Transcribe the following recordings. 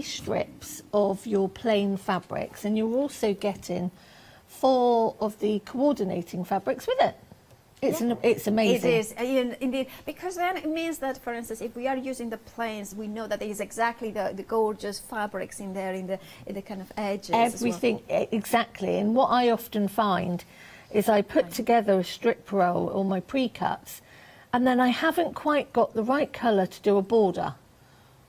strips of your plain fabrics, and you're also getting 4 of the coordinating fabrics with it. It's amazing. It is, indeed, because then it means that, for instance, if we are using the plains, we know that there is exactly the gorgeous fabrics in there, in the kind of edges. Everything, exactly. And what I often find is I put together a strip roll or my pre-cuts, and then I haven't quite got the right colour to do a border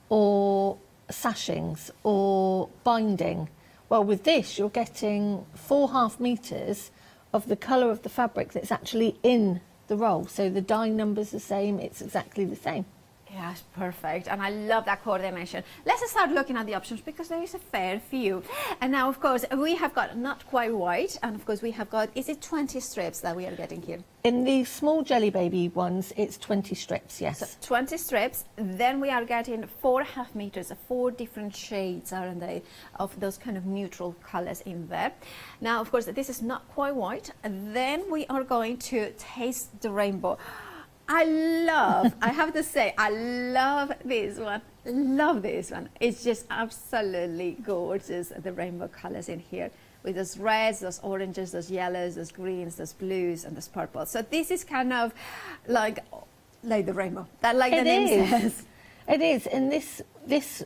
or sashings or binding. Well, with this, you're getting 4.5 metres of the colour of the fabric that's actually in the roll. So the dye number's the same, it's exactly the same. Yes, perfect. And I love that coordination. Let's start looking at the options because there is a fair few. And now, of course, we have got not quite white. And of course, we have got, is it 20 strips that we are getting here? In the small jelly baby ones, it's 20 strips, yes. So 20 strips. Then we are getting 4.5 meters, 4 different shades, aren't they, of those kind of neutral colors in there. Now, of course, this is not quite white. Then we are going to taste the rainbow. I have to say, I love this one. Love this one. It's just absolutely gorgeous, the rainbow colors in here, with those reds, those oranges, those yellows, those greens, those blues, and those purples. So this is kind of like the rainbow. That, like the name says. It is, and this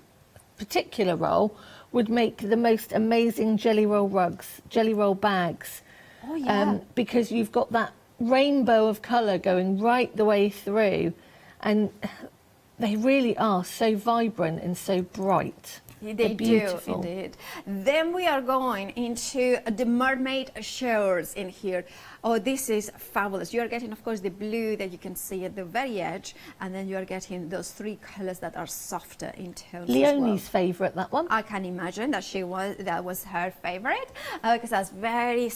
particular roll would make the most amazing jelly roll rugs, jelly roll bags. Oh yeah. Because you've got that rainbow of colour going right the way through, and they really are so vibrant and so bright. They do, indeed. Then we are going into the mermaid shores in here. Oh, this is fabulous. You are getting, of course, the blue that you can see at the very edge, and then you are getting those 3 colors that are softer in tone. Leonie's favourite, that one. I can imagine that that was her favorite, because that's very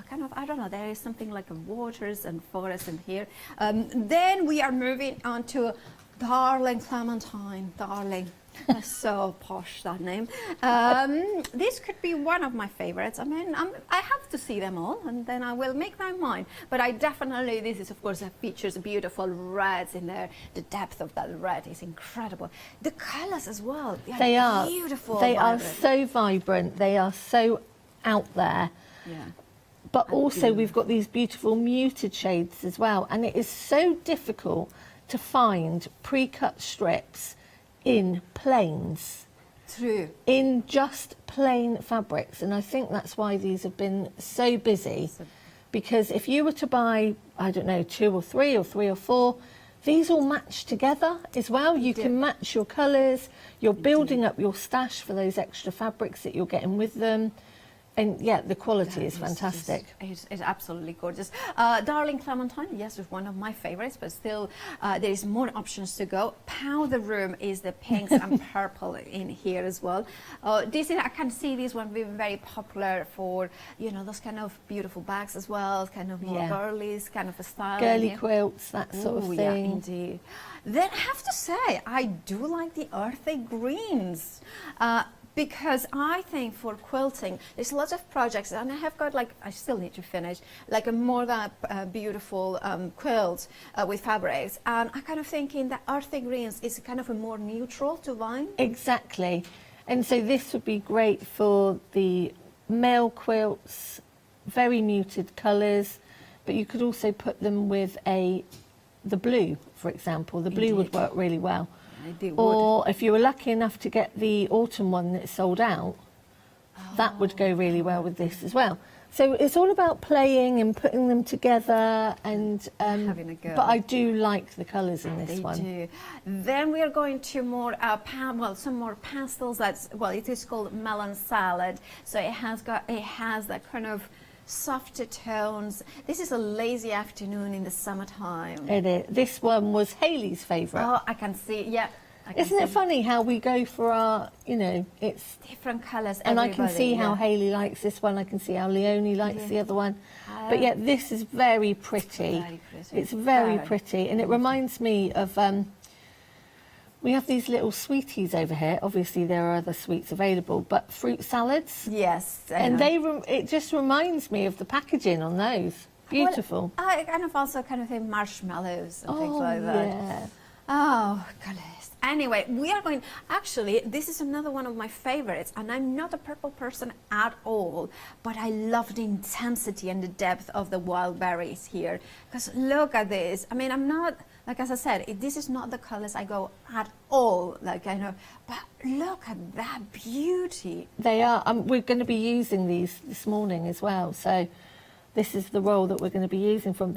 kind of, I don't know, there is something like waters and forests in here. Then we are moving on to Darling Clementine, darling. That's so posh, that name. This could be one of my favorites. I mean, I have to see them all, and then I will make my mind. But I definitely, this is, of course, features beautiful reds in there. The depth of that red is incredible. The colors as well. They are beautiful. They are so vibrant. They are so out there. Yeah. But also, we've got these beautiful muted shades as well. And it is so difficult to find pre-cut strips in plains. True. In just plain fabrics, and I think that's why these have been so busy, because if you were to buy, I don't know, 2 or 3 or 3 or 4, these all match together as well. You can match your colours, you're building up your stash for those extra fabrics that you're getting with them. And yeah, the quality is fantastic. It's absolutely gorgeous. Darling Clementine, yes, is one of my favorites, but still there is more options to go. Powder Room is the pinks and purple in here as well. This is, I can see this one being very popular for, you know, those kind of beautiful bags as well, kind of more girlies, kind of a style. Girly quilts, that sort of thing. Yeah, indeed. Then I have to say, I do like the earthy greens. Because I think for quilting, there's lots of projects, and I have got, like, I still need to finish, like a more that beautiful quilt with fabrics. And I'm kind of thinking that earthy greens is kind of a more neutral to vine. Exactly. And so this would be great for the male quilts, very muted colours, but you could also put them with the blue, for example. The blue would work really well. Or if you were lucky enough to get the autumn one that's sold out, that would go really well with this as well. So it's all about playing and putting them together, and having a go. But I do like the colours in this one. Do. Then we are going to more some more pastels. It is called melon salad. So it has that kind of softer tones. This is a lazy afternoon in the summertime. It is. This one was Hayley's favourite. Oh, I can see. Yeah. Isn't it funny how we go for our, you know, it's different colours. And I can see how Hayley likes this one. I can see how Leonie likes the other one. But yet this is very pretty. Very pretty. It's very pretty, and it reminds me of. We have these little sweeties over here. Obviously, there are other sweets available, but fruit salads. Yes. And it just reminds me of the packaging on those. Beautiful. Well, I kind of also think marshmallows and things like that. Yeah. Oh, goodness. Anyway, we are going, actually, this is another one of my favorites, and I'm not a purple person at all, but I love the intensity and the depth of the wild berries here. Because look at this. I mean, I'm not, like as I said, this is not the colors I go at all, like I know, but look at that beauty. They are, we're going to be using these this morning as well, so this is the roll that we're going to be using from.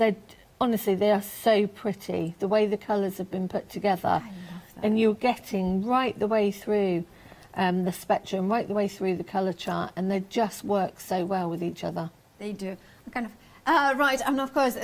Honestly, they are so pretty, the way the colours have been put together. I love that. And you're getting right the way through the spectrum, right the way through the colour chart, and they just work so well with each other. They do. I kind of, right, and of course,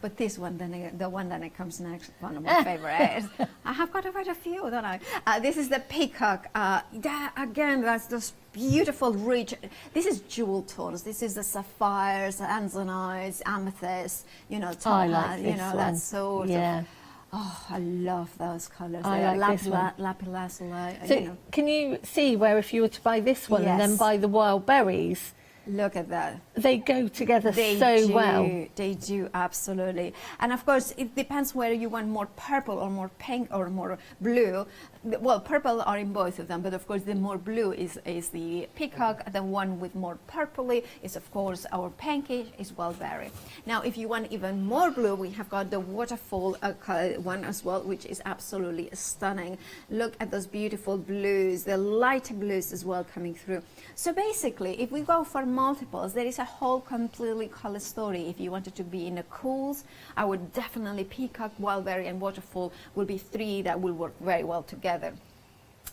but this one, the one that it comes next, one of my favorites. I have got quite a few, don't I? This is the peacock. Again, that's those beautiful, rich. This is jewel tones. This is the sapphires, anzonites, amethyst. You know, I like you this know, one. that sort Yeah. of. Oh, I love those colours. I like this one. Lapis lazuli. So You know. can you see where if you were to buy this one and then Yes. buy the wild berries, Look at that. they go together They so do. well. They do, absolutely. And of course, it depends whether you want more purple or more pink or more blue. Well, purple are in both of them, but of course, the more blue is the peacock. The one with more purpley is, of course, our pinkish is wildberry. Now, if you want even more blue, we have got the waterfall one as well, which is absolutely stunning. Look at those beautiful blues, the light blues as well coming through. So basically, if we go for multiples, there is a whole completely color story. If you wanted to be in the cools, I would definitely peacock, wildberry, and waterfall will be three that will work very well together.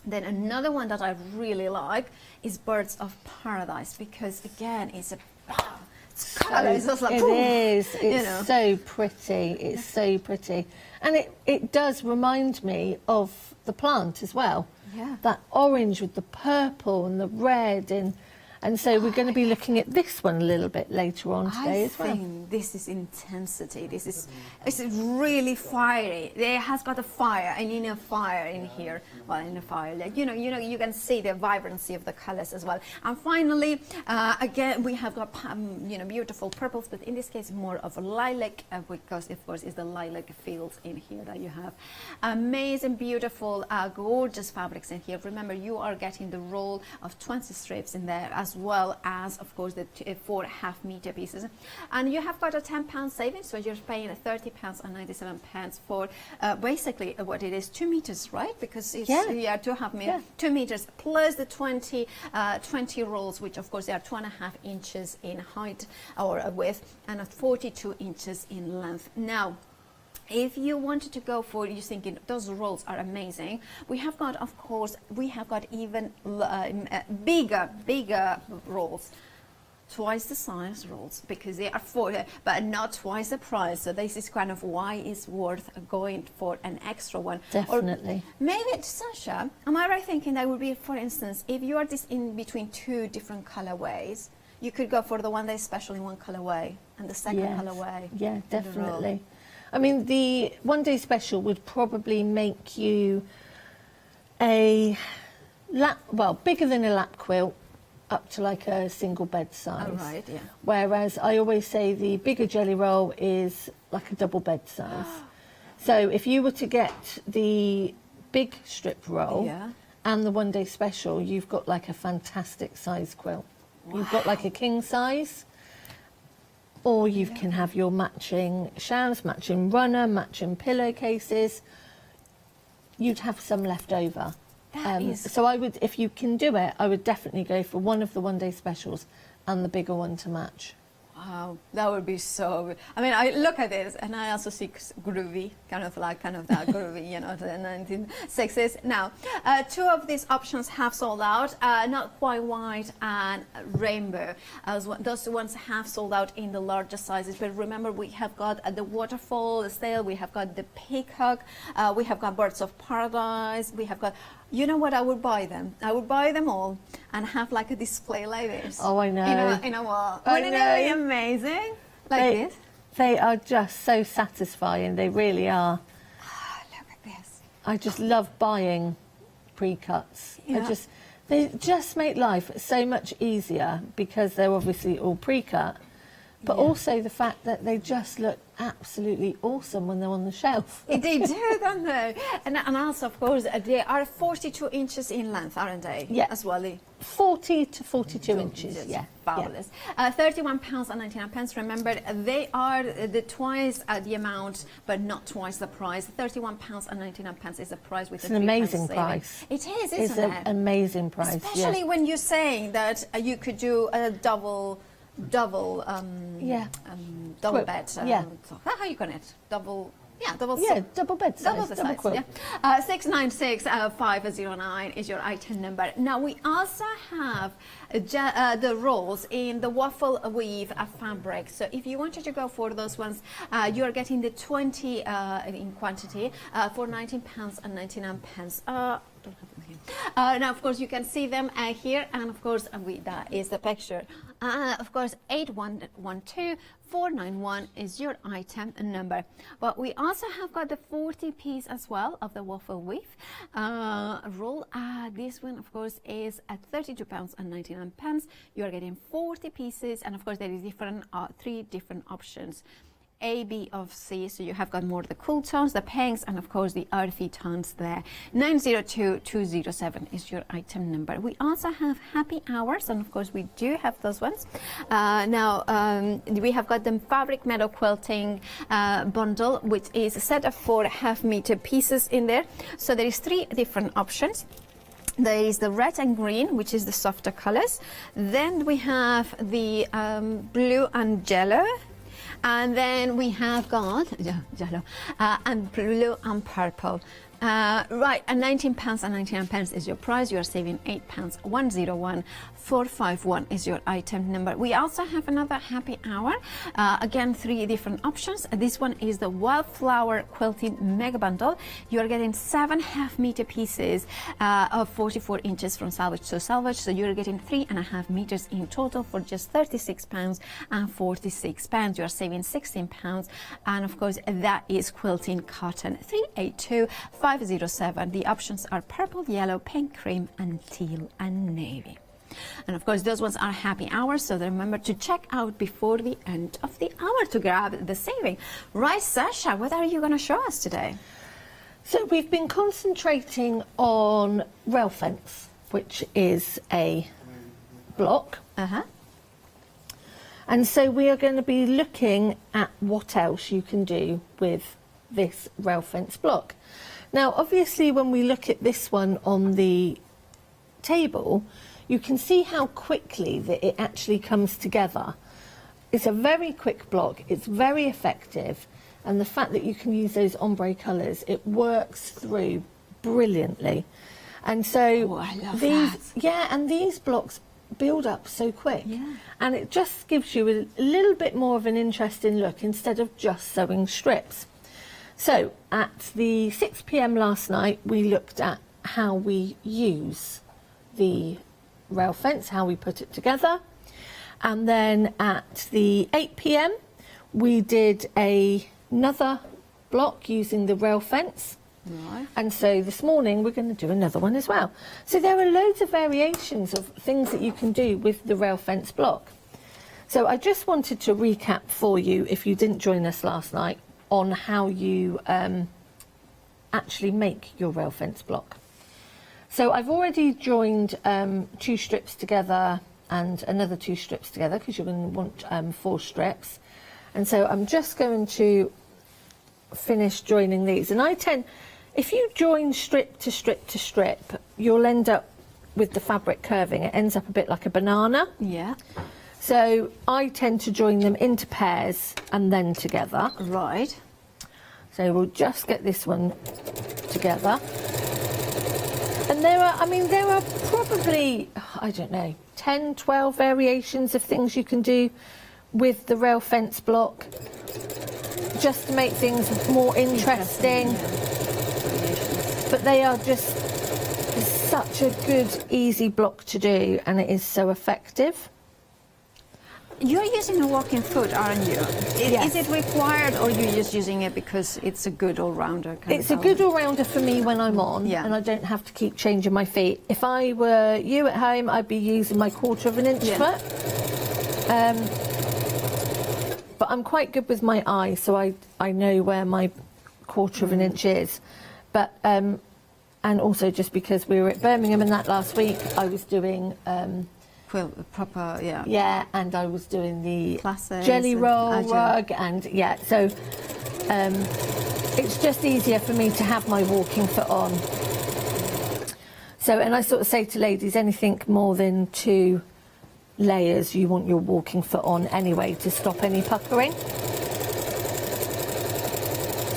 Then another one that I really like is Birds of Paradise, because again, it's color. It's just like, It poof, is. It's you know. so pretty. It's so pretty. And it does remind me of the plant as well. Yeah. That orange with the purple and the red. And so we're going to be looking at this one a little bit later on today as well. I think this is intensity. This is really fiery. It has got a fire, an inner fire in here. Well, in the fire, like, you know, you can see the vibrancy of the colors as well. And finally, again, we have got beautiful purples, but in this case, more of a lilac, because of course, it's the lilac fields in here that you have. Amazing, beautiful, gorgeous fabrics in here. Remember, you are getting the roll of 20 strips in there, as well as, of course, the 4 half-meter pieces. And you have got a £10 savings, so you're paying £30 and 97 pence for basically what it is, 2 meters, right? Because it's 2 half meters, 2 meters plus the 20 rolls, which of course they are 2.5 inches in height or width and 42 inches in length. Now, if you wanted to go for, you're thinking those rolls are amazing, we have got, of course, even bigger rolls, twice the size rolls, because they are but not twice the price. So this is kind of why it's worth going for an extra one. Definitely. Or maybe, Sasha, am I right thinking that would be, for instance, if you are this in between 2 different colorways, you could go for the one that is special in one colorway and the second colorway. Yeah, definitely. I mean, the one-day special would probably make you bigger than a lap quilt, up to like a single bed size. Oh, right, yeah. Whereas I always say the bigger jelly roll is like a double bed size. So if you were to get the big strip roll and the one-day special, you've got like a fantastic size quilt. Wow. You've got like a king size. Or you can have your matching shawls, matching runner, matching pillowcases. You'd have some left over. So I would, if you can do it, I would definitely go for one of the one-day specials and the bigger one to match. Wow, that would be so good. I mean, I look at this and I also see groovy, kind of that groovy, the 1960s. Now, 2 of these options have sold out, not quite white and rainbow. Those ones have sold out in the larger sizes, but remember, we have got the waterfall, the snail, we have got the peacock, we have got Birds of Paradise, we have got, you know what, I would buy them. I would buy them all and have like a display like this. Oh, I know. In a wall. Wouldn't it be amazing? Like this? They are just so satisfying. They really are. Look at this. I just love buying pre-cuts. Yeah. They just make life so much easier because they're obviously all pre-cut, but also the fact that they just look absolutely awesome when they're on the shelf. They do, don't they? And also, of course, they are 42 inches in length, aren't they? Yeah. As well. 40 to 42 inches, yeah. Fabulous. £31.99. Remember, they are the twice the amount, but not twice the price. £31.99 is the price with It's an amazing price. It is, It's isn't an it? amazing price, Especially when you're saying that you could do a double bed. How you call it? Double bed size. Double size, quilt. yeah. 696-509 is your item number. Now we also have the rolls in the waffle weave fabric. So if you wanted to go for those ones, you are getting the 20 in quantity for £19.99. Don't have them here. Now, of course, you can see them here, and of course, that is the picture. Of course, 8112-491 is your item number. But we also have got the 40 piece as well of the waffle weave roll. This one, of course, is at £32.99. You are getting 40 pieces, and of course, there is three different options. A, B, of C, so you have got more the cool tones, the pinks, and of course the earthy tones there. 902207 is your item number. We also have happy hours, and of course we do have those ones. We have got the fabric meadow quilting bundle, which is a set of 4 half-meter pieces in there. So there is 3 different options. There is the red and green, which is the softer colors. Then we have the blue and yellow. And then we have got yellow and blue and purple. Right, and £19.99 is your price. You are saving £8. 101451 is your item number. We also have another happy hour. Again, 3 different options. This one is the wildflower quilting mega bundle. You are getting 7 half-meter pieces of 44 inches from salvage to salvage. So you're getting 3.5 meters in total for just £36.46. You are saving £16. And of course, that is quilting cotton. 382507. The options are purple, yellow, pink, cream, and teal and navy. And of course, those ones are happy hours, so remember to check out before the end of the hour to grab the saving. Right, Sasha, what are you going to show us today? So we've been concentrating on rail fence, which is a block. And so we are going to be looking at what else you can do with this rail fence block. Now, obviously, when we look at this one on the table, you can see how quickly that it actually comes together. It's a very quick block, it's very effective, and the fact that you can use those ombre colours, it works through brilliantly. And so I love these, that. yeah, and these blocks build up so quick. Yeah. And it just gives you a little bit more of an interesting look instead of just sewing strips. So at the 6 p.m. last night, we looked at how we use the rail fence, how we put it together. And then at the 8 p.m. we did another block using the rail fence. Right. And so this morning we're going to do another one as well. So there are loads of variations of things that you can do with the rail fence block. So I just wanted to recap for you, if you didn't join us last night, on how you actually make your rail fence block. So I've already joined 2 strips together and another 2 strips together, because you're going to want 4 strips. And so I'm just going to finish joining these. And if you join strip to strip to strip, you'll end up with the fabric curving. It ends up a bit like a banana. Yeah. So I tend to join them into pairs and then together. Right. So we'll just get this one together. And there are probably, I don't know, 10, 12 variations of things you can do with the rail fence block, just to make things more interesting. But they are just such a good, easy block to do, and it is so effective. You're using a walking foot, aren't you? Yes. Is it required, or you're just using it because it's a good all-rounder? It's a good all-rounder for me when I'm on, yeah, and I don't have to keep changing my feet. If I were you at home, I'd be using my 1/4 inch foot. but I'm quite good with my eye, so I know where my quarter of an inch is. But and also just because we were at Birmingham and that last week, I was doing proper, yeah. Yeah, and I was doing the Classes jelly and roll agile. rug, and yeah, so it's just easier for me to have my walking foot on. So, and I sort of say to ladies, anything more than 2 layers, you want your walking foot on anyway to stop any puckering.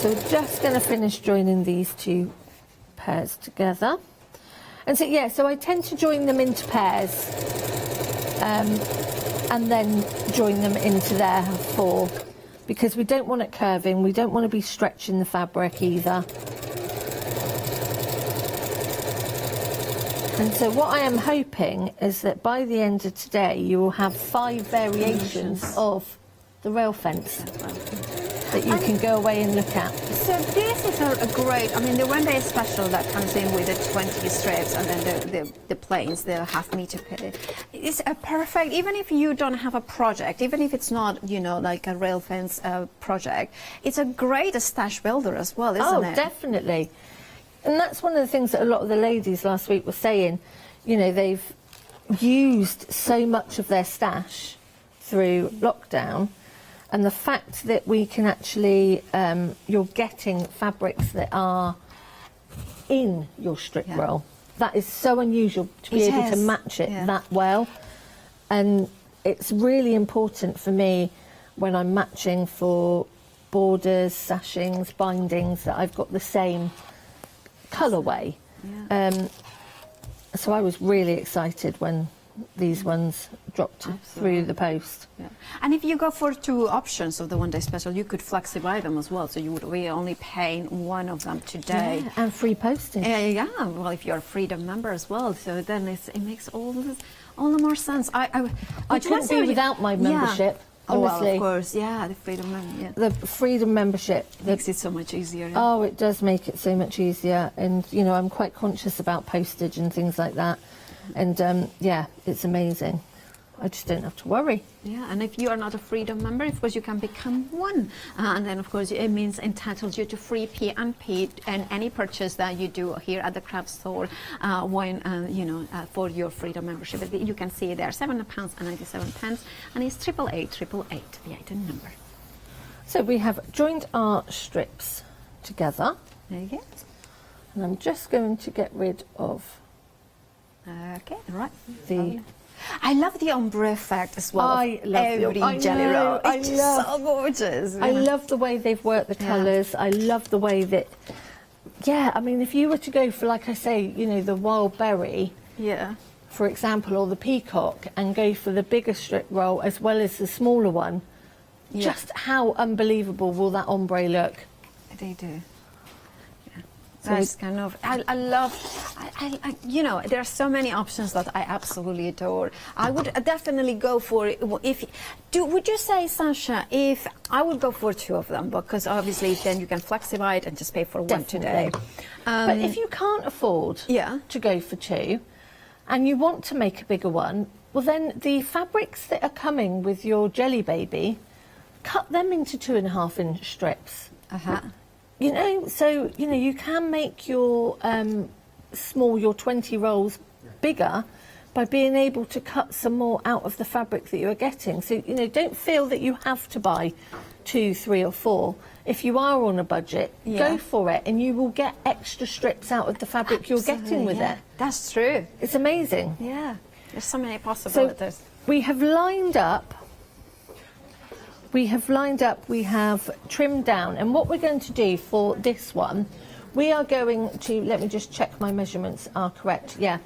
So we're just going to finish joining these 2 pairs together. And so, yeah, so I tend to join them into pairs and then join them into there 4, because we don't want it curving, we don't want to be stretching the fabric either. And so what I am hoping is that by the end of today you will have 5 variations of the rail fence that you can go away and look at. So this is a great, I mean, the one day special that comes in with the 20 strips and then the planes, the half-meter pit. It's a perfect, even if you don't have a project, even if it's not, you know, like a rail fence project, it's a great stash builder as well, isn't it? Oh, definitely. And that's one of the things that a lot of the ladies last week were saying. You know, they've used so much of their stash through lockdown, and the fact that we can actually, you're getting fabrics that are in your strip roll. That is so unusual to be able to match it that well. And it's really important for me when I'm matching for borders, sashings, bindings, that I've got the same colourway. So I was really excited when these ones dropped through the post. Yeah. And if you go for 2 options of the one day special, you could flexify them as well, so you would be only paying one of them today. Yeah, and free postage. Yeah, well, if you're a Freedom member as well, so then it makes all the more sense. I couldn't be without my membership. Oh, well, Honestly. of course, yeah, the Freedom member. Yeah. The Freedom membership Makes it so much easier. Yeah. Oh, it does make it so much easier, and you know, I'm quite conscious about postage and things like that, and yeah, it's amazing. I just don't have to worry. Yeah, and if you are not a Freedom member, of course you can become one, and then of course it means entitles you to free P&P and any purchase that you do here at the craft store when you know, for your Freedom membership. You can see there £7.97, and it's 888, the item number. So we have joined our strips together, There you go. and I'm just going to get rid of Okay, right. the. I love the ombre effect as well. I love every I jelly know, roll. I It's love- just so gorgeous. I love the way they've worked the Yeah. colours. I love the way that. Yeah, I mean, if you were to go for, like I say, you know, the wild berry, Yeah. for example, or the peacock, and go for the bigger strip roll as well as the smaller one, Yeah. just how unbelievable will that ombre look? They do. Yeah. So That's kind of, I love, you know, there are so many options that I absolutely adore. I would definitely go for it. Would you say, Sasha, if I would go for 2 of them, because obviously then you can flexify it and just pay for one today. Definitely. But if you can't afford Yeah. to go for 2 and you want to make a bigger one, well, then the fabrics that are coming with your jelly baby, cut them into 2.5 inch strips. You know, so, you know, you can make your your 20 rolls bigger by being able to cut some more out of the fabric that you're getting. So, you know, don't feel that you have to buy 2, 3 or 4. If you are on a budget, go for it, and you will get extra strips out of the fabric you're getting with it. That's true. It's amazing. Yeah. There's so many So possibilities. we have lined up, we have trimmed down, and what we're going to do for this one, we are going to, let me just check my measurements are correct, yeah.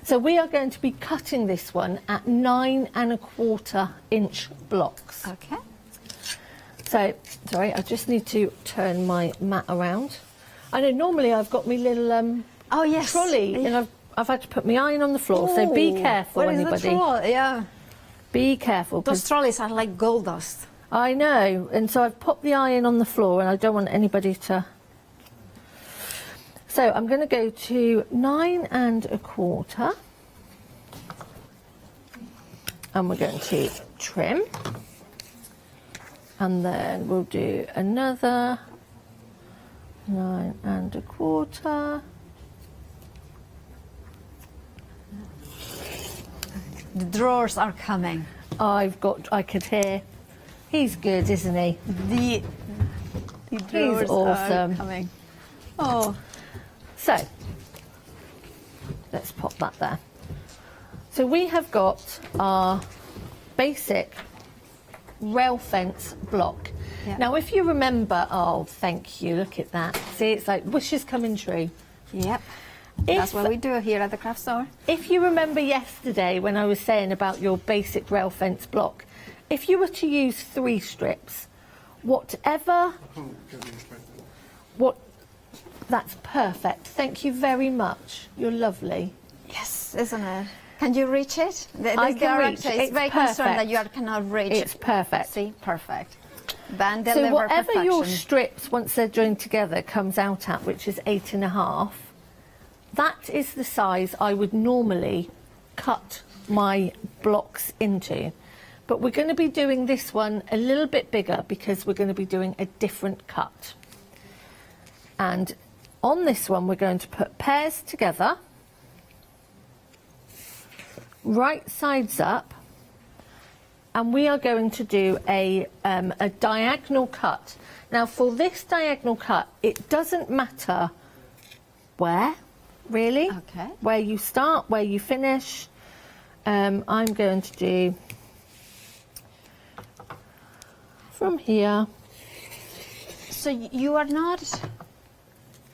So we are going to be cutting this one at 9.25 inch blocks. Okay. So, sorry, I just need to turn my mat around. I know normally I've got my little Oh, yes. trolley, and I've had to put my iron on the floor, so be careful, What is anybody. the trolley? Yeah. Be careful. 'Cause Those trolleys are like gold dust. I know, and so I've popped the iron on the floor, and I don't want anybody to. So I'm going to go to 9.25, and we're going to trim. And then we'll do another 9 1/4. The drawers are coming. I could hear. He's good, isn't he? The drawers He's awesome. are coming. Oh, So, let's pop that there. So we have got our basic rail fence block. Yeah. Now, if you remember, oh, thank you, look at that. See, it's like wishes coming true. yep. That's what we do here at the craft store. If you remember yesterday when I was saying about your basic rail fence block, if you were to use 3 strips, that's perfect. Thank you very much. You're lovely. Yes, isn't it? Can you reach it? I can reach. It's very concerned that you cannot reach. It's perfect. See, perfect. Then So deliver whatever your perfection. strips, once they're joined together, comes out at, which is 8 1/2, that is the size I would normally cut my blocks into. But we're going to be doing this one a little bit bigger because we're going to be doing a different cut. And on this one, we're going to put pairs together, right sides up, and we are going to do a diagonal cut. Now, for this diagonal cut, it doesn't matter where, really, Okay. where you start, where you finish. I'm going to do from here. So you are not.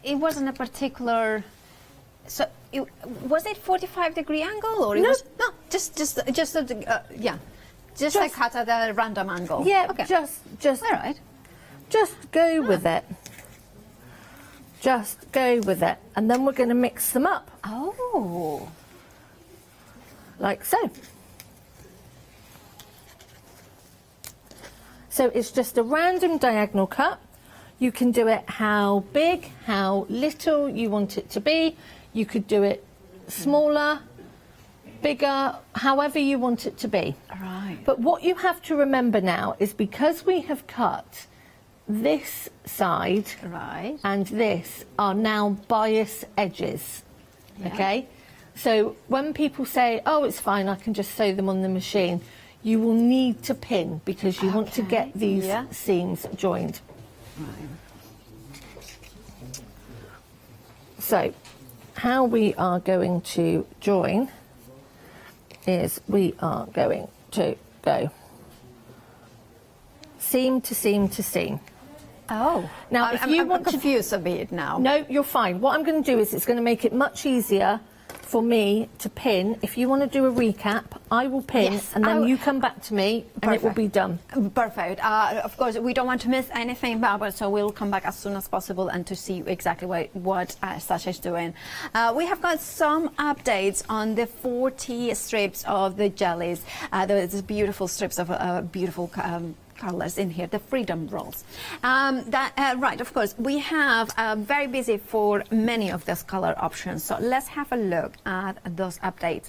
It wasn't a particular. So was it 45-degree angle or it No. was no? Just yeah. Just like cut at a random angle. Yeah, Okay. just All right. Just go with it. Just go with it. And then we're going to mix them up, Oh. like so. So it's just a random diagonal cut. You can do it how big, how little you want it to be. You could do it smaller, bigger, however you want it to be. Right. But what you have to remember now is because we have cut this side Right. and this are now bias edges, Yeah. okay? So when people say, oh, it's fine, I can just sew them on the machine, you will need to pin because you want to Okay, get these yeah. seams joined. Right. So how we are going to join is we are going to go seam to seam to seam. Oh. Now, if you want to- confused a bit now. No, you're fine. What I'm going to do is it's going to make it much easier for me to pin. If you want to do a recap, I will pin Yes, and I then will- you come back to me and it will Perfect. be done. Perfect. Of course, we don't want to miss anything, but so we'll come back as soon as possible and to see exactly what Sasha is doing. We have got some updates on the 40 strips of the jellies. Those beautiful strips of beautiful colors in here, the freedom rolls. Right, of course, we have very busy for many of those color options. So let's have a look at those updates.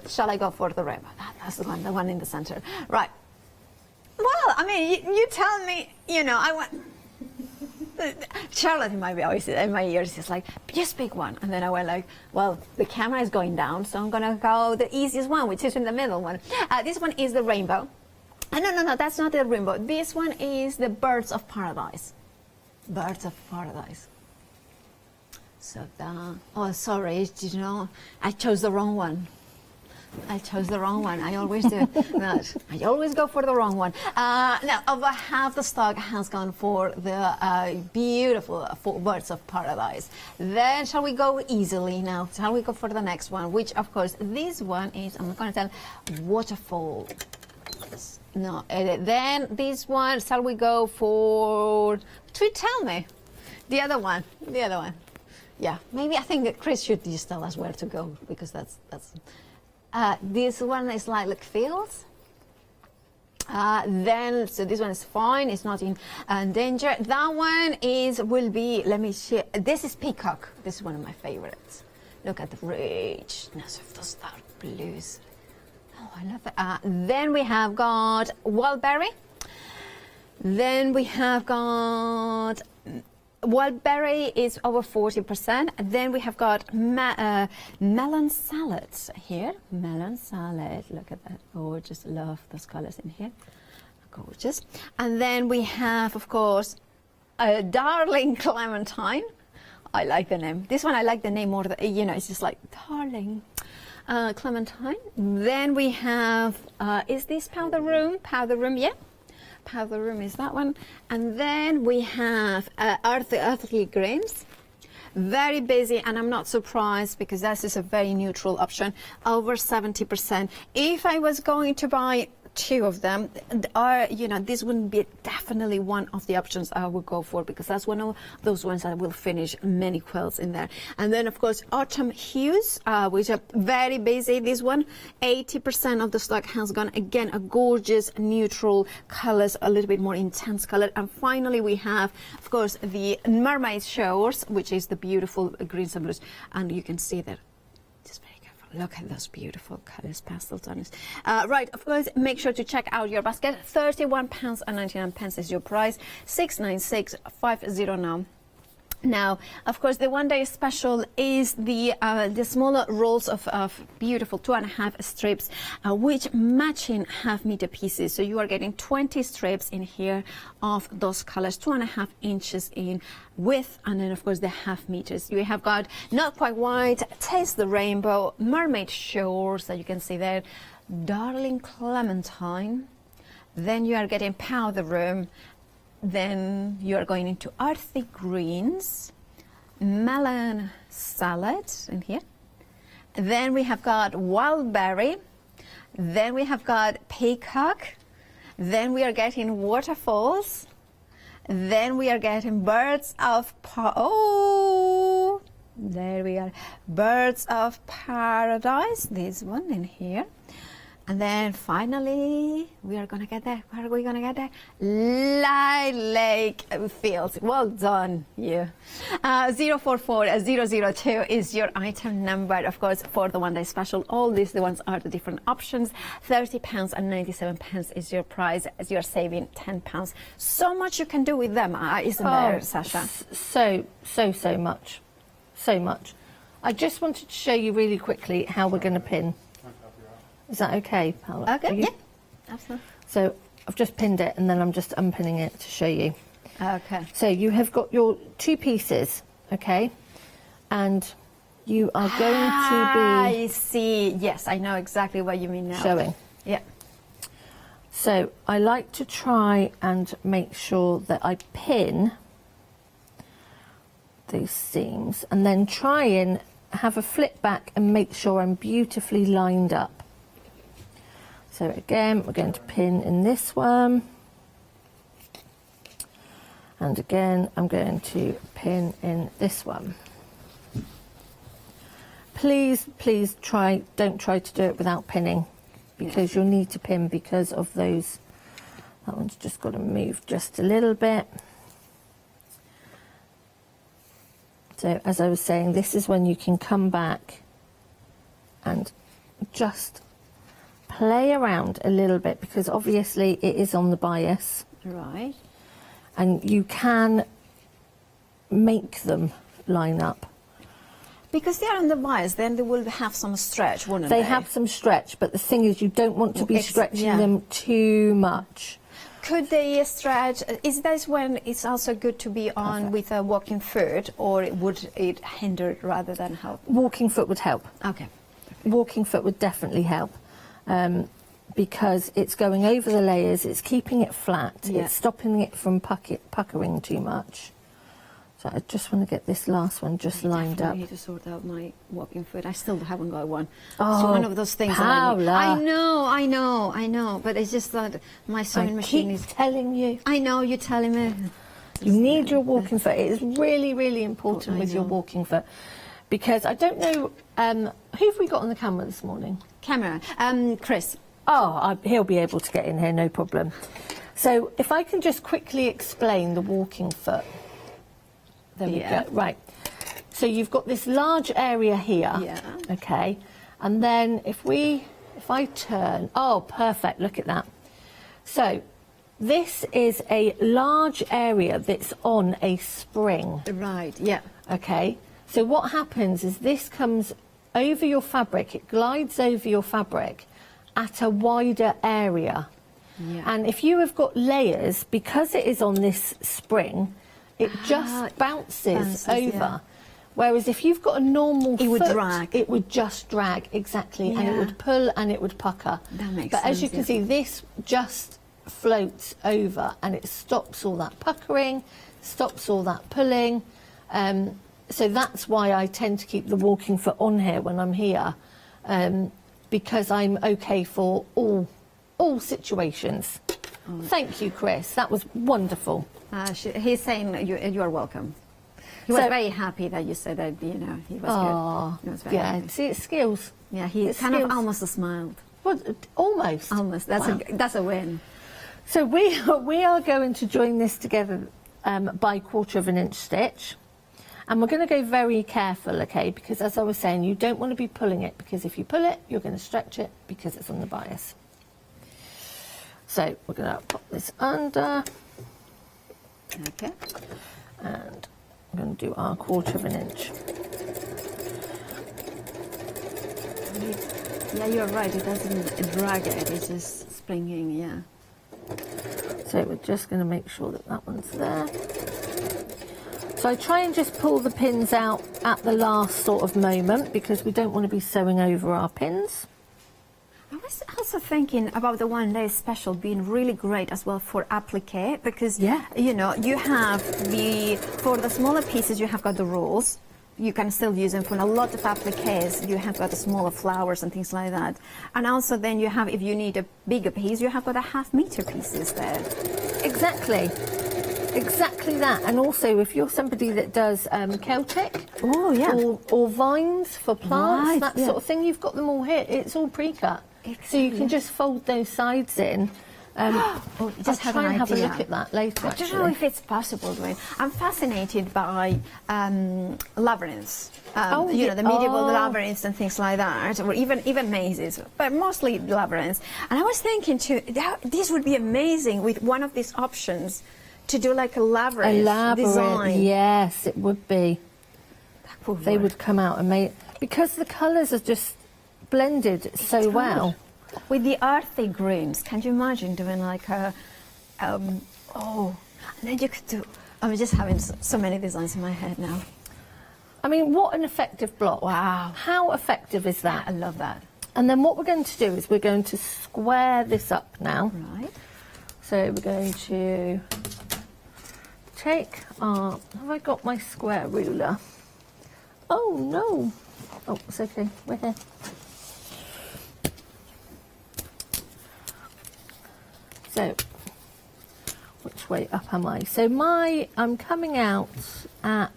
Shall I go for the rainbow? That's the one in the center. Right. Well, I mean, you tell me, I want. Charlotte in my ears is like, just pick one. And then I went like, well, the camera is going down, so I'm going to go the easiest one, which is in the middle one. This one is the rainbow. No, that's not the rainbow. This one is the birds of paradise. Birds of paradise. So oh, sorry, I chose the wrong one. I always do that. I always go for the wrong one. Now, over half the stock has gone for the beautiful birds of paradise. Then, shall we go easily now? Shall we go for the next one? Which, of course, this one is, I'm not going to tell, waterfall. No, then this one, shall we go for, tell me, the other one. Yeah, maybe I think Chris should just tell us where to go because that's. This one is like fields. Then, so this one is fine. It's not in danger. That one will be. Let me see. This is peacock. This is one of my favorites. Look at the richness of those dark blues. Oh, I love that. Then we have got Wildberry. Then we have got Wildberry is over 40%. Then we have got melon salads here. Melon salad. Look at that. Oh, just love those colors in here. Gorgeous. And then we have, of course, a darling clementine. I like the name. This one I like the name more. It's just like darling clementine. Then we have, is this powder room? Powder room, yeah. Powder room is that one. And then we have earthly greens. Very busy, and I'm not surprised because this is a very neutral option, over 70%. If I was going to buy two of them, this wouldn't be definitely one of the options I would go for, because that's one of those ones that will finish many quilts in there. And then of course autumn hues, which are very busy. This one, 80% of the stock has gone. Again, a gorgeous neutral colors, a little bit more intense color. And finally we have, of course, the mermaid showers, which is the beautiful greens and blues, and you can see that. Look at those beautiful colors, pastel tones. Right, of course, make sure to check out your basket. £31.99 is your price. 696.50 now. Now, of course, the one-day special is the smaller rolls of beautiful 2.5 strips, which matching half-meter pieces. So you are getting 20 strips in here of those colors, 2.5 inches in width, and then, of course, the half meters. You have got Not Quite White, Taste the Rainbow, Mermaid Shores that you can see there, Darling Clementine. Then you are getting Powder Room. Then you are going into earthy greens, melon salad in here. Then we have got wildberry. Then we have got peacock. Then we are getting waterfalls. Then we are getting birds of there we are, birds of paradise. This one in here. And then finally, we are going to get there. Where are we going to get there? Lilac Fields. Well done, you. 044002 is your item number, of course, for the one-day special. All these, the ones are the different options. £30.97 is your price, as you're saving £10. So much you can do with them, isn't there, Sasha? So much. So much. I just wanted to show you really quickly how we're going to pin. Is that okay, Paula? Okay, yeah, absolutely. So I've just pinned it, and then I'm just unpinning it to show you. Okay. So you have got your two pieces, okay? And you are going to be... I see. Yes, I know exactly what you mean now. Showing. Yeah. So I like to try and make sure that I pin these seams, and then try and have a flip back and make sure I'm beautifully lined up. So again, we're going to pin in this one. And again, I'm going to pin in this one. Please, please don't try to do it without pinning, because you'll need to pin because of those. That one's just got to move just a little bit. So as I was saying, this is when you can come back and just play around a little bit, because obviously it is on the bias. Right. And you can make them line up. Because they are on the bias, then they will have some stretch, won't they? They have some stretch, but the thing is, you don't want to be stretching them too much. Could they stretch? Is this when it's also good to be on with a walking foot, or would it hinder rather than help? Walking foot would help. Okay. Walking foot would definitely help, because it's going over the layers, it's keeping it flat, it's stopping it from puckering too much. So I just want to get this last one just lined up. I need to sort out my walking foot. I still haven't got one. Oh, it's one of those things. Paula. I know. But it's just that my sewing machine is telling you. I know, you're telling me. You need your walking foot. It is really, really important with your walking foot. Because I don't know, who have we got on the camera this morning? Chris. Oh, he'll be able to get in here, no problem. So if I can just quickly explain the walking foot. There we go. Right. So you've got this large area here. Yeah. Okay. And then if we if I turn, oh, perfect, look at that. So this is a large area that's on a spring. Right, yeah. Okay, so what happens is this comes over your fabric, it glides over your fabric at a wider area. Yeah. And if you have got layers, because it is on this spring, it just bounces over. Yeah. Whereas if you've got a normal It would foot, drag. it would just drag, exactly, and it Yeah. would pull and it would pucker. That makes but as sense, you can yeah. see, this just floats over and it stops all that puckering, stops all that pulling. So that's why I tend to keep the walking foot on here when I'm here, because I'm okay for all situations. Oh. Thank you, Chris. That was wonderful. He's saying you are welcome. He was So- very happy that you said that, he was Oh, good. He was very yeah. happy. See, it's skills. Yeah, he It's kind of skills. almost smiled. Well, almost. Almost. That's a win. So we are going to join this together by 1/4 of an inch stitch. And we're going to go very careful, okay? Because as I was saying, you don't want to be pulling it, because if you pull it, you're going to stretch it because it's on the bias. So we're going to pop this under, Okay. and I'm going to do our 1/4 of an inch. Yeah, you're right. It doesn't drag it. It's just springing, yeah. So we're just going to make sure that that one's there. So I try and just pull the pins out at the last sort of moment, because we don't want to be sewing over our pins. I was also thinking about the 1 day special being really great as well for applique, because Yeah. you know, you have for the smaller pieces you have got the rolls. You can still use them for a lot of appliques. You have got the smaller flowers and things like that. And also then you have, if you need a bigger piece, you have got a 1/2 meter pieces there. Exactly. Exactly that. And also, if you're somebody that does Celtic, Oh, yeah. or vines for plants, Right, that yeah. sort of thing, you've got them all here. It's all pre-cut. So you can just fold those sides in. Just I'll try and have a idea. look at that later, I don't know actually. if it's possible, Dwayne. I'm fascinated by labyrinths. Oh, you yeah. know, the medieval Oh. labyrinths and things like that, or even mazes, but mostly labyrinths. And I was thinking too, this would be amazing with one of these options to do like a labyrinth design. Yes, it would be. That would They work. would come out and make, because the colours are just blended so well. With the earthy greens, can you imagine doing like a, and then you could do, I'm just having so many designs in my head now. I mean, what an effective block. Wow. How effective is that? I love that. And then what we're going to do is we're going to square this up now. Right. So we're going to take our, have I got my square ruler? Oh no. Oh, it's okay, we're here. So, which way up am I? So I'm coming out at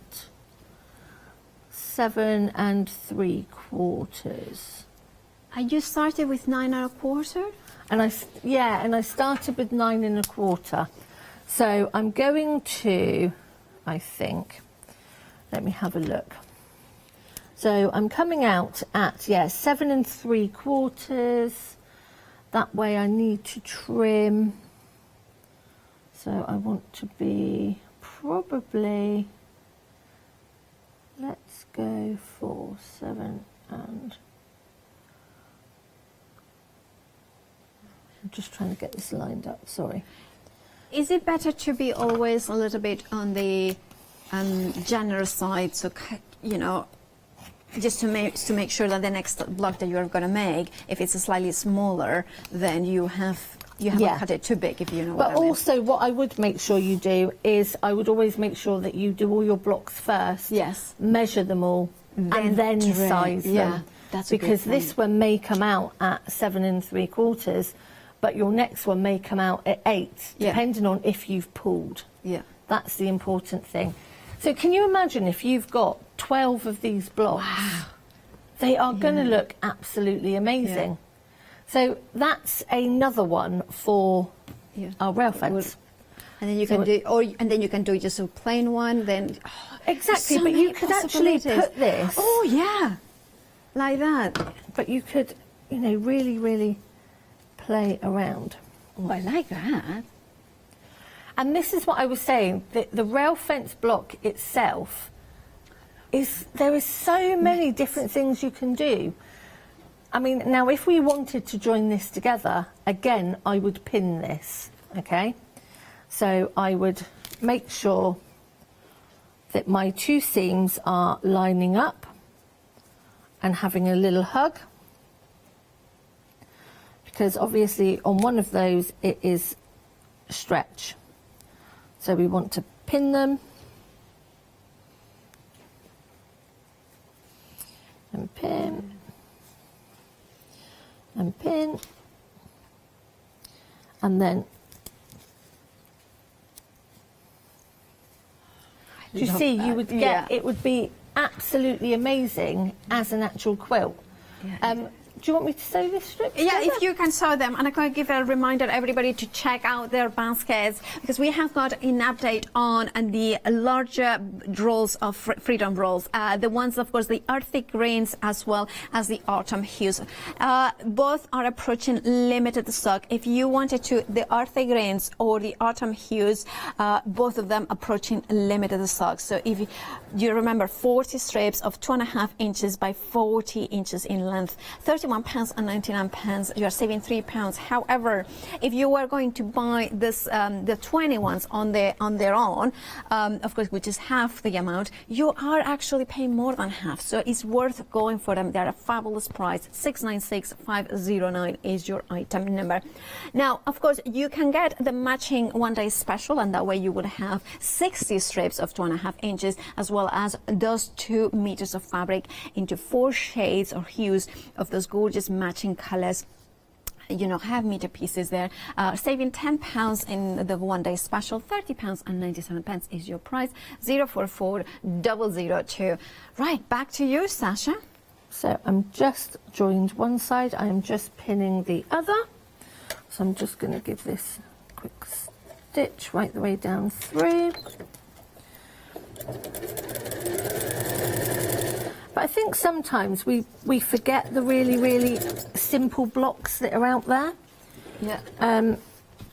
7 3/4. And you started with 9 1/4? And I started with 9 1/4. So I'm going to, I think, let me have a look. So I'm coming out at, 7 3/4. That way I need to trim. So I want to be probably, let's go for 7 and, I'm just trying to get this lined up, sorry. Is it better to be always a little bit on the generous side, so you know, just to make sure that the next block that you're going to make, if it's a slightly smaller, then you haven't cut it too big, if you know what I But mean. also what I would make sure you do is I would always make sure that you do all your blocks first. Yes. Measure them all and then trim. size them. Yeah, that's a good because this thing. one may come out at 7 3/4, but your next one may come out at 8, Yeah. depending on if you've pulled. Yeah. That's the important thing. So can you imagine if you've got 12 of these blocks? Wow. They are going to look absolutely amazing. Yeah. So that's another one for Yeah. our rail fence. And then you So can do, and then you can do just a plain one. Then Exactly, so but many you could actually possibilities. put this. Oh yeah, like that. But you could you know, really, really play around. Oh, I like that. And this is what I was saying, the rail fence block itself there is so many different things you can do. I mean, now if we wanted to join this together, again, I would pin this, okay? So I would make sure that my two seams are lining up and having a little hug, because obviously on one of those it is stretch. So we want to pin them and pin and pin, and then you see that. You would get it would be absolutely amazing as an actual quilt. Yeah. Do you want me to sew this strip together? Yeah, if you can sew them. And I'm going to give a reminder everybody to check out their baskets, because we have got an update on the larger rolls of Freedom rolls. The ones, of course, the earthy greens as well as the autumn hues. Both are approaching limited stock. If you wanted to, the earthy greens or the autumn hues, both of them approaching limited stock. So if you remember, 40 strips of 2.5 inches by 40 inches in length, £31.99, you are saving £3. However, if you were going to buy this, the 20 ones on their own, of course, which is half the amount, you are actually paying more than half. So it's worth going for them. They're a fabulous price. 696509 is your item number. Now, of course, you can get the matching one-day special, and that way you would have 60 strips of 2.5 inches, as well as those 2 meters of fabric into 4 shades or hues of those gorgeous matching colors. You know, half meter pieces there, saving £10 in the one-day special. £30.97 is your price. 044002. Right, back to you, Sasha. So I'm just joined one side, I am just pinning the other. So I'm just going to give this a quick stitch right the way down through. But I think sometimes we forget the really, really simple blocks that are out there. Yeah. And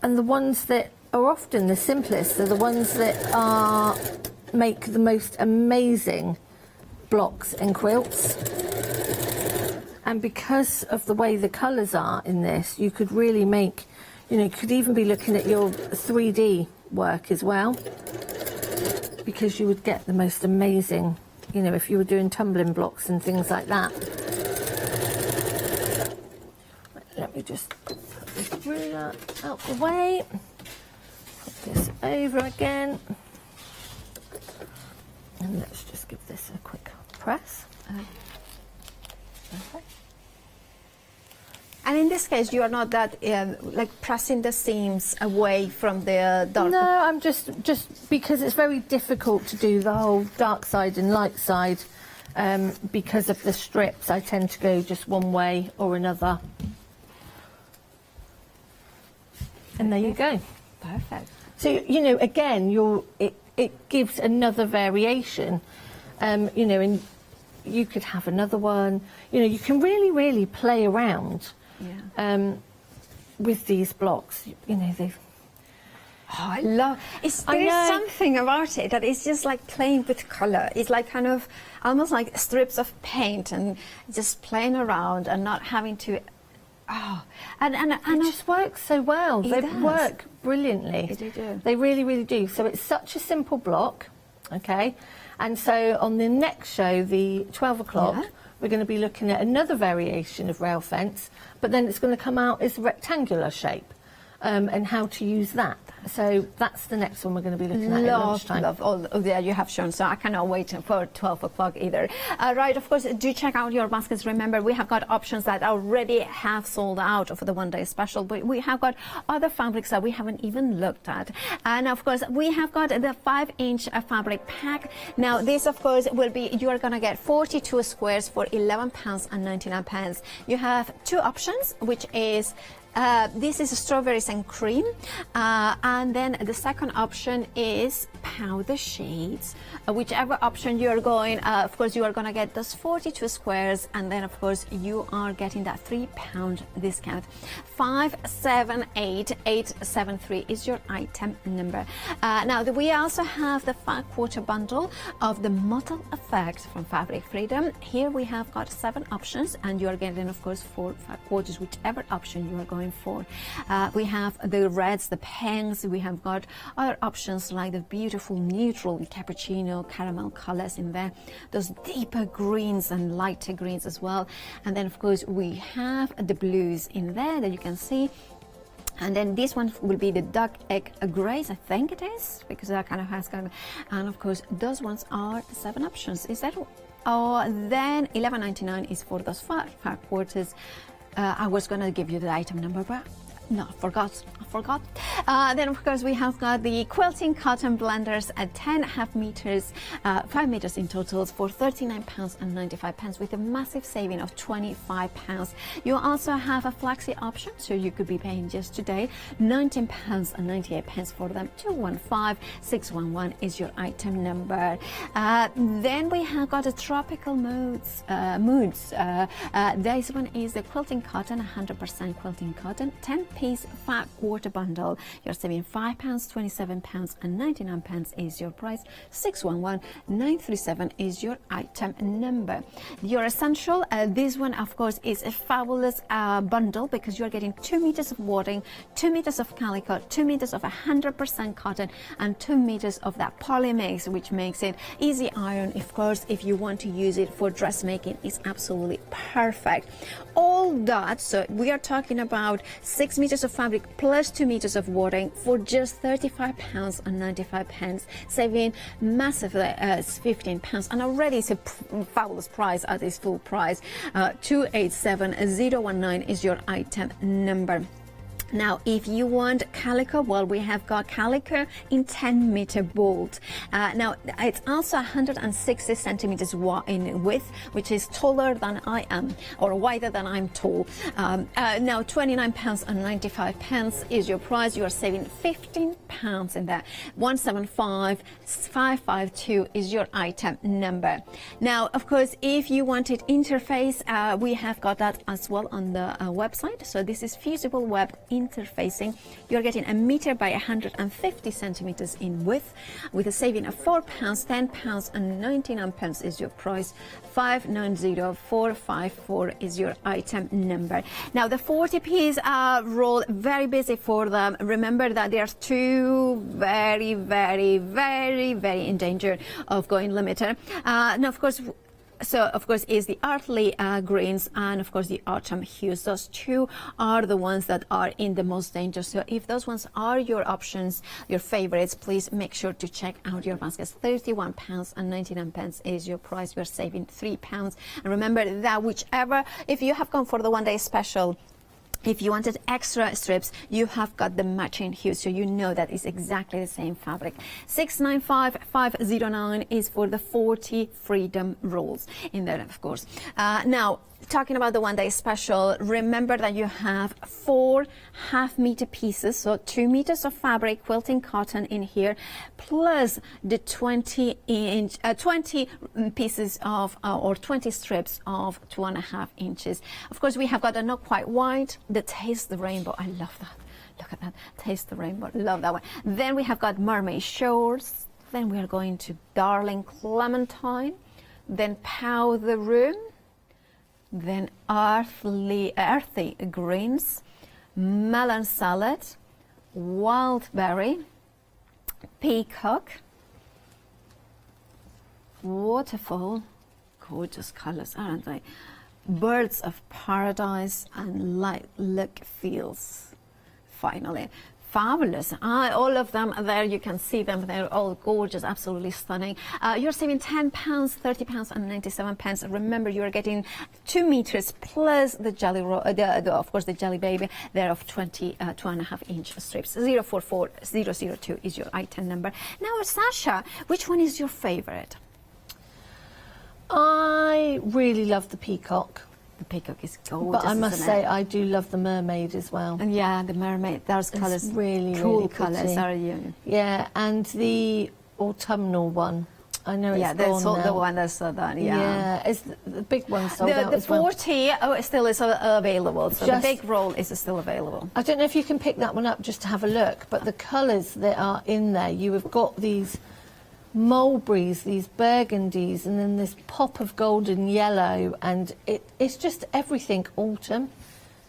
the ones that are often the simplest are the ones that make the most amazing blocks and quilts. And because of the way the colours are in this, you could really make, you know, you could even be looking at your 3D work as well, because you would get the most amazing, you know, if you were doing tumbling blocks and things like that. Let me just put this ruler out the way, put this over again, and let's just give this a quick press. Perfect. And in this case, you are not that like pressing the seams away from the dark. No, I'm just because it's very difficult to do the whole dark side and light side. Because of the strips, I tend to go just one way or another. And there you go. Perfect. So, you know, again, it gives another variation. You know, and you could have another one. You know, you can really, really play around. Yeah. With these blocks, you know, they've. Oh, I love. There is something about it that is just like playing with color. It's like kind of almost like strips of paint and just playing around and not having to. Oh, and it just works so well. They work brilliantly. They do. They really, really do. So it's such a simple block, okay. And so on the next show, the 12 o'clock. Yeah. We're going to be looking at another variation of rail fence, but then it's going to come out as a rectangular shape, and how to use that. So that's the next one we're going to be looking at lunchtime. Love all that you have shown, so I cannot wait for 12 o'clock either. Right, of course, do check out your baskets. Remember, we have got options that already have sold out for the one-day special, but we have got other fabrics that we haven't even looked at. And of course, we have got the 5-inch fabric pack. Now, this, of course, will be, you are going to get 42 squares for £11.99. You have 2 options, which is this is strawberries and cream, and then the second option is powder shades, whichever option you're going. Of course, you are going to get those 42 squares, and then of course you are getting that £3 discount. 578873 is your item number. Now we also have the 5/4 bundle of the Mottle Effect from Fabric Freedom. Here we have got 7 options, and you are getting of course 4 5/4, whichever option you are going for. We have the reds, the pinks, we have got other options like the beautiful neutral cappuccino caramel colors in there, those deeper greens and lighter greens as well, and then of course we have the blues in there that you can see. And then this one will be the duck egg grays, I think it is, because that kind of has kind of, and of course those ones are the 7 options. Is that? Oh, then £11.99 is for those 5/4. I was gonna give you the item number, but no, I forgot. Then of course we have got the quilting cotton blenders at 10.5 meters, 5 meters in total, for £39.95 with a massive saving of £25. You also have a flexi option, so you could be paying just today £19.98 for them. 215611 is your item number. Then we have got the tropical moods. This one is the quilting cotton, 100% quilting cotton, 10-piece 5/4 bundle. You're saving £5, £27.99 is your price. 611937 is your item number. Your essential, this one of course is a fabulous bundle, because you're getting 2 meters of wadding, 2 meters of calico, 2 meters of 100% cotton, and 2 meters of that poly mix, which makes it easy iron. Of course, if you want to use it for dressmaking, it's absolutely perfect. All that, so we are talking about 6 meters of fabric plus 2 meters of wadding for just £35.95, saving massively £15, and already it's a fabulous price at this full price. 287019 is your item number. Now, if you want calico, well, we have got calico in 10-meter bolt. Now, it's also 160 centimeters in width, which is taller than I am, or wider than I'm tall. Now, £29.95 is your price. You are saving £15 in that. 175552 is your item number. Now, of course, if you wanted interface, we have got that as well on the website. So this is Fusible Web interfacing. You're getting 1 meter by 150 centimeters in width, with a saving of £4, £10.99 is your price. 590454 is your item number. Now the 40-piece roll, very busy for them. Remember that there's 2 very in danger of going limited. Now of course, so of course is the earthly greens and of course the autumn hues. Those 2 are the ones that are in the most danger. So if those ones are your options, your favorites, please make sure to check out your baskets. £31.99 is your price. You're saving £3. And remember that whichever, if you have gone for the one-day special, if you wanted extra strips, you have got the matching hue, so you know that it's exactly the same fabric. 695509 is for the 40 freedom rolls in there, of course. Now, talking about the one-day special, remember that you have 4 half-meter pieces, so 2 meters of fabric, quilting cotton in here, plus the 20 pieces of, or 20 strips of 2.5 inches. Of course, we have got a not quite white, the Taste the Rainbow. I love that. Look at that. Taste the Rainbow. Love that one. Then we have got Mermaid Shores. Then we are going to Darling Clementine. Then Powder Room. Then earthy greens, melon salad, wild berry, peacock, waterfall, gorgeous colors, aren't they? Birds of paradise, and light look feels. Finally, fabulous. All of them there, you can see them. They're all gorgeous, absolutely stunning. You're saving £10, £30.97. Remember, you're getting 2 meters plus the jelly, of course, the jelly baby. They're of 2.5 inch strips. 044002 is your item number. Now, Sasha, which one is your favorite? I really love the peacock. The peacock is gorgeous. But I must say, I do love the mermaid as well. And yeah, the mermaid, those colours, really cool really colours, pretty. are you? Yeah, and the autumnal one. I know Yeah, it's that's gone now. the one that's done. Yeah. Yeah, is the big one sold out The as well? 40 still is available, so Just- the big roll is still available. I don't know if you can pick that one up just to have a look, but the colours that are in there, you have got these mulberries, these burgundies, and then this pop of golden yellow, and it's just everything autumn.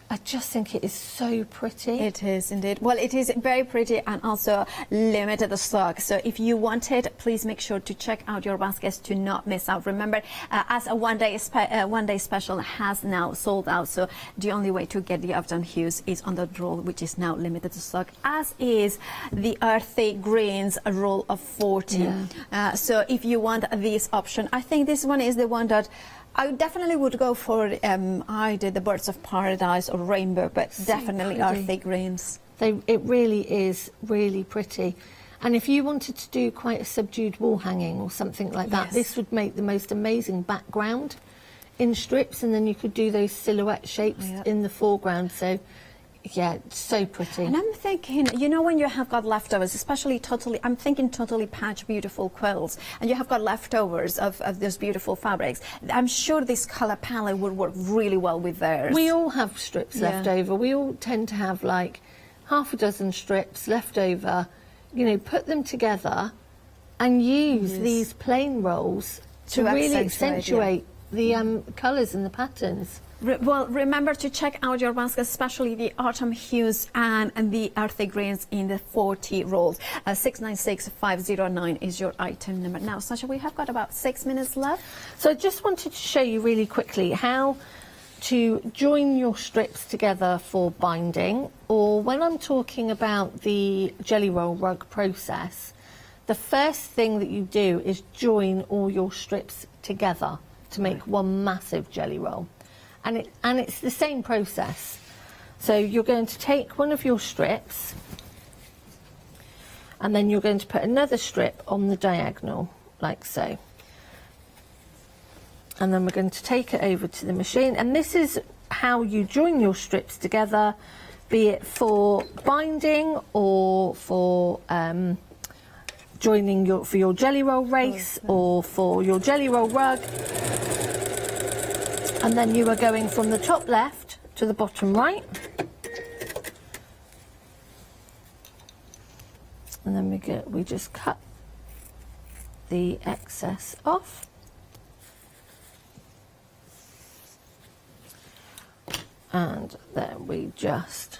I just think it is so pretty. It is indeed. Well, it is very pretty and also limited stock. So if you want it, please make sure to check out your baskets to not miss out. Remember, as a one day special has now sold out. So the only way to get the Afghan hues is on the roll, which is now limited stock, as is the earthy greens roll of 40. Yeah. So if you want this option, I think this one is the one that I definitely would go for either the Birds of Paradise or Rainbow, but So definitely pretty. earthy greens. It really is really pretty. And if you wanted to do quite a subdued wall hanging or something like that, Yes. this would make the most amazing background in strips, and then you could do those silhouette shapes Yeah. in the foreground. So, yeah, it's so pretty. And I'm thinking, you know, when you have got leftovers, especially I'm thinking totally patch beautiful quilts, and you have got leftovers of those beautiful fabrics, I'm sure this color palette would work really well with theirs. We all have strips Yeah. left over. We all tend to have like half a dozen strips left over. You know, put them together and use Yes. these plain rolls to To really accentuate, the colours and the patterns. Well, remember to check out your baskets, especially the autumn hues and the earthy greens in the 40 rolls. 696509 is your item number. Now, Sasha, we have got about 6 minutes left. So I just wanted to show you really quickly how to join your strips together for binding, or when I'm talking about the jelly roll rug process, the first thing that you do is join all your strips together to make one massive jelly roll. And it's the same process. So you're going to take one of your strips, and then you're going to put another strip on the diagonal, like so. And then we're going to take it over to the machine. And this is how you join your strips together, be it for binding or for joining for your jelly roll race or for your jelly roll rug. And then you are going from the top left to the bottom right. And then we just cut the excess off. And then we just,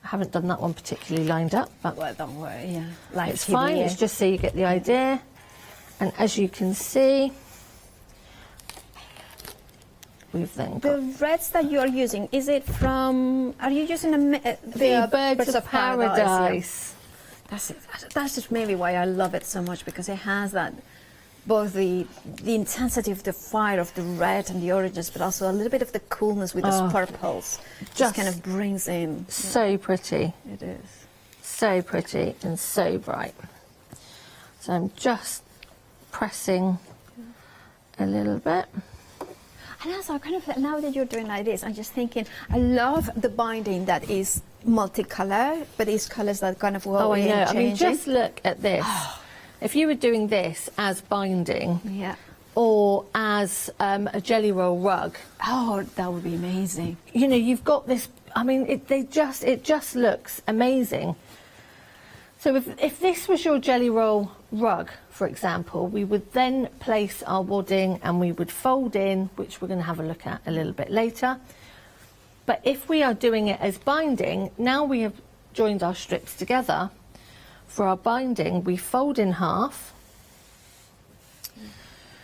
I haven't done that one particularly lined up, but Well, don't worry, yeah. Like it's fine. It's just so you get the idea. And as you can see, we've then got the reds that you are using, is it from, are you using the Birds of Paradise. Yeah. That's just maybe why I love it so much, because it has that, both the intensity of the fire of the red and the oranges, but also a little bit of the coolness with those purples. Just kind of brings in. So pretty. It is. So pretty and so bright. So I'm just pressing a little bit. And also, kind of, now that you're doing like this, I'm just thinking, I love the binding that is multicolour, but these colours that kind of go Oh, I in know. I mean, changing. just look at this. If you were doing this as binding, Yeah. or as a jelly roll rug, Oh, that would be amazing. you know, you've got this. I mean, it just looks amazing. So if this was your jelly roll rug, for example, we would then place our wadding and we would fold in, which we're going to have a look at a little bit later. But if we are doing it as binding, now we have joined our strips together. For our binding, we fold in half.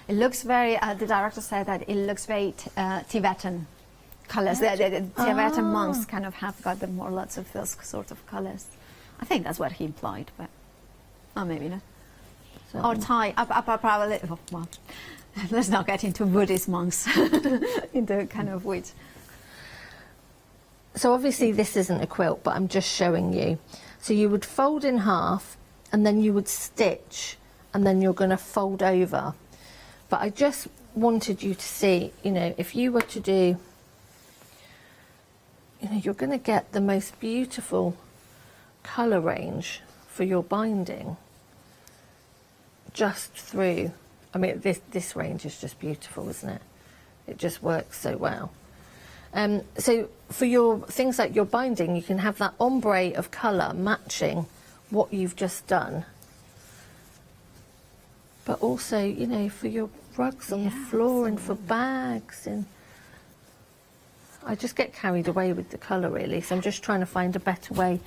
It looks very, the director said that it looks very Tibetan colours. The Tibetan monks kind of have got more lots of those sort of colours. I think that's what he implied, but maybe not. So Or Thai, probably, well, let's not get into Buddhist monks, into kind of which. So obviously this isn't a quilt, but I'm just showing you. So you would fold in half, and then you would stitch, and then you're going to fold over. But I just wanted you to see, you know, if you were to do, you know, you're going to get the most beautiful colour range for your binding. just through. I mean, this range is just beautiful, isn't it? It just works so well. So for your things like your binding, you can have that ombre of colour matching what you've just done. But also, you know, for your rugs on the floor and for bags, and I just get carried away with the colour really. So I'm just trying to find a better way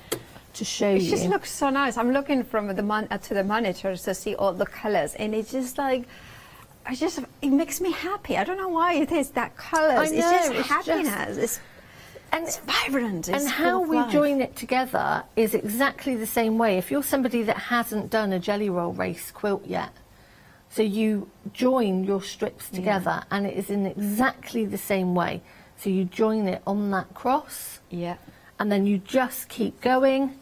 to show you. It just looks so nice. I'm looking from the to the monitors to see all the colours, and it's just like, it makes me happy. I don't know why it is that colours. It's just happiness. It's vibrant. And how we join it together is exactly the same way. If you're somebody that hasn't done a jelly roll race quilt yet, so you join your strips together, and it is in exactly the same way. So you join it on that cross, and then you just keep going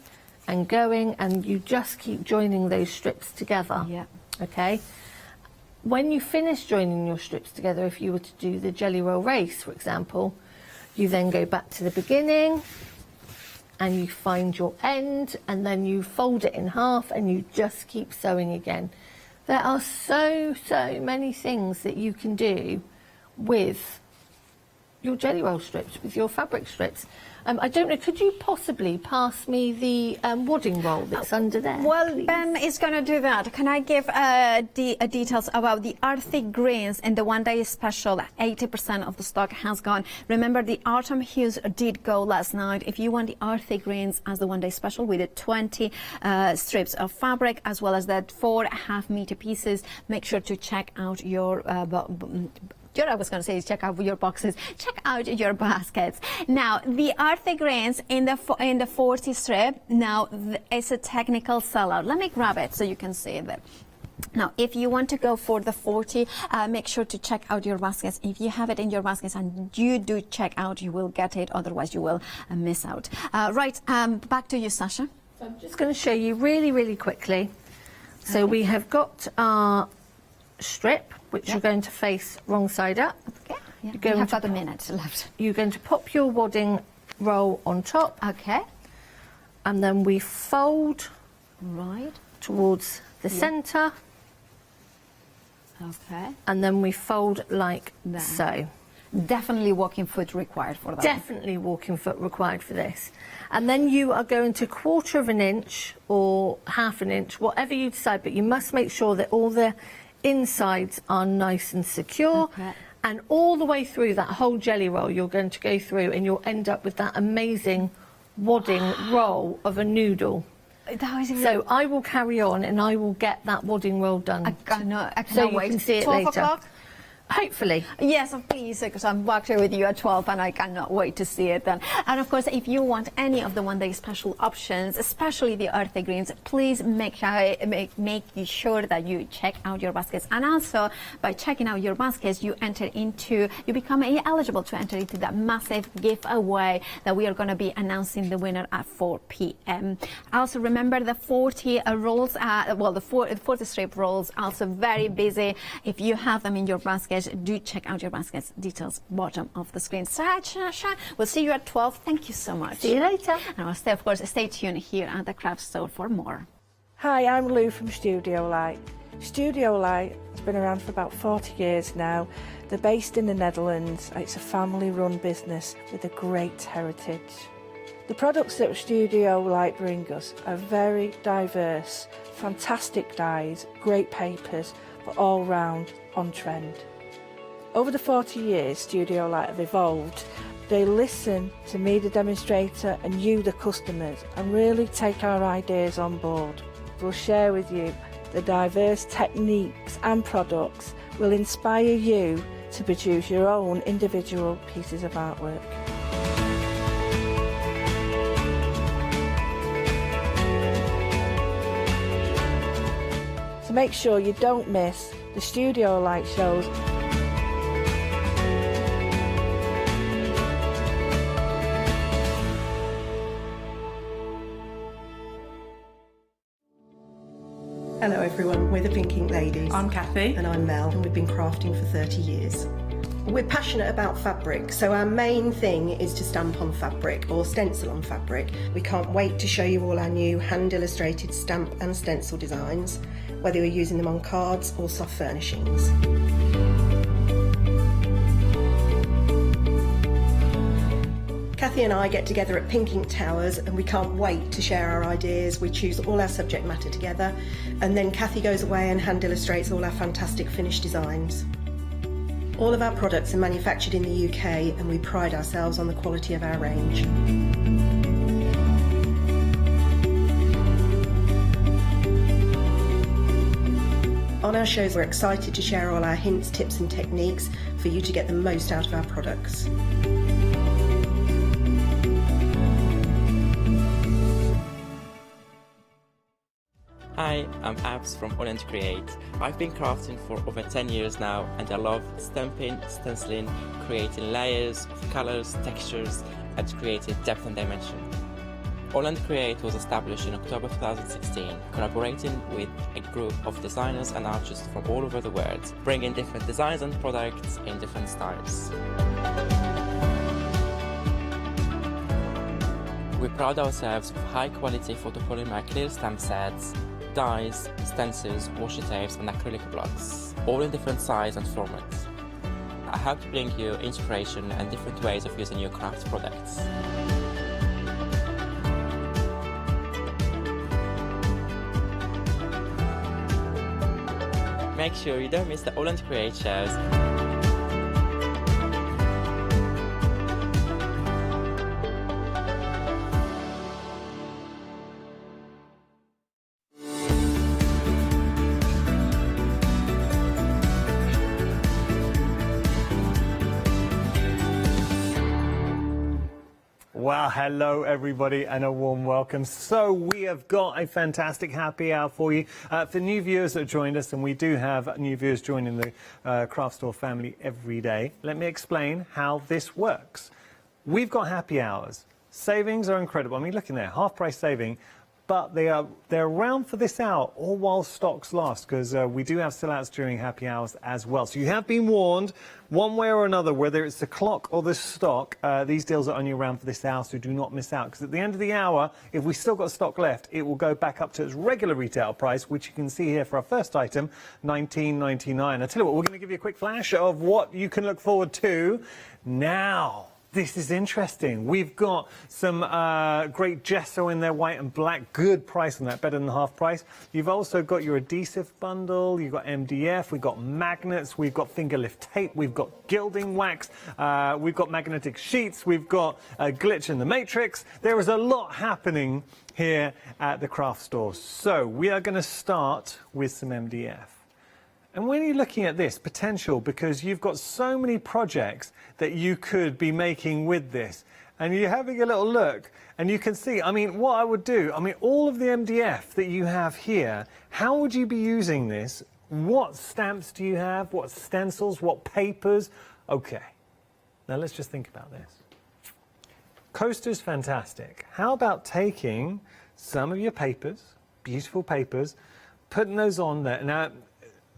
and going, and you just keep joining those strips together. Okay. When you finish joining your strips together, if you were to do the jelly roll race, for example, you then go back to the beginning and you find your end, and then you fold it in half and you just keep sewing again. There are so many things that you can do with your jelly roll strips, with your fabric strips. I don't know, could you possibly pass me the wadding roll that's under there? Well, please? Ben is going to do that. Can I give details about the Arctic Greens and the one-day special? 80% of the stock has gone. Remember, the autumn hues did go last night. If you want the Arctic Greens as the one-day special with the 20 strips of fabric, as well as that 4.5 meter pieces, make sure to check out your I was going to say check out your boxes, check out your baskets. Now, the Arctic Greens in the 40 strip, now it's a technical sellout. Let me grab it so you can see it. Now, if you want to go for the 40, make sure to check out your baskets. If you have it in your baskets and you do check out, you will get it. Otherwise, you will miss out. Right, back to you, Sasha. So I'm just going to show you really quickly. So we have got our strip, which you're going to face wrong side up. Okay. We have got a minute left. You're going to pop your wadding roll on top. Okay. And then we fold towards the centre. Okay. And then we fold like so. Definitely walking foot required for that. Definitely walking foot required for this. And then you are going to 1/4 of an inch or 1/2 an inch, whatever you decide, but you must make sure that all the insides are nice and secure. And all the way through that whole jelly roll, you're going to go through and you'll end up with that amazing wadding roll of a noodle. So I will carry on and I will get that wadding roll done. I cannot so wait. You can see it 12 later. o'clock? Hopefully. Yes, please, because I'm actually with you at 12 and I cannot wait to see it then. And of course, if you want any of the one-day special options, especially the Arctic Greens, please make sure that you check out your baskets. And also, by checking out your baskets, you become eligible to enter into that massive giveaway that we are going to be announcing the winner at 4 p.m. Also, remember the 40 rolls, the 40 strip rolls, also very busy. If you have them in your basket, do check out your baskets. Details bottom of the screen. Sasha, we'll see you at 12. Thank you so much. See you later. And of course, stay tuned here at the craft store for more. Hi, I'm Lou from Studio Light. Studio Light has been around for about 40 years now. They're based in the Netherlands. It's a family-run business with a great heritage. The products that Studio Light bring us are very diverse, fantastic dyes, great papers, but all round on trend. Over the 40 years Studio Light have evolved. They listen to me, the demonstrator, and you, the customers, and really take our ideas on board. We'll share with you the diverse techniques and products will inspire you to produce your own individual pieces of artwork. So make sure you don't miss the Studio Light shows. Hello everyone, we're the Pink Ink Ladies. I'm Kathy. And I'm Mel, and we've been crafting for 30 years. We're passionate about fabric, so our main thing is to stamp on fabric or stencil on fabric. We can't wait to show you all our new hand illustrated stamp and stencil designs. whether you're using them on cards or soft furnishings. Kathy and I get together at Pink Ink Towers and we can't wait to share our ideas. We choose all our subject matter together and then Kathy goes away and hand illustrates all our fantastic finished designs. All of our products are manufactured in the UK and we pride ourselves on the quality of our range. On our shows, we're excited to share all our hints, tips and techniques for you to get the most out of our products. Hi, I'm Abs from All Create. I've been crafting for over 10 years now and I love stamping, stenciling, creating layers of colours, textures and creating depth and dimension. All Create was established in October 2016, collaborating with a group of designers and artists from all over the world, bringing different designs and products in different styles. We pride ourselves with high quality photopolymer clear stamp sets, dies, stencils, washi tapes and acrylic blocks, all in different sizes and formats. I hope to bring you inspiration and different ways of using your craft products. Make sure you don't miss the All Create shows. Well, hello everybody and a warm welcome. So we have got a fantastic happy hour for you. For new viewers that joined us, and we do have new viewers joining the Craft Store family every day, let me explain how this works. We've got happy hours. Savings are incredible. I mean, look in there, half price saving. But they're around for this hour, all while stocks last, because we do have sellouts during happy hours as well. So you have been warned, one way or another, whether it's the clock or the stock, these deals are only around for this hour, so do not miss out. Because at the end of the hour, if we still got stock left, it will go back up to its regular retail price, which you can see here for our first item, $19.99. I tell you what, we're going to give you a quick flash of what you can look forward to now. This is interesting. We've got some great gesso in there, white and black. Good price on that, better than half price. You've also got your adhesive bundle. You've got MDF. We've got magnets. We've got finger lift tape. We've got gilding wax. We've got magnetic sheets. We've got a glitch in the matrix. There is a lot happening here at the craft store. So we are going to start with some MDF. And when you're looking at this potential, because you've got so many projects that you could be making with this, and you're having a little look, and you can see, I mean, what I would do, I mean, all of the MDF that you have here, how would you be using this? What stamps do you have? What stencils? What papers? Okay, now let's just think about this. Coaster's fantastic. How about taking some of your papers, beautiful papers, putting those on there? Now,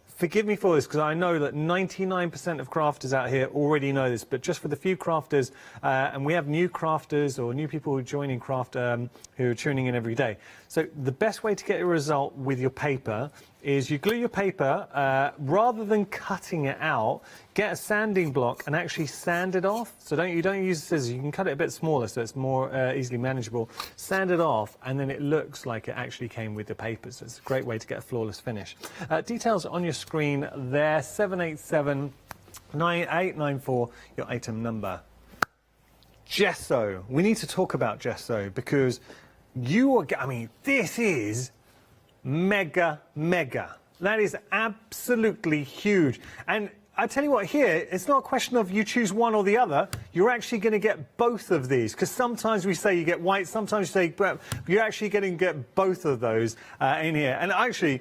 forgive me for this, because I know that 99% of crafters out here already know this, but just for the few crafters, and we have new crafters or new people who are joining craft who are tuning in every day. So the best way to get a result with your paper is you glue your paper, rather than cutting it out, get a sanding block and actually sand it off. So you don't use scissors, you can cut it a bit smaller so it's more easily manageable. Sand it off and then it looks like it actually came with the paper. So it's a great way to get a flawless finish. Details on your screen there, 787-9894, your item number. Gesso. We need to talk about gesso because I mean, this is mega. That is absolutely huge. And I tell you what, here, it's not a question of you choose one or the other. You're actually going to get both of these, because sometimes we say you get white, sometimes you say, but you're actually going to get both of those in here. And actually,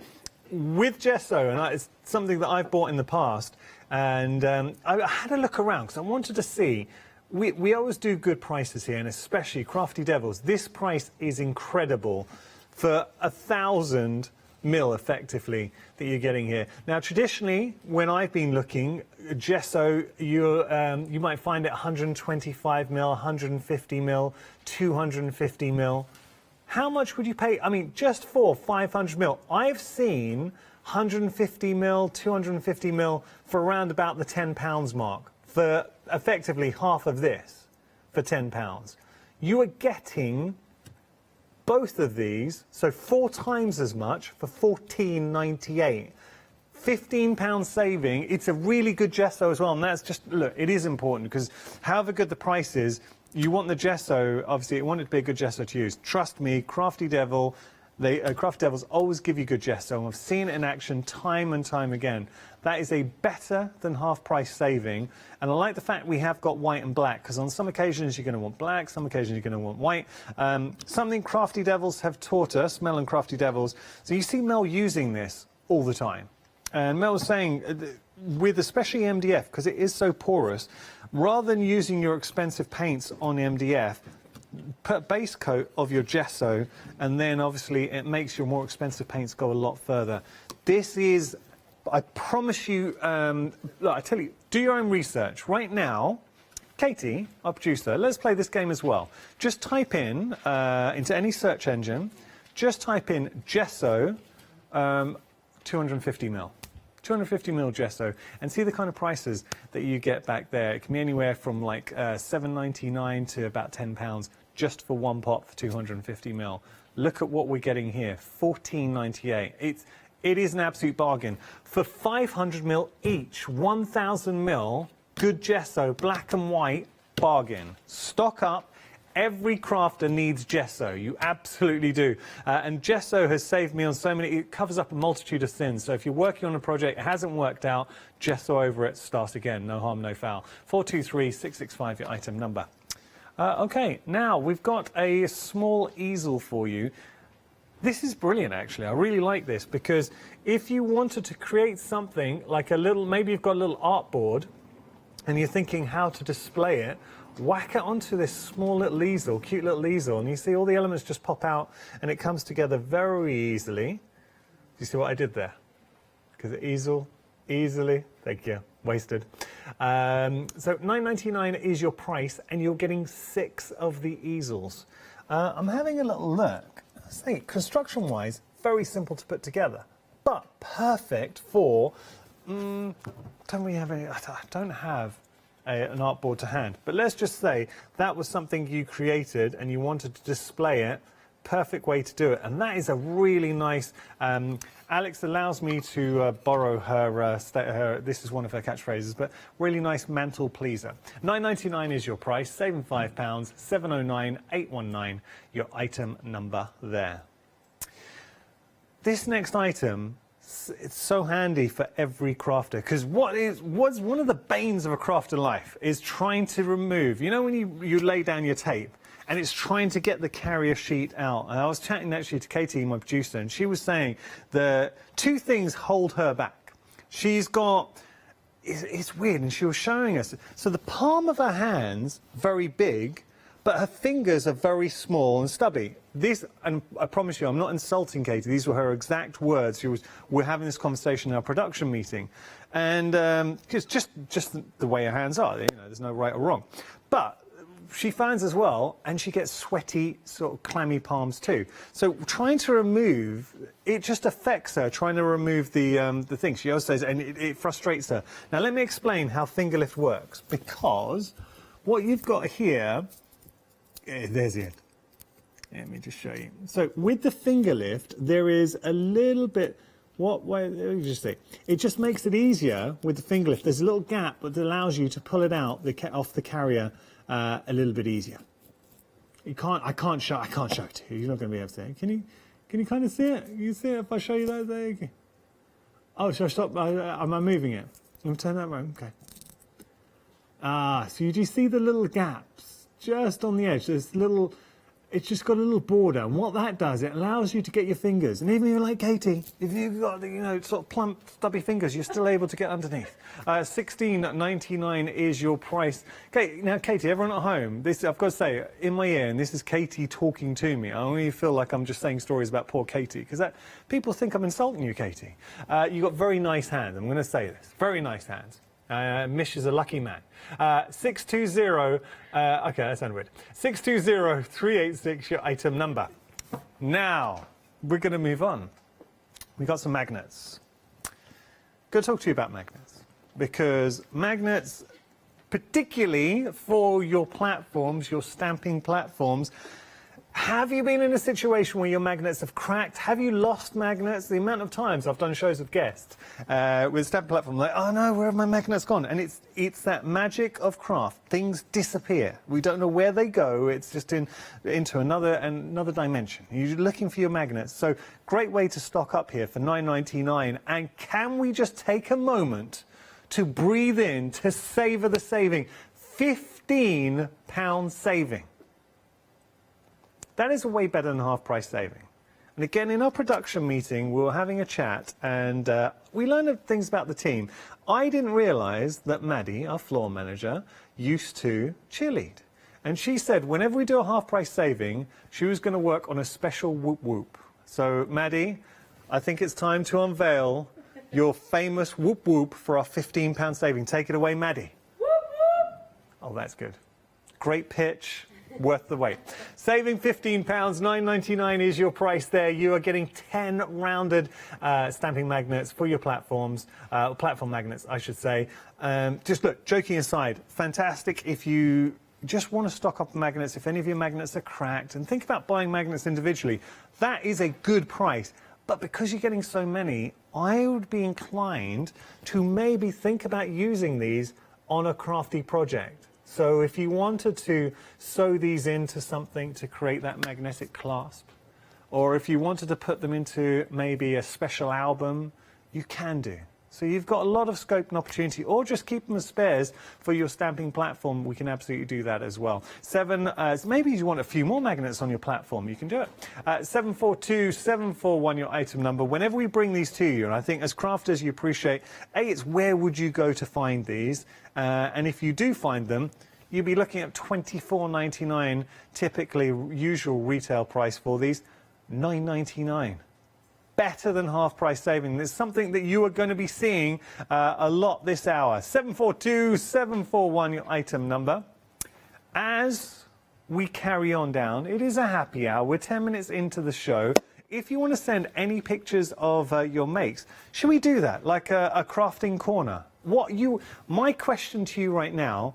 with gesso, and it's something that I've bought in the past, and I had a look around because I wanted to see. We always do good prices here, and especially Crafty Devils. This price is incredible for 1,000 mil, effectively, that you're getting here. Now, traditionally, when I've been looking, gesso, you might find it 125 mil, 150 mil, 250 mil. How much would you pay? I mean, just for 500 mil. I've seen 150 mil, 250 mil for around about the £10 mark for effectively half of this for £10. You are getting both of these, so 4 times as much for £14.98. £15 saving. It's a really good gesso as well, and that's just, look, it is important because however good the price is, you want the gesso, obviously you want it to be a good gesso to use. Trust me, Crafty Devil, Crafty Devils always give you good gesso, and I've seen it in action time and time again. That is a better than half price saving, and I like the fact we have got white and black, because on some occasions you're going to want black, some occasions you're going to want white. Something Crafty Devils have taught us, Mel and Crafty Devils, so you see Mel using this all the time. And Mel was saying, with especially MDF, because it is so porous, rather than using your expensive paints on MDF, put a base coat of your gesso, and then obviously it makes your more expensive paints go a lot further. This is, I promise you, look, I tell you, do your own research. Right now, Katie, our producer, let's play this game as well. Just type in, into any search engine, just type in gesso 250 mil. 250 mil gesso, and see the kind of prices that you get back there. It can be anywhere from like £7.99 to about £10 just for one pot for 250 mil. Look at what we're getting here, £14.98. It is an absolute bargain. For 500 mil each, 1,000 mil, good gesso, black and white, bargain. Stock up. Every crafter needs gesso. You absolutely do. And gesso has saved me on so many. It covers up a multitude of sins. So if you're working on a project, it hasn't worked out, gesso over it, start again. No harm, no foul. 423-665, your item number. OK, now we've got a small easel for you. This is brilliant, actually. I really like this because if you wanted to create something like a little, maybe you've got a little art board and you're thinking how to display it, whack it onto this small little easel, cute little easel, and you see all the elements just pop out and it comes together very easily. Do you see what I did there? Because the easel, easily, thank you, wasted. So $9.99 is your price, and you're getting 6 of the easels. I'm having a little look. See, construction-wise, very simple to put together, but perfect for, don't we have any, I don't have an artboard to hand, but let's just say that was something you created and you wanted to display it. Perfect way to do it, and that is a really nice. Alex allows me to borrow her. This is one of her catchphrases, but really nice mantle pleaser. $9.99 is your price, saving £5. 709-819, your item number there. This next item. It's so handy for every crafter, because what's one of the banes of a crafter life is trying to remove, you know, when you lay down your tape and it's trying to get the carrier sheet out. And I was chatting actually to Katie, my producer, and she was saying the 2 things hold her back. She's got, it's weird, and she was showing us, so the palm of her hand's very big, but her fingers are very small and stubby. This, and I promise you, I'm not insulting Katie. These were her exact words. We're having this conversation in our production meeting, and just the way her hands are. You know, there's no right or wrong. But she finds as well, and she gets sweaty, sort of clammy palms too. So trying to remove, it just affects her. Trying to remove the thing. She always says, and it frustrates her. Now let me explain how finger lift works, because what you've got here. There's the end. Let me just show you. So with the finger lift, there is a little bit. Let me just say, it just makes it easier with the finger lift. There's a little gap that allows you to pull it out off the carrier a little bit easier. I can't show it to you. You're not going to be able to see it. Can you kind of see it? You see it if I show you that? There you go. Oh, shall I stop? Am I moving it? Let me turn that around. Okay. So you do see the little gaps just on the edge? There's little. It's just got a little border, and what that does, it allows you to get your fingers, and even if you're like Katie, if you've got, you know, sort of plump, stubby fingers, you're still able to get underneath. $16.99 is your price. Okay, now Katie, everyone at home, this I've got to say in my ear, and this is Katie talking to me. I only feel like I'm just saying stories about poor Katie, because people think I'm insulting you, Katie. You've got very nice hands. I'm going to say this, very nice hands. Mish is a lucky man. 620, okay, that sounded weird. 620-386, your item number. Now, we're going to move on. We got some magnets. Going to talk to you about magnets, because magnets, particularly for your platforms, your stamping platforms, have you been in a situation where your magnets have cracked? Have you lost magnets? The amount of times I've done shows with guests with stamping platform, like, oh no, where have my magnets gone? And it's that magic of craft. Things disappear. We don't know where they go. It's just into another dimension. You're looking for your magnets. So great way to stock up here for $9.99. And can we just take a moment to breathe in, to savour the saving? £15 saving. That is way better than half price saving. And again, in our production meeting, we were having a chat, and we learned things about the team. I didn't realise that Maddie, our floor manager, used to cheerlead. And she said whenever we do a half price saving, she was going to work on a special whoop whoop. So Maddie, I think it's time to unveil your famous whoop whoop for our £15 saving. Take it away, Maddie. Whoop whoop. Oh, that's good. Great pitch. Worth the wait. Saving £15, $9.99 is your price there. You are getting 10 rounded stamping magnets for your platforms, platform magnets, I should say. Just look, joking aside, fantastic if you just want to stock up magnets, if any of your magnets are cracked, and think about buying magnets individually. That is a good price. But because you're getting so many, I would be inclined to maybe think about using these on a crafty project. So if you wanted to sew these into something to create that magnetic clasp, or if you wanted to put them into maybe a special album, you can do. So you've got a lot of scope and opportunity, or just keep them as spares for your stamping platform. We can absolutely do that as well. Maybe you want a few more magnets on your platform, you can do it. 742-741, your item number. Whenever we bring these to you, and I think as crafters you appreciate, it's where would you go to find these? And if you do find them, you'd be looking at $24.99, typically usual retail price for these, $9.99. Better than half price saving. There's something that you are going to be seeing a lot this hour. 742-741, your item number. As we carry on down, it is a happy hour. We're 10 minutes into the show. If you want to send any pictures of your makes, should we do that? Like a crafting corner? My question to you right now,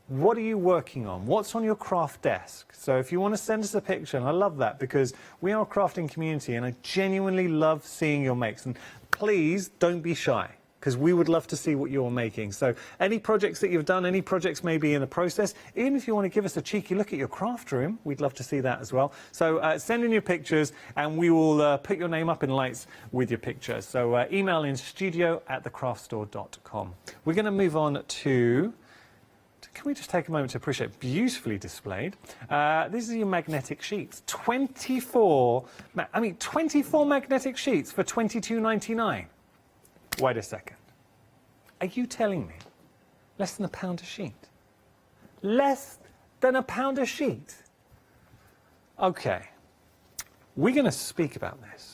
what are you working on? What's on your craft desk? So if you want to send us a picture, and I love that because we are a crafting community and I genuinely love seeing your makes. And please don't be shy, because we would love to see what you're making. So any projects that you've done, any projects maybe in the process, even if you want to give us a cheeky look at your craft room, we'd love to see that as well. So send in your pictures and we will put your name up in lights with your picture. So email in studio@thecraftstore.com. We're going to move on to... Can we just take a moment to appreciate, beautifully displayed. These are your magnetic sheets. 24 magnetic sheets for $22.99. Wait a second. Are you telling me less than £1 a sheet? Less than £1 a sheet? Okay. We're going to speak about this.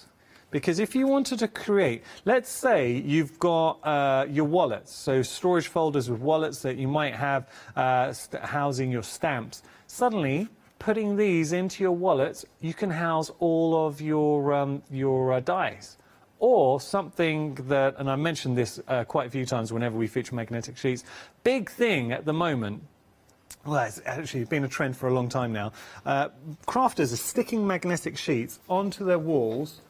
Because if you wanted to create, let's say you've got your wallets, so storage folders with wallets that you might have housing your stamps. Suddenly, putting these into your wallets, you can house all of your dies. Or something that, and I mentioned this quite a few times whenever we feature magnetic sheets, big thing at the moment. Well, it's actually been a trend for a long time now. Crafters are sticking magnetic sheets onto their walls.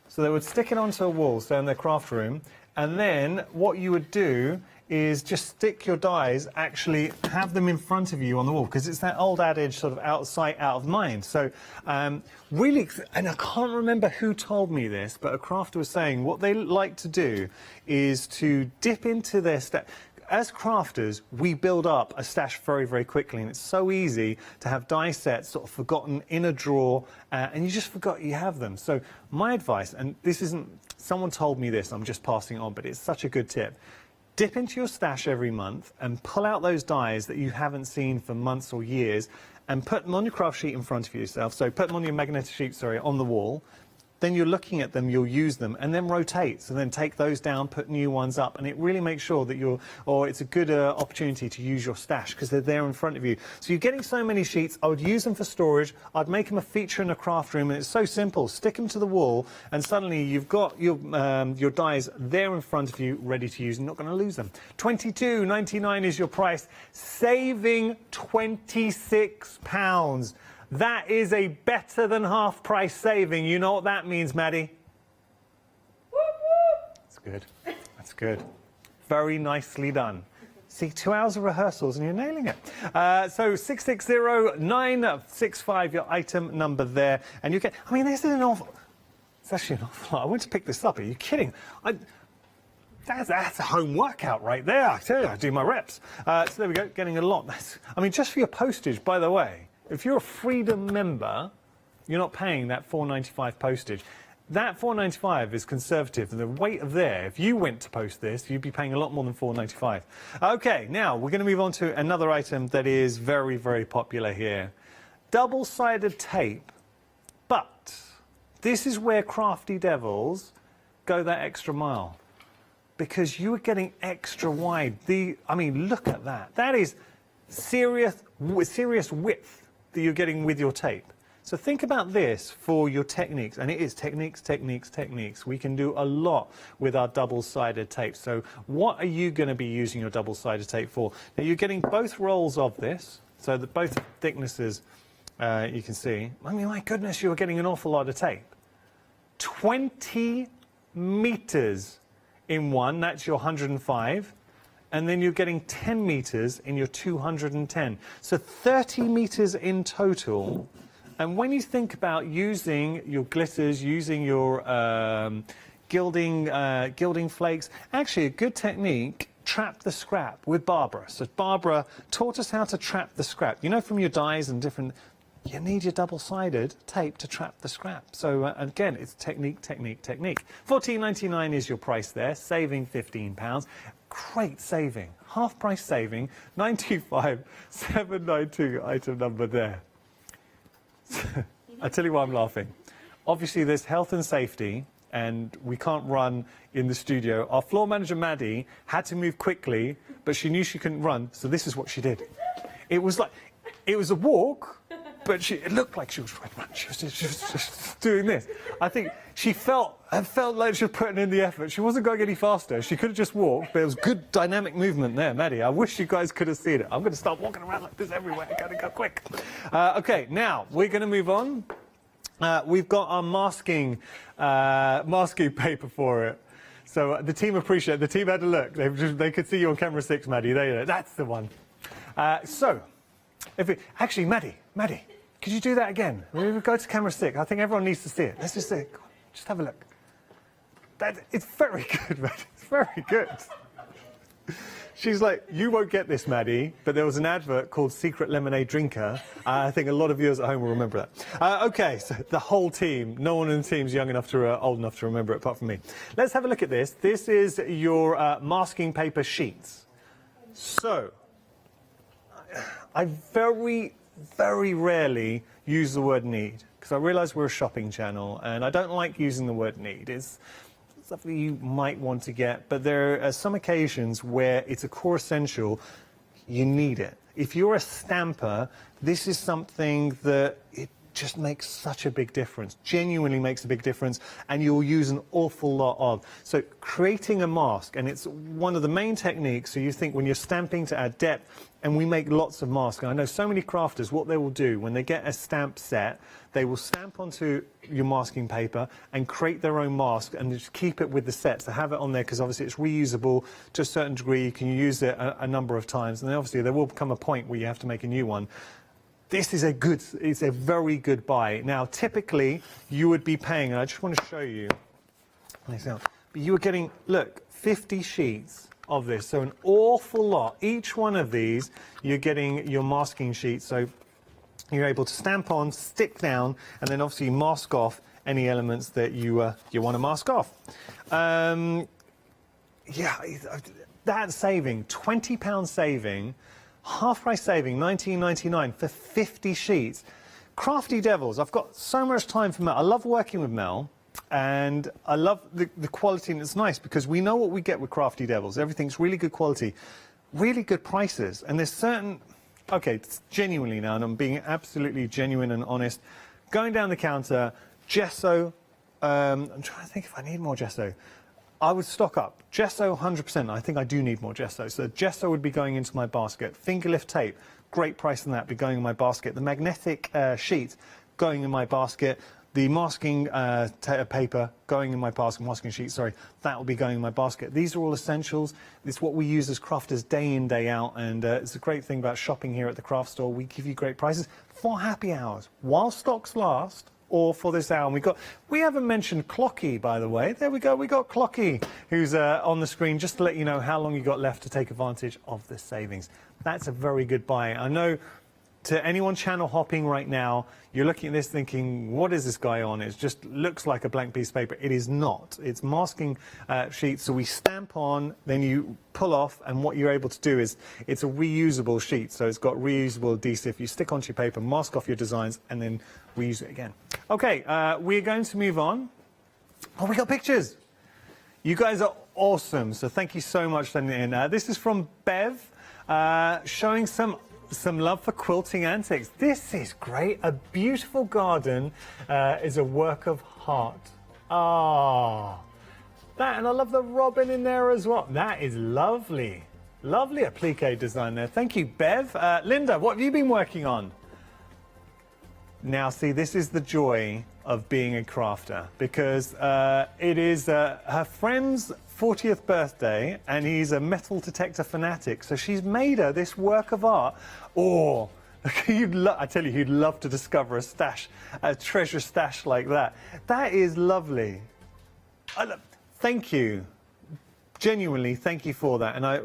So they would stick it onto a wall, so in their craft room, and then what you would do is just stick your dies, actually have them in front of you on the wall, because it's that old adage, sort of out of sight, out of mind. So really, and I can't remember who told me this, but a crafter was saying what they like to do is to dip into their as crafters, we build up a stash very, very quickly, and it's so easy to have die sets sort of forgotten in a drawer, and you just forgot you have them. So my advice, and this isn't, someone told me this, I'm just passing it on, but it's such a good tip. Dip into your stash every month and pull out those dies that you haven't seen for months or years, and put them on your craft sheet in front of yourself. So put them on your magnetic sheet, sorry, on the wall. then you're looking at them, you'll use them, and then rotate. So then take those down, put new ones up, and it really makes sure that it's a good opportunity to use your stash because they're there in front of you. So you're getting so many sheets. I would use them for storage. I'd make them a feature in a craft room, and it's so simple. Stick them to the wall, and suddenly you've got your dies there in front of you, ready to use. You're not going to lose them. £22.99 is your price, saving £26. That is a better than half price saving. You know what that means, Maddie? That's good. That's good. Very nicely done. See, 2 hours of rehearsals and you're nailing it. So 660965, your item number there. And you get, I mean, this is an awful, it's actually an awful lot. I went to pick this up. Are you kidding? That's a home workout right there. I tell you, I do my reps. So there we go, getting a lot. I mean, just for your postage, by the way, if you're a Freedom member, you're not paying that £4.95 postage. That £4.95 is conservative. The weight of there, if you went to post this, you'd be paying a lot more than £4.95. OK, now we're going to move on to another item that is very, very popular here. Double-sided tape. But this is where Crafty Devils go that extra mile. Because you are getting extra wide. I mean, look at that. That is serious width that you're getting with your tape. So think about this for your techniques, and it is techniques, techniques, techniques. We can do a lot with our double-sided tape. So what are you going to be using your double-sided tape for? Now you're getting both rolls of this, so that both thicknesses you can see. I mean, my goodness, you're getting an awful lot of tape. 20 meters in one, that's your 105. And then you're getting 10 meters in your 210. So 30 meters in total. And when you think about using your glitters, using your gilding flakes, actually a good technique, trap the scrap with Barbara. So Barbara taught us how to trap the scrap. You know, from your dies and different, you need your double-sided tape to trap the scrap. So again, it's technique, technique, technique. £14.99 is your price there, saving £15. Great saving, half price saving, 925,792 item number there. I tell you why I'm laughing. Obviously there's health and safety and we can't run in the studio. Our floor manager Maddie had to move quickly, but she knew she couldn't run, so this is what she did. It was a walk, but it looked like she was trying to run. She was just doing this. I think she felt like she was putting in the effort. She wasn't going any faster. She could have just walked, but it was good dynamic movement there, Maddie. I wish you guys could have seen it. I'm going to start walking around like this everywhere. I got to go quick. OK, now we're going to move on. We've got our masking paper for it. So the team appreciate it. The team had a look. They could see you on camera 6, Maddie. That's the one. Actually, Maddie, could you do that again? We'll go to camera 6. I think everyone needs to see it. Let's just see it. Go on, just have a look. It's very good, Maddie. It's very good. She's like, you won't get this, Maddie, but there was an advert called Secret Lemonade Drinker. I think a lot of viewers at home will remember that. OK, so the whole team, no one in the team's old enough to remember it apart from me. Let's have a look at this. This is your masking paper sheets. So, I very, very rarely use the word need because I realise we're a shopping channel and I don't like using the word need. It's something you might want to get, but there are some occasions where it's a core essential, you need it. If you're a stamper, this is something that it just makes such a big difference, genuinely makes a big difference, and you'll use an awful lot of. So creating a mask, and it's one of the main techniques, so you think when you're stamping to add depth, and we make lots of masks. And I know so many crafters, what they will do, when they get a stamp set, they will stamp onto your masking paper and create their own mask and just keep it with the set. So have it on there because obviously it's reusable to a certain degree. You can use it a number of times. And then obviously there will come a point where you have to make a new one. This is it's a very good buy. Now, typically, you would be paying, and I just want to show you, but you were getting, look, 50 sheets of this, so an awful lot. Each one of these, you're getting your masking sheet, so you're able to stamp on, stick down, and then obviously mask off any elements that you want to mask off. Yeah, that saving, £20 saving, half price saving, £19.99 for 50 sheets. Crafty Devils, I've got so much time for Mel. I love working with Mel. and I love the quality, and it's nice because we know what we get with Crafty Devils. Everything's really good quality, really good prices, and there's certain, okay, genuinely now, and I'm being absolutely genuine and honest, going down the counter, gesso, I'm trying to think if I need more gesso. I would stock up. Gesso, 100%. I think I do need more gesso. So gesso would be going into my basket. Finger lift tape, great price on that, be going in my basket. The magnetic sheet going in my basket. The masking paper going in my basket, masking sheet, sorry, that will be going in my basket. These are all essentials. It's what we use as crafters day in, day out, and it's a great thing about shopping here at the craft store. We give you great prices for happy hours, while stocks last, or for this hour. And we haven't mentioned Clocky, by the way. There we go, we got Clocky, who's on the screen, just to let you know how long you got left to take advantage of the savings. That's a very good buy. I know, to anyone channel hopping right now, you're looking at this thinking, what is this guy on? It just looks like a blank piece of paper. It is not. It's masking sheets, so we stamp on, then you pull off, and what you're able to do is, it's a reusable sheet, so it's got reusable adhesive. You stick onto your paper, mask off your designs, and then reuse it again. Okay, we're going to move on. Oh, we got pictures. You guys are awesome, so thank you so much for sending it in. This is from Bev, showing some love for quilting antics. This is great. A beautiful garden is a work of heart. Ah, that, and I love the robin in there as well. That is lovely. Lovely applique design there. Thank you, Bev. Linda, what have you been working on? Now, see, this is the joy of being a crafter, because it is her friend's 40th birthday, and he's a metal detector fanatic. So she's made her this work of art. Oh, I tell you, he'd love to discover a stash, a treasure stash like that. That is lovely. Thank you. Genuinely, thank you for that. And I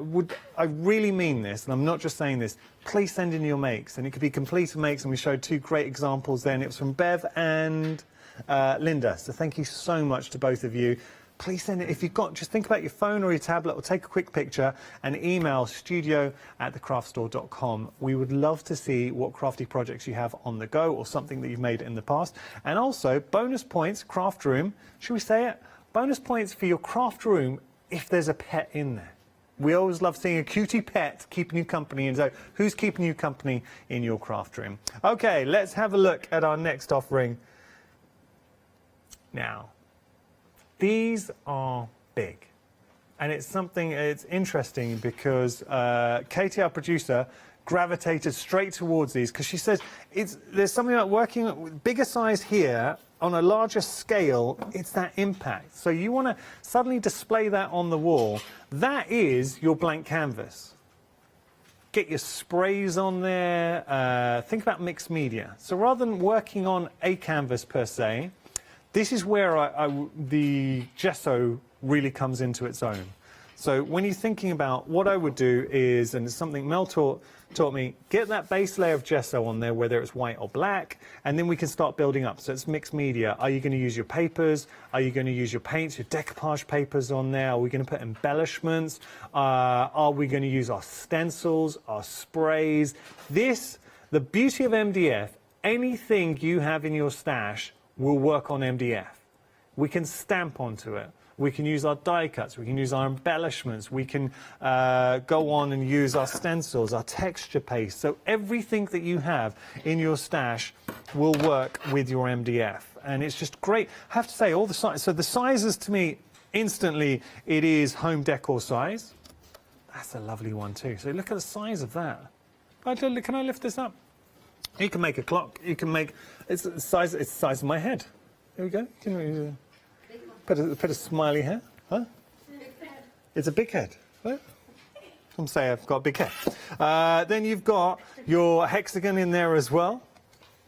really mean this, and I'm not just saying this. Please send in your makes, and it could be completed makes, and we showed 2 great examples then. It was from Bev and Linda. So thank you so much to both of you. Please send it. If you've got, just think about your phone or your tablet, or take a quick picture and email studio@thecraftstore.com. We would love to see what crafty projects you have on the go, or something that you've made in the past. And also, bonus points, craft room. Should we say it? Bonus points for your craft room if there's a pet in there. We always love seeing a cutie pet keeping you company. And so, who's keeping you company in your craft room? Okay, let's have a look at our next offering. Now, these are big, and it's interesting because Katie, our producer, gravitated straight towards these because she says there's something about working with bigger size here on a larger scale. It's that impact. So you want to suddenly display that on the wall. That is your blank canvas. Get your sprays on there. Think about mixed media. So rather than working on a canvas per se, this is where the gesso really comes into its own. So when you're thinking about what I would do is, and it's something Mel taught me, get that base layer of gesso on there, whether it's white or black, and then we can start building up. So it's mixed media. Are you going to use your papers? Are you going to use your paints, your decoupage papers on there? Are we going to put embellishments? Are we going to use our stencils, our sprays? The beauty of MDF, anything you have in your stash will work on MDF. We can stamp onto it. We can use our die cuts. We can use our embellishments. We can go on and use our stencils, our texture paste. So everything that you have in your stash will work with your MDF. And it's just great. I have to say, all the sizes. So the sizes, to me, instantly, it is home decor size. That's a lovely one too. So look at the size of that. Can I lift this up? You can make a clock. You can make, it's the size of my head. There we go. Put a smiley hair. Huh? It's a big head. What? Some say I've got a big head. Then you've got your hexagon in there as well.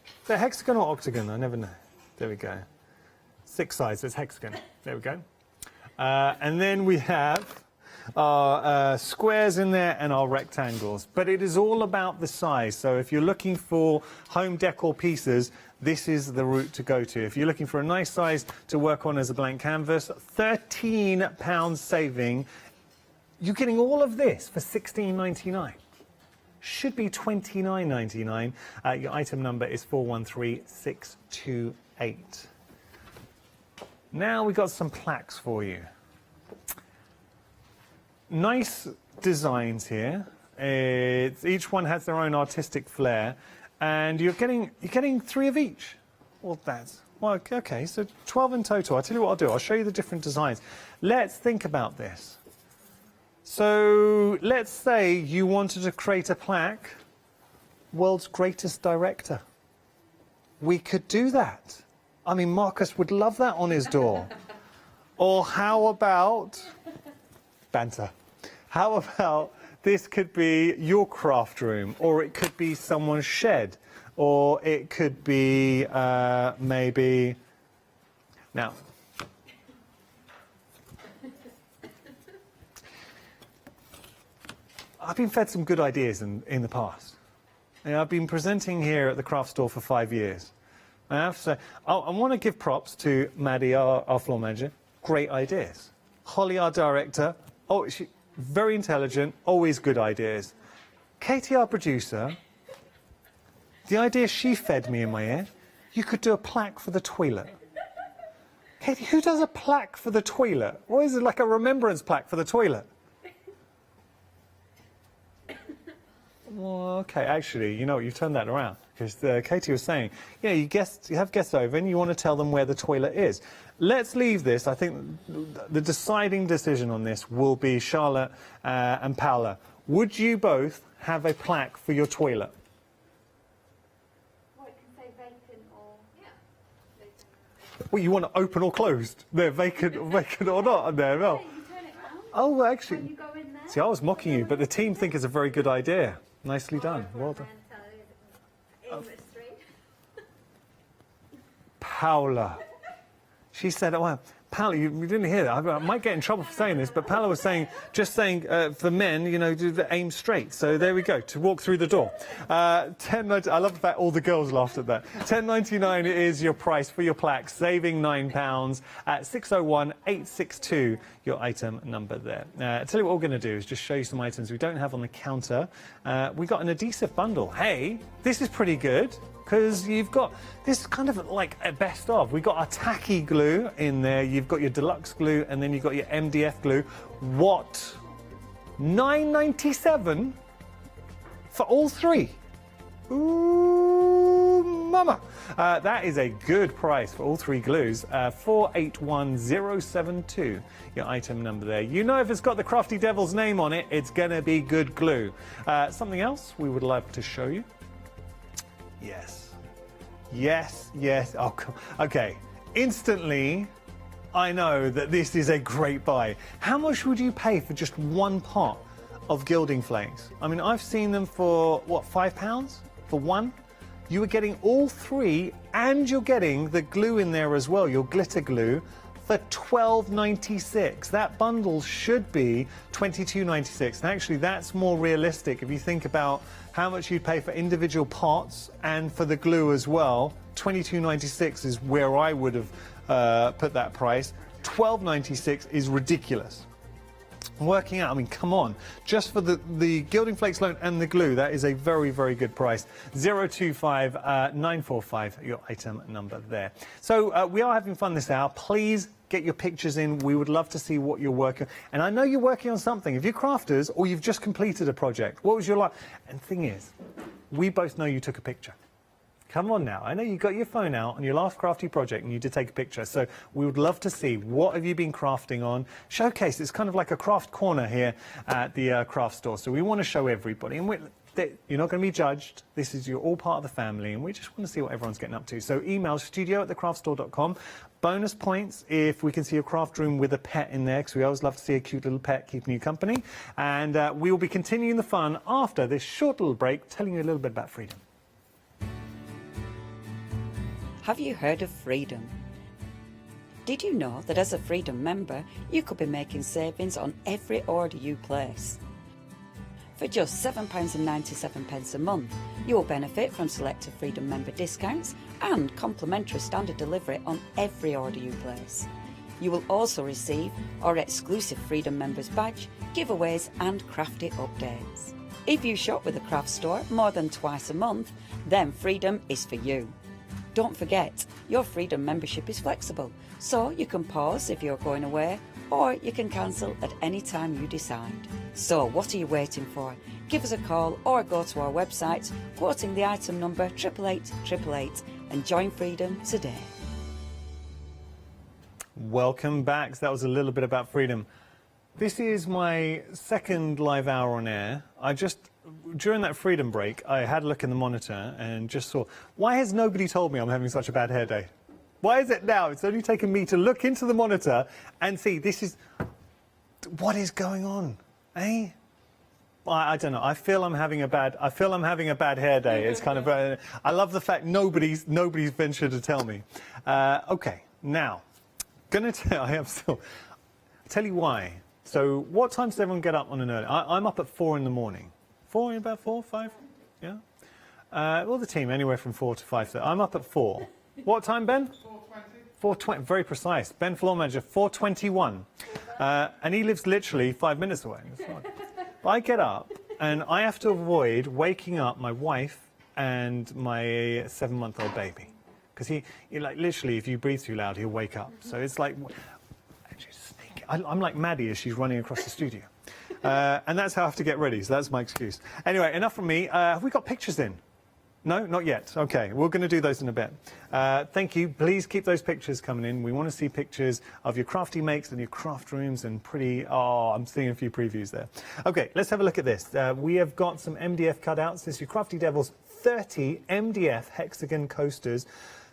Is that hexagon or octagon? I never know. There we go. 6 sides. It's hexagon. There we go. And then we have our squares in there and our rectangles. But it is all about the size. So if you're looking for home decor pieces, this is the route to go to. If you're looking for a nice size to work on as a blank canvas, £13 saving. You're getting all of this for $16.99. Should be $29.99. Your item number is 413628. Now we've got some plaques for you. Nice designs here. Each one has their own artistic flair, and you're getting 3 of each. Well, okay. So 12 in total. I'll tell you what I'll do. I'll show you the different designs. Let's think about this. So let's say you wanted to create a plaque, world's greatest director. We could do that. I mean, Marcus would love that on his door. Or how about banter? How about this could be your craft room, or it could be someone's shed, or it could be maybe... Now, I've been fed some good ideas in the past. And I've been presenting here at the craft store for 5 years. I have to say, I want to give props to Maddie, our floor manager. Great ideas. Holly, our director. Oh, she very intelligent, always good ideas. Katie, our producer, the idea she fed me in my ear, you could do a plaque for the toilet. Katie, who does a plaque for the toilet? What is it, like a remembrance plaque for the toilet? Well, okay, actually, you know what, you've turned that around. Because Katie was saying, yeah, you have guests over and you want to tell them where the toilet is. Let's leave this. I think the deciding decision on this will be Charlotte and Paola. Would you both have a plaque for your toilet? Well, it can say vacant or... Yeah. Well, you want it open or closed? They're vacant or not there, well. Yeah, you turn it round. Oh, well, actually... When you go in there. See, I was mocking you, but the team think it's a very good idea. Nicely done. Well done. Paola. She said, well, Paola, you didn't hear that. I might get in trouble for saying this, but Paola was saying, for men, you know, do the aim straight. So there we go, to walk through the door. I love the fact all the girls laughed at that. £10.99 is your price for your plaque, saving £9 at 601-862, your item number there. I'll tell you what we're going to do is just show you some items we don't have on the counter. We got an adhesive bundle. Hey, this is pretty good. Because you've got this kind of like a best of. We've got a tacky glue in there, you've got your deluxe glue, and then you've got your MDF glue. What? $9.97 for all 3? Ooh, mama. That is a good price for all 3 glues. 481072, your item number there. You know if it's got the Crafty Devil's name on it, it's going to be good glue. Something else we would love to show you. Yes. Oh, okay. Instantly, I know that this is a great buy. How much would you pay for just one pot of gilding flakes? I mean, I've seen them for, what, £5 for one? You are getting all 3, and you're getting the glue in there as well, your glitter glue, for $12.96. That bundle should be $22.96. And actually, that's more realistic if you think about how much you'd pay for individual pots and for the glue as well. $22.96 is where I would have put that price. $12.96 is ridiculous. Working out, I mean, come on, just for the gilding flakes alone and the glue, that is a very, very good price. 025945, your item number there. So we are having fun this hour. Please get your pictures in. We would love to see what you're working on. And I know you're working on something. If you're crafters or you've just completed a project, what was your life? And the thing is, we both know you took a picture. Come on now. I know you got your phone out on your last crafty project and you did take a picture. So we would love to see what have you been crafting on. Showcase. It's kind of like a craft corner here at the craft store. So we want to show everybody. And you're not going to be judged. You're all part of the family. And we just want to see what everyone's getting up to. So email studio@thecraftstore.com. Bonus points if we can see a craft room with a pet in there, because we always love to see a cute little pet keeping you company. And we will be continuing the fun after this short little break, telling you a little bit about freedom. Have you heard of Freedom? Did you know that as a Freedom member, you could be making savings on every order you place? For just £7.97 a month, you will benefit from selected Freedom member discounts and complimentary standard delivery on every order you place. You will also receive our exclusive Freedom members badge, giveaways and crafty updates. If you shop with the craft store more than twice a month, then Freedom is for you. Don't forget, your Freedom membership is flexible, so you can pause if you're going away, or you can cancel at any time you decide. So what are you waiting for? Give us a call or go to our website, quoting the item number 88888, and join Freedom today. Welcome back. So that was a little bit about Freedom. This is my second live hour on air. During that Freedom break, I had a look in the monitor and just saw, why has nobody told me I'm having such a bad hair day? Why is it now? It's only taken me to look into the monitor and see, what is going on, eh? I don't know. I feel I'm having a bad hair day. It's kind of, I love the fact nobody's ventured to tell me. Okay, now, I'll tell you why. So what time does everyone get up on an early? I'm up at 4 in the morning. 4, about 4, 5? Yeah? Well, the team, anywhere from 4 to 5. I'm up at 4. What time, Ben? 4:20. 4:20, very precise. Ben, floor manager, 4:21. And he lives literally 5 minutes away. I get up, and I have to avoid waking up my wife and my 7-month-old baby. Because he like, literally, if you breathe too loud, he'll wake up. So it's like, I'm like Maddie as she's running across the studio. And that's how I have to get ready, so that's my excuse. Anyway, enough from me. Have we got pictures in? No, not yet. Okay, we're going to do those in a bit. Thank you. Please keep those pictures coming in. We want to see pictures of your crafty makes and your craft rooms and pretty... Oh, I'm seeing a few previews there. Okay, let's have a look at this. We have got some MDF cutouts. This is your Crafty Devils 30 MDF hexagon coasters.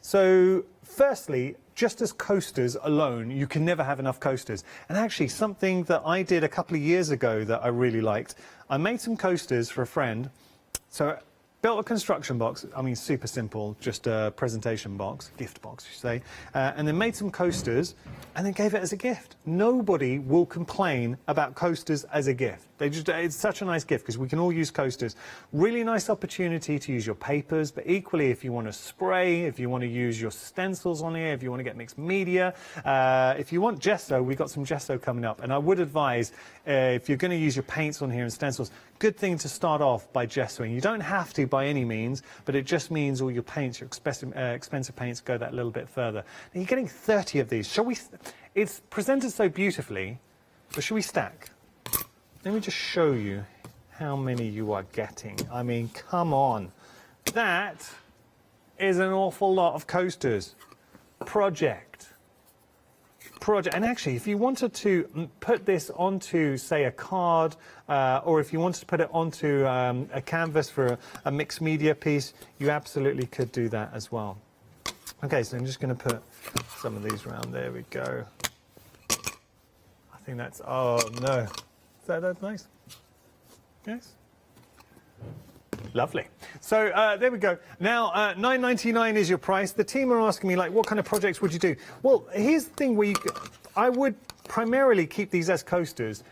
So, firstly, just as coasters alone, you can never have enough coasters. And actually, something that I did a couple of years ago that I really liked, I made some coasters for a friend. So, built a construction box, I mean, super simple, just a presentation box, gift box, you say, and then made some coasters and then gave it as a gift. Nobody will complain about coasters as a gift. It's such a nice gift because we can all use coasters. Really nice opportunity to use your papers, but equally if you want to spray, if you want to use your stencils on here, if you want to get mixed media, if you want gesso, we've got some gesso coming up. And I would advise, if you're going to use your paints on here and stencils, good thing to start off by gessoing. You don't have to by any means, but it just means all your paints, your expensive paints, go that little bit further. Now, you're getting 30 of these. Shall we? It's presented so beautifully, but should we stack? Let me just show you how many you are getting. I mean, come on. That is an awful lot of coasters. Project. And actually, if you wanted to put this onto, say, a card, or if you wanted to put it onto a canvas for a mixed media piece, you absolutely could do that as well. Okay, so I'm just going to put some of these around. There we go. I think that's, oh no. That's nice. Yes. Lovely. So there we go. Now, $9.99 is your price. The team are asking me, like, what kind of projects would you do? Well, here's the thing where I would primarily keep these as coasters,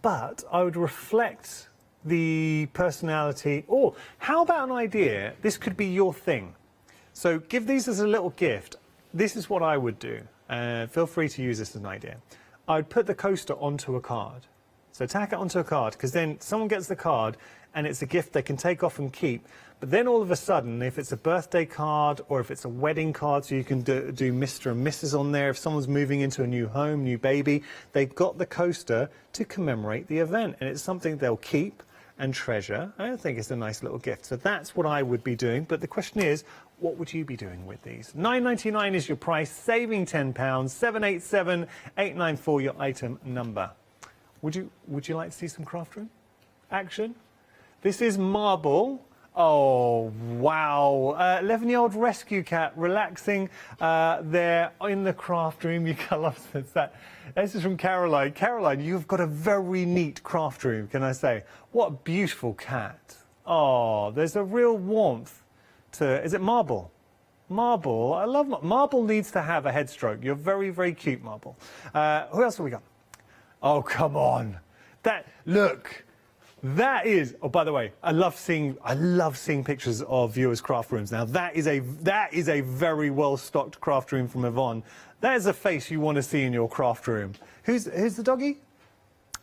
but I would reflect the personality. Or how about an idea? This could be your thing. So give these as a little gift. This is what I would do. Feel free to use this as an idea. I would put the coaster onto a card. So tack it onto a card, because then someone gets the card and it's a gift they can take off and keep. But then all of a sudden, if it's a birthday card or if it's a wedding card, so you can do Mr. and Mrs. on there, if someone's moving into a new home, new baby, they've got the coaster to commemorate the event. And it's something they'll keep and treasure. I think it's a nice little gift. So that's what I would be doing. But the question is, what would you be doing with these? $9.99 is your price, saving £10, 787-894 your item number. Would you like to see some craft room action? This is marble. Oh, wow. 11-year-old rescue cat relaxing there in the craft room. You can love that. This is from Caroline. Caroline, you've got a very neat craft room, can I say? What a beautiful cat. Oh, there's a real warmth to... Is it marble? Marble. I love marble. Marble needs to have a head stroke. You're very, very cute, Marble. Who else have we got? Oh, come on. Look. That is, oh, by the way, I love seeing pictures of viewers' craft rooms. Now, that is a very well-stocked craft room from Yvonne. That is a face you want to see in your craft room. Who's the doggy?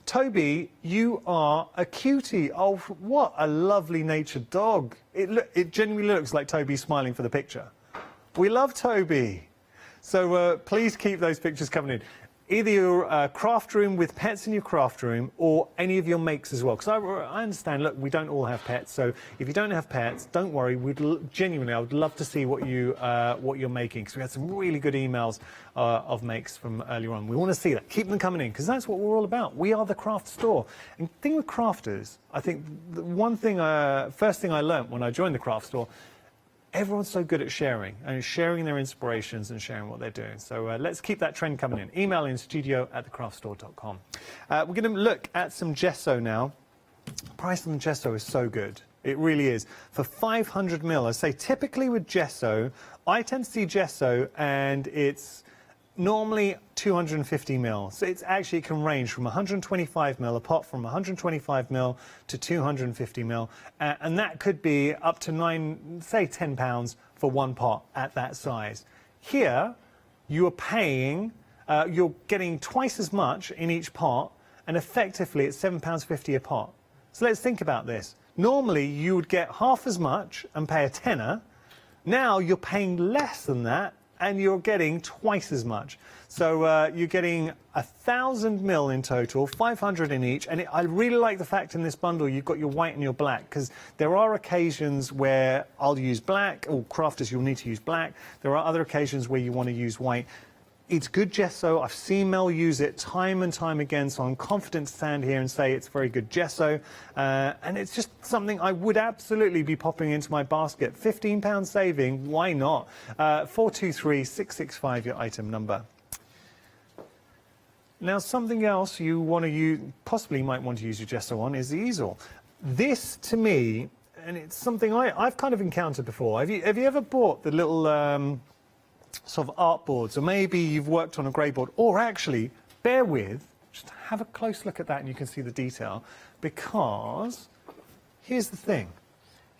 Toby, you are a cutie. Oh, what a lovely natured dog. It genuinely looks like Toby's smiling for the picture. We love Toby. So please keep those pictures coming in. Either your craft room with pets in your craft room or any of your makes as well. Because I understand, look, we don't all have pets. So if you don't have pets, don't worry. Genuinely, I would love to see what you're making. Because we had some really good emails of makes from earlier on. We want to see that. Keep them coming in because that's what we're all about. We are the craft store. And the thing with crafters, I think the one thing, first thing I learned when I joined the craft store, everyone's so good at sharing and sharing their inspirations and sharing what they're doing. So let's keep that trend coming in. Email in studio@thecraftstore.com. We're going to look at some gesso now. The price on the gesso is so good. It really is. For 500 mil, I say typically with gesso, I tend to see gesso and it's normally 250 mil. So it's actually, it can range from 125 mil, a pot from 125 mil to 250 mil. And that could be up to £10 for one pot at that size. Here, you're paying, you're getting twice as much in each pot, and effectively it's £7.50 a pot. So let's think about this. Normally you would get half as much and pay a tenner. Now you're paying less than that and you're getting twice as much. So you're getting 1,000 mil in total, 500 in each. And I really like the fact in this bundle you've got your white and your black, because there are occasions where I'll use black, or crafters you'll need to use black. There are other occasions where you want to use white. It's good gesso. I've seen Mel use it time and time again, so I'm confident to stand here and say it's very good gesso. And it's just something I would absolutely be popping into my basket. £15 saving, why not? 423-665, your item number. Now, something else you want to use, possibly might want to use your gesso on, is the easel. This, to me, and it's something I've kind of encountered before. Have you ever bought the little sort of art boards, or maybe you've worked on a grey board, or actually, bear with, just have a close look at that and you can see the detail, because here's the thing.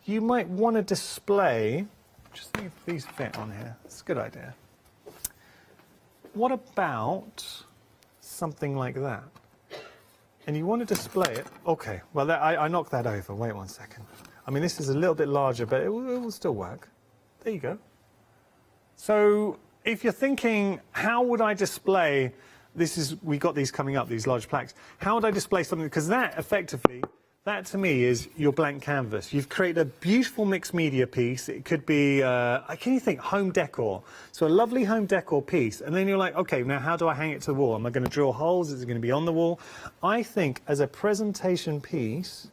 You might want to display, just see if these fit on here. It's a good idea. What about something like that? And you want to display it. Okay, well, I knocked that over. Wait 1 second. I mean, this is a little bit larger, but it will still work. There you go. So if you're thinking, how would I display, we got these coming up, these large plaques. How would I display something? Because that effectively, that to me is your blank canvas. You've created a beautiful mixed media piece. It could be, can you think, home decor? So a lovely home decor piece. And then you're like, okay, now how do I hang it to the wall? Am I going to drill holes? Is it going to be on the wall? I think as a presentation piece,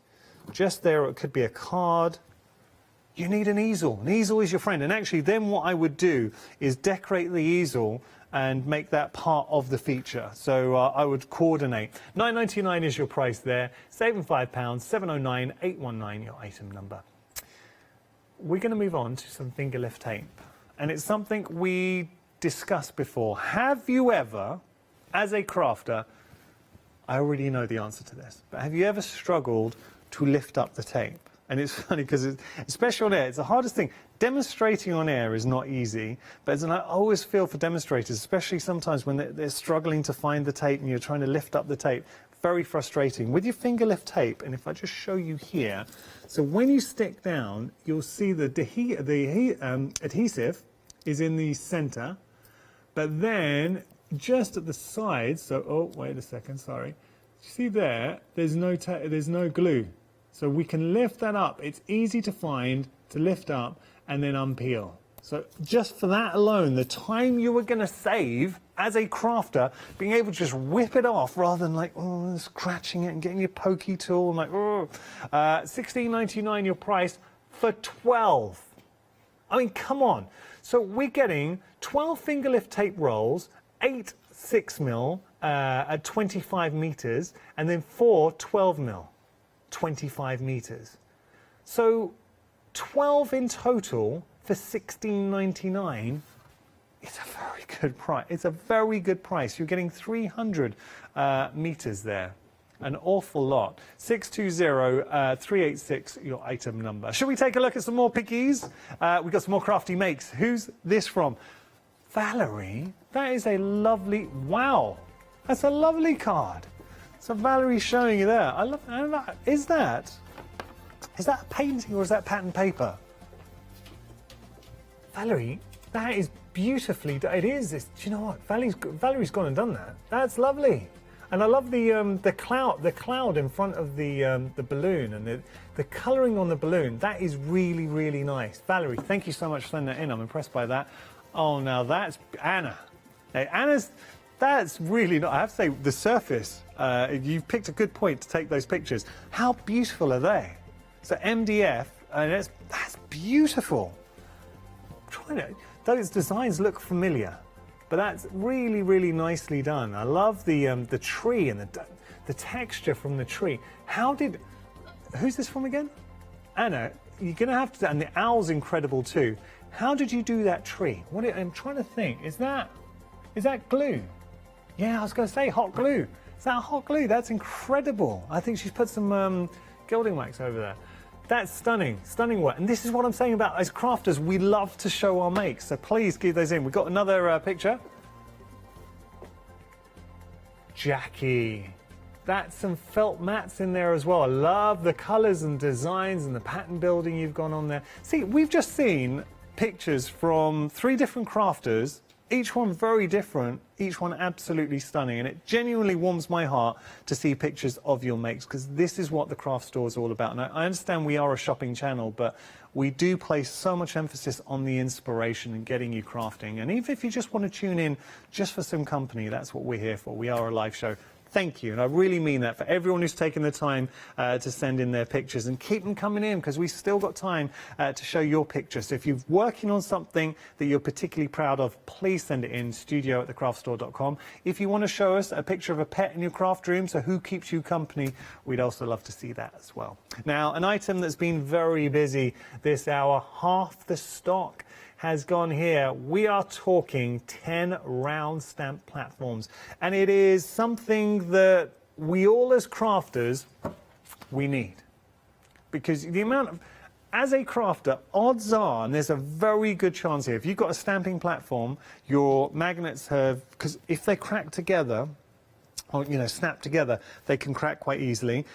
just there, it could be a card. You need an easel. An easel is your friend. And actually, then what I would do is decorate the easel and make that part of the feature. So I would coordinate. £9.99 is your price there. Saving £5, £709-819, your item number. We're going to move on to some finger lift tape. And it's something we discussed before. Have you ever, as a crafter, I already know the answer to this, but have you ever struggled to lift up the tape? And it's funny because, especially on air, it's the hardest thing. Demonstrating on air is not easy, but I always feel for demonstrators, especially sometimes when they're struggling to find the tape and you're trying to lift up the tape, very frustrating. With your finger lift tape, and if I just show you here, so when you stick down, you'll see the adhesive is in the center, but then just at the sides, so, oh, wait a second, sorry. See there, there's no glue. So we can lift that up. It's easy to find, to lift up, and then unpeel. So just for that alone, the time you were going to save as a crafter, being able to just whip it off rather than like, oh, scratching it and getting your pokey tool and like, oh. $16.99 your price for 12. I mean, come on. So we're getting 12 finger lift tape rolls, 8 6mm at 25 meters, and then 4 12mm. 25 meters. So 12 in total for $16.99. It's a very good price. It's a very good price. You're getting 300 meters there. An awful lot. 620-386, your item number. Shall we take a look at some more pickies? We've got some more crafty makes. Who's this from? Valerie. That is a lovely, wow. That's a lovely card. So Valerie's showing you there. I love that. Is that a painting or is that pattern paper? Valerie, That is beautifully done. It is. Do you know what? Valerie's gone and done that. That's lovely. And I love the cloud in front of the balloon and the colouring on the balloon. That is really, really nice. Valerie, thank you so much for sending that in. I'm impressed by that. Oh, now that's Anna. Now, that's really not. I have to say, the surface. You've picked a good point to take those pictures. How beautiful are they? So MDF, and that's beautiful. Those designs look familiar. But that's really, really nicely done. I love the tree and the texture from the tree. Who's this from again? Anna, you're going to have to, and the owl's incredible too. How did you do that tree? I'm trying to think. Is that glue? Yeah, I was going to say hot glue. Is that hot glue? That's incredible. I think she's put some gilding wax over there. That's stunning, stunning work. And this is what I'm saying about as crafters, we love to show our makes. So please give those in. We've got another picture. Jackie. That's some felt mats in there as well. I love the colours and designs and the pattern building you've gone on there. See, we've just seen pictures from 3 different crafters, each one very different, each one absolutely stunning, and it genuinely warms my heart to see pictures of your makes, because this is what the craft store is all about. And I understand we are a shopping channel, but we do place so much emphasis on the inspiration and getting you crafting. And even if you just want to tune in just for some company, that's what we're here for. We are a live show. Thank you, and I really mean that for everyone who's taken the time to send in their pictures, and keep them coming in, because we've still got time to show your pictures. So if you're working on something that you're particularly proud of, please send it in, studio@thecraftstore.com. If you want to show us a picture of a pet in your craft room, so who keeps you company, we'd also love to see that as well. Now, an item that's been very busy this hour, half the stock has gone here. We are talking 10 round stamp platforms, and it is something that we all as crafters, we need, because the amount of, as a crafter, odds are, and there's a very good chance here, if you've got a stamping platform, your magnets have, because if they crack together, or, snap together, they can crack quite easily.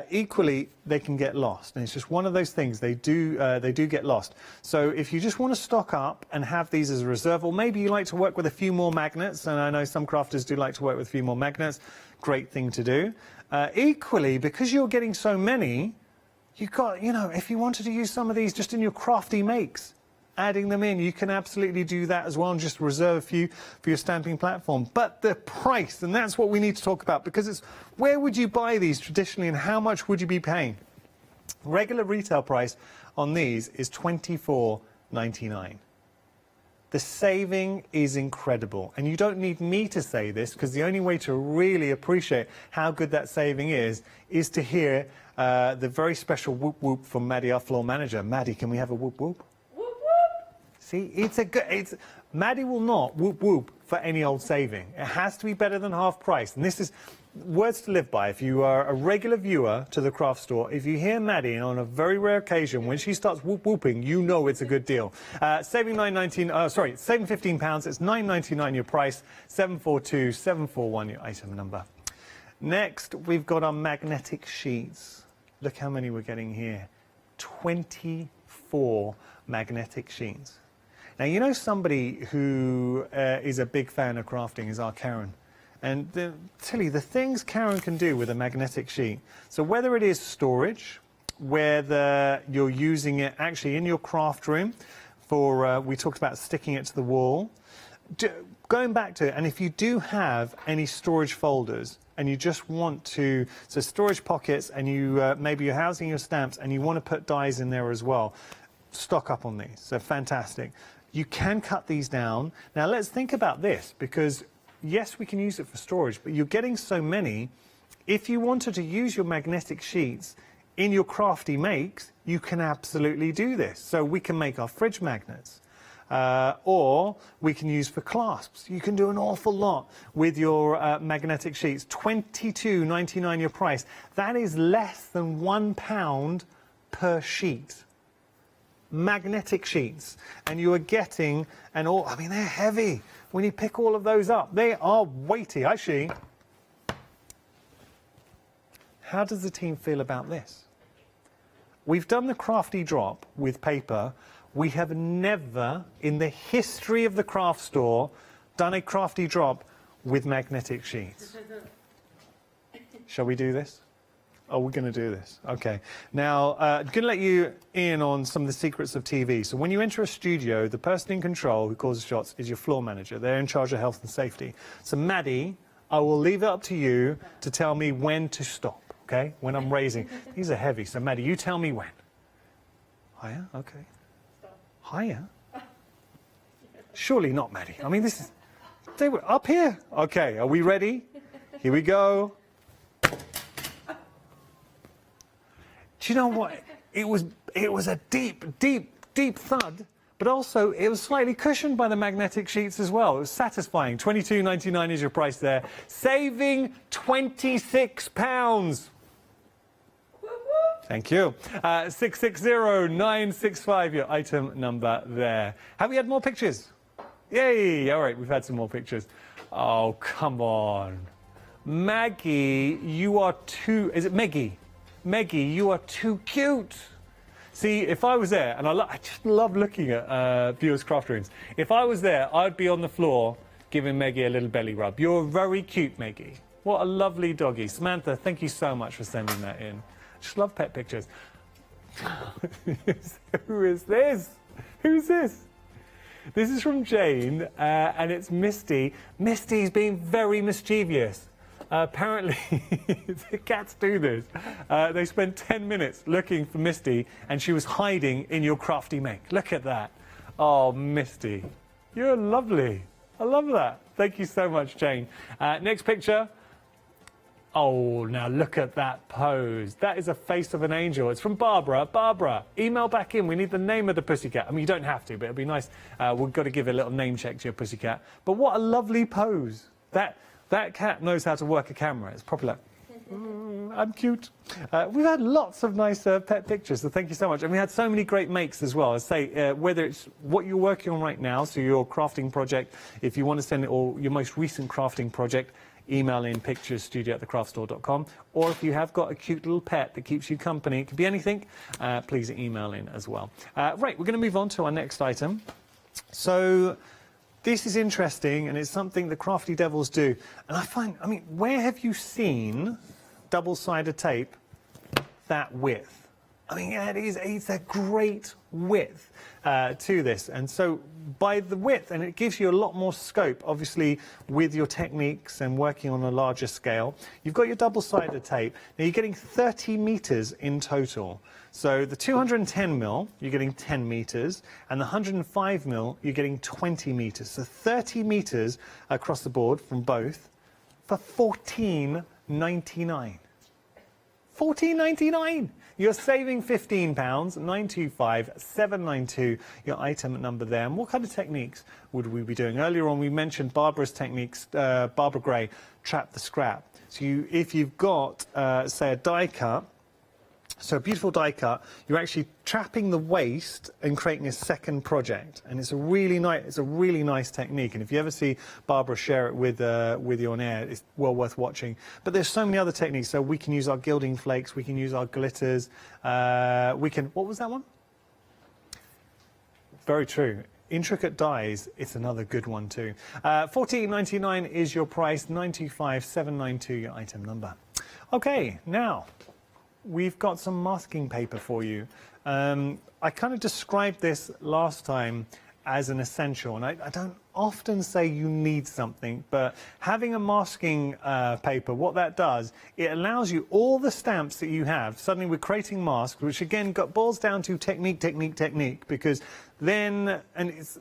Equally, they can get lost, and it's just one of those things. They do get lost. So if you just want to stock up and have these as a reserve, or maybe you like to work with a few more magnets, and I know some crafters do like to work with a few more magnets, great thing to do. Equally, because you're getting so many, you've got, if you wanted to use some of these just in your crafty makes, adding them in, you can absolutely do that as well, and just reserve a few for your stamping platform. But the price, and that's what we need to talk about, because it's where would you buy these traditionally and how much would you be paying? Regular retail price on these is $24.99. The saving is incredible, and you don't need me to say this, because the only way to really appreciate how good that saving is to hear the very special whoop whoop from Maddie, our floor manager. Maddie, can we have a whoop whoop? See, Maddie will not whoop whoop for any old saving. It has to be better than half price. And this is words to live by. If you are a regular viewer to the craft store, if you hear Maddie, and on a very rare occasion, when she starts whoop whooping, you know it's a good deal. Saving saving £15, it's $9.99 your price, 742741 your item number. Next, we've got our magnetic sheets. Look how many we're getting here. 24 magnetic sheets. Now, somebody who is a big fan of crafting is our Karen. And tell you, the things Karen can do with a magnetic sheet. So whether it is storage, whether you're using it actually in your craft room for, we talked about sticking it to the wall, going back to it, and if you do have any storage folders and you just want to, so storage pockets, and you maybe you're housing your stamps and you want to put dies in there as well, stock up on these. So fantastic. You can cut these down. Now let's think about this, because yes, we can use it for storage, but you're getting so many. If you wanted to use your magnetic sheets in your crafty makes, you can absolutely do this. So we can make our fridge magnets, or we can use for clasps. You can do an awful lot with your magnetic sheets. $22.99 your price. That is less than £1 per sheet. Magnetic sheets, and you are getting they're heavy. When you pick all of those up, they are weighty. Actually, how does the team feel about this? We've done the crafty drop with paper. we have never, in the history of the craft store, done a crafty drop with magnetic sheets. Shall we do this? Oh, we're going to do this. Okay. Now, I'm going to let you in on some of the secrets of TV. So when you enter a studio, the person in control who calls the shots is your floor manager. They're in charge of health and safety. So Maddie, I will leave it up to you to tell me when to stop, okay? When I'm raising. These are heavy. So Maddie, you tell me when. Higher? Okay. Higher? Surely not, Maddie. I mean, this is... They were up here. Okay, are we ready? Here we go. Do you know what? It was a deep thud, but also it was slightly cushioned by the magnetic sheets as well. It was satisfying. £22.99 is your price there. Saving £26. Thank you. 660-965, your item number there. Have we had more pictures? Yay! All right, we've had some more pictures. Oh, come on. Maggie, you are too... Is it Meggie? Meggie, you are too cute. See, if I was there, and I just love looking at viewers' craft rooms. If I was there, I'd be on the floor giving Meggie a little belly rub. You're very cute, Meggie. What a lovely doggy. Samantha, thank you so much for sending that in. Just love pet pictures. Who is this? Who's this? This is from Jane, and it's Misty. Misty's being very mischievous. Apparently, the cats do this. They spent 10 minutes looking for Misty, and she was hiding in your crafty make. Look at that. Oh, Misty, you're lovely. I love that. Thank you so much, Jane. Next picture. Oh, now look at that pose. That is a face of an angel. It's from Barbara. Barbara, email back in. We need the name of the pussycat. I mean, you don't have to, but it'd be nice. We've got to give a little name check to your pussycat. But what a lovely pose. That cat knows how to work a camera. It's proper like, I'm cute. We've had lots of nice pet pictures, so thank you so much. And we had so many great makes as well. I say, whether it's what you're working on right now, so your crafting project, if you want to send it, or your most recent crafting project, email in picturesstudio@thecraftstore.com. Or if you have got a cute little pet that keeps you company, it could be anything, please email in as well. Right, we're going to move on to our next item. So... this is interesting, and it's something the crafty devils do. And I mean, where have you seen double-sided tape that width? I mean, it's a great width to this. And so by the width, and it gives you a lot more scope, obviously, with your techniques and working on a larger scale. You've got your double-sided tape. Now, you're getting 30 meters in total. So the 210 mil, you're getting 10 meters, and the 105 mil, you're getting 20 meters. So 30 meters across the board from both for £14.99. £14.99. You're saving £15, 925 792, your item number there. And what kind of techniques would we be doing? Earlier on, we mentioned Barbara's techniques, Barbara Gray, trap the scrap. So if you've got, say, a die cut, so a beautiful die cut, you're actually trapping the waste and creating a second project, and it's a really nice technique. And if you ever see Barbara share it with you on air, it's well worth watching. But there's so many other techniques. So we can use our gilding flakes, we can use our glitters, what was that one? Very true. Intricate dies, it's another good one too. £14.99 is your price, 925 792 your item number. Okay, now we've got some masking paper for you. I kind of described this last time as an essential, and I don't often say you need something, but having a masking paper, what that does, it allows you all the stamps that you have. Suddenly we're creating masks, which again boils down to technique, because then, and it's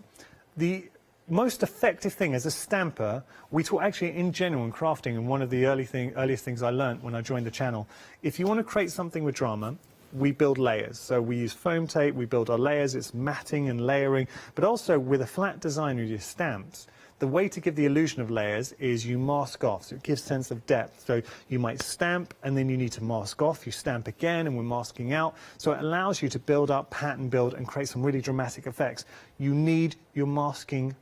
the most effective thing as a stamper, we talk actually in general in crafting, and one of the earliest things I learned when I joined the channel, if you want to create something with drama, we build layers. So we use foam tape, we build our layers, it's matting and layering, but also with a flat design with your stamps, the way to give the illusion of layers is you mask off, so it gives sense of depth. So you might stamp and then you need to mask off, you stamp again and we're masking out. So it allows you to build up, pattern build and create some really dramatic effects. You need your masking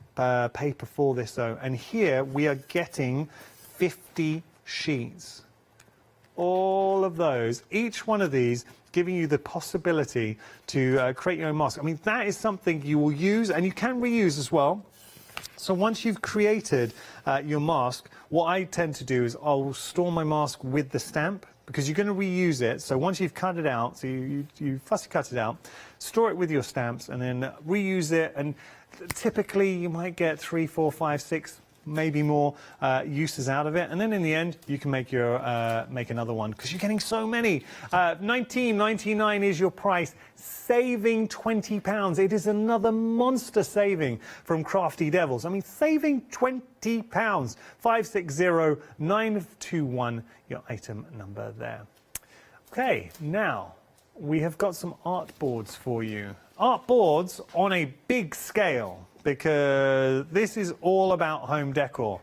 paper for this though, and here we are getting 50 sheets. all of those, each one of these giving you the possibility to create your own mask. I mean, that is something you will use, and you can reuse as well. So once you've created your mask, what I tend to do is I'll store my mask with the stamp, because you're going to reuse it. So once you've cut it out, so you fussy cut it out, store it with your stamps, and then reuse it. And typically you might get 3, 4, 5, 6, maybe more uses out of it, and then in the end you can make your make another one, because you're getting so many. $19.99 is your price, saving £20. It is another monster saving from Crafty Devils. I mean, saving £20. 560921, your item number there. Okay, now we have got some art boards for you. Art boards on a big scale, because this is all about home decor.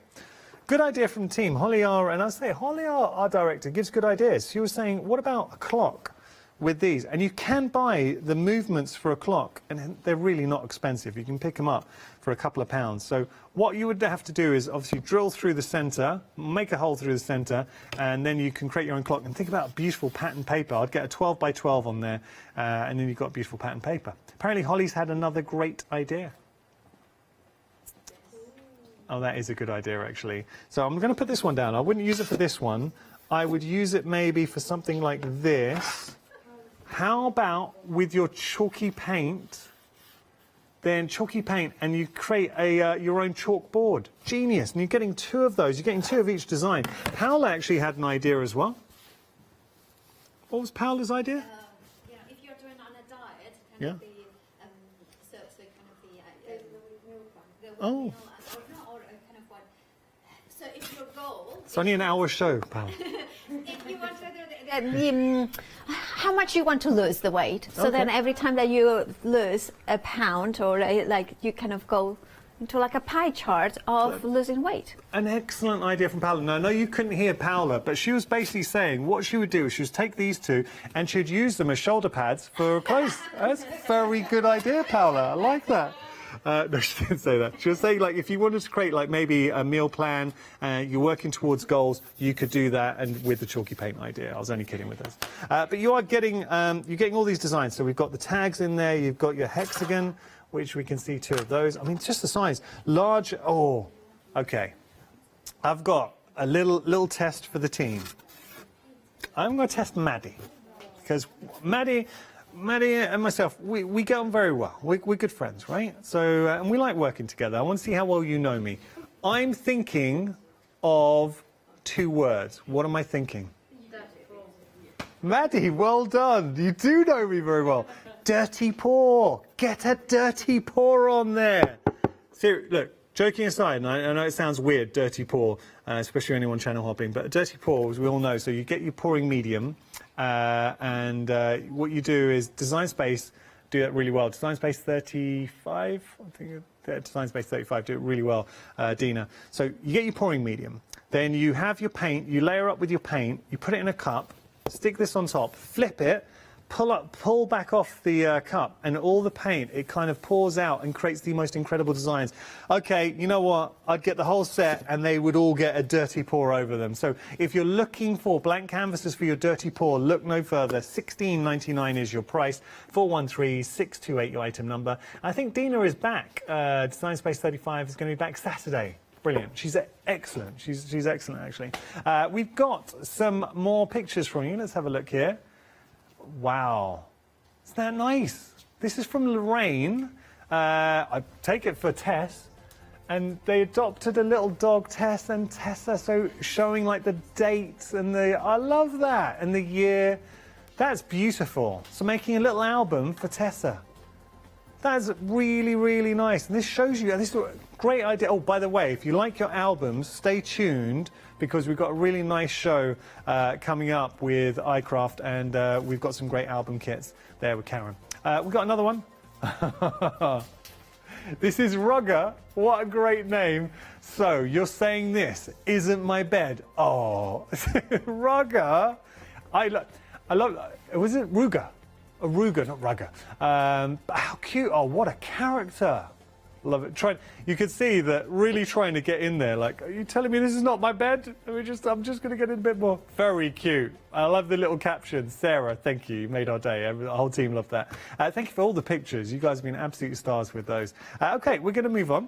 Good idea from the team. Holly, and I say Holly, our director, gives good ideas. She was saying, what about a clock with these? And you can buy the movements for a clock, and they're really not expensive. You can pick them up for a couple of pounds. So what you would have to do is obviously drill through the center, make a hole through the center, and then you can create your own clock. And think about beautiful pattern paper. I'd get a 12 by 12 on there, and then you've got beautiful pattern paper. Apparently Holly's had another great idea. Oh, that is a good idea, actually. So I'm going to put this one down. I wouldn't use it for this one. I would use it maybe for something like this. How about with your chalky paint, then chalky paint, and you create a your own chalk board. Genius. And you're getting 2 of those. You're getting 2 of each design. Paola actually had an idea as well. What was Paola's idea? If you're doing on a diet, Yeah. kind of the, so kind of the Oh. or kind of what. So if your goal, It's only an hour show, Paola. if you want to how much you want to lose the weight. So then every time that you lose a pound or like you kind of go into like a pie chart of losing weight. An excellent idea from Paola. Now, I know you couldn't hear Paola, but she was basically saying what she would do is she would take these 2 and she'd use them as shoulder pads for clothes. That's a very good idea, Paola. I like that. No, she didn't say that. She was saying, like, if you wanted to create, like, maybe a meal plan, you're working towards goals, you could do that, and with the chalky paint idea. I was only kidding with this. But you are getting, you're getting all these designs. So we've got the tags in there. You've got your hexagon, which we can see 2 of those. I mean, just the size. Large. Oh, okay. I've got a little test for the team. I'm going to test Maddie, because Maddie and myself, we get on very well. We're good friends, right? So, and we like working together. I want to see how well you know me. I'm thinking of 2 words. What am I thinking? Maddie, well done. You do know me very well. Dirty paw. Get a dirty paw on there. So, look, joking aside, and I know it sounds weird, dirty paw, especially anyone channel hopping, but a dirty paw, as we all know, so you get your pouring medium, and what you do is Design Space do that really well. Design Space 35, I think Design Space 35 do it really well, Dina. So you get your pouring medium, then you have your paint, you layer up with your paint, you put it in a cup, stick this on top, flip it, pull back off the cup, and all the paint, it kind of pours out and creates the most incredible designs. Okay, you know what? I'd get the whole set and they would all get a dirty pour over them. So if you're looking for blank canvases for your dirty pour, look no further. $16.99 is your price. 413628 your item number. I think Dina is back. Design Space 35 is going to be back Saturday. Brilliant. She's excellent. She's excellent, actually. We've got some more pictures from you. Let's have a look here. Wow, isn't that nice? This is from Lorraine. I take it for Tess, and they adopted a little dog, Tess and Tessa, so showing like the dates and I love that, and the year. That's beautiful. So making a little album for Tessa. That's really, really nice. And this shows you, this is a great idea. Oh, by the way, if you like your albums, stay tuned, because we've got a really nice show coming up with iCraft, and we've got some great album kits there with Karen. We've got another one. This is Rugger. What a great name. So you're saying this isn't my bed. Oh, Rugger. I love, was it Ruger? A Ruger, not Rugger. But how cute. Oh, what a character. Love it. You could see that really trying to get in there. Like, are you telling me this is not my bed? I'm just going to get in a bit more. Very cute. I love the little caption. Sarah, thank you. You made our day. The whole team loved that. Thank you for all the pictures. You guys have been absolute stars with those. Okay, we're going to move on.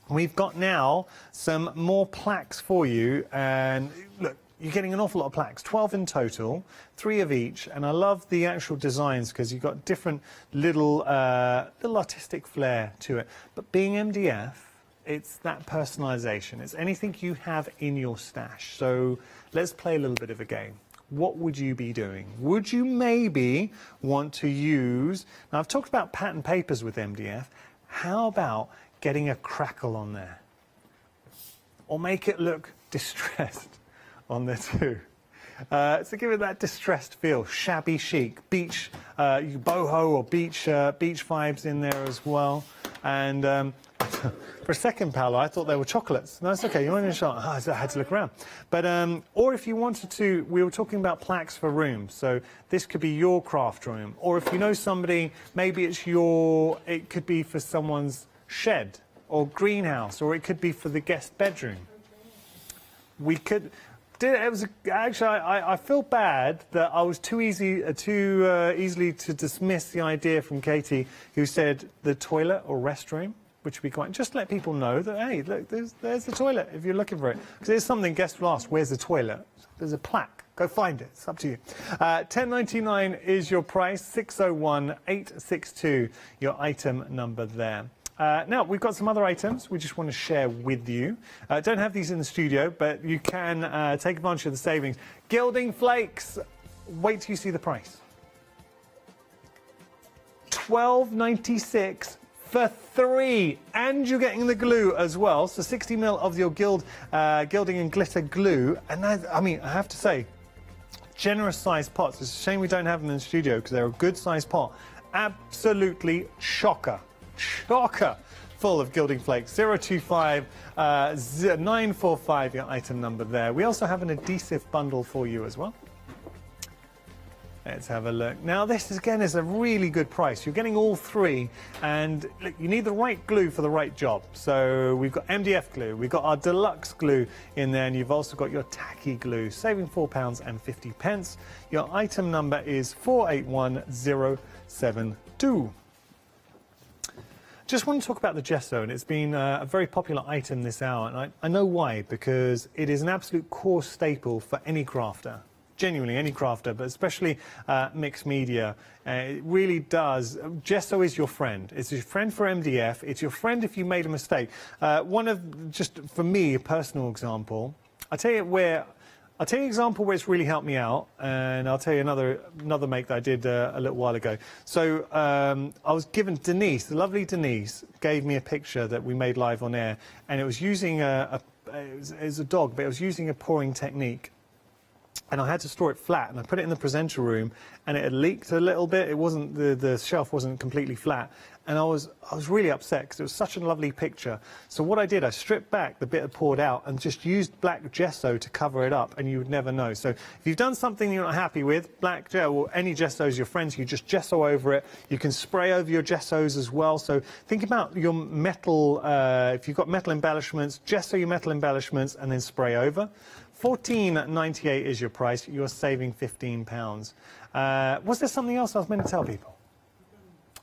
We've got now some more plaques for you. And look, you're getting an awful lot of plaques, 12 in total, 3 of each, and I love the actual designs because you've got different little artistic flair to it. But being MDF, it's that personalisation. It's anything you have in your stash. So let's play a little bit of a game. What would you be doing? Would you maybe want to use... Now, I've talked about pattern papers with MDF. How about getting a crackle on there? Or make it look distressed on there too. So give it that distressed feel, shabby chic, beach, boho or beach vibes in there as well. And for a second, Paolo, I thought they were chocolates. No, it's okay. You weren't in a shot. I had to look around. But or if you wanted to, we were talking about plaques for rooms. So this could be your craft room, or if you know somebody, maybe it could be for someone's shed or greenhouse, or it could be for the guest bedroom. We could. Actually, I feel bad that I was too easily to dismiss the idea from Katie, who said the toilet or restroom, which would be quite. Just let people know that, hey, look, there's the toilet if you're looking for it. Because there's something guests will ask, where's the toilet? There's a plaque. Go find it. It's up to you. $10.99 is your price. 601-862 your item number there. Now, we've got some other items we just want to share with you. Don't have these in the studio, but you can take advantage of the savings. Gilding flakes. Wait till you see the price. $12.96 for 3. And you're getting the glue as well. So 60 ml of your gilding and glitter glue. And I mean, I have to say, generous sized pots. It's a shame we don't have them in the studio because they're a good sized pot. Absolutely shocker. Shocker full of gilding flakes. 025 945 your item number there. We also have an adhesive bundle for you as well. Let's have a look. Now this again is a really good price. You're getting all 3, and look, you need the right glue for the right job. So we've got MDF glue, we've got our deluxe glue in there, and you've also got your tacky glue, saving £4.50. Your item number is 481072. Just want to talk about the gesso, and it's been a very popular item this hour, and I know why, because it is an absolute core staple for any crafter, genuinely any crafter, but especially mixed media. It really does. Gesso is your friend. It's your friend for MDF. It's your friend if you made a mistake. Just for me, a personal example, I'll tell you an example where it's really helped me out, and I'll tell you another make that I did a little while ago. So I was given Denise, the lovely Denise, gave me a picture that we made live on air, and it was using it was a dog, but it was using a pouring technique. And I had to store it flat, and I put it in the presenter room, and it had leaked a little bit. It wasn't the shelf wasn't completely flat, and I was really upset because it was such a lovely picture. So what I did, I stripped back the bit that poured out and just used black gesso to cover it up, and you would never know. So if you've done something you're not happy with, black gesso or any gessos, your friends, you just gesso over it. You can spray over your gessos as well. So think about your metal. If you've got metal embellishments, gesso your metal embellishments and then spray over. $14.98 is your price. You're saving £15. Was there something else I was meant to tell people?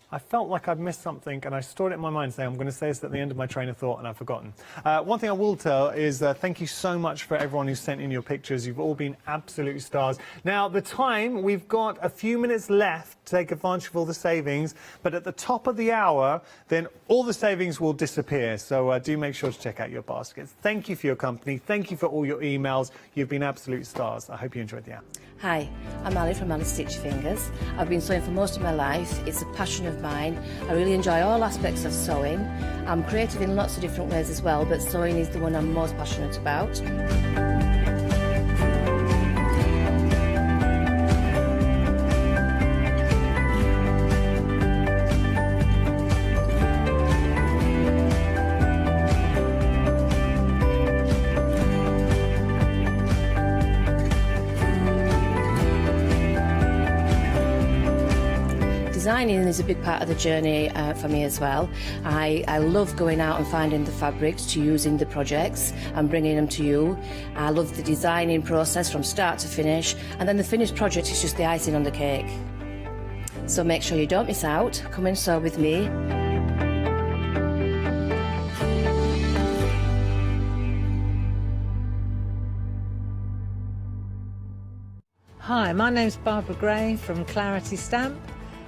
I felt like I'd missed something, and I stored it in my mind saying I'm going to say this at the end of my train of thought, and I've forgotten. One thing I will tell is thank you so much for everyone who sent in your pictures. You've all been absolute stars. Now, the time, we've got a few minutes left to take advantage of all the savings, but at the top of the hour, then all the savings will disappear. So do make sure to check out your baskets. Thank you for your company. Thank you for all your emails. You've been absolute stars. I hope you enjoyed the app. Hi, I'm Ali from Ali Stitch Fingers. I've been sewing for most of my life. It's a passion of mine. I really enjoy all aspects of sewing. I'm creative in lots of different ways as well, but sewing is the one I'm most passionate about. designing is a big part of the journey for me as well. I love going out and finding the fabrics to use in the projects and bringing them to you. I love the designing process from start to finish, and then the finished project is just the icing on the cake. So make sure you don't miss out. Come and sew with me. Hi, my name's Barbara Gray from Clarity Stamp,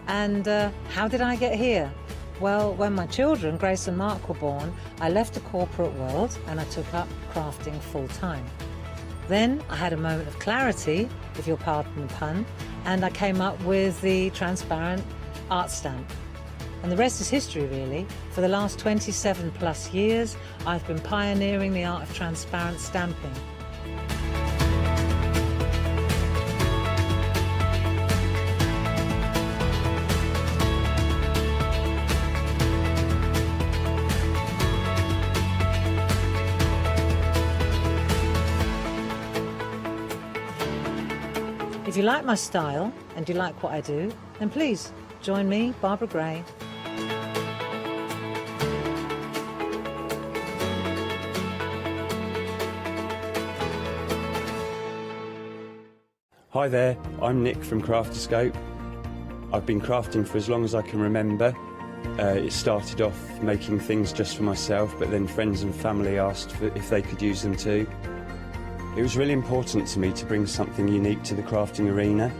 and how did I get here? Well, when my children, Grace and Mark, were born, I left the corporate world and I took up crafting full-time. Then I had a moment of clarity, if you'll pardon the pun, and I came up with the transparent art stamp. And the rest is history, really. For the last 27 plus years, I've been pioneering the art of transparent stamping. If you like my style and you like what I do, then please join me, Barbara Gray. Hi there, I'm Nick from Crafterscope. I've been crafting for as long as I can remember. It started off making things just for myself, but then friends and family asked if they could use them too. It was really important to me to bring something unique to the crafting arena,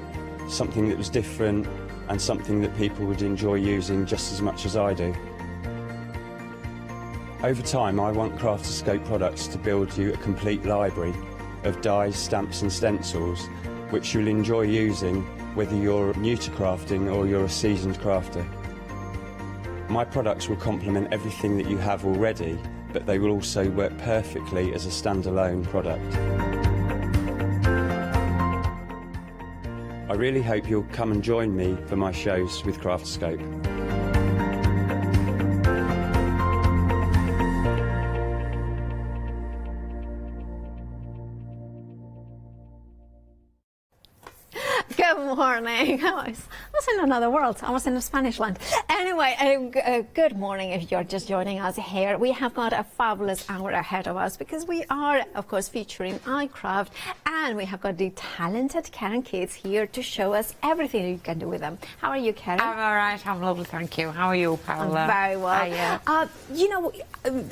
something that was different and something that people would enjoy using just as much as I do. Over time, I want Crafterscope products to build you a complete library of dies, stamps and stencils which you'll enjoy using whether you're new to crafting or you're a seasoned crafter. My products will complement everything that you have already, but they will also work perfectly as a standalone product. I really hope you'll come and join me for my shows with Crafterscope. Good morning. I was in another world. I was in a Spanish land. Anyway, good morning if you're just joining us here. We have got a fabulous hour ahead of us because we are, of course, featuring iCraft, and we have got the talented Karen kids here to show us everything you can do with them. How are you, Karen? I'm all right. I'm lovely, thank you. How are you, Paola? I'm very well. You know,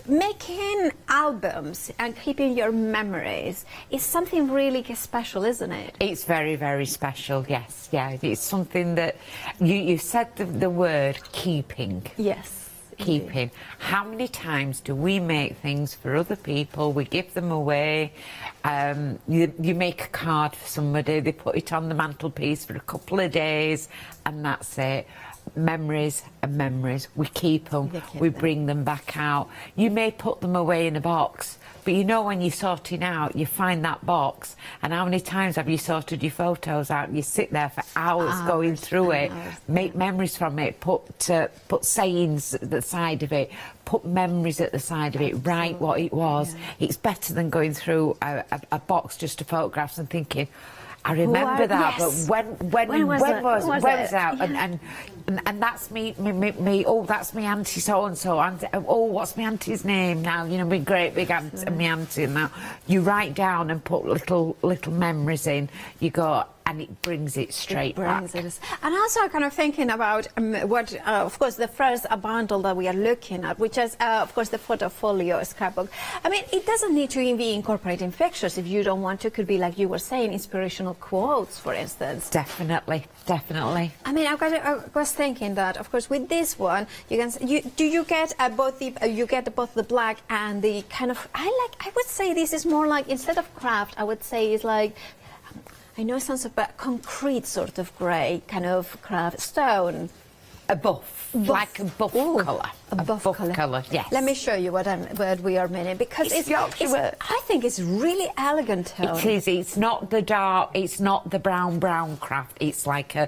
making albums and keeping your memories is something really special, isn't it? It's very, very special, yes. Yeah, it's something that you said the word keeping. Yes. Keeping. Indeed. How many times do we make things for other people? We give them away. You make a card for somebody, they put it on the mantelpiece for a couple of days, and that's it. Memories and memories. We keep them. We bring them back out. You may put them away in a box, but you know when you're sorting out, you find that box, and how many times have you sorted your photos out? You sit there for hours going through it, make memories from it, put sayings at the side of it, put memories at the side of it, write what it was. Yeah. It's better than going through a box just of photographs and thinking, I remember that, yes. but when was it out? Yeah. And that's me. Oh, that's my auntie so and so. Oh, what's my auntie's name now? You know, my great big aunt, my auntie. And now you write down and put little memories in. You go. And it brings it straight back. And also kind of thinking about what, of course, the first bundle that we are looking at, which is, of course, the photofolio scrapbook. I mean, it doesn't need to be incorporating pictures if you don't want to. It could be, like you were saying, inspirational quotes, for instance. Definitely, definitely. I mean, I was thinking that, of course, with this one, you can. Do you get both the black and the kind of? I would say this is more like, instead of craft, I would say it's like. I know it sounds a bit concrete sort of grey, kind of craft stone. A buff. Like a buff colour. A buff colour. Yes. Let me show you what we are meaning, because I think it's really elegant tone. It is. It's not the dark. It's not the brown craft. It's like a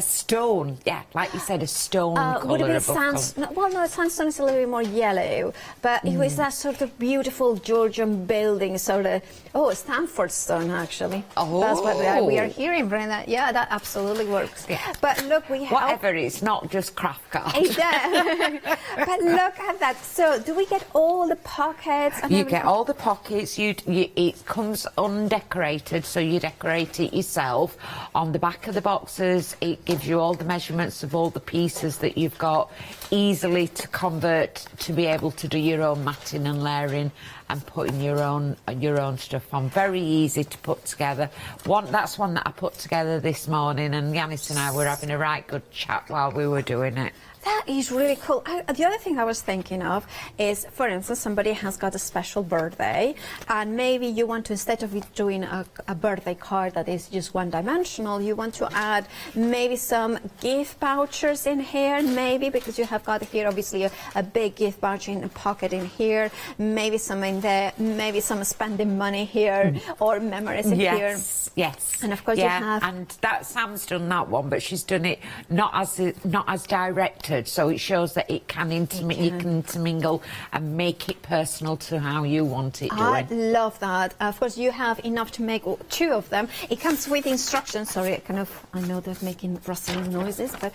stone. Yeah, like you said, a stone colour. Would it be sandstone? Well, no, sandstone is a little bit more yellow, but it was that sort of beautiful Georgian building, sort of. Oh, Stamford stone, actually. Oh, that's what we are hearing, Brenda. Yeah, that absolutely works. Yeah. But look, we have whatever. It's not just craft card. It does. But look at that. So, do we get all the pockets? And you get all the pockets. It comes undecorated, so you decorate it yourself. On the back of the boxes, it gives you all the measurements of all the pieces that you've got, easily to convert to be able to do your own matting and layering and putting your own stuff on. Very easy to put together. That's one that I put together this morning, and Yanis and I were having a right good chat while we were doing it. That is really cool. The other thing I was thinking of is, for instance, somebody has got a special birthday, and maybe you want to, instead of doing a birthday card that is just one-dimensional, you want to add maybe some gift vouchers in here, maybe, because you have got here obviously a big gift voucher in a pocket in here, maybe some in there, maybe some spending money here, or memories in here. Yes. And of course you have... and that Sam's done that one, but she's done it not as directed. So it shows that it can you can intermingle and make it personal to how you want it doing. I love that. Of course, you have enough to make 2 of them. It comes with instructions. Sorry, I know they're making rustling noises, but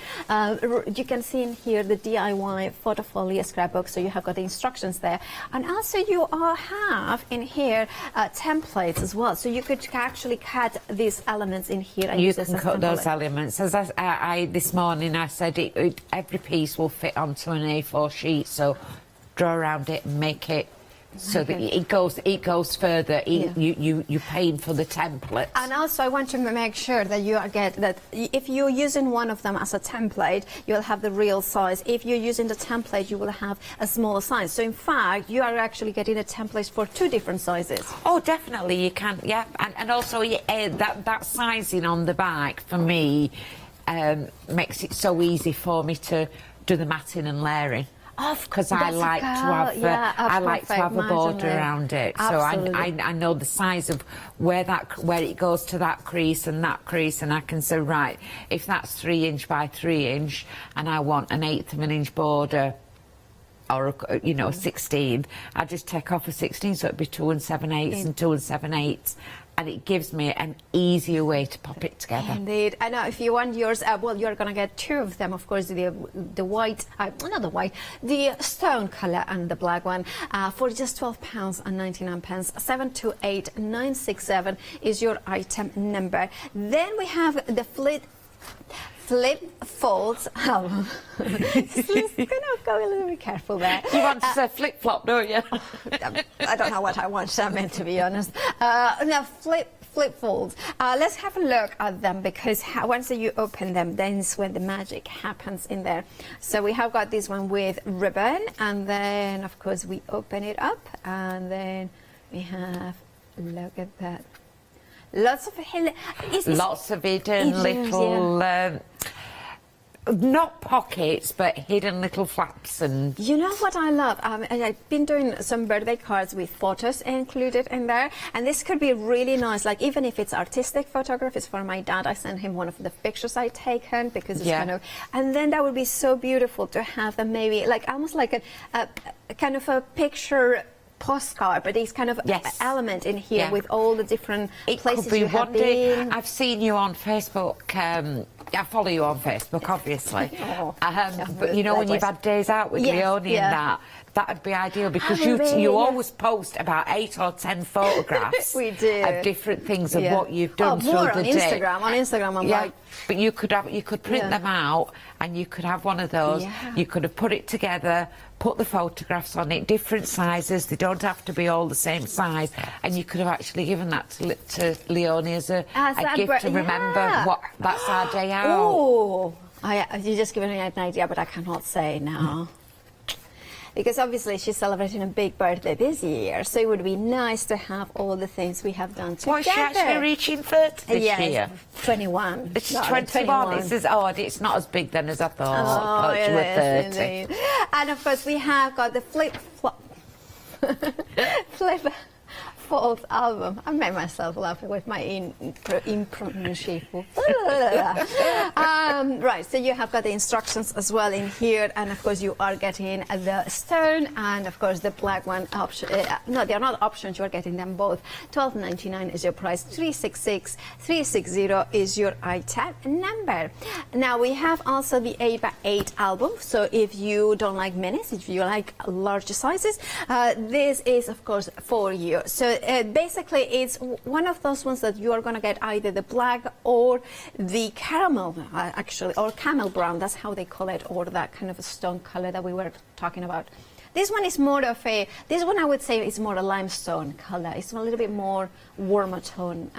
you can see in here the DIY photofolio scrapbook. So you have got the instructions there, and also you have in here templates as well. So you could actually cut these elements in here. And you use can this as cut those template. elements. As I this morning I said, every piece will fit onto an A4 sheet, so draw around it and make it so that it goes further. You're paying for the template. And also I want to make sure that if you're using one of them as a template, you'll have the real size. If you're using the template, you will have a smaller size. So in fact, you are actually getting a template for 2 different sizes. Oh, definitely you can. Yeah, and also that sizing on the back for me makes it so easy for me to do the matting and layering. Because I like to have a border around it. Absolutely. So I know the size of where it goes to that crease, and I can say, right, if that's 3 inch by 3 inch, and I want an 1/8 of an inch border, or 16, I just take off a 16, so it'd be 2 7/8 and 2 7/8. And it gives me an easier way to pop it together. Indeed. I know if you want yours, well, you're going to get 2 of them, of course, the white, not the white, the stone colour and the black one, for just £12.99. 728967 is your item number. Then we have the flip folds. Oh, let's go a little bit careful there. You want to say flip flop, don't you? I don't know what I want, I meant, to be honest. Now flip folds. Let's have a look at them, because once you open them, then is when the magic happens in there. So we have got this one with ribbon, and then of course we open it up, and then we have, look at that. Lots of hidden little, not pockets, but hidden little flaps. And you know what I love? I've been doing some birthday cards with photos included in there, and this could be really nice. Like, even if it's artistic photography, it's for my dad. I sent him one of the pictures I taken, because it's kind of, and then that would be so beautiful to have them, maybe like almost like a kind of a picture postcard, but these kind of element in here with all the different places you have been. I've seen you on Facebook. I follow you on Facebook, obviously. But you know, when you've had days out with Leonie and that'd be ideal, because you always post about 8 or 10 photographs we do. Of different things of what you've done through the day. On Instagram, I'm like... But you could print them out, and you could have one of those. You could have put it together, put the photographs on it, different sizes. They don't have to be all the same size. And you could have actually given that to Leonie as a gift to remember what that's our day out. Oh, you're just giving me an idea, but I cannot say now. because obviously she's celebrating a big birthday this year, so it would be nice to have all the things we have done together. Was she actually reaching 30 this year? 21. It's No, 21. It's odd. It's not as big then as I thought. Oh, But it you were is 30. indeed. And of course we have got the flip Fold album. I made myself laugh with my impronunciation. Right, so you have got the instructions as well in here, and of course you are getting the stone and of course the black one option. No, they are not options. You are getting them both. $12.99 is your price. 360 is your item number. Now we have also the 8x8 album. So if you don't like minis, if you like larger sizes, this is of course for you. So basically it's one of those ones that you are going to get either the black or the caramel, actually, or camel brown. That's how they call it, or that kind of a stone color that we were talking about. This one is more of a, this one I would say is more a limestone color. It's a little bit more warmer tone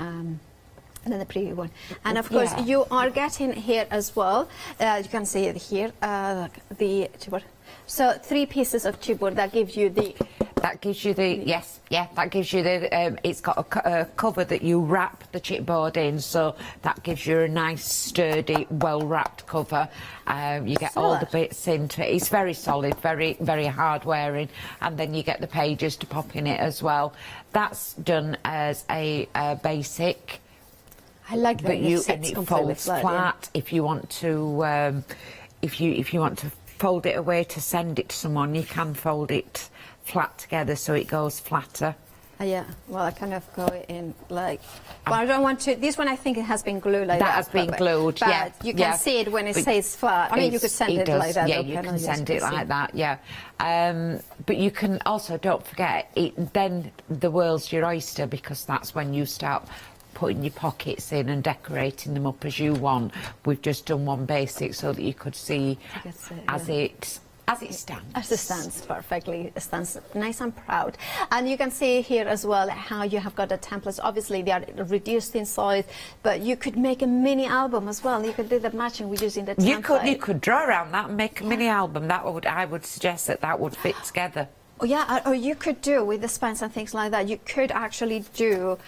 than the previous one. And of course you are getting here as well, you can see it here, the chipboard. So 3 pieces of chipboard that gives you the... That gives you the, that gives you the, it's got a cover that you wrap the chipboard in, so that gives you a nice, sturdy, well-wrapped cover. You get all the bits into it. It's very solid, very, very hard-wearing, and then you get the pages to pop in it as well. That's done as a basic. I like that. And it folds flat. If you want to, if you want to fold it away to send it to someone, you can fold it flat together so it goes flatter. Yeah, well, I kind of go in like, but I don't want to. This one, I think it has been glued like that. That has been glued, but you can see it when it says flat. I mean, you could send it like that. Yeah, you can send it like that, yeah. But you can also, don't forget, then the world's your oyster, because that's when you start putting your pockets in and decorating them up as you want. We've just done one basic so that you could see as it stands. As it stands, perfectly. It stands nice and proud. And you can see here as well how you have got the templates. Obviously, they are reduced in size, but you could make a mini album as well. You could do the matching with using the template. You could draw around that and make a mini album. I would suggest that would fit together. Oh, yeah, or you could do with the spines and things like that. You could actually do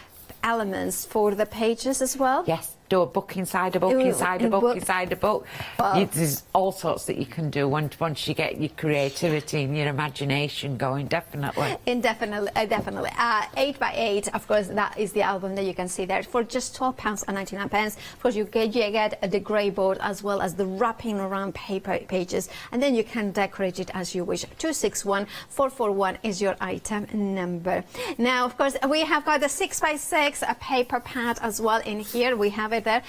elements for the pages as well. Yes, do a book inside a book, inside a book, inside a book. Well, there's all sorts that you can do once you get your creativity and your imagination going, definitely. Definitely. 8x8, of course, that is the album that you can see there for just £12.99. Of course, you get the grey board as well as the wrapping around paper pages, and then you can decorate it as you wish. 261441 is your item number. Now, of course, we have got the 6x6 paper pad as well in here. We have it there.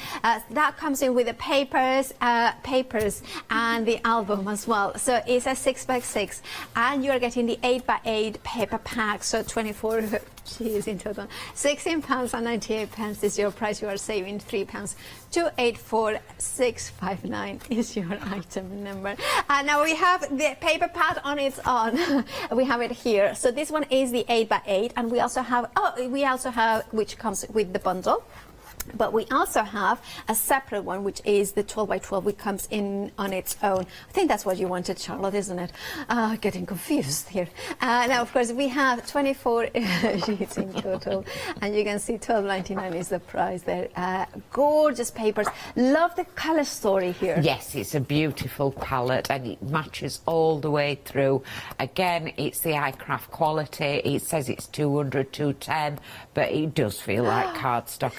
That comes in with the papers and the album as well. So it's a 6x6, and you are getting the 8x8 paper pack. So 24. Jeez, in total, £16.98 is your price. You are saving £3. 284659 is your item number. And now we have the paper pad on its own. We have it here. So this one is the 8x8, and we also have which comes with the bundle. But we also have a separate one, which is the 12x12, which comes in on its own. I think that's what you wanted, Charlotte, isn't it? Getting confused here. Now, of course, we have 24 sheets in total, and you can see $12.99 is the price there. Gorgeous papers. Love the colour story here. Yes, it's a beautiful palette, and it matches all the way through. Again, it's the iCraft quality. It says it's 200, 210, but it does feel like cardstock.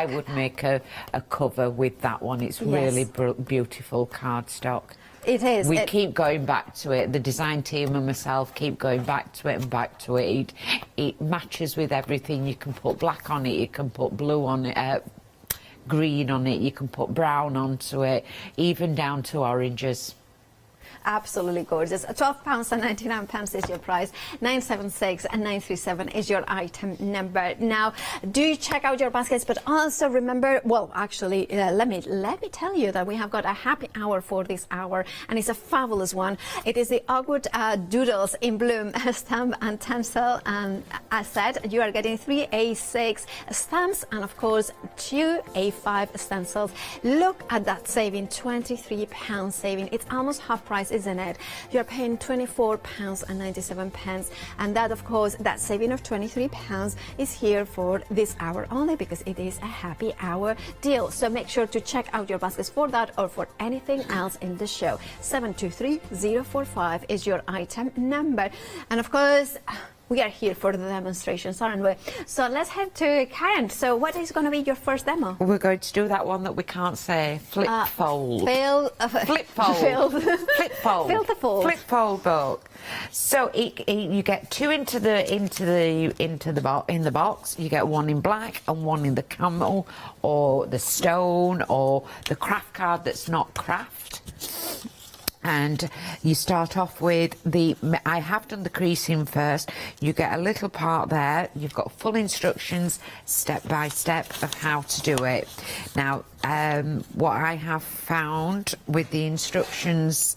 I would make a cover with that one. It's really beautiful cardstock. It is. We keep going back to it. The design team and myself keep going back to it and back to it. It matches with everything. You can put black on it, you can put blue on it, green on it, you can put brown onto it, even down to oranges. Absolutely gorgeous. £12.99 is your price. 976 and 937 is your item number. Now, do check out your baskets, but also remember, well, actually, let me tell you that we have got a happy hour for this hour, and it's a fabulous one. It is the Ogwood Doodles in Bloom stamp and stencil, and as said, you are getting 3 A6 stamps and, of course, 2 A5 stencils. Look at that saving, £23 saving. It's almost half price. isn't it? You're paying £24.97, and that, of course, that saving of £23 is here for this hour only, because it is a happy hour deal. So make sure to check out your baskets for that or for anything else in the show. 723045 is your item number, and of course we are here for the demonstrations, aren't we? So let's head to Karen. So what is going to be your first demo? We're going to do that one that we can't say. Flip fold. Flip fold. Flip fold. Fill the fold. Flip fold book. So you get two in the box. You get one in black and one in the camel or the stone or the craft card that's not craft. And you start off with I have done the creasing first. You get a little part there. You've got full instructions, step by step, of how to do it. Now, what I have found with the instructions,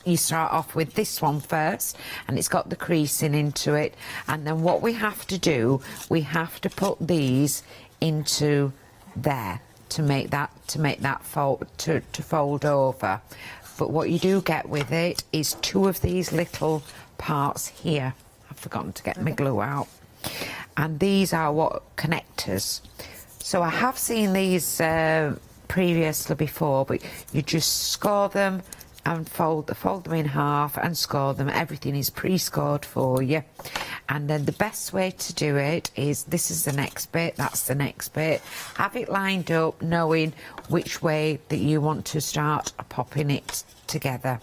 you start off with this one first, and it's got the creasing into it. And then what we have to do, we have to put these into there to make that fold to fold over. But what you do get with it is two of these little parts here. I've forgotten to get my glue out. And these are what connectors. So I have seen these previously before, but you just score them and fold them in half and score them. Everything is pre-scored for you. And then the best way to do it is, this is the next bit, that's the next bit. Have it lined up, knowing which way that you want to start popping it together.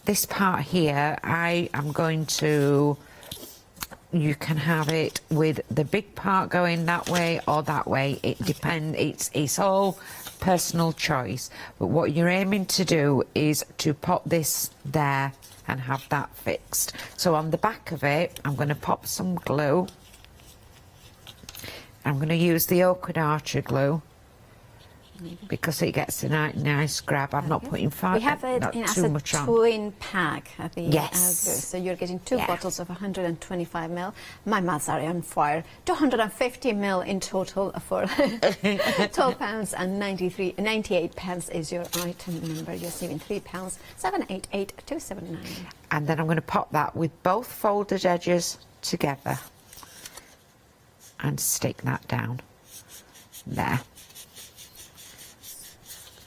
This part here, I am going to, you can have it with the big part going that way or that way. It depends, it's all personal choice. But what you're aiming to do is to pop this there and have that fixed. So on the back of it, I'm going to pop some glue. I'm going to use the Hochanda glue because it gets a nice grab. I'm not putting We have it not in as too a much on. twin pack at the Yes. so you're getting two bottles of 125ml. My maths are on fire. 250ml in total for £12.98 is your item number. You're saving £3.788279. And then I'm going to pop that with both folded edges together and stick that down there.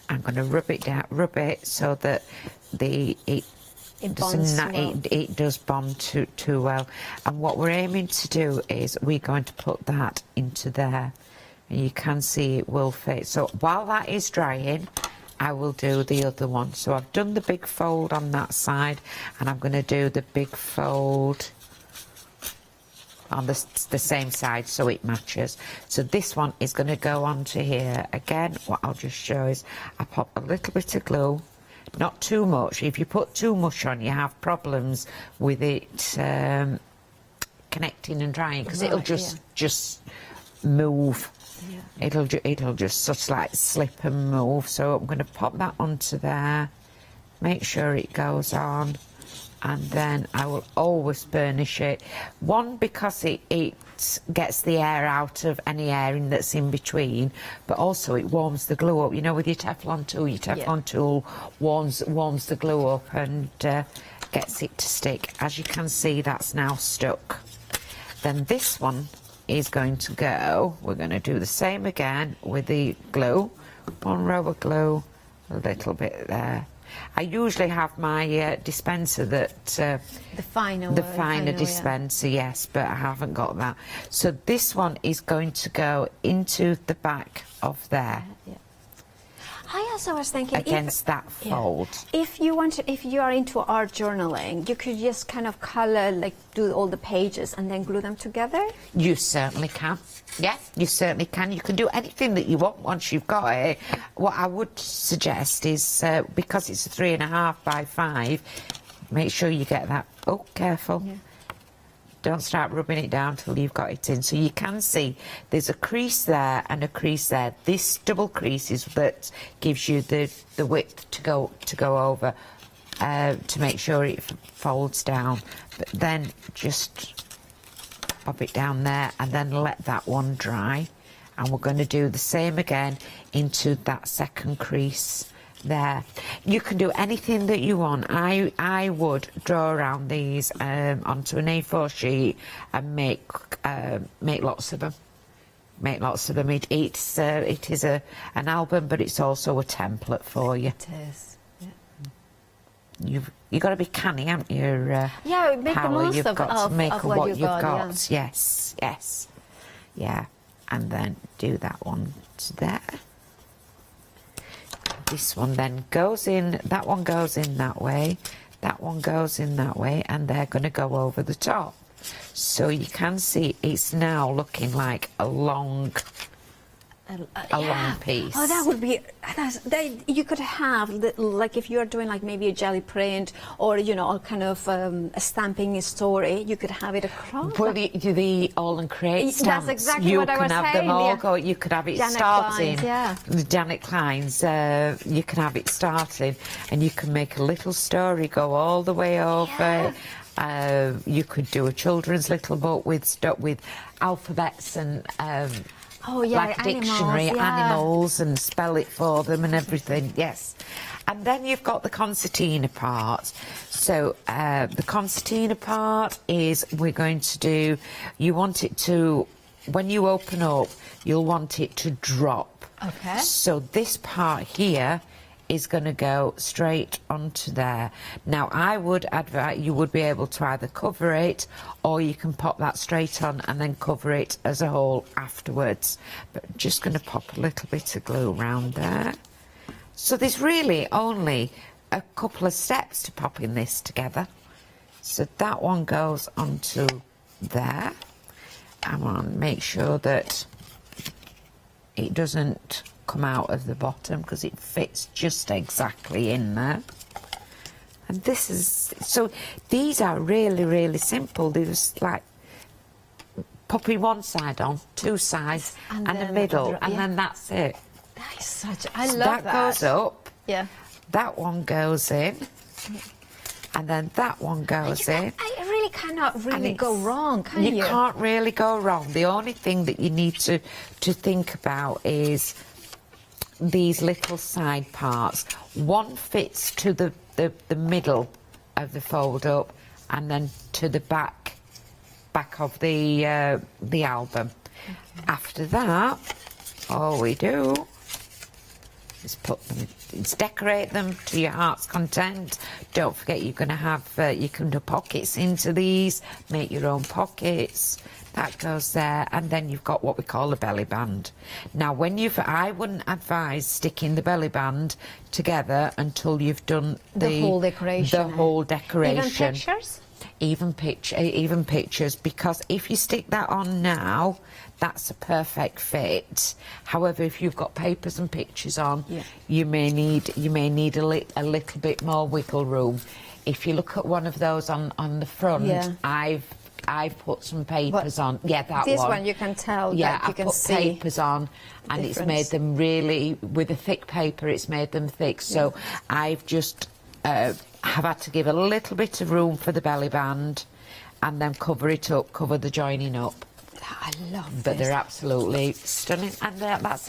I'm going to rub it so that it does bond too well. And what we're aiming to do is we're going to put that into there, and you can see it will fit. So while that is drying, I will do the other one. So I've done the big fold on that side, and I'm going to do the big fold on the same side so it matches. So this one is going to go onto here. Again, what I'll just show is I pop a little bit of glue, not too much. If you put too much on, you have problems with it connecting and drying, because it'll just move. It'll just sort of like slip and move. So I'm going to pop that onto there, make sure it goes on, and then I will always burnish it. One, because it gets the air out of any airing that's in between, but also it warms the glue up. You know, with your Teflon tool, tool warms the glue up and gets it to stick. As you can see, that's now stuck. Then this one is going to go, we're going to do the same again with the glue. One row of glue, a little bit there. I usually have my dispenser that the finer dispenser, yes, but I haven't got that. So this one is going to go into the back of there. I also was thinking against that fold. If you are into art journaling, you could just kind of do all the pages and then glue them together. You certainly can. Yeah, you certainly can. You can do anything that you want once you've got it. What I would suggest is, because it's a 3.5 by 5, make sure you get that. Oh, careful. Yeah. Don't start rubbing it down till you've got it in. So you can see there's a crease there and a crease there. This double crease is that gives you the width to go over to make sure it folds down. But then just pop it down there and then let that one dry. And we're going to do the same again into that second crease there. You can do anything that you want. I would draw around these onto an A4 sheet and make lots of them. Make lots of them. It is an album, but it's also a template for you. It is. You've got to be canny, haven't you? Yeah, make the Paola? most You've of got to make what you've got. got. Yes, yes, yeah. And then do that one to there. This one then goes in. That one goes in that way. That one goes in that way, and they're going to go over the top. So you can see it's now looking like a long piece. Oh, that would be. You could have like if you're doing like maybe a jelly print or a kind of a stamping story. You could have it across. Well, the all and create stamps. That's exactly what I was saying. You can have them all go. You could have it Janet starting. Klein's, yeah. The Janet Klein's. You can have it starting, and you can make a little story go all the way over. Yeah. You could do a children's little book with alphabets and. Like a dictionary, animals, and spell it for them and everything, yes. And then you've got the concertina part. So the concertina part is we're going to do, you want it to, when you open up, you'll want it to drop. Okay. So this part here is going to go straight onto there. Now, I would advise you would be able to either cover it or you can pop that straight on and then cover it as a whole afterwards. But I'm just going to pop a little bit of glue around there. So there's really only a couple of steps to popping this together. So that one goes onto there. I want to make sure that it doesn't come out of the bottom because it fits just exactly in there. And this is, so these are really, really simple. They're just like popping one side on, two sides, and the middle, and then that's it. That is such, I love that. that. Goes up. Yeah. That one goes in. And then that one goes in. I really cannot really go wrong, can you? You can't really go wrong. The only thing that you need to think about is these little side parts. One fits to the middle of the fold up and then to the back of the album. Okay. After that, all we do is decorate them to your heart's content. Don't forget you're going to have, you can do pockets into these, make your own pockets. That goes there, and then you've got what we call a belly band. Now, I wouldn't advise sticking the belly band together until you've done the whole decoration. The whole decoration. Even pictures? Even pictures, because if you stick that on now, that's a perfect fit. However, if you've got papers and pictures on, you may need a little bit more wiggle room. If you look at one of those on the front, I've put some papers on. Yeah, that this one. One you can tell. Yeah, that you can put see papers on, and it's made them really, with a thick paper, it's made them thick. So I've just have had to give a little bit of room for the belly band, and then cover it up, cover the joining up. I love But this. they're absolutely stunning, and it's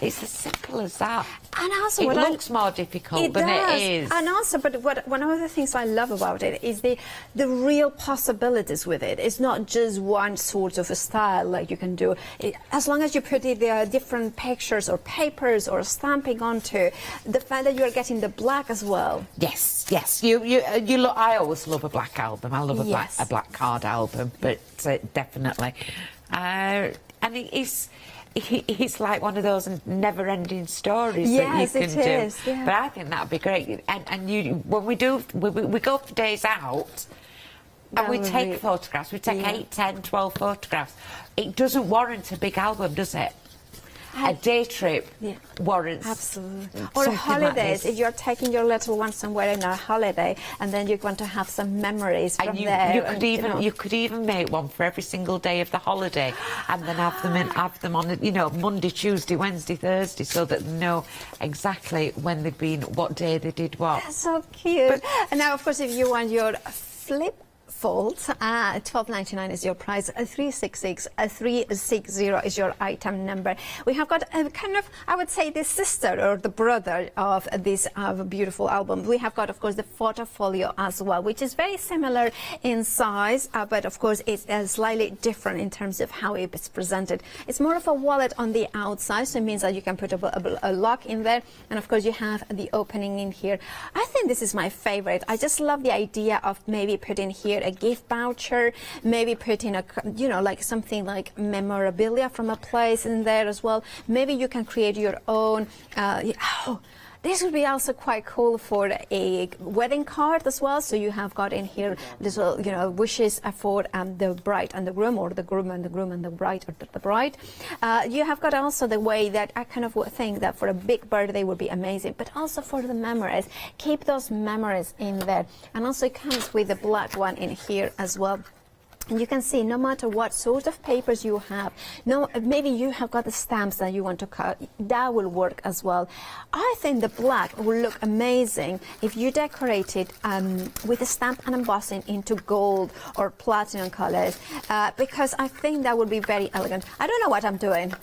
as simple as that. And also, it looks more difficult than it is. And also, but one of the things I love about it is the real possibilities with it. It's not just one sort of a style like you can do. As long as you put the different pictures or papers or stamping onto, the fact that you're getting the black as well. Yes, yes. You look. I always love a black album. I love a black card album, but definitely. And it's like one of those never-ending stories that you can do. Is, yeah. But I think that'd be great. And when we go for days out, and we take photographs. We take 8, 10, 12 photographs. It doesn't warrant a big album, does it? A day trip warrants absolutely. Or holidays, like if you're taking your little one somewhere in a holiday and then you want to have some memories from there. You could even make one for every single day of the holiday, and then have them on Monday, Tuesday, Wednesday, Thursday, so that they know exactly when they've been, what day they did what. That's so cute. And now, of course, if you want your flip fold. $12.99 is your price. 366 360 is your item number. We have got a kind of, I would say, the sister or the brother of this beautiful album. We have got, of course, the photofolio as well, which is very similar in size, but of course it's slightly different in terms of how it's presented. It's more of a wallet on the outside, so it means that you can put a lock in there, and of course you have the opening in here. I think this is my favorite. I just love the idea of maybe putting here a gift voucher, maybe putting a, you know, like something like memorabilia from a place in there as well. Maybe you can create your own. This would be also quite cool for a wedding card as well. So you have got in here little, you know, wishes for the bride and the groom, or the groom and the groom and the bride, or the bride. You have got also the way that I kind of think that for a big birthday would be amazing, but also for the memories. Keep those memories in there. And also it comes with the black one in here as well. And you can see no matter what sort of papers you have, maybe you have got the stamps that you want to cut, that will work as well. I think the black will look amazing if you decorate it with a stamp and embossing into gold or platinum colors, because I think that would be very elegant. I don't know what I'm doing.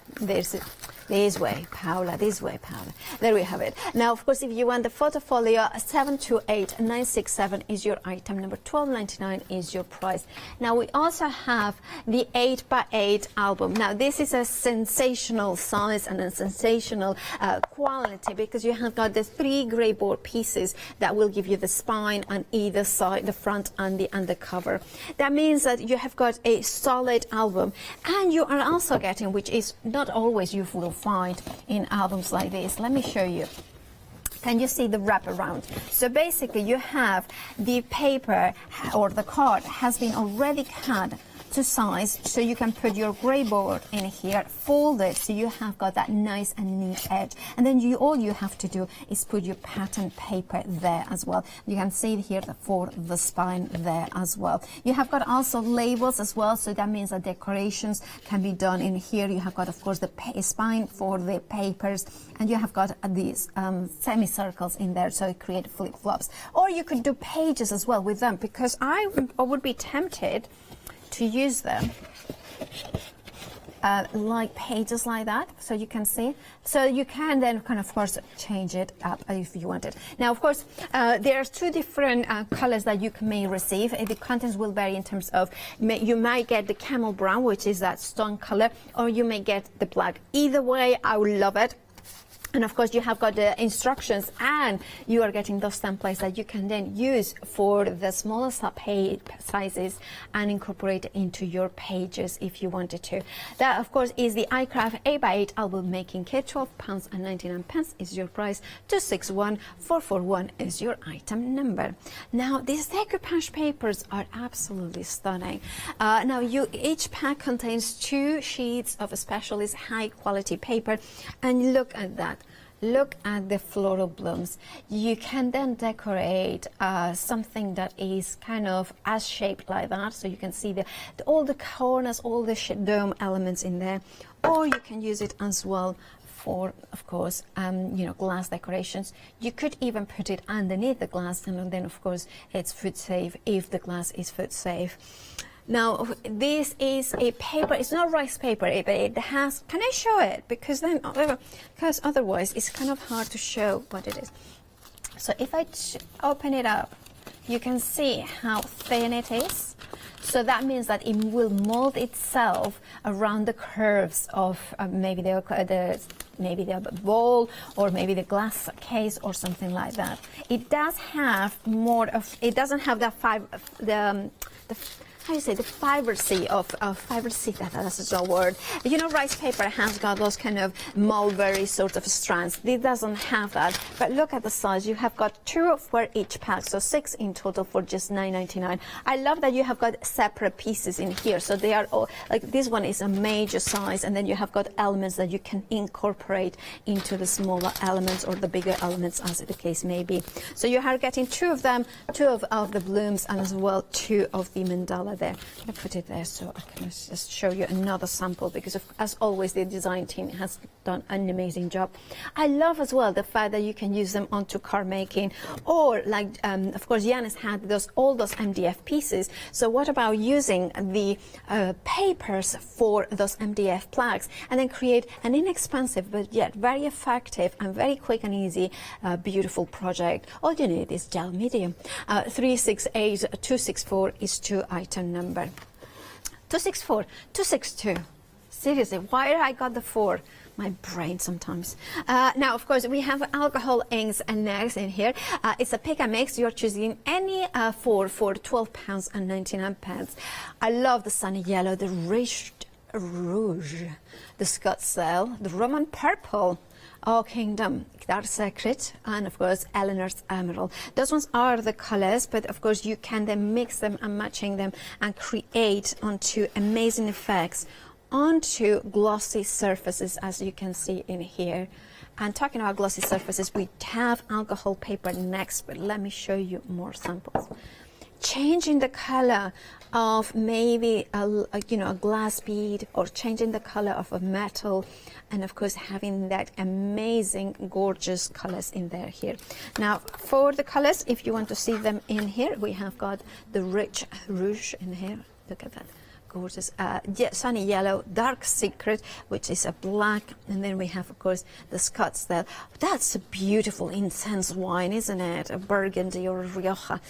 This way, Paula, this way, Paula. There we have it. Now, of course, if you want the photofolio, 728967 is your item number, $12.99 is your price. Now, we also have the 8x8 album. Now, this is a sensational size and a sensational quality, because you have got the 3 grey board pieces that will give you the spine on either side, the front and the cover. That means that you have got a solid album, and you are also getting, which is not always you will find in albums like this. Let me show you. Can you see the wraparound? So basically you have the paper, or the card has been already cut to size, so you can put your grey board in here, fold it so you have got that nice and neat edge, and then all you have to do is put your pattern paper there as well. You can see it here for the spine there as well. You have got also labels as well, so that means that decorations can be done in here. You have got, of course, the spine for the papers, and you have got these semicircles in there, so it creates flip-flops. Or you could do pages as well with them, because I would be tempted to use them like pages like that, so you can see. So you can then of course change it up if you want it. Now, of course, there are 2 different colors that you may receive. The contents will vary in terms of, you might get the camel brown, which is that stone color, or you may get the black. Either way, I would love it. And of course, you have got the instructions, and you are getting those templates that you can then use for the smaller sizes and incorporate into your pages if you wanted to. That, of course, is the iCraft 8x8 album making kit. £12.99 is your price. 261441 is your item number. Now, these decoupage papers are absolutely stunning. Now, each pack contains 2 sheets of a specialist high-quality paper, and look at that. Look at the floral blooms. You can then decorate something that is kind of as shaped like that, so you can see all the corners, all the dome elements in there. Or you can use it as well for, of course, glass decorations. You could even put it underneath the glass, and then, of course, it's food safe if the glass is food safe. Now, this is a paper. It's not rice paper, but it has. Can I show it? Because otherwise it's kind of hard to show what it is. So if I open it up, you can see how thin it is. So that means that it will mold itself around the curves of maybe the bowl, or maybe the glass case, or something like that. It does have more of. It doesn't have the how do you say, the fibersy of fibersy, that's a word. You know, rice paper has got those kind of mulberry sort of strands. It doesn't have that. But look at the size. You have got 2 for each pack, so 6 in total for just $9.99. I love that you have got separate pieces in here. So they are all, like this one is a major size, and then you have got elements that you can incorporate into the smaller elements or the bigger elements, as the case may be. So you are getting 2 of them, 2 of the blooms, and as well 2 of the mandala there. I'm going to put it there so I can just show you another sample, because as always the design team has done an amazing job. I love as well the fact that you can use them onto card making, or like, of course, Yanis had all those MDF pieces. So what about using the papers for those MDF plaques, and then create an inexpensive but yet very effective and very quick and easy, beautiful project? All you need is gel medium. 368264 is your item number. 264, 262. Seriously, why I got the 4? My brain sometimes. Now, of course, we have alcohol inks and nails in here. It's a pick and mix. You're choosing any 4 for £12.99. I love the sunny yellow, the rich rouge, the Scotch sail, the Roman purple, Oh Kingdom, Dark Secret, and of course Eleanor's Emerald. Those ones are the colors, but of course you can then mix them and matching them and create onto amazing effects onto glossy surfaces, as you can see in here. And talking about glossy surfaces, we have alcohol paper next, but let me show you more samples. Changing the color of maybe a glass bead, or changing the color of a metal, and of course having that amazing gorgeous colors in there here. Now for the colors, if you want to see them in here, we have got the rich rouge in here. Look at that. Gorgeous sunny yellow, Dark Secret, which is a black, and then we have of course the Scotch sail. That's a beautiful intense wine, isn't it? A Burgundy or a Rioja.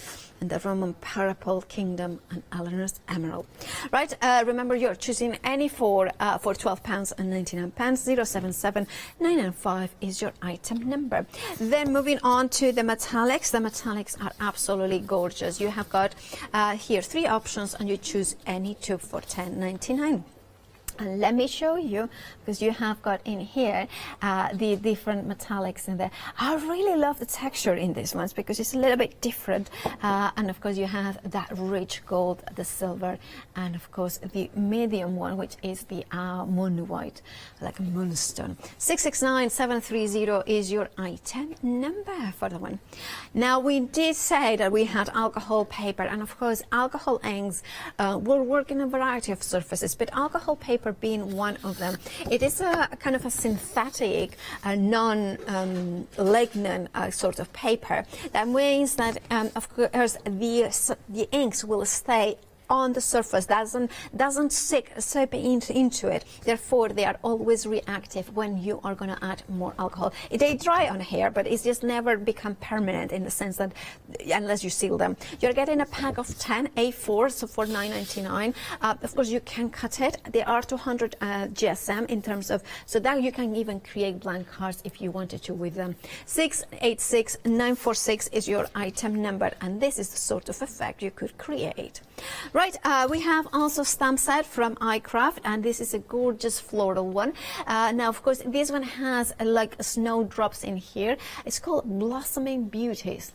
And the Roman Purple, Kingdom, and Eleanor's Emerald. Right, remember you're choosing any for £12.99. 077 995 is your item number. Then moving on to the metallics. The metallics are absolutely gorgeous. You have got here 3 options, and you choose any 2 for £10.99. And let me show you, because you have got in here the different metallics in there. I really love the texture in these ones because it's a little bit different. And of course you have that rich gold, the silver, and of course the medium one, which is the moon white, like a moonstone. 669730 is your item number for the one. Now we did say that we had alcohol paper, and of course alcohol inks will work in a variety of surfaces, but alcohol paper being one of them. It is a kind of a synthetic, non-lignin sort of paper. That means that, of course, the inks will stay on the surface, doesn't seep into it. Therefore, they are always reactive when you are going to add more alcohol. They dry on here, but it's just never become permanent in the sense that unless you seal them. You're getting a pack of 10 A4, so for $9.99. Of course, you can cut it. They are 200 GSM in terms of, so that you can even create blank cards if you wanted to with them. 686946 is your item number, and this is the sort of effect you could create. Right, we have also stamp set from iCraft, and this is a gorgeous floral one. Now, of course, this one has like snowdrops in here. It's called Blossoming Beauties.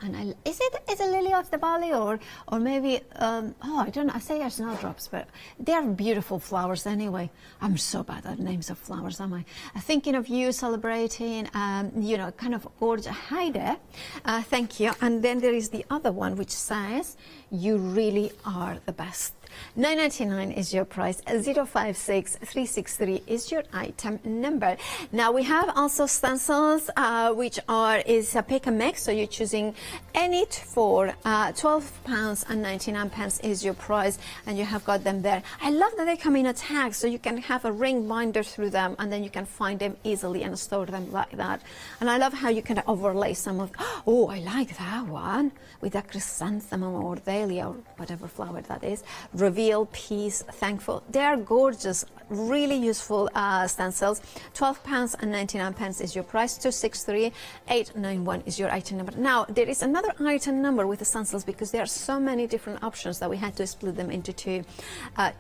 And is it Lily of the Valley or maybe I don't know. I say snowdrops, but they are beautiful flowers anyway. I'm so bad at names of flowers, am I? Thinking of you, celebrating, kind of gorgeous. Hi there, thank you. And then there is the other one which says, "You really are the best." $9.99 is your price. 056363 is your item number. Now we have also stencils, which is a pick and mix. So you're choosing any for £12.99 is your price, and you have got them there. I love that they come in a tag, so you can have a ring binder through them, and then you can find them easily and store them like that. And I love how you can overlay some of. Oh, I like that one with a chrysanthemum or dahlia or whatever flower that is. Reveal, Peace, Thankful. They are gorgeous, really useful stencils. £12.99 is your price. 263891 is your item number. Now there is another item number with the stencils because there are so many different options that we had to split them into 2.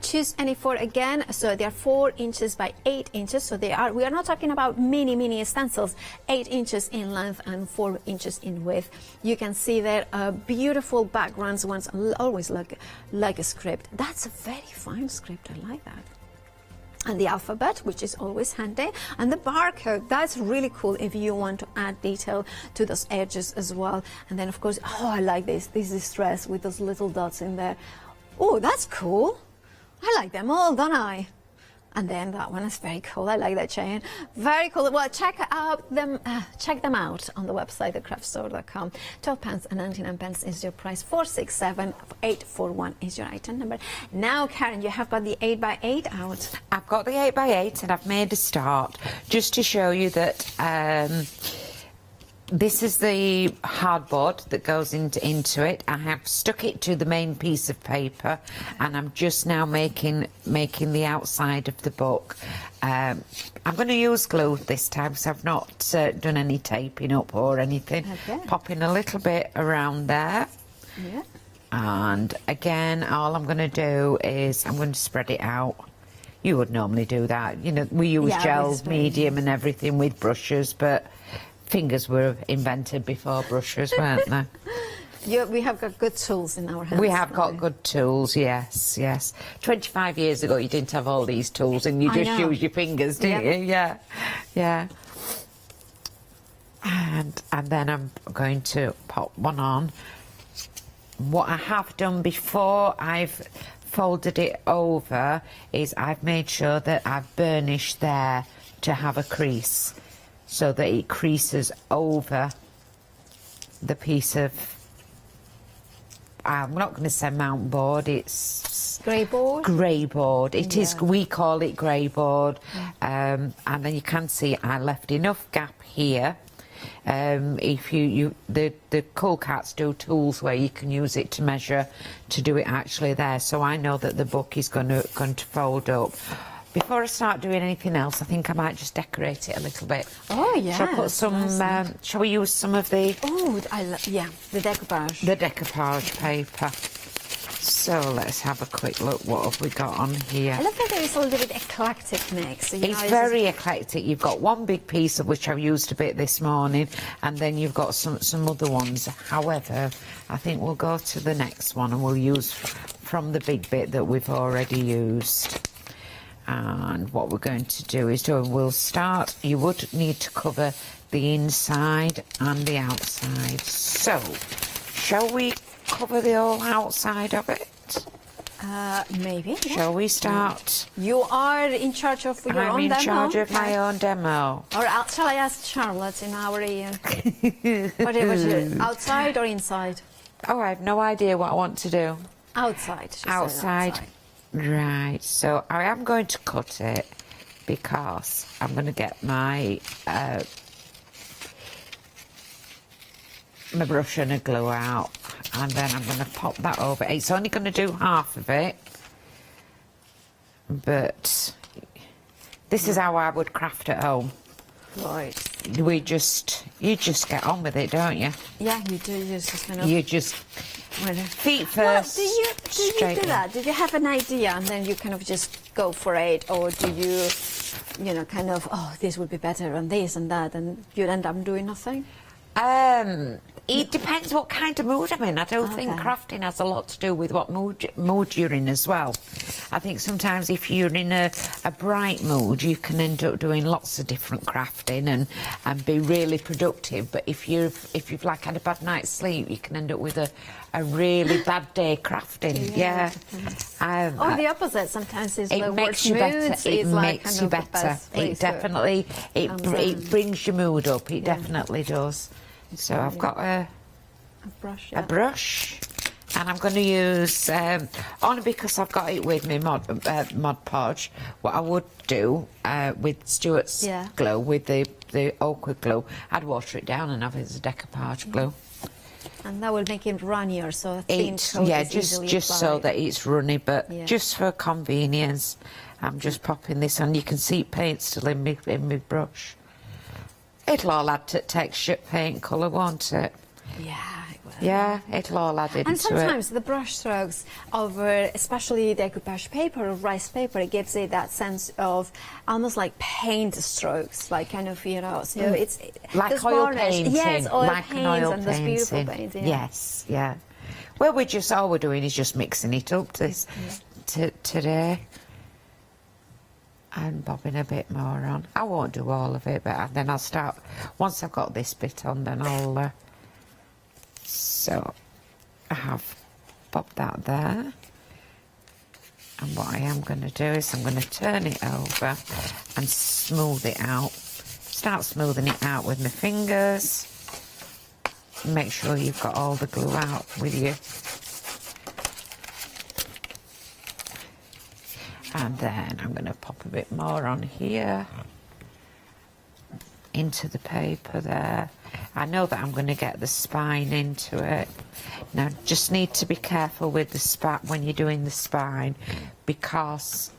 Choose any 4 again. So they are 4 inches by 8 inches. So we are not talking about mini stencils. 8 inches in length and 4 inches in width. You can see there beautiful backgrounds. Ones always like a script. That's a very fine script. I like that. And the alphabet, which is always handy, and the barcode. That's really cool if you want to add detail to those edges as well. And then of course, I like this distress with those little dots in there. Oh, that's cool. I like them all, don't I? And then that one is very cool. I like that chain. Very cool. Well, check them out on the website, thecraftstore.com. £12.99 is your price. 467841 is your item number. Now, Karen, you have got the 8x8 out. I've got the 8x8 and I've made a start just to show you that this is the hardboard that goes into it. I have stuck it to the main piece of paper, and I'm just now making the outside of the book. I'm going to use glue this time, so I've not done any taping up or anything. Okay. Popping a little bit around there. Yeah. And again, all I'm going to do is I'm going to spread it out. You would normally do that. You know, we use gels, medium and everything with brushes, but fingers were invented before brushes, weren't they? We have got good tools in our hands. We have got good tools, yes, yes. 25 years ago, you didn't have all these tools and you just use your fingers, didn't you? Yeah, yeah. And then I'm going to pop one on. What I have done before I've folded it over is I've made sure that I've burnished there to have a crease, so that it creases over the piece of, I'm not going to say mount board, it's grey board. Grey board. It is. We call it grey board. And then you can see I left enough gap here. If the cool cats do tools where you can use it to measure to do it actually there. So I know that the book is going to fold up. Before I start doing anything else, I think I might just decorate it a little bit. Oh, yeah. Shall I put some, shall we use some of the... Oh, the decoupage. The decoupage paper. So let's have a quick look. What have we got on here? I love that there is a little bit eclectic mix. It's very eclectic. You've got one big piece of which I've used a bit this morning, and then you've got some other ones. However, I think we'll go to the next one and we'll use from the big bit that we've already used. And what we're going to do is we'll start. You would need to cover the inside and the outside. So, shall we cover the whole outside of it? Maybe. Shall we start? You are in charge of your own demo. I'm in charge of my own demo. Or shall I ask Charlotte in our ear? Whatever, outside or inside? Oh, I have no idea what I want to do. Outside. Outside. Right, so I am going to cut it because I'm going to get my my brush and a glue out, and then I'm going to pop that over. It's only going to do half of it, but this is how I would craft at home. Right. You just get on with it, don't you? Yeah, you do. You just kind of. You just feet first. Well, do you do that? Did you have an idea and then you kind of just go for it, or do you, kind of, oh, this would be better and this and that, and you end up doing nothing? It depends what kind of mood I'm in. I don't think crafting has a lot to do with what mood you're in as well. I think sometimes if you're in a bright mood, you can end up doing lots of different crafting and be really productive. But if you've like had a bad night's sleep, you can end up with a really bad day crafting. Yeah. Or the opposite. Sometimes is it makes you better. It makes you better. It definitely it brings your mood up. It definitely does. So I've got a brush, and I'm going to use only because I've got it with me Mod Podge. What I would do with Stuart's glue, with the ochre glue, I'd water it down and have it as a decoupage glue. And that will make it runnier, so a thin coat is just so that it's runny, but just for convenience, I'm just popping this on. You can see paint still in my brush. It'll all add to texture, paint, colour, won't it? Yeah, it will. Yeah, it'll all add into it. And sometimes the brush strokes over, especially decoupage paper or rice paper, it gives it that sense of almost like paint strokes, like kind of, so it's... Like oil painting. Yes, oil like paints an oil and those painting. beautiful paints. Yeah. Yes, yeah. Well, all we're doing is just mixing it up today. And bobbing a bit more on. I won't do all of it, but then I'll start, once I've got this bit on, then I'll, so I have bobbed that there. And what I am going to do is I'm going to turn it over and smooth it out. Start smoothing it out with my fingers. Make sure you've got all the glue out with you. And then I'm going to pop a bit more on here into the paper there. I know that I'm going to get the spine into it. Now, just need to be careful with the spine when you're doing the spine, because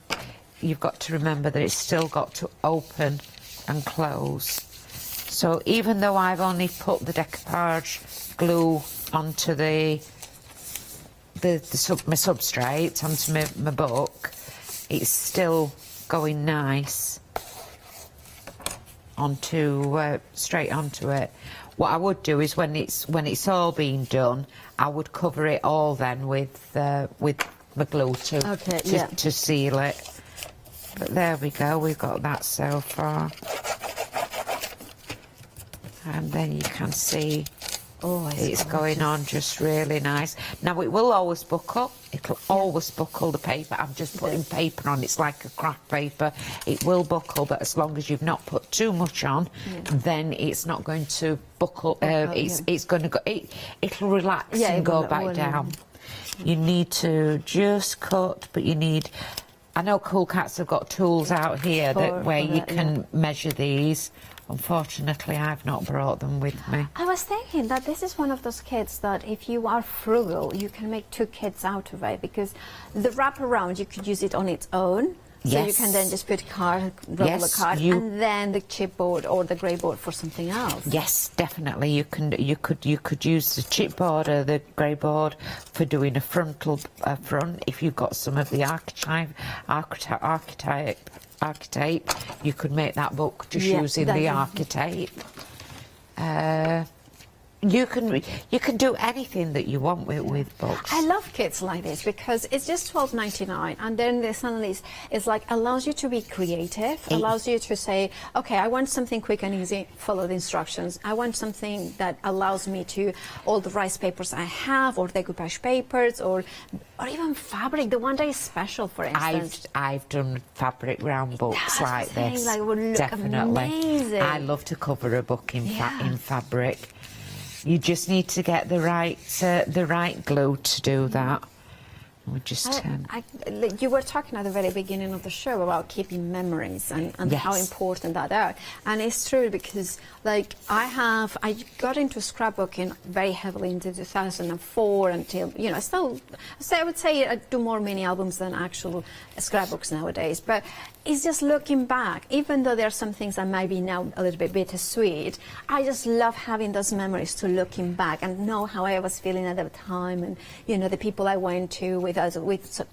you've got to remember that it's still got to open and close. So even though I've only put the decoupage glue onto my substrate, onto my book, it's still going nice onto straight onto it. What I would do is when it's all been done, I would cover it all then with my glue to seal it. But there we go, we've got that so far. And then you can see it's going on just really nice. Now it will always buckle. It'll always buckle, the paper. I'm just putting paper on. It's like a craft paper. It will buckle, but as long as you've not put too much on, then it's not going to buckle. It's going to go. It'll relax and go back down. You need to just cut, but you need. I know Cool Cats have got tools out here where you can measure these. Unfortunately, I've not brought them with me. I was thinking that this is one of those kits that if you are frugal, you can make 2 kits out of it, because the wraparound, you could use it on its own. So you can then just put roll a card, and then the chipboard or the grey board for something else. Yes, definitely. You could use the chipboard or the grey board for doing a frontal front. If you've got some of the archetype, you could make that book just using the archetype. You can do anything that you want with books. I love kits like this because it's just $12.99, and then suddenly it's like allows you to be creative, allows you to say, okay, I want something quick and easy, follow the instructions. I want something that allows me to all the rice papers I have, or decoupage papers, or even fabric. The one that is special, for instance. I've done fabric round books like this. Like, would look definitely. Amazing. I love to cover a book in fabric. You just need to get the right glue to do that. We just you were talking at the very beginning of the show about keeping memories and how important that are, and it's true, because like I got into scrapbooking very heavily into 2004 until I would say I do more mini albums than actual scrapbooks nowadays, but it's just looking back, even though there are some things that might be now a little bit bittersweet, I just love having those memories to looking back and know how I was feeling at the time, and the people I went to with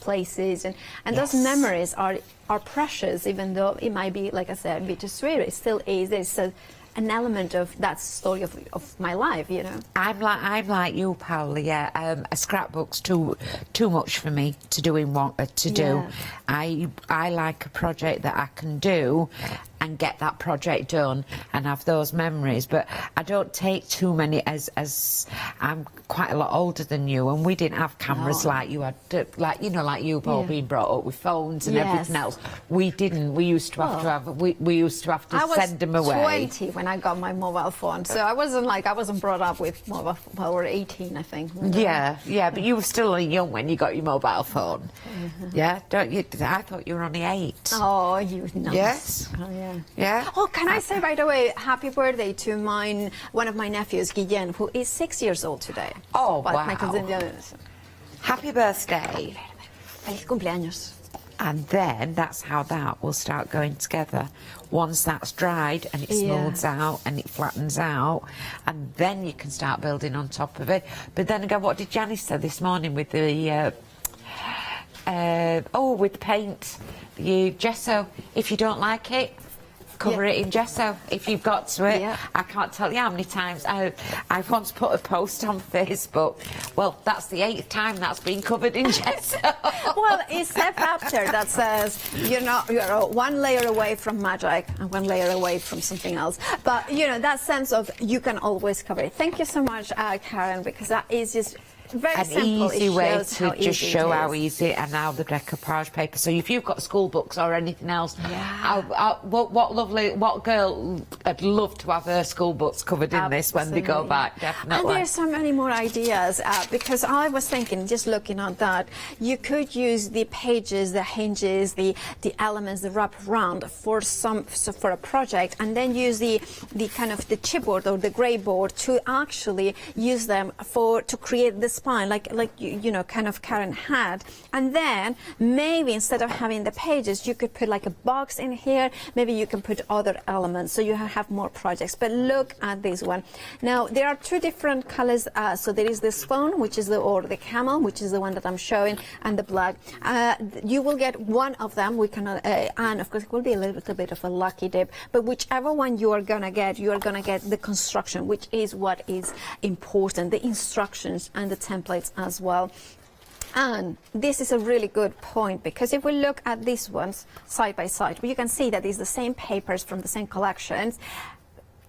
places, and those memories are precious, even though it might be, like I said, bittersweet. It still is. There's an element of that story of my life, I'm like you, Paula. Yeah, a scrapbook's too much for me to do do. I like a project that I can do and get that project done and have those memories, but I don't take too many, as I'm quite a lot older than you, and we didn't have cameras like you had, like you've all been brought up with phones and everything else. We didn't. We used to have we used to have to send them away. I was 20 when I got my mobile phone, so I wasn't brought up with mobile. Well, or 18, I think. Yeah, but you were still young when you got your mobile phone. Yeah, don't you? I thought you were only 8. Oh, you know. Yes. Oh, yeah. Yeah. Oh, can I say, by the way, happy birthday to one of my nephews, Guillen, who is 6 years old today. Oh, wow. Happy birthday. Feliz cumpleaños. And then that's how that will start going together. Once that's dried and it smooths out and it flattens out, and then you can start building on top of it. But then again, what did Janice say this morning with the with the paint, you gesso? If you don't like it, cover it in gesso if you've got to it. I can't tell you how many times I've once put a post on Facebook. Well, that's the 8th time that's been covered in gesso. Well, it's a chapter that says you're one layer away from magic and 1 layer away from something else. But that sense of you can always cover it. Thank you so much, Karen, because that is just very an simple. easy It way shows to how just easy show it how is. easy, and now the decoupage paper. So if you've got school books or anything else, what lovely, what girl would love to have her school books covered in this when they go Absolutely. back, And definitely. there's so many more ideas because I was thinking, just looking at that, you could use the pages, the hinges, the elements, the wrap around for for a project, and then use the kind of the chipboard or the grey board to actually use them to create the spine, like you know, kind of Karen had. And then maybe instead of having the pages, you could put like a box in here. Maybe you can put other elements so you have more projects. But look at this one. Now there are two different colors. So there is this phone, which is the camel, which is the one that I'm showing, and the black. You will get one of them. We can, and of course it will be a little bit of a lucky dip. But whichever one you are gonna get, you are gonna get the construction, which is what is important, the instructions and the templates as well. And this is a really good point, because if we look at these ones side by side, you can see that it's the same papers from the same collections.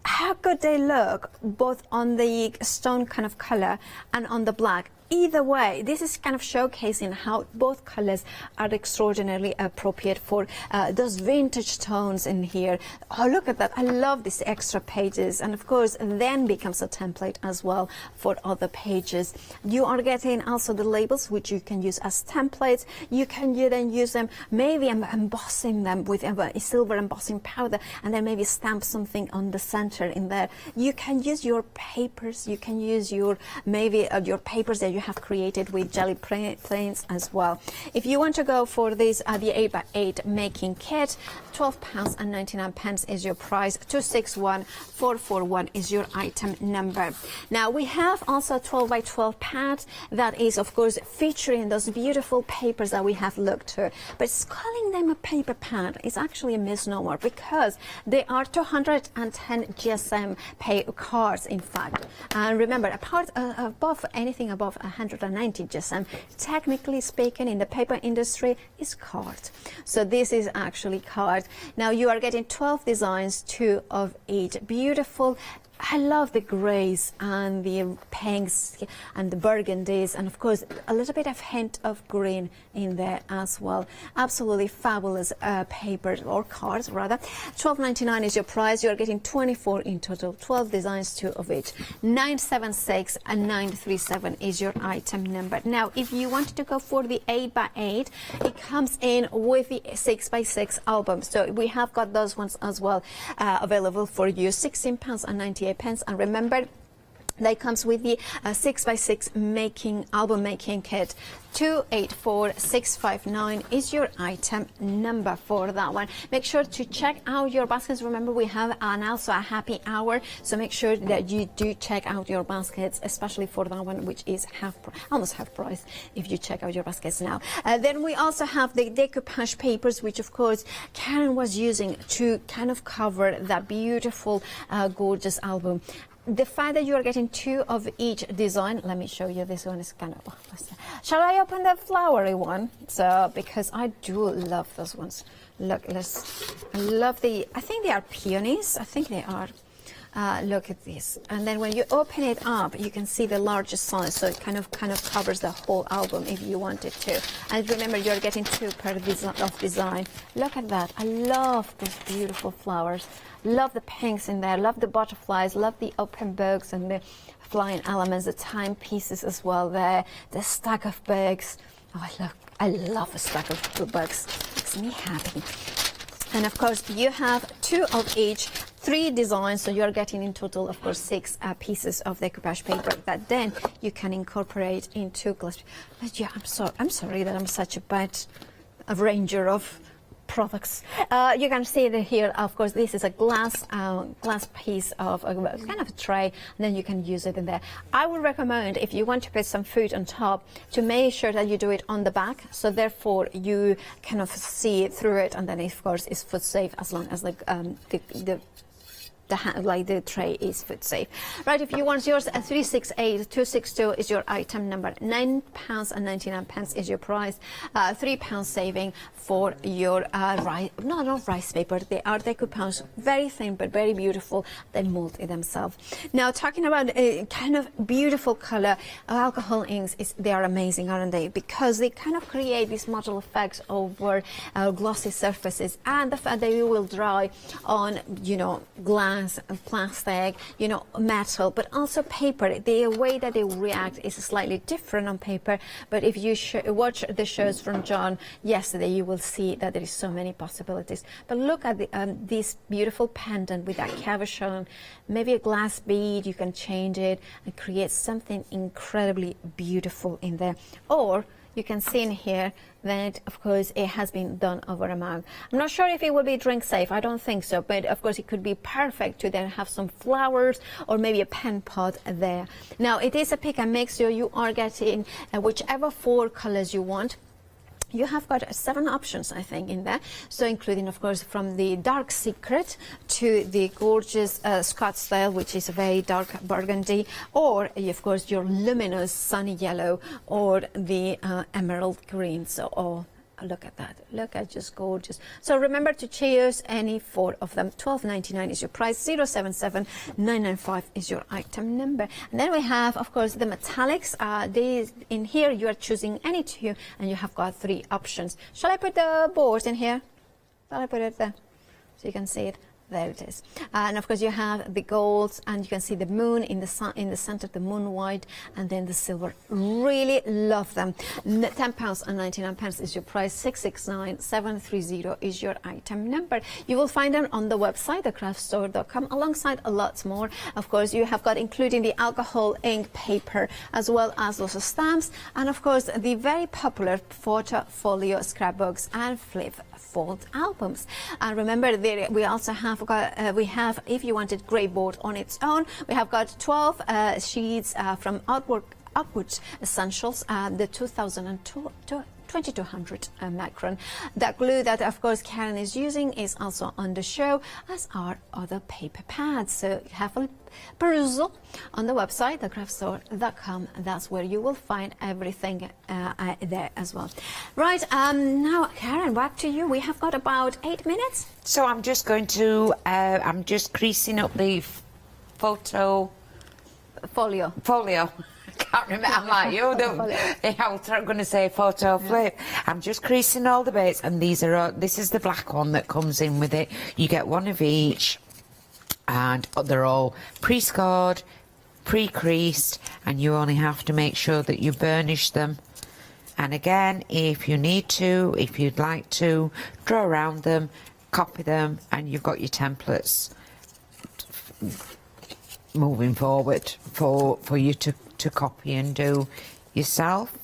How good they look, both on the stone kind of color and on the black. Either way, this is kind of showcasing how both colors are extraordinarily appropriate for those vintage tones in here. Oh, look at that. I love these extra pages. And of course, then becomes a template as well for other pages. You are getting also the labels, which you can use as templates. You can then use them, maybe embossing them with a silver embossing powder, and then maybe stamp something on the center in there. You can use your papers. You can use your your papers that you have created with jelly planes as well. If you want to go for this, the 8x8 making kit, £12.99 is your price. 261441 is your item number. Now we have also a 12x12 pad that is of course featuring those beautiful papers that we have looked to, but calling them a paper pad is actually a misnomer, because they are 210 GSM cards in fact. And remember, anything above 190 GSM, technically speaking, in the paper industry, is card. So this is actually card. Now you are getting 12 designs, 2 of each. Beautiful. I love the greys and the pinks and the burgundies, and of course a little bit of hint of green in there as well. Absolutely fabulous papers, or cards rather. £12.99 is your price. You are getting 24 in total, 12 designs, 2 of each. 976 and 937 is your item number. Now if you wanted to go for the 8x8, it comes in with the 6x6 album. So we have got those ones as well available for you. £16.98. And remember, that comes with the 6x6 album making kit. 284659 is your item number for that one. Make sure to check out your baskets. Remember, we have also a happy hour, so make sure that you do check out your baskets, especially for that one, which is almost half price if you check out your baskets now. Then we also have the decoupage papers, which of course Karen was using to kind of cover that beautiful gorgeous album. The fact that you are getting 2 of each design, let me show you. This one is kind of, shall I open the flowery one? So, because I do love those ones. Look, I love I think they are peonies. I think they are. Look at this. And then when you open it up, you can see the largest size, so it kind of covers the whole album if you wanted to. And remember, you're getting 2 per design. Look at that. I love those beautiful flowers. Love the pinks in there. Love the butterflies. Love the open books and the flying elements, the timepieces as well there. The stack of books. Oh, I love a stack of books. Makes me happy. And of course, you have 2 of each, 3 designs, so you're getting in total, of course, 6 pieces of decoupage paper that then you can incorporate into glass. But yeah, I'm sorry that I'm such a bad arranger of products. You can see that here, of course, this is a glass piece of kind of a tray, and then you can use it in there. I would recommend, if you want to put some food on top, to make sure that you do it on the back, so therefore you kind of see through it, and then of course it's food safe, as long as the like the tray is food safe. Right, if you want yours, 368,262 is your item number. £9.99 is your price. £3 saving for your not rice paper. They are decoupage, very thin but very beautiful. They mold it themselves. Now, talking about a kind of beautiful color, alcohol inks, they are amazing, aren't they? Because they kind of create this model effect over glossy surfaces, and the fact that you will dry on, you know, glass, plastic, you know, metal, but also paper. The way that they react is slightly different on paper, but if you watch the shows from John yesterday, you will see that there is so many possibilities. But look at this beautiful pendant with that cabochon, maybe a glass bead. You can change it and create something incredibly beautiful in there. Or you can see in here that, of course, it has been done over a mug. I'm not sure if it will be drink safe. I don't think so, but of course it could be perfect to then have some flowers or maybe a pen pot there. Now, it is a pick and mix, so you are getting whichever 4 colors you want. You have got 7 options, I think, in there. So including, of course, from the dark secret to the gorgeous Scottsdale, which is a very dark burgundy, or, of course, your luminous sunny yellow, or the emerald green. So, oh, look at that. Look at just gorgeous. So remember to choose any 4 of them. $12.99 is your price. 077-995 is your item number. And then we have, of course, the metallics. These in here you are choosing any 2, and you have got 3 options. Shall I put the board in here? Shall I put it there so you can see it? There it is. And of course you have the golds, and you can see the moon in the sun, in the center, the moon white, and then the silver. Really love them. £10.99 is your price. 669-730 is your item number. You will find them on the website, thecraftstore.com, alongside a lot more. Of course, you have got including the alcohol ink paper, as well as those stamps, and of course the very popular portfolio scrapbooks and flip fold albums. And remember, there we also have got if you wanted grey board on its own, we have got 12 sheets from Outward Essentials, the 2200 macron. That glue that, of course, Karen is using is also on the show, as are other paper pads. So have a perusal on the website, thecraftstore.com. That's where you will find everything there as well. Right, now, Karen, back to you. We have got about 8 minutes. So I'm just going to, I'm just creasing up the folio. I can't remember. I'm like you. I'm going to say photo flip. I'm just creasing all the bits, and these are all, this is the black one that comes in with it. You get 1 of each, and they're all pre-scored, pre-creased, and you only have to make sure that you burnish them. And again, if you need to, if you'd like to, draw around them, copy them, and you've got your templates moving forward for you to copy and do yourself.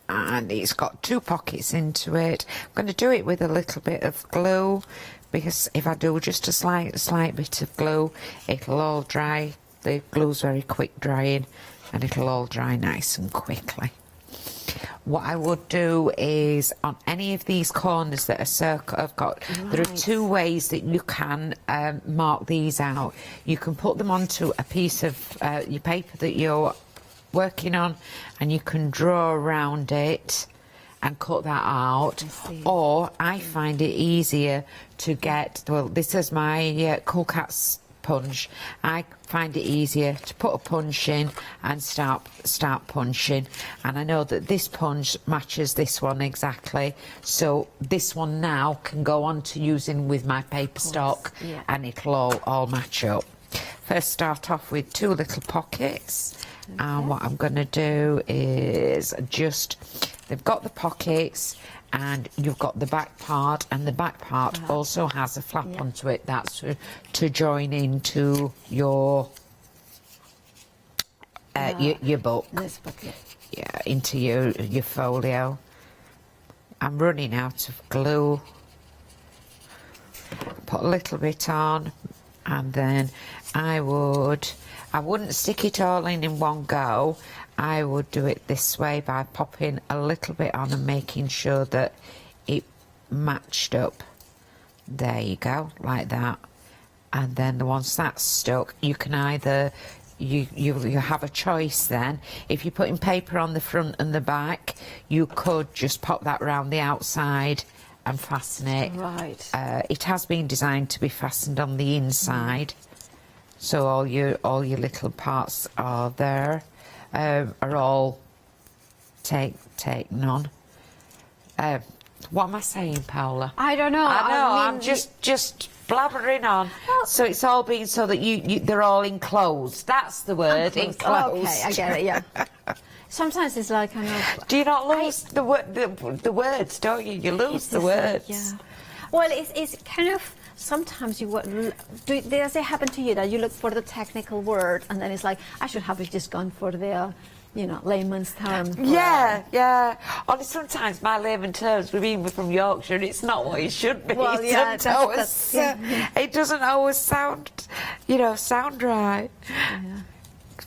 And it's got 2 pockets into it. I'm going to do it with a little bit of glue, because if I do just a slight bit of glue, it'll all dry. The glue's very quick drying, and it'll all dry nice and quickly. What I would do is, on any of these corners that are circle, I've got, there are 2 ways that you can mark these out. You can put them onto a piece of your paper that you're working on, and you can draw around it and cut that out. Or I find it easier to get, well, this is my Cool Cats punch. I find it easier to put a punch in and start punching, and I know that this punch matches this one exactly, so this one now can go on to using with my paper stock, and it'll all match up. First, start off with 2 little pockets, and what I'm going to do is just, they've got the pockets, and you've got the back part, and the back part also has a flap onto it. That's to join into your book. This book, yeah, into your folio. I'm running out of glue. Put a little bit on, and then I wouldn't stick it all in one go. I would do it this way by popping a little bit on and making sure that it matched up. There you go, like that. and then once that's stuck, you can either you have a choice then. If you're putting paper on the front and the back, you could just pop that around the outside and fasten it. Right. It has been designed to be fastened on the inside, so all your little parts are there, are all taken on. What am I saying, Paula? I don't know. I know. I mean, I'm just blabbering on. So it's all been so that they're all enclosed. That's the word, enclosed. Okay, I get it. Yeah. Sometimes it's like kind of. Do you not lose the words? Don't you? You lose the words. Yeah. Well, it's kind of. Sometimes does it happen to you that you look for the technical word and then it's like I should have just gone for the layman's term? Yeah. Only sometimes my layman terms, we're from Yorkshire, and it's not what it should be. Well, yeah, it doesn't always sound right. Yeah.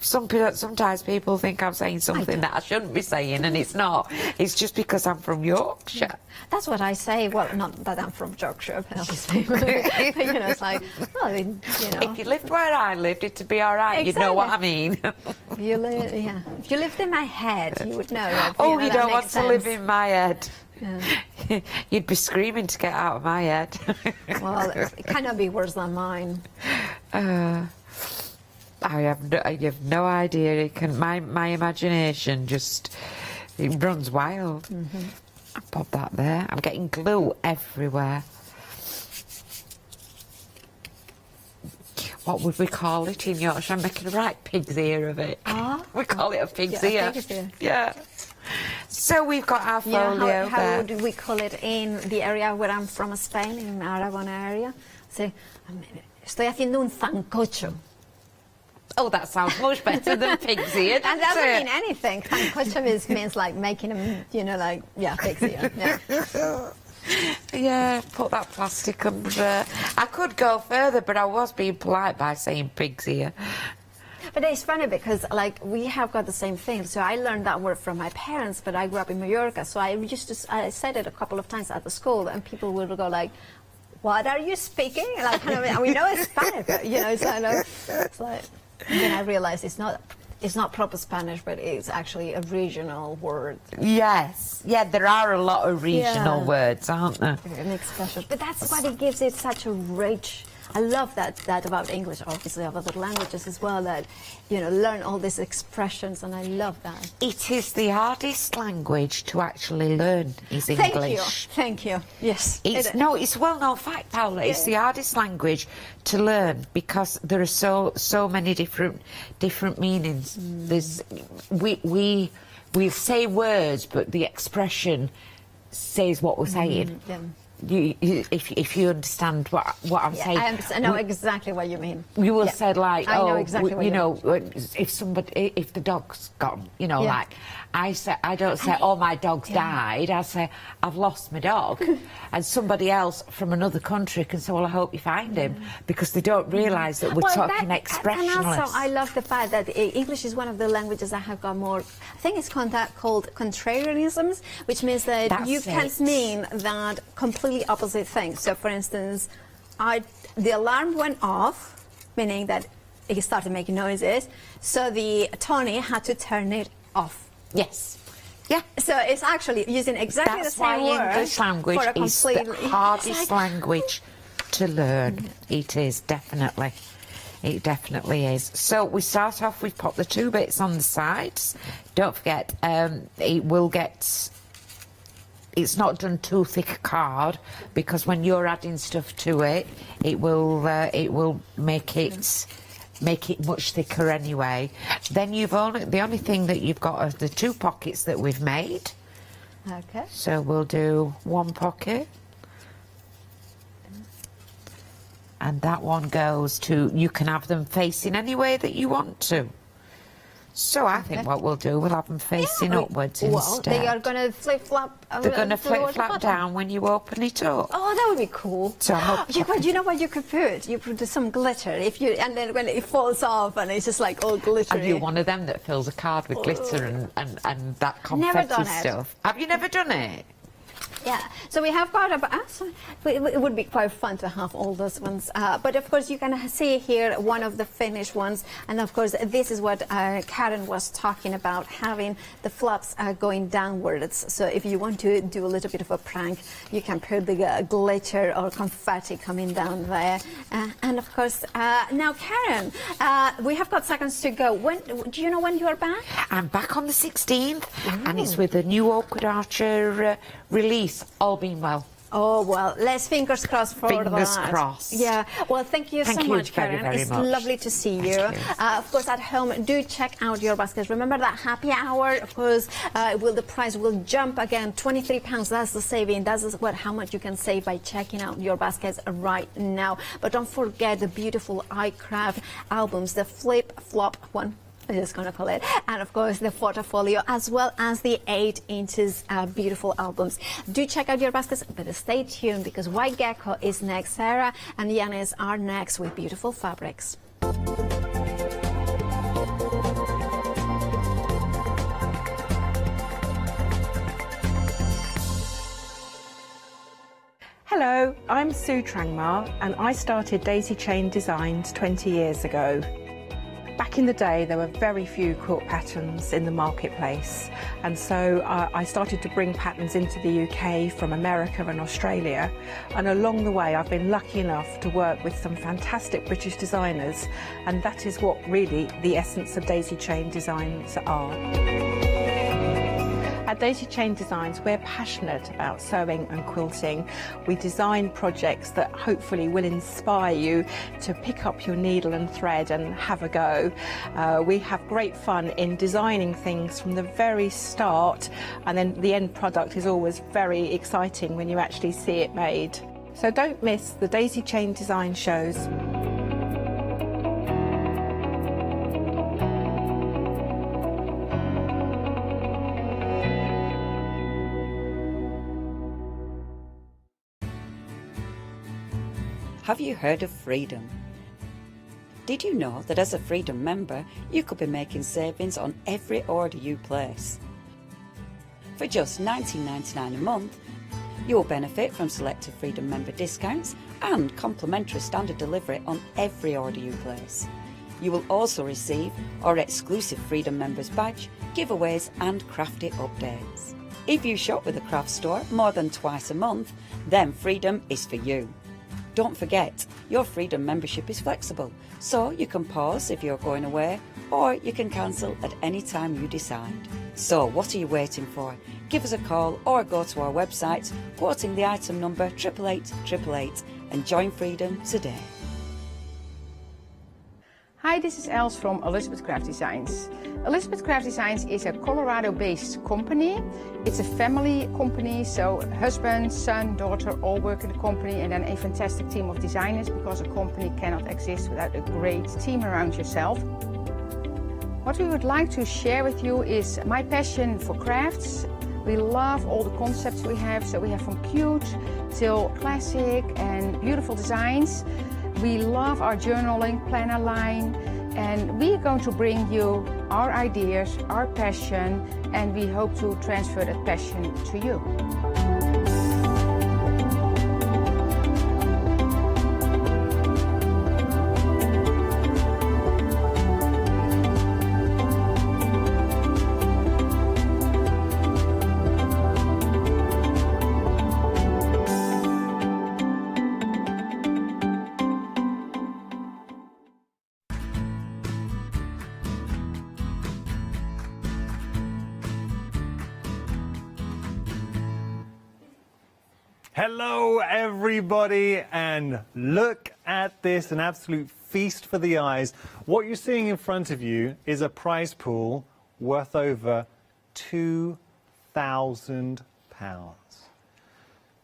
Sometimes people think I'm saying something that I shouldn't be saying, and it's not. It's just because I'm from Yorkshire. That's what I say. Well, not that I'm from Yorkshire, obviously. It's like, well, If you lived where I lived, it'd be all right. Exactly. You'd know what I mean. If you lived in my head, you would know. That, you don't want to live in my head. Yeah. You'd be screaming to get out of my head. Well, it cannot be worse than mine. I have no idea. My imagination just runs wild. Mm-hmm. I pop that there. I'm getting glue everywhere. What would we call it in Yorkshire? I'm making a right pig's ear of it. We call it a pig's ear. Yeah. So we've got our folio there. How would we call it in the area where I'm from, Spain, in Aragon area? So, estoy haciendo un sancocho. Oh, that sounds much better than pig's ear. That doesn't mean anything. Sancocho means like making them, pig's ear. Yeah. Yeah, put that plastic under. I could go further, but I was being polite by saying pig's ear. But it's funny because, like, we have got the same thing. So I learned that word from my parents, but I grew up in Mallorca. So I said it a couple of times at the school, and people would go like, "What are you speaking?" Like, and we know it's Spanish, but, it's like. Then I realized it's not proper Spanish, but it's actually a regional word. Yes, there are a lot of regional words, aren't there? It makes special, but that's what it gives it such a rich. I love that about English, obviously, of other languages as well. That learn all these expressions, and I love that. It is the hardest language to actually learn. Is English? Thank you. Yes. It's a well-known fact, Paula. It's the hardest language to learn because there are so many different meanings. There's we say words, but the expression says what we're saying. If you understand what I'm saying, I understand. I know exactly what you mean. You will say like, I know exactly what you mean. if the dog's gone, like I don't say, oh, my dog's died. I say, I've lost my dog, and somebody else from another country can say, well, I hope you find him, because they don't realise that we're talking expressionless. And also, I love the fact that English is one of the languages that have got more. I think it's called contrarianisms, which means that you can mean that completely opposite things. So, for instance, the alarm went off, meaning that it started making noises. So Tony had to turn it off. Yes. Yeah. So it's actually using exactly the same word. That's why English language is the hardest language to learn. It is, definitely. It definitely is. So we start off with pop the two bits on the sides. Don't forget, it's not done too thick a card, because when you're adding stuff to it, it will make it much thicker anyway. Then the only thing that you've got are the two pockets that we've made. Okay. So we'll do one pocket, and that one goes to. You can have them facing any way that you want to. So I think what we'll do, we'll have them facing upwards instead. Well, they are going to flip-flap. They're going to flip-flap down when you open it up. Oh, that would be cool. So you know what you could put? You put some glitter, and then when it falls off, and it's just like all glittery. Are you one of them that fills a card with glitter and that confetti stuff? Have you never done it? Yeah, so we have got it would be quite fun to have all those ones, but of course you can see here one of the finished ones, and of course this is what Karen was talking about, having the flaps going downwards. So if you want to do a little bit of a prank, you can put the glitter or confetti coming down there. And of course, now Karen, we have got seconds to go. When do you know when you are back? I'm back on the 16th, and it's with the new Awkward Archer release, all being well. Oh, well, let's fingers crossed for that. Fingers crossed. Yeah, well, thank you so much, Karen. Very it's much. lovely to see you. Of course, at home, do check out your baskets. Remember that happy hour, of course, the price will jump again, £23. That's the saving. That's how much you can save by checking out your baskets right now. But don't forget the beautiful iCraft albums, the flip flop one. I'm just going to call it, and of course the photofolio, as well as the 8 inches beautiful albums. Do check out your baskets, but stay tuned because White Gecko is next. Sarah and Yanis are next with beautiful fabrics. Hello, I'm Sue Trangmar and I started Daisy Chain Designs 20 years ago. Back in the day, there were very few quilt patterns in the marketplace, and so I started to bring patterns into the UK from America and Australia, and along the way I've been lucky enough to work with some fantastic British designers, and that is what really the essence of Daisy Chain Designs are. At Daisy Chain Designs, we're passionate about sewing and quilting. We design projects that hopefully will inspire you to pick up your needle and thread and have a go. We have great fun in designing things from the very start, and then the end product is always very exciting when you actually see it made. So don't miss the Daisy Chain Design shows. Have you heard of Freedom? Did you know that as a Freedom member, you could be making savings on every order you place? For just $19.99 a month, you will benefit from selected Freedom member discounts and complimentary standard delivery on every order you place. You will also receive our exclusive Freedom members badge, giveaways and crafty updates. If you shop with the craft store more than twice a month, then Freedom is for you. Don't forget, your Freedom membership is flexible, so you can pause if you're going away, or you can cancel at any time you decide. So what are you waiting for? Give us a call or go to our website, quoting the item number 88888 and join Freedom today. Hi, this is Els from Elizabeth Craft Designs. Elizabeth Craft Designs is a Colorado-based company. It's a family company, so husband, son, daughter all work in the company, and then a fantastic team of designers, because a company cannot exist without a great team around yourself. What we would like to share with you is my passion for crafts. We love all the concepts we have, so we have from cute till classic and beautiful designs. We love our journaling planner line, and we are going to bring you our ideas, our passion, and we hope to transfer that passion to you. Hello, everybody, and look at this, an absolute feast for the eyes. What you're seeing in front of you is a prize pool worth over £2,000.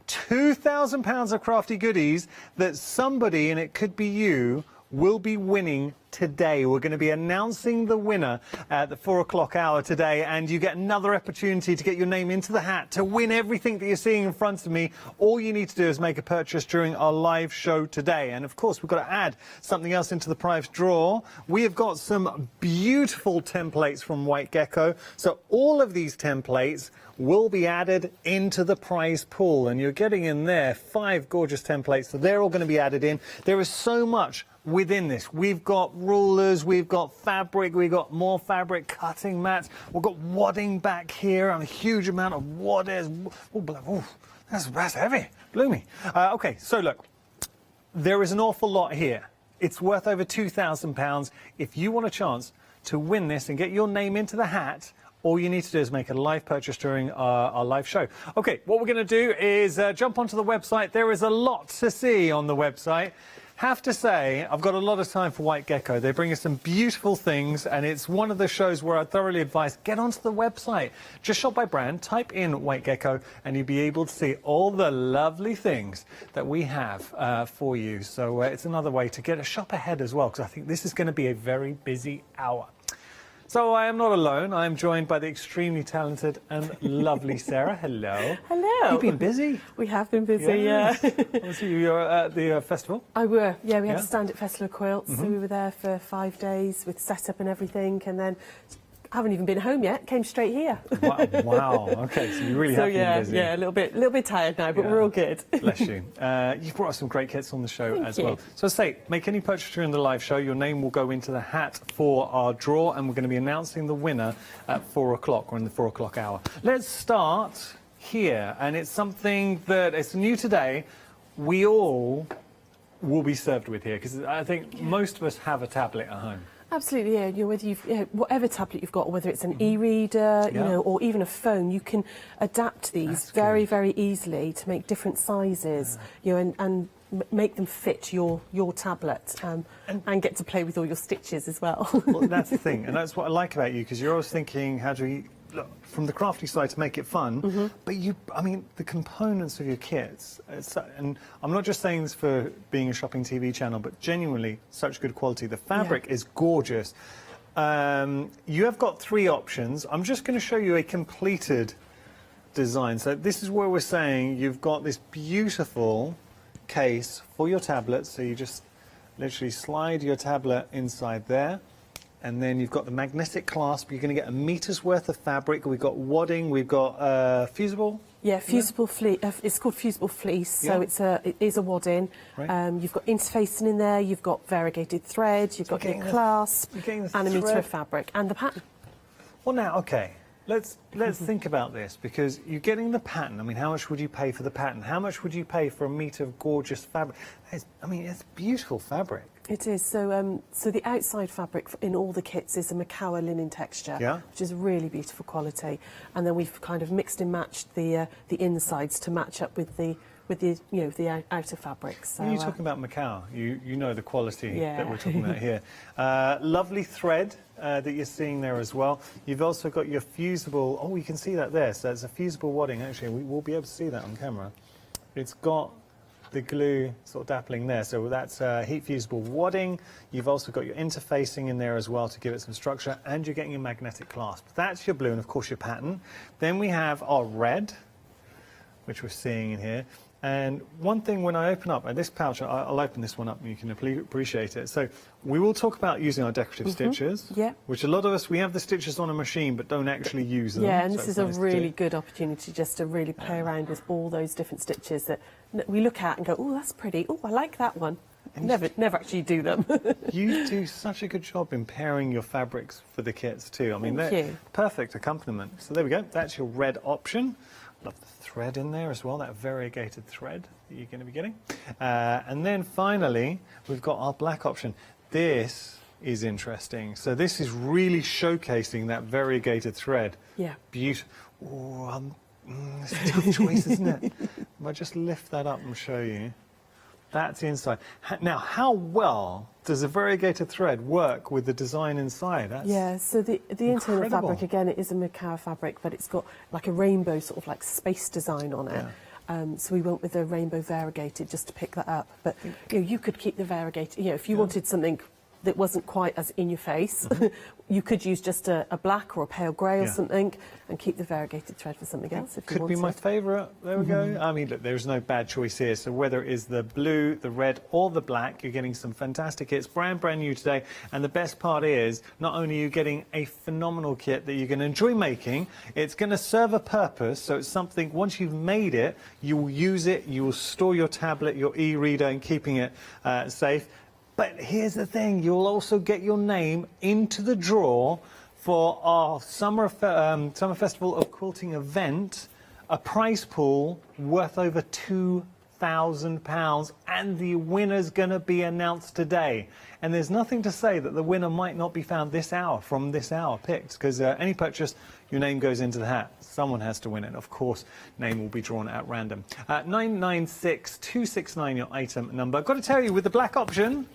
£2,000 of crafty goodies that somebody, and it could be you, will be winning today. We're going to be announcing the winner at the 4 o'clock hour today, and you get another opportunity to get your name into the hat to win everything that you're seeing in front of me. All you need to do is make a purchase during our live show today. And of course, we've got to add something else into the prize draw. We have got some beautiful templates from White Gecko. So all of these templates will be added into the prize pool, and you're getting in there 5 gorgeous templates, so they're all going to be added in. There is so much within this. We've got rulers, we've got fabric, we've got more fabric, cutting mats, we've got wadding back here, and a huge amount of wadders. Oh, that's heavy, bloomy. Okay, so look, there is an awful lot here. It's worth over £2,000. If you want a chance to win this and get your name into the hat, all you need to do is make a live purchase during our live show. OK, what we're going to do is jump onto the website. There is a lot to see on the website. Have to say, I've got a lot of time for White Gecko. They bring us some beautiful things, and it's one of the shows where I thoroughly advise, get onto the website. Just shop by brand, type in White Gecko, and you'll be able to see all the lovely things that we have for you. So it's another way to get a shop ahead as well, because I think this is going to be a very busy hour. So I am not alone. I am joined by the extremely talented and lovely Sarah. Hello. Hello. You've been busy. We have been busy, yeah. Obviously, you were at the festival. I were, yeah. We had to stand at Festival of Quilts, so we were there for 5 days with setup and everything, and then haven't even been home yet. Came straight here. Wow. Okay, so you really have been busy. Yeah, a little bit tired now, but we're all good. Bless you. You've brought us some great kits on the show Thank as you. well. So say, make any purchase during the live show. Your name will go into the hat for our draw, and we're going to be announcing the winner at 4 o'clock, or in the 4 o'clock hour. Let's start here, and it's something that it's new today. We all will be served with here, because I think most of us have a tablet at home. Absolutely, yeah. Whether you've whatever tablet you've got, whether it's an e-reader, you know, or even a phone, you can adapt these very easily to make different sizes, you know, and make them fit your tablet, and get to play with all your stitches as well. Well, that's the thing, and that's what I like about you, because you're always thinking, how do we, look, from the crafty side to make it fun, but I mean, the components of your kits, and I'm not just saying this for being a shopping TV channel, but genuinely such good quality. The fabric is gorgeous. You have got 3 options. I'm just going to show you a completed design. So this is where we're saying you've got this beautiful case for your tablet, so you just literally slide your tablet inside there, and then you've got the magnetic clasp. You're going to get a meter's worth of fabric. We've got wadding, we've got fusible. Yeah, fusible fleece. It's called fusible fleece, so it is a wadding. Right. You've got interfacing in there. You've got variegated thread. You've got your clasp and a meter of fabric and the pattern. Well, now, okay, let's think about this, because you're getting the pattern. I mean, how much would you pay for the pattern? How much would you pay for a meter of gorgeous fabric? I mean, it's beautiful fabric. It is. So, so the outside fabric in all the kits is a Macawa linen texture, which is really beautiful quality. And then we've kind of mixed and matched the insides to match up with the the outer fabrics. So, when you're talking about Macawa, you know the quality that we're talking about here. Lovely thread that you're seeing there as well. You've also got your fusible. Oh, you can see that there. So it's a fusible wadding. Actually, we will be able to see that on camera. It's got the glue sort of dappling there, so that's heat fusible wadding. You've also got your interfacing in there as well to give it some structure, and you're getting a magnetic clasp. That's your blue, and of course your pattern. Then we have our red, which we're seeing in here. And one thing, when I open up this pouch, I'll open this one up and you can appreciate it. So we will talk about using our decorative stitches, which a lot of us, we have the stitches on a machine but don't actually use them. Yeah, and so this is a really good opportunity just to really play around with all those different stitches that we look at and go, oh, that's pretty, oh, I like that one. Never actually do them. You do such a good job in pairing your fabrics for the kits too. I mean, they're perfect accompaniment. So there we go, that's your red option. Love the thread in there as well, that variegated thread that you're going to be getting. And then finally, we've got our black option. This is interesting. So this is really showcasing that variegated thread. Yeah. Beautiful. Oh, it's a tough choice, isn't it? If I just lift that up and show you. That's the inside. Now, how well does a variegated thread work with the design inside? That's so the internal fabric, again, it is a Macawa fabric, but it's got like a rainbow sort of like space design on it. So we went with the rainbow variegated just to pick that up. But you could keep the variegated, if you wanted something that wasn't quite as in your face, you could use just a black or a pale grey or something, and keep the variegated thread for something else if you Could wanted. be my favourite. There we go. I mean, look, there's no bad choice here. So whether it is the blue, the red, or the black, you're getting some fantastic kits, brand new today. And the best part is, not only are you getting a phenomenal kit that you're going to enjoy making, it's going to serve a purpose. So it's something, once you've made it, you will use it, you will store your tablet, your e-reader, and keeping it safe. But here's the thing, you'll also get your name into the draw for our Summer Festival of Quilting event, a prize pool worth over £2,000, and the winner's going to be announced today. And there's nothing to say that the winner might not be found this hour, from this hour picked, because any purchase, your name goes into the hat. Someone has to win it. Of course, name will be drawn at random. 996269, your item number. I've got to tell you, with the black option,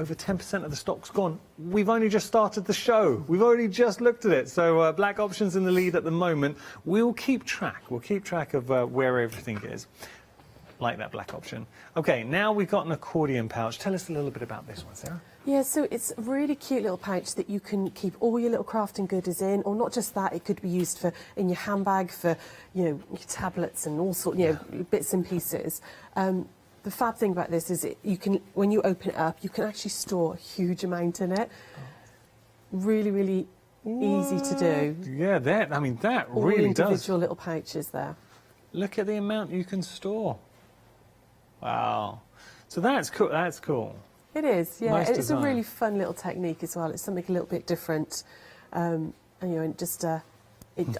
over 10% of the stock's gone. We've only just started the show. We've already just looked at it. So black option's in the lead at the moment. We'll keep track. We'll keep track of where everything is. Like that black option. Okay, now we've got an accordion pouch. Tell us a little bit about this one, Sarah. Yeah, so it's a really cute little pouch that you can keep all your little crafting goodies in, or not just that, it could be used for in your handbag for, you know, your tablets and all sorts, you know, bits and pieces. The fab thing about this is you can, when you open it up, you can actually store a huge amount in it. Really, really easy to do. Yeah, that All really does. individual little pouches there. Look at the amount you can store. Wow. So that's cool. That's cool. It is, yeah. Nice It's design. a really fun little technique as well. It's something a little bit different, and you know, and just.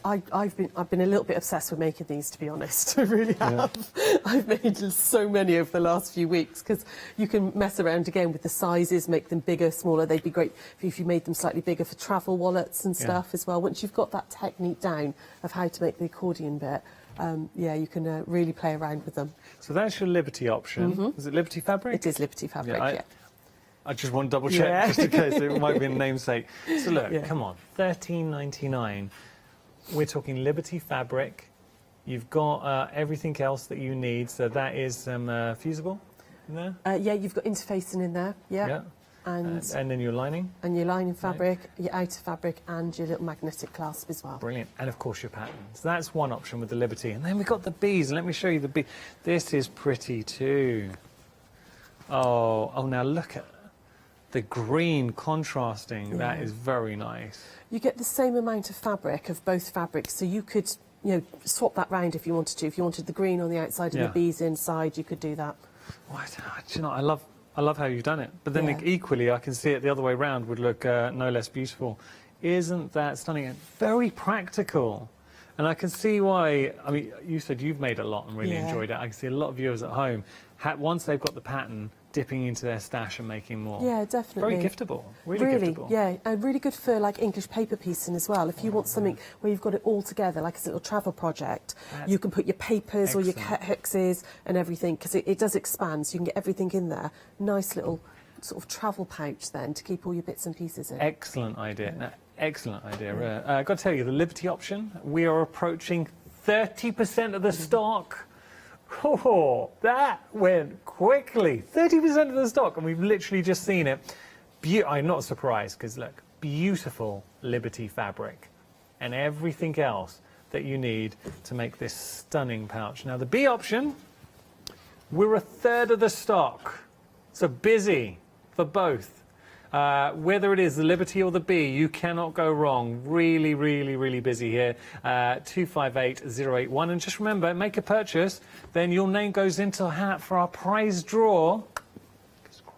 I've been a little bit obsessed with making these, to be honest. I really have. Yeah. I've made so many over the last few weeks because you can mess around again with the sizes, make them bigger, smaller. They'd be great if you made them slightly bigger for travel wallets and stuff as well. Once you've got that technique down of how to make the accordion bit, yeah, you can really play around with them. So that's your Liberty option. Is it Liberty fabric? It is Liberty fabric, yeah. I just want to double check just in case it might be a namesake. So look, come on, $13.99. We're talking Liberty fabric. You've got everything else that you need. So that is fusible in there? Yeah, you've got interfacing in there, yeah. And then your lining? And your lining fabric, your outer fabric, and your little magnetic clasp as well. Brilliant. And of course your pattern. So that's one option with the Liberty. And then we've got the bees. Let me show you the bee. This is pretty too. Oh, now look at the green contrasting. Yeah. That is very nice. You get the same amount of fabric of both fabrics, so you could, you know, swap that round if you wanted to. If you wanted the green on the outside and the bees inside, you could do that. What? Do you know, I love how you've done it. But then equally, I can see it the other way round would look no less beautiful. Isn't that stunning? And very practical. And I can see why. I mean, you said you've made a lot and really enjoyed it. I can see a lot of viewers at home, once they've got the pattern, dipping into their stash and making more. Yeah, definitely. Very giftable. Really giftable. Yeah, and really good for like English paper piecing as well. If you want something where you've got it all together, like a little travel project, you can put your papers or your hexes and everything, because it does expand, so you can get everything in there. Nice little sort of travel pouch then to keep all your bits and pieces in. Excellent idea. No, excellent idea. I've got to tell you, the Liberty option, we are approaching 30% of the stock. Oh, that went quickly. 30% of the stock, and we've literally just seen it. I'm not surprised, because look, beautiful Liberty fabric and everything else that you need to make this stunning pouch. Now, the B option, we're a third of the stock, so busy for both. Whether it is the Liberty or the B, you cannot go wrong. Really, really, really busy here. 258081. And just remember, make a purchase, then your name goes into a hat for our prize draw.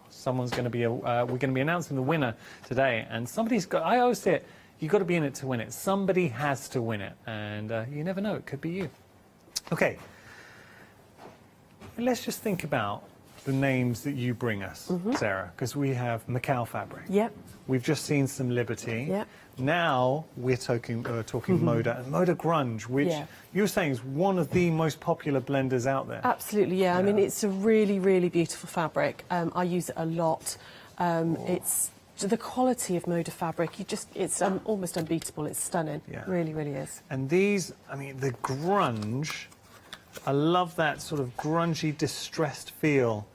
Someone's going to be, we're going to be announcing the winner today. And somebody's got, I always say it, you've got to be in it to win it. Somebody has to win it. And you never know, it could be you. Okay. Let's just think about the names that you bring us, Sarah, because we have Macau fabric. Yep. We've just seen some Liberty. Yep. Now we're talking Moda, and Moda Grunge, which you were saying is one of the most popular blenders out there. Absolutely, yeah. I mean, it's a really, really beautiful fabric. I use it a lot. It's the quality of Moda fabric. It's almost unbeatable. It's stunning. Yeah. Really, really is. And these, I mean, the grunge. I love that sort of grungy, distressed feel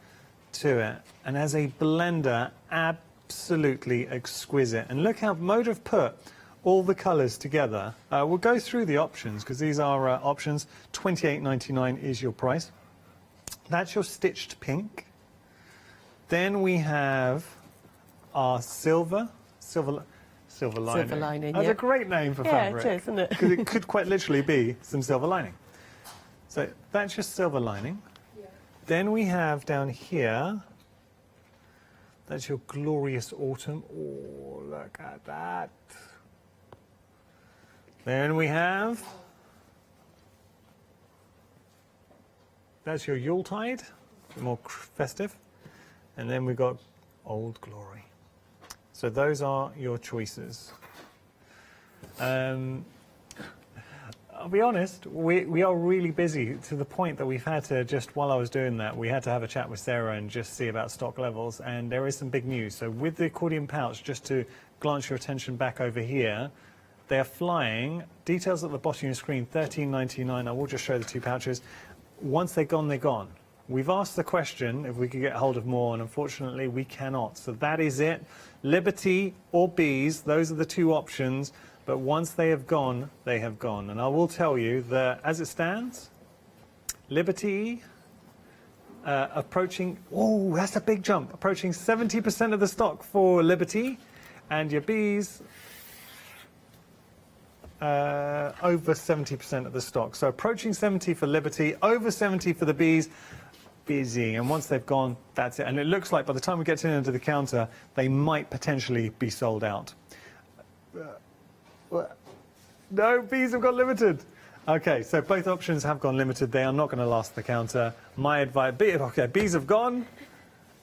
to it. And as a blender, absolutely exquisite. And look how Moda have put all the colours together. We'll go through the options because these are options. $28.99 is your price. That's your stitched pink. Then we have our silver lining. Silver lining, That's yeah. a great name for fabric. Yeah, it is, isn't it? Because it could quite literally be some silver lining. So that's your silver lining. Yeah. Then we have down here, that's your glorious autumn. Oh, look at that. Then we have, that's your Yuletide, more festive. And then we've got Old Glory. So those are your choices. I'll be honest, we are really busy to the point that we've had to, just while I was doing that, we had to have a chat with Sarah and just see about stock levels, and there is some big news. So with the accordion pouch, just to glance your attention back over here, they are flying. Details at the bottom of your screen, $13.99. I will just show the two pouches. Once they're gone, they're gone. We've asked the question if we could get hold of more, and unfortunately we cannot. So that is it. Liberty or bees, those are the two options. But once they have gone, they have gone. And I will tell you that as it stands, Liberty approaching, oh, that's a big jump, approaching 70% of the stock for Liberty, and your bees over 70% of the stock. So approaching 70 for Liberty, over 70 for the bees. Busy, and once they've gone, that's it. And it looks like by the time we get to the end of the counter, they might potentially be sold out. No, bees have got limited. Okay, so both options have gone limited. They are not going to last the counter. My advice, okay, bees have gone,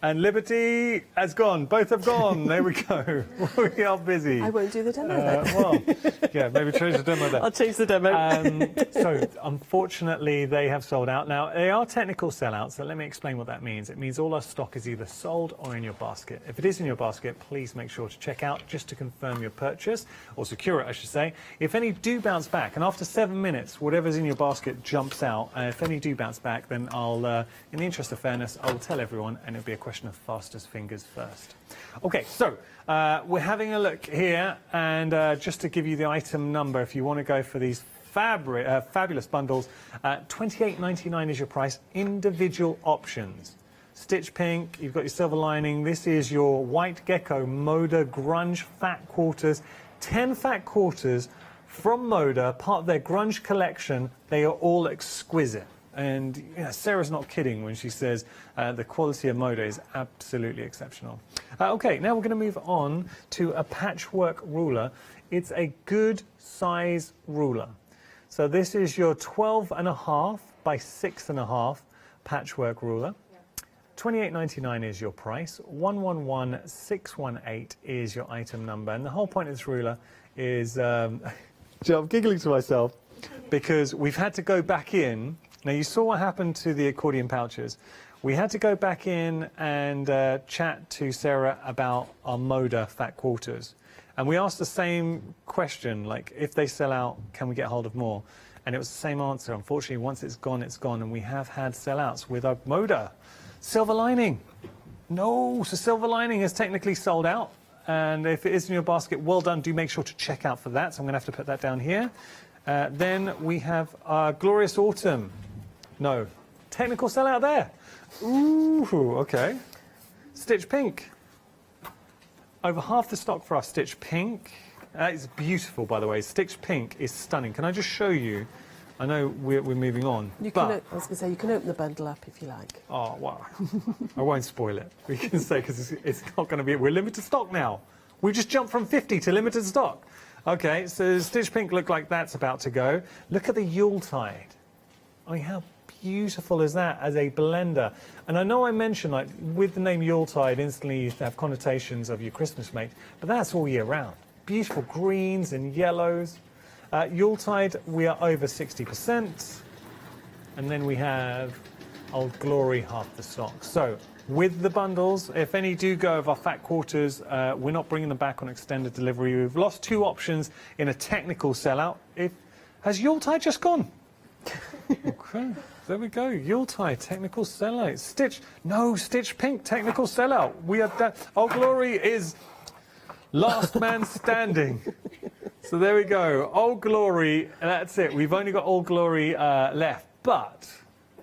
and Liberty has gone. Both have gone. There we go. We are busy. I won't do the demo then. Well, yeah, maybe change the demo then. I'll change the demo. So, unfortunately, they have sold out. Now, they are technical sellouts, so let me explain what that means. It means all our stock is either sold or in your basket. If it is in your basket, please make sure to check out just to confirm your purchase, or secure it, I should say. If any do bounce back, and after 7 minutes, whatever's in your basket jumps out, if any do bounce back, then I'll, in the interest of fairness, I will tell everyone, and it'll be a question of fastest fingers first. Okay, so we're having a look here, and just to give you the item number, if you want to go for these fabulous bundles, $28.99 is your price. Individual options. Stitch pink, you've got your silver lining. This is your white gecko Moda grunge fat quarters. 10 fat quarters from Moda, part of their grunge collection. They are all exquisite. And you know, Sarah's not kidding when she says the quality of Moda is absolutely exceptional. Okay, now we're going to move on to a patchwork ruler. It's a good size ruler. So this is your 12.5 by 6.5 patchwork ruler. $28.99 is your price. 111618 is your item number. And the whole point of this ruler is, I'm giggling to myself because we've had to go back in. Now, you saw what happened to the accordion pouches. We had to go back in and chat to Sarah about our Moda fat quarters. And we asked the same question, like, if they sell out, can we get hold of more? And it was the same answer. Unfortunately, once it's gone, it's gone. And we have had sellouts with our Moda. Silver lining. No, so silver lining is technically sold out. And if it is in your basket, well done. Do make sure to check out for that. So I'm going to have to put that down here. Then we have our glorious autumn. No. Technical sellout there. Ooh, okay. Stitch pink. Over half the stock for our stitch pink. It's beautiful, by the way. Stitch pink is stunning. Can I just show you? I know we're moving on. I was going to say, you can open the bundle up if you like. Oh, wow. I won't spoil it. We can say, because it's not going to be... We're limited stock now. We just jumped from 50 to limited stock. Okay, so stitch pink look like that's about to go. Look at the Yuletide. I mean, how beautiful is that as a blender? And I know I mentioned, like, with the name Yuletide, instantly you have connotations of your Christmas mate, but that's all year round. Beautiful greens and yellows. Yuletide, we are over 60%. And then we have Old Glory, half the stock. So, with the bundles, if any do go of our fat quarters, we're not bringing them back on extended delivery. We've lost 2 options in a technical sellout. Has Yuletide just gone? Okay. there we go. Yuletide technical sellout. Stitch pink technical sellout. We are Old Glory is last man standing. So there we go. Old Glory. That's it. We've only got Old Glory left. But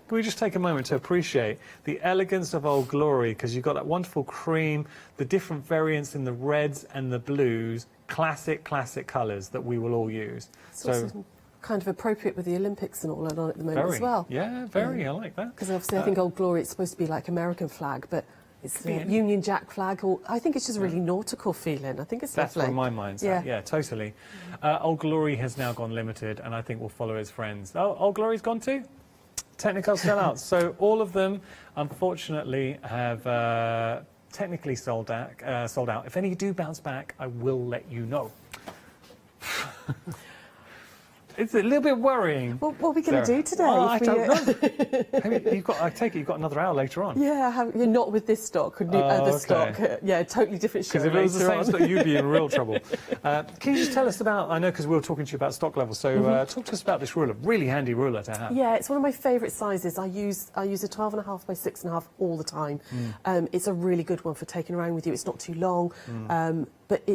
can we just take a moment to appreciate the elegance of Old Glory? Because you've got that wonderful cream, the different variants in the reds and the blues, classic colours that we will all use. So kind of appropriate with the Olympics and all that on at the moment as well. Yeah, very. I like that. Because obviously I think Old Glory, it's supposed to be like American flag, but it's a Union Jack flag, or I think it's just a really nautical feeling. I think it's That's lovely. where my mind's at. Yeah, totally. Old Glory has now gone limited, and I think will follow his friends. Oh, Old Glory's gone too? Technical sellouts. So all of them, unfortunately, have technically sold out. If any do bounce back, I will let you know. It's a little bit worrying. Well, what are we going to do today? Oh, I don't know. I take it you've got another hour later on. Yeah, you're not with this stock, other stock. Yeah, totally different show. Because if it was the same on. stock, you'd be in real trouble. Can you just tell us about, I know because we were talking to you about stock levels, so talk to us about this ruler, really handy ruler to have. Yeah, it's one of my favourite sizes. I use a 12.5 by 6.5 all the time. It's a really good one for taking around with you. It's not too long, but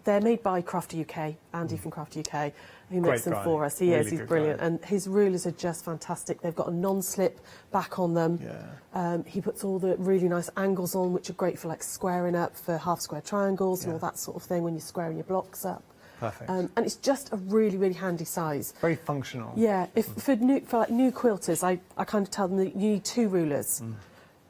they're made by Crafter UK, Andy from Crafter UK, who makes them for us. He's brilliant. And his rulers are just fantastic. They've got a non-slip back on them. Yeah. He puts all the really nice angles on, which are great for like squaring up, for half square triangles and all that sort of thing when you're squaring your blocks up. Perfect. And it's just a really handy size. Very functional. Yeah. For new quilters, I kind of tell them that you need 2 rulers.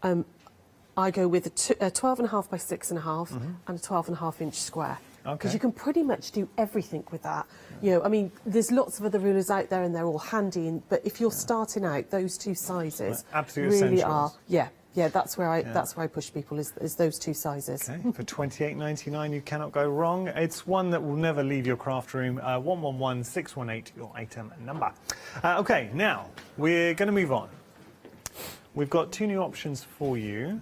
I go with a 12.5 by 6.5 and a 12.5 inch square. Because you can pretty much do everything with that. You know, I mean, there's lots of other rulers out there and they're all handy. But if you're starting out, those 2 sizes really are. Yeah, that's where I push people is those 2 sizes. Okay. For $28.99, you cannot go wrong. It's one that will never leave your craft room. 111618, your item number. Okay, now we're going to move on. We've got 2 new options for you.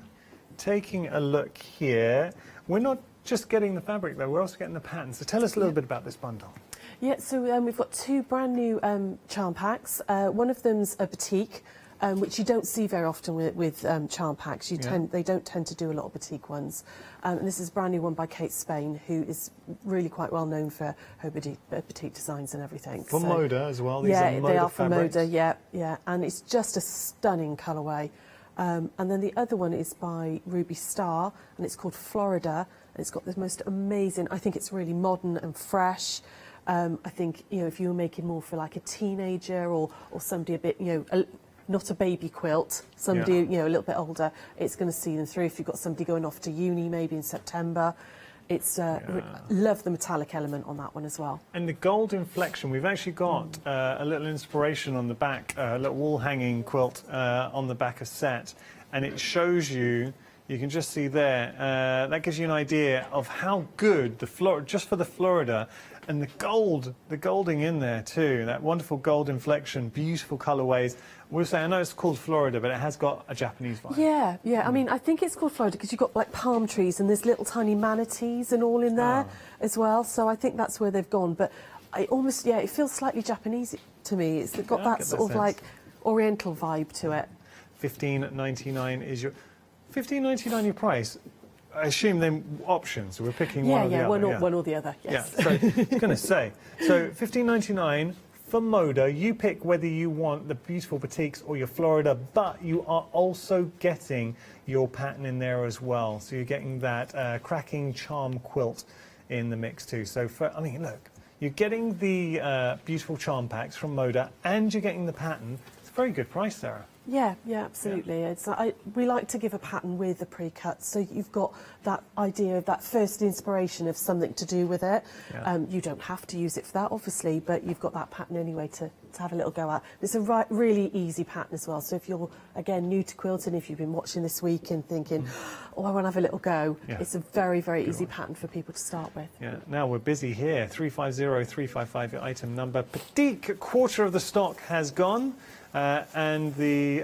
Taking a look here, we're not just getting the fabric though, we're also getting the pattern. So tell us a little bit about this bundle. Yeah, so we've got 2 brand new charm packs. One of them's a batik, which you don't see very often with charm packs. They don't tend to do a lot of batik ones. And this is a brand new one by Kate Spain, who is really quite well known for her batik designs and everything. From Moda as well. These are they are from Moda. Yeah, and it's just a stunning colourway. And then the other one is by Ruby Star, and it's called Florida. And it's got the most amazing, I think it's really modern and fresh. I think, you know, if you were making more for like a teenager or somebody a bit, you know, not a baby quilt, somebody, you know, a little bit older, it's going to see them through. If you've got somebody going off to uni maybe in September, it's love the metallic element on that one as well. And the gold inflection, we've actually got a little inspiration on the back, a little wall hanging quilt on the back of set, and it shows you. You can just see there, that gives you an idea of how good just for the Florida, and the golding in there too, that wonderful gold inflection, beautiful colourways. We'll say, I know it's called Florida, but it has got a Japanese vibe. Yeah. I mean, I think it's called Florida because you've got like palm trees and there's little tiny manatees and all in there as well. So I think that's where they've gone. But it feels slightly Japanese to me. It's got that sort of like oriental vibe to it. $15.99 is your... $15.99 your price. I assume then options. We're picking one or the other. One or the other. Yes. Yeah. So I was going to say. So $15.99 for Moda. You pick whether you want the beautiful batiks or your Florida, but you are also getting your pattern in there as well. So you're getting that cracking charm quilt in the mix too. So I mean, look, you're getting the beautiful charm packs from Moda, and you're getting the pattern. It's a very good price, Sarah. Yeah, absolutely. Yeah. We like to give a pattern with the pre-cut, so you've got that idea of that first inspiration of something to do with it. Yeah. You don't have to use it for that, obviously, but you've got that pattern anyway to have a little go at. It's a really easy pattern as well, so if you're, again, new to quilting, if you've been watching this week and thinking, I want to have a little go, it's a very easy pattern for people to start with. Yeah. Now we're busy here. 350-355, your item number. Batik, quarter of the stock has gone. And the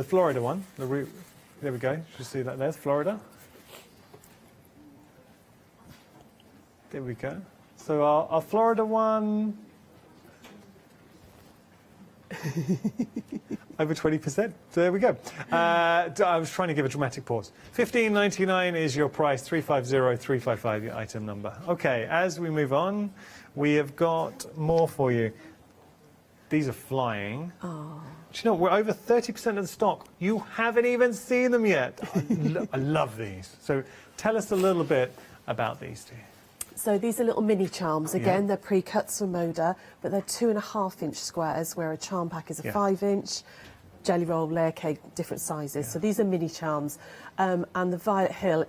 Florida one, there we go. You see that there's Florida. There we go. So our Florida one Over 20%. There we go. I was trying to give a dramatic pause. $15.99 is your price. 350355 your item number. Okay, as we move on, we have got more for you. These are flying. Oh. Do you know, we're over 30% of the stock. You haven't even seen them yet. I love these. So tell us a little bit about these two. So these are little mini charms. Again, they're pre-cuts from Moda, but they're 2.5-inch squares, where a charm pack is a 5-inch. Jelly roll, layer cake, different sizes. So these are mini charms. And the Violet Hill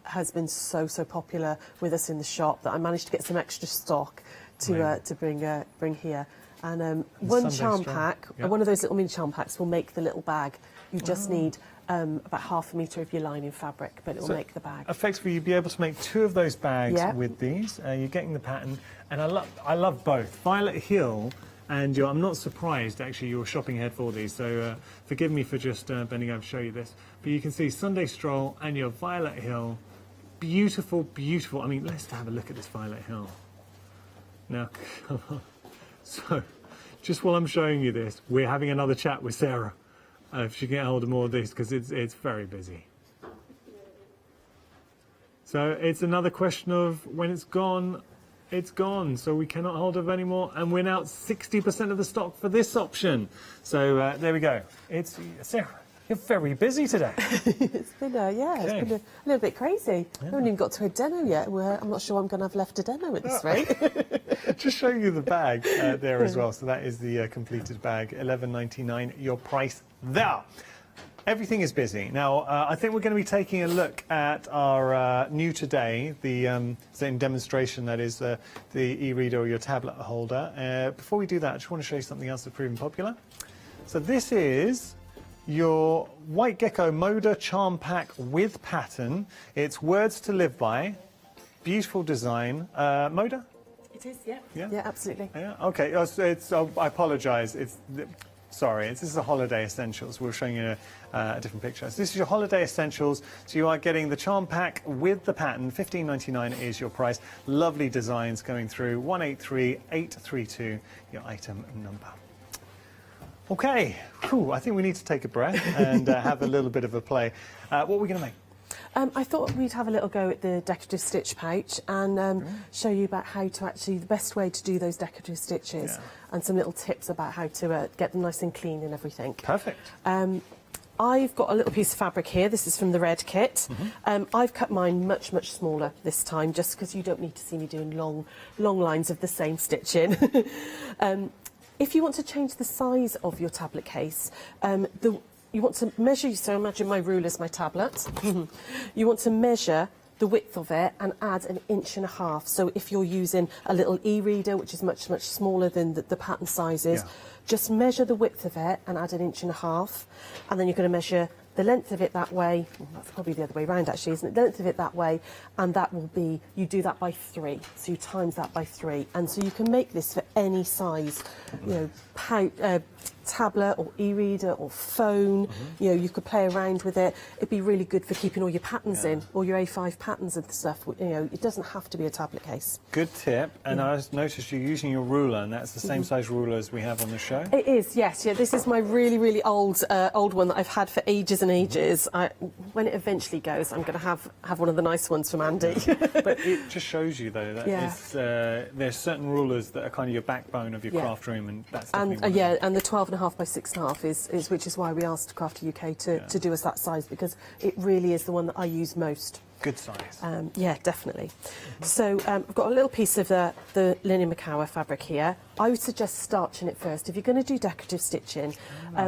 has been so popular with us in the shop that I managed to get some extra stock to bring here. And one charm pack, one of those little mini charm packs will make the little bag. You just need about ½ a metre of your lining fabric, but it will make the bag. Effectively, you'll be able to make 2 of those bags with these. You're getting the pattern, and I love both. Violet Hill, and I'm not surprised, actually, you're shopping ahead for these, so forgive me for just bending over to show you this. But you can see Sunday Stroll and your Violet Hill. Beautiful, beautiful. I mean, let's have a look at this Violet Hill. Now, come on. So, just while I'm showing you this, we're having another chat with Sarah. If she can get hold of more of this, because it's very busy. So it's another question of when it's gone, so we cannot hold of any more, and we're now at 60% of the stock for this option. So there we go. It's Sarah. You're very busy today. It's been it's been a little bit crazy. I haven't even got to a demo yet. I'm not sure I'm going to have left a demo at this rate. Just showing you the bag there as well. So that is the completed bag, $11.99. Your price there. Everything is busy. Now, I think we're going to be taking a look at our new today, the same demonstration, that is the e-reader or your tablet holder. Before we do that, I just want to show you something else that's proven popular. So this is your White Gecko Moda Charm Pack with pattern. It's words to live by. Beautiful design. Moda? It is, yeah, absolutely. Yeah, okay. I apologise. Sorry, this is the Holiday Essentials. We're showing you a different picture. So this is your Holiday Essentials. So you are getting the charm pack with the pattern. $15.99 is your price. Lovely designs going through. 183832, your item number. Okay, I think we need to take a breath and have a little bit of a play. What are we going to make? I thought we'd have a little go at the decorative stitch pouch and show you about how to the best way to do those decorative stitches and some little tips about how to get them nice and clean and everything. Perfect. I've got a little piece of fabric here. This is from the red kit. I've cut mine much much this time, just because you don't need to see me doing long lines of the same stitching. If you want to change the size of your tablet case, you want to measure, so imagine my ruler's my tablet. You want to measure the width of it and add 1.5 inches. So if you're using a little e-reader, which is much smaller than the pattern sizes, just measure the width of it and add 1.5 inches. And then you're going to measure the length of it that way. Well, that's probably the other way around, actually, isn't it? The length of it that way, and that will be, you do that by 3. So you times that by 3. And so you can make this for any size, tablet or e-reader or phone. You could play around with it. It'd be really good for keeping all your patterns in, all your A5 patterns and stuff. It doesn't have to be a tablet case. Good tip. And I noticed you're using your ruler, and that's the same size ruler as we have on the show. It is, yes. Yeah, this is my really old one that I've had for ages and ages. When it eventually goes, I'm going to have one of the nice ones from Andy. But it just shows you, though, that there's certain rulers that are kind of your backbone of your craft room, and that's definitely and the 12.5 by 6.5 is which is why we asked Crafty UK to do us that size, because it really is the one that I use most. Good size. Yeah, definitely. So I've got a little piece of the Linen Macawa fabric here. I would suggest starching it first if you're going to do decorative stitching,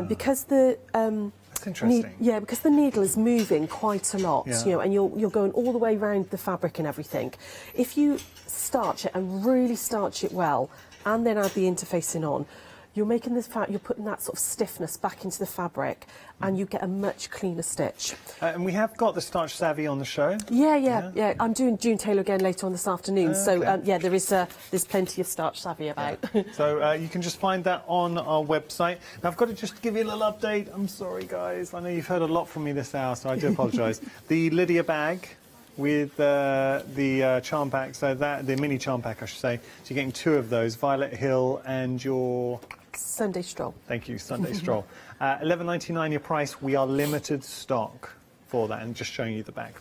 because the that's interesting. Because the needle is moving quite a lot, and you're going all the way around the fabric and everything. If you starch it and really starch it well, and then add the interfacing on, you're making this you're putting that sort of stiffness back into the fabric, and you get a much cleaner stitch. And we have got the Starch Savvy on the show. Yeah. I'm doing June Taylor again later on this afternoon. So there's plenty of Starch Savvy about. So you can just find that on our website. Now I've got to just give you a little update. I'm sorry, guys. I know you've heard a lot from me this hour, so I do apologise. The Lydia bag with the charm pack, so that the mini charm pack, I should say. So you're getting 2 of those, Violet Hill and your Sunday stroll. Thank you, Sunday stroll. $11.99 your price. We are limited stock for that, and just showing you the bag.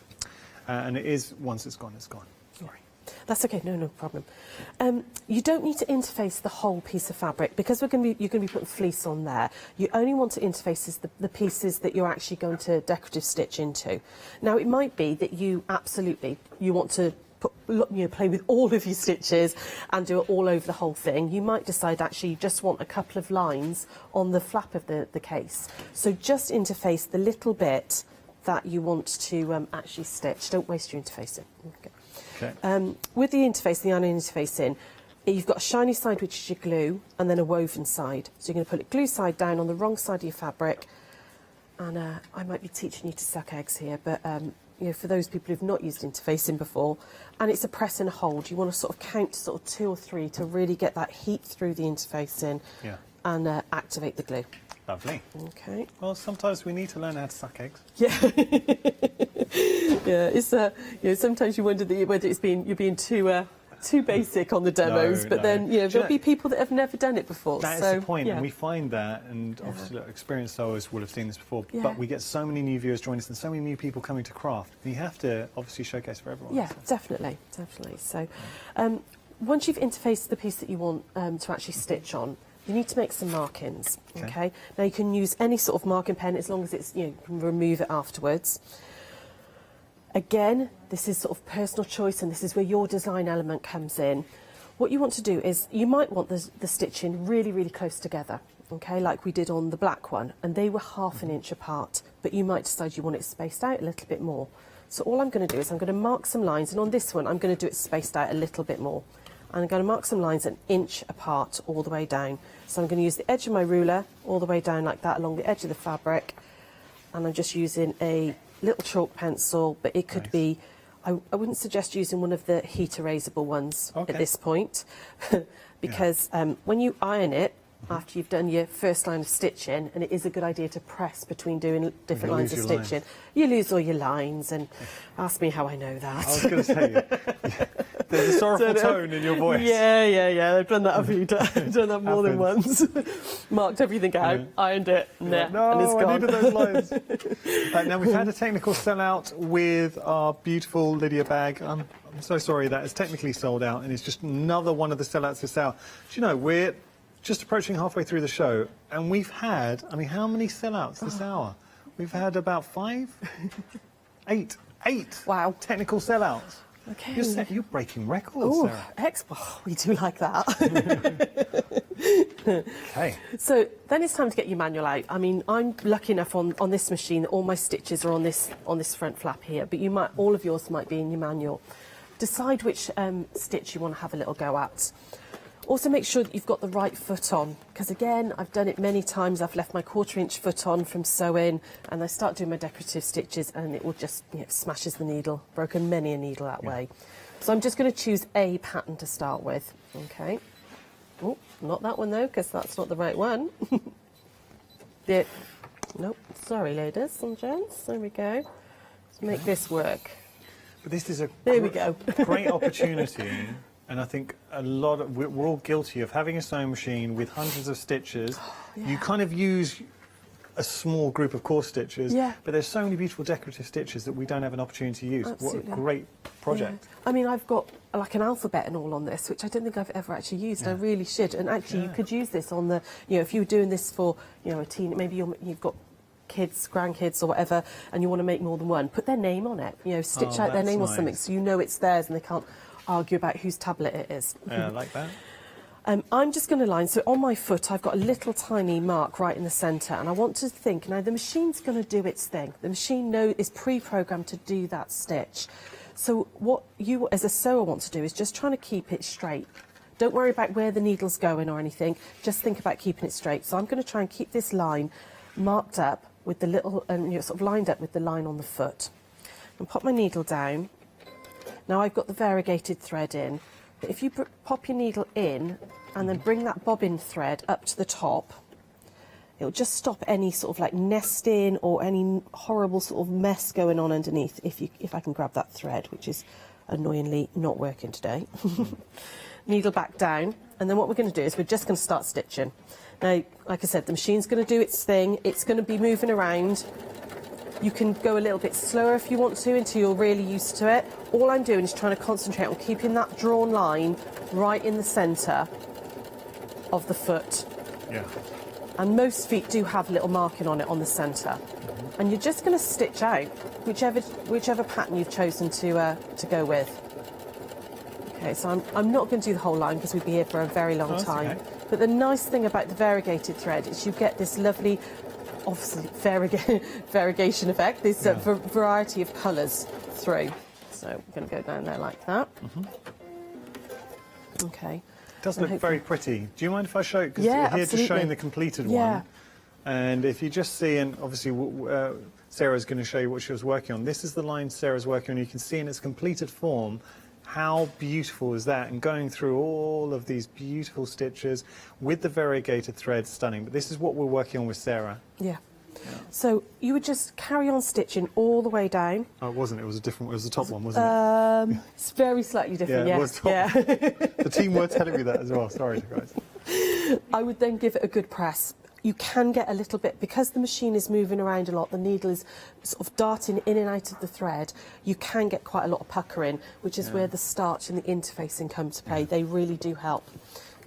And it is, once it's gone, it's gone. Sorry. That's okay, no problem. You don't need to interface the whole piece of fabric because you're going to be putting fleece on there. You only want to interface the pieces that you're actually going to decorative stitch into. Now, it might be that you want to play with all of your stitches and do it all over the whole thing. You might decide actually you just want a couple of lines on the flap of the case. So just interface the little bit that you want to actually stitch. Don't waste your interfacing. Okay. With the interface, the iron interfacing, you've got a shiny side, which is your glue, and then a woven side. So you're going to put a glue side down on the wrong side of your fabric. And I might be teaching you to suck eggs here, but you know, for those people who've not used interfacing before, and it's a press and hold. You want to sort of count to sort of 2 or 3 to really get that heat through the interfacing and activate the glue. Lovely. Okay. Well, sometimes we need to learn how to suck eggs. Yeah. Yeah, it's you know, sometimes you wonder whether you're being too basic on the demos, but then there'll be people that have never done it before. That is the point, and we find that, and obviously experienced sewers will have seen this before, but we get so many new viewers joining us and so many new people coming to craft. And you have to obviously showcase for everyone. Yeah, definitely. So once you've interfaced the piece that you want to actually stitch on, you need to make some markings. Okay. Now you can use any sort of marking pen as long as it's you can remove it afterwards. Again, this is sort of personal choice, and this is where your design element comes in. What you want to do is you might want the stitching really, really close together, okay, like we did on the black one, and they were ½ an inch apart, but you might decide you want it spaced out a little bit more. So all I'm going to do is I'm going to mark some lines, and on this one I'm going to do it spaced out a little bit more. And I'm going to mark some lines 1 inch apart all the way down. So I'm going to use the edge of my ruler all the way down like that along the edge of the fabric, and I'm just using a little chalk pencil, but it could be, I wouldn't suggest using one of the heat erasable ones at this point because when you iron it after you've done your first line of stitching, and it is a good idea to press between doing different lines of stitching, you lose all your lines, and ask me how I know that. I was going to say, there's a sorrowful tone in your voice. Yeah, I've done that a few times. I've done that more than once. Marked everything out, ironed it, and it's gone. I needed those lines. Now, we've had a technical sellout with our beautiful Lydia bag. I'm so sorry that it's technically sold out, and it's just another one of the sellouts this hour. Do you know, we're just approaching halfway through the show, and we've had, I mean, how many sellouts this hour? We've had about 5? 8. Wow. Technical sellouts. Okay. You're breaking records, Sarah. We do like that. Okay. So then it's time to get your manual out. I mean, I'm lucky enough on this machine that all my stitches are on this front flap here, but all of yours might be in your manual. Decide which stitch you want to have a little go at. Also make sure that you've got the right foot on, because again, I've done it many times. I've left my 1/4 inch foot on from sewing, and I start doing my decorative stitches, and it will just smashes the needle. Broken many a needle that way. So I'm just going to choose a pattern to start with. Okay. Oh, not that one though, because that's not the right one. Nope. Sorry, ladies and gents. There we go. Let's make this work. But this is a great opportunity. And I think we're all guilty of having a sewing machine with hundreds of stitches. You kind of use a small group of coarse stitches, but there's so many beautiful decorative stitches that we don't have an opportunity to use. Absolutely. What a great project. I mean, I've got like an alphabet and all on this, which I don't think I've ever actually used. I really should. And actually, you could use this on the, if you were doing this for, a teen, maybe you've got kids, grandkids or whatever, and you want to make more than one, put their name on it, stitch out their name or something so you know it's theirs and they can't argue about whose tablet it is. Yeah, I like that. I'm just going to line, so on my foot I've got a little tiny mark right in the centre, and I want to think, now the machine's going to do its thing. The machine is pre-programmed to do that stitch. So what you as a sewer want to do is just trying to keep it straight. Don't worry about where the needle's going or anything, just think about keeping it straight. So I'm going to try and keep this line marked up with the little, sort of lined up with the line on the foot. And pop my needle down. Now I've got the variegated thread in, but if you pop your needle in and then bring that bobbin thread up to the top, it'll just stop any sort of like nesting or any horrible sort of mess going on underneath if I can grab that thread, which is annoyingly not working today. needle back down, and then what we're going to do is we're just going to start stitching. Now, like I said, the machine's going to do its thing. It's going to be moving around. You can go a little bit slower if you want to until you're really used to it. All I'm doing is trying to concentrate on keeping that drawn line right in the centre of the foot. Yeah. And most feet do have a little marking on it on the centre. And you're just going to stitch out whichever pattern you've chosen to go with. Okay, so I'm not going to do the whole line because we'd be here for a very long time. Okay. But the nice thing about the variegated thread is you get this lovely, obviously, variegation effect, this variety of colours through. So we're going to go down there like that. Okay. It does look very pretty. Do you mind if I show it? Because Yeah, here absolutely. just showing the completed one. And if you just see, and obviously Sarah's going to show you what she was working on. This is the line Sarah's working on. You can see in its completed form how beautiful is that, and going through all of these beautiful stitches with the variegated thread, stunning. But this is what we're working on with Sarah. Yeah. So you would just carry on stitching all the way down. Oh, it wasn't. It was a different. It was the top one, wasn't it? It's very slightly different. Yeah, it was top. Yeah. The team were telling me that as well. Sorry, guys. I would then give it a good press. You can get a little bit, because the machine is moving around a lot, the needle is sort of darting in and out of the thread, you can get quite a lot of puckering, which is where the starch and the interfacing come to play. They really do help.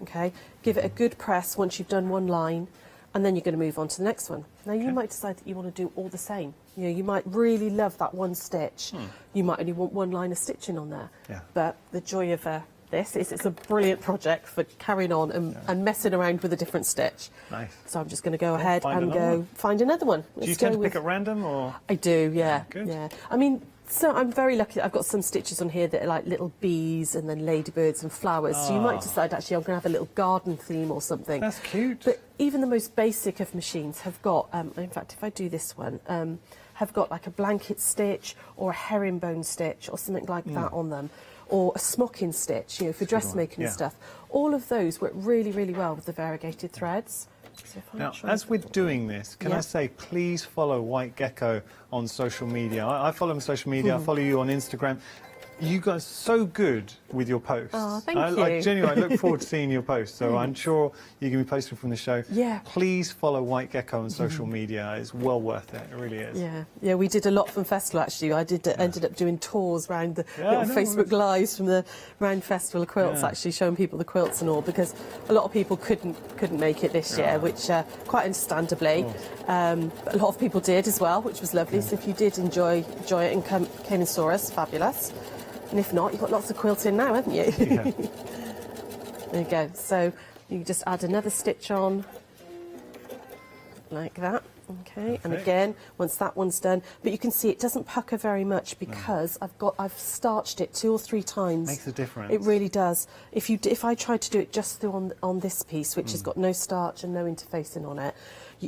Okay, give it a good press once you've done one line, and then you're going to move on to the next one. Now you might decide that you want to do all the same. You know, you might really love that one stitch. You might only want one line of stitching on there. But the joy of this is it's a brilliant project for carrying on and messing around with a different stitch. Nice. So I'm just going to go ahead and one. find another one. Do you tend to pick at random, or? I do, yeah. Good. Yeah. I mean, so I'm very lucky that I've got some stitches on here that are like little bees and then ladybirds and flowers. So you might decide, actually, I'm going to have a little garden theme or something. That's cute. But even the most basic of machines have got, in fact, if I do this one, have got like a blanket stitch or a herringbone stitch or something like that on them. Or a smocking stitch, you know, for dressmaking and stuff. All of those work really, really well with the variegated threads. So now, as we're doing this, can I say, please follow White Gecko on social media. I follow him on social media. I follow you on Instagram. You guys are so good with your posts. Oh, thank you. I genuinely look forward to seeing your posts. So I'm sure you're going to be posting from the show. Yeah. Please follow White Gecko on social media. It's well worth it. It really is. Yeah, yeah. We did a lot from Festival actually. I ended up doing tours around the Facebook Lives from the round Festival of Quilts, actually showing people the quilts and all, because a lot of people couldn't make it this year, which quite understandably. But a lot of people did as well, which was lovely. So if you did enjoy it and came and saw us, fabulous. And if not, you've got lots of quilting now, haven't you? Yeah. There you go. So you just add another stitch on, like that. Okay, and again, once that one's done, but you can see it doesn't pucker very much because I've starched it 2 or 3 times. Makes a difference. It really does. If I tried to do it just on this piece, which has got no starch and no interfacing on it,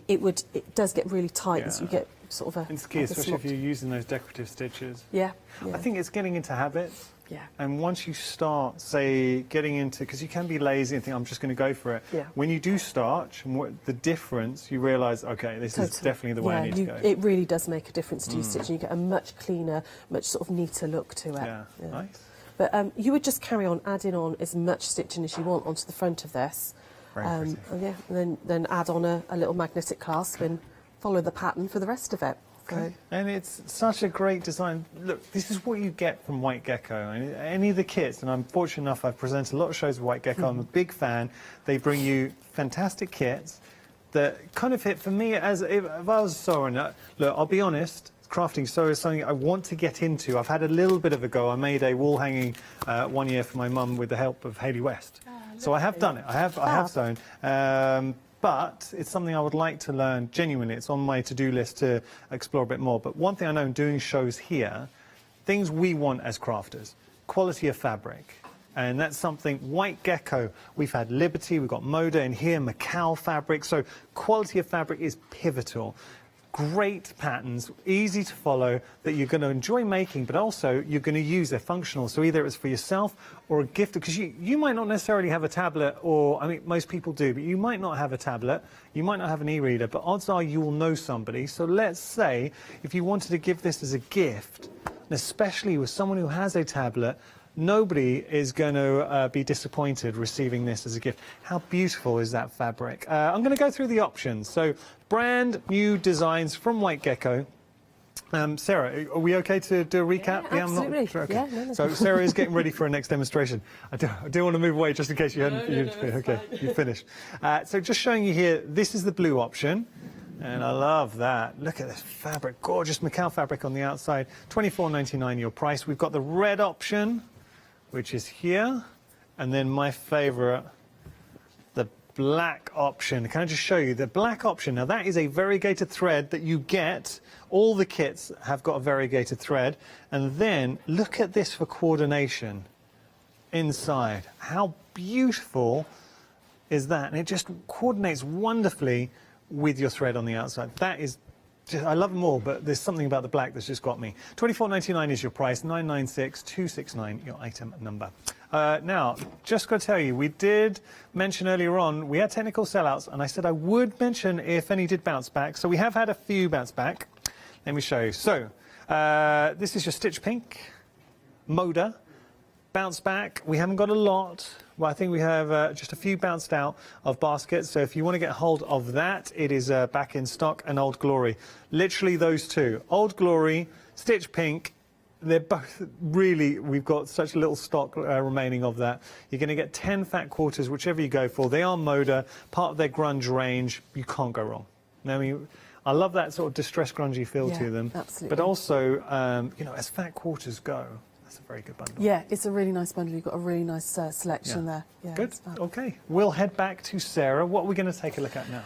it does get really tight, and so you get sort of a. It's key, especially if you're using those decorative stitches. Yeah. I think it's getting into habits. Yeah. And once you start, say, getting into, because you can be lazy and think, I'm just going to go for it. Yeah. When you do starch, and the difference, you realise, OK, this is definitely the way I need to go. It really does make a difference to your stitching. You get a much cleaner, much sort of neater look to it. Yeah, nice. But you would just carry on adding on as much stitching as you want onto the front of this. Very pretty. And then add on a little magnetic clasp and follow the pattern for the rest of it. Okay. And it's such a great design. Look, this is what you get from White Gecko. And any of the kits, and I'm fortunate enough, I've presented a lot of shows with White Gecko. I'm a big fan. They bring you fantastic kits that kind of hit for me as if I was sewing. Look, I'll be honest, crafting sew is something I want to get into. I've had a little bit of a go. I made a wall hanging one year for my mum with the help of Hayley West. So I have done it. I have sewn. But it's something I would like to learn genuinely. It's on my to-do list to explore a bit more. But one thing I know in doing shows here, things we want as crafters, quality of fabric. And that's something, White Gecko, we've had Liberty, we've got Moda in here, Macau fabric. So quality of fabric is pivotal. Great patterns, easy to follow, that you're going to enjoy making, but also you're going to use. They're functional. So either it's for yourself or a gift, because you might not necessarily have a tablet, or, I mean, most people do, but you might not have a tablet, you might not have an e-reader, but odds are you will know somebody. So let's say if you wanted to give this as a gift, and especially with someone who has a tablet, nobody is going to be disappointed receiving this as a gift. How beautiful is that fabric? I'm going to go through the options. So, brand new designs from White Gecko. Sarah, are we okay to do a recap? Yeah, absolutely. I'm not sure. Okay. Yeah, no. So Sarah is getting ready for her next demonstration. I do want to move away just in case you hadn't. Okay, you finished. So just showing you here, this is the blue option. And I love that. Look at this fabric, gorgeous Macau fabric on the outside. $24.99 your price. We've got the red option, which is here. And then my favourite, the black option. Can I just show you the black option? Now that is a variegated thread that you get. All the kits have got a variegated thread. And then look at this for coordination inside. How beautiful is that? And it just coordinates wonderfully with your thread on the outside. That is just, I love them all, but there's something about the black that's just got me. $24.99 is your price, $996,269 your item number. Now, just got to tell you, we did mention earlier on, we had technical sellouts, and I said I would mention if any did bounce back. So we have had a few bounce back. Let me show you. So, this is your Stitch Pink, Moda, bounce back. We haven't got a lot. Well, I think we have just a few bounced out of baskets. So if you want to get hold of that, it is back in stock, and Old Glory. Literally those two. Old Glory, Stitch Pink. They're both really, we've got such little stock remaining of that. You're going to get 10 fat quarters, whichever you go for. They are Moda, part of their grunge range. You can't go wrong. I mean, I love that sort of distressed grungy feel to them. Absolutely. But also, you know, as fat quarters go, that's a very good bundle. Yeah, it's a really nice bundle. You've got a really nice selection there. Yeah, good. Okay. We'll head back to Sarah. What are we going to take a look at now?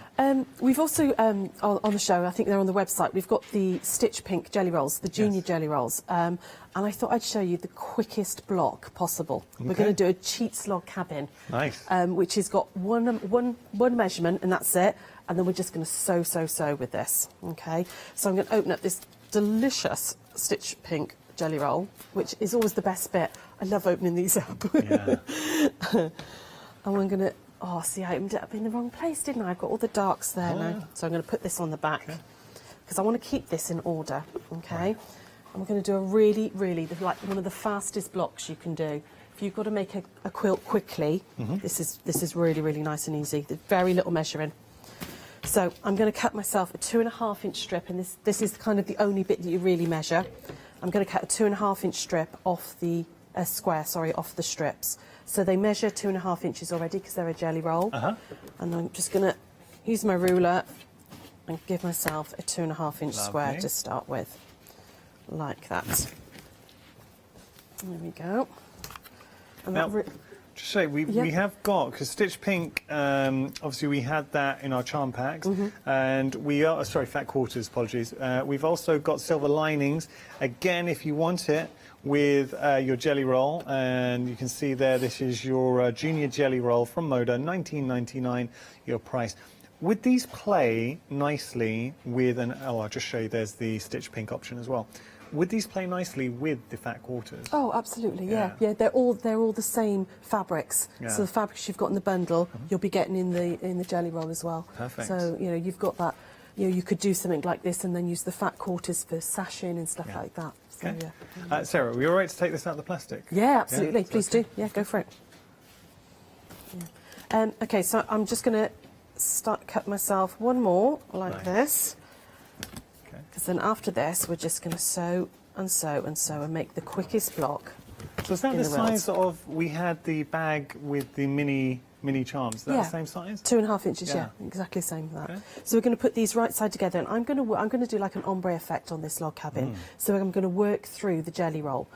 We've also, on the show, I think they're on the website, we've got the Stitch Pink jelly rolls, the junior jelly rolls. And I thought I'd show you the quickest block possible. Okay. We're going to do a cheats log cabin. Nice. Which has got one measurement, and that's it. And then we're just going to sew with this. Okay. So I'm going to open up this delicious Stitch Pink jelly roll, which is always the best bit. I love opening these up. Yeah. And I'm going to, see, I opened it up in the wrong place, didn't I? I've got all the darks there now. So I'm going to put this on the back because I want to keep this in order, okay? Right. And we're going to do a really, like one of the fastest blocks you can do. If you've got to make a quilt quickly, this is really nice and easy. There's very little measuring. So I'm going to cut myself a 2.5-inch strip, and this is kind of the only bit that you really measure. I'm going to cut a 2.5-inch strip off the off the strips. So they measure 2.5 inches already because they're a jelly roll. And I'm just going to use my ruler and give myself a 2.5-inch square to start with, like that. There we go. And now, just say we have got, because Stitch Pink, obviously we had that in our charm packs, and we are, sorry, fat quarters, apologies. We've also got silver linings, again, if you want it, with your jelly roll, and you can see there, this is your junior jelly roll from Moda, $19.99 your price. Would these play nicely with I'll just show you, there's the Stitch Pink option as well. Would these play nicely with the fat quarters? Oh, absolutely, yeah. They're all the same fabrics. So the fabrics you've got in the bundle, you'll be getting in the jelly roll as well. Perfect. So you've got that. You could do something like this and then use the fat quarters for sashing and stuff like that. So, okay. Sarah, are we all right to take this out of the plastic? Yeah, absolutely. Yeah? Please do. Yeah, go for it. Yeah. Okay, so I'm just going to cut myself one more like this. Because then after this, we're just going to sew and sew and sew and make the quickest block. So is that the size of, we had the bag with the mini charms? Is that the same size? 2.5 inches, exactly the same as that. Okay. So we're going to put these right side together, and I'm going to do like an ombre effect on this log cabin. So I'm going to work through the jelly roll.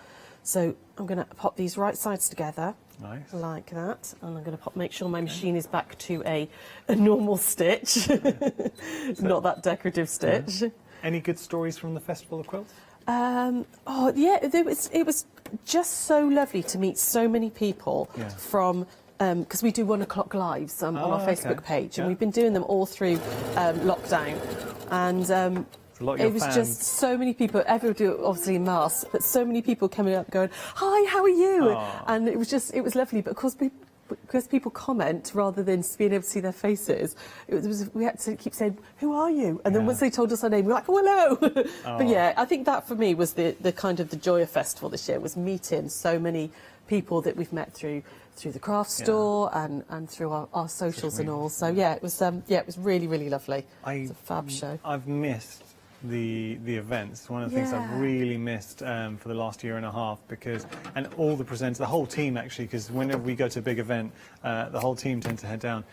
So I'm going to pop these right sides together. Nice. Like that, and I'm going to make sure my machine is back to a normal stitch, not that decorative stitch. Any good stories from the Festival of Quilts? It was just so lovely to meet so many people from, because we do 1 o'clock lives on our Facebook page, and we've been doing them all through lockdown, and it was just so many people, everyone do it obviously in masks, but so many people coming up going, hi, how are you? And it was lovely, but of course because people comment rather than being able to see their faces, we had to keep saying, who are you? And then once they told us our name, we were like, oh, hello. But yeah, I think that for me was the kind of the joy of festival this year, was meeting so many people that we've met through the craft store and through our socials and all. So yeah, it was really lovely. It's a fab show. I've missed the events. One of the things I've really missed for the last year and a half, and all the presenters, the whole team actually, because whenever we go to a big event, the whole team tend to head down.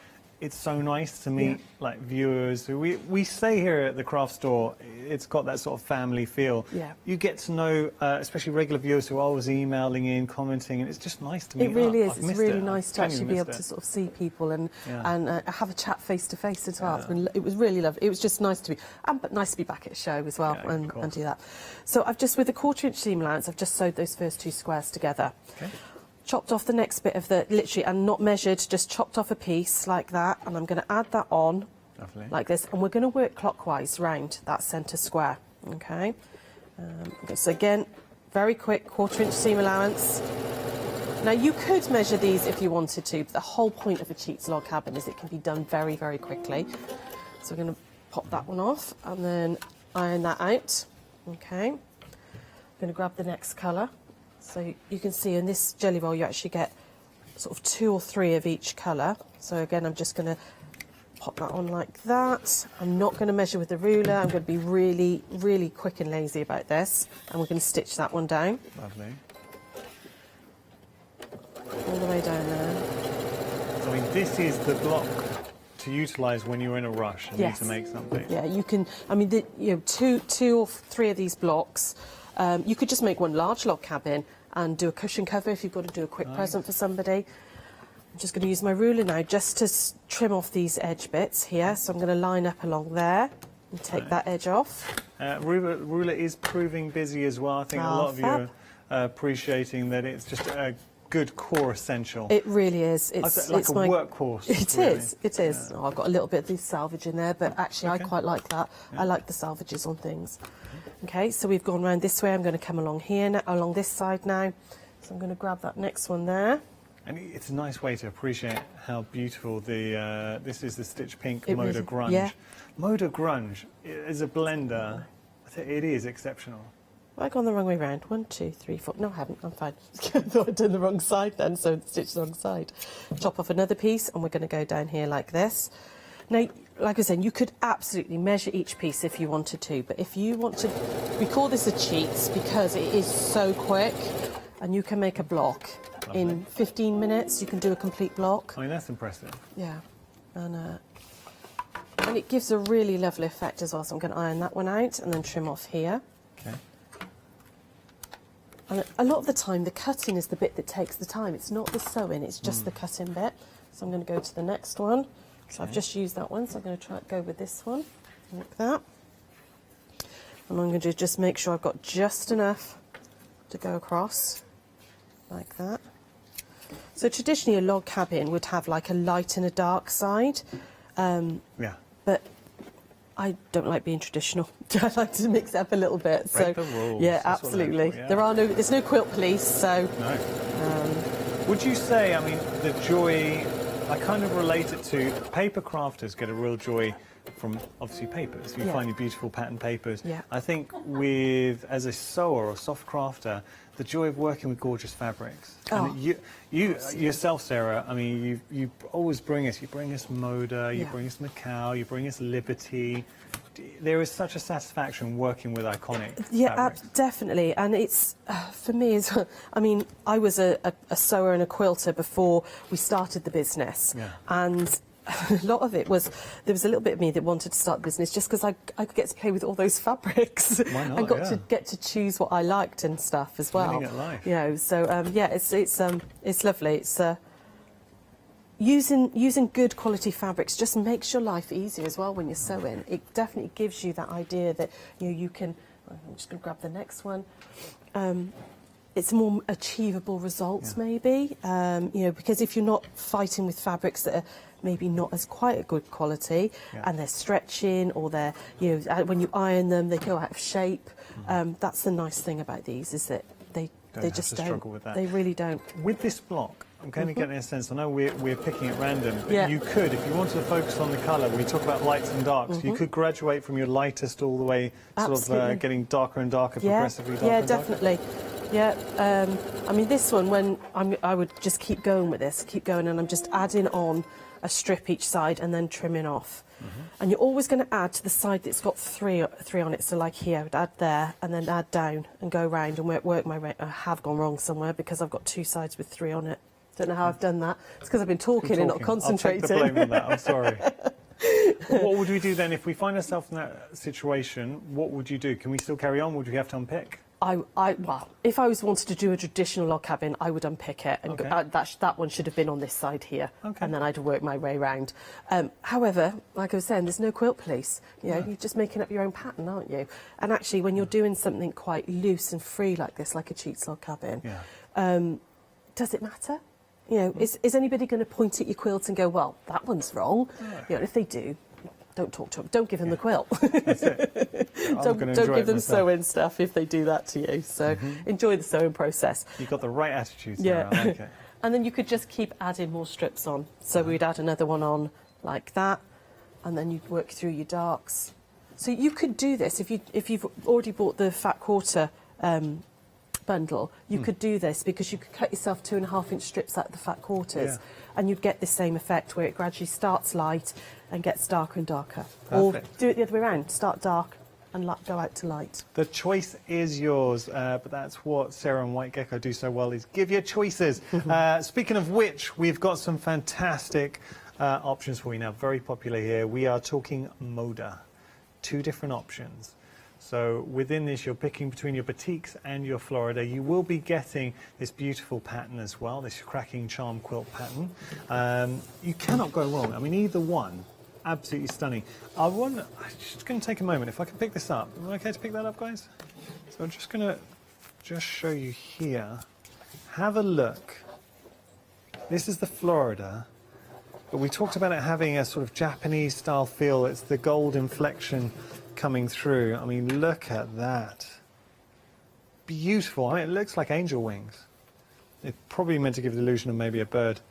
It's so nice to meet like viewers. We say here at the craft store, it's got that sort of family feel. Yeah. You get to know, especially regular viewers who are always emailing in, commenting, and it's just nice to meet. It really up. is. It's really nice to actually be able to sort of see people and have a chat face to face as well. It was really lovely. It was just nice to be, but nice to be back at a show as well and do that. So I've just, with the 1/4-inch seam allowance, I've just sewed those first 2 squares together. Okay. Chopped off the next bit of the, literally, and not measured, just chopped off a piece like that, and I'm going to add that on like this, and we're going to work clockwise round that centre square, okay? Okay, so again, very quick 1/4-inch seam allowance. Now you could measure these if you wanted to, but the whole point of a cheats log cabin is it can be done very, very quickly. So we're going to pop that one off and then iron that out, okay? I'm going to grab the next colour. So you can see in this jelly roll you actually get sort of 2 or 3 of each colour. So again, I'm just going to pop that on like that. I'm not going to measure with the ruler. I'm going to be really, really quick and lazy about this. And we're going to stitch that one down. Lovely. All the way down there. So, I mean, this is the block to utilise when you're in a rush and need to make something. Yeah, you can, I mean, you know, 2 or 3 of these blocks. You could just make one large log cabin and do a cushion cover if you've got to do a quick present for somebody. I'm just going to use my ruler now just to trim off these edge bits here. So I'm going to line up along there and take that edge off. Ruler is proving busy as well. I think a lot of you are appreciating that it's just a good core essential. It really is. It's like a workhorse. It is. Oh, I've got a little bit of the salvage in there, but actually I quite like that. I like the salvages on things. Okay, so we've gone round this way. I'm going to come along here, now, along this side now. So I'm going to grab that next one there. And it's a nice way to appreciate how beautiful the this is the Stitch Pink It Moda really- Grunge. yeah. Moda Grunge is a blender. It is exceptional. Have I gone the wrong way round? 1, 2, 3, 4. No, I haven't. I'm fine. I thought I'd done the wrong side then, so stitch the wrong side. Chop off another piece, and we're going to go down here like this. Now, like I said, you could absolutely measure each piece if you wanted to, but if you want to, we call this a cheats because it is so quick, and you can make a block. Lovely. In 15 minutes. You can do a complete block. I mean, that's impressive. Yeah, and it gives a really lovely effect as well. So I'm going to iron that one out and then trim off here. Okay. And a lot of the time, the cutting is the bit that takes the time. It's not the sewing, it's just the cutting bit. So I'm going to go to the next one. So I've just used that one, so I'm going to go with this one, like that. And I'm going to just make sure I've got just enough to go across, like that. So traditionally, a log cabin would have like a light and a dark side. But I don't like being traditional. I like to mix it up a little bit. Break the rules. Yeah, That's what absolutely. they're for, There's no quilt police, so. No. Would you say, I mean, the joy, I kind of relate it to paper crafters get a real joy from obviously papers. You find your beautiful pattern papers. Yeah. I think as a sewer or soft crafter, the joy of working with gorgeous fabrics. Oh. And you yourself, Sarah, I mean, you always bring us Moda, you bring us Macau, you bring us Liberty. There is such a satisfaction working with iconic fabrics. Definitely. And it's, for me, I mean, I was a sewer and a quilter before we started the business. Yeah. And a lot of it was, there was a little bit of me that wanted to start the business just because I could get to play with all those fabrics. Why not? And to get to choose what I liked and stuff as well. Living it life. You know, so it's lovely. It's using good quality fabrics just makes your life easier as well when you're sewing. It definitely gives you that idea that you can. I'm just going to grab the next one. It's more achievable results, maybe. Because if you're not fighting with fabrics that are maybe not as quite a good quality, and they're stretching, or they're when you iron them they go out of shape. That's the nice thing about these, is that they just don't struggle with that. They really don't. With this block, I'm going to get in a sense, I know we're picking at random, but you could, if you wanted to focus on the colour, we talk about lights and darks, you could graduate from your lightest all the way, sort of getting darker and darker, progressively darker and definitely. darker. Yeah, I mean this one, when I would just keep going with this, and I'm just adding on a strip each side and then trimming off. And you're always going to add to the side that's got three on it. So like here, I would add there and then add down and go round and work my way. I have gone wrong somewhere because I've got 2 sides with 3 on it. Don't know how I've done that. It's because I've been talking and not concentrating. I'll take the blame on that, I'm sorry. What would we do then if we find ourselves in that situation? What would you do? Can we still carry on? Would we have to unpick? Well, if I wanted to do a traditional log cabin, I would unpick it, and Okay. that one should have been on this side here, Okay. and then I'd work my way round. However, like I was saying, there's no quilt police. You know, you're just making up your own pattern, aren't you? And actually, when you're doing something quite loose and free like this, like a cheats log cabin, does it matter? You know, is anybody going to point at your quilt and go, well, that one's wrong? You know, if they do, don't talk to them. Don't give them the quilt. That's it. Don't give them sewing stuff if they do that to you. So enjoy the sewing process. You've got the right attitude, Sarah. I like it. And then you could just keep adding more strips on. So we'd add another one on like that, and then you'd work through your darks. So you could do this if you've already bought the fat quarter bundle. You could do this because you could cut yourself 2.5-inch strips out of the fat quarters, and you'd get the same effect where it gradually starts light and gets darker and darker. Perfect. Or do it the other way around. Start dark and go out to light. The choice is yours, but that's what Sarah and White Gecko do so well, is give you choices. Speaking of which, we've got some fantastic options for you now, very popular here. We are talking Moda, 2 different options. So within this, you're picking between your batiks and your Florida. You will be getting this beautiful pattern as well, this cracking charm quilt pattern. You cannot go wrong. I mean, either one, absolutely stunning. I'm just going to take a moment. If I can pick this up. Am I okay to pick that up, guys? So I'm just going to show you here. Have a look. This is the Florida. But we talked about it having a sort of Japanese style feel. It's the gold inflection coming through. I mean, look at that. Beautiful. I mean, it looks like angel wings. It's probably meant to give the illusion of maybe a bird,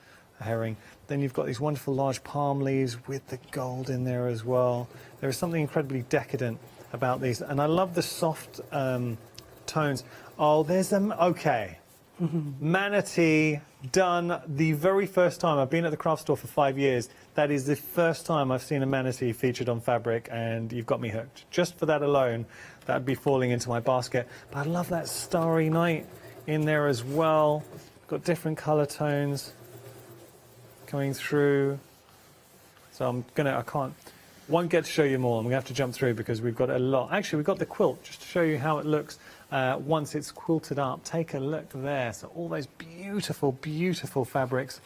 a herring. Then you've got these wonderful large palm leaves with the gold in there as well. There is something incredibly decadent about these. And I love the soft tones. Oh, there's them. Okay. Manatee, done the very first time. I've been at the craft store for 5 years. That is the first time I've seen a manatee featured on fabric, and you've got me hooked. Just for that alone, that would be falling into my basket. But I love that starry night in there as well. Got different colour tones coming through. So won't get to show you more. I'm gonna have to jump through because we've got a lot. Actually, we've got the quilt just to show you how it looks once it's quilted up. Take a look there. So all those beautiful, beautiful fabrics.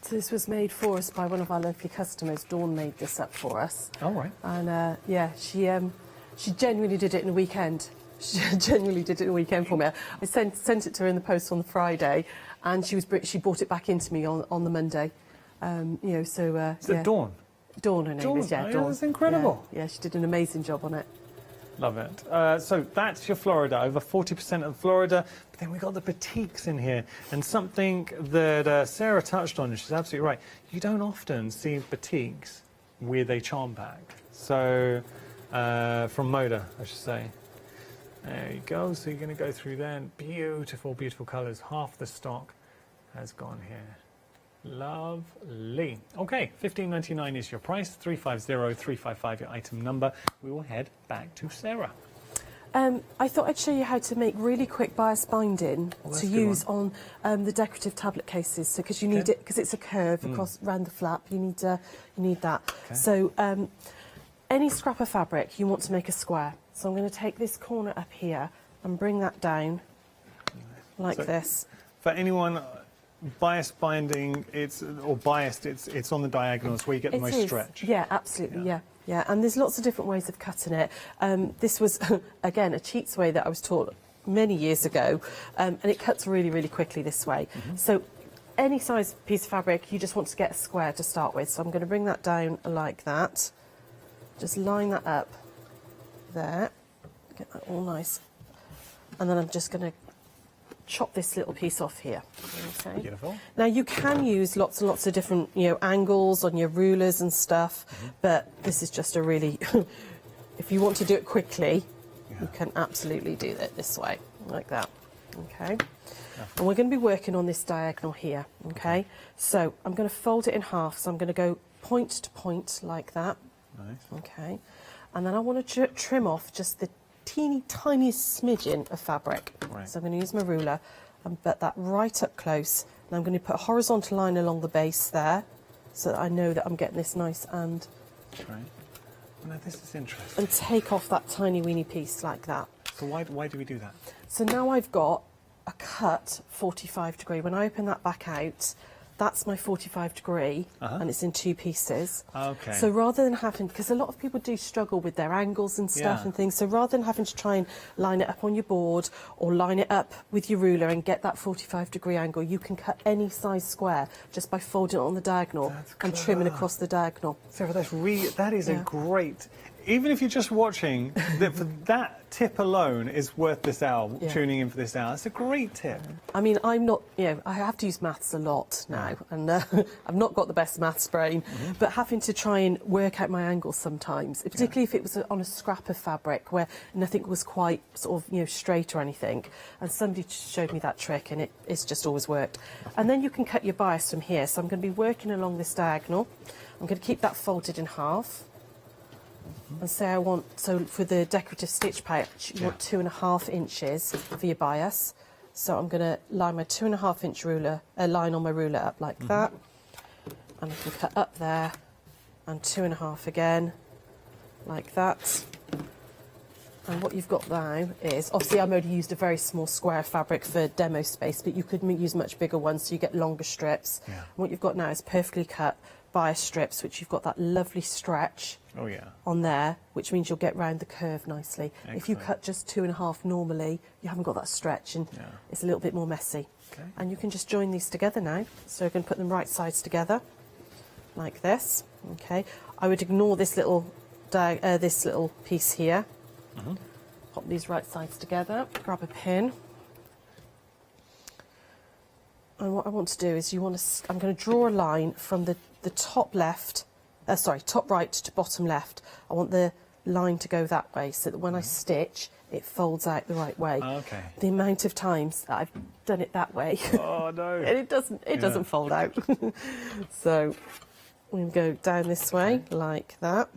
So this was made for us by one of our lovely customers. Dawn made this up for us. All right. And yeah, she genuinely did it in a weekend. She genuinely did it in a weekend for me. I sent it to her in the post on the Friday, and she brought it back into me on the Monday. You know, so Is it Dawn? Dawn, her name is, yeah, Dawn. That's incredible. Yeah, she did an amazing job on it. Love it. So that's your Florida, over 40% of Florida. But then we got the batiks in here, and something that Sarah touched on, and she's absolutely right. You don't often see batiks with a charm pack. So from Moda, I should say. There you go. So you're going to go through there, and beautiful, beautiful colours. Half the stock has gone here. Lovely. Okay, $15.99 is your price. 350355 your item number. We will head back to Sarah. I thought I'd show you how to make really quick bias binding to use on the decorative tablet cases. So because you need it, because it's a curve across around the flap, you need that. Okay. So any scrap of fabric, you want to make a square. So I'm going to take this corner up here and bring that down like this. For anyone bias binding, it's on the diagonals where you get the most stretch. Yeah, absolutely. Yeah. And there's lots of different ways of cutting it. This was again a cheats way that I was taught many years ago, and it cuts really, really quickly this way. So any size piece of fabric, you just want to get a square to start with. So I'm going to bring that down like that. Just line that up there. Get that all nice, and then I'm just going to chop this little piece off here. Okay. Beautiful. Now you can use lots and lots of different, angles on your rulers and stuff, but this is just a really, if you want to do it quickly, you can absolutely do it this way, like that. Okay. And we're going to be working on this diagonal here, okay? So I'm going to fold it in half, so I'm going to go point to point like that. Nice. Okay. And then I want to trim off just the teeny tiniest smidgen of fabric. Right. So I'm going to use my ruler and put that right up close. And I'm going to put a horizontal line along the base there, so that I know that I'm getting this nice and... Right. Now this is interesting. And take off that tiny weeny piece like that. So why do we do that? So now I've got a cut 45 degree. When I open that back out, that's my 45 degree, and it's in two pieces. Okay. So rather than having, because a lot of people do struggle with their angles and stuff and things, so rather than having to try and line it up on your board or line it up with your ruler and get that 45 degree angle, you can cut any size square just by folding it on the diagonal and trimming across the diagonal. Sarah, that is a great... Even if you're just watching, that tip alone is worth this hour, tuning in for this hour. It's a great tip. I mean, I'm not, I have to use maths a lot now, and I've not got the best maths brain, but having to try and work out my angles sometimes, particularly if it was on a scrap of fabric where nothing was quite sort of, straight or anything, and somebody showed me that trick and it's just always worked. And then you can cut your bias from here, so I'm going to be working along this diagonal. I'm going to keep that folded in half. And say I want, so for the decorative stitch patch, you want 2.5 inches for your bias. So I'm going to line my 2.5 inch ruler, line on my ruler up like that. And I can cut up there and 2.5 again, like that. And what you've got now is, obviously I've only used a very small square of fabric for demo space, but you could use much bigger ones so you get longer strips. And what you've got now is perfectly cut bias strips, which you've got that lovely stretch on there, which means you'll get round the curve nicely. Excellent. If you cut just 2.5 normally, you haven't got that stretch and it's a little bit more messy. And you can just join these together now. So you're going to put them right sides together, like this. Okay. I would ignore this little piece here. Pop these right sides together, grab a pin. And what I want to do is I'm going to draw a line from the top left, top right to bottom left. I want the line to go that way so that when I stitch, it folds out the right way. Okay. The amount of times that I've done it that way, oh no, and it doesn't fold out. So we go down this way like that.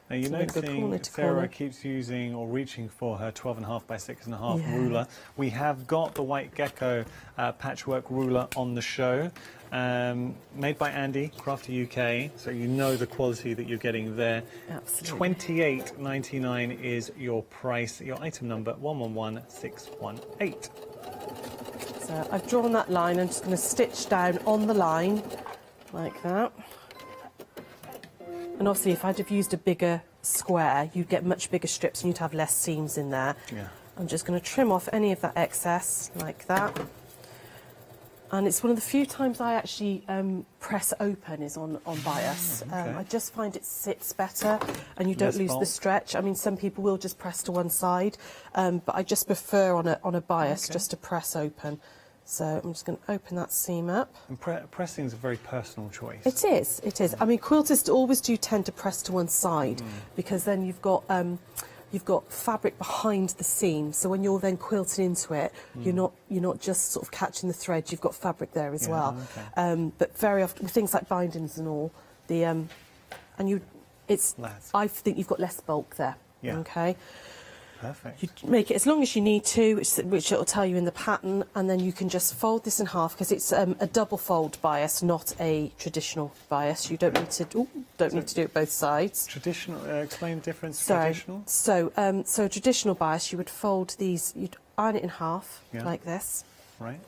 Now you're noticing Sarah keeps using or reaching for her 12.5 by 6.5 ruler. We have got the White Gecko patchwork ruler on the show, made by Andy, Crafty UK, so you know the quality that you're getting there. Absolutely. $28.99 is your price, your item number 111618. So I've drawn that line. I'm just going to stitch down on the line like that. And obviously, if I'd have used a bigger square, you'd get much bigger strips and you'd have less seams in there. I'm just going to trim off any of that excess, like that. And it's one of the few times I actually press open is on bias. I just find it sits better and you don't lose the stretch. I mean, some people will just press to one side, but I just prefer on a bias just to press open. So I'm just going to open that seam up. And pressing is a very personal choice. It is, it is. I mean, quilters always do tend to press to one side because then you've got fabric behind the seam. So when you're then quilting into it, you're not just sort of catching the thread. You've got fabric there as well. But very often with things like bindings and all, I think you've got less bulk there. Okay. Perfect. You make it as long as you need to, which it'll tell you in the pattern, and then you can just fold this in half because it's a double fold bias, not a traditional bias. You don't need to do it both sides. Traditional. Explain the difference. Sorry. Traditional. So a traditional bias, you would fold these. You'd iron it in half like this. Right.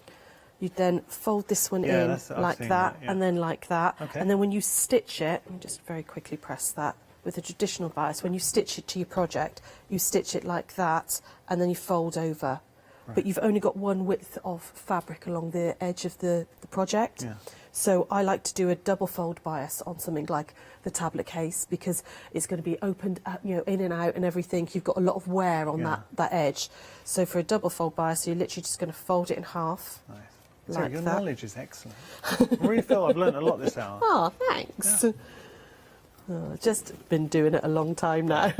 You'd then fold this one in like that, and then like that, and then when you stitch it, let me just very quickly press that. With a traditional bias, when you stitch it to your project, you stitch it like that and then you fold over. But you've only got one width of fabric along the edge of the project. So I like to do a double fold bias on something like the tablet case because it's going to be opened in and out and everything. You've got a lot of wear on that edge. So for a double fold bias, you're literally just going to fold it in half. Nice. Like so your that. knowledge is excellent. I really feel I've learned a lot this hour. Oh, thanks. Just been doing it a long time now.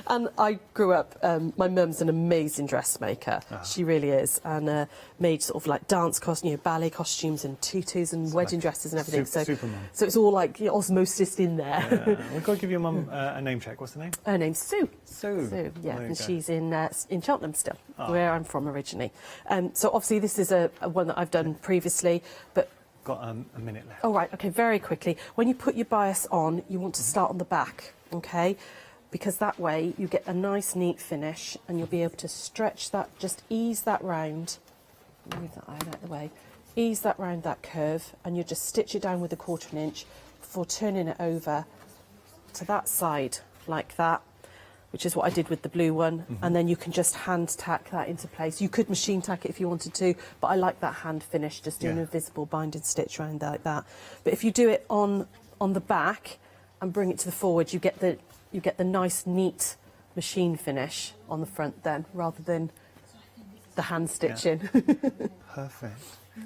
And I grew up, my mum's an amazing dressmaker. She really is. And made sort of like dance costumes, ballet costumes and tutus and wedding dresses and everything. Super mum. So it's all like osmosis in there. Yeah. We've got to give your mum a name check. What's the name? Her name's Sue. Sue. Yeah, There you and go. she's in Cheltenham still, where I'm from originally. So obviously this is a one that I've done previously, but Got a minute left. oh, right, OK, very quickly. When you put your bias on, you want to start on the back, OK? Because that way you get a nice, neat finish and you'll be able to stretch that, just ease that round. Move that out of the way. Ease that round that curve and you just stitch it down with a 1/4 inch before turning it over to that side like that, which is what I did with the blue one, and then you can just hand tack that into place. You could machine tack it if you wanted to, but I like that hand finish, just doing a visible binding stitch around like that. But if you do it on the back and bring it to the forward, you get the nice, neat machine finish on the front then, rather than the hand stitching. Perfect.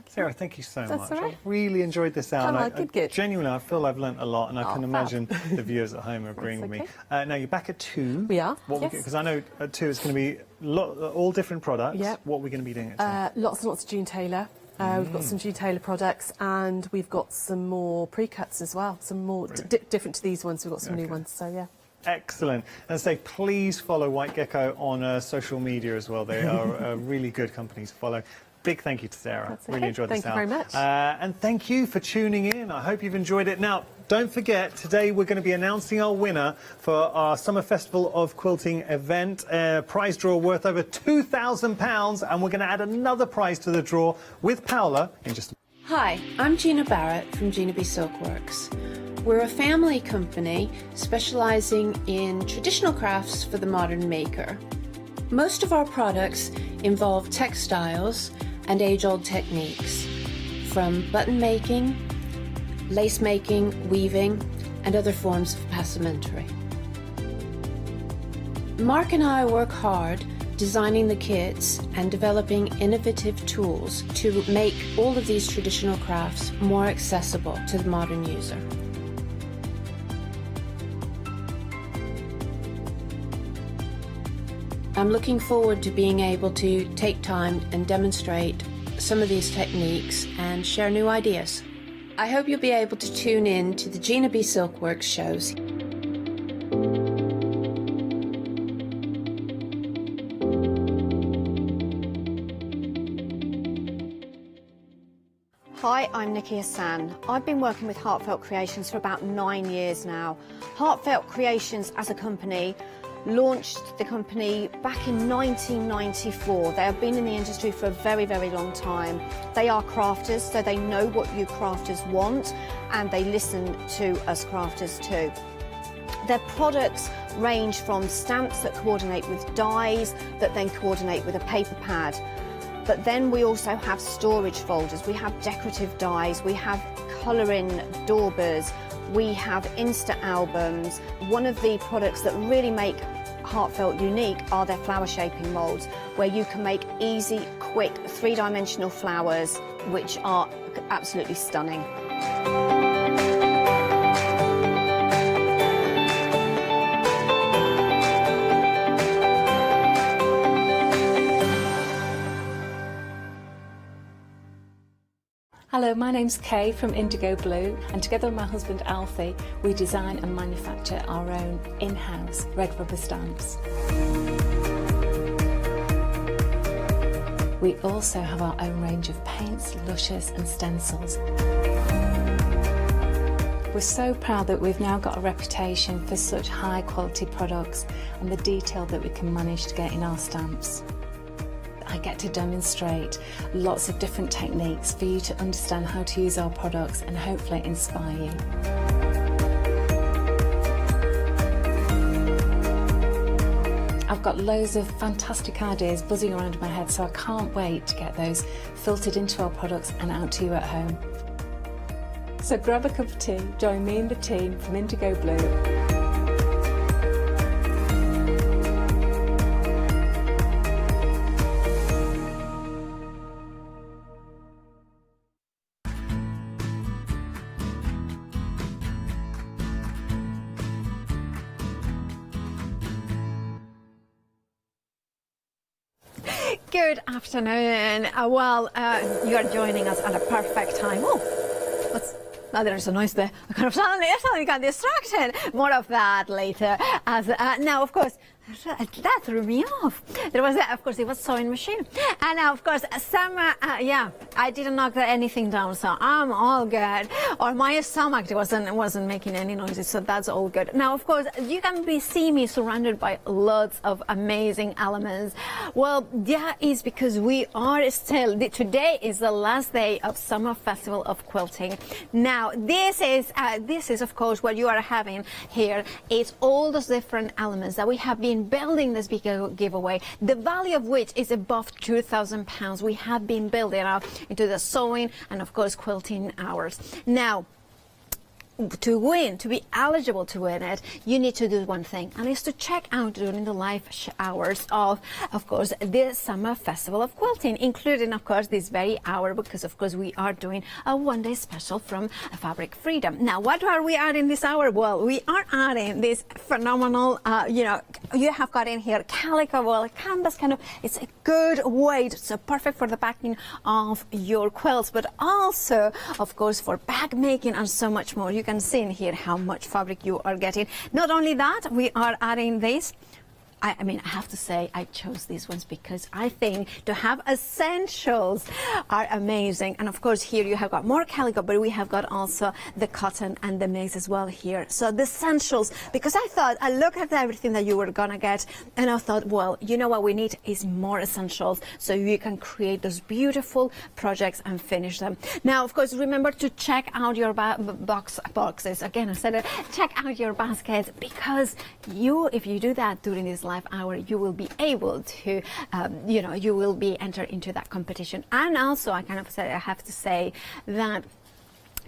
Sarah, thank you so That's much. all right. I really enjoyed this hour. Oh, and good. Genuinely, I feel I've learnt a lot, and I can fab. imagine the viewers at home are agreeing with me. Now, you're back at 2. We are, yes. Because I know at 2 it's going to be all different products. Yep. What are we going to be doing at 2? Lots and lots of June Taylor. We've got some June Taylor products, and we've got some more pre-cuts as well. Some more different to these ones. We've got some new ones, so yeah. Excellent. And say, please follow White Gecko on social media as well. They are a really good company to follow. Big thank you to Sarah. That's Really okay. enjoyed this Thank you very much. And thank you for tuning in. I hope you've enjoyed it. Now, don't forget, today we're going to be announcing our winner for our Summer Festival of Quilting event. Prize draw worth over £2,000, and we're going to add another prize to the draw with Paola in just a Hi, I'm Gina Barrett from Gina B Silkworks. We're a family company specialising in traditional crafts for the modern maker. Most of our products involve textiles and age-old techniques, from button making, lace making, weaving, and other forms of passementerie. Mark and I work hard designing the kits and developing innovative tools to make all of these traditional crafts more accessible to the modern user. I'm looking forward to being able to take time and demonstrate some of these techniques and share new ideas. I hope you'll be able to tune in to the Gina B Silkworks shows. Hi, I'm Nikki Hassan. I've been working with Heartfelt Creations for about 9 years now. Heartfelt Creations as a company launched the company back in 1994. They have been in the industry for a very, very long time. They are crafters, so they know what you crafters want, and they listen to us crafters too. Their products range from stamps that coordinate with dies that then coordinate with a paper pad. But then we also have storage folders, we have decorative dies, we have colouring daubers, we have Insta albums. One of the products that really make Heartfelt unique are their flower shaping moulds, where you can make easy, quick, 3-dimensional flowers, which are absolutely stunning. Hello, my name's Kay from Indigo Blue, and together with my husband Alfie, we design and manufacture our own in-house red rubber stamps. We also have our own range of paints, lushes and stencils. We're so proud that we've now got a reputation for such high quality products and the detail that we can manage to get in our stamps. I get to demonstrate lots of different techniques for you to understand how to use our products and hopefully inspire you. I've got loads of fantastic ideas buzzing around in my head, so I can't wait to get those filtered into our products and out to you at home. So grab a cup of tea, join me and the team from Indigo Blue. Good afternoon. You are joining us at a perfect time. Oh, now there's a noise there. I kind of suddenly got distracted. More of that later. Now, of course, that threw me off. There was, of course, it was sewing machine. And now, of course, I didn't knock anything down, so I'm all good. Or my stomach wasn't making any noises, so that's all good. Now, of course, you can see me surrounded by lots of amazing elements. Well, that is because we are still, today is the last day of Summer Festival of Quilting. Now, this is, of course, what you are having here. It's all those different elements that we have been building this big giveaway, the value of which is above £2,000. We have been building up into the sewing and, of course, quilting hours. Now, to be eligible to win it, you need to do one thing, and it's to check out during the live hours of course, this Summer Festival of Quilting, including, of course, this very hour, because, of course, we are doing a one-day special from Fabric Freedom. Now, what are we adding this hour? Well, we are adding this phenomenal, you have got in here calico, well, canvas kind of, it's a good weight, so perfect for the backing of your quilts, but also, of course, for bag making and so much more. You can see in here how much fabric you are getting. Not only that, we are adding this. I mean, I have to say, I chose these ones because I think to have essentials are amazing. And of course, here you have got more calico, but we have got also the cotton and the maize as well here. So the essentials, because I looked at everything that you were gonna get, and I thought, well, you know what we need is more essentials, so you can create those beautiful projects and finish them. Now, of course, remember to check out your boxes. Again, I said it, check out your baskets, because if you do that during this live hour, you will be able to, you will be entered into that competition. And also, I have to say that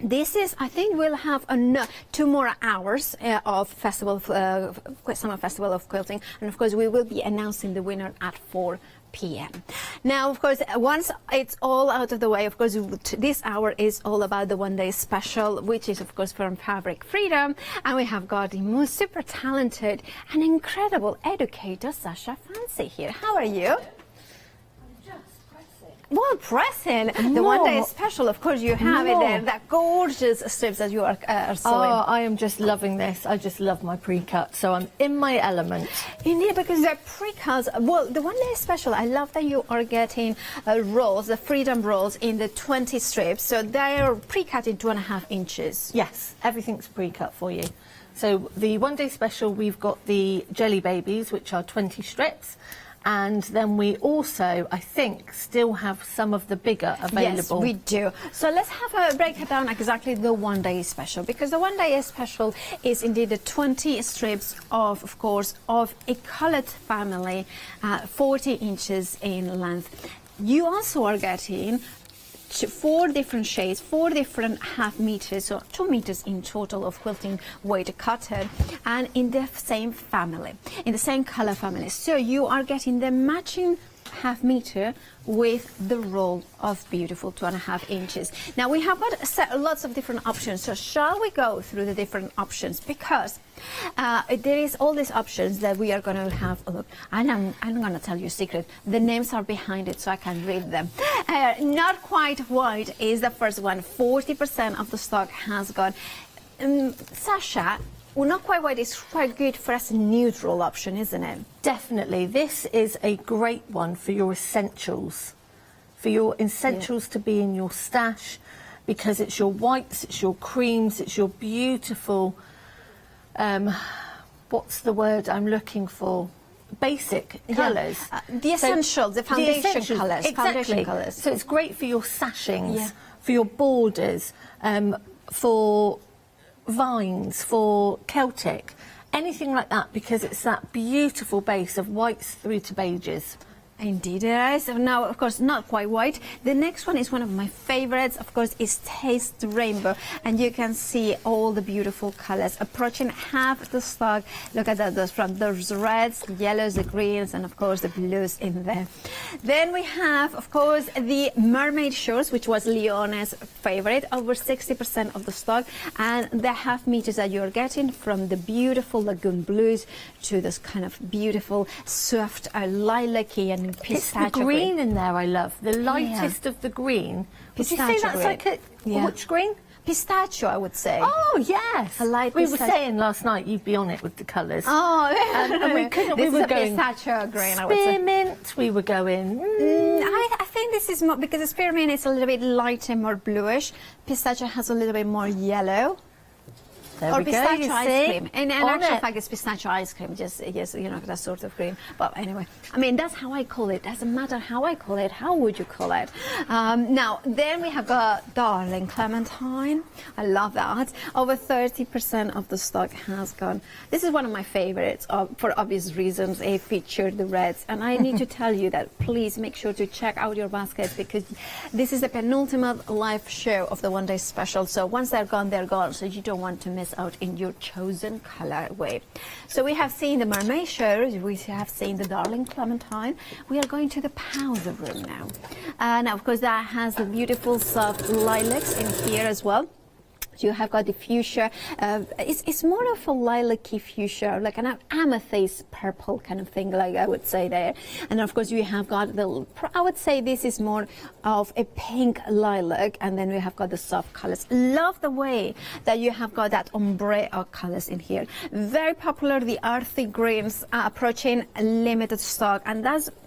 this is, I think we'll have 2 more hours of Summer Festival of Quilting, and of course we will be announcing the winner at 4 p.m. Now, of course, once it's all out of the way, of course, this hour is all about the one-day special, which is, of course, from Fabric Freedom, and we have got the most super talented and incredible educator, Sasha Fancy, here. How are you? Well, pressing the one-day special, of course, you have it there, that gorgeous strips that you are sewing. Oh, I am just loving this. I just love my pre-cut, so I'm in my element. Indeed, because they're pre-cuts. Well, the one-day special, I love that you are getting rolls, the Freedom rolls in the 20 strips, so they are pre-cut in 2.5 inches. Yes, everything's pre-cut for you. So the one-day special, we've got the Jelly Babies, which are 20 strips. And then we also, I think, still have some of the bigger available. Yes, we do. So let's break it down exactly the one-day special, because the one-day special is indeed the 20 strips of course, of a coloured family, 40 inches in length. You also are getting 4 different shades, 4 different half meters, so 2 meters in total of quilting weight cotton, and in the same family, in the same color family. So you are getting the matching half meter with the roll of beautiful 2.5 inches. Now we have got lots of different options, so shall we go through the different options, because there is all these options that we are going to have a look. And I'm going to tell you a secret, the names are behind it so I can read them. Not quite white is the first one. 40% of the stock has gone. Sasha, well, not quite white is quite good for us, a neutral option, isn't it? Definitely. This is a great one for your essentials. For your essentials to be in your stash, because it's your whites, it's your creams, it's your beautiful, what's the word I'm looking for? Basic colours. The essentials, the foundation colours. Exactly. Foundation colours. So it's great for your sashings, for your borders, for vines, for Celtic, anything like that, because it's that beautiful base of whites through to beiges. Indeed it is. Now, of course, not quite white. The next one is one of my favorites, of course, is Taste Rainbow. And you can see all the beautiful colors approaching half the stock. Look at that, those reds, the yellows, the greens, and of course the blues in there. Then we have, of course, the Mermaid Shores, which was Leone's favorite, over 60% of the stock. And the half meters that you're getting, from the beautiful lagoon blues to this kind of beautiful, soft, lilac-y and of It's pistachio the green in there I love. The lightest of the green. Would you say Pistachio that's green. like a Yeah. which green? Pistachio, I would say. Oh yes. I like we were pistachio. saying last night you'd be on it with the colours. Oh, and we couldn't. This we is were a going pistachio green, I would say. spearmint. We were going. I think this is more because the spearmint is a little bit lighter, more bluish. Pistachio has a little bit more yellow. There or we go, pistachio you ice see? cream. In On actual it. fact, it's pistachio ice cream, just, yes, you know, that sort of cream. But anyway, I mean, that's how I call it. Doesn't matter how I call it. How would you call it? Now, then we have got Darling Clementine. I love that. Over 30% of the stock has gone. This is one of my favorites for obvious reasons. It featured the reds. And I need to tell you that please make sure to check out your baskets because this is the penultimate live show of the one-day special. So once they're gone, they're gone. So you don't want to miss out in your chosen colorway. So we have seen the mermaid shirts, we have seen the Darling Clementine. We are going to the powder room now. Now, of course, that has the beautiful soft lilacs in here as well. You have got the fuchsia. It's more of a lilac-y fuchsia, like an amethyst purple kind of thing, like I would say there. And of course, you have got I would say this is more of a pink lilac, and then we have got the soft colors. Love the way that you have got that ombre colors in here. Very popular, the earthy greens are approaching limited stock, and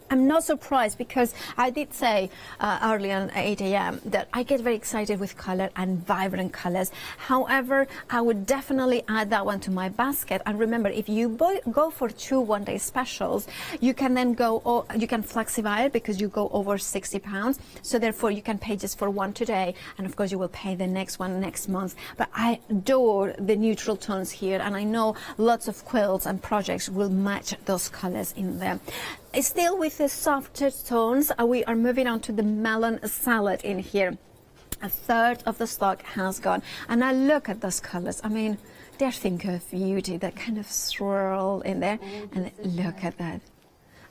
I'm not surprised because I did say early on 8 a.m. that I get very excited with color and vibrant colors. However, I would definitely add that one to my basket. And remember, if you go for 2 one-day specials, you can then go, you can flexify it because you go over 60 pounds. So therefore, you can pay just for one today. And of course, you will pay the next one next month. But I adore the neutral tones here. And I know lots of quilts and projects will match those colors in there. Still with the softer tones, we are moving on to the melon salad in here. A third of the stock has gone. And I look at those colors. I mean, they're thinking of beauty, that kind of swirl in there. And look at that.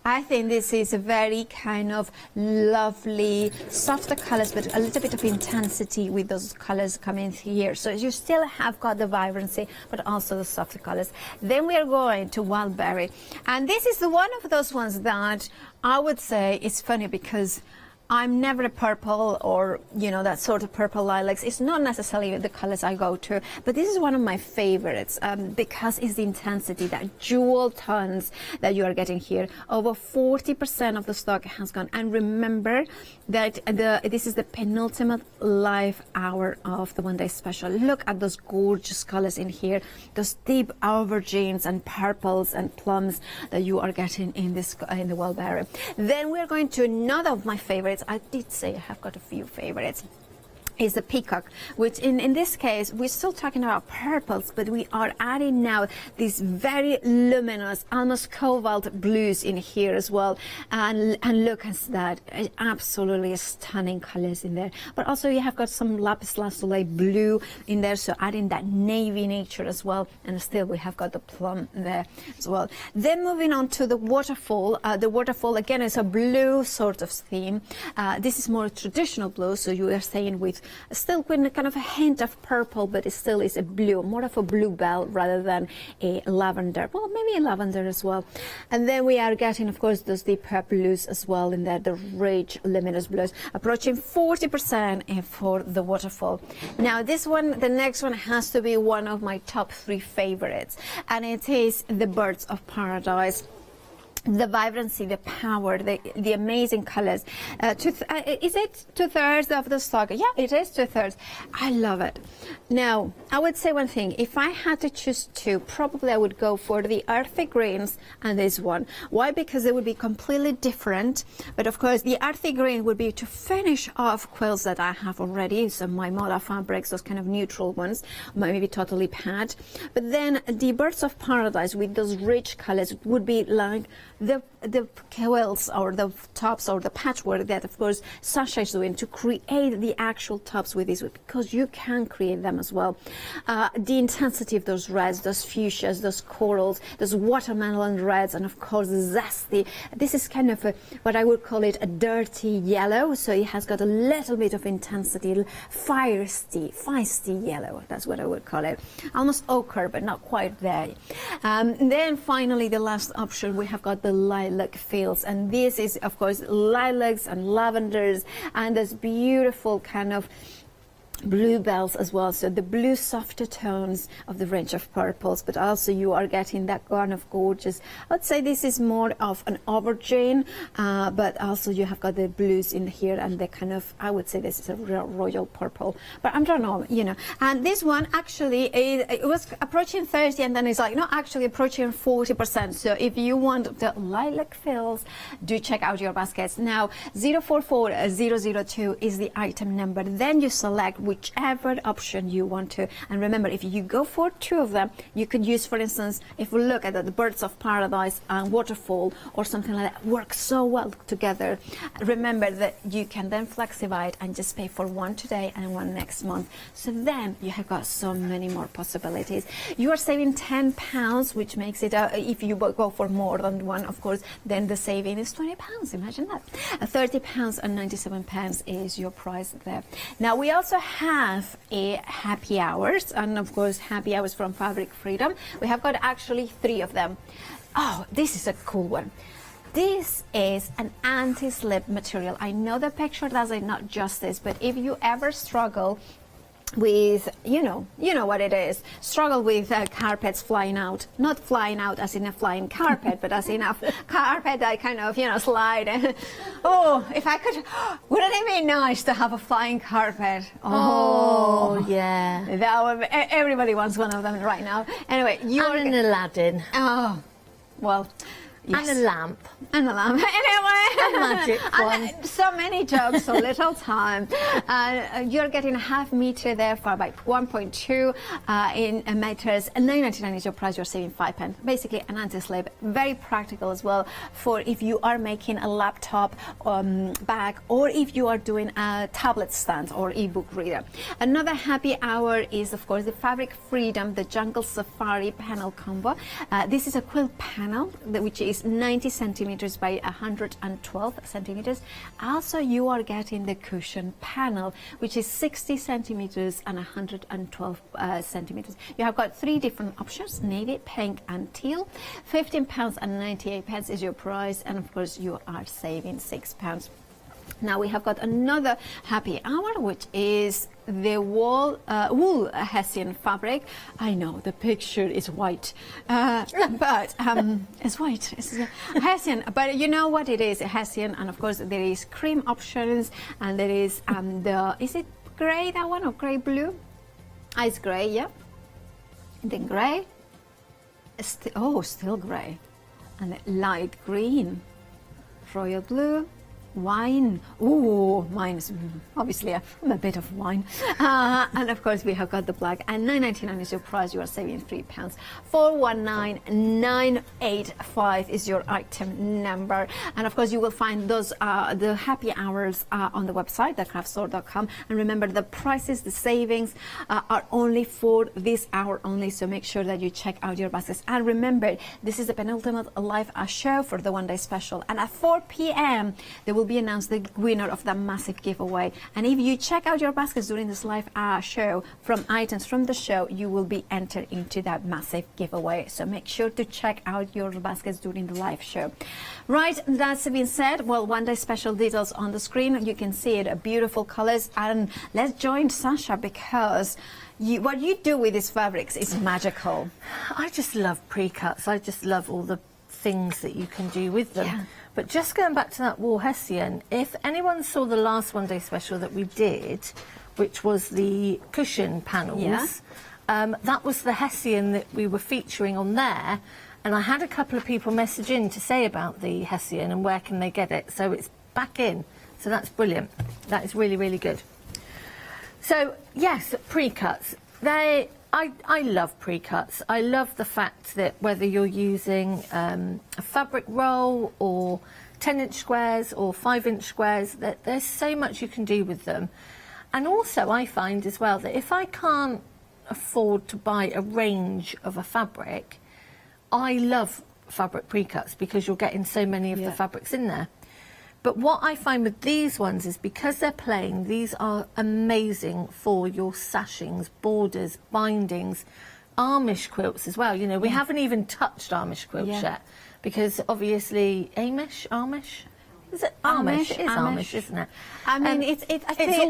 I think this is a very kind of lovely, softer colors, but a little bit of intensity with those colors coming here. So you still have got the vibrancy, but also the softer colors. Then we are going to wild berry. And this is one of those ones that I would say is funny because I'm never a purple or, you know, that sort of purple lilacs. It's not necessarily the colors I go to, but this is one of my favorites because it's the intensity, that jewel tones that you are getting here. Over 40% of the stock has gone. And remember that this is the penultimate live hour of the one-day special. Look at those gorgeous colors in here, those deep aubergines and purples and plums that you are getting in the wild berry. Then we're going to another of my favorites. I did say I have got a few favorites. Is the peacock, which in this case we're still talking about purples, but we are adding now these very luminous, almost cobalt blues in here as well. And look at that, absolutely stunning colors in there. But also you have got some lapis lazuli blue in there, so adding that navy nature as well. And still we have got the plum there as well. Then moving on to the waterfall. The waterfall again is a blue sort of theme. This is more traditional blue, so you are saying with still with kind of a hint of purple, but it still is a blue, more of a bluebell rather than a lavender. Well, maybe a lavender as well. And then we are getting, of course, those deep blues as well in there, the rich luminous blues, approaching 40% for the waterfall. Now, this one, the next one has to be one of my top 3 favorites, and it is the Birds of Paradise. The vibrancy, the power, the amazing colors. Is it 2/3 of the stock? Yeah, it is 2/3. I love it. Now, I would say one thing. If I had to choose 2, probably I would go for the earthy greens and this one. Why? Because they would be completely different. But of course, the earthy green would be to finish off quilts that I have already. So my Moda fabrics, those kind of neutral ones, maybe totally pad. But then the Birds of Paradise with those rich colors would be like the quilts or the tops or the patchwork that, of course, Sasha is doing to create the actual tops with this, because you can create them as well. The intensity of those reds, those fuchsias, those corals, those watermelon reds, and of course zesty. This is kind of what I would call it a dirty yellow, so it has got a little bit of intensity, feisty yellow. That's what I would call it. Almost ochre, but not quite there. Then finally, the last option, we have got the lilac fields, and this is of course lilacs and lavenders and this beautiful kind of bluebells as well, so the blue softer tones of the range of purples, but also you are getting that kind of gorgeous, I'd say this is more of an aubergine, but also you have got the blues in here, and the kind of, I would say this is a real royal purple, but I don't know, you know. And this one actually it was approaching 30, and then it's like not actually approaching 40%. So if you want the lilac fills, do check out your baskets. Now 044002 is the item number, then you select whichever option you want to. And remember, if you go for 2 of them, you could use, for instance, if we look at the birds of paradise and waterfall or something like that, work so well together. Remember that you can then flexify it and just pay for 1 today and 1 next month. So then you have got so many more possibilities. You are saving £10, which makes it, if you go for more than 1, of course, then the saving is £20. Imagine that. £30 and 97 pence is your price there. Now we also have a happy hours, and of course happy hours from Fabric Freedom. We have got actually 3 of them. Oh, this is a cool one. This is an anti-slip material. I know the picture does it not justice, but if you ever struggle with, you know what it is, struggle with carpets flying out, not flying out as in a flying carpet, but as in a carpet that kind of, slide. Oh, if I could, wouldn't it be nice to have a flying carpet? Oh yeah. That would, everybody wants one of them right now. Anyway, you're an Aladdin. Oh, well. Yes. And a lamp. And a lamp. Anyway. A magic one. So many jokes, so little time. You're getting a half meter there for about 1.2 in meters. And £9.99 is your price. You're saving £5. Basically an anti-slip. Very practical as well for if you are making a laptop bag, or if you are doing a tablet stand or ebook reader. Another happy hour is, of course, the Fabric Freedom, the Jungle Safari panel combo. This is a quilt panel, which is 90 centimeters by 112 centimeters. Also, you are getting the cushion panel, which is 60 centimeters and 112 centimeters. You have got 3 different options: navy, pink, and teal. £15 and 98 pence is your price, and of course, you are saving £6. Now we have got another happy hour, which is the wool Hessian fabric. I know the picture is white, but it's white. It's Hessian, but you know what it is, Hessian, and of course there is cream options, and there is is it grey, that one, or grey blue? It's grey, yeah. And then grey. Still grey, and then light green, royal blue. Wine. Ooh, mine is obviously I'm a bit of wine. And of course we have got the black, and £9.99 is your price. You are saving £3. 419985 is your item number, and of course you will find those the happy hours on the website, thecraftstore.com. And remember, the prices, the savings are only for this hour only, so make sure that you check out your baskets. And remember, this is the penultimate live show for the one-day special, and at 4 p.m. there will be announced the winner of the massive giveaway. And if you check out your baskets during this live show from items from the show, you will be entered into that massive giveaway. So make sure to check out your baskets during the live show. Right, that's been said. Well, one day special details on the screen. You can see it, beautiful colors. And let's join Sasha, because what you do with these fabrics is magical. I just love pre-cuts. I just love all the things that you can do with them. Yeah. But just going back to that wool Hessian, if anyone saw the last one day special that we did, which was the cushion panels, that was the Hessian that we were featuring on there. And I had a couple of people message in to say about the Hessian and where can they get it. So it's back in. So that's brilliant. That is really, really good. So yes, pre-cuts. I love pre-cuts. I love the fact that whether you're using a fabric roll or 10-inch squares or 5-inch squares, that there's so much you can do with them. And also I find as well that if I can't afford to buy a range of a fabric, I love fabric pre-cuts because you're getting so many of the fabrics in there. But what I find with these ones is, because they're plain, these are amazing for your sashings, borders, bindings, Amish quilts as well. You know, we haven't even touched Amish quilts yet, because obviously Amish? Is it Amish? It is Amish, isn't it? I mean,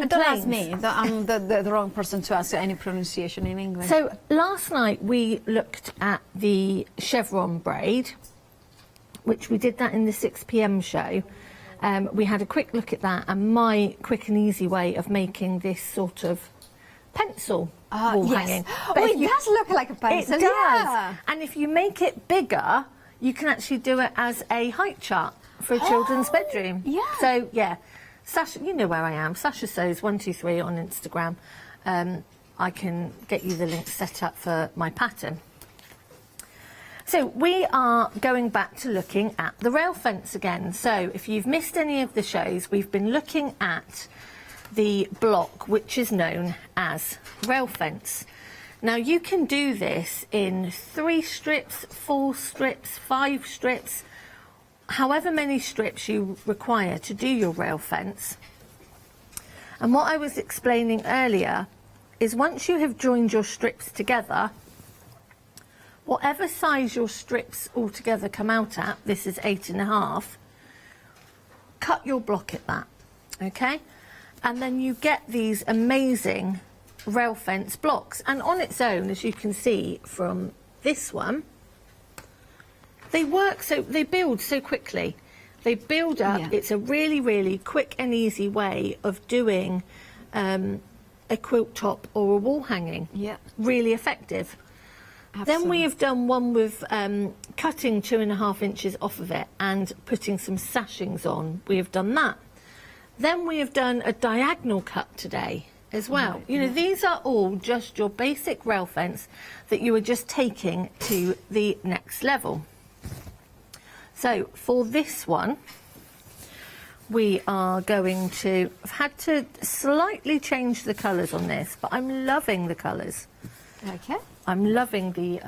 don't ask plains. me. I'm the wrong person to ask any pronunciation in English. So last night we looked at the chevron braid, which we did that in the 6 p.m. show. We had a quick look at that and my quick and easy way of making this sort of pencil wall hanging. But it does look like a pencil. It does. Yeah. And if you make it bigger, you can actually do it as a height chart for a children's bedroom. Yeah. So, yeah. Sasha, you know where I am. Sasha Sews 123 on Instagram. I can get you the link set up for my pattern. So we are going back to looking at the rail fence again. So if you've missed any of the shows, we've been looking at the block which is known as rail fence. Now you can do this in 3 strips, 4 strips, 5 strips, however many strips you require to do your rail fence. And what I was explaining earlier is once you have joined your strips together, whatever size your strips altogether come out at, this is 8.5, cut your block at that, okay? And then you get these amazing rail fence blocks. And on its own, as you can see from this one, they build so quickly. They build up. Yeah. It's a really, really quick and easy way of doing a quilt top or a wall hanging. Yeah. Really effective. Absolutely. Then we have done one with cutting 2.5 inches off of it and putting some sashings on. We have done that. Then we have done a diagonal cut today as well. Right, you know, these are all just your basic rail fence that you are just taking to the next level. So for this one, we are going to, I've had to slightly change the colours on this, but I'm loving the colours. Okay. I'm loving the,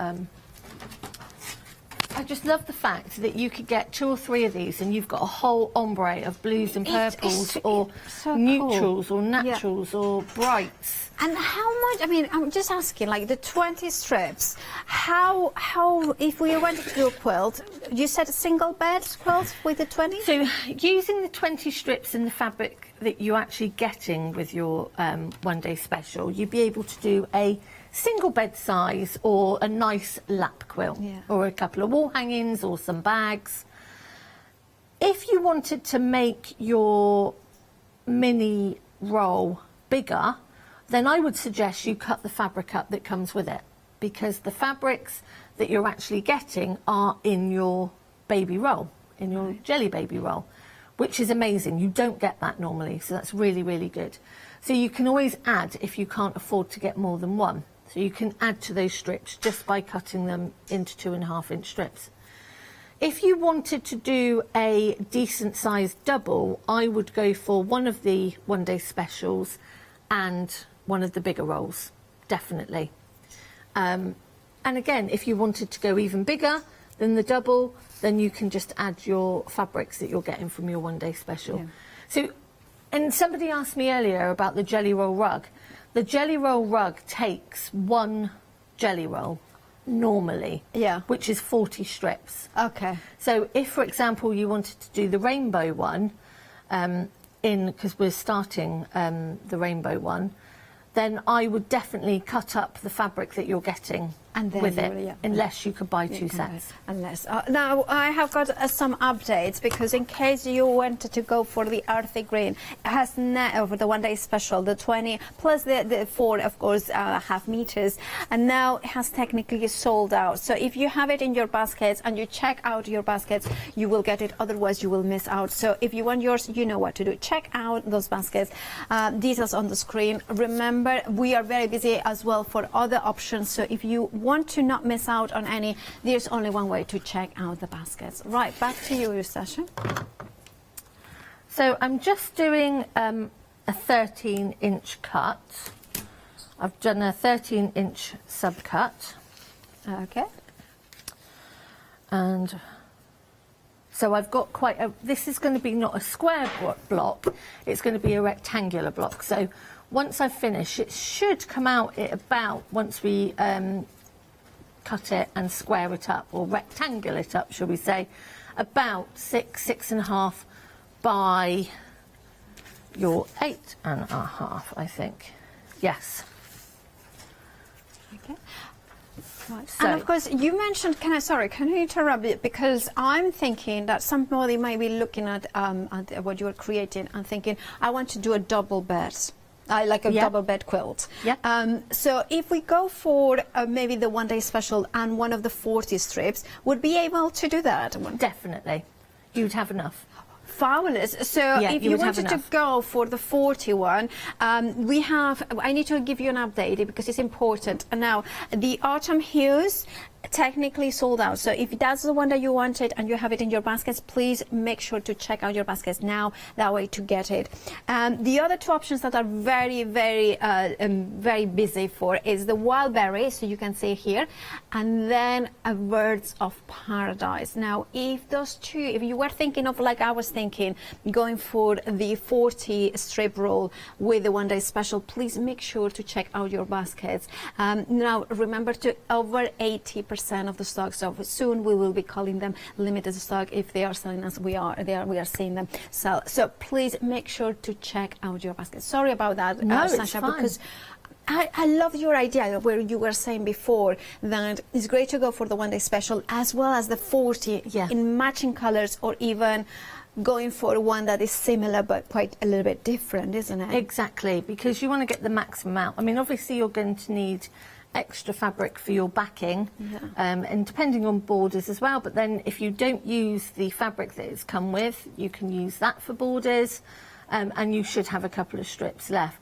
I just love the fact that you could get 2 or 3 of these and you've got a whole ombre of blues and purples or so neutrals cool. or naturals or brights. And how much, I mean, I'm just asking, like the 20 strips, how if we wanted to do a quilt, you said a single bed quilt with the 20? So using the 20 strips in the fabric that you're actually getting with your one-day special, you'd be able to do a single bed size or a nice lap quilt, or a couple of wall hangings or some bags. If you wanted to make your mini roll bigger, then I would suggest you cut the fabric up that comes with it, because the fabrics that you're actually getting are in your baby roll, in your jelly baby roll, which is amazing. You don't get that normally, so that's really, really good. So you can always add if you can't afford to get more than one. So you can add to those strips just by cutting them into 2.5 inch strips. If you wanted to do a decent sized double, I would go for one of the one-day specials and one of the bigger rolls, definitely. And again, if you wanted to go even bigger than the double, then you can just add your fabrics that you're getting from your one-day special. Yeah. So, and somebody asked me earlier about the jelly roll rug. The jelly roll rug takes 1 jelly roll normally, which is 40 strips. Okay. So if, for example, you wanted to do the rainbow one, because we're starting the rainbow one, then I would definitely cut up the fabric that you're getting and then with it, unless you could buy 2 sets. Unless. Now, I have got some updates, because in case you wanted to go for the earthy green, it has now, for the one-day special, the 20, plus the 4, of course, half meters, and now it has technically sold out. So if you have it in your baskets and you check out your baskets, you will get it, otherwise you will miss out. So if you want yours, you know what to do. Check out those baskets. Details on the screen. Remember, we are very busy as well for other options, so if you want to not miss out on any, there's only one way to check out the baskets. Right, back to you, Sasha. So I'm just doing a 13-inch cut. I've done a 13-inch subcut. Okay. And so I've got quite a, this is going to be not a square block, it's going to be a rectangular block. So once I finish, it should come out at about, once we cut it and square it up, or rectangle it up, shall we say, about 6.5 by your 8.5, I think. Yes. Okay. Right. So, and of course, you mentioned, can you interrupt it? Because I'm thinking that somebody might be looking at what you're creating and thinking, I want to do a double bed. Like a double bed quilt. Yeah. So if we go for maybe the one-day special and one of the 40 strips, would be able to do that? Definitely. You'd have enough. Fabulous. So if you wanted to go for the 41, I need to give you an update because it's important. Now, the autumn hues technically sold out. So if that's the one that you wanted and you have it in your baskets, please make sure to check out your baskets now, that way to get it. The other two options that are very, very, very busy for is the wild berry, so you can see here, and then a birds of paradise. Now, if those two, if you were thinking of, like I was thinking, going for the 40 strip roll with the one day special, please make sure to check out your baskets. Now, remember to over 80% of the stock, so soon we will be calling them limited stock if they are selling as we are seeing them sell. So please make sure to check out your basket. Sorry about that, Sasha, because I love your idea where you were saying before that it's great to go for the one day special as well as the 40 in matching colors, or even going for one that is similar but quite a little bit different, isn't it? Exactly, because you want to get the maximum out. I mean, obviously you're going to need extra fabric for your backing, and depending on borders as well, but then if you don't use the fabric that it's come with, you can use that for borders, and you should have a couple of strips left.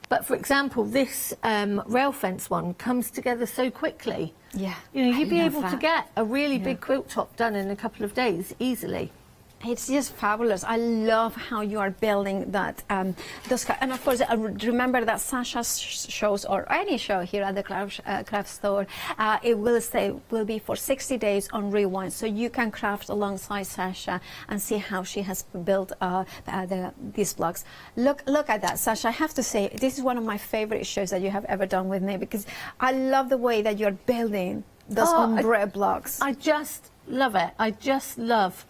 But for example, this rail fence one comes together so quickly. Yeah, you know, you'd be able to get a really big quilt top done in a couple of days easily. It's just fabulous. I love how you are building that. And of course, remember that Sasha's shows, or any show here at the craft store, it will be for 60 days on rewind. So you can craft alongside Sasha and see how she has built these blocks. Look at that, Sasha. I have to say, this is one of my favorite shows that you have ever done with me, because I love the way that you're building those ombre blocks. I just love it. I just love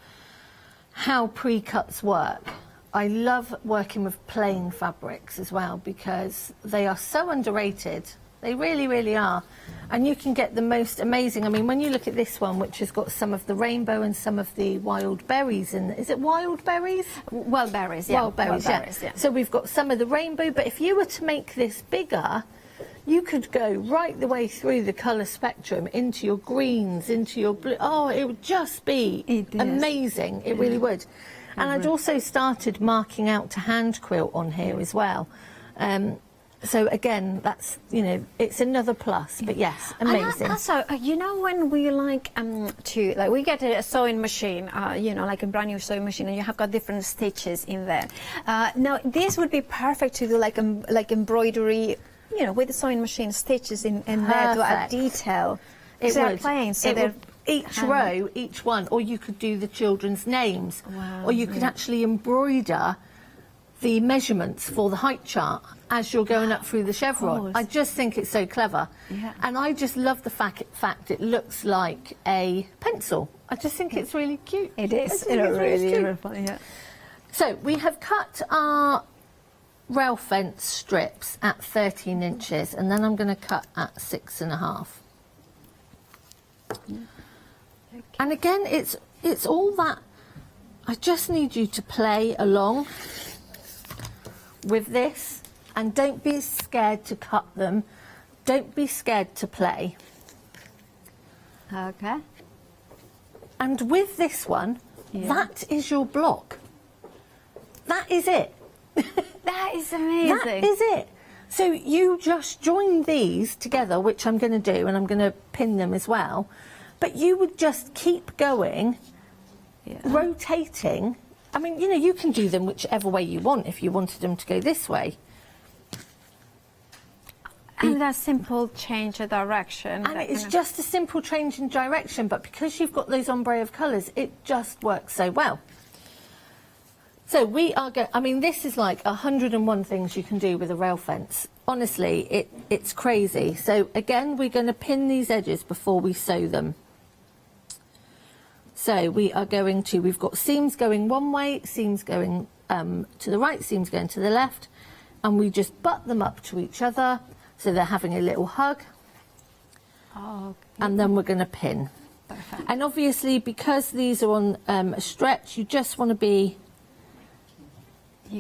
how pre-cuts work. I love working with plain fabrics as well, because they are so underrated. They really, really are. And you can get the most amazing, I mean, when you look at this one, which has got some of the rainbow and some of the wild berries in, is it wild berries? Wild berries, yeah. Wild berries, yeah. So we've got some of the rainbow, but if you were to make this bigger, you could go right the way through the colour spectrum into your greens, into your blue. Oh, it would just be amazing. It really would. And I'd also started marking out to hand quilt on here as well. So again, that's, you know, it's another plus, but yes, amazing. And also, you know, when we we get a sewing machine, you know, like a brand new sewing machine, and you have got different stitches in there. Now, this would be perfect to do like embroidery, you know, with the sewing machine stitches in there to add detail. They're plain, so they're each row, each one, or you could do the children's names, or you could actually embroider the measurements for the height chart as you're going up through the chevron. I just think it's so clever, and I just love the fact it looks like a pencil. I just think it's really cute. It is. It's really funny. Yeah. So we have cut our rail fence strips at 13 inches, and then I'm going to cut at 6.5. And again, it's all that. I just need you to play along with this, and don't be scared to cut them. Don't be scared to play. Okay. And with this one, that is your block. That is it. That is amazing. That is it. So you just join these together, which I'm going to do, and I'm going to pin them as well. But you would just keep going, rotating. I mean, you know, you can do them whichever way you want if you wanted them to go this way. And that simple change of direction. And it's just a simple change in direction, but because you've got those ombre of colours, it just works so well. So we are going, I mean, this is like 101 things you can do with a rail fence. Honestly, it's crazy. So again, we're going to pin these edges before we sew them. So we are going to, we've got seams going one way, seams going to the right, seams going to the left, and we just butt them up to each other so they're having a little hug. Oh, and then we're going to pin. Perfect. And obviously, because these are on a stretch, you just want to be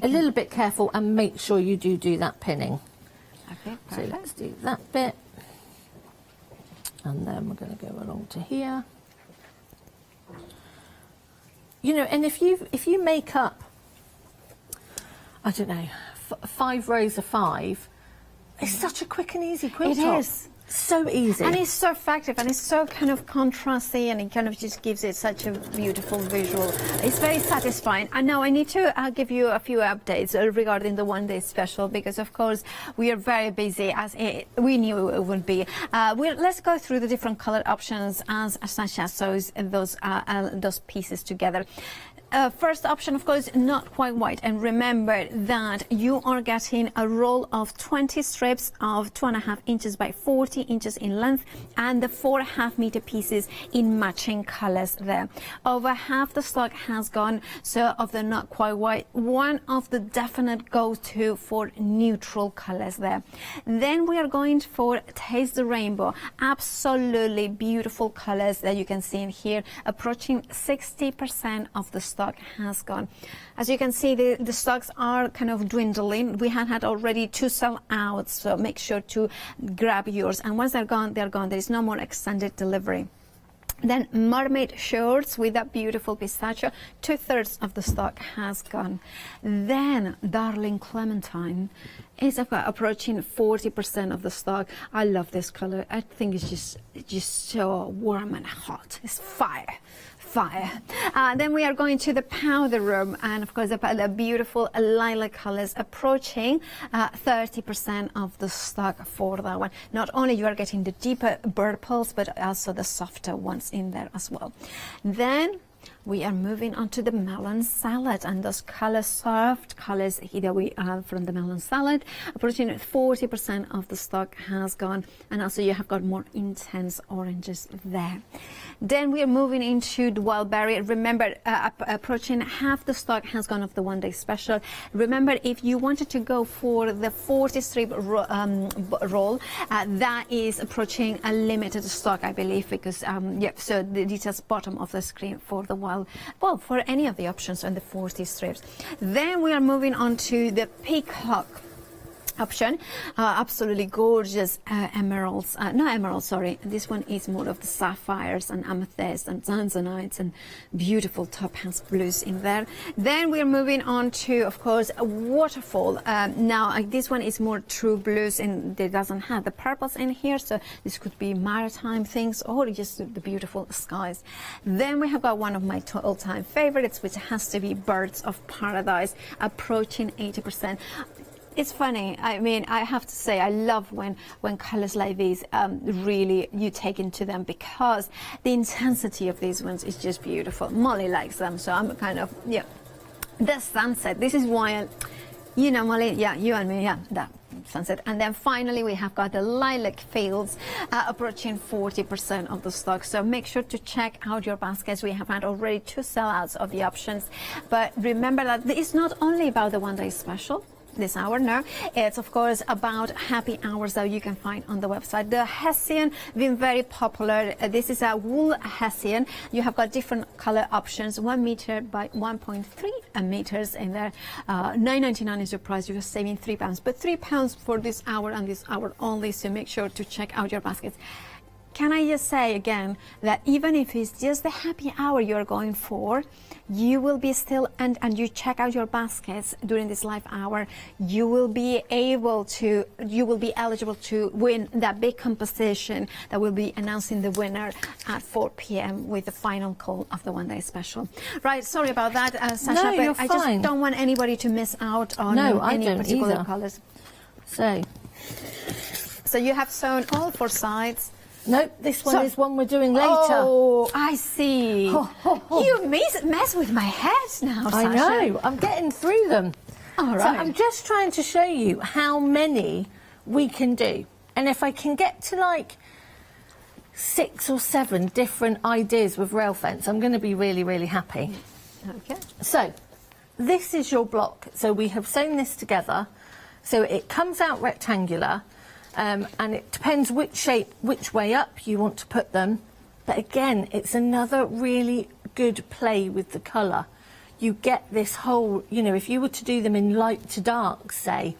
a little bit careful and make sure you do that pinning. Okay, so perfect. let's do that bit. And then we're going to go along to here. You know, and if you make up, I don't know, 5 rows of 5, it's such a quick and easy quilt top. It is. So easy. And it's so effective, and it's so kind of contrasty, and it kind of just gives it such a beautiful visual. It's very satisfying. And now I need to give you a few updates regarding the one-day special, because of course we are very busy, as we knew it would be. Let's go through the different color options as Sasha sews those pieces together. First option, of course, not quite white. And remember that you are getting a roll of 20 strips of 2.5 inches by 40 inches in length, and the 4.5 meter pieces in matching colors there. Over half the stock has gone, so of the not quite white, one of the definite go-to for neutral colors there. Then we are going for Taste the Rainbow. Absolutely beautiful colors that you can see in here. Approaching 60% of the stock has gone. As you can see, the stocks are kind of dwindling. We had already 2 sell out, so make sure to grab yours. And once they're gone, they're gone. There is no more extended delivery. Then mermaid shorts with that beautiful pistachio, 2/3 of the stock has gone. Then Darling Clementine is approaching 40% of the stock. I love this color. I think it's just so warm and hot. It's fire. Then we are going to the powder room, and of course the beautiful lilac colors approaching 30% of the stock for that one. Not only you are getting the deeper purples, but also the softer ones in there as well. Then we are moving on to the melon salad, and those soft colors here we have from the melon salad, approaching 40% of the stock has gone, and also you have got more intense oranges there. Then we are moving into the wild berry. Remember, approaching half the stock has gone of the one-day special. Remember, if you wanted to go for the 40 strip roll, that is approaching a limited stock, I believe, because so the details bottom of the screen for the wild, well, for any of the options on the 40 strips. Then we are moving on to the peacock option. Absolutely gorgeous emeralds, no emeralds, sorry, this one is more of the sapphires and amethyst and tanzanites and beautiful topaz blues in there. Then we're moving on to, of course, a waterfall. Now this one is more true blues, and it doesn't have the purples in here, so this could be maritime things or just the beautiful skies. Then we have got one of my all-time favorites, which has to be Birds of Paradise, approaching 80%. It's funny, I mean, I have to say, I love when colors like these really you take into them, because the intensity of these ones is just beautiful. Molly likes them, so I'm kind of, yeah. The sunset, this is why, you know, Molly, yeah, you and me, yeah, that sunset. And then finally we have got the lilac fields, approaching 40% of the stock, so make sure to check out your baskets. We have had already 2 sellouts of the options, but remember that it's not only about the one-day special this hour. No, it's of course about happy hours that you can find on the website. The Hessian been very popular. This is a wool Hessian. You have got different color options, 1 meter by 1.3 meters in there. $9.99 is your price. You're saving £3, but £3 for this hour and this hour only, so make sure to check out your baskets. Can I just say again that even if it's just the happy hour you're going for, you will be still, and you check out your baskets during this live hour, you will be eligible to win that big competition that will be announcing the winner at 4 p.m. with the final call of the one-day special. Right, sorry about that, Sasha, no, but you're I fine. just don't want anybody to miss out on any particular colors. So you have sewn all 4 sides. Nope, this one is one we're doing later. Oh, I see. You mess with my head now, I Sasha. know, I'm getting through them. All right. So I'm just trying to show you how many we can do. And if I can get to like 6 or 7 different ideas with rail fence, I'm going to be really, really happy. Okay. So this is your block. So we have sewn this together. So it comes out rectangular, and it depends which shape, which way up you want to put them. But again, it's another really good play with the colour. You get this whole, you know, if you were to do them in light to dark, say,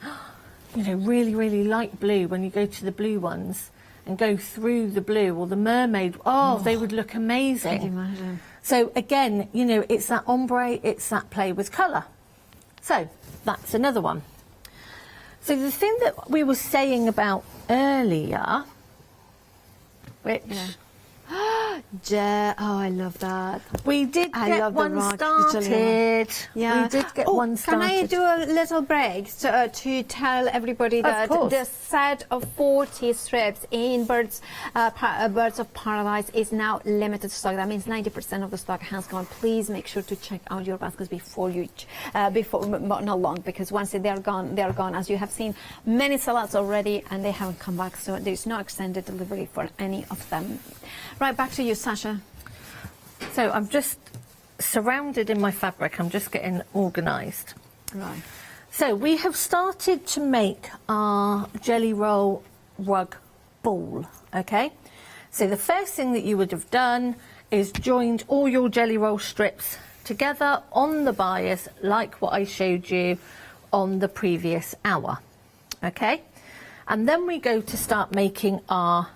you know, really, really light blue, when you go to the blue ones and go through the blue, or the mermaid, they would look amazing. Can you imagine? So again, you know, it's that ombre, it's that play with colour. So that's another one. So the thing that we were saying about earlier, which... I love that. We did get one started. Yeah. We did get one started. Can I do a little break to tell everybody that the set of 40 strips in Birds of Paradise is now limited stock. That means 90% of the stock has gone. Please make sure to check out your baskets before you, not long, because once they're gone, they're gone. As you have seen, many sellouts already, and they haven't come back, so there's no extended delivery for any of them. Right, back to you, Sasha. So I'm just surrounded in my fabric. I'm just getting organised. Right. So we have started to make our jelly roll rug ball, okay? So the first thing that you would have done is joined all your jelly roll strips together on the bias, like what I showed you on the previous hour, okay? And then we go to start making our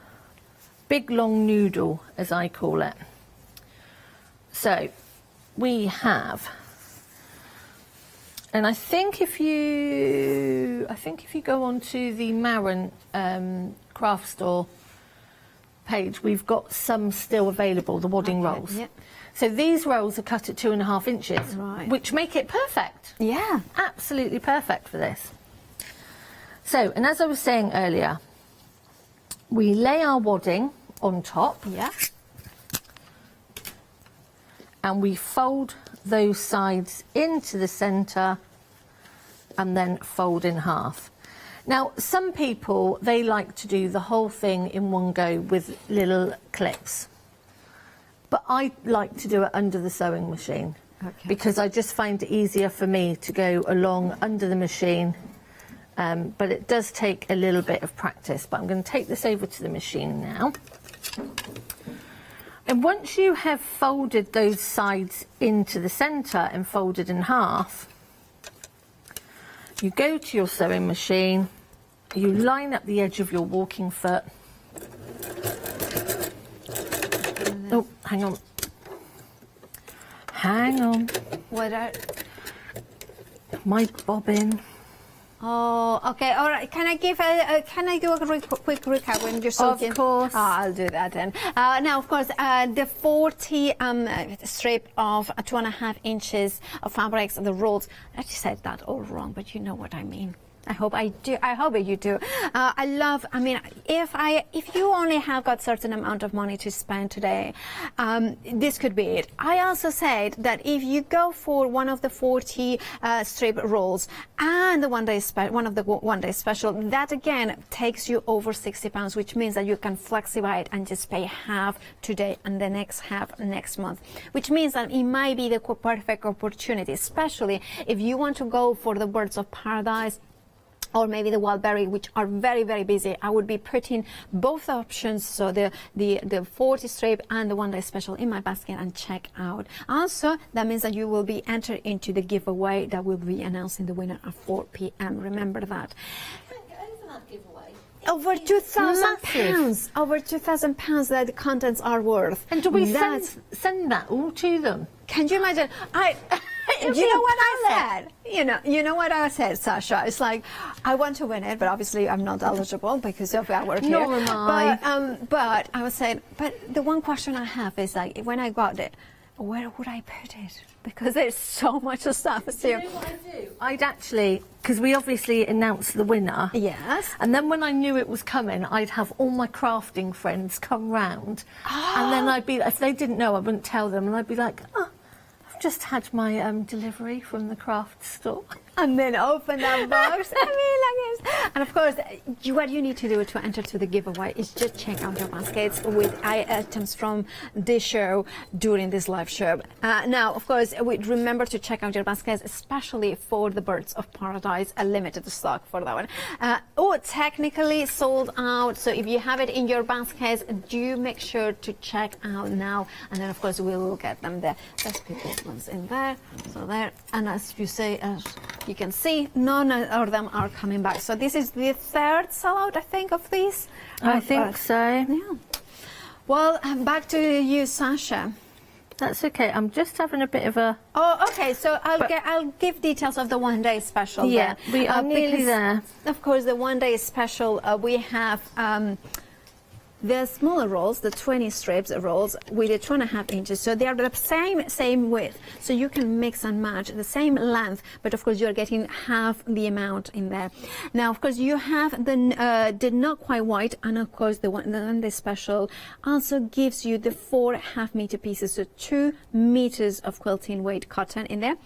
big long noodle, as I call it. So we have, and I think if you go onto the Marin craft store page, we've got some still available, the wadding rolls. Yeah. So these rolls are cut at 2.5 inches, right, which make it perfect. Yeah, absolutely perfect for this. So, and as I was saying earlier, we lay our wadding on top, and we fold those sides into the centre and then fold in half. Now, some people, they like to do the whole thing in one go with little clips, but I like to do it under the sewing machine, because I just find it easier for me to go along under the machine. But it does take a little bit of practice. But I'm going to take this over to the machine now. And once you have folded those sides into the centre and folded in half, you go to your sewing machine, you line up the edge of your walking foot. Oh, hang on. Hang on. What are... My bobbin. Oh, okay, all right. Can I give can I do a quick recap when you're soaking? Of course. Oh, I'll do that then. Now, of course, the 40 strip of 2.5 inches of fabrics, the rolls. I just said that all wrong, but you know what I mean. I hope I do. I hope you do. I love. I mean, if you only have got certain amount of money to spend today, this could be it. I also said that if you go for one of the 40 strip rolls and the one day special, that again takes you over £60, which means that you can flexify it and just pay half today and the next half next month. Which means that it might be the perfect opportunity, especially if you want to go for the Birds of Paradise, or maybe the Wildberry, which are very, very busy. I would be putting both options, so the 40 strip and the one day special, in my basket and check out. Also, that means that you will be entered into the giveaway that will be announcing the winner at 4 p.m. Remember that. Over £2,000. Over £2,000 that the contents are worth. And do we send that all to them? Can you imagine? You know what I said? You know what I said, Sasha? It's like, I want to win it, but obviously I'm not eligible because of our work here. Nor am I. But I was saying, but the one question I have is like, when I got it, where would I put it? Because there's so much stuff. So You know what I do? I'd actually, because we obviously announced the winner. Yes. And then when I knew it was coming, I'd have all my crafting friends come round. And then I'd be, if they didn't know, I wouldn't tell them. And I'd be like, oh, I've just had my delivery from the craft store. And then open that box. I mean, like this. And of course, what you need to do to enter to the giveaway is just check out your baskets with items from the show during this live show. Now, of course, remember to check out your baskets, especially for the Birds of Paradise, a limited stock for that one. Technically sold out. So if you have it in your baskets, do make sure to check out now. And then, of course, we will get them there. There's people's ones in there. So there. And as you say, you can see none of them are coming back. So this is the third sellout, I think, of these. I think so. Yeah. Well, back to you, Sasha. That's okay. I'm just having a bit of a... Oh, okay. So I'll give details of the one-day special. Yeah, then. we are nearly there. Of course, the one-day special, we have the smaller rolls, the 20 strips rolls with the 2.5 inches. So they are the same width. So you can mix and match the same length, but of course you're getting half the amount in there. Now, of course, you have the not quite white, and of course the special also gives you the 4 half-meter pieces, so 2 meters of quilting weight cotton in there.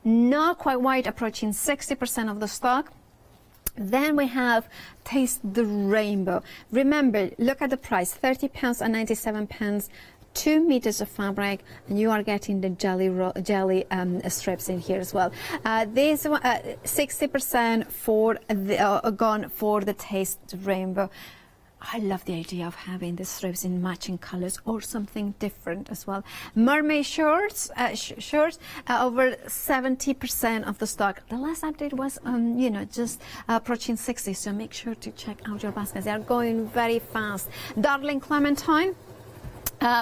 Not quite white, approaching 60% of the stock. Then we have Taste the Rainbow. Remember, look at the price, £30 and 97 pence, 2 meters of fabric, and you are getting the jelly strips in here as well. This 60% for the gone for the Taste the Rainbow. I love the idea of having the strips in matching colors or something different as well. Mermaid shirts, over 70% of the stock. The last update was, just approaching 60. So make sure to check out your baskets. They are going very fast. Darling Clementine.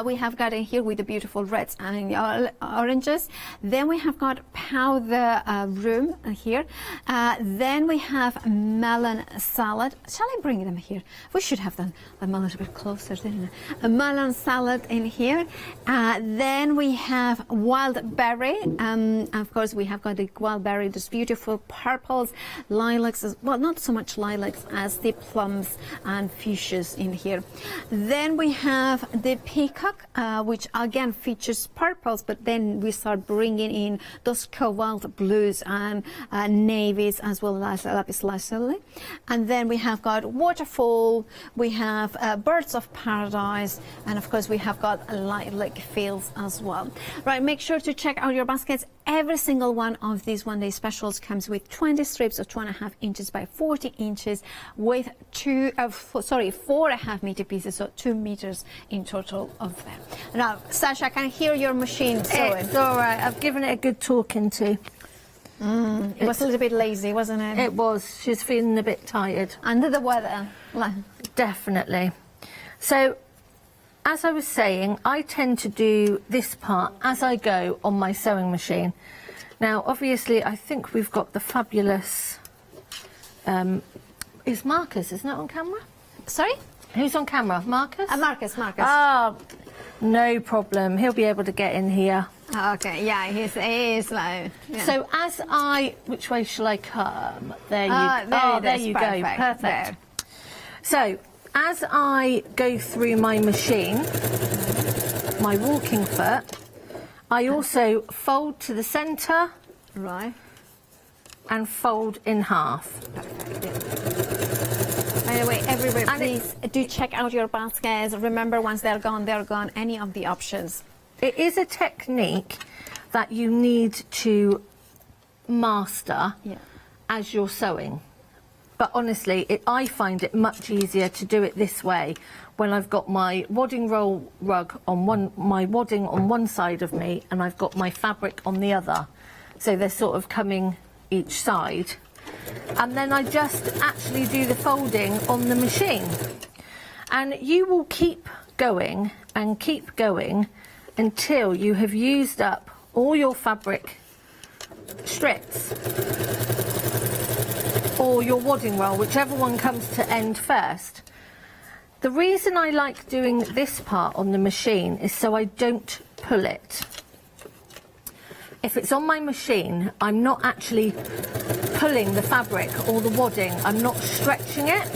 We have got in here with the beautiful reds and oranges. Then we have got powder room here. Then we have melon salad. Shall I bring them here? We should have them a little bit closer, didn't we? A melon salad in here. Then we have wild berry. Of course, we have got the wild berry, those beautiful purples, lilacs, well, not so much lilacs as the plums and fuchsias in here. Then we have the peacock, which again features purples, but then we start bringing in those cobalt blues and navies as well as lapis lazuli. And then we have got waterfall, we have birds of paradise, and of course we have got lilac fields as well. Right, make sure to check out your baskets. Every single one of these one-day specials comes with 20 strips of 2.5 inches by 40 inches with 4.5 meter pieces, so 2 meters in total of them. Now, Sasha, I can hear your machine sewing. It's all right. I've given it a good talking to. It was a little bit lazy, wasn't it? It was. She's feeling a bit tired. Under the weather. Definitely. So, as I was saying, I tend to do this part as I go on my sewing machine. Now, obviously, I think we've got the fabulous... is Marcus, isn't it, on camera? Sorry? Who's on camera? Marcus? Marcus. Oh, no problem. He'll be able to get in here. Okay, yeah, he's like... Yeah. So as I... Which way shall I come? There you there you go. Perfect. There. So, as I go through my machine, my walking foot, I also fold to the centre. Right. And fold in half. By the way, everybody, please do check out your baskets. Remember, once they're gone, any of the options. It is a technique that you need to master as you're sewing. But honestly, I find it much easier to do it this way when I've got my wadding roll rug on my wadding on one side of me, and I've got my fabric on the other. So they're sort of coming each side. And then I just actually do the folding on the machine. And you will keep going and keep going until you have used up all your fabric strips or your wadding roll, whichever one comes to end first. The reason I like doing this part on the machine is so I don't pull it. if it's on my machine, I'm not actually pulling the fabric or the wadding, I'm not stretching it,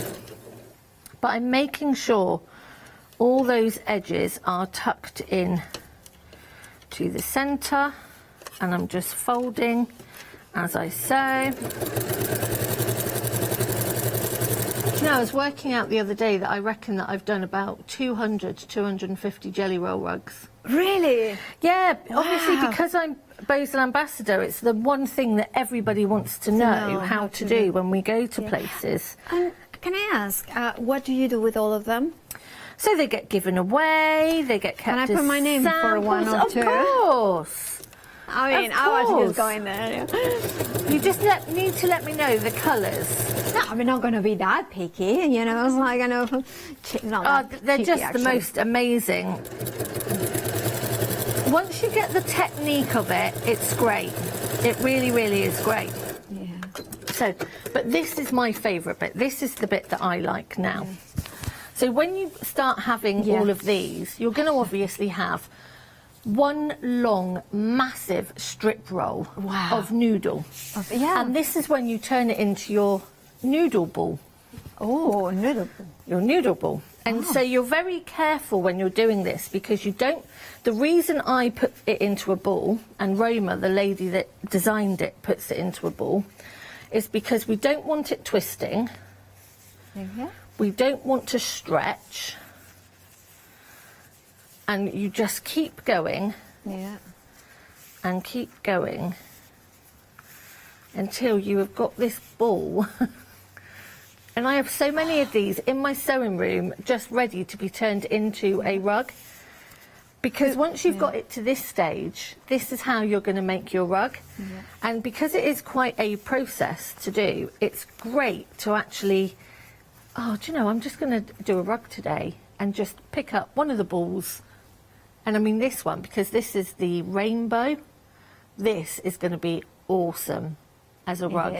but I'm making sure all those edges are tucked in to the centre, and I'm just folding as I sew. You know, I was working out the other day that I reckon that I've done about 200 to 250 jelly roll rugs. Really? Yeah, obviously because I'm Bozel Ambassador, it's the one thing that everybody wants to know how to do when we go to places. Can I ask, what do you do with all of them? So they get given away, they get kept as Can I put my name for one or two? Of course. I mean, I was just going there. You just need to let me know the colours. No, I'm not going to be that picky, you know. It's like, I know, they're just the most amazing. Once you get the technique of it, it's great. It really, really is great. Yeah. So, but this is my favourite bit. This is the bit that I like now. So when you start having all of these, you're going to obviously have one long, massive strip roll of noodle. And this is when you turn it into your noodle ball. Oh, noodle ball. Your noodle ball. And so you're very careful when you're doing this, because you don't... The reason I put it into a ball, and Roma, the lady that designed it, puts it into a ball, is because we don't want it twisting. We don't want to stretch. And you just keep going. And keep going until you have got this ball. And I have so many of these in my sewing room just ready to be turned into a rug. Because once you've got it to this stage, this is how you're going to make your rug. And because it is quite a process to do, it's great to actually, do you know, I'm just going to do a rug today and just pick up one of the balls. And I mean this one, because this is the rainbow, this is going to be awesome as a rug.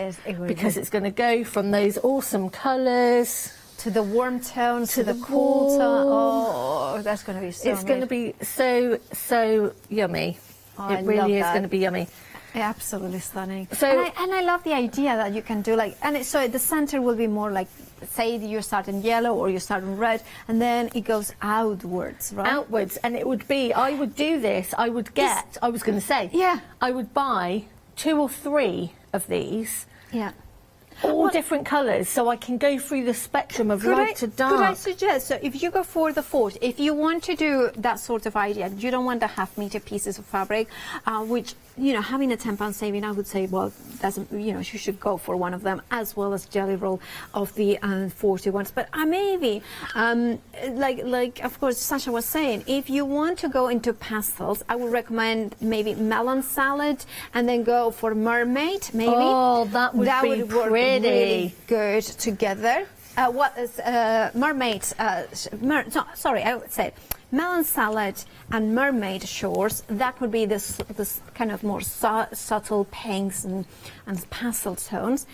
Because it's going to go from those awesome colours to the warm tones, to the cool tone. Oh, that's going to be so It's going to be so yummy. It really is going to be yummy. Absolutely stunning. So, and I love the idea that you can do like, and so the center will be more like, say you start in yellow or you start in red, and then it goes outwards, right? Outwards, and it would be, I would do this, I would get, I was going to say, I would buy 2 or 3 of these. All different colours, so I can go through the spectrum of light to dark. Could I suggest, so if you go for the 4th, if you want to do that sort of idea, you don't want the half-meter pieces of fabric, which, you know, having a £10 saving, I would say, well, doesn't, you know, you should go for one of them, as well as jelly roll of the 40 ones. But maybe, like of course, Sasha was saying, if you want to go into pastels, I would recommend maybe melon salad, and then go for mermaid, maybe. Oh, that would be work really good together. What is mermaid? Sorry, I would say melon salad and mermaid shores. That would be this kind of more subtle pinks and pastel tones.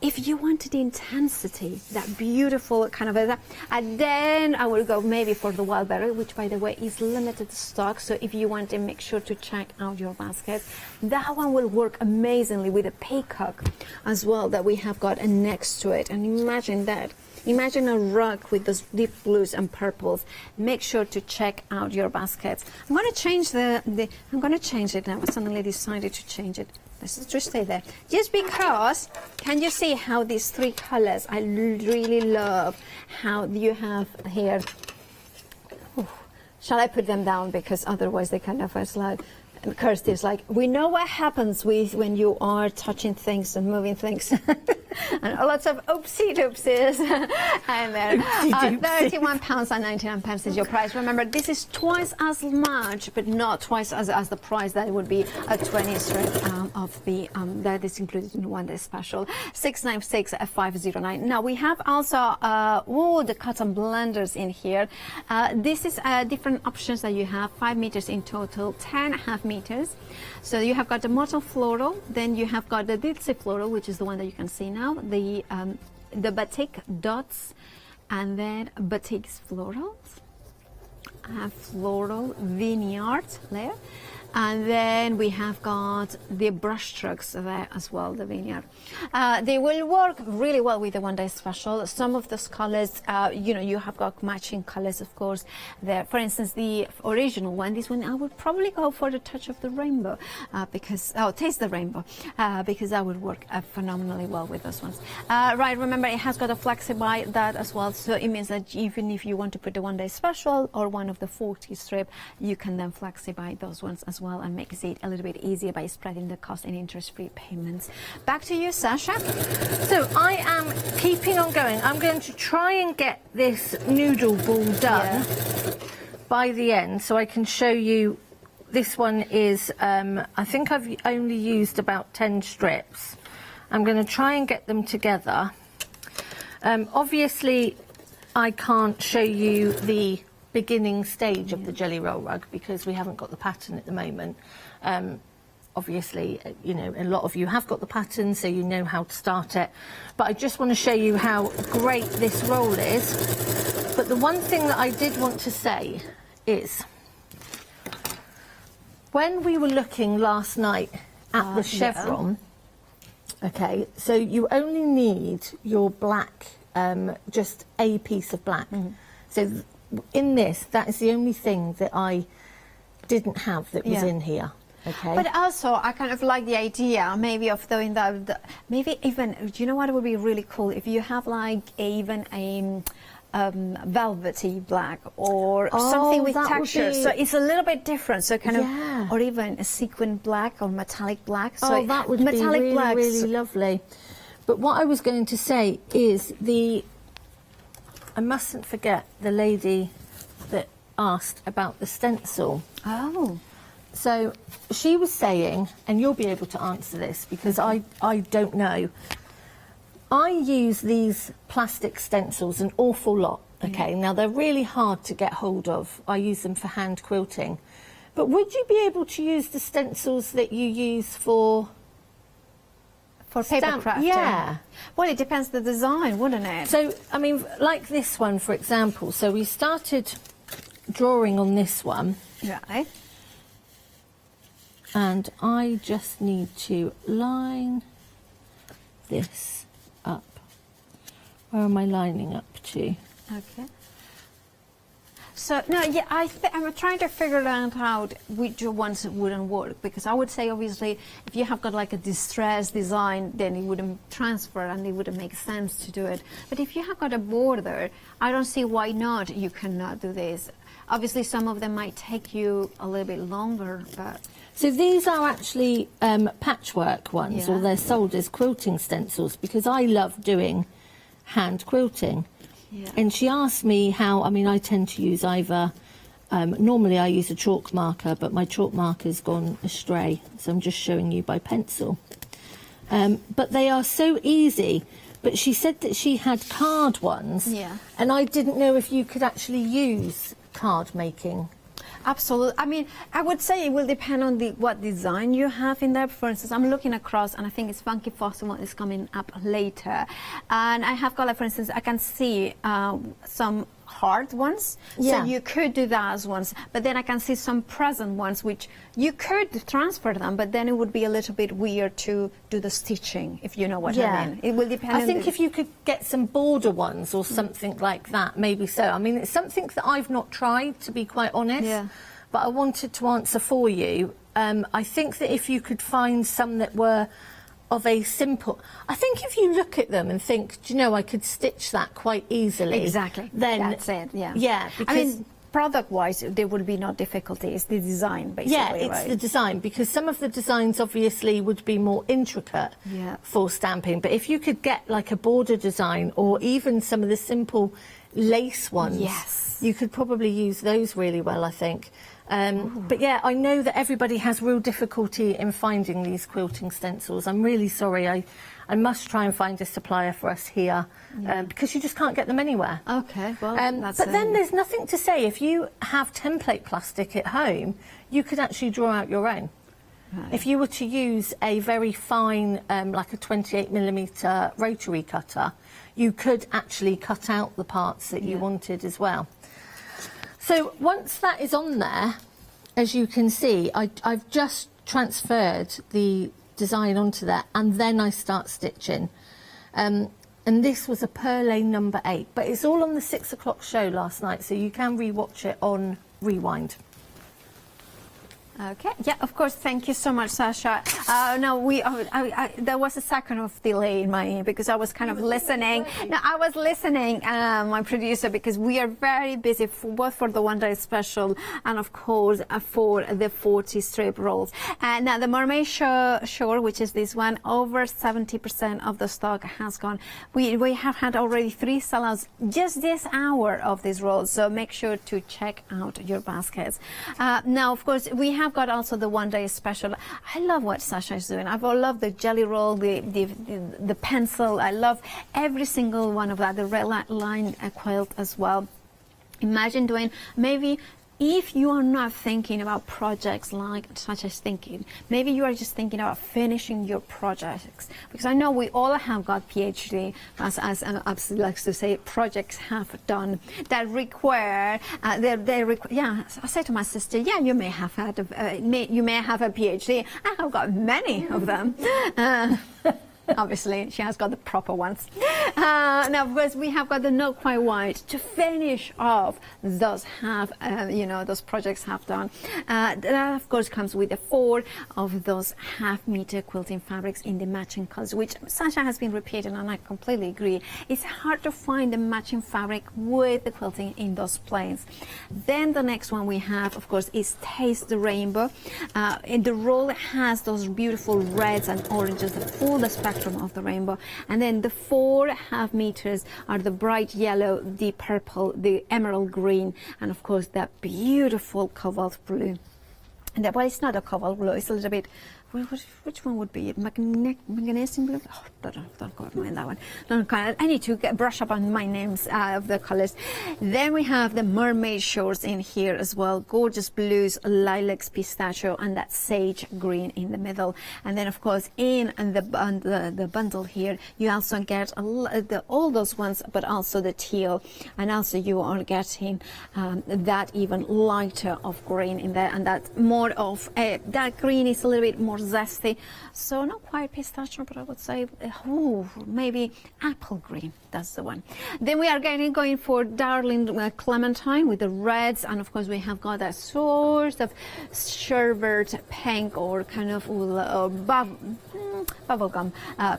If you wanted the intensity, that beautiful kind of, and then I would go maybe for the wild berry, which by the way is limited stock. So if you want to, make sure to check out your basket. That one will work amazingly with a peacock as well that we have got next to it. And imagine that. Imagine a rug with those deep blues and purples. Make sure to check out your baskets. I'm going to change I'm going to change it now. I suddenly decided to change it. Let's just stay there. Just because, can you see how these 3 colors, I really love how you have here. Ooh. Shall I put them down? Because otherwise they kind of like, and Kirsty's like, we know what happens when you are touching things and moving things. And lots of oopsie doopsies. And then £31.99 is your price. Remember, this is twice as much, but not twice as the price that it would be a 20 strip of the that is included in one day special. 696-509. Now we have also the cotton blenders in here. This is different options that you have. 5 meters in total, 10.5 meters. So you have got the mottle floral, then you have got the ditzy floral, which is the one that you can see now, the batik dots, and then batik's florals, floral vineyard there, And then we have got the brush strokes there as well, the vineyard. They will work really well with the one day special. Some of those colors, you know, you have got matching colors, of course, there. For instance, the original one, this one, I would probably go for the touch of the rainbow because, taste the rainbow, because that would work phenomenally well with those ones. Right, remember it has got a flexi-buy that as well, so it means that even if you want to put the one day special or one of the 40 strip, you can then flexi-buy those ones as well and make it a little bit easier by spreading the cost in interest-free payments. Back to you, Sasha. So I am keeping on going. I'm going to try and get this noodle ball done by the end so I can show you. This one is, I think I've only used about 10 strips. I'm going to try and get them together. Obviously, I can't show you the beginning stage of the jelly roll rug because we haven't got the pattern at the moment. Obviously, you know, a lot of you have got the pattern, so you know how to start it. But I just want to show you how great this roll is. But the one thing that I did want to say is, when we were looking last night at the chevron, okay, so you only need your black, just a piece of black. So in this, that is the only thing that I didn't have that was in here. Okay. But also, I kind of like the idea, maybe of doing that. Maybe even, do you know what would be really cool if you have like even a velvety black or something with texture, so it's a little bit different. So kind of, or even a sequin black or metallic black. So that would be really, really lovely. But what I was going to say is I mustn't forget the lady that asked about the stencil. So she was saying, and you'll be able to answer this because I don't know. I use these plastic stencils an awful lot, okay? Now, they're really hard to get hold of. I use them for hand quilting. But would you be able to use the stencils that you use for paper crafting? Yeah. Well, it depends the design, wouldn't it? So, I mean, like this one, for example. So we started drawing on this one. Right. And I just need to line this up. Where am I lining up to? Okay. So, no, yeah, I'm trying to figure out how which ones wouldn't work, because I would say, obviously, if you have got like a distressed design, then it wouldn't transfer and it wouldn't make sense to do it. But if you have got a border, I don't see why not you cannot do this. Obviously, some of them might take you a little bit longer, but... So these are actually patchwork ones, or they're sold as quilting stencils, because I love doing hand quilting. And she asked me how, I mean, I tend to use either, normally I use a chalk marker, but my chalk marker's gone astray, so I'm just showing you by pencil. But they are so easy. But she said that she had card ones, and I didn't know if you could actually use card making. Absolutely. I mean, I would say it will depend on what design you have in there. For instance, I'm looking across, and I think it's Funky Fossil is coming up later. And I have got, like, for instance, I can see some hard ones. So you could do that as ones. But then I can see some present ones, which you could transfer them, but then it would be a little bit weird to do the stitching, if you know what I mean. It will depend I think if you could get some border ones or something like that, maybe so. I mean, it's something that I've not tried, to be quite honest, but I wanted to answer for you. I think that if you could find some that were of a simple... I think if you look at them and think, do you know, I could stitch that quite easily. Exactly. Then that's it, Yeah, because... I mean, product-wise, there would be no difficulty. It's the design, basically, yeah, it's the design, because some of the designs obviously would be more intricate for stamping. But if you could get like a border design or even some of the simple lace ones, you could probably use those really well, I think. But yeah, I know that everybody has real difficulty in finding these quilting stencils. I'm really sorry. I must try and find a supplier for us here because you just can't get them anywhere. Okay, well, but then there's nothing to say. If you have template plastic at home, you could actually draw out your own. Right. If you were to use a very fine, like a 28mm rotary cutter, you could actually cut out the parts that you wanted as well. So once that is on there, as you can see, I've just transferred the design onto that, and then I start stitching. And this was a Perlé number 8, but it's all on the 6 o'clock show last night, so you can rewatch it on Rewind. Okay, yeah, of course. Thank you so much, Sasha. Now there was a second of delay in my because I was kind of listening. Now I was listening, my producer, because we are very busy both for the one-day special and of course for the 40 strip rolls. And now the Mermaid Shore, which is this one, over 70% of the stock has gone. We have had already 3 sellouts just this hour of these rolls, so make sure to check out your baskets. Now, of course, we have got also the one-day special. I love what Sasha is doing. I love the jelly roll, the pencil. I love every single one of that. The red line quilt as well. Imagine doing maybe. If you are not thinking about projects like such as thinking, maybe you are just thinking about finishing your projects. Because I know we all have got PhD, as Abs likes to say, projects have done that require, yeah, I say to my sister, yeah, you may have had, you may have a PhD. I have got many of them. Obviously, she has got the proper ones. Now, of course, we have got the Not Quite White to finish off those those projects have done. That, of course, comes with 4 of those half-meter quilting fabrics in the matching colors, which Sasha has been repeating, and I completely agree. It's hard to find the matching fabric with the quilting in those plains. Then the next one we have, of course, is Taste the Rainbow. And the roll has those beautiful reds and oranges, the full spectrum of the rainbow, and then the 4 half meters are the bright yellow, the purple, the emerald green, and of course that beautiful cobalt blue. And that, well, it's not a cobalt blue, it's a little bit, which one would be it? Magnesium blue? Oh, don't go mind that one. I need to brush up on my names of the colors. Then we have the Mermaid Shores in here as well. Gorgeous blues, lilacs, pistachio, and that sage green in the middle. And then, of course, in the bundle here, you also get all those ones, but also the teal. And also you are getting that even lighter of green in there. And that more of, that green is a little bit more zesty, so not quite pistachio, but I would say maybe apple green. That's the one. Then we are going for Darling Clementine with the reds, and of course we have got that sort of sherbet pink or kind of bubblegum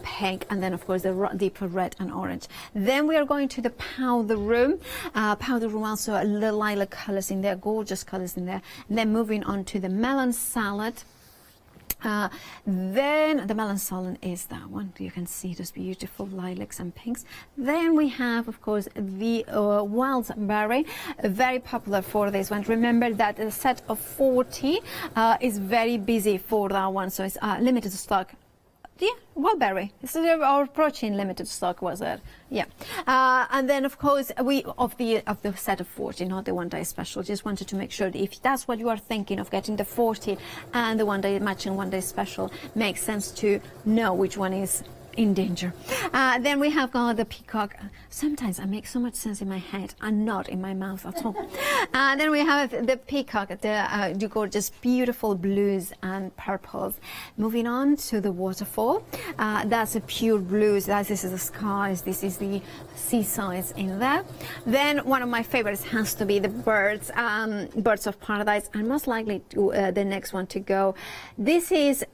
pink, and then of course the deeper red and orange. Then we are going to the Powder Room. Powder Room also a little lilac colors in there, gorgeous colors in there. And then moving on to the Melon Salad. Then the melon salad is that one. You can see those beautiful lilacs and pinks. Then we have, of course, the wild berry, very popular for this one. Remember that the set of 40 is very busy for that one, so it's limited stock. Yeah, wildberry. This is our protein limited stock, was it? Yeah. And then, of course, we of the set of 40, not the one-day special. Just wanted to make sure that if that's what you are thinking of, getting the 40 and the one-day matching one-day special, makes sense to know which one is in danger. Then we have got the peacock. Sometimes I make so much sense in my head and not in my mouth at all. Then we have the peacock, the gorgeous, beautiful blues and purples. Moving on to the waterfall. That's a pure blues. This is the skies. This is the seasides in there. Then one of my favorites has to be the birds, birds of paradise, and most likely the next one to go. This is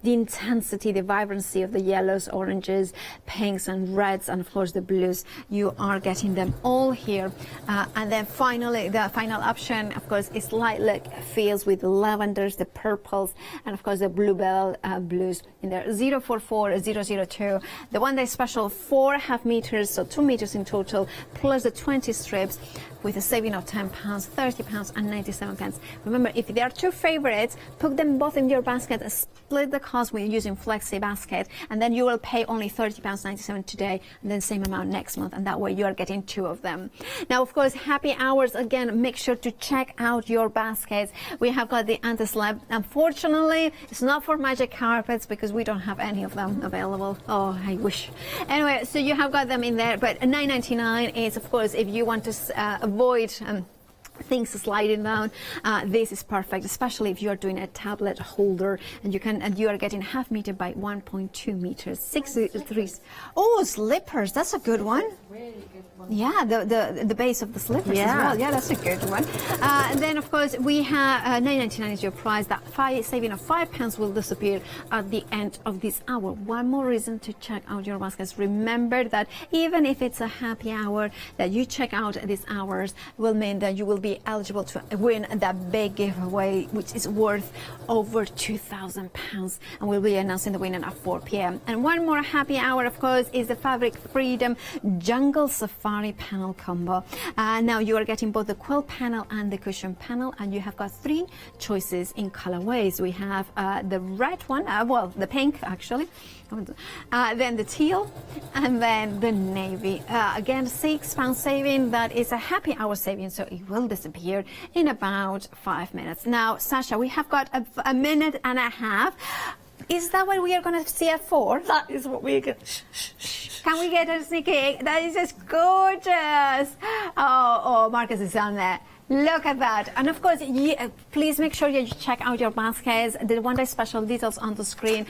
the intensity, the vibrancy of the yellows, oranges, pinks and reds, and of course the blues. You are getting them all here. And then finally, the final option, of course, is lilac fields with the lavenders, the purples, and of course the bluebell blues in there. 044002. The one-day special, 4.5 meters, so 2 meters in total, plus the 20 strips, with a saving of £10, £30 and 97 pence. Remember, if there are 2 favorites, put them both in your basket, split the cost when using Flexi Basket, and then you will pay only £30.97 today, and then same amount next month, and that way you are getting 2 of them. Now, of course, happy hours, again, make sure to check out your baskets. We have got the anti-slab. Unfortunately, it's not for magic carpets because we don't have any of them available. Oh, I wish. Anyway, so you have got them in there, but $9.99 is, of course, if you want to avoid things sliding down. This is perfect, especially if you are doing a tablet holder, and you are getting 0.5 meter by 1.2 meters, 6 Oh, slippers, that's a good one. Yeah, the base of the slippers as well. Yeah, that's a good one. And then of course we have £9.99 is your price. That saving of £5 will disappear at the end of this hour. One more reason to check out your baskets. Remember that even if it's a happy hour, that you check out these hours will mean that you will be eligible to win that big giveaway, which is worth over £2,000, and we'll be announcing the winner at 4 p.m. And one more happy hour, of course, is the Fabric Freedom Jungle Safari panel combo. Now you are getting both the quilt panel and the cushion panel, and you have got 3 choices in colorways. We have the red one, well, the pink actually, then the teal, and then the navy. Again, £6 saving. That is a happy hour saving, so it will disappear in about 5 minutes. Now, Sasha, we have got a minute and a half. Is that what we are going to see at 4? That is what we're going to... Can we get a sneak peek? That is just gorgeous. Oh, Marcus is on there. Look at that. And of course, please make sure you check out your baskets. The one-day special details on the screen.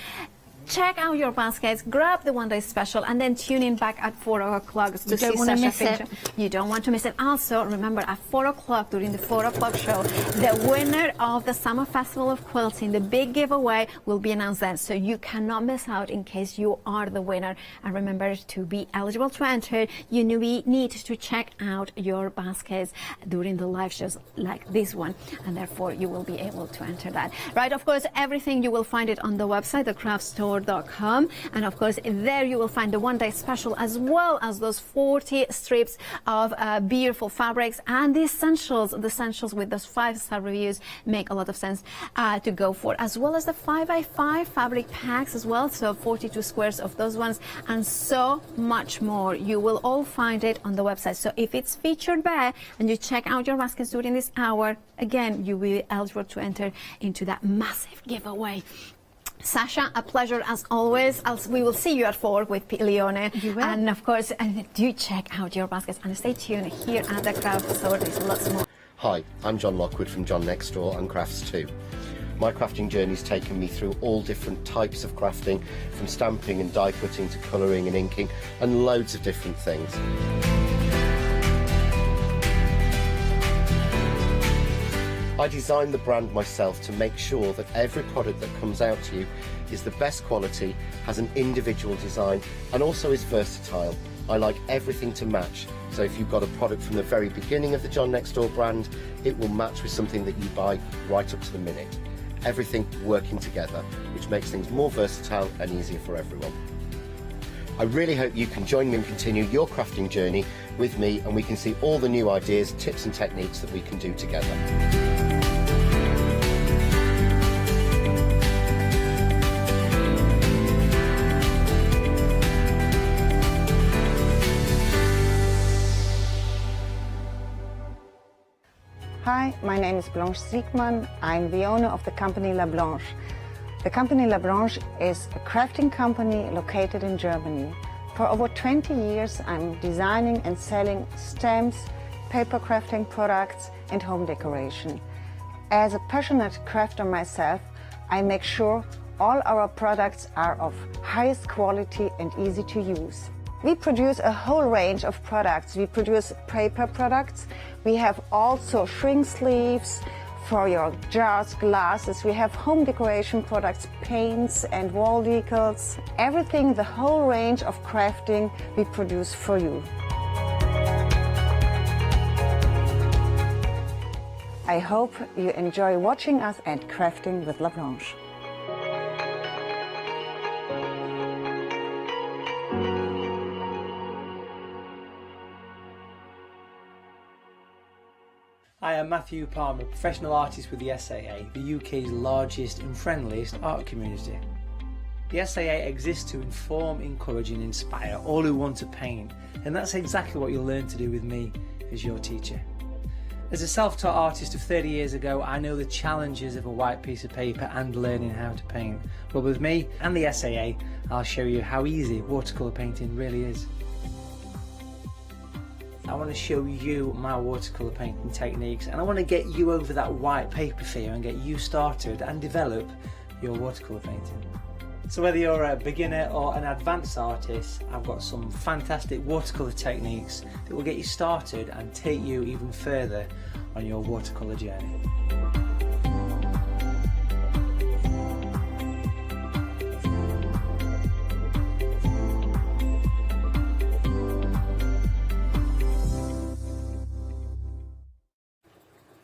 Check out your baskets, grab the one-day special, and then tune in back at 4 o'clock to see Sasha Fincher. You don't want to miss it. Also, remember, at 4 o'clock, during the 4 o'clock show, the winner of the Summer Festival of Quilting, the big giveaway, will be announced then. So you cannot miss out in case you are the winner. And remember, to be eligible to enter, you need to check out your baskets during the live shows like this one, and therefore you will be able to enter that. Right, of course, everything you will find it on the website, thecraftstore.com, and of course there you will find the one-day special, as well as those 40 strips of beautiful fabrics, and the essentials with those 5-star reviews make a lot of sense to go for, as well as the 5x5 fabric packs as well, so 42 squares of those ones, and so much more. You will all find it on the website. So if it's featured there and you check out your baskets during this hour, again, you will be eligible to enter into that massive giveaway. Sasha, a pleasure as always. We will see you at 4 with Leone. You will. And of course, do check out your baskets and stay tuned here at the Craft Store. There's lots more. Hi, I'm John Lockwood from John Next Door and Crafts 2. My crafting journey's taken me through all different types of crafting, from stamping and die cutting to colouring and inking, and loads of different things. I designed the brand myself to make sure that every product that comes out to you is the best quality, has an individual design, and also is versatile. I like everything to match, so if you've got a product from the very beginning of the John Next Door brand, it will match with something that you buy right up to the minute. Everything working together, which makes things more versatile and easier for everyone. I really hope you can join me and continue your crafting journey with me, and we can see all the new ideas, tips and techniques that we can do together. Hi, my name is Blanche Siegmann. I'm the owner of the company La Blanche. The company La Blanche is a crafting company located in Germany. For over 20 years, I'm designing and selling stamps, paper crafting products, and home decoration. As a passionate crafter myself, I make sure all our products are of highest quality and easy to use. We produce a whole range of products. We produce paper products. We have also shrink sleeves for your jars, glasses. We have home decoration products, paints and wall decals. Everything, the whole range of crafting we produce for you. I hope you enjoy watching us and crafting with La Blanche. I am Matthew Palmer, professional artist with the SAA, the UK's largest and friendliest art community. The SAA exists to inform, encourage and inspire all who want to paint, and that's exactly what you'll learn to do with me as your teacher. As a self-taught artist of 30 years ago, I know the challenges of a white piece of paper and learning how to paint. But with me and the SAA, I'll show you how easy watercolour painting really is. I want to show you my watercolour painting techniques, and I want to get you over that white paper fear and get you started and develop your watercolour painting. So whether you're a beginner or an advanced artist, I've got some fantastic watercolour techniques that will get you started and take you even further on your watercolour journey.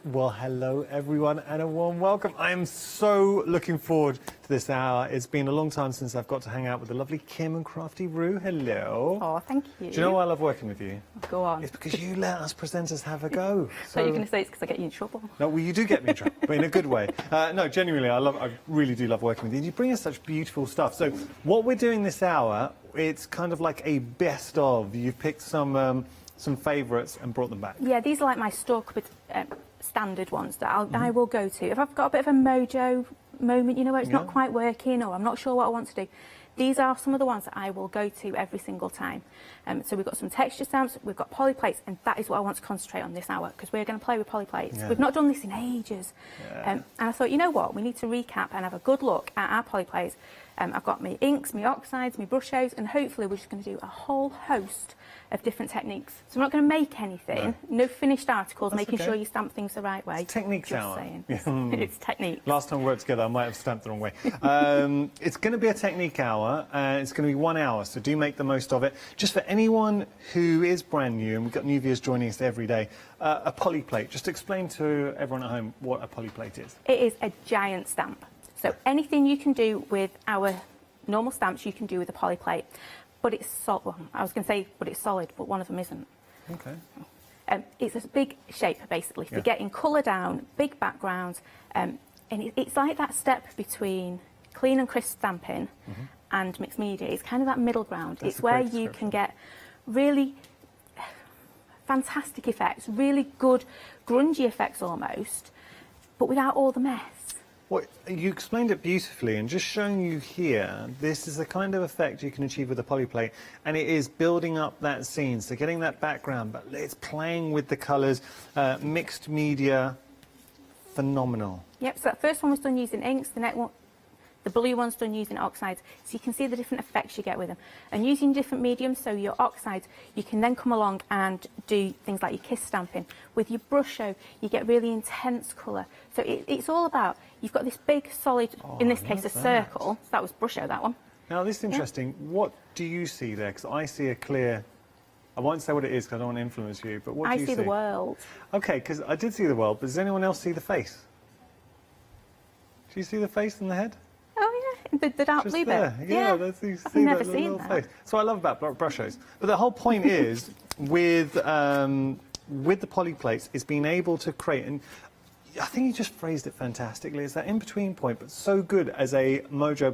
Well, hello everyone and a warm welcome. I am so looking forward to this hour. It's been a long time since I've got to hang out with the lovely Kim and Crafty Roo. Hello. Oh, thank you. Do you know why I love working with you? Go on. It's because you let us presenters have a go. So you're going to say it's because I get you in trouble? No, well, you do get me in trouble, but in a good way. No, genuinely, I really do love working with you. You bring us such beautiful stuff. So what we're doing this hour, it's kind of like a best of. You've picked some favourites and brought them back. Yeah, these are like my store cupboard standard ones that I will go to. If I've got a bit of a mojo moment, you know, where it's not quite working or I'm not sure what I want to do, these are some of the ones that I will go to every single time. So we've got some texture stamps, we've got poly plates, and that is what I want to concentrate on this hour, because we're going to play with poly plates. Yeah. We've not done this in ages. And I thought, you know what, we need to recap and have a good look at our poly plates. I've got my inks, my oxides, my brushes, and hopefully we're just going to do a whole host of different techniques. So we're not going to make anything, no finished articles, making sure you stamp things the right way. It's techniques just hour. saying. It's technique. Last time we worked together, I might have stamped the wrong way. It's going to be a technique hour, and it's going to be 1 hour, so do make the most of it. Just for anyone who is brand new, and we've got new viewers joining us every day, a poly plate. Just explain to everyone at home what a poly plate is. It is a giant stamp. So anything you can do with our normal stamps, you can do with a poly plate. But it's solid. Well, I was going to say, but it's solid, but one of them isn't. Okay. It's a big shape, basically, for getting colour down, big backgrounds, and it's like that step between clean and crisp stamping and mixed media. It's kind of that middle ground. That's it's where you can get really fantastic effects, really good grungy effects almost, but without all the mess. Well, you explained it beautifully, and just showing you here, this is the kind of effect you can achieve with a poly plate, and it is building up that scene, so getting that background, but it's playing with the colours, mixed media, phenomenal. Yep, so that first one was done using inks, the blue one's done using oxides, so you can see the different effects you get with them. And using different mediums, so your oxides, you can then come along and do things like your kiss stamping. With your brush show, you get really intense colour. So it's all about, you've got this big solid, in this case a circle, so that was brush show, that one. Now this is interesting, what do you see there? Because I see a clear, I won't say what it is because I don't want to influence you, but what do you see? I see the world. Okay, because I did see the world, but does anyone else see the face? Do you see the face and the head? Oh yeah, the dark blue bit. Yeah, that's, you I've see never that seen little that. face. So I love about brush shows. But the whole point is, with the poly plates, is being able to create, and I think you just phrased it fantastically. It's that in-between point, but so good as a mojo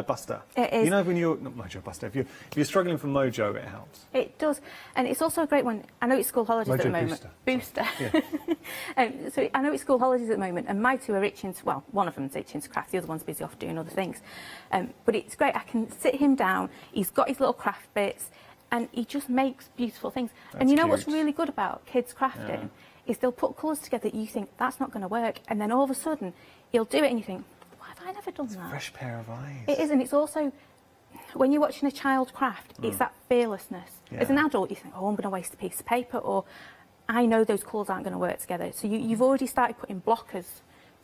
buster. It is. You know, when you're not mojo buster, if you're struggling for mojo, it helps. It does, and it's also a great one. I know it's school holidays at the Mojo moment. booster. Yeah. So I know it's school holidays at the moment, and my two are itching to, well, one of them's itching to craft, the other one's busy off doing other things. But it's great. I can sit him down. He's got his little craft bits, and he just makes beautiful things. And you know what's really good about kids crafting is they'll put colours together that you think that's not going to work, and then all of a sudden he'll do it, and you think, why have I never done that? Fresh pair of eyes. It is, and it's also, when you're watching a child craft, it's that fearlessness. As an adult, you think, oh, I'm going to waste a piece of paper, or I know those colours aren't going to work together. So you've already started putting blockers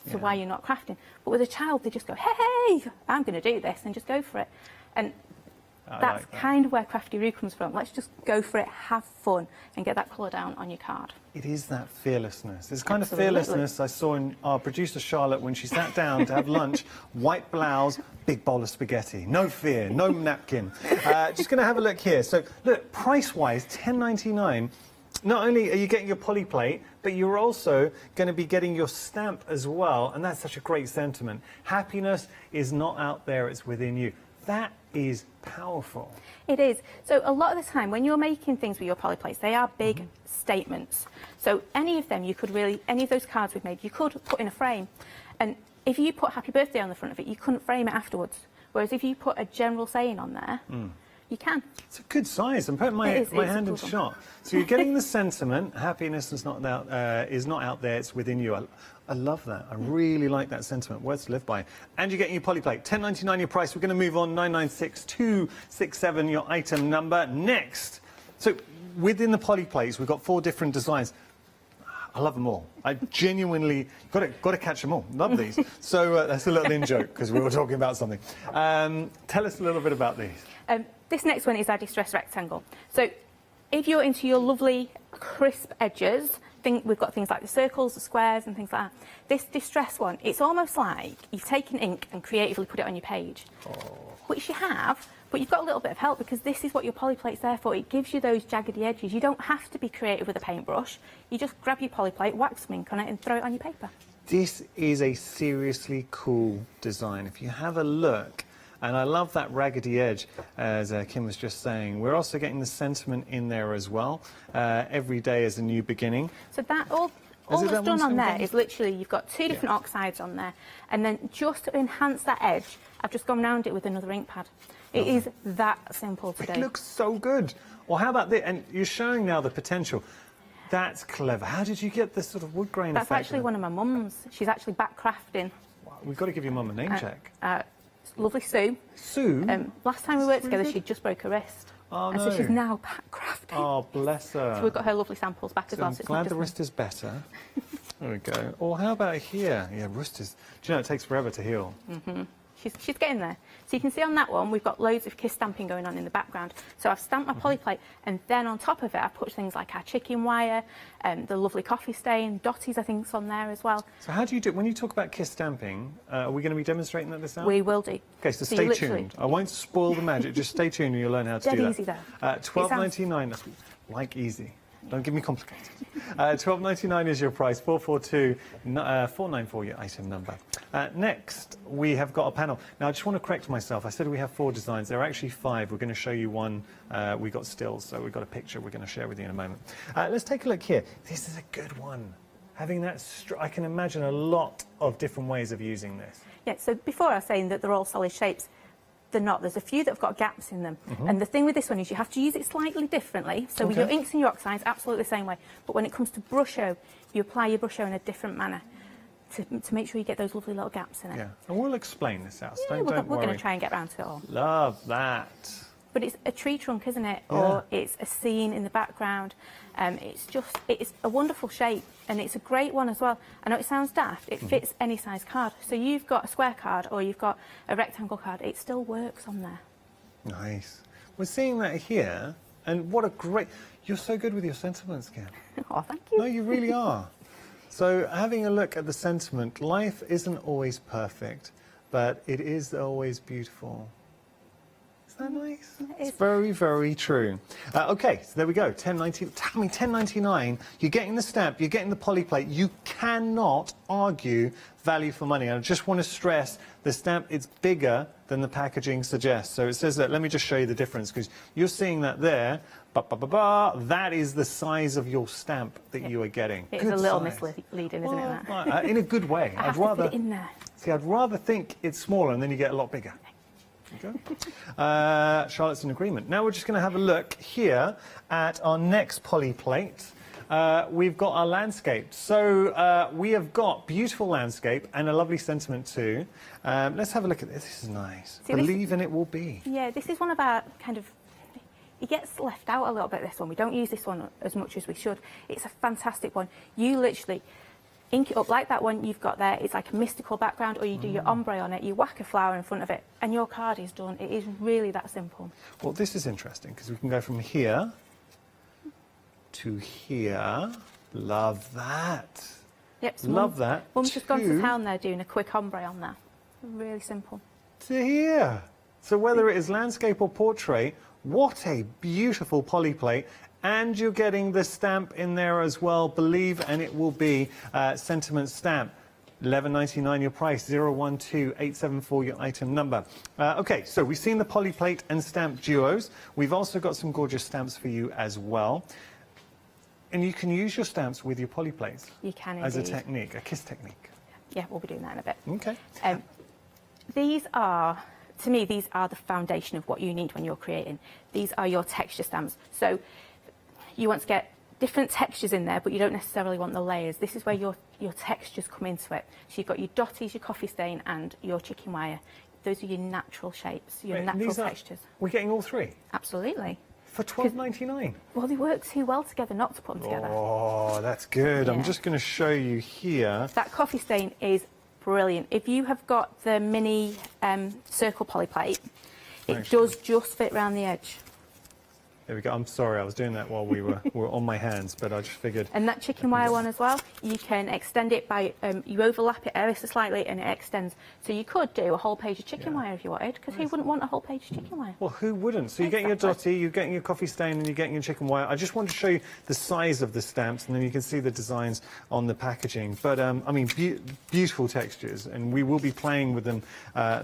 to why you're not crafting. But with a child, they just go, hey, I'm going to do this, and just go for it. And that's kind of where Crafty Roo comes from. Let's just go for it, have fun, and get that colour down on your card. It is that fearlessness. It's kind of fearlessness I saw in our producer Charlotte when she sat down to have lunch, white blouse, big bowl of spaghetti. No fear, no napkin. Just going to have a look here. So, look, price-wise, $10.99. Not only are you getting your poly plate, but you're also going to be getting your stamp as well, and that's such a great sentiment. Happiness is not out there, it's within you. That is powerful. It is. So a lot of the time when you're making things with your poly plates, they are big statements. So any of them you could really, any of those cards we've made, you could put in a frame. And if you put happy birthday on the front of it, you couldn't frame it afterwards. Whereas if you put a general saying on there, you can. It's a good size. I'm putting my hand in shot. So you're getting the sentiment. Happiness is not out there. It's within you. I love that. I really like that sentiment. Words to live by. And you're getting your poly plate. $10.99 your price. We're going to move on. 996267 your item number. Next. So within the poly plates, we've got 4 different designs. I love them all. I genuinely got to catch them all. Love these. So that's a little in-joke because we were talking about something. Tell us a little bit about these. This next one is our distress rectangle. So if you're into your lovely crisp edges, we've got things like the circles, the squares and things like that. This distress one, it's almost like you've taken ink and creatively put it on your page, which you have, but you've got a little bit of help because this is what your poly plate's there for. It gives you those jaggedy edges. You don't have to be creative with a paintbrush. You just grab your poly plate, wax some ink on it and throw it on your paper. This is a seriously cool design. If you have a look, and I love that raggedy edge, as Kim was just saying. We're also getting the sentiment in there as well. Every day is a new beginning. So that all that's done on there is literally you've got 2 different oxides on there, and then just to enhance that edge, I've just gone round it with another ink pad. It is that simple to do. It looks so good. Well, how about this? And you're showing now the potential. That's clever. How did you get this sort of wood grain That's effect? actually one of my mum's. She's actually back crafting. Wow, we've got to give your mum a name check. Lovely Sue. Sue? Last time we worked together, she just broke her wrist. Oh, and no. so she's now back crafting. Oh, bless her. So we've got her lovely samples back as well. I'm So it's glad not the just wrist is better. There we go. Or how about here? Yeah, wrist is... Do you know, it takes forever to heal. She's getting there. So you can see on that one, we've got loads of kiss stamping going on in the background. So I've stamped my poly plate, and then on top of it, I've put things like our chicken wire, the lovely coffee stain, dotties, I think, is on there as well. So how do you do... When you talk about kiss stamping, are we going to be demonstrating that this hour? We will do. Okay, so stay tuned. I won't spoil the magic. Just stay tuned and you'll learn how to do that. Dead easy, though. $12.99. That's like easy. Don't give me complicated. $12.99 is your price. 442-494 your item number. Next, we have got a panel. Now, I just want to correct myself. I said we have 4 designs. There are actually 5. We're going to show you one. We got stills, so we've got a picture we're going to share with you in a moment. Let's take a look here. This is a good one. Having that, I can imagine a lot of different ways of using this. Yeah, so before I was saying that they're all solid shapes, they're not. There's a few that have got gaps in them. And the thing with this one is you have to use it slightly differently. So with your inks and your oxides, absolutely the same way. But when it comes to brusho, you apply your brusho in a different manner to make sure you get those lovely little gaps in it. Yeah, and we'll explain this out. Yeah, Don't we're worry. going to try and get round to it all. Love that. But it's a tree trunk, isn't it? Yeah. Or it's a scene in the background. It's a wonderful shape, and it's a great one as well. I know it sounds daft, it fits any size card. So you've got a square card or you've got a rectangle card, it still works on there. Nice. We're seeing that here, and what a great... You're so good with your sentiments, Kim. Oh, thank you. No, you really are. So having a look at the sentiment, life isn't always perfect, but it is always beautiful. Is that nice? It's very, very true. Okay, so there we go. $10.99. You're getting the stamp, you're getting the poly plate. You cannot argue value for money. And I just want to stress the stamp is bigger than the packaging suggests. So it says that. Let me just show you the difference because you're seeing that there. That is the size of your stamp that you are getting. It's a little misleading, isn't it? That? In a good way. I'd rather put it in there. See, I'd rather think it's smaller and then you get a lot bigger. Okay. Charlotte's in agreement. Now we're just going to have a look here at our next poly plate. We've got our landscape. So we have got beautiful landscape and a lovely sentiment too. Let's have a look at this. This is nice. See, Believe in it will be. Yeah, this is one of our kind of... It gets left out a little bit, this one. We don't use this one as much as we should. It's a fantastic one. You literally... ink it up like that one you've got there. It's like a mystical background, or you do your ombre on it, you whack a flower in front of it, and your card is done. It is really that simple. Well, this is interesting because we can go from here to here. Love that. Yep, so love that. Mum's just gone to town there doing a quick ombre on there. Really simple. To here. So whether it is landscape or portrait, what a beautiful poly plate. And you're getting the stamp in there as well. Believe and it will be sentiment stamp. $11.99 your price. 012874 your item number. Okay, so we've seen the poly plate and stamp duos. We've also got some gorgeous stamps for you as well. And you can use your stamps with your poly plates. You can indeed. As a technique, a kiss technique. Yeah, we'll be doing that in a bit. Okay. These are to me, these are the foundation of what you need when you're creating. These are your texture stamps. So you want to get different textures in there, but you don't necessarily want the layers. This is where your textures come into it. So you've got your dotties, your coffee stain, and your chicken wire. Those are your natural shapes, your natural textures. We're getting all three? Absolutely. For $12.99? Well, they work too well together not to put them together. Oh, that's good. Yeah. I'm just going to show you here. That coffee stain is brilliant. If you have got the mini circle poly plate, it does just fit around the edge. There we go. I'm sorry, I was doing that while we were on my hands, but I just figured. And that chicken wire one as well, you can extend it by, you overlap it ever so slightly and it extends. So you could do a whole page of chicken wire if you wanted, because who wouldn't want a whole page of chicken wire? Well, who wouldn't? So you're getting your dotty, you're getting your coffee stain, and you're getting your chicken wire. I just want to show you the size of the stamps, and then you can see the designs on the packaging. But, I mean, beautiful textures, and we will be playing with them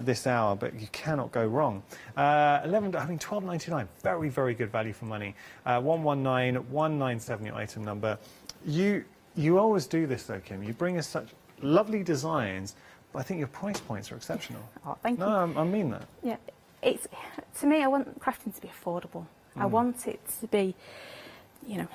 this hour, but you cannot go wrong. $12.99, very, very good value for money. 119197, your item number. You always do this though, Kim. You bring us such lovely designs, but I think your price points are exceptional. Oh, thank you. No, I mean that. Yeah, it's, to me, I want crafting to be affordable. I want it to be, you know,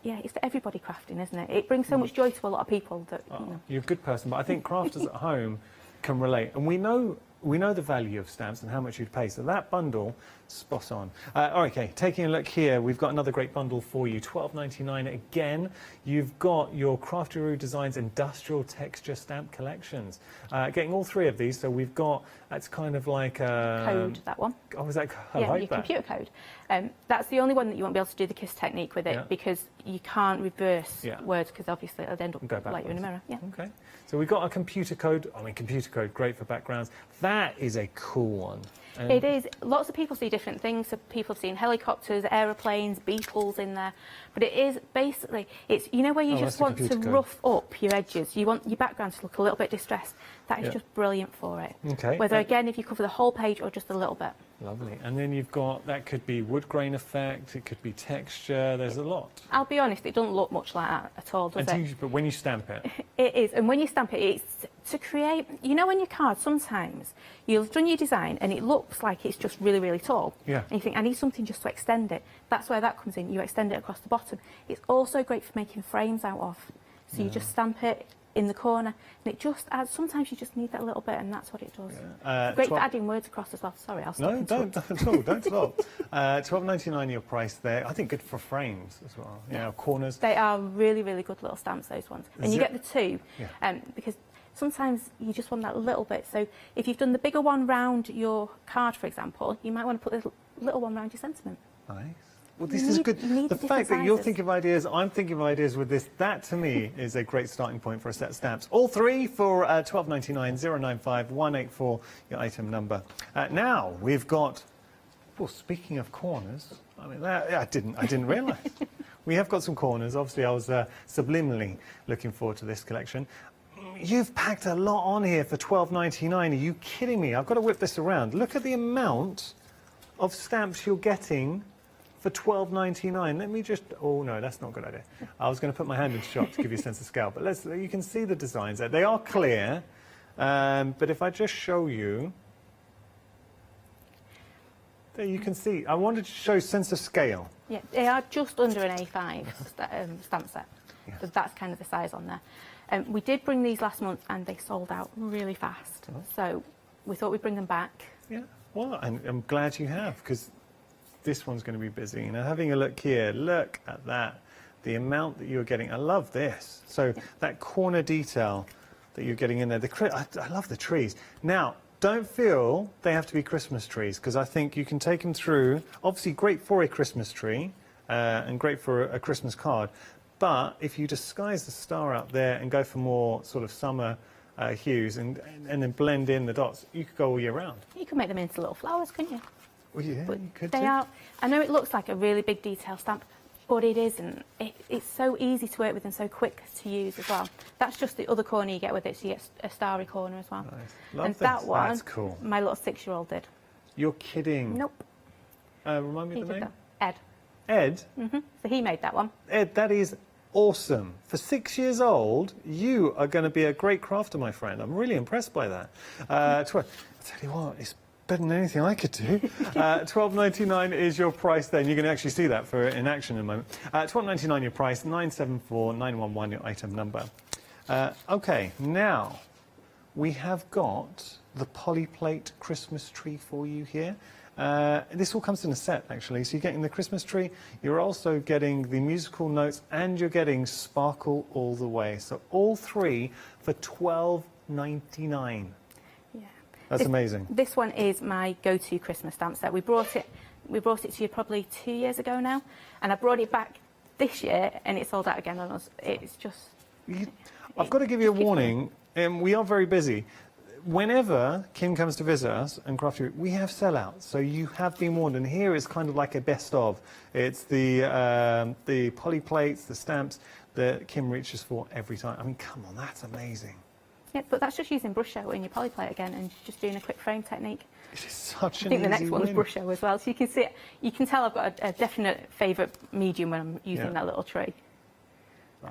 yeah, it's for everybody crafting, isn't it? It brings so much joy to a lot of people that, you know. You're a good person, but I think crafters at home can relate, and we know the value of stamps and how much you'd pay. So that bundle, spot on. Okay, taking a look here, we've got another great bundle for you. $12.99 again. You've got your Crafteroo Designs Industrial Texture Stamp Collections. Getting all three of these. So we've got, that's kind of like a code, that one. Oh, is that? I Yeah, like your that. computer code. That's the only one that you won't be able to do the kiss technique with it, because you can't reverse words, because obviously it'll end up like you in a mirror. Yeah. Okay. So we've got a computer code. I mean, computer code, great for backgrounds. That is a cool one. It is. Lots of people see different things. So people have seen helicopters, aeroplanes, beetles in there. But it is basically, it's, you know, where you just want to rough up your edges. You want your background to look a little bit distressed. That is just brilliant for it. Okay. Whether, again, if you cover the whole page or just a little bit. Lovely. And then you've got, that could be wood grain effect, it could be texture, there's a lot. I'll be honest, it doesn't look much like that at all, does it? But when you stamp it. It is, and when you stamp it, it's to create, you know, on your card, sometimes you've done your design and it looks like it's just really, really tall. Yeah. And you think, I need something just to extend it. That's where that comes in. You extend it across the bottom. It's also great for making frames out of. So you just stamp it in the corner, and it just adds, sometimes you just need that little bit, and that's what it does. Great for adding words across as well. Sorry, I'll stop. No, don't at all, don't stop. $12.99 your price there. I think good for frames as well. You know, corners. They are really, really good little stamps, those ones. And you get the two, because sometimes you just want that little bit. So if you've done the bigger one round your card, for example, you might want to put the little one round your sentiment. Nice. Well, this is good. The fact that you're thinking of ideas, I'm thinking of ideas with this, that to me is a great starting point for a set of stamps. All three for $12.99, 095 184, your item number. Now we've got, well, speaking of corners, I mean, I didn't realise. We have got some corners. Obviously, I was subliminally looking forward to this collection. You've packed a lot on here for $12.99. Are you kidding me? I've got to whip this around. Look at the amount of stamps you're getting for $12.99. Let me just, oh no, that's not a good idea. I was going to put my hand in the shop to give you a sense of scale, but you can see the designs there. They are clear, but if I just show you, there you can see. I wanted to show sense of scale. Yeah, they are just under an A5 stamp set. So that's kind of the size on there. We did bring these last month and they sold out really fast. So we thought we'd bring them back. Yeah, well, I'm glad you have, because this one's going to be busy. Now, having a look here, look at that. The amount that you're getting, I love this. So that corner detail that you're getting in there, I love the trees. Now, don't feel they have to be Christmas trees, because I think you can take them through, obviously great for a Christmas tree and great for a Christmas card, but if you disguise the star out there and go for more sort of summer hues and then blend in the dots, you could go all year round. You can make them into little flowers, couldn't you? Well, yeah, but you could they are, I know it looks like a really big detail stamp, but it isn't. It's so easy to work with and so quick to use as well. That's just the other corner you get with it, so you get a starry corner as well. Nice. Love and this. that one, that's cool. My little 6-year-old did. You're kidding? Nope. Remind me He of the did name? that. Ed. Ed? So he made that one. Ed, that is awesome. For 6 years old, you are going to be a great crafter, my friend. I'm really impressed by that. I'll tell you what, it's better than anything I could do. $12.99 is your price then. You're going to actually see that in action in a moment. $12.99 your price, 974911 your item number. Okay, now we have got the polyplate Christmas tree for you here. This all comes in a set, actually. So you're getting the Christmas tree, you're also getting the musical notes, and you're getting sparkle all the way. So all three for $12.99. Yeah. That's amazing. This one is my go-to Christmas stamp set. We brought it to you probably 2 years ago now, and I brought it back this year, and it sold out again on us. It's just... I've got to give you a warning. We are very busy. Whenever Kim comes to visit us and Craft You, we have sellouts, so you have been warned. And here it's kind of like a best of. It's the poly plates, the stamps that Kim reaches for every time. I mean, come on, that's amazing. Yeah, but that's just using brush show in your poly plate again and just doing a quick frame technique. It's such an I think the next easy one's win. brush show as well, so you can see it. You can tell I've got a definite favourite medium when I'm using that little tray.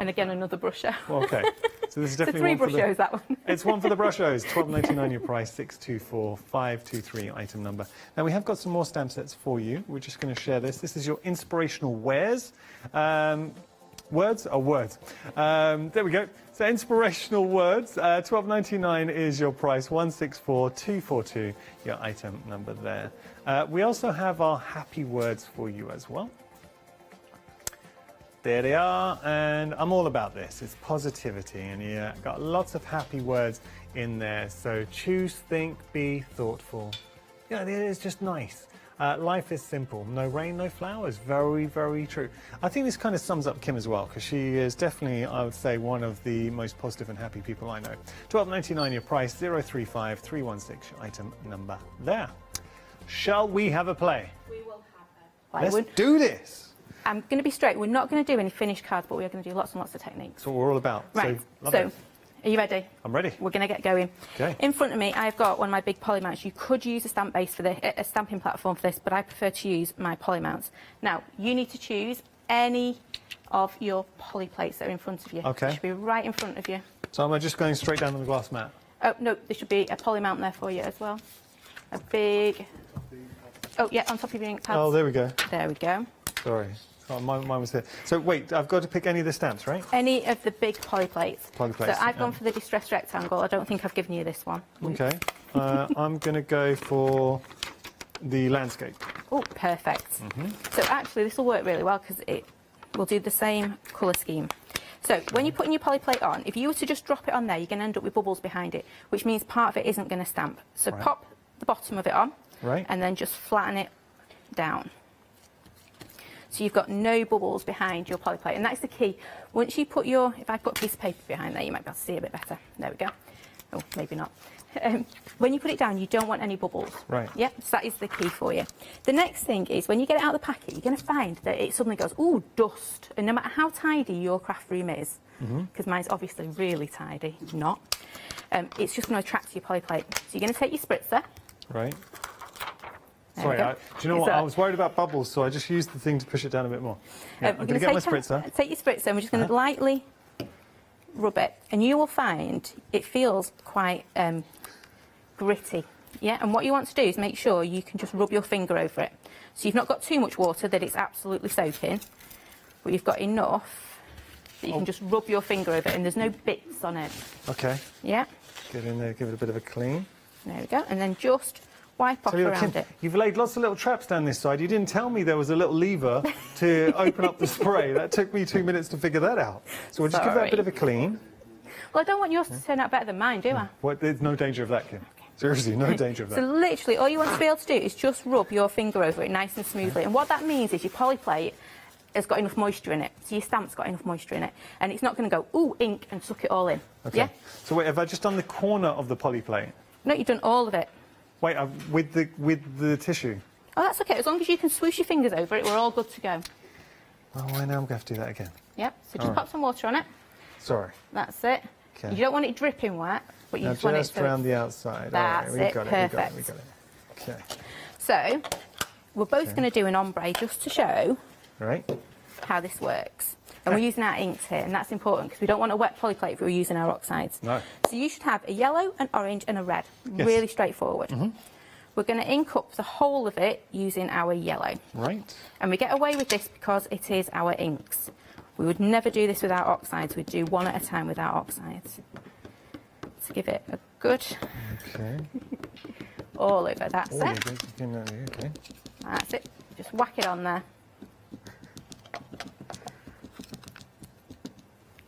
And again, another brush show. Okay, so this is definitely three one for brush shows, that one. It's one for the brush shows. $12.99 your price, 624523 item number. Now we have got some more stamp sets for you. We're just going to share this. This is your inspirational wares. Words? Oh, words. There we go. So inspirational words. $12.99 is your price. 164242 your item number there. We also have our happy words for you as well. There they are, and I'm all about this. It's positivity, and yeah, got lots of happy words in there. So choose, think, be thoughtful. Yeah, it's just nice. Life is simple. No rain, no flowers. Very, very true. I think this kind of sums up Kim as well, because she is definitely, I would say, one of the most positive and happy people I know. $12.99 your price, 035316 your item number there. Shall we have a play? We will have a play. Let's do this. I'm going to be straight. We're not going to do any finished cards, but we are going to do lots and lots of techniques. That's what we're all about. Right. So are you ready? I'm ready. We're going to get going. Okay. In front of me, I've got one of my big poly mounts. You could use a stamp base for this, a stamping platform for this, but I prefer to use my poly mounts. Now, you need to choose any of your poly plates that are in front of you. Okay. They should be right in front of you. So am I just going straight down on the glass mat? Oh, no, there should be a poly mount there for you as well. A big... Oh, yeah, on top of your ink pads. Oh, there we go. There we go. Sorry. Oh, mine was here. So wait, I've got to pick any of the stamps, right? Any of the big poly plates. Poly plates, So I've gone for the distressed rectangle. I don't think I've given you this one. Okay. I'm going to go for the landscape. Oh, perfect. So actually, this will work really well because it will do the same colour scheme. So when you're putting your poly plate on, if you were to just drop it on there, you're going to end up with bubbles behind it, which means part of it isn't going to stamp. So pop the bottom of it on, and then just flatten it down. So you've got no bubbles behind your poly plate, and that's the key. Once you put your, if I put a piece of paper behind there, you might be able to see a bit better. There we go. Oh, maybe not. When you put it down, you don't want any bubbles. Right. Yep, so that is the key for you. The next thing is when you get it out of the packet, you're going to find that it suddenly goes, ooh, dust. And no matter how tidy your craft room is, because mine's obviously really tidy, not, it's just going to attract your poly plate. So you're going to take your spritzer. Right. There Sorry, we go. do you know what? I was worried about bubbles, so I just used the thing to push it down a bit more. Yeah, I'm going to get my spritzer. Take your spritzer, and we're just going to lightly rub it, and you will find it feels quite gritty. Yeah, and what you want to do is make sure you can just rub your finger over it. So you've not got too much water that it's absolutely soaking, but you've got enough that you can just rub your finger over it, and there's no bits on it. Okay. Yeah. Get in there, give it a bit of a clean. There we go, and then just wipe off around it. You've laid lots of little traps down this side. You didn't tell me there was a little lever to open up the spray. That took me 2 minutes to figure that out. So we'll just give that a bit of a clean. Well, I don't want yours to turn out better than mine, do I? Well, there's no danger of that, Kim. Seriously, no danger of that. So literally, all you want to be able to do is just rub your finger over it nice and smoothly. And what that means is your poly plate has got enough moisture in it. So your stamp's got enough moisture in it. And it's not going to go, ooh, ink, and suck it all in. Okay. Yeah? So wait, have I just done the corner of the poly plate? No, you've done all of it. Wait, with the tissue? Oh, that's okay. As long as you can swoosh your fingers over it, we're all good to go. Oh, I know I'm going to have to do that again. Yep. So just pop some water on it. Sorry. That's it. Okay. You don't want it dripping wet, but you Now just want it just around the outside. That's all right, it. Perfect. We got it. Okay. So we're both going to do an ombre just to show. All right. how this works. And we're using our inks here, and that's important because we don't want a wet polyplate if we're using our oxides. No. So you should have a yellow, an orange and a red. Yes. Really straightforward. We're going to ink up the whole of it using our yellow. Right. And we get away with this because it is our inks. We would never do this without oxides. We'd do one at a time without oxides. Let's give it a good Okay. all over. That's Oh, it. okay. That's it. Just whack it on there.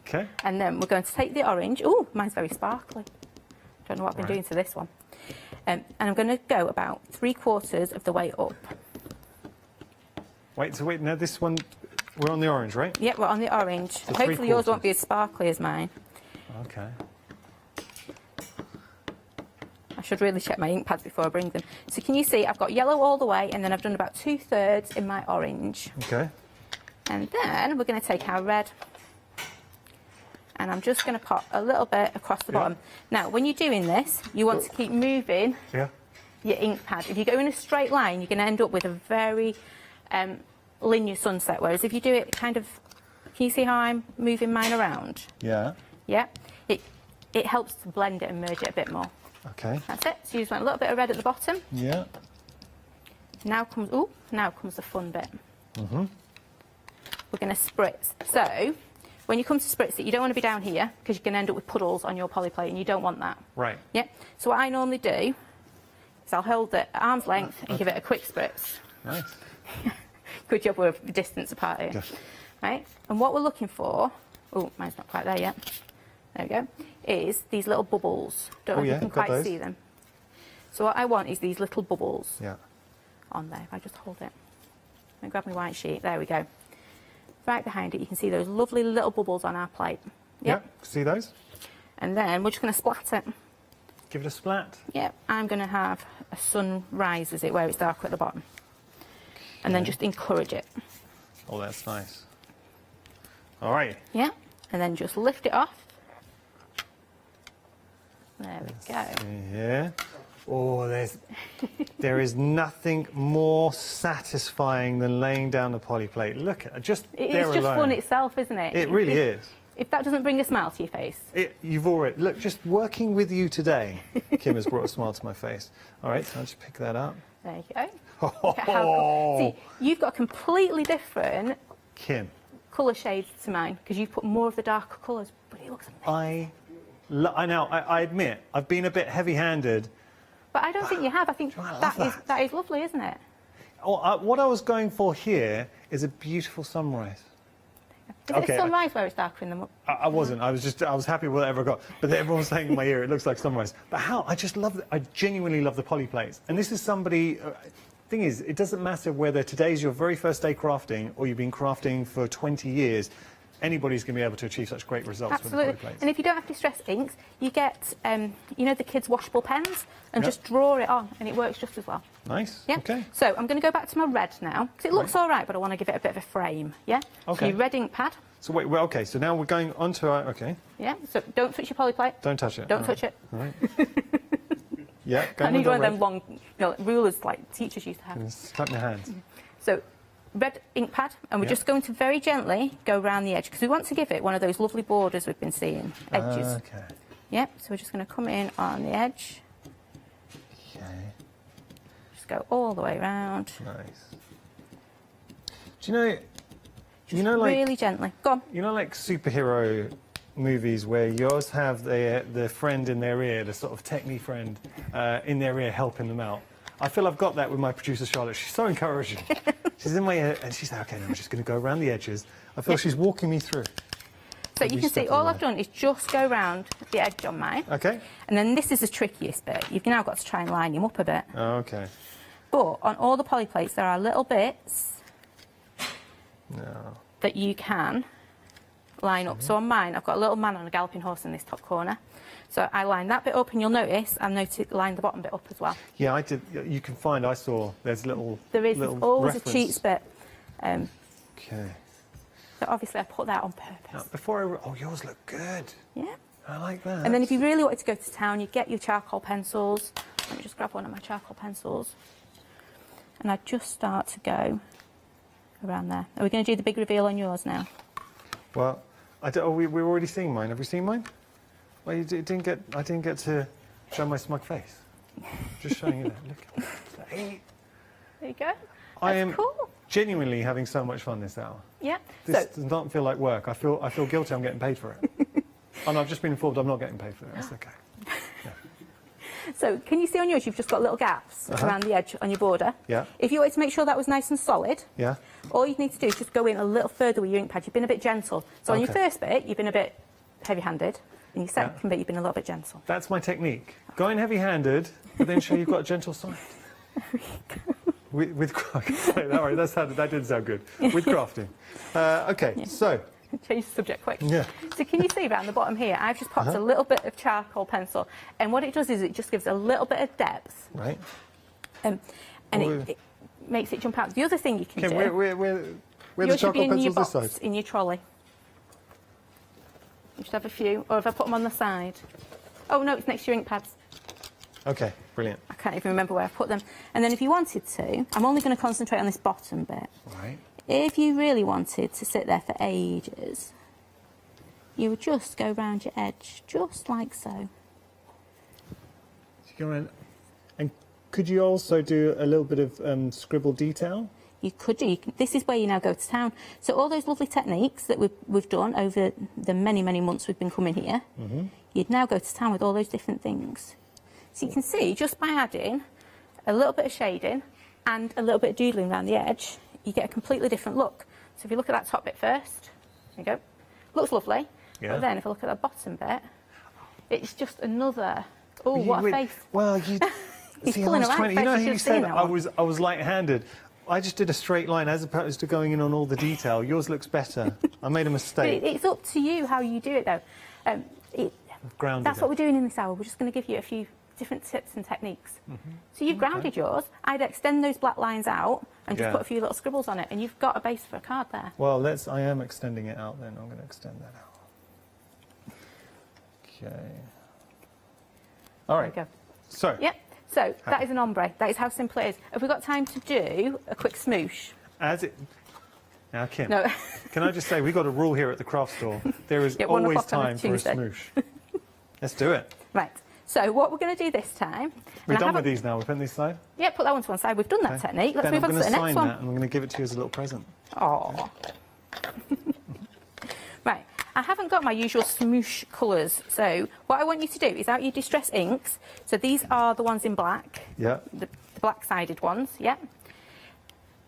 Okay. And then we're going to take the orange. Oh, mine's very sparkly. Don't know what I've been doing to this one. And I'm going to go about 3/4 of the way up. Wait, no, this one, we're on the orange, right? Yep, we're on the orange. So Hopefully yours 3/4. won't be as sparkly as mine. Okay. I should really check my ink pads before I bring them. So can you see I've got yellow all the way, and then I've done about 2/3 in my orange. Okay. And then we're going to take our red, and I'm just going to pop a little bit across the bottom. Now, when you're doing this, you want to keep moving your ink pad. If you go in a straight line, you're going to end up with a very linear sunset, whereas if you do it kind of, can you see how I'm moving mine around? Yeah. Yeah, it helps to blend it and merge it a bit more. Okay. That's it. So you just want a little bit of red at the bottom. Yeah. Now comes the fun bit. Mm-hmm. We're going to spritz. So when you come to spritz it, you don't want to be down here because you're going to end up with puddles on your polyplate, and you don't want that. Right. Yeah. So what I normally do is I'll hold it at arm's length and give it a quick spritz. Nice. Good job we're a distance apart here. Yes. Right. And what we're looking for, oh, mine's not quite there yet. There we go. Is these little bubbles. Don't know if you can got quite those. see them. So what I want is these little bubbles Yeah. on there. If I just hold it and grab my white sheet, there we go. Right behind it, you can see those lovely little bubbles on our plate. Yeah. See those? And then we're just going to splat it. Give it a splat. Yep. I'm going to have a sunrise, is it, where it's darker at the bottom. And then just encourage it. Oh, that's nice. All right. Yeah. And then just lift it off. There we go. Yeah. Oh, there is nothing more satisfying than laying down the polyplate. Look at it, just It's there just alone. fun itself, isn't it? It really is. If that doesn't bring a smile to your face. You've already look. Just working with you today, Kim has brought a smile to my face. All right, so I'll just pick that up. There you go. Look at how cool. See, you've got completely different Kim, colour shades to mine because you've put more of the darker colours, but it looks amazing. I know. I admit I've been a bit heavy-handed. But I don't think you have. I think that is lovely, isn't it? Oh, what I was going for here is a beautiful sunrise. Is it a sunrise where it's darker in the... I wasn't. I was happy with whatever I got. But everyone was saying in my ear, it looks like sunrise. But I just love it. I genuinely love the polyplates. And this is somebody... thing is, it doesn't matter whether today's your very first day crafting or you've been crafting for 20 years. Anybody's going to be able to achieve such great results Absolutely. with the polyplates. And if you don't have distress inks, you get, you know, the kids' washable pens, and just draw it on, and it works just as well. Nice. Yeah. Okay. So I'm going to go back to my red now, because it looks all right, but I want to give it a bit of a frame. Yeah. Okay. So your red ink pad. So wait, well, okay. So now we're going on to our... Okay. Yeah. So don't touch your polyplate. Don't touch it. Don't touch it. All right. Yeah. Go I need with one of the them long rulers like teachers used to have. Slap my hands. So red ink pad, and we're just going to very gently go around the edge because we want to give it one of those lovely borders we've been seeing, edges. Okay. Yep, so we're just going to come in on the edge. Okay. Just go all the way around. Nice. Do you know, like really gently. Go on. You know, like superhero movies where you always have the friend in their ear, the sort of techie friend in their ear helping them out. I feel I've got that with my producer Charlotte. She's so encouraging. She's in my ear and she's like, okay, now I'm just going to go around the edges. I feel she's walking me through. So you can see all I've done is just go around the edge on mine. Okay. And then this is the trickiest bit. You've now got to try and line him up a bit. Okay. But on all the polyplates there are little bits that you can line up. So on mine I've got a little man on a galloping horse in this top corner. So I line that bit up, and you'll notice I line the bottom bit up as well. Yeah, I did. You can find, I saw, there's little... There is little always reference. a cheats bit. Okay. So obviously I put that on purpose. Now, before oh, yours look good. Yeah. I like that. And then if you really wanted to go to town, you get your charcoal pencils. Let me just grab one of my charcoal pencils. And I just start to go around there. Are we going to do the big reveal on yours now? Well, we're already seeing mine. Have we seen mine? Well, I didn't get to show my smug face. Just showing you that. Look. Hey. There you go. I am cool. genuinely having so much fun this hour. Yeah. This does not feel like work. I feel guilty I'm getting paid for it. And I've just been informed I'm not getting paid for it. That's okay. So can you see on yours you've just got little gaps around the edge on your border? Yeah. If you wanted to make sure that was nice and solid, Yeah. all you need to do is just go in a little further with your ink pad. You've been a bit gentle. So on your first bit, you've been a bit heavy-handed. And your second bit, you've been a little bit gentle. That's my technique. Go in heavy-handed, but then show you've got a gentle side. With crafting. All right, that did sound good. With crafting. Okay, so. Change the subject quick. Yeah. So can you see around the bottom here, I've just popped a little bit of charcoal pencil. And what it does is it just gives a little bit of depth. Right. And it makes it jump out. The other thing you can do... Where the charcoal pencils this side? In your trolley. You should have a few. Or if I put them on the side. Oh, no, it's next to your ink pads. Okay, brilliant. I can't even remember where I've put them. And then if you wanted to, I'm only going to concentrate on this bottom bit. Right. If you really wanted to sit there for ages, you would just go round your edge, just like so. Go in. And could you also do a little bit of scribble detail? You could do. This is where you now go to town. So all those lovely techniques that we've done over the many, many months we've been coming here, you'd now go to town with all those different things. So you can see, just by adding a little bit of shading and a little bit of doodling around the edge, you get a completely different look. So if you look at that top bit first, there you go. Looks lovely. Yeah. But then if I look at the bottom bit, it's just another... Oh, what a face. Well, you... He's see, pulling I was a trying, right you know how face, you you've said seen that I was light-handed. I just did a straight line as opposed to going in on all the detail. Yours looks better. I made a mistake. But it's up to you how you do it, though. That's what we're doing in this hour. We're just going to give you a few different tips and techniques. So you've grounded yours. I'd extend those black lines out and just put a few little scribbles on it, and you've got a base for a card there. Well, I am extending it out then. I'm going to extend that out. Okay. All right. There we go. So. Yep. So that is an ombre. That is how simple it is. Have we got time to do a quick smoosh? Now, Kim, No. can I just say, we've got a rule here at the craft store. There is always time for a smoosh. Let's do it. Right. So what we're going to do this time... We're done with these now. We're putting these aside? Yeah, put that one to one side. We've done that technique. Let's then move on to the next one. I'm going to sign that and I'm going to give it to you as a little present. Oh. Right. I haven't got my usual smoosh colours, so what I want you to do is out your distress inks. So these are the ones in black. Yeah. The black-sided ones, yeah.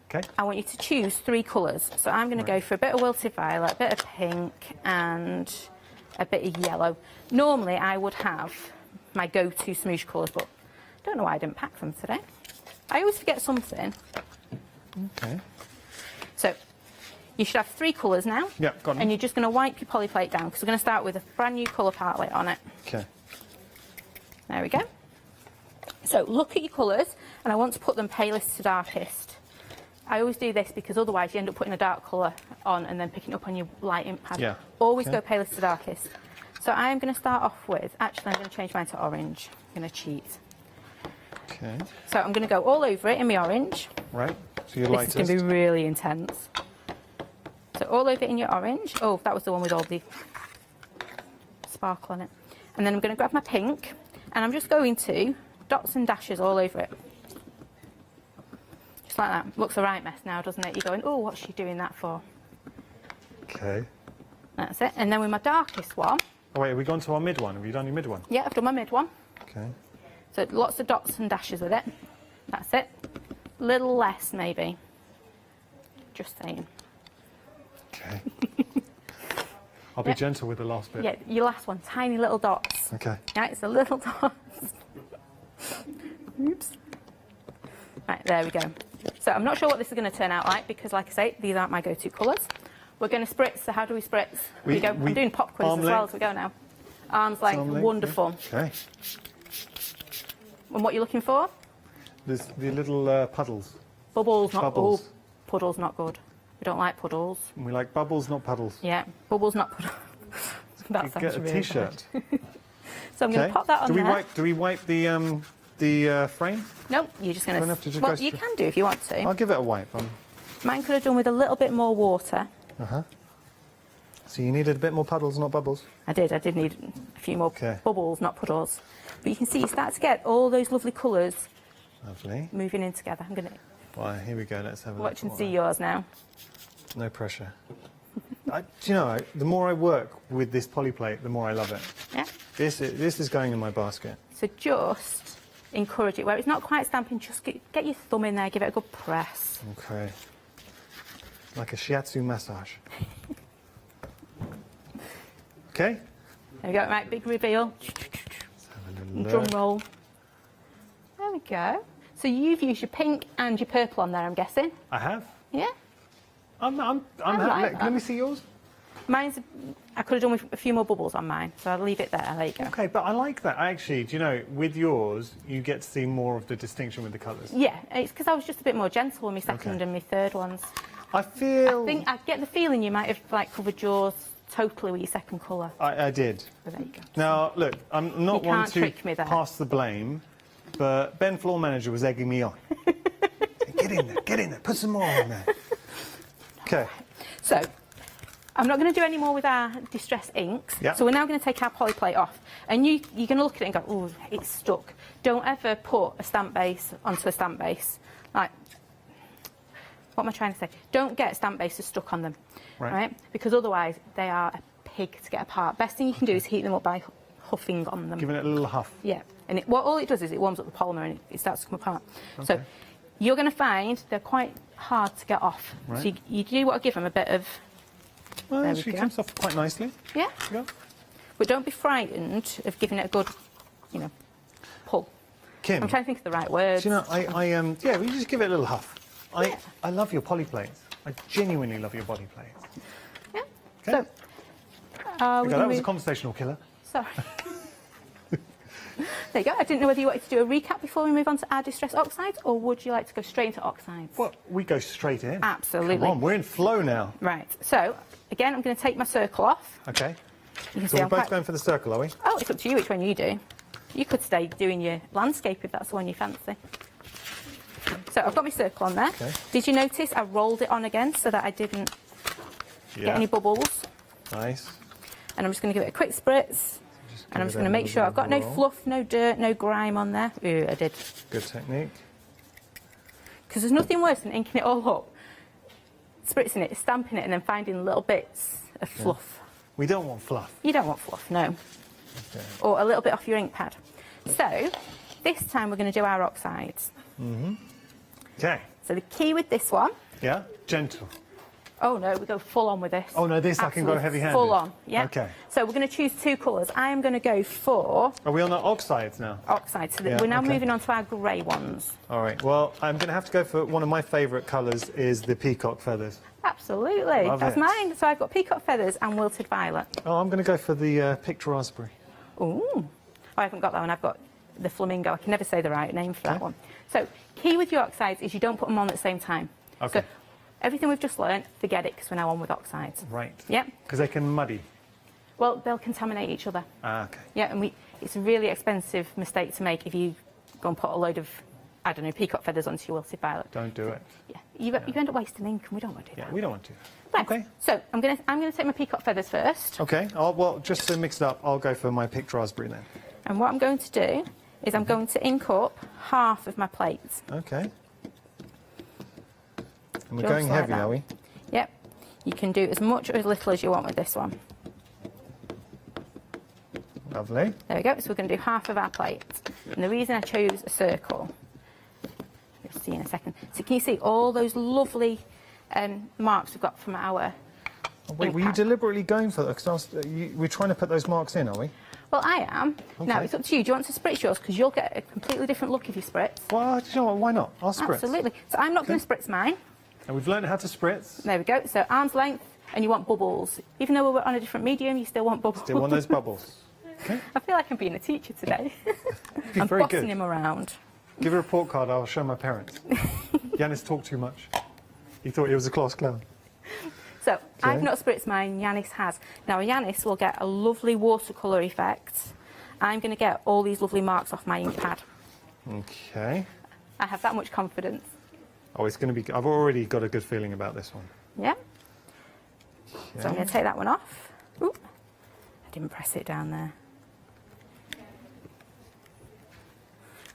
Okay. I want you to choose 3 colours. So I'm going to go for a bit of wilted violet, a bit of pink, and a bit of yellow. Normally, I would have my go-to smoosh colours, but I don't know why I didn't pack them today. I always forget something. Okay. So you should have 3 colours now. Yeah, got them. And you're just going to wipe your polyplate down because we're going to start with a brand new colour palette on it. Okay. There we go. So look at your colours, and I want to put them palest to darkest. I always do this because otherwise you end up putting a dark colour on and then picking up on your light ink pad. Yeah. Always go palest to darkest. So I am going to start off with, actually I'm going to change mine to orange. I'm going to cheat. Okay. So I'm going to go all over it in my orange. Right. So your This lightest. is going to be really intense. So all over it in your orange. Oh, that was the one with all the sparkle on it. And then I'm going to grab my pink, and I'm just going to dots and dashes all over it. Just like that. Looks a right mess now, doesn't it? You're going, oh, what's she doing that for? Okay. That's it. And then with my darkest one... Oh, wait, have we gone to our mid one? Have you done your mid one? Yeah, I've done my mid one. Okay. So lots of dots and dashes with it. That's it. Little less, maybe. Just saying. Okay. I'll be gentle with the last bit. Yeah, your last one, tiny little dots. Okay. Yeah, it's a little dots. Oops. Right, there we go. So I'm not sure what this is going to turn out like because, like I say, these aren't my go-to colours. We're going to spritz. So how do we spritz? I'm doing pop quiz as well as we go now. Arms length, wonderful. Okay. And what you're looking for? There's the little puddles. Bubbles, not Bubbles. Oh, puddles, not good. We don't like puddles. We like bubbles, not puddles. Yeah, bubbles, not puddles. That You sounds get a really T-shirt. bad. So I'm going to pop that on there. Do we wipe the frame? Nope, you're just going Don't have to just Well, go you can do if you want to. I'll give it a wipe. Mine could have done with a little bit more water. Uh-huh. So you needed a bit more puddles, not bubbles? I did need a few more bubbles, not puddles. But you can see you start to get all those lovely colours Lovely. moving in together. I'm going to Well, here we go. Let's have a watch look. and see yours now. No pressure. Do you know, the more I work with this polyplate, the more I love it. Yeah. This is going in my basket. So just encourage it. Where it's not quite stamping, just get your thumb in there, give it a good press. Okay. Like a shiatsu massage. Okay. There we go. Right, big reveal. Drum roll. There we go. So you've used your pink and your purple on there, I'm guessing. I have. Yeah. I'm like let that. me see yours. Mine's. I could have done with a few more bubbles on mine, so I'll leave it there. There you go. Okay, but I like that. Actually, do you know, with yours, you get to see more of the distinction with the colours. Yeah, it's because I was just a bit more gentle with my second and my third ones. I get the feeling you might have like covered yours totally with your second colour. I did. So there you go. Now, look, I'm not You one can't to trick me there. pass the blame, but Ben, floor manager, was egging me on. Get in there, put some more on there. Okay. So, I'm not going to do any more with our distress inks. Yeah. So we're now going to take our polyplate off. And you're going to look at it and go, oh, it's stuck. Don't ever put a stamp base onto a stamp base. Like, what am I trying to say? Don't get stamp bases stuck on them, right? Because otherwise they are a pig to get apart. Best thing you can do is heat them up by huffing on them. Giving it a little huff. Yeah. And all it does is it warms up the polymer and it starts to come apart. So you're going to find they're quite hard to get off. Right. So you do want to give them a bit of... Well, there we she go. comes off quite nicely. Yeah. But don't be frightened of giving it a good, pull. Kim. I'm trying to think of the right words. Do you know, yeah, we just give it a little huff. I love your polyplates. I genuinely love your polyplates. Yeah. Okay. So, Okay, that was a conversational killer. Sorry. There you go. I didn't know whether you wanted to do a recap before we move on to our distress oxides, or would you like to go straight into oxides? Well, we go straight in. Absolutely. Come on, we're in flow now. Right. So, again, I'm going to take my circle off. Okay. You can So see we're I'm both quite... going for the circle, are we? Oh, it's up to you which one you do. You could stay doing your landscape if that's the one you fancy. So I've got my circle on there. Okay. Did you notice I rolled it on again so that I didn't get any bubbles? Nice. And I'm just going to give it a quick spritz. And I'm just going to make sure I've got no fluff, no dirt, no grime on there. Ooh, I did. Good technique. Because there's nothing worse than inking it all up, spritzing it, stamping it, and then finding little bits of fluff. We don't want fluff. You don't want fluff, no. Okay. Or a little bit off your ink pad. So, this time we're going to do our oxides. Okay. So the key with this one... Yeah? Gentle. Oh no, we go full on with this. Oh no, this I can go Absolutely heavy-handed. Full on, yeah. Okay. So we're going to choose two colours. I am going to go for... Are we on the oxides now? Oxides. So Yeah, we're now okay. moving on to our grey ones. All right. Well, I'm going to have to go for one of my favourite colours is the peacock feathers. Absolutely. Love That's it. mine. So I've got peacock feathers and wilted violet. Oh, I'm going to go for the picked raspberry. Ooh. I haven't got that one. I've got the flamingo. I can never say the right name for that one. So key with your oxides is you don't put them on at the same time. Okay. So everything we've just learned, forget it because we're now on with oxides. Right. Yep. Because they can muddy. Well, they'll contaminate each other. Ah, okay. Yeah, and it's a really expensive mistake to make if you go and put a load of, I don't know, peacock feathers onto your wilted violet. Don't do it. Yeah, you end up wasting ink, and we don't want to do that. We don't want to. Right. Okay. So I'm gonna take my peacock feathers first, Okay. Well, just to mix it up, I'll go for my picked raspberry then. and what I'm going to do is I'm going to ink up half of my plate. Okay. And we're Just going like heavy, that. are we? Yep. You can do as much or as little as you want with this one. Lovely. There we go. So we're going to do half of our plate. And the reason I chose a circle, you'll see in a second. So can you see all those lovely marks we've got from our Oh, wait, ink were you pad? deliberately going for that? Because we're trying to put those marks in, are we? Well, I am. Now, Okay. it's up to you. Do you want to spritz yours? Because you'll get a completely different look if you spritz. Well, do you know what? Why not? I'll spritz. Absolutely. So I'm not going to spritz mine. And we've learned how to spritz. There we go. So arm's length, and you want bubbles. Even though we're on a different medium, you still want bubbles. Still want those bubbles. Okay. I feel like I'm being a teacher today. You're I'm very bossing good. him around. Give her a report card, I'll show my parents. Yanis talked too much. He thought he was a class clown. So I've not spritzed mine, Yanis has. Now Yanis will get a lovely watercolour effect. I'm going to get all these lovely marks off my ink pad. Okay. I have that much confidence. Oh, it's going to be... I've already got a good feeling about this one. Yeah. Okay. So I'm going to take that one off. Ooh, I didn't press it down there.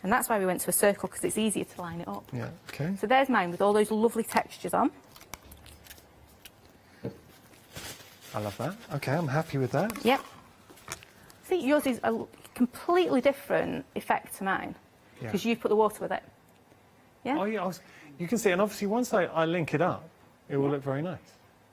And that's why we went to a circle, because it's easier to line it up. Yeah, okay. So there's mine with all those lovely textures on. I love that. Okay, I'm happy with that. Yep. See, yours is a completely different effect to mine, because you put the water with it. Yeah? Oh, yeah, you can see, and obviously once I link it up, it will look very nice.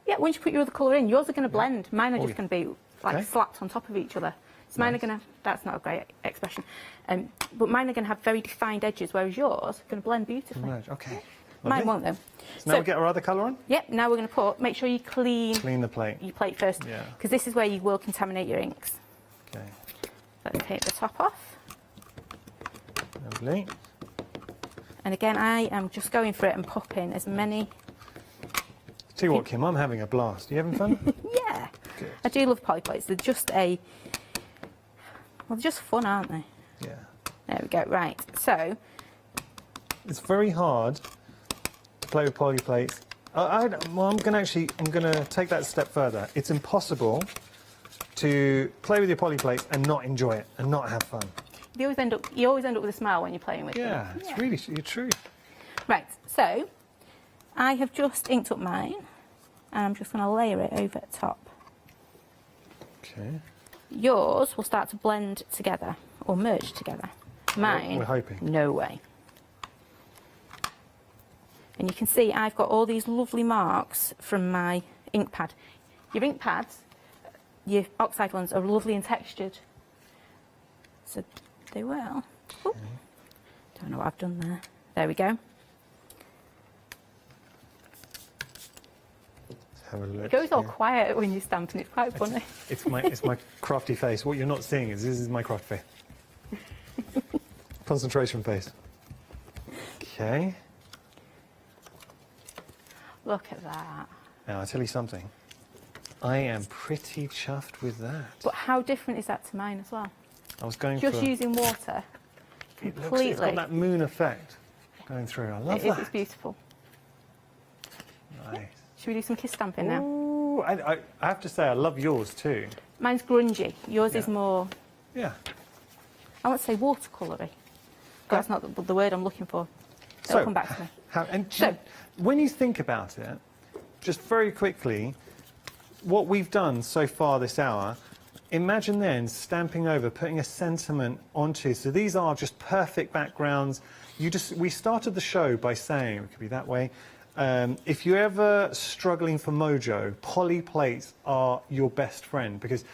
Yeah, once you put your other colour in, yours are going to blend. Mine are just going to be like slapped on top of each other. So mine are going to, that's not a great expression, but mine are going to have very defined edges, whereas yours are going to blend beautifully. Okay. Mine won't though. So now we get our other colour on? Yep, now we're going to make sure you clean the plate. Your plate first, because this is where you will contaminate your inks. Okay. Let's take the top off. Lovely. And again, I am just going for it and popping as many. Tell you what, Kim, I'm having a blast. Are you having fun? Yeah. Good. I do love poly plates. They're just they're just fun, aren't they? Yeah. There we go. Right. So it's very hard to play with poly plates. I'm going to take that a step further. It's impossible to play with your poly plates and not enjoy it and not have fun. You always end up with a smile when you're playing with them. Yeah, it's really true. Right. So I have just inked up mine, and I'm just going to layer it over the top. Okay. Yours will start to blend together or merge together. Mine, we're hoping. No way. And you can see I've got all these lovely marks from my ink pad. Your ink pads, your oxide ones, are lovely and textured. So they will. Ooh. Don't know what I've done there. There we go. Have a look. It goes all quiet when you stamp, and it's quite funny. It's my crafty face. What you're not seeing is this is my craft face. Concentration face. Okay. Look at that. Now, I'll tell you something. I am pretty chuffed with that. But how different is that to mine as well? I was going just using water. Completely. It's got that moon effect going through. I love that. It's beautiful. Nice. Should we do some kiss stamping now? Ooh, I have to say, I love yours too. Mine's grungy. Yours is more... Yeah. I want to say watercoloury. That's not the word I'm looking for. It'll come back to me. When you think about it, just very quickly, what we've done so far this hour, imagine then stamping over, putting a sentiment onto. So these are just perfect backgrounds. We started the show by saying, it could be that way, if you're ever struggling for mojo, poly plates are your best friend, because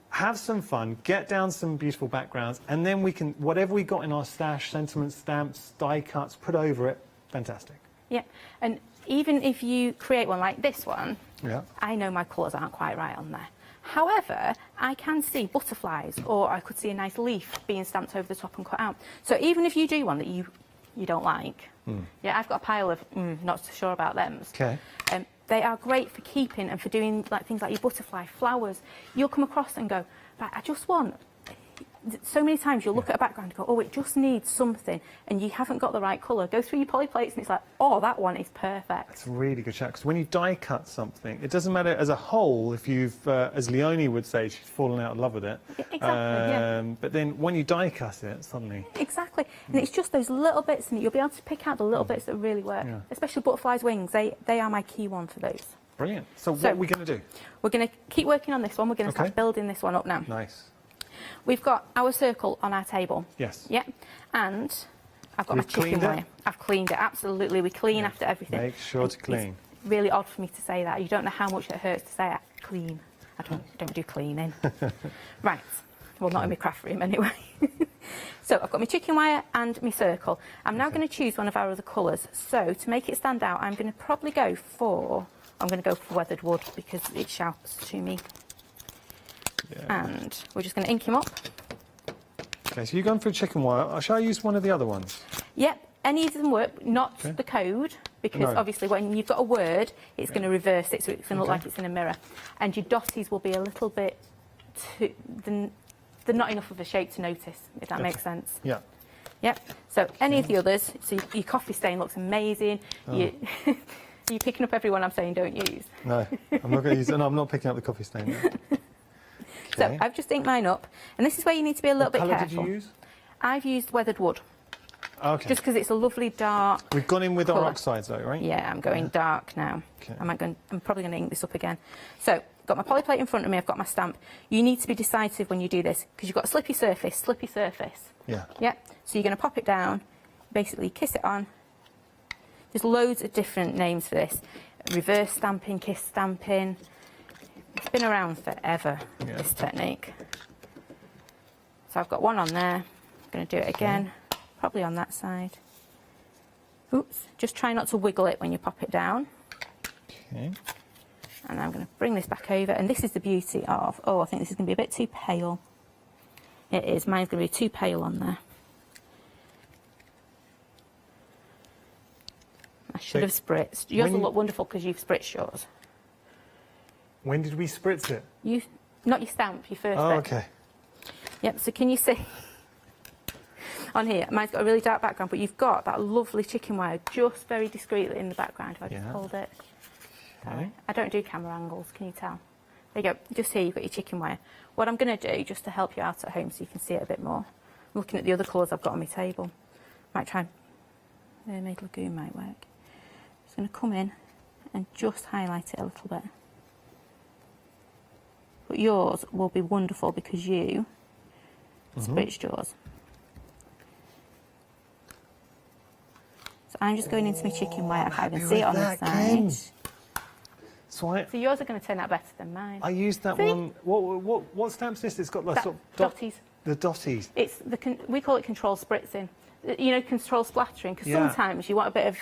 have some fun, get down some beautiful backgrounds, and then we can, whatever we got in our stash, sentiment stamps, die cuts, put over it, fantastic. Yeah, and even if you create one like this one, yeah. I know my colours aren't quite right on there. However, I can see butterflies, or I could see a nice leaf being stamped over the top and cut out. So even if you do one that you don't like, yeah, I've got a pile of not so sure about them. Okay. They are great for keeping and for doing like things like your butterfly, flowers. You'll come across and go, right, I just want... So many times you'll look at a background and go, oh, it just needs something, and you haven't got the right colour. Go through your poly plates and it's like, oh, that one is perfect. That's a really good chat, because when you die cut something, it doesn't matter as a whole if you've, as Leonie would say, she's fallen out of love with it. Exactly, yeah. But then when you die cut it, suddenly... Exactly. And it's just those little bits, and you'll be able to pick out the little bits that really work. Yeah. Especially butterflies' wings. They are my key one for those. Brilliant. So what are we going to do? We're going to keep working on this one. We're going to start building this one up now. Nice. We've got our circle on our table. Yes. Yeah. And I've got my chicken wire. I've cleaned it, absolutely. We clean after everything. Make sure to clean. It's really odd for me to say that. You don't know how much it hurts to say that. Clean. I don't do cleaning. Right. Well, not in my craft room anyway. So I've got my chicken wire and my circle. I'm now going to choose one of our other colours. So to make it stand out, I'm going to probably go for weathered wood, because it shouts to me. Yeah. And we're just going to ink him up. Okay, so you're going for chicken wire. Shall I use one of the other ones? Yep, any of them work, not the code, because obviously when you've got a word, it's going to reverse it, so it's going to look like it's in a mirror. And your dotties will be a little bit too... They're not enough of a shape to notice, if that makes sense. Yeah. Yep. So any of the others, so your coffee stain looks amazing. Oh. You, you're picking up everyone I'm saying don't use. No, I'm not going to use it. No, I'm not picking up the coffee stain. No. So I've just inked mine up, and this is where you need to be a little bit colour careful. did you use? I've used weathered wood. Okay. Just because it's a lovely dark. We've gone in with our colour. oxides though, right? Yeah, I'm going dark now. Okay. I'm probably going to ink this up again. So, got my polyplate in front of me, I've got my stamp. You need to be decisive when you do this, because you've got a slippy surface. Yeah. Yeah. So you're going to pop it down, basically kiss it on. There's loads of different names for this. Reverse stamping, kiss stamping. It's been around forever, this technique. So I've got one on there. I'm going to do it again, probably on that side. Oops, just try not to wiggle it when you pop it down. Okay. And I'm going to bring this back over, and this is the beauty of, oh, I think this is going to be a bit too pale. It is, mine's going to be too pale on there. I should have spritzed. Yours will look wonderful because you've spritzed yours. When did we spritz it? Not your stamp, your first Oh, bit. okay. Yep, so can you see on here, mine's got a really dark background, but you've got that lovely chicken wire just very discreetly in the background. If I just hold it. Okay. I don't do camera angles, can you tell? There you go, just here you've got your chicken wire. What I'm going to do, just to help you out at home so you can see it a bit more, I'm looking at the other colours I've got on my table. Might try Mermaid Lagoon might work. Just going to come in and just highlight it a little bit. But yours will be wonderful because you spritzed yours. So I'm just going into my chicken wire. I can't even see it on the side. So yours are going to turn out better than mine. I used that See? one. What stamp's this? It's got the sort of dotties. The dotties. It's we call it control spritzing. You know, control splattering, because Yeah. sometimes you want a bit of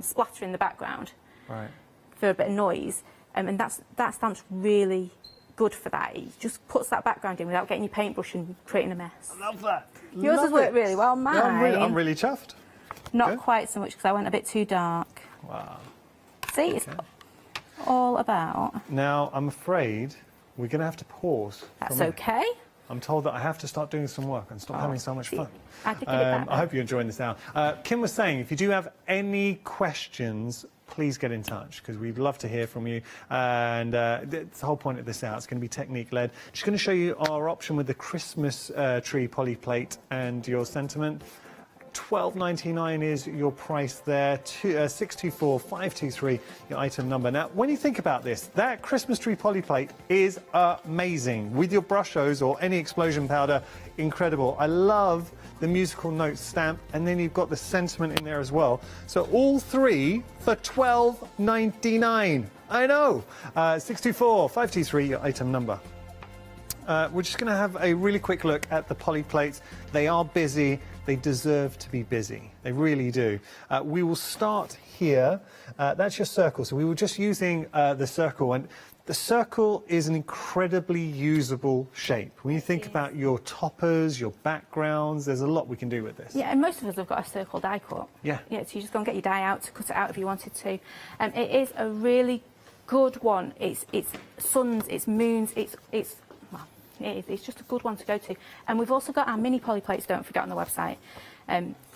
splatter in the background Right. for a bit of noise, and that stamp's really good for that. It just puts that background in without getting your paintbrush and creating a mess. I love that. Yours has worked really well. Mine, Yeah, I'm really chuffed. not quite so much because I went a bit too dark. Wow. See, it's all about. Now, I'm afraid we're going to have to pause. That's okay. I'm told that I have to start doing some work and stop having so much fun. I could give it back. I hope you're enjoying this now. Kim was saying, if you do have any questions, please get in touch, because we'd love to hear from you. And it's the whole point of this out. It's going to be technique-led. Just going to show you our option with the Christmas tree polyplate and your sentiment. $12.99 is your price there. 624523 your item number. Now, when you think about this, that Christmas tree polyplate is amazing. With your brushos or any explosion powder, incredible. I love the musical notes stamp, and then you've got the sentiment in there as well. So all three for $12.99. I know. 624523 your item number. We're just going to have a really quick look at the polyplates. They are busy. They deserve to be busy. They really do. We will start here. That's your circle. So we were just using the circle, and the circle is an incredibly usable shape. When you think about your toppers, your backgrounds, there's a lot we can do with this. Yeah, and most of us have got a circle die cut. Yeah. Yeah, so you just go and get your die out to cut it out if you wanted to. It is a really good one. It's suns, it's moons, it's just a good one to go to. And we've also got our mini polyplates, don't forget, on the website.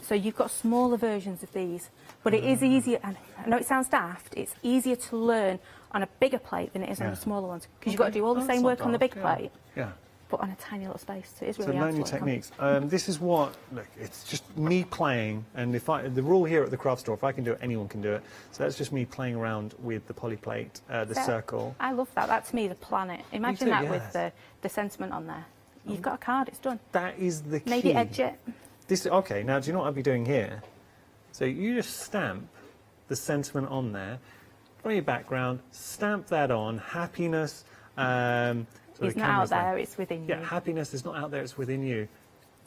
So you've got smaller versions of these, but it is easier, and I know it sounds daft, it's easier to learn on a bigger plate than it is on the smaller ones, because you've got to do all the same work on the big plate, but on a tiny little space. So it is really hard learn to new work on. techniques. This is what, look, it's just me playing, and the rule here at the craft store, if I can do it, anyone can do it. So that's just me playing around with the polyplate, the circle. I love that. That to me is a planet. Imagine too, that yes. with the sentiment on there. You've got a card, it's done. That is the key. Maybe edge it. Okay, now do you know what I'd be doing here? So you just stamp the sentiment on there, from your background, stamp that on, happiness. It's not out there, it's within you. Yeah, happiness is not out there, it's within you.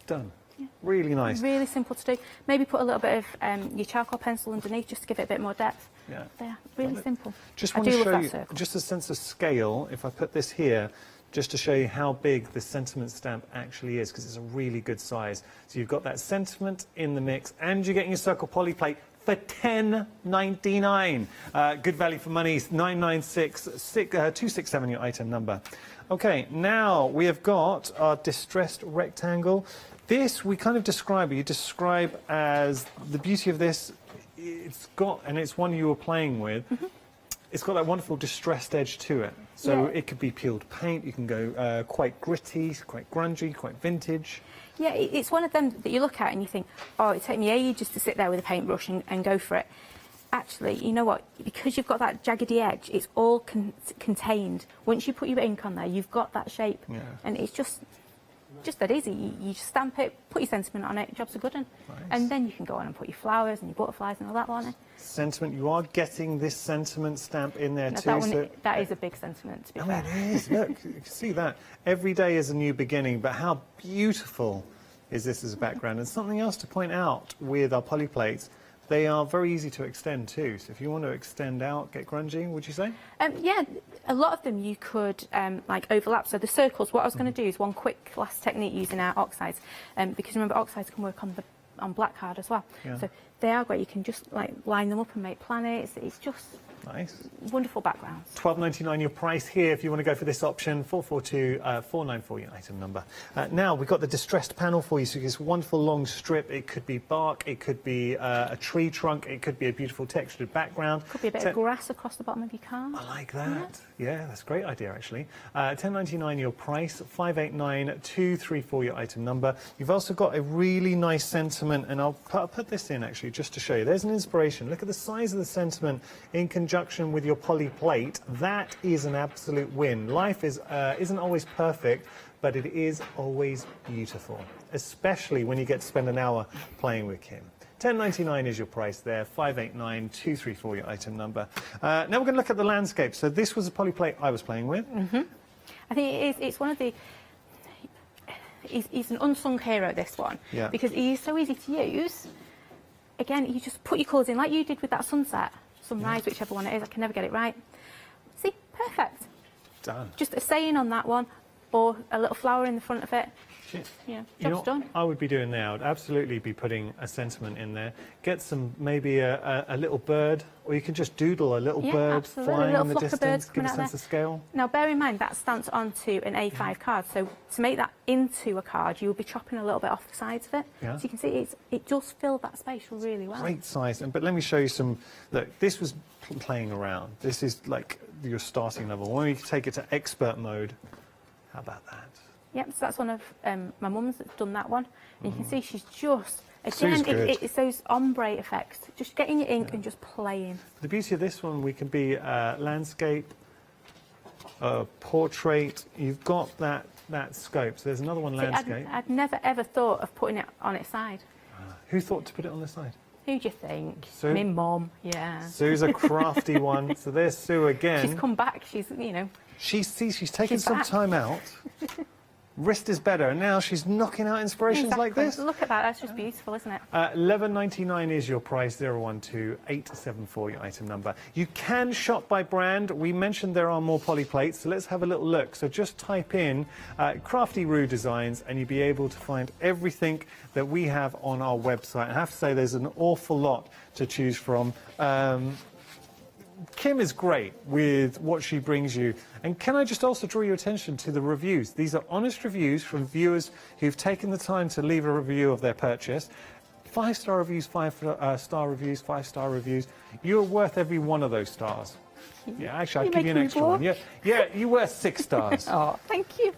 Done. Yeah. Really nice. Really simple to do. Maybe put a little bit of your charcoal pencil underneath just to give it a bit more depth. Yeah. There, really simple. Just I want do to show love you that circle. just a sense of scale. If I put this here, just to show you how big the sentiment stamp actually is, because it's a really good size. So you've got that sentiment in the mix, and you're getting your circle polyplate for $10.99. Good value for money. 267 your item number. Okay, now we have got our distressed rectangle. This, we kind of describe it. You describe as the beauty of this, it's got, and it's one you were playing with, it's got that wonderful distressed edge to it. So it could be peeled paint, you can go quite gritty, quite grungy, quite vintage. Yeah, it's one of them that you look at and you think, oh, it took me ages to sit there with a paintbrush and go for it. Actually, you know what? Because you've got that jaggedy edge, it's all contained. Once you put your ink on there, you've got that shape. Yeah. And it's just that easy. You just stamp it, put your sentiment on it, job's a good one. Nice. And then you can go on and put your flowers and your butterflies and all that on it. Sentiment, you are getting this sentiment stamp in there too. That one, that is a big sentiment, to be fair. It is. Look, you can see that. Every day is a new beginning, but how beautiful is this as a background? And something else to point out with our poly plates, they are very easy to extend too. So if you want to extend out, get grungy, would you say? Yeah, a lot of them you could like overlap. So the circles, what I was going to do is one quick last technique using our oxides, because remember oxides can work on black card as well. Yeah. So they are great. You can just like line them up and make planets. It's just nice, wonderful backgrounds. $12.99 your price here if you want to go for this option. 442-494 your item number. Now we've got the distressed panel for you. So this wonderful long strip. It could be bark, it could be a tree trunk, it could be a beautiful textured background. Could be a bit of grass across the bottom of your car. I like that. Yeah, that's a great idea actually. $10.99 your price. 589-234 your item number. You've also got a really nice sentiment, and I'll put this in actually just to show you. There's an inspiration. Look at the size of the sentiment in conjunction with your poly plate. That is an absolute win. Life isn't always perfect, but it is always beautiful, especially when you get to spend an hour playing with Kim. $10.99 is your price there. 589-234 your item number. Now we're going to look at the landscape. So this was a poly plate I was playing with. I think it's one of the. He's an unsung hero, this one, because he's so easy to use. Again, you just put your colours in like you did with that sunset. Sunrise, whichever one it is, I can never get it right. See, perfect. Done. Just a saying on that one, or a little flower in the front of it. Yeah, job's done. I would be doing now. I would absolutely be putting a sentiment in there. Get some, maybe a little bird, or you can just doodle a little bird flying in the distance, give a sense of scale. Now, bear in mind that stands onto an A5 card, so to make that into a card, you'll be chopping a little bit off the sides of it. So you can see it does fill that space really well. Great size. But let me show you some. Look, this was playing around. This is like your starting level. When we take it to expert mode, how about that? Yep, so that's one of my mum's that's done that one. And you can see she's just, again, it's those ombre effects. Just getting your ink and just playing. The beauty of this one, we can be landscape, portrait. You've got that scope. So there's another one, landscape. I'd never ever thought of putting it on its side. Who thought to put it on the side? Who do you think? Sue? My mum, yeah. Sue's a crafty one. So there's Sue again. She's come back. She's, you know. She's taken some time out. Wrist is better, and now she's knocking out inspirations like this. Look at that, that's just beautiful, isn't it? $11.99 is your price. 012-874 your item number. You can shop by brand. We mentioned there are more poly plates, so let's have a little look. So just type in Crafty Roo Designs, and you'll be able to find everything that we have on our website. I have to say there's an awful lot to choose from. Kim is great with what she brings you. And can I just also draw your attention to the reviews? These are honest reviews from viewers who've taken the time to leave a review of their purchase. 5-star reviews, 5-star reviews, 5-star reviews. You're worth every one of those stars. Yeah, actually, I'll give you an extra one. Yeah, you're worth 6 stars. Oh, thank you.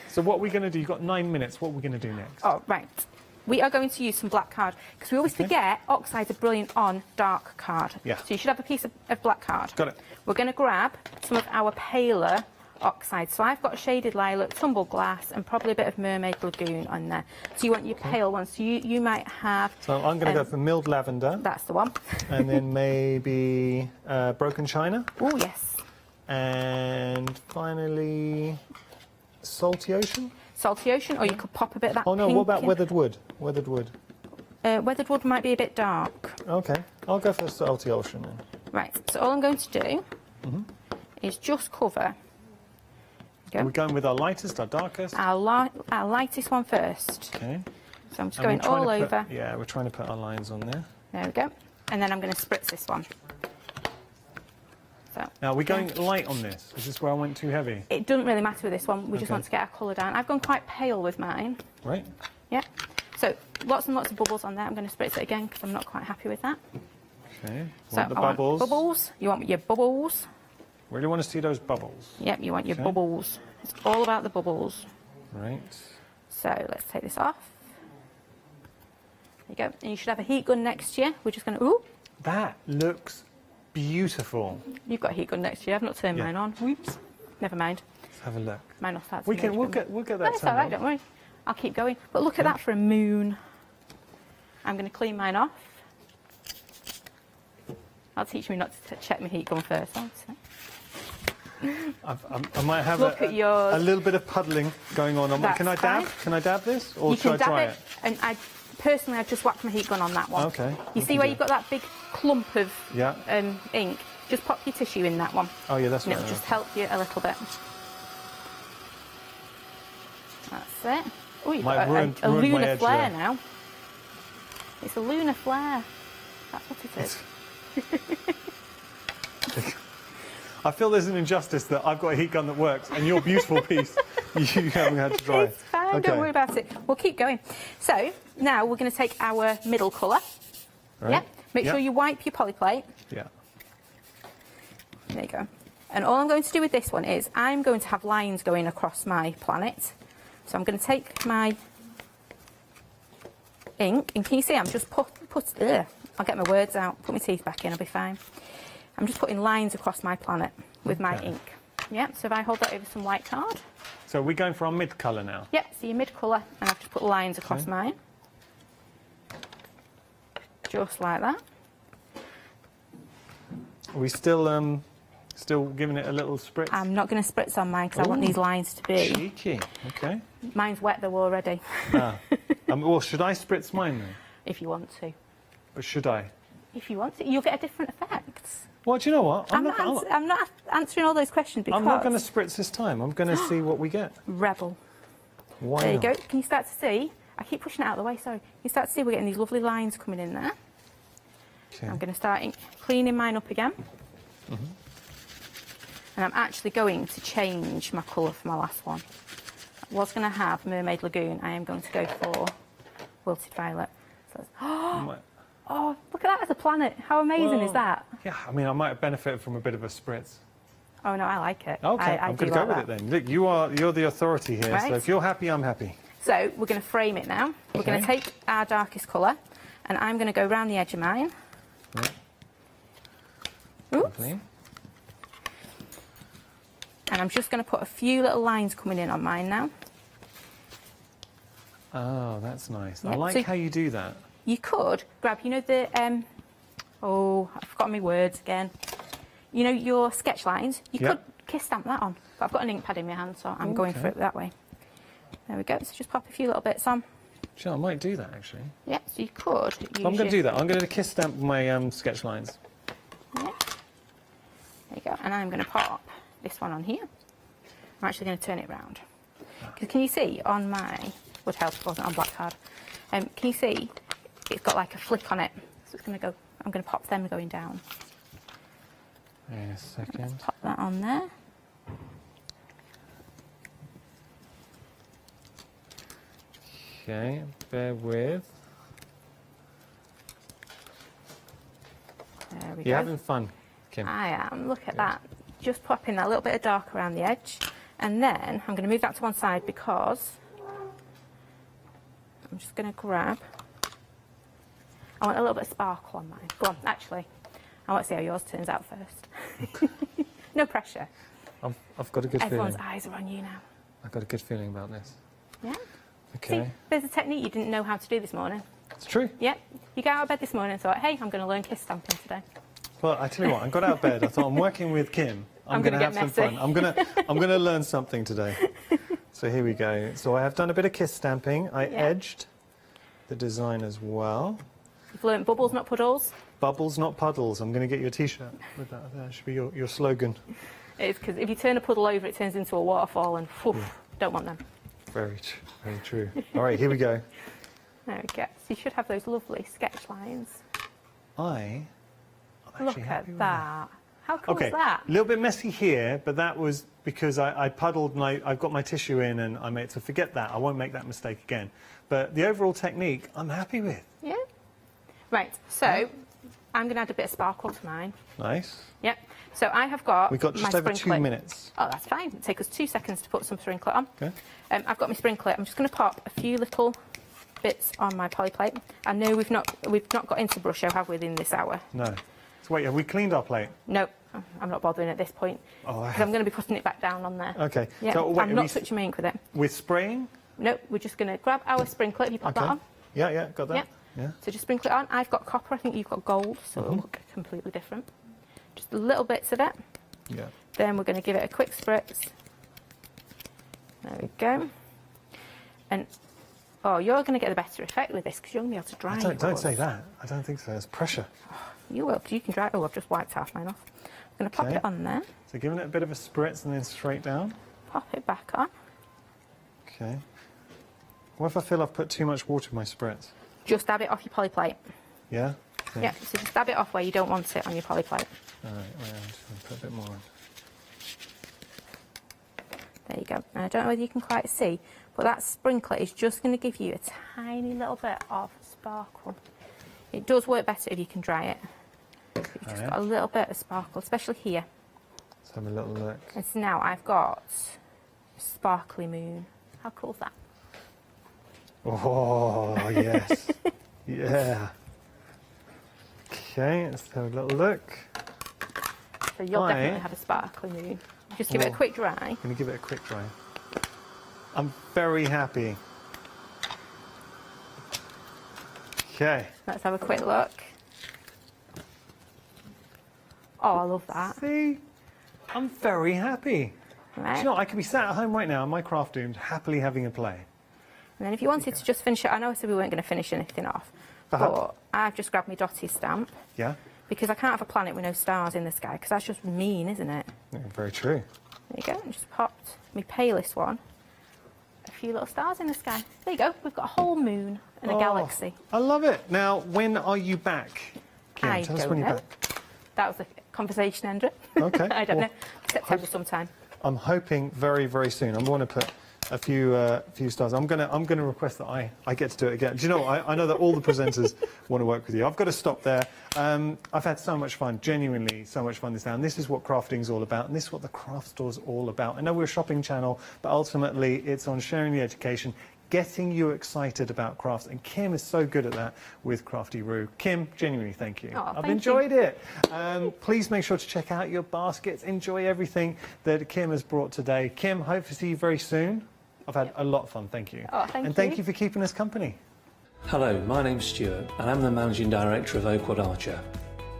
So what are we going to do? You've got 9 minutes. What are we going to do next? Oh, right. We are going to use some black card, because we always forget oxides are brilliant on dark card. Yeah. So you should have a piece of black card. Got it. We're going to grab some of our paler oxides. So I've got shaded lilac, tumbled glass, and probably a bit of mermaid lagoon on there. So you want your pale ones. So you might have... So I'm going to go for milled lavender. That's the one. And then maybe broken china. Oh, yes. And finally, salty ocean. Salty ocean, or you could pop a bit of that. Oh no, pink what about in. weathered wood? Weathered wood. Weathered wood might be a bit dark. Okay, I'll go for salty ocean then. Right, so all I'm going to do is just cover. Are we going with our lightest, our darkest? Our lightest one first. Okay. So I'm just going all over. Yeah, we're trying to put our lines on there. There we go. And then I'm going to spritz this one. So, now, we're going light on this. Is this where I went too heavy? It doesn't really matter with this one. We just want to get our colour down. I've gone quite pale with mine. Right. Yeah. So lots and lots of bubbles on there. I'm going to spritz it again because I'm not quite happy with that. Okay. So Want the I want bubbles. bubbles. You want your bubbles. Really want to see those bubbles. Yep, you want your Okay. bubbles. It's all about the bubbles. Right. So let's take this off. There you go. And you should have a heat gun next to you. We're just going to... Ooh! That looks beautiful. You've got a heat gun next to you. I've not turned Yeah. mine on. Whoops. Never mind. Let's have a look. Mine will start to We'll get that That's all turned right, on. don't worry. I'll keep going. But look at that for a moon. I'm going to clean mine off. I'll teach me not to check my heat gun first. I might have Look at yours. a little bit of puddling going on. That's Can I dab? fine. Can I dab this, or You should I can dab dry it, and I personally, I've just whacked my heat gun on that one. Okay. You see where you've got that big clump of Yeah. ink? Just pop your tissue in that one. Oh yeah, that's And right. it'll just help you a little bit. That's it. Oh, you've Might got ruin a my lunar edge flare there. now. It's a lunar flare. That's what it is. I feel there's an injustice that I've got a heat gun that works, and your beautiful piece you haven't had to dry. It's fine, don't worry about it. We'll keep going. So, now we're going to take our middle colour. Right. Yeah. Make Yeah. sure you wipe your polyplate. Yeah. There you go. And all I'm going to do with this one is I'm going to have lines going across my planet. So I'm going to take my ink, and can you see I'm just I'll get my words out, put my teeth back in, I'll be fine. I'm just putting lines across my planet with my ink. Yeah, so if I hold that over some white card. So we're going for our mid colour now. Yep, so your mid colour, and I've just put lines across Okay. mine. Just like that. Are we still giving it a little spritz? I'm not going to spritz on mine because I want Ooh, these lines to be. Cheeky. Okay. Mine's wet though already. Well, should I spritz mine then? If you want to. Or should I? If you want to, you'll get a different effect. Well, do you know what? I'm not answering all those questions because I'm not going to spritz this time. I'm going to see what we get. Rebel. Why There not? you go. Can you start to see? I keep pushing it out of the way, sorry. You start to see we're getting these lovely lines coming in there. Okay. I'm going to start cleaning mine up again. Mm-hmm. And I'm actually going to change my colour for my last one. I was going to have Mermaid Lagoon. I am going to go for Wilted Violet. So oh, look at that as a planet. How amazing is that? Yeah, I mean, I might benefit from a bit of a spritz. Oh, no, I like it. Okay, I I'm do going to go like with that. it then. Look, you're the authority here, Right. so if you're happy, I'm happy. So we're going to frame it now. We're going to Okay. take our darkest colour and I'm going to go around the edge of mine. Right. Oops. Lovely. And I'm just going to put a few little lines coming in on mine now. Oh, that's nice. I Yeah, like so- how you do that. You could grab, you know, the, oh, I've forgotten my words again. You know, your sketch lines, you Yeah. could kiss stamp that on. But I've got an ink pad in my hand, so I'm going Okay. for it that way. There we go. So just pop a few little bits on. Sure, I might do that actually. Yeah, so you could use I'm going to do that. I'm going to kiss stamp my sketch lines. Yeah. There you go. And I'm going to pop this one on here. I'm actually going to turn it round. Because can you see on my, would help if it wasn't on black card. Can you see it's got like a flick on it? So it's going to go, I'm going to pop them going down. Wait a second. Pop that on there. Okay, bear with. There we You're go. having fun, Kim. I am. Look at that. Just popping that little bit of dark around the edge. And then I'm going to move that to one side because I'm just going to grab. I want a little bit of sparkle on mine. Go on, actually. I want to see how yours turns out first. No pressure. I've got a good Everyone's feeling. eyes are on you now. I've got a good feeling about this. Yeah? Okay. See, there's a technique you didn't know how to do this morning. It's true. Yeah. You got out of bed this morning and thought, hey, I'm going to learn kiss stamping today. Well, I tell you what, I got out of bed. I thought I'm working with Kim. I'm going to gonna have get some messy. fun. I'm going to learn something today. So here we go. So I have done a bit of kiss stamping. I edged the design as well. You've learnt bubbles, not puddles. Bubbles, not puddles. I'm going to get you a T-shirt with that. That should be your slogan. It's because if you turn a puddle over, it turns into a waterfall, and whew, don't want them. Very true. All right, here we go. There we go. So you should have those lovely sketch lines. I'm Look actually happy at with that. How cool Okay, is that? a little bit messy here, but that was because I puddled and I've got my tissue in and I made, so forget that. I won't make that mistake again. But the overall technique, I'm happy with. Yeah. Right, so I'm going to add a bit of sparkle to mine. Nice. Yep. So I have got We've got just my over sprinkler. 2 minutes. Oh, that's fine. It'll take us 2 seconds to put some sprinkler on. Okay. I've got my sprinkler. I'm just going to pop a few little bits on my poly plate. I know we've not got into brush show, have we, in this hour? No. So wait, have we cleaned our plate? No, I'm not bothering at this point. Oh, because I'm going to be putting it back down on there. Okay. Yeah, So, wait, I'm not touching my ink with it. With spraying? No, we're just going to grab our sprinkler. Have you pop that on? Yeah, got that. Yeah. Yeah. So just sprinkle it on. I've got copper. I think you've got gold, so it'll look completely different. Just little bits of it. Yeah. Then we're going to give it a quick spritz. There we go. And oh, you're going to get the better effect with this because you're going to be able to dry Don't yours. say that. I don't think so. There's pressure. You will, because you can dry it. Oh, I've just wiped half mine off. I'm going to pop Okay. it on there. So giving it a bit of a spritz and then straight down. Pop it back on. Okay. What if I feel I've put too much water in my spritz? Just dab it off your poly plate. Yeah? Okay. Yeah, so just dab it off where you don't want it on your poly plate. All right, I'm just going to put a bit more on. There you go. And I don't know whether you can quite see, but that sprinkler is just going to give you a tiny little bit of sparkle. It does work better if you can dry it. But you've just got a little bit of sparkle, especially here. Let's have a little look. And so now I've got a sparkly moon. How cool is that? Oh, yes. Yeah. Okay, let's have a little look. So you'll definitely have a sparkly moon. Just give it a quick dry. I'm going to give it a quick dry. I'm very happy. Okay. Let's have a quick look. Oh, I love that. See? I'm very happy. Right. Do you know, I could be sat at home right now in my craft room happily having a play. And then if you wanted to just finish it, I know I said we weren't going to finish anything off, Perhaps. but I've just grabbed my Dottie stamp Yeah? because I can't have a planet with no stars in the sky because that's just mean, isn't it? Yeah, very true. There you go. And just popped my palest one. A few little stars in the sky. There you go. We've got a whole moon and a Oh, galaxy. I love it. Now, when are you back, Kim? I Tell us don't when you're know. back. That was a conversation ender. Okay. I don't Well, know. September sometime. I'm hoping very, very soon. I'm going to put a few stars. I'm going to request that I get to do it again. Do you know, I know that all the presenters want to work with you. I've got to stop there. I've had so much fun, genuinely so much fun this day. And this is what crafting's all about, and this is what the craft store's all about. I know we're a shopping channel, but ultimately it's on sharing the education, getting you excited about crafts, and Kim is so good at that with Crafty Roo. Kim, genuinely thank you. Oh, I've thank enjoyed you. it. Please make sure to check out your baskets. Enjoy everything that Kim has brought today. Kim, hope to see you very soon. I've had a lot of fun, thank you. Oh, thank and thank you. you for keeping us company. Hello, my name's Stuart and I'm the Managing Director of Oakwood Archer.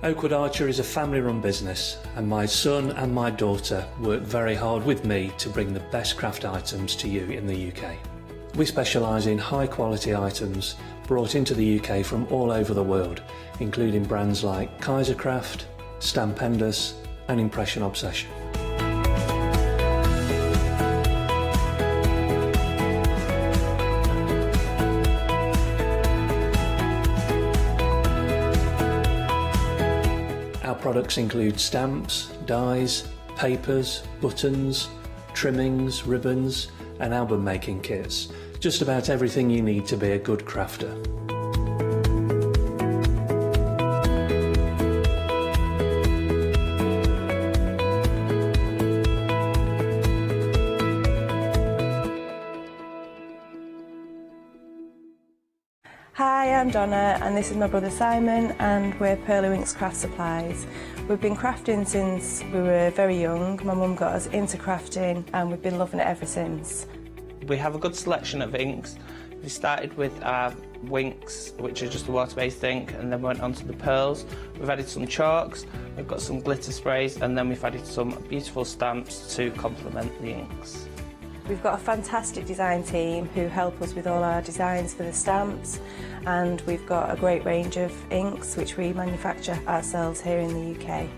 Oakwood Archer is a family-run business and my son and my daughter work very hard with me to bring the best craft items to you in the UK. We specialise in high-quality items brought into the UK from all over the world, including brands like Kaisercraft, Stampendous and Impression Obsession. Our products include stamps, dies, papers, buttons, trimmings, ribbons and album making kits. Just about everything you need to be a good crafter. Hi, I'm Donna and this is my brother Simon and we're Pearly Winks Craft Supplies. We've been crafting since we were very young. My mum got us into crafting and we've been loving it ever since. We have a good selection of inks. We started with our Winks, which are just a water-based ink, and then went on to the pearls. We've added some chalks, we've got some glitter sprays, and then we've added some beautiful stamps to complement the inks. We've got a fantastic design team who help us with all our designs for the stamps, and we've got a great range of inks which we manufacture ourselves here in the UK.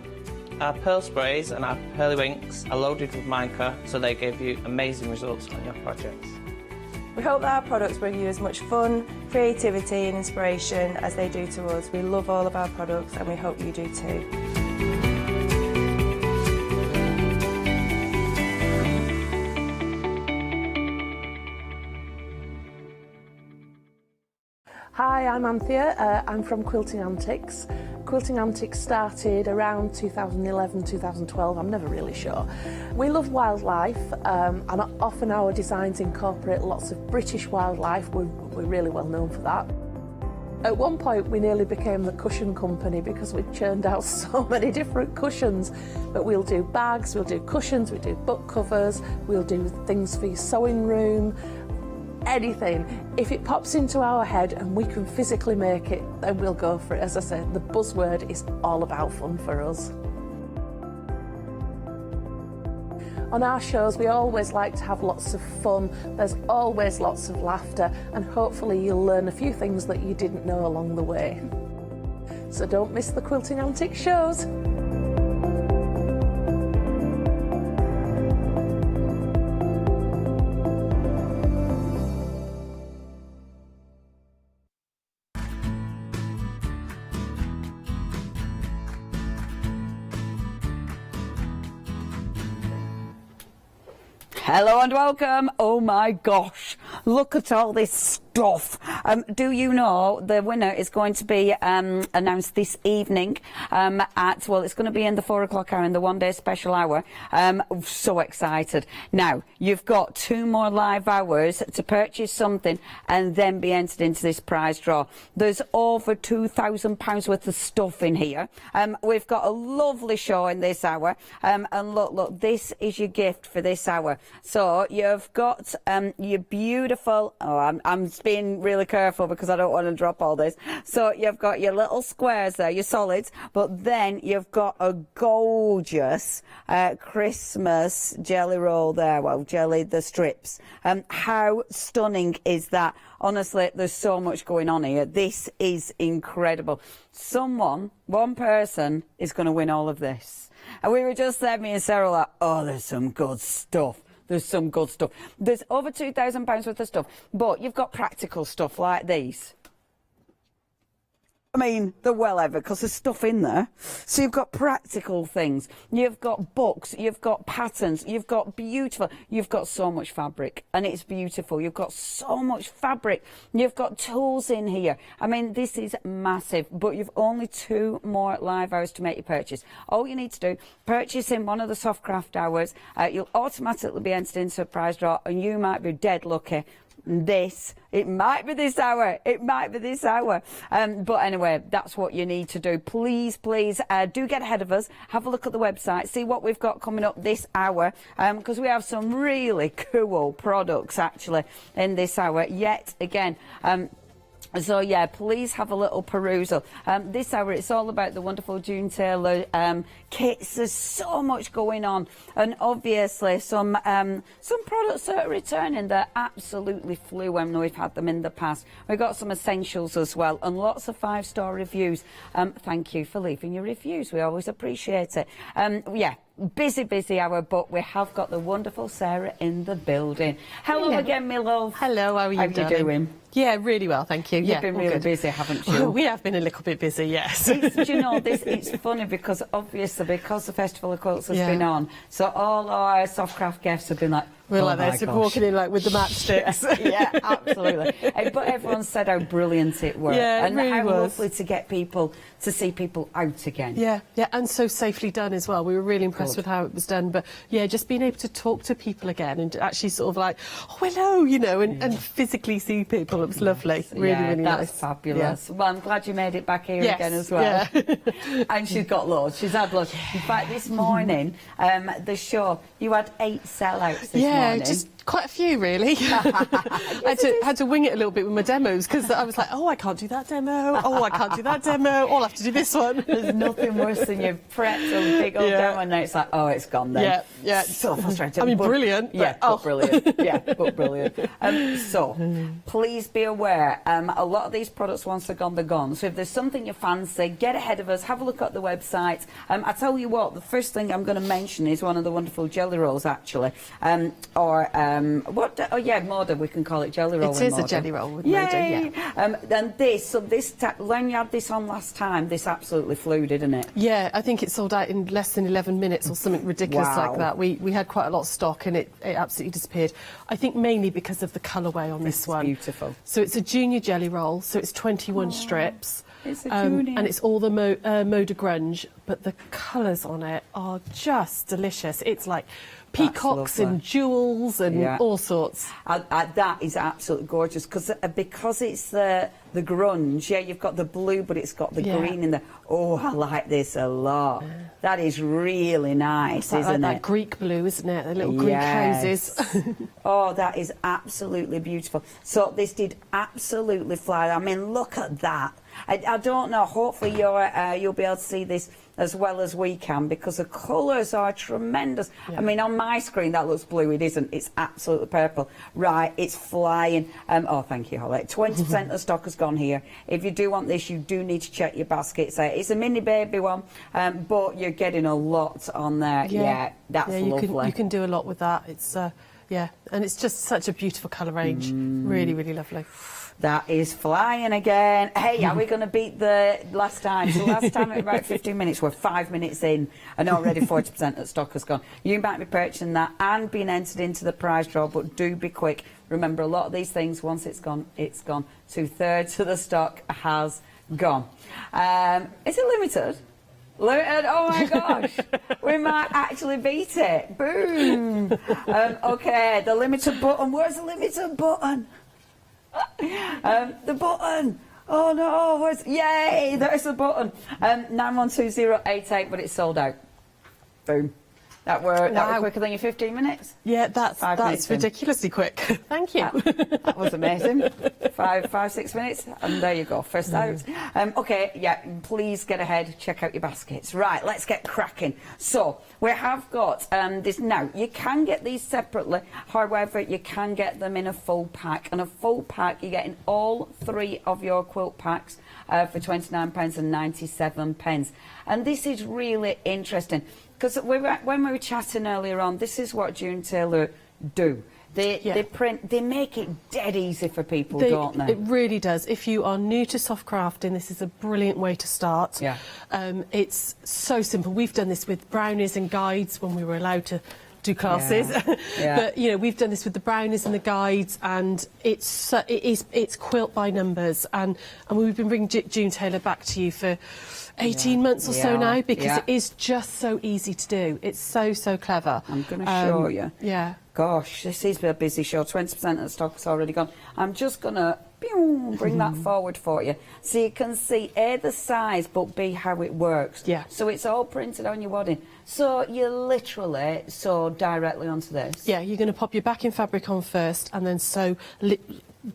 Our pearl sprays and our pearly winks are loaded with mica, so they give you amazing results on your projects. We hope that our products bring you as much fun, creativity and inspiration as they do to us. We love all of our products and we hope you do too. Hi, I'm Anthea. I'm from Quilting Antics. Quilting Antics started around 2011, 2012, I'm never really sure. We love wildlife, and often our designs incorporate lots of British wildlife. We're really well known for that. At one point we nearly became the cushion company because we churned out so many different cushions. But we'll do bags, we'll do cushions, we do book covers, we'll do things for your sewing room, anything. If it pops into our head and we can physically make it, then we'll go for it. As I said, the buzzword is all about fun for us. On our shows, we always like to have lots of fun. There's always lots of laughter, and hopefully you'll learn a few things that you didn't know along the way. So don't miss the Quilting Antics shows. Hello and welcome. Oh my gosh, look at all this stuff. Do you know the winner is going to be announced this evening at, well, it's going to be in the 4 o'clock hour, in the 1 day special hour. So excited. Now, you've got 2 more live hours to purchase something and then be entered into this prize draw. There's over £2,000 worth of stuff in here. We've got a lovely show in this hour. And look, this is your gift for this hour. So you've got your beautiful, I'm being really careful because I don't want to drop all this. So you've got your little squares there, your solids, but then you've got a gorgeous Christmas jelly roll there. Well, jelly, the strips. How stunning is that? Honestly, there's so much going on here. This is incredible. One person is going to win all of this. And we were just there, me and Sarah, like, oh, there's some good stuff. There's some good stuff. There's over £2,000 worth of stuff, but you've got practical stuff like these. I mean, they're well ever because there's stuff in there. So you've got practical things. You've got books. You've got patterns. You've got beautiful. You've got so much fabric and it's beautiful. You've got so much fabric. You've got tools in here. I mean, this is massive, but you've only 2 more live hours to make your purchase. All you need to do, purchase in one of the soft craft hours. You'll automatically be entered into a prize draw and you might be dead lucky. It might be this hour. But anyway, that's what you need to do. Please do get ahead of us. Have a look at the website, see what we've got coming up this hour, because we have some really cool products actually in this hour yet again. So yeah, please have a little perusal. This hour it's all about the wonderful June Taylor kits. There's so much going on, and obviously some products that are returning. They're absolutely flew when we've had them in the past. We've got some essentials as well, and lots of 5-star reviews. Thank you for leaving your reviews. We always appreciate it. Yeah. Busy hour, but we have got the wonderful Sarah in the building. Hello again, my love. Hello, how are you, How you doing? Yeah, really well, thank you. You've been really busy, haven't you? We have been a little bit busy, yes. Do you know, it's funny because obviously because the Festival of Quilts has been on, so all our soft craft guests have been like, we're like this, walking in like with the matchsticks. Yeah, absolutely. But everyone said how brilliant it was, and really how was. lovely to see people out again. Yeah, and so safely done as well. We were really impressed with how it was done. But yeah, just being able to talk to people again and actually sort of like, oh, hello, you know, and physically see people. It was lovely. Really nice. That's fabulous. Yeah. Well, I'm glad you made it back here again as well. Yeah. And she's got loads. She's had loads. In fact, this morning, the show, you had 8 sellouts this morning. Yeah, just quite a few, really. I had to wing it a little bit with my demos because I was like, oh, I can't do that demo. Oh, I can't do that demo. Oh, I'll have to do this one. There's nothing worse than you've prepped a big old demo and now it's like, oh, it's gone then. Yeah. So frustrating. I mean, brilliant. Brilliant. Yeah, but brilliant. So, please be aware, a lot of these products, once they're gone, they're gone. So if there's something you fancy, get ahead of us, have a look at the website. I tell you what, the first thing I'm going to mention is one of the wonderful jelly rolls, actually, or Oh yeah, Moda. We can call it jelly roll. It is a jelly roll with Moda. Yeah. And this when you had this on last time, this absolutely flew, didn't it? Yeah, I think it sold out in less than 11 minutes or something ridiculous like that. We had quite a lot of stock and it absolutely disappeared. I think mainly because of the colourway on this one. Beautiful. So it's a junior jelly roll. So it's 21 strips. It's a junior. And it's all the Moda grunge, but the colours on it are just delicious. It's like peacocks and jewels and all sorts. That is absolutely gorgeous because it's the grunge. Yeah, you've got the blue, but it's got the green in there. Oh, I like this a lot. That is really nice, isn't it? That Greek blue, isn't it? The little Greek houses. Oh, that is absolutely beautiful. So this did absolutely fly. I mean, look at that. I don't know. Hopefully you'll be able to see this as well as we can because the colours are tremendous. Yeah. I mean, on my screen that looks blue. It isn't. It's absolutely purple. Right, it's flying. Oh, thank you, Holly. 20% of the stock has gone here. If you do want this, you do need to check your basket. So it's a mini baby one, but you're getting a lot on there. Yeah, that's lovely. You can do a lot with that. It's yeah, and it's just such a beautiful colour range. Really, really lovely. That is flying again. Hey, are we going to beat the last time? So last time at about 15 minutes, we're 5 minutes in and already 40% of stock has gone. You might be purchasing that and being entered into the prize draw, but do be quick. Remember, a lot of these things, once it's gone, it's gone. 2/3 of the stock has gone. Is it limited? Limited? Oh my gosh. We might actually beat it. Boom. Okay, the limited button. Where's the limited button? The button. Oh no! Yay! There's the button. 912088, but it's sold out. Boom. That were quicker than your 15 minutes. Yeah, that's ridiculously quick. Thank you. That was amazing. 6 minutes, and there you go. First out. Okay, yeah. Please get ahead. Check out your baskets. Right, let's get cracking. So we have got this now. You can get these separately. However, you can get them in a full pack. And a full pack, you're getting all 3 of your quilt packs for £29.97. And this is really interesting. Because when we were chatting earlier on, this is what June Taylor do. They make it dead easy for people, don't they? It really does. If you are new to soft crafting, this is a brilliant way to start. Yeah. It's so simple. We've done this with brownies and guides when we were allowed to do classes. Yeah. But you know, we've done this with the brownies and the guides, and it's quilt by numbers. And we've been bringing June Taylor back to you for 18 months or so now, because it is just so easy to do. It's so clever. I'm going to show you. Yeah. Gosh, this is a busy show. 20% of the stock has already gone. I'm just going to bring that forward for you so you can see A, the size, but B, how it works. Yeah. So it's all printed on your wadding. So you literally sew directly onto this. Yeah, you're going to pop your backing fabric on first and then sew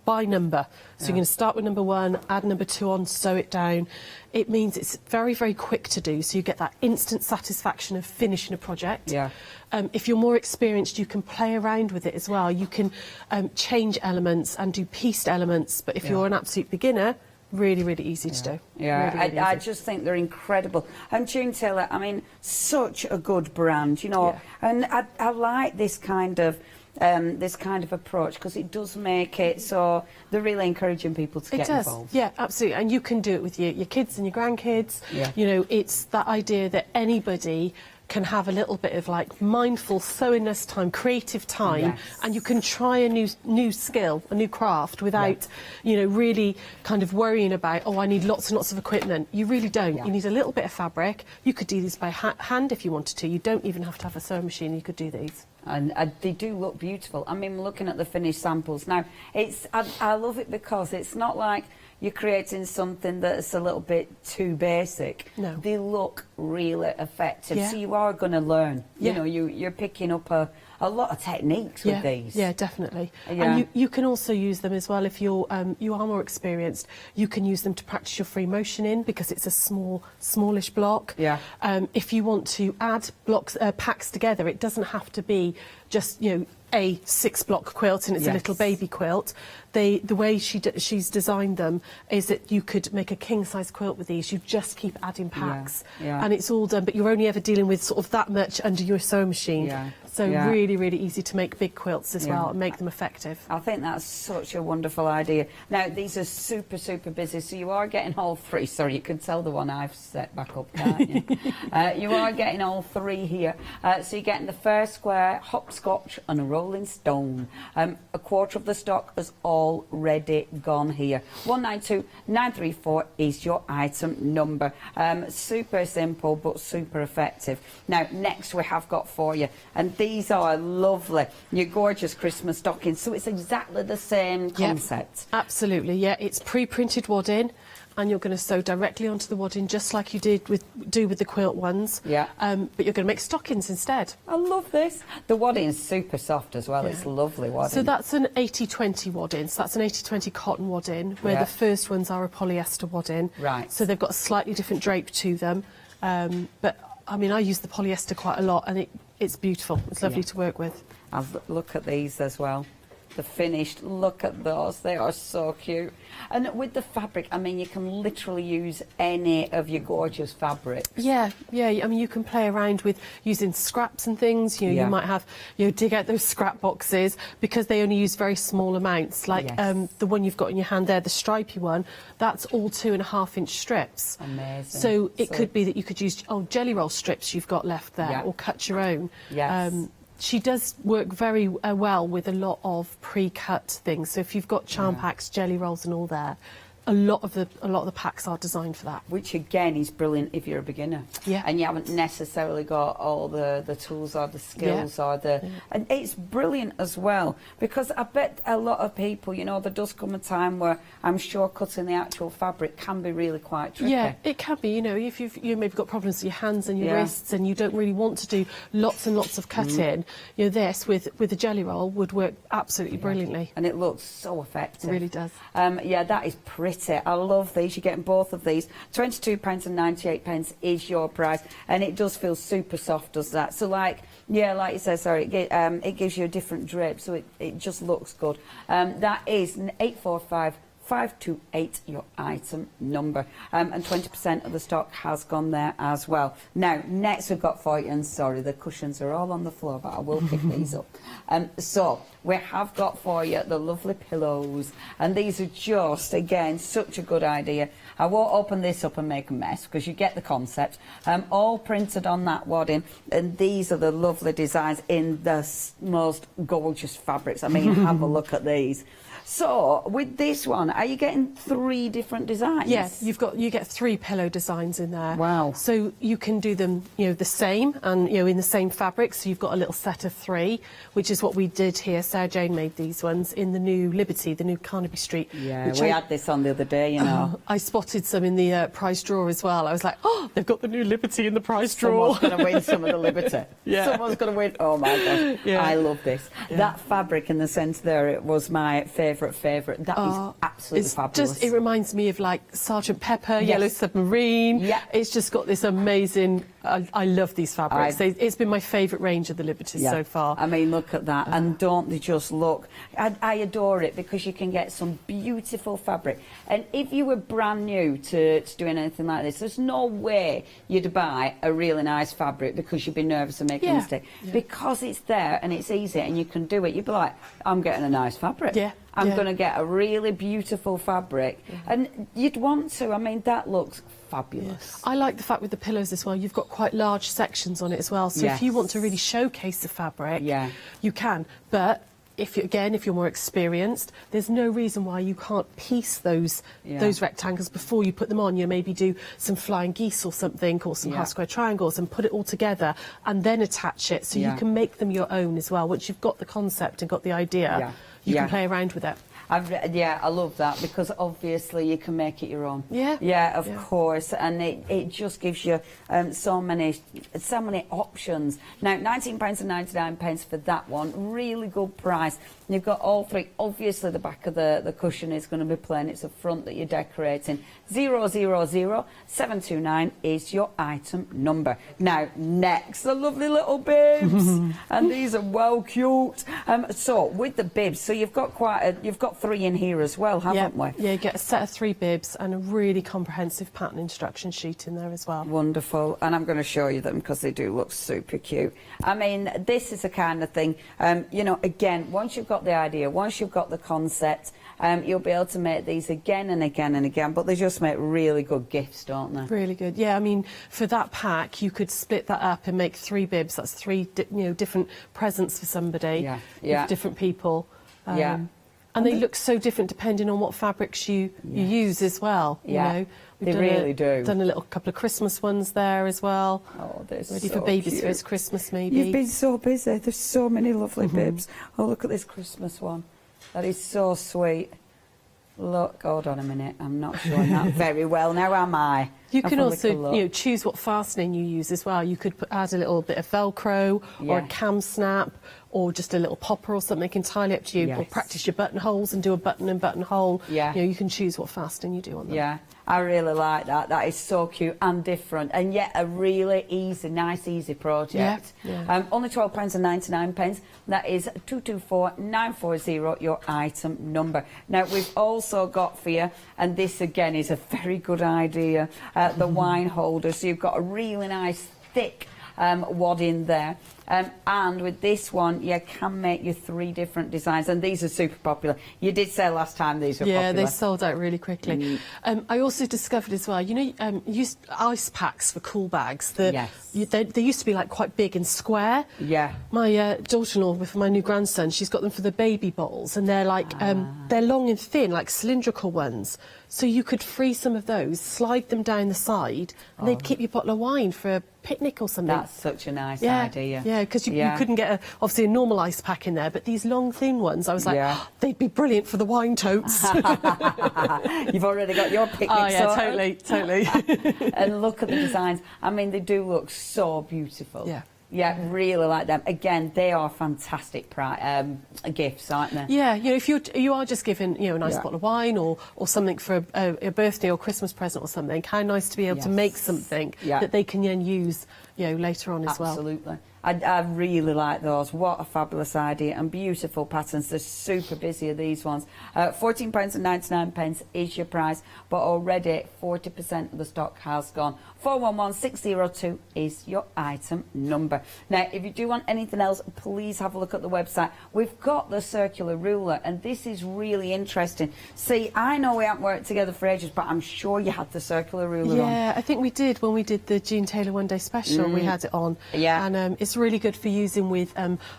by number. So you're going to start with number 1, add number 2 on, sew it down. It means it's very quick to do, so you get that instant satisfaction of finishing a project. Yeah. If you're more experienced, you can play around with it as well. You can change elements and do pieced elements, but if you're an absolute beginner, really easy to do. Yeah, really I just think they're incredible. And June Taylor, I mean, such a good brand, you know, and I like this kind of approach because it does make it so they're really encouraging people to get involved. Yeah, absolutely. And you can do it with your kids and your grandkids. Yeah. You know, it's that idea that anybody can have a little bit of like mindful sewingness time, creative time, and you can try a new skill, a new craft without, you know, really kind of worrying about, oh, I need lots and lots of equipment. You really don't. You need a little bit of fabric. You could do these by hand if you wanted to. You don't even have to have a sewing machine. You could do these. And they do look beautiful. I mean, looking at the finished samples now, I love it because it's not like you're creating something that's a little bit too basic. No. They look really effective. So you are going to learn. You know, you're picking up a lot of techniques with these. Yeah, definitely. And you can also use them as well if you are more experienced. You can use them to practice your free motion in because it's a smallish block. Yeah. If you want to add packs together, it doesn't have to be just, you know, a 6-block quilt and it's a little baby quilt, the way she's designed them is that you could make a king-size quilt with these. You just keep adding packs, and it's all done, but you're only ever dealing with sort of that much under your sewing machine. So really, really easy to make big quilts as well and make them effective. I think that's such a wonderful idea. Now, these are super, super busy, so you are getting all three. Sorry, you can tell the one I've set back up, can't you? You are getting all three here. So you're getting the first square, hopscotch and a rolling stone. A quarter of the stock is already gone here. 192934 is your item number. Super simple, but super effective. Now, next we have got for you, and these are lovely, your gorgeous Christmas stockings. So it's exactly the same concept. Absolutely, yeah. It's pre-printed wadding, and you're going to sew directly onto the wadding just like you do with the quilt ones. But you're going to make stockings instead. I love this. The wadding is super soft as well. It's lovely wadding. So that's an 80-20 wadding. So that's an 80-20 cotton wadding, where the first ones are a polyester wadding. Right. So they've got a slightly different drape to them. But I mean, I use the polyester quite a lot, and it's beautiful. It's lovely to work with. Look at these as well. The finished, look at those, they are so cute. And with the fabric, I mean, you can literally use any of your gorgeous fabrics. Yeah, I mean, you can play around with using scraps and things. You know, you might have, dig out those scrap boxes, because they only use very small amounts. Like the one you've got in your hand there, the stripy one, that's all 2.5-inch strips. Amazing. So it could be that you could use jelly roll strips you've got left there, or cut your own. She does work very well with a lot of pre-cut things. So if you've got charm packs, jelly rolls and all there, a lot of the packs are designed for that. Which again is brilliant if you're a beginner. And you haven't necessarily got all the tools or the skills or the... And it's brilliant as well, because I bet a lot of people, there does come a time where I'm sure cutting the actual fabric can be really quite tricky. Yeah, it can be, if you've maybe got problems with your hands and your wrists and you don't really want to do lots and lots of cutting, this with a jelly roll would work absolutely brilliantly. And it looks so effective. It really does. That is pretty. I love these. You're getting both of these. £22.98 is your price, and it does feel super soft, does that? So like you said, sorry, it gives you a different drape, so it just looks good. That is 845-528 your item number, and 20% of the stock has gone there as well. Now, next we've got for you, and sorry, the cushions are all on the floor, but I will pick these up. So we have got for you the lovely pillows, and these are just, again, such a good idea. I won't open this up and make a mess, because you get the concept. All printed on that wadding, and these are the lovely designs in the most gorgeous fabrics. I mean, have a look at these. So, with this one, are you getting 3 different designs? Yes, you get 3 pillow designs in there. Wow. So you can do them, the same, and, in the same fabric, so you've got a little set of 3, which is what we did here. Sarah Jane made these ones in the new Liberty, the new Carnaby Street. Yeah, we had this on the other day, I spotted some in the prize draw as well. I was like, oh, they've got the new Liberty in the prize draw. Someone's going to win some of the Liberty. Someone's going to win. Oh, my gosh. I love this. That fabric in the centre there, it was my favourite. That is absolutely fabulous. It reminds me of like Sergeant Pepper, Yellow Submarine. It's just got this amazing... I love these fabrics. It's been my favourite range of the Liberties so far. I mean, look at that. And don't they just look... I adore it, because you can get some beautiful fabric. And if you were brand new to doing anything like this, there's no way you'd buy a really nice fabric because you'd be nervous of making a mistake. Because it's there and it's easy and you can do it, you'd be like, I'm getting a nice fabric. I'm going to get a really beautiful fabric. And you'd want to. I mean, that looks fabulous. I like the fact with the pillows as well, you've got quite large sections on it as well. So if you want to really showcase the fabric, you can. But if you're more experienced, there's no reason why you can't piece those rectangles before you put them on. You maybe do some flying geese or something, or some half square triangles, and put it all together and then attach it, so you can make them your own as well. Once you've got the concept and got the idea, you Yeah. can play around with it. Yeah, I love that because obviously you can make it your own. Yeah. Yeah, of course, and it just gives you so many options. Now, £19.99 for that one, really good price. You've got all three. Obviously, the back of the cushion is going to be plain. It's the front that you're decorating. 000729 is your item number. Now, next, the lovely little bibs, and these are well cute. So with the bibs, so you've got you've got 3 in here as well, haven't we? Yeah, you get a set of 3 bibs and a really comprehensive pattern instruction sheet in there as well. Wonderful, and I'm going to show you them because they do look super cute. I mean, this is the kind of thing, you know, again, once you've got the idea, once you've got the concept, you'll be able to make these again and again and again, but they just make really good gifts, don't they? Really good. Yeah, I mean, for that pack, you could split that up and make 3 bibs. That's 3, different presents for somebody, yeah. different people. Yeah. And they look so different depending on what fabrics you use as well. Yeah, you know, they really do. Done a couple of Christmas ones there as well. Oh, they're ready so for baby's cute. first Christmas, maybe. You've been so busy. There's so many lovely bibs. Oh, look at this Christmas one. That is so sweet. Look, hold on a minute. I'm not showing that very well now, am I? You Have can a also, little look. choose what fastening you use as well. You could add a little bit of Velcro or a Yeah. cam snap or just a little popper or something, entirely up to you. Or Yes. practice your buttonholes and do a button and buttonhole. Yeah. You can choose what fastening you do on them. Yeah, I really like that. That is so cute and different, and yet a really nice, easy project. Yeah. Only £12.99. That is 224940, your item number. Now, we've also got for you, and this again is a very good idea, the wine holder. So you've got a really nice, thick wad in there. And with this one, you can make your 3 different designs, and these are super popular. You did say last time these were popular. Yeah, they sold out really quickly. I also discovered as well, used ice packs for cool bags. They used to be like quite big and square. Yeah. My daughter-in-law, with my new grandson, she's got them for the baby bottles, and they're like they're long and thin, like cylindrical ones. So you could free some of those, slide them down the side, and they'd keep your bottle of wine for a picnic or something. That's such a nice idea. Yeah, because you couldn't get obviously a normal ice pack in there, but these long thin ones, I was like, they'd be brilliant for the wine totes. You've already got your picnic Oh yeah, sorted. totally. And look at the designs. I mean, they do look so beautiful. Yeah. Yeah, really like them. Again, they are fantastic gifts, aren't they? Yeah, if you are just given a nice bottle of wine or something for a birthday or Christmas present or something, how nice to be able to make something that they can then use later on as well. Absolutely. I really like those. What a fabulous idea, and beautiful patterns. They're super busy, these ones. £14.99 is your price, but already 40% of the stock has gone. 411602 is your item number. Now, if you do want anything else, please have a look at the website. We've got the circular ruler, and this is really interesting. See, I know we haven't worked together for ages, but I'm sure you had the circular ruler on. Yeah, I think we did when we did the Jean Taylor One Day Special. We had it on. Yeah. And it's really good for using with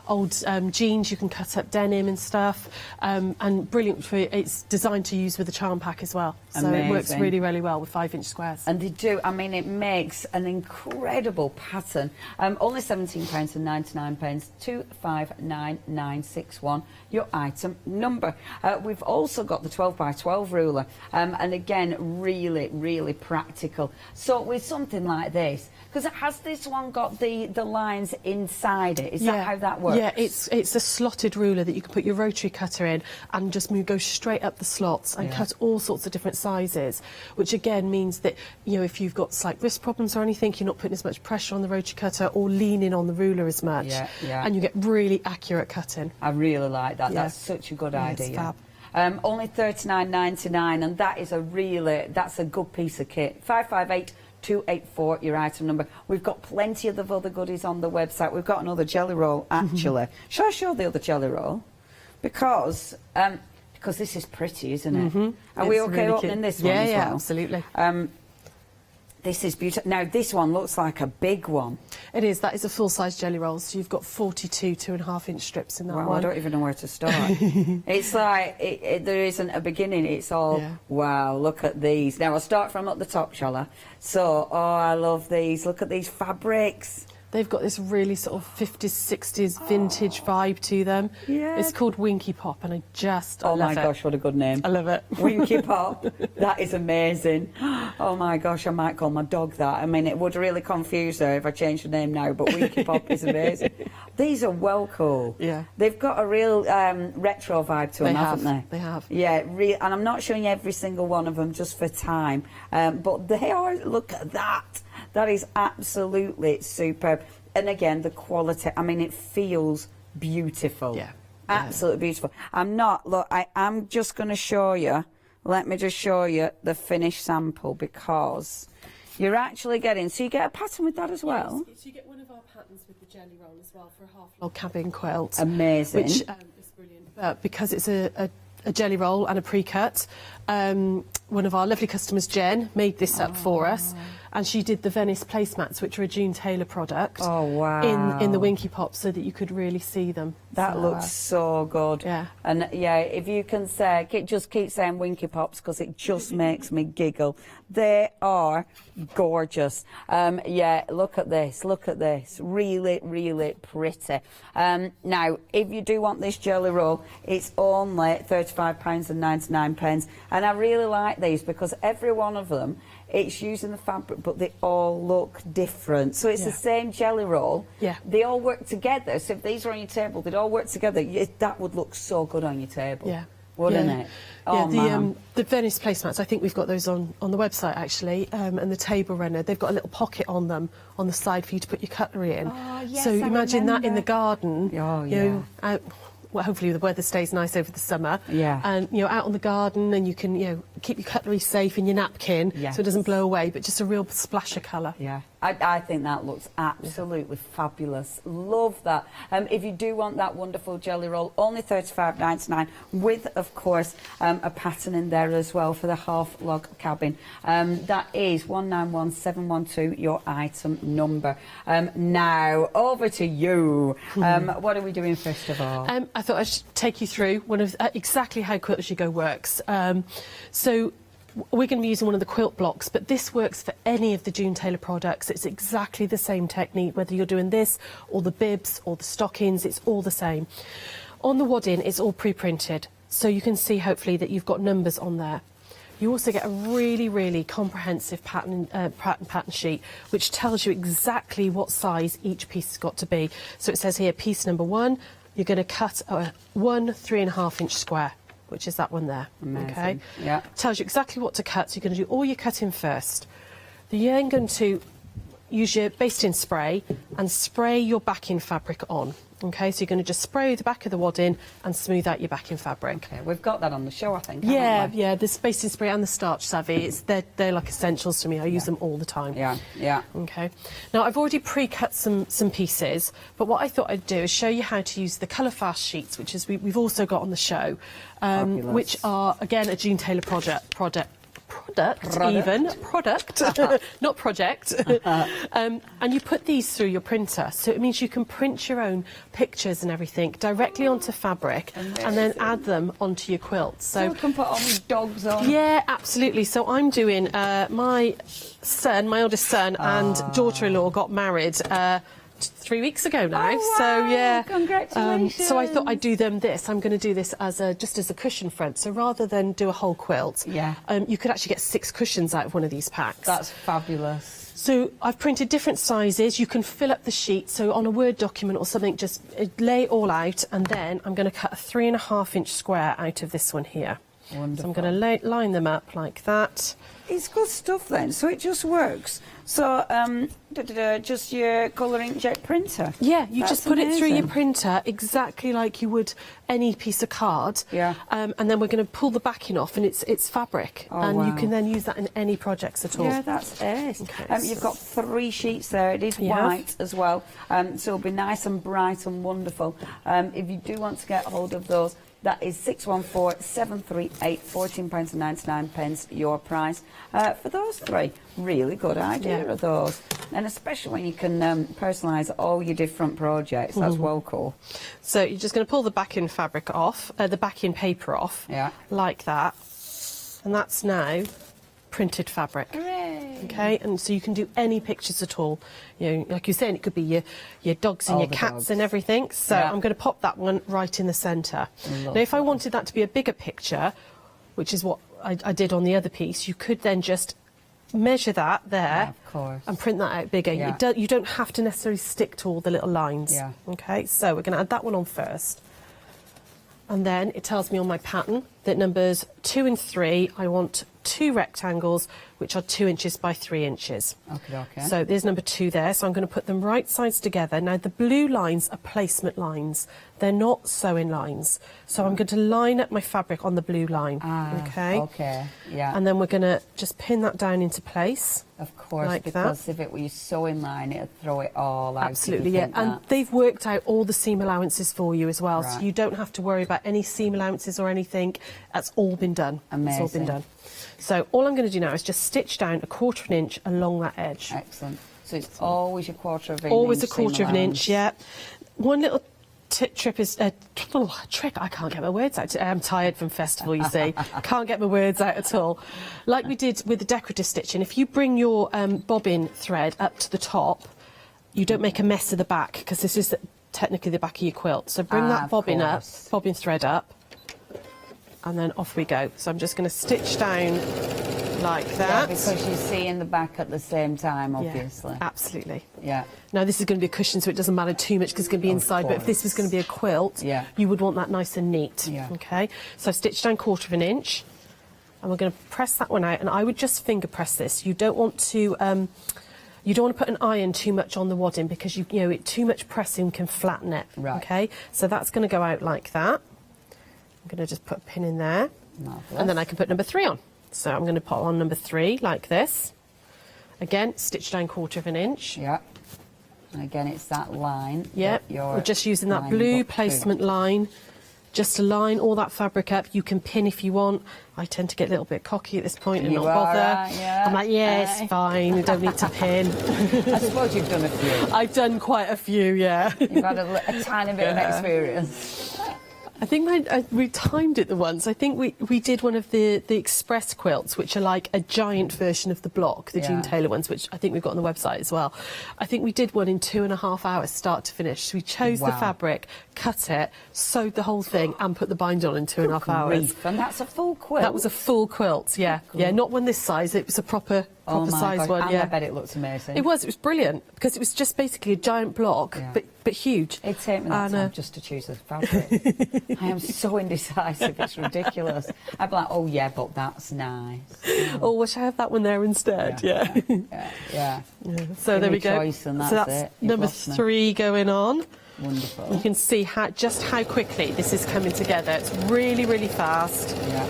old jeans. You can cut up denim and stuff, and brilliant for it's designed to use with a charm pack as well. So it works Amazing. really, really well with 5-inch squares. And they do. I mean, it makes an incredible pattern. Only £17.99, 259961, your item number. We've also got the 12x12 ruler, and again, really, really practical. So with something like this, because has this one got the lines inside it? Is that how that works? Yeah, it's a slotted ruler that you can put your rotary cutter in and just go straight up the slots and cut all sorts of different sizes, which again means that if you've got slight wrist problems or anything, you're not putting as much pressure on the rotary cutter or leaning on the ruler as much. And you get really accurate cutting. I really like that. That's such a good idea. It's fab. Only £39.99, and that is that's a good piece of kit. 558284, your item number. We've got plenty of the other goodies on the website. We've got another jelly roll, actually. Shall I show the other jelly roll? Because this is pretty, isn't it? Are we okay opening this one as well? Yeah, absolutely. This is beautiful. Now, this one looks like a big one. It is. That is a full-size jelly roll. So you've got 42 2.5-inch strips in that one. I don't even know where to start. It's like there isn't a beginning. It's all, wow, look at these. Now, I'll start from at the top, shall I? So, I love these. Look at these fabrics. They've got this really sort of 50s, 60s vintage vibe to them. Yeah. It's called Winky Pop, and I Oh love my it. gosh, what a good name. I love it. Winky Pop. That is amazing. Oh my gosh, I might call my dog that. I mean, it would really confuse her if I changed the name now, but Winky Pop is amazing. These are well cool. Yeah. They've got a real retro vibe to them, haven't they? They have. Yeah, and I'm not showing every single one of them just for time, but they are, look at that. That is absolutely superb. And again, the quality, I mean, it feels beautiful. Yeah. Absolutely beautiful. I'm just going to show you, let me just show you the finished sample, because you're actually getting, so you get a pattern with that as well? Yes, so you get one of our patterns with the jelly roll as well for a half-log cabin quilt. Amazing. Which is brilliant. Because it's a jelly roll and a pre-cut. One of our lovely customers, Jen, made this up for us, and she did the Venice placemats, which are a June Taylor product. Oh, wow. In the Winky Pop, so that you could really see them. That looks so good. Yeah. And yeah, if you can say, just keep saying Winky Pops, because it just makes me giggle. They are gorgeous. Yeah, look at this, really, really pretty. Now, if you do want this jelly roll, it's only £35.99, and I really like these because every one of them, it's using the fabric, but they all look different. So it's the same jelly roll. Yeah. They all work together. So if these are on your table, they'd all work together. That would look so good on your table. Yeah. Wouldn't it? Oh, yeah, the Venice placemats, I think we've got those on the website actually, and the table runner, they've got a little pocket on them on the side for you to put your cutlery in. Oh, yes, so I imagine that in remember. the garden. Oh, you know, out, well, hopefully the weather stays nice over the summer. Yeah. And out on the garden, and you can keep your cutlery safe in your napkin, so it doesn't blow away, but just a real splash of colour. Yeah. I think that looks absolutely fabulous. Love that. If you do want that wonderful jelly roll, only £35.99 with, of course, a pattern in there as well for the half log cabin. That is 191712, your item number. Now, over to you. What are we doing first of all? I thought I should take you through one of exactly how Quilt As You Go works. So we're going to be using one of the quilt blocks, but this works for any of the June Taylor products. It's exactly the same technique, whether you're doing this or the bibs or the stockings, it's all the same. On the wadding, it's all pre-printed, so you can see hopefully that you've got numbers on there. You also get a really, really comprehensive pattern sheet, which tells you exactly what size each piece has got to be. So it says here, piece number 1, you're going to cut a 1 3.5-inch square, which is that one there. Amazing. Okay. Yeah. Tells you exactly what to cut. So you're going to do all your cutting first. Then you're then going to use your basting spray and spray your backing fabric on. Okay, so you're going to just spray the back of the wadding and smooth out your backing fabric. Okay, we've got that on the show, I think. Yeah, yeah, the basting spray and the starch savvy, they're like essentials to me. I use them all the time. Yeah, yeah. Okay. Now, I've already pre-cut some pieces, but what I thought I'd do is show you how to use the colour fast sheets, which is we've also got on the show, which are, again, a June Taylor product, not project. And you put these through your printer, so it means you can print your own pictures and everything directly onto fabric and then add them onto your quilt. So you can put all these dogs on. Yeah, absolutely. So I'm doing my oldest son and daughter-in-law got married 3 weeks ago now. Oh, wow. So yeah, congratulations. so I thought I'd do them this. I'm going to do this as just as a cushion front. So rather than do a whole quilt, you could actually get 6 cushions out of one of these packs. That's fabulous. So I've printed different sizes. You can fill up the sheet. So on a Word document or something, just lay it all out, and then I'm going to cut a 3.5-inch square out of this one here. Wonderful. So I'm going to line them up like that. It's good stuff then, so it just works. So, just your colour inkjet printer? Yeah, you That's just put it through your amazing. printer exactly like you would any piece of card. Yeah. And then we're going to pull the backing off, and it's fabric. Oh, and wow. you can then use that in any projects at all. Yeah, that's it. Okay, You've got 3 sheets there. It is Yeah. white as well, so it'll be nice and bright and wonderful. If you do want to get hold of those, that is 614-738, £14.99 your price for those 3. Really good idea of those, and especially when you can personalise all your different projects. That's well cool. So you're just going to pull the backing fabric off, the backing paper off, like that, and that's now printed fabric. Hooray. Okay, and so you can do any pictures at all. You know, like you're saying, it could be your dogs and All your the cats dogs. and everything. So Yeah. I'm going to pop that one right in the centre. Now, if I wanted that to be a bigger picture, which is what I did on the other piece, you could then just measure that there Of course. and print that out bigger. Yeah. You don't have to necessarily stick to all the little lines. Yeah. Okay, so we're going to add that one on first. And then it tells me on my pattern that numbers 2 and 3, I want 2 rectangles, which are 2 inches by 3 inches. Okay. So there's number 2 there. So I'm going to put them right sides together. Now, the blue lines are placement lines. They're not sewing lines. So I'm going to line up my fabric on the blue line. Okay, yeah. And then we're going to just pin that down into place. Of course, like because that. if it were your sewing line, it'd throw it all out. Absolutely, if you yeah. think And that. they've worked out all the seam allowances for you as well, so Right. you don't have to worry about any seam allowances or anything. That's all been done. Amazing. It's all been done. So all I'm going to do now is just stitch down 1/4 of an inch along that edge. Excellent. So it's always a 1/4 of an Always inch. 1/4 of an inch, seam yeah. One little trick is trick. I can't get my words out. I'm tired from festival, you see. Can't get my words out at all. Like we did with the decorative stitching, if you bring your bobbin thread up to the top, you don't make a mess of the back, because this is technically the back of your quilt. So bring that of bobbin up, course. bobbin thread up, and then off we go. So I'm just going to stitch down like Yeah, that. because you see in the back at the same time, Yeah, obviously. absolutely. Yeah. Now, this is going to be a cushion, so it doesn't matter too much because it's going to be inside. But if this was going to be a quilt, Yeah. you would want that nice and neat. Yeah. Okay. So I've stitched down 1/4 of an inch, and we're going to press that one out. And I would just finger press this. You don't want to. You don't want to put an iron too much on the wadding, because you know too much pressing can flatten it. Right. Okay. So that's going to go out like that. I'm going to just put a pin in there, and then I can put number 3 on. So I'm going to put on number 3 like this. Again, stitch down 1/4 of an inch. Yeah. And again, it's that line. Yep, that you're we're just using that lining blue up to. placement line just to line all that fabric up. You can pin if you want. I tend to get a little bit cocky at this point and You not are, bother. yeah. I'm like, yeah, it's fine, we don't need to pin. I suppose you've done a few. I've done quite a few, yeah. You've had a tiny bit of Yeah. experience. I think we timed it the once. I think we did one of the express quilts, which are like a giant version of the block, the June Yeah. Taylor ones, which I think we've got on the website as well. I think we did one in 2.5 hours, start to finish. We chose the Wow. fabric, cut it, sewed the whole thing, and put the bind on in 2.5 hours. Grief, and that's a full quilt. That was a full quilt, yeah. Yeah, not one this size. It was a proper Oh my size God. one, And yeah. I bet it looks amazing. It was brilliant, because it was just basically a giant block, Yeah. but huge. It'd take me that And, time just to choose the fabric. I am so indecisive, it's ridiculous. I'd be like, oh yeah, but that's nice. Oh, wish I had that one there instead, yeah. Yeah. So Give there me we go. choice and so that's that's it. You've number lost me. 3 going on. Wonderful. You can see just how quickly this is coming together. It's really, really fast. Yeah.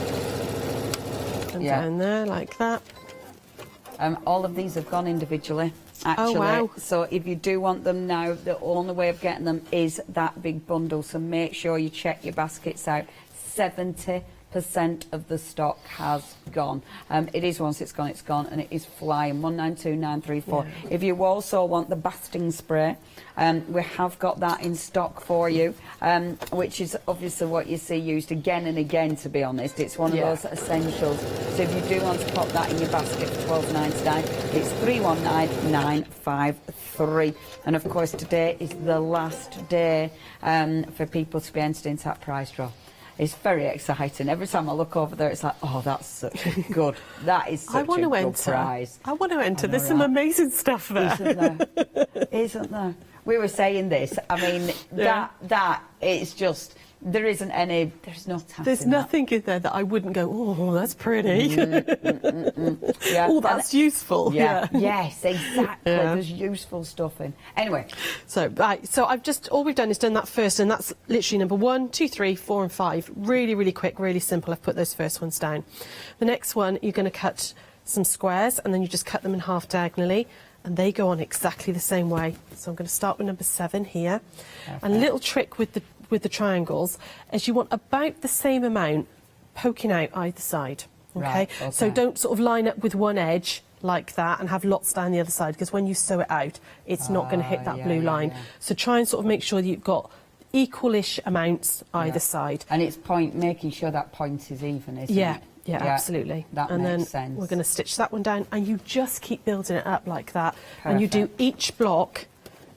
And Yeah. down there like that. All of these have gone individually, actually. Oh, wow. So if you do want them now, the only way of getting them is that big bundle. So make sure you check your baskets out. 70% of the stock has gone. It is, once it's gone, and it is flying. 192934. Yeah. If you also want the basting spray, we have got that in stock for you, which is obviously what you see used again and again, to be honest. It's one of Yeah. those essentials. So if you do want to pop that in your basket for $12.99, it's 319953. And of course, today is the last day for people to be entered into that prize draw. It's very exciting. Every time I look over there, it's like, oh, that's such a good. That is such I want a to good enter. prize. I want to enter. I know, There's some right? amazing stuff there. Isn't there? Isn't there? We were saying this. I mean, Yeah. that it's just, there's no task. There's in that. nothing in there that I wouldn't go, oh, that's pretty. Yeah. Oh, that's useful. Yeah. Yes, exactly. Yeah. There's useful stuff in. Anyway. So, right, so all we've done is done that first, and that's literally number 1, 2, 3, 4, and 5. Really, really quick, really simple. I've put those first ones down. The next one, you're going to cut some squares, and then you just cut them in half diagonally, and they go on exactly the same way. So I'm going to start with number 7 here. And a little trick with the triangles is you want about the same amount poking out either side. Okay? Right, okay. So don't sort of line up with one edge like that and have lots down the other side, because when you sew it out, it's not going to hit that yeah, blue yeah, line. yeah. So try and sort of make sure that you've got equalish amounts either side. And it's making sure that point is even, isn't it? Yeah, absolutely. That and makes then sense. we're going to stitch that one down, and you just keep building it up like that. And you do each block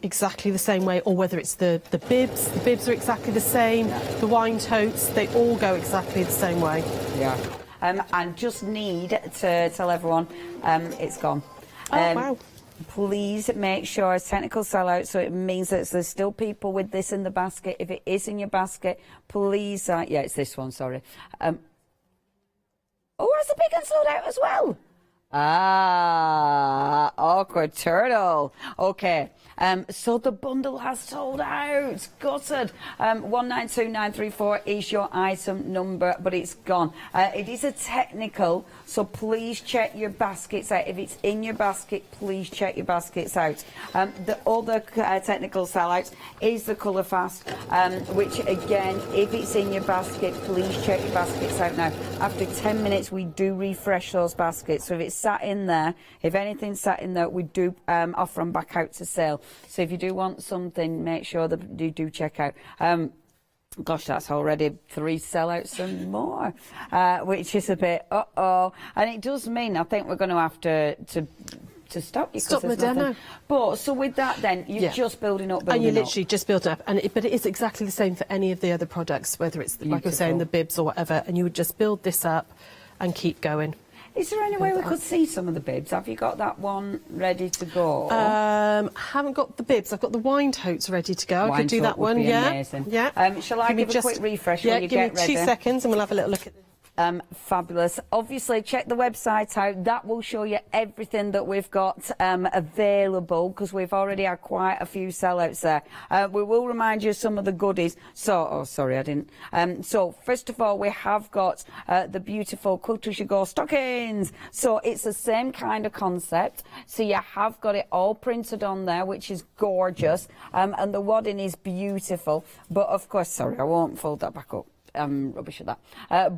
exactly the same way, or whether it's the bibs are exactly the same, the wine totes, they all go exactly the same way. Yeah. And just need to tell everyone it's gone. Wow. Please make sure it's technical sellout, so it means that there's still people with this in the basket. If it is in your basket, please, yeah, it's this one, sorry. Oh, it's a big and sold out as well. Ah, awkward turtle. Okay, so the bundle has sold out. Gutted. 192934 is your item number, but it's gone. It is a technical, so please check your baskets out. If it's in your basket, please check your baskets out. The other technical sellout is the Colour Fast, which again, if it's in your basket, please check your baskets out now. After 10 minutes, we do refresh those baskets. So if it's sat in there, if anything's sat in there, we do offer them back out to sale. So if you do want something, make sure that you do check out. Gosh, that's already 3 sellouts and more, which is a bit and it does mean I think we're going to have to stop you. Stop the demo. But so with that, then you're just building up, and you're literally just building up, but it is exactly the same for any of the other products, whether it's like I was saying, the bibs or whatever. And you would just build this up and keep going. Is there any way we could see some of the bibs? Have you got that one ready to go? Haven't got the bibs. I've got the wine totes ready to go. I could do Wine that tote would one. be Yeah. amazing. Yeah. Shall I give a quick refresh when you get ready? Give me 2 seconds, and we'll have a little look at. Fabulous. Obviously, check the website out. That will show you everything that we've got available, because we've already had quite a few sellouts there. We will remind you of some of the goodies. So, sorry, I didn't. So, first of all, we have got the beautiful Quilt As You Go stockings. So, it's the same kind of concept. So, you have got it all printed on there, which is gorgeous. And the wadding is beautiful. But, of course, sorry, I won't fold that back up. Rubbish at that.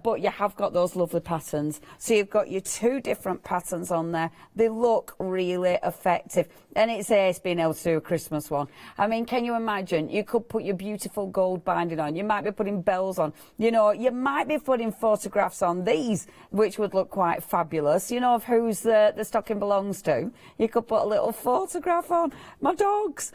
But you have got those lovely patterns. So you've got your 2 different patterns on there. They look really effective. And it's being able to do a Christmas one. I mean, can you imagine? You could put your beautiful gold binding on. You might be putting bells on. You know, you might be putting photographs on these, which would look quite fabulous. You know, of who's the stocking belongs to. You could put a little photograph on. My dogs.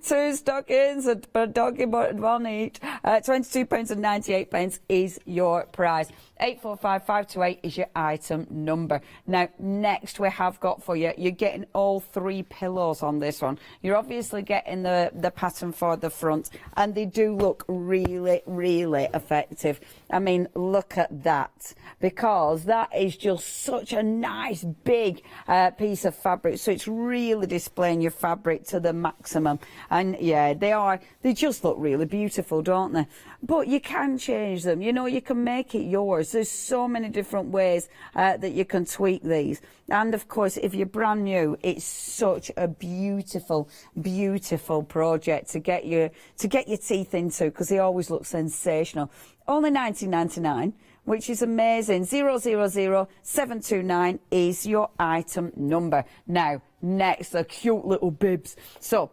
2 stockings, a doggy one each. £22.98 is your price. 845528 is your item number. Now, next we have got for you, you're getting all 3 pillows on this one. You're obviously getting the pattern for the front, and they do look really, really effective. I mean, look at that, because that is just such a nice big piece of fabric. So it's really displaying your fabric to the maximum. And yeah, they just look really beautiful, don't they? But you can change them. You know, you can make it yours. There's so many different ways that you can tweak these. And of course, if you're brand new, it's such a beautiful, beautiful project to get your teeth into, because they always look sensational. Only £19.99, which is amazing. 000729 is your item number. Now, next, the cute little bibs. So,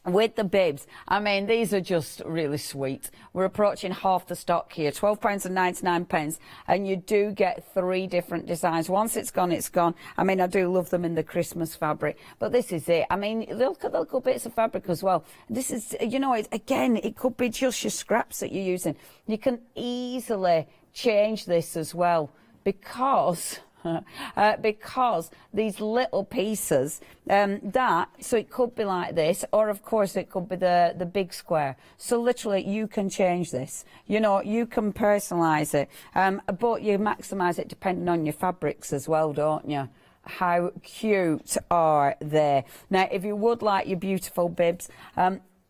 with the bibs, I mean, these are just really sweet. We're approaching half the stock here, £12.99, and you do get 3 different designs. Once it's gone, it's gone. I mean, I do love them in the Christmas fabric, but this is it. I mean, look at the little bits of fabric as well. This is, you know, again, it could be just your scraps that you're using. You can easily change this as well, because these little pieces, so it could be like this, or of course it could be the big square. So literally you can change this. You know, you can personalise it, but you maximise it depending on your fabrics as well, don't you? How cute are they? Now, if you would like your beautiful bibs,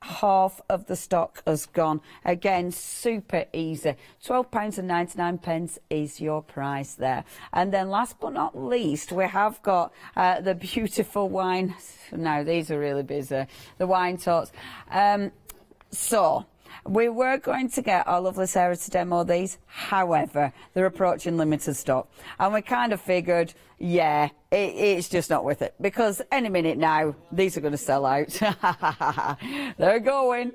half of the stock has gone. Again, super easy. £12.99 is your price there. And then last but not least, we have got the beautiful wine. Now, these are really busy. The wine totes. So, We were going to get our lovely Sarah to demo these, however, they're approaching limited stock. And we kind of figured, yeah, it's just not worth it, because any minute now, these are going to sell out. They're going.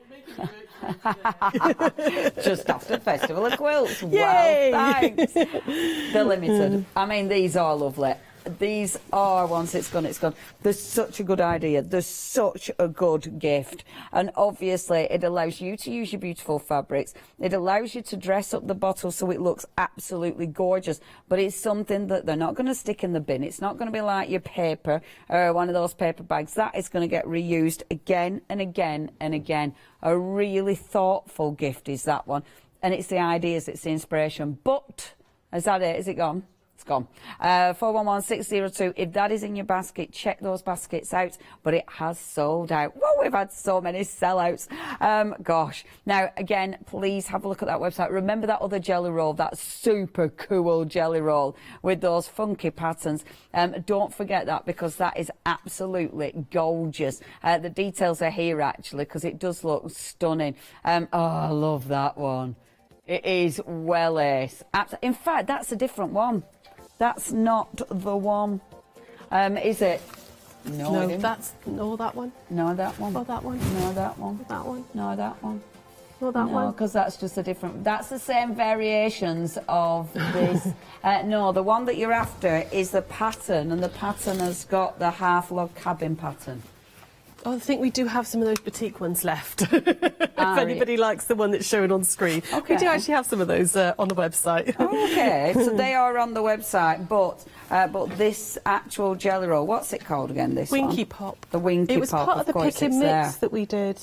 Just after the Festival of Quilts. Yay! Well, thanks. They're limited. I mean, these are lovely. These are, once it's gone, it's gone. There's such a good idea. There's such a good gift. And obviously, it allows you to use your beautiful fabrics. It allows you to dress up the bottle so it looks absolutely gorgeous. But it's something that they're not going to stick in the bin. It's not going to be like your paper, or one of those paper bags. That is going to get reused again and again and again. A really thoughtful gift is that one. And it's the ideas, it's the inspiration. But, is that it? Is it gone? It's gone. 411602. If that is in your basket, check those baskets out. But it has sold out. Well, we've had so many sellouts. Gosh. Now, again, please have a look at that website. Remember that other jelly roll, that super cool jelly roll with those funky patterns. Don't forget that, because that is absolutely gorgeous. The details are here, actually, because it does look stunning. Oh, I love that one. It is well ace. In fact, that's a different one. That's not the one, is it? No, that's that one. No, that one. Oh, that one. No, that one. That one. No, that one. No, that one. because that's just a different. That's the same variations of this. No, the one that you're after is the pattern, and the pattern has got the half log cabin pattern. Oh, I think we do have some of those boutique ones left. If anybody likes the one that's shown on screen. Okay. We do actually have some of those on the website. Okay, so they are on the website, but this actual jelly roll, what's it called again, this Winky one? Pop. The Winky Pop, It was part of the pick and mix that we did,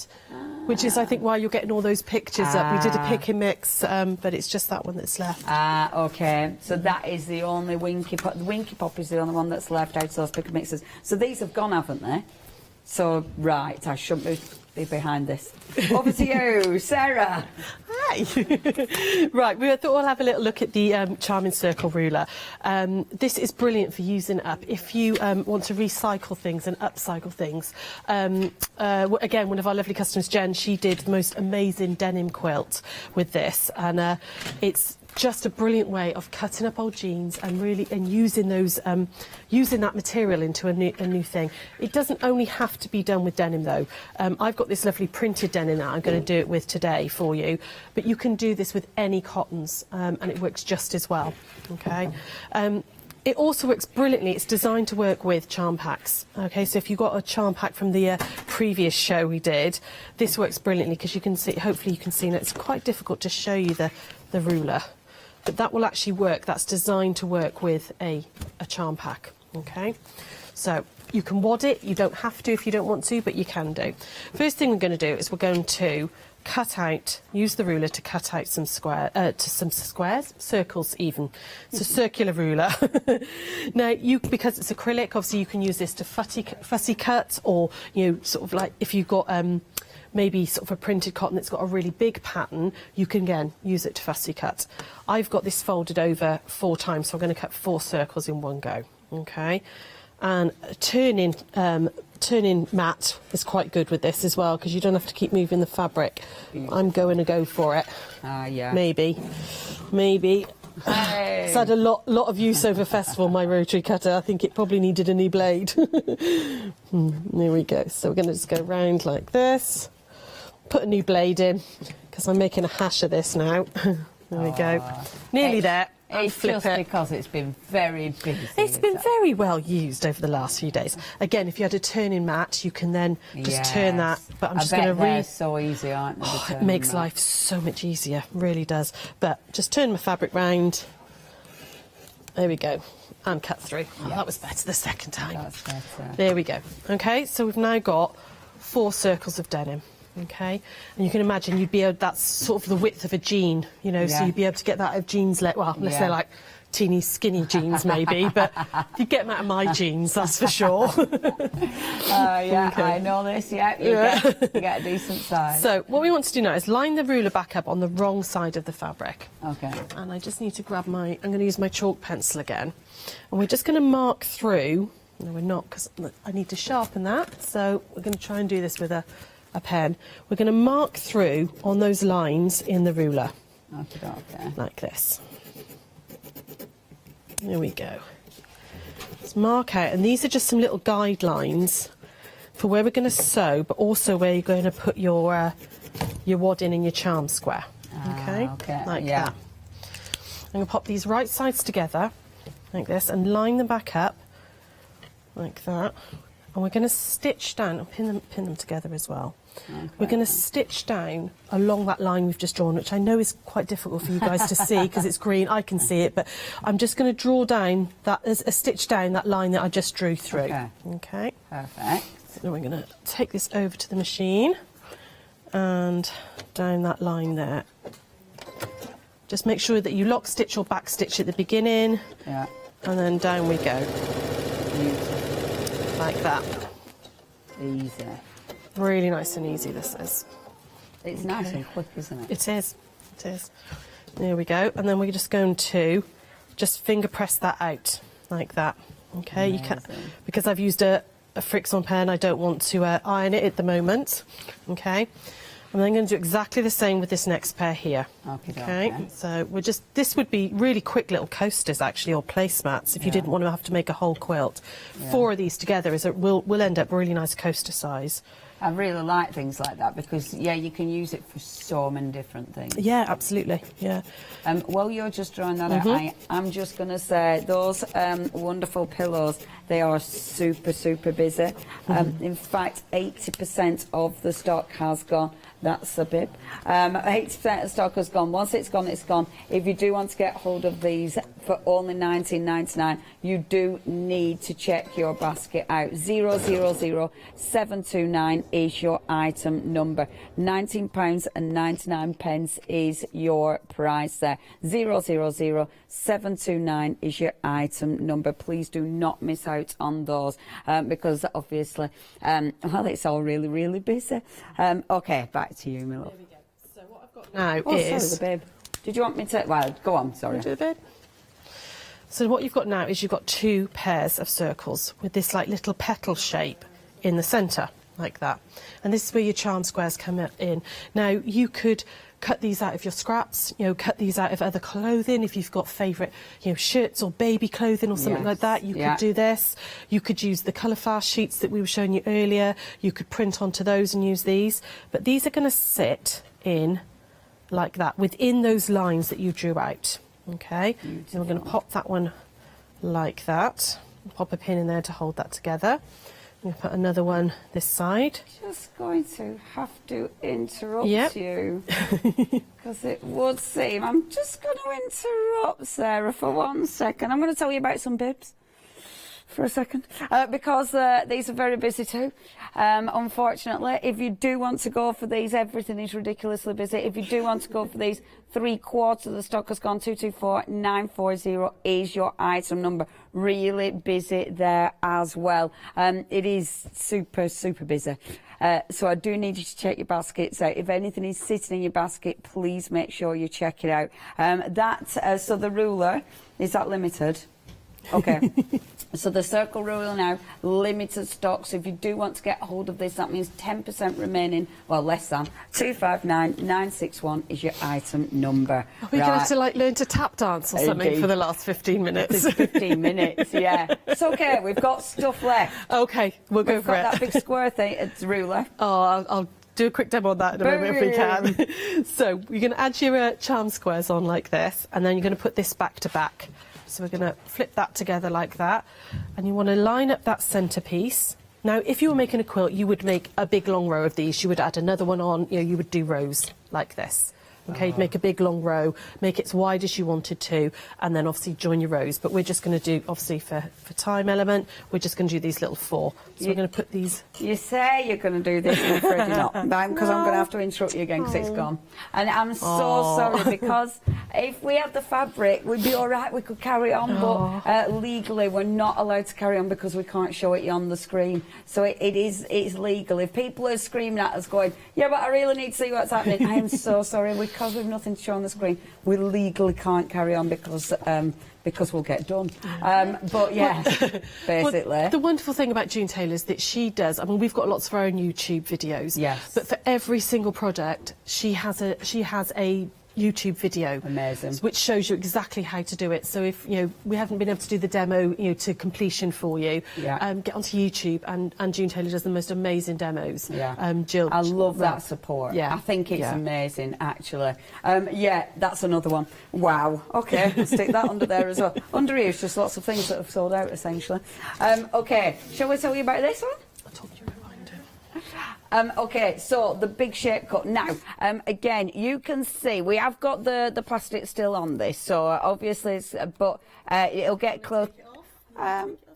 which is, I think, why you're getting all those pictures up. We did a pick and mix, but it's just that one that's left. Okay, so that is the only Winky Pop. The Winky Pop is the only one that's left out of those pick and mixes. So these have gone, haven't they? So, right, I shouldn't be behind this. Over to you, Sarah. Hi. Right, we thought we'll have a little look at the Charming Circle ruler. This is brilliant for using up if you want to recycle things and upcycle things. Again, one of our lovely customers, Jen, she did the most amazing denim quilt with this, and it's just a brilliant way of cutting up old jeans and really using those using that material into a new thing. It doesn't only have to be done with denim though. I've got this lovely printed denim that I'm going to do it with today for you, but you can do this with any cottons and it works just as well. Okay. It also works brilliantly. It's designed to work with charm packs. Okay, so if you've got a charm pack from the previous show we did, this works brilliantly because you can see. Hopefully, you can see. Now, it's quite difficult to show you the ruler, but that will actually work. That's designed to work with a charm pack. Okay, so you can wad it. You don't have to if you don't want to, but you can do. First thing we're going to do is we're going to use the ruler to cut out some circles even. It's a circular ruler. Now, because it's acrylic, obviously you can use this to fussy cut, or, sort of like if you've got maybe sort of a printed cotton that's got a really big pattern, you can again use it to fussy cut. I've got this folded over 4 times, so I'm going to cut 4 circles in one go. Okay, and turning mat is quite good with this as well, because you don't have to keep moving the fabric. I'm going to go for it. Yeah. Maybe. Hey. It's had a lot of use over festival, my rotary cutter. I think it probably needed a new blade. There we go. So we're going to just go round like this. Put a new blade in, because I'm making a hash of this now. There we go. Nearly there. It's just because it's been very busy. It's been very well used over the last few days. Again, if you had a turning mat, you can then just turn that. But I'm just going to they're so easy, aren't they? It makes life so much easier, really does. But just turn my fabric round. There we go. And cut through. Oh, that was better the second time. That's better. There we go. Okay, so we've now got 4 circles of denim. Okay, and you can imagine you'd be able, that's sort of the width of a jean, so you'd be able to get that out of jeans, unless they're like teeny skinny jeans maybe, but you get them out of my jeans, that's for sure. Yeah, okay. I know this, you get a decent size. So what we want to do now is line the ruler back up on the wrong side of the fabric. Okay. And I just need to grab I'm going to use my chalk pencil again, and we're just going to mark through. No, we're not, because I need to sharpen that, so we're going to try and do this with a a pen, we're going to mark through on those lines in the ruler. Okay. Like this. There we go. Let's mark out, and these are just some little guidelines for where we're going to sew, but also where you're going to put your wad in your charm square. Okay, like that. I'm going to pop these right sides together, like this, and line them back up, like that. And we're going to stitch down, and pin them together as well. Okay. We're going to stitch down along that line we've just drawn, which I know is quite difficult for you guys to see because it's green. I can see it, but I'm just going to draw down that, a stitch down that line that I just drew through. Okay. Perfect. So we're going to take this over to the machine and down that line there. Just make sure that you lock stitch or back stitch at the beginning. Yeah. And then down we go. Beautiful. Like that. Easy. Really nice and easy, this is. It's nice and quick, isn't it? It is. It is. There we go. And then we're just going to just finger press that out, like that. Okay, you can, because I've used a Frixion pen, I don't want to iron it at the moment. Okay. I'm then going to do exactly the same with this next pair here. Okay. So we're just, this would be really quick little coasters actually, or placemats, if you didn't want to have to make a whole quilt. 4 of these together will end up really nice coaster size. I really like things like that because, you can use it for so many different things. Yeah, absolutely, yeah. While you're just drawing that out, I'm just going to say those wonderful pillows, they are super, super busy. In fact, 80% of the stock has gone. That's a bib. 80% of stock has gone. Once it's gone, it's gone. If you do want to get hold of these for only $19.99, you do need to check your basket out. 000729 is your item number. £19.99 is your price there. 000729 is your item number. Please do not miss out on those because obviously, well, it's all really, really busy. Okay, back to you, my love. There we go. So what I've got now is... sorry, the bib. Did you want me to... Well, go on, sorry. Do the bib. So what you've got now is you've got 2 pairs of circles with this like little petal shape in the centre, like that. And this is where your charm squares come in. Now, you could cut these out of your scraps, cut these out of other clothing. If you've got favourite, shirts or baby clothing or something like that, you could do this. You could use the colour fast sheets that we were showing you earlier. You could print onto those and use these. But these are going to sit in like that, within those lines that you drew out. Okay, so we're going to pop that one like that. Pop a pin in there to hold that together. We'll put another one this side. Just going to have to interrupt you because it would seem I'm just going to interrupt Sarah for 1 second. I'm going to tell you about some bibs for a second because these are very busy too. Unfortunately, if you do want to go for these, everything is ridiculously busy. If you do want to go for these, 3/4 of the stock has gone. 224940 is your item number. Really busy there as well. It is super, super busy. So I do need you to check your baskets out. If anything is sitting in your basket, please make sure you check it out. So the ruler, is that limited? Okay. So the circle ruler now, limited stock. So if you do want to get hold of this, that means 10% remaining, well, less than. 259961 is your item number. Are we going to have to learn to tap dance or something for the last 15 minutes? It's 15 minutes, yeah. It's okay, we've got stuff left. Okay, we'll go for it. We've got that big square thing, it's ruler. Oh, I'll do a quick demo on that in a moment if we can. So you're going to add your charm squares on like this, and then you're going to put this back to back. So we're going to flip that together like that, and you want to line up that centrepiece. Now, if you were making a quilt, you would make a big long row of these. You would add another one on. You would do rows like this. Okay, you'd make a big long row, make it as wide as you wanted to, and then obviously join your rows. But we're just going to do, obviously for time element, we're just going to do these little 4. So we're going to put these... You say you're going to do this, and I'm afraid you're not, because I'm going to have to interrupt you again because it's gone. And I'm so sorry, because if we had the fabric, we'd be all right, we could carry on, but legally we're not allowed to carry on because we can't show it on the screen. So it's legal. If people are screaming at us going, yeah, but I really need to see what's happening, I am so sorry, we because we've nothing to show on the screen, we legally can't carry on because we'll get done. But yeah, basically. Well, the wonderful thing about June Taylor is that she does, I mean, we've got lots of our own YouTube videos. Yes. But for every single product, she has a YouTube video. Amazing. Which shows you exactly how to do it. So if, you know, we haven't been able to do the demo, you know, to completion for you, get onto YouTube, and June Taylor does the most amazing demos. Yeah. Jill. I love that support. Yeah. I think it's amazing, actually. Yeah, that's another one. Wow. OK, we'll stick that under there as well. Under here is just lots of things that have sold out, essentially. OK, shall we tell you about this one? OK, so the big shape cut. Now, again, you can see we have got the plastic still on this, so obviously, it's, but it'll get close.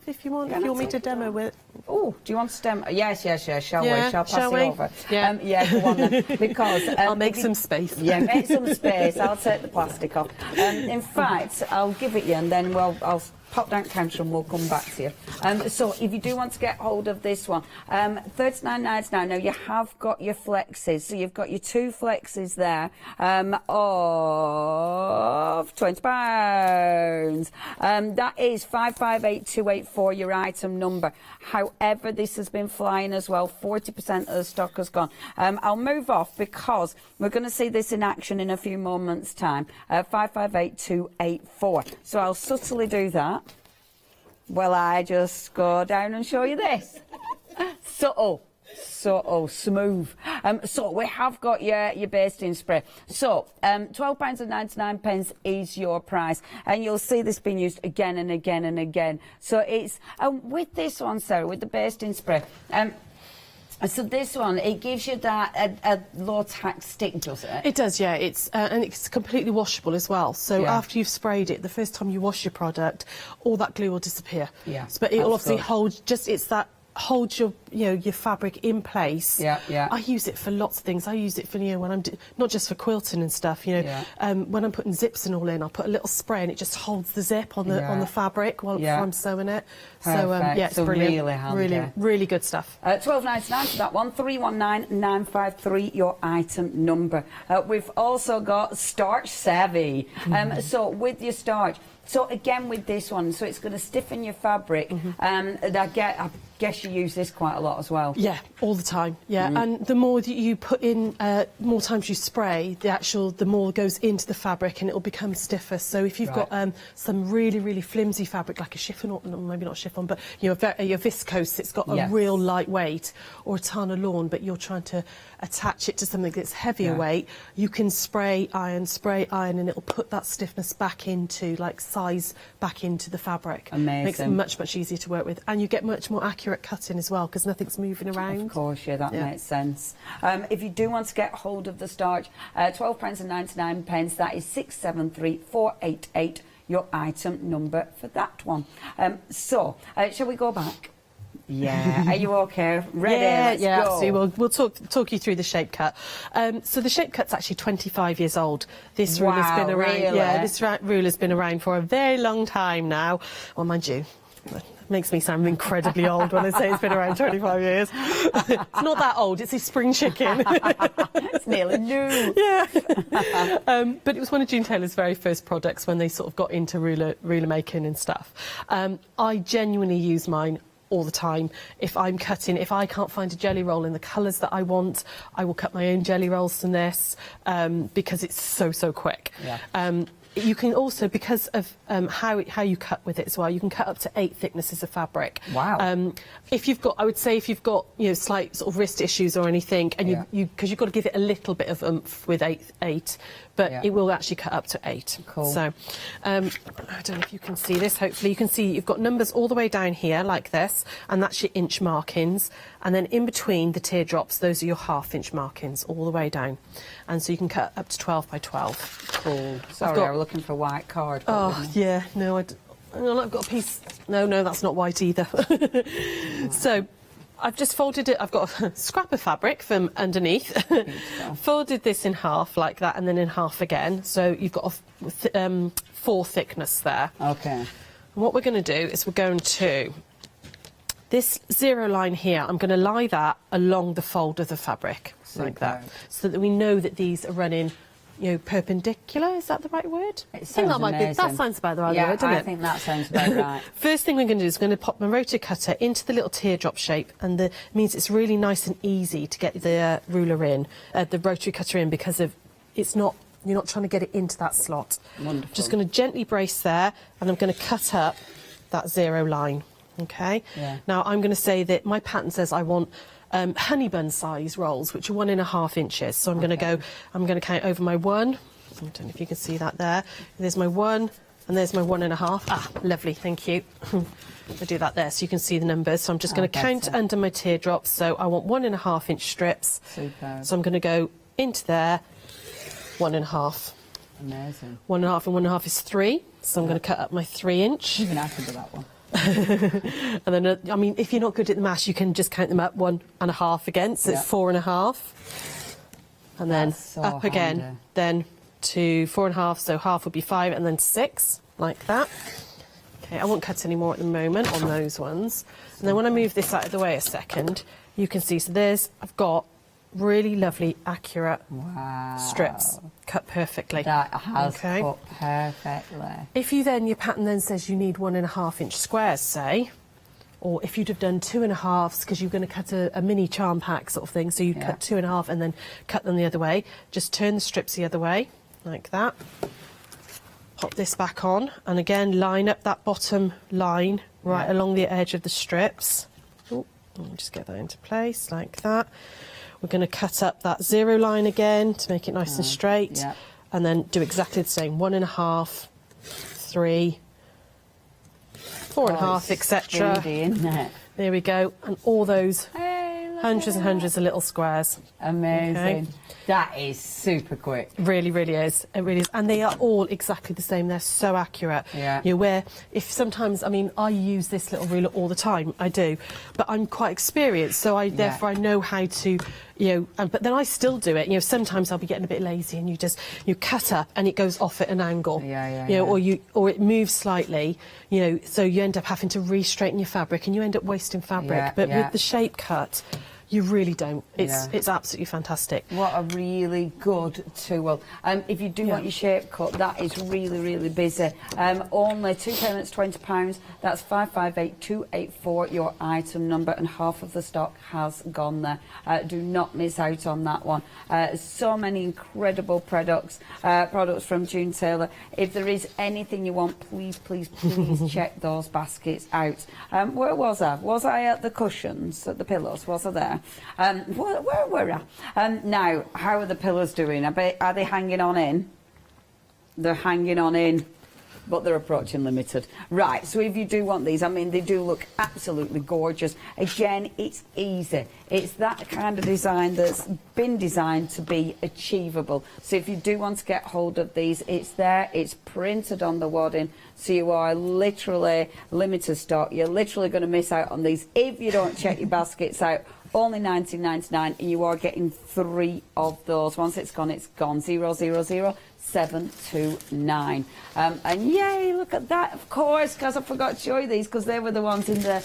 If you want me to demo it. Oh, do you want to demo? Yes. Shall we? Shall pass shall it we? over? Yeah. Go on then. Because I'll make some space. Yeah, make some space. I'll take the plastic off. In fact, I'll give it you, and then I'll pop down counter and we'll come back to you. So if you do want to get hold of this one, £39.99. Now you have got your flexes, so you've got your 2 flexes there of £20. That is 558284, your item number. However, this has been flying as well. 40% of the stock has gone. I'll move off because we're going to see this in action in a few moments' time. 558284. So I'll subtly do that. Well, I just go down and show you this. Subtle, smooth. So we have got your basting spray. So £12.99 is your price, and you'll see this being used again and again and again. So it's with this one, Sarah, with the basting spray. So this one, it gives you that a low tax stick, does it? It does, yeah. It's and it's completely washable as well. So after you've sprayed it, the first time you wash your product, all that glue will disappear. Yeah. But it'll obviously hold. It's that holds your your fabric in place. Yeah. I use it for lots of things. I use it for when I'm not just for quilting and stuff. When I'm putting zips and all in, I'll put a little spray and it just holds the zip on the fabric while I'm sewing it. Perfect. So it's brilliant. Really handy. Really good stuff. £12.99 for that one. 319953, your item number. We've also got starch savvy. So with your starch. So again with this one, so it's going to stiffen your fabric. I guess you use this quite a lot as well. Yeah, all the time. Yeah, and the more that you put in, more times you spray, the more goes into the fabric and it will become stiffer. So if you've got some really flimsy fabric like a chiffon, or maybe not chiffon, but your viscose, it's got a real light weight, or a Tana lawn, but you're trying to attach it to something that's heavier weight, you can spray iron, and it'll put that stiffness back into, size back into the fabric. Amazing. Makes it much easier to work with, and you get much more accurate cutting as well because nothing's moving around. Of course, yeah, that makes sense. If you do want to get hold of the starch, £12.99, that is 673488, your item number for that one. So, shall we go back? Yeah, are you okay? Ready? Let's go. So we'll talk you through the shape cut. So the shape cut's actually 25 years old. This rule has been around. Really? Yeah, this rule has been around for a very long time now. Well, mind you, it makes me sound incredibly old when I say it's been around 25 years. It's not that old. It's a spring chicken. It's nearly new. Yeah. But it was one of June Taylor's very first products when they sort of got into ruler making and stuff. I genuinely use mine all the time. If I'm cutting, if I can't find a jelly roll in the colours that I want, I will cut my own jelly rolls from this because it's so quick. Yeah. You can also, because of how you cut with it as well, you can cut up to 8 thicknesses of fabric. Wow. If you've got, I would say, if you've got slight sort of wrist issues or anything, and because you've got to give it a little bit of oomph with 8, but it will actually cut up to 8. Cool. So I don't know if you can see this. Hopefully you can see you've got numbers all the way down here like this, and that's your inch markings, and then in between the teardrops, those are your half-inch markings all the way down, and so you can cut up to 12 by 12. Cool. Sorry, I was looking for a white card. Oh yeah, no, I've got a piece. No, that's not white either. So I've just folded it. I've got a scrap of fabric from underneath. Folded this in half like that, and then in half again. So you've got 4 thickness there. Okay. And what we're going to do is we're going to this 0 line here. I'm going to lie that along the fold of the fabric like that, so that we know that these are running perpendicular. Is that the right word? It I think that sounds might be. That amazing. sounds about the right Yeah, word, doesn't I it? think that sounds about right. First thing we're going to do is going to pop my rotary cutter into the little teardrop shape, and the means it's really nice and easy to get the ruler in, the rotary cutter in, because of you're not trying to get it into that slot. Wonderful. Just going to gently brace there, and I'm going to cut up that 0 line. Okay. Yeah. Now I'm going to say that my pattern says I want honey bun size rolls, which are 1.5 inches. So I'm going to count over my 1. I don't know if you can see that there. There's my 1, and there's my 1.5. Ah, lovely, thank you. I do that there so you can see the numbers. So I'm just going to count under my teardrops. So I want 1.5 inch strips. Super. So I'm going to go into there, 1.5. Amazing. 1.5 and 1.5 is 3. So I'm going to cut up my 3 inch. Even I can do that one. And then, I mean, if you're not good at the maths, you can just count them up 1.5 again. So it's 4.5. And then so up again, handy. then to 4.5, so half would be 5, and then 6, like that. Okay, I won't cut any more at the moment on those ones. And then when I move this out of the way a second, you can see, so I've got really lovely, accurate strips, cut perfectly. That has cut perfectly. If your pattern then says you need 1.5 inch squares, say, or if you'd have done 2.5s because you're going to cut a mini charm pack sort of thing, so you'd cut 2.5 and then cut them the other way, just turn the strips the other way, like that. Pop this back on, and again, line up that bottom line right along the edge of the strips. Oh, let me just get that into place, like that. We're going to cut up that 0 line again to make it nice and straight, and then do exactly the same, 1.5, 3, 4.5, etc. There we go, and all those hundreds and hundreds of little squares. Amazing. Okay. That is super quick. Really, really is. It really is. And they are all exactly the same. They're so accurate. Yeah. You know, where if sometimes, I mean, I use this little ruler all the time. I do. But I'm quite experienced, so therefore I know how to, but then I still do it. You know, sometimes I'll be getting a bit lazy and you cut up and it goes off at an angle. Or it moves slightly, so you end up having to re-straighten your fabric and you end up wasting fabric. But with the shape cut, you really don't. It's absolutely fantastic. What a really good tool. If you do want your shape cut, that is really, really busy. Only 2 payments, £20. That's 558284, your item number, and half of the stock has gone there. Do not miss out on that one. So many incredible products from June Taylor. If there is anything you want, please, please, please check those baskets out. Where was I? Was I at the cushions, at the pillows? Was I there? Where were I? Now, how are the pillows doing? Are they hanging on in? They're hanging on in, but they're approaching limited. Right, so if you do want these, I mean, they do look absolutely gorgeous. Again, it's easy. It's that kind of design that's been designed to be achievable. So if you do want to get hold of these, it's there, it's printed on the wadding, so you are literally limited stock. You're literally going to miss out on these if you don't check your baskets out. Only £19.99, and you are getting 3 of those. Once it's gone, it's gone. 000729. And yay, look at that, of course, because I forgot to show you these, because they were the ones in the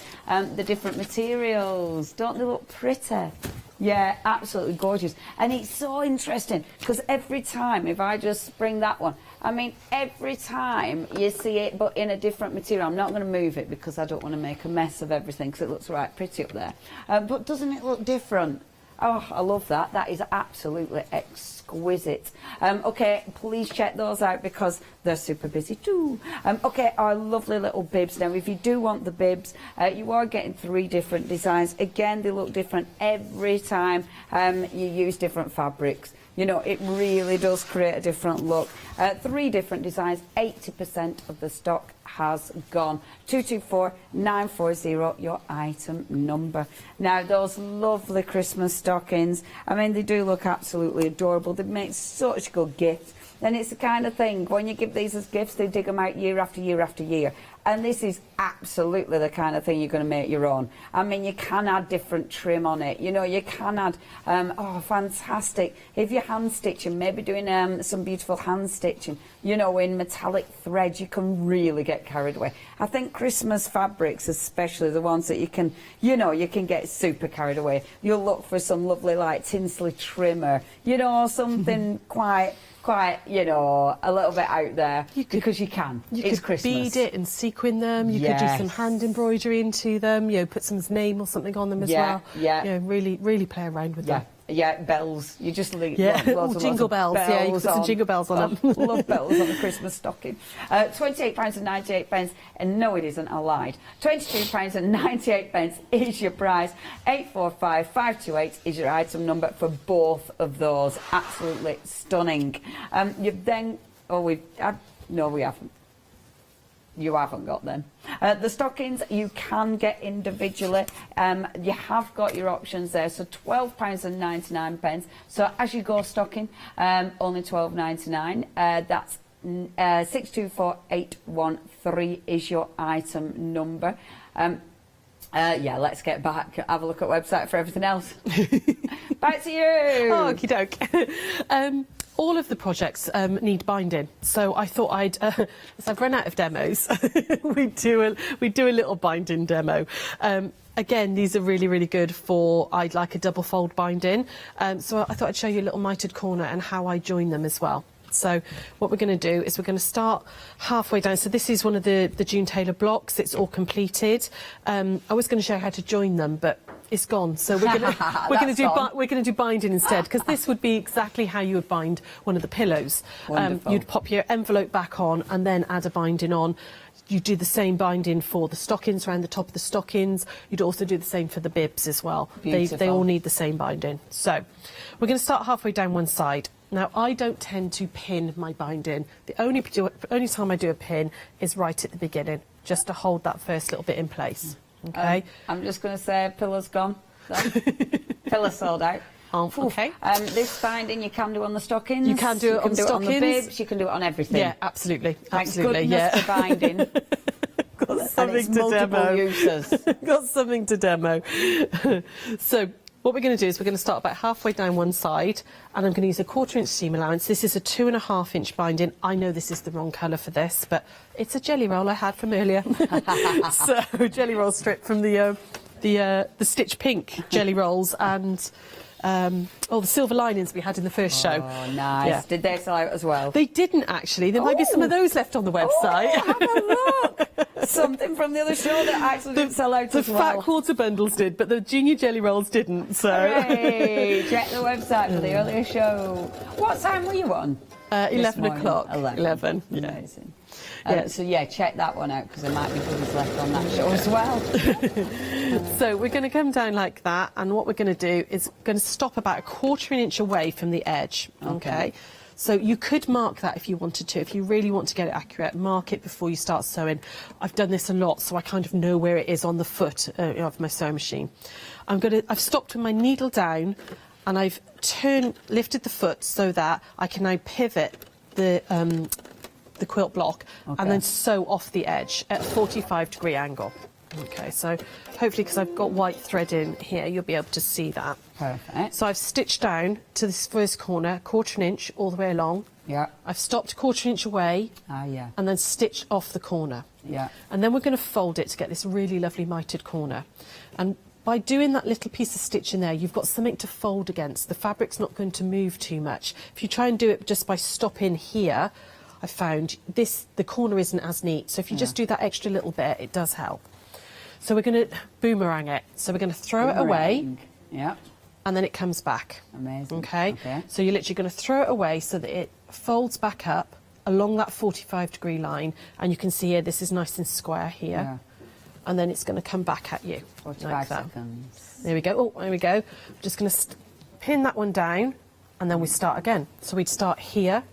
different materials. Don't they look pretty? Yeah, absolutely gorgeous. And it's so interesting, because every time, if I just bring that one, I mean, every time you see it, but in a different material. I'm not going to move it because I don't want to make a mess of everything, because it looks right pretty up there. But doesn't it look different? Oh, I love that. That is absolutely exquisite. OK, please check those out because they're super busy too. OK, our lovely little bibs. Now, if you do want the bibs, you are getting 3 different designs. Again, they look different every time you use different fabrics. You know, it really does create a different look. 3 different designs, 80% of the stock has gone. 224940, your item number. Now, those lovely Christmas stockings, I mean, they do look absolutely adorable. They make such good gifts. And it's the kind of thing, when you give these as gifts, they dig them out year after year after year. And this is absolutely the kind of thing you're going to make your own. I mean, you can add different trim on it. You know, you can add, oh, fantastic. If you're hand stitching, maybe doing some beautiful hand stitching, you know, in metallic threads, you can really get carried away. I think Christmas fabrics, especially the ones that you can, you know, you can get super carried away. You'll look for some lovely, like, tinsley trimmer, you know, something quite quite, you know, a little bit out there because you can. It's could Christmas. bead it and sequin them. You could do some hand embroidery into them. You know, put someone's name or something on them as well. Yeah. You know, really play around with them. Yeah, bells. You just leave lots and jingle bells. Yeah, you put some jingle bells on them. Love bells on a Christmas stocking. £28.98, and no, it isn't. I lied. £22.98 is your price. 845528 is your item number for both of those. Absolutely stunning. You've then. No, we haven't. You haven't got them. The stockings you can get individually. You have got your options there. So £12.99. So as you go stocking, only £12.99. That's 624813 is your item number. Let's get back. Have a look at website for everything else. Back to you. Okie doke. All of the projects need binding, so I thought I'd, as I've run out of demos, we'd do a little binding demo. Again, these are really good for, I'd like a double fold binding, so I thought I'd show you a little mitered corner and how I join them as well. So what we're going to do is we're going to start halfway down. So this is one of the June Taylor blocks. It's all completed. I was going to show you how to join them, but it's gone. So we're going to do binding instead, because this would be exactly how you would bind one of the pillows. You'd pop your envelope back on and then add a binding on. You do the same binding for the stockings around the top of the stockings. You'd also do the same for the bibs as well. They all need the same binding. So we're going to start halfway down one side. Now, I don't tend to pin my binding. The only time I do a pin is right at the beginning, just to hold that first little bit in place. Okay. I'm just going to say, pillar's gone. Pillar sold out. Okay. This binding you can do on the stockings. You can do it on the stockings. You can do it on the bibs. You can do it on everything. Yeah, absolutely. Thank goodness for binding. Got something to multiple demo. uses. Got something to demo. So what we're going to do is we're going to start about halfway down one side, and I'm going to use a 1/4-inch seam allowance. This is a 2.5-inch binding. I know this is the wrong colour for this, but it's a jelly roll I had from earlier. So jelly roll strip from the Stitch Pink jelly rolls and the silver linings we had in the first show. Oh, nice. Yeah. Did they sell out as well? They didn't, actually. There might be some of those left on the website. Have a look. Something from the other show that actually didn't sell out as well. The fat quarter bundles did, but the junior jelly rolls didn't. So hooray! Check the website for the earlier show. What time were you on? 11 o'clock. 11. Yeah. Amazing. Check that one out, because there might be goodies left on that show as well. So we're going to come down like that, and what we're going to do is going to stop about 1/4 inch away from the edge. Okay. So you could mark that if you wanted to. If you really want to get it accurate, mark it before you start sewing. I've done this a lot, so I kind of know where it is on the foot of my sewing machine. I've stopped with my needle down, and I've lifted the foot so that I can now pivot the quilt block and then sew off the edge at a 45-degree angle. Okay, so hopefully, because I've got white thread in here, you'll be able to see that. Perfect. So I've stitched down to this first corner, 1/4 inch all the way along. Yeah. I've stopped 1/4 inch away. Yeah. And then stitched off the corner. Yeah. And then we're going to fold it to get this really lovely mitered corner. And by doing that little piece of stitch in there, you've got something to fold against. The fabric's not going to move too much. If you try and do it just by stopping here, I found the corner isn't as neat. So if you just do that extra little bit, it does help. So we're going to boomerang it. So we're going to throw it away. Yeah. And then it comes back. Amazing. Okay? So you're literally going to throw it away so that it folds back up along that 45-degree line. And you can see here, this is nice and square here. Yeah. And then it's going to come back at you. 45 seconds. There we go. Oh, there we go. I'm just going to pin that one down, and then we start again. So we'd start here,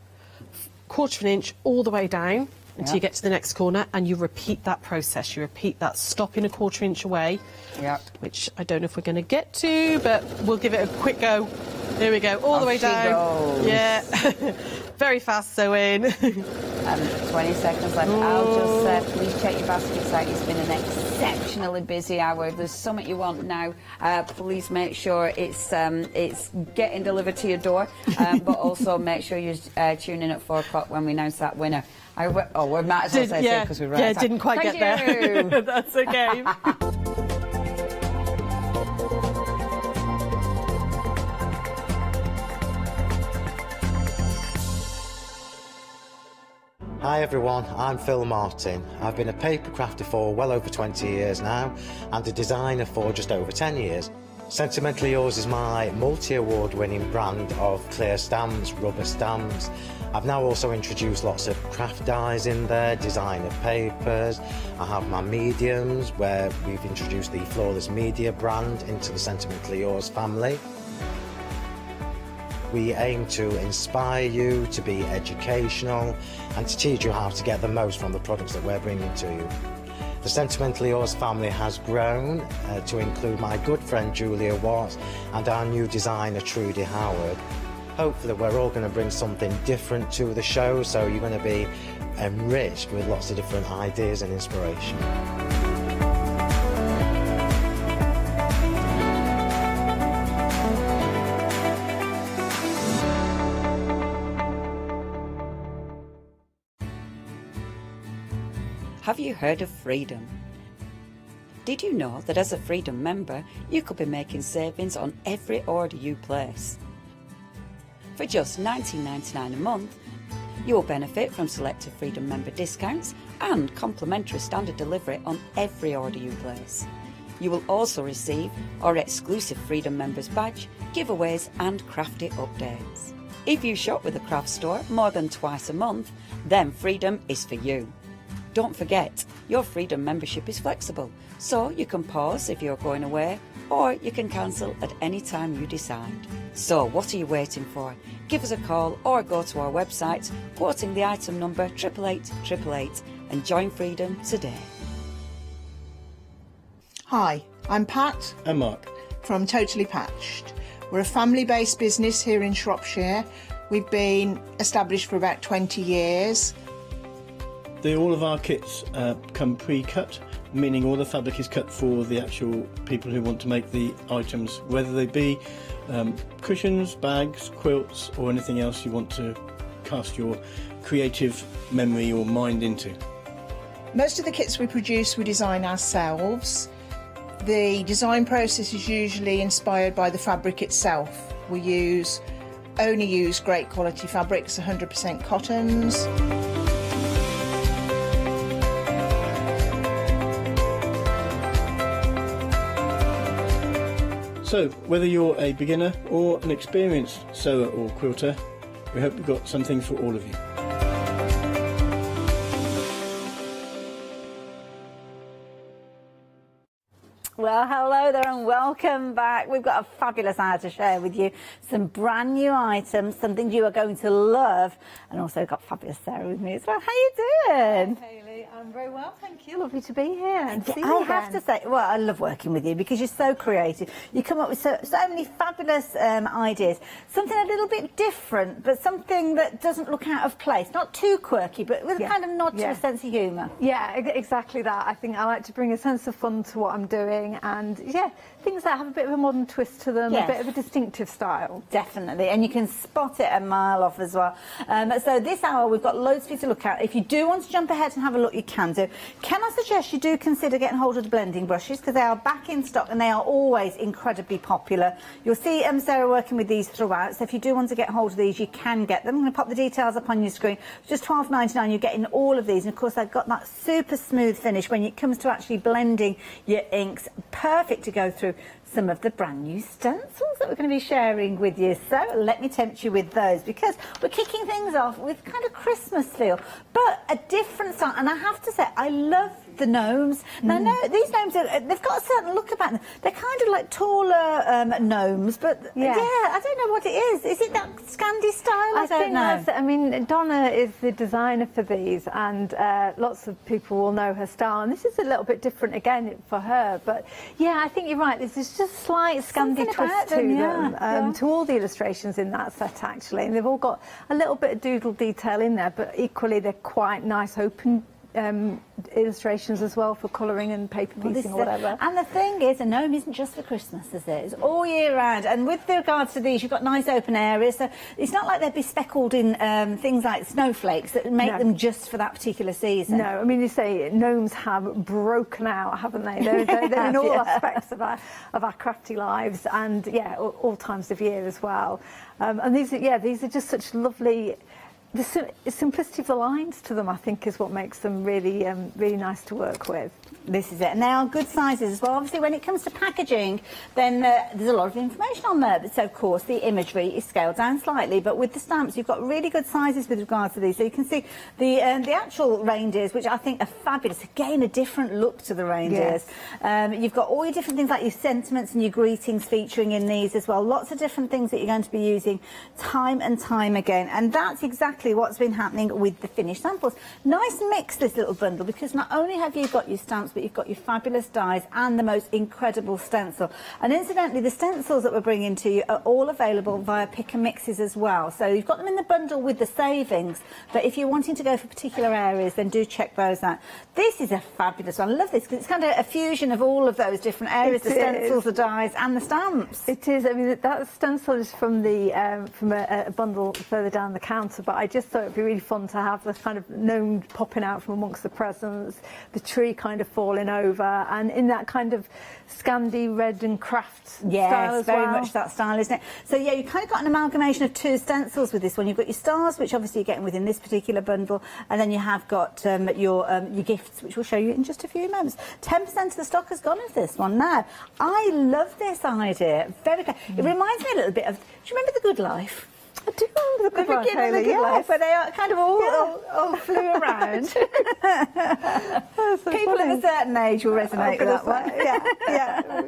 1/4 inch all the way down until you get to the next corner, and you repeat that process. You repeat that, stopping a 1/4 inch away, which I don't know if we're going to get to, but we'll give it a quick go. There we go, all the way down. Goes. Yeah, very fast sewing. 20 seconds left. I'll just please check your baskets out. It's been an exceptionally busy hour. If there's something you want now, please make sure it's getting delivered to your door, but also make sure you tune in at 4 o'clock when we announce that winner. We might as well say so because we ran out of time. Didn't quite get there. That's okay. Hi everyone, I'm Phil Martin. I've been a paper crafter for well over 20 years now and a designer for just over 10 years. Sentimentally Yours is my multi-award winning brand of clear stamps, rubber stamps. I've now also introduced lots of craft dyes in there, designer papers. I have my mediums where we've introduced the Flawless Media brand into the Sentimentally Yours family. We aim to inspire you, to be educational and to teach you how to get the most from the products that we're bringing to you. The Sentimentally Yours family has grown to include my good friend Julia Watts and our new designer Trudy Howard. Hopefully we're all going to bring something different to the show, so you're going to be enriched with lots of different ideas and inspiration. Have you heard of Freedom? Did you know that as a Freedom member, you could be making savings on every order you place? For just $19.99 a month, you will benefit from selected Freedom member discounts and complimentary standard delivery on every order you place. You will also receive our exclusive Freedom members badge, giveaways and crafty updates. If you shop with a craft store more than twice a month, then Freedom is for you. Don't forget, your Freedom membership is flexible, so you can pause if you're going away, or you can cancel at any time you decide. So what are you waiting for? Give us a call or go to our website, quoting the item number 88888 and join Freedom today. Hi, I'm Pat. And Mark. From Totally Patched. We're a family-based business here in Shropshire. We've been established for about 20 years. All of our kits come pre-cut, meaning all the fabric is cut for the actual people who want to make the items, whether they be cushions, bags, quilts or anything else you want to cast your creative memory or mind into. Most of the kits we produce we design ourselves. The design process is usually inspired by the fabric itself. We only use great quality fabrics, 100% cottons. So, whether you're a beginner or an experienced sewer or quilter, we hope we've got something for all of you. Well, hello there and welcome back. We've got a fabulous hour to share with you. Some brand new items, something you are going to love, and also got fabulous Sarah with me as well. How you doing? Hi, Hayley. I'm very well, thank you. Lovely to be here and see you I again. have to say, well, I love working with you because you're so creative. You come up with so many fabulous ideas. Something a little bit different, but something that doesn't look out of place. Not too quirky, but with a kind of nod to a sense of humour. Yeah, exactly that. I think I like to bring a sense of fun to what I'm doing, and things that have a bit of a modern twist to them, a bit of a distinctive style. Definitely, and you can spot it a mile off as well. So this hour we've got loads for you to look at. If you do want to jump ahead and have a look, you can do. Can I suggest you do consider getting hold of the blending brushes, because they are back in stock and they are always incredibly popular. You'll see Sarah working with these throughout, so if you do want to get hold of these, you can get them. I'm going to pop the details up on your screen. Just $12.99, you're getting all of these, and of course they've got that super smooth finish when it comes to actually blending your inks. Perfect to go through some of the brand new stencils that we're going to be sharing with you. So let me tempt you with those, because we're kicking things off with kind of Christmas feel, but a different style. And I have to say, I love the gnomes. Now, these gnomes, they've got a certain look about them. They're kind of like taller gnomes, but I don't know what it is. Is it that Scandi style? I don't know. I mean, Donna is the designer for these, and lots of people will know her style. And this is a little bit different again for her. But yeah, I think you're right. There's just a slight Scandi twist to them, to all the illustrations in that set, actually. And they've all got a little bit of doodle detail in there, but equally they're quite nice open illustrations as well for colouring and paper piecing or whatever. And the thing is, a gnome isn't just for Christmas, is it? It's all year round. And with regards to these, you've got nice open areas, so it's not like they're bespeckled in things like snowflakes that make them just for that particular season. No, I mean, you say gnomes have broken out, haven't they? They're in all aspects of our crafty lives, and all times of year as well. And these are just such lovely the simplicity of the lines to them, I think, is what makes them really, really nice to work with. This is it. And they are good sizes as well. Obviously, when it comes to packaging, then there's a lot of information on there. So, of course, the imagery is scaled down slightly. But with the stamps, you've got really good sizes with regards to these. So you can see the actual reindeers, which I think are fabulous. Again, a different look to the reindeers. Yes. You've got all your different things like your sentiments and your greetings featuring in these as well. Lots of different things that you're going to be using time and time again. And that's exactly what's been happening with the finished samples. Nice mix, this little bundle, because not only have you got your stamps, but you've got your fabulous dies and the most incredible stencil. And incidentally, the stencils that we're bringing to you are all available via pick and mixes as well. So you've got them in the bundle with the savings, but if you're wanting to go for particular areas, then do check those out. This is a fabulous one. I love this because it's kind of a fusion of all of those different areas, the stencils, the dies and the stamps. It is. I mean, that stencil is from a bundle further down the counter, but I just thought it'd be really fun to have the kind of gnome popping out from amongst the presents, the tree kind of falling over, and in that kind of Scandi red and craft style as well. Very much that style, isn't it? So yeah, you kind of got an amalgamation of two stencils with this one. You've got your stars, which obviously you're getting within this particular bundle, and then you have got your gifts, which we'll show you in just a few moments. 10% of the stock has gone into this one now. I love this idea. Very good. It reminds me a little bit of, do you remember The Good Life? I do remember The Good Life, The Good Life, where they are kind of all flew around. People of a certain age will resonate with that one. Yeah.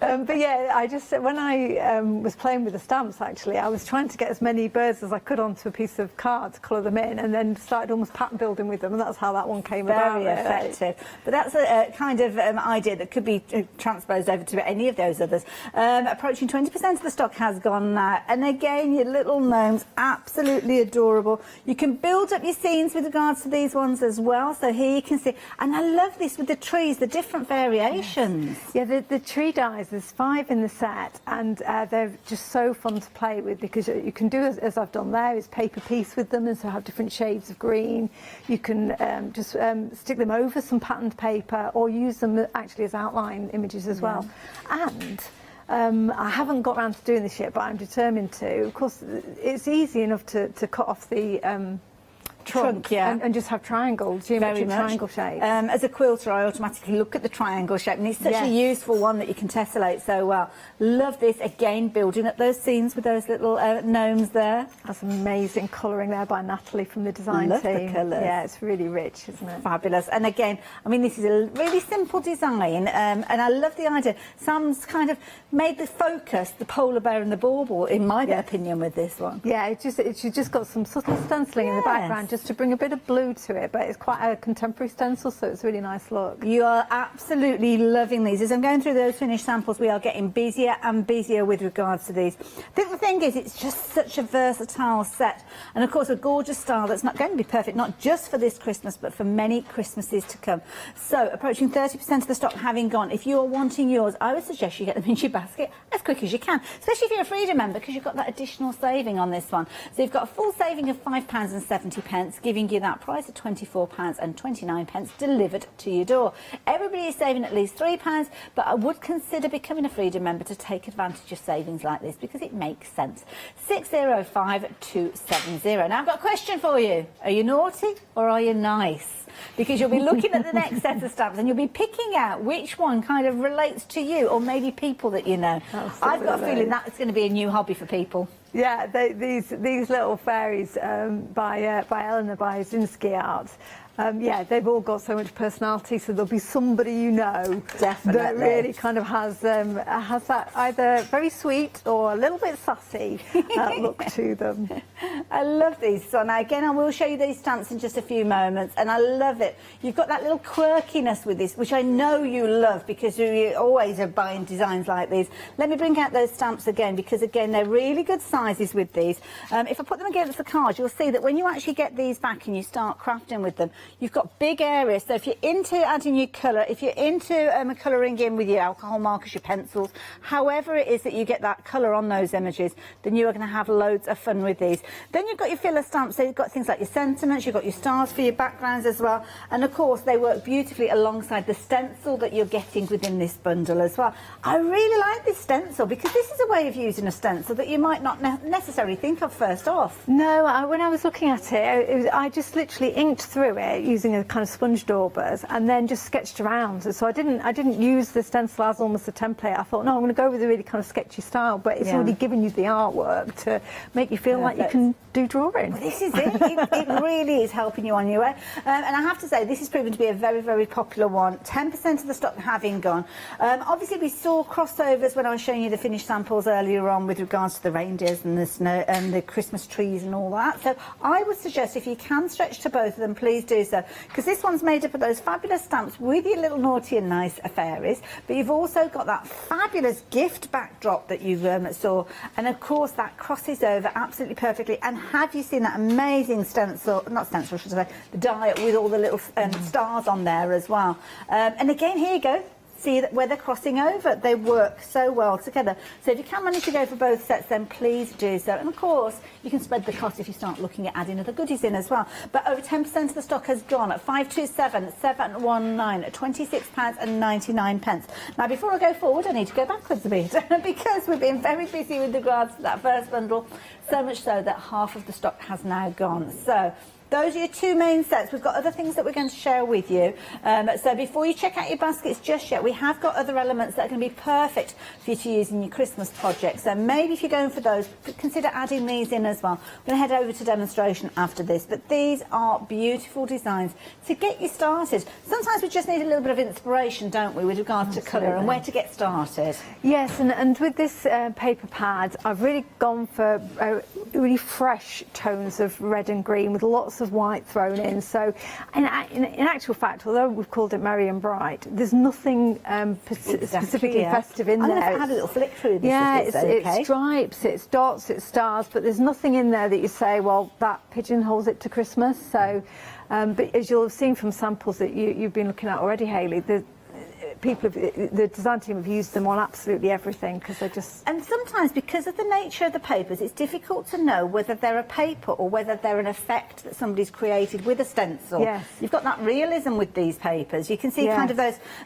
But yeah, I just, when I was playing with the stamps, actually, I was trying to get as many birds as I could onto a piece of card to colour them in, and then started almost pattern building with them, and that's how that one came about. Very effective. But that's a kind of idea that could be transposed over to any of those others. Approaching 20% of the stock has gone now. And again, your little gnomes, absolutely adorable. You can build up your scenes with regards to these ones as well. So here you can see, and I love this with the trees, the different variations. Yes. Yeah, the tree dies. There's 5 in the set, and they're just so fun to play with, because you can do as I've done there, is paper piece with them, and so have different shades of green. You can just stick them over some patterned paper, or use them actually as outline images as well. And I haven't got around to doing this yet, but I'm determined to. Of course, it's easy enough to cut off the trunk, and just have triangles, geometric triangle shapes. As a quilter, I automatically look at the triangle shape, and it's such a useful one that you can tessellate so well. Love this. Again, building up those scenes with those little gnomes there. That's amazing colouring there by Natalie from the design team. Love the colours. Yeah, it's really rich, isn't it? Fabulous. And again, I mean, this is a really simple design, and I love the idea. Sam's kind of made the focus, the polar bear and the bauble, in my opinion, with this one. Yeah, it's just got some subtle stenciling in the background, just to bring a bit of blue to it, but it's quite a contemporary stencil, so it's a really nice look. You are absolutely loving these. As I'm going through those finished samples, we are getting busier and busier with regards to these. I think the thing is, it's just such a versatile set, and of course a gorgeous style that's not going to be perfect, not just for this Christmas, but for many Christmases to come. So approaching 30% of the stock having gone. If you're wanting yours, I would suggest you get them into your basket as quick as you can, especially if you're a Freedom member, because you've got that additional saving on this one. So you've got a full saving of £5.70, giving you that price of £24.29 delivered to your door. Everybody is saving at least £3, but I would consider becoming a Freedom member to take advantage of savings like this, because it makes sense. 605270. Now I've got a question for you. Are you naughty or are you nice? Because you'll be looking at the next set of stamps, and you'll be picking out which one kind of relates to you, or maybe people that you know. I've got a feeling that's going to be a new hobby for people. Yeah, these little fairies by Eleanor by Zinsky Art. Yeah, they've all got so much personality, so there'll be somebody you know that really kind of has that either very sweet or a little bit sassy look to them. I love these. So now again, I will show you these stamps in just a few moments, and I love it. You've got that little quirkiness with this, which I know you love, because you always are buying designs like these. Let me bring out those stamps again, because again, they're really good sizes with these. If I put them against the card, you'll see that when you actually get these back and you start crafting with them, You've got big areas, so if you're into adding your colour, if you're into colouring in with your alcohol markers, your pencils, however it is that you get that colour on those images, then you are going to have loads of fun with these. Then you've got your filler stamps, so you've got things like your sentiments, you've got your stars for your backgrounds as well, and of course they work beautifully alongside the stencil that you're getting within this bundle as well. I really like this stencil because this is a way of using a stencil that you might not necessarily think of first off. No, when I was looking at it, I just literally inked through it using a kind of sponge daubers and then just sketched around. So I didn't use the stencil as almost a template. I thought, no, I'm going to go with a really kind of sketchy style, but it's already giving you the artwork to make you feel like you can do drawing. Well, this is it. It really is helping you on your way. And I have to say, this has proven to be a very, very popular one. 10% of the stock having gone. Obviously, we saw crossovers when I was showing you the finished samples earlier on with regards to the reindeers and the snow and the Christmas trees and all that. So I would suggest if you can stretch to both of them, please do so, because this one's made up of those fabulous stamps with your little naughty and nice fairies, but you've also got that fabulous gift backdrop that you saw, and of course that crosses over absolutely perfectly. And have you seen that amazing stencil, not stencil, should I say, the die with all the little stars on there as well. And again, here you go. See that where they're crossing over, they work so well together. So if you can manage to go for both sets, then please do so. And of course, you can spread the cost if you start looking at adding other goodies in as well. But over 10% of the stock has gone at 527 719 at £26.99. Now, before I go forward, I need to go backwards a bit because we've been very busy with regards to that first bundle, so much so that half of the stock has now gone. So those are your two main sets. We've got other things that we're going to share with you. So before you check out your baskets just yet, we have got other elements that are going to be perfect for you to use in your Christmas project. So maybe if you're going for those, consider adding these in as well. We're going to head over to demonstration after this. But these are beautiful designs to get you started. Sometimes we just need a little bit of inspiration, don't we, with regards to colour and where to get started. Yes, and with this paper pad, I've really gone for really fresh tones of red and green with lots of white thrown in. So in actual fact, although we've called it Merry and Bright, there's nothing specifically festive in there. I've had a little flick through this. Yeah, it's stripes, it's dots, it's stars, but there's nothing in there that you say, well, that pigeonholes it to Christmas. So, but as you'll have seen from samples that you've been looking at already, Hayley, the design team have used them on absolutely everything because they're just... And sometimes, because of the nature of the papers, it's difficult to know whether they're a paper or whether they're an effect that somebody's created with a stencil. Yes. You've got that realism with these papers. You can see kind of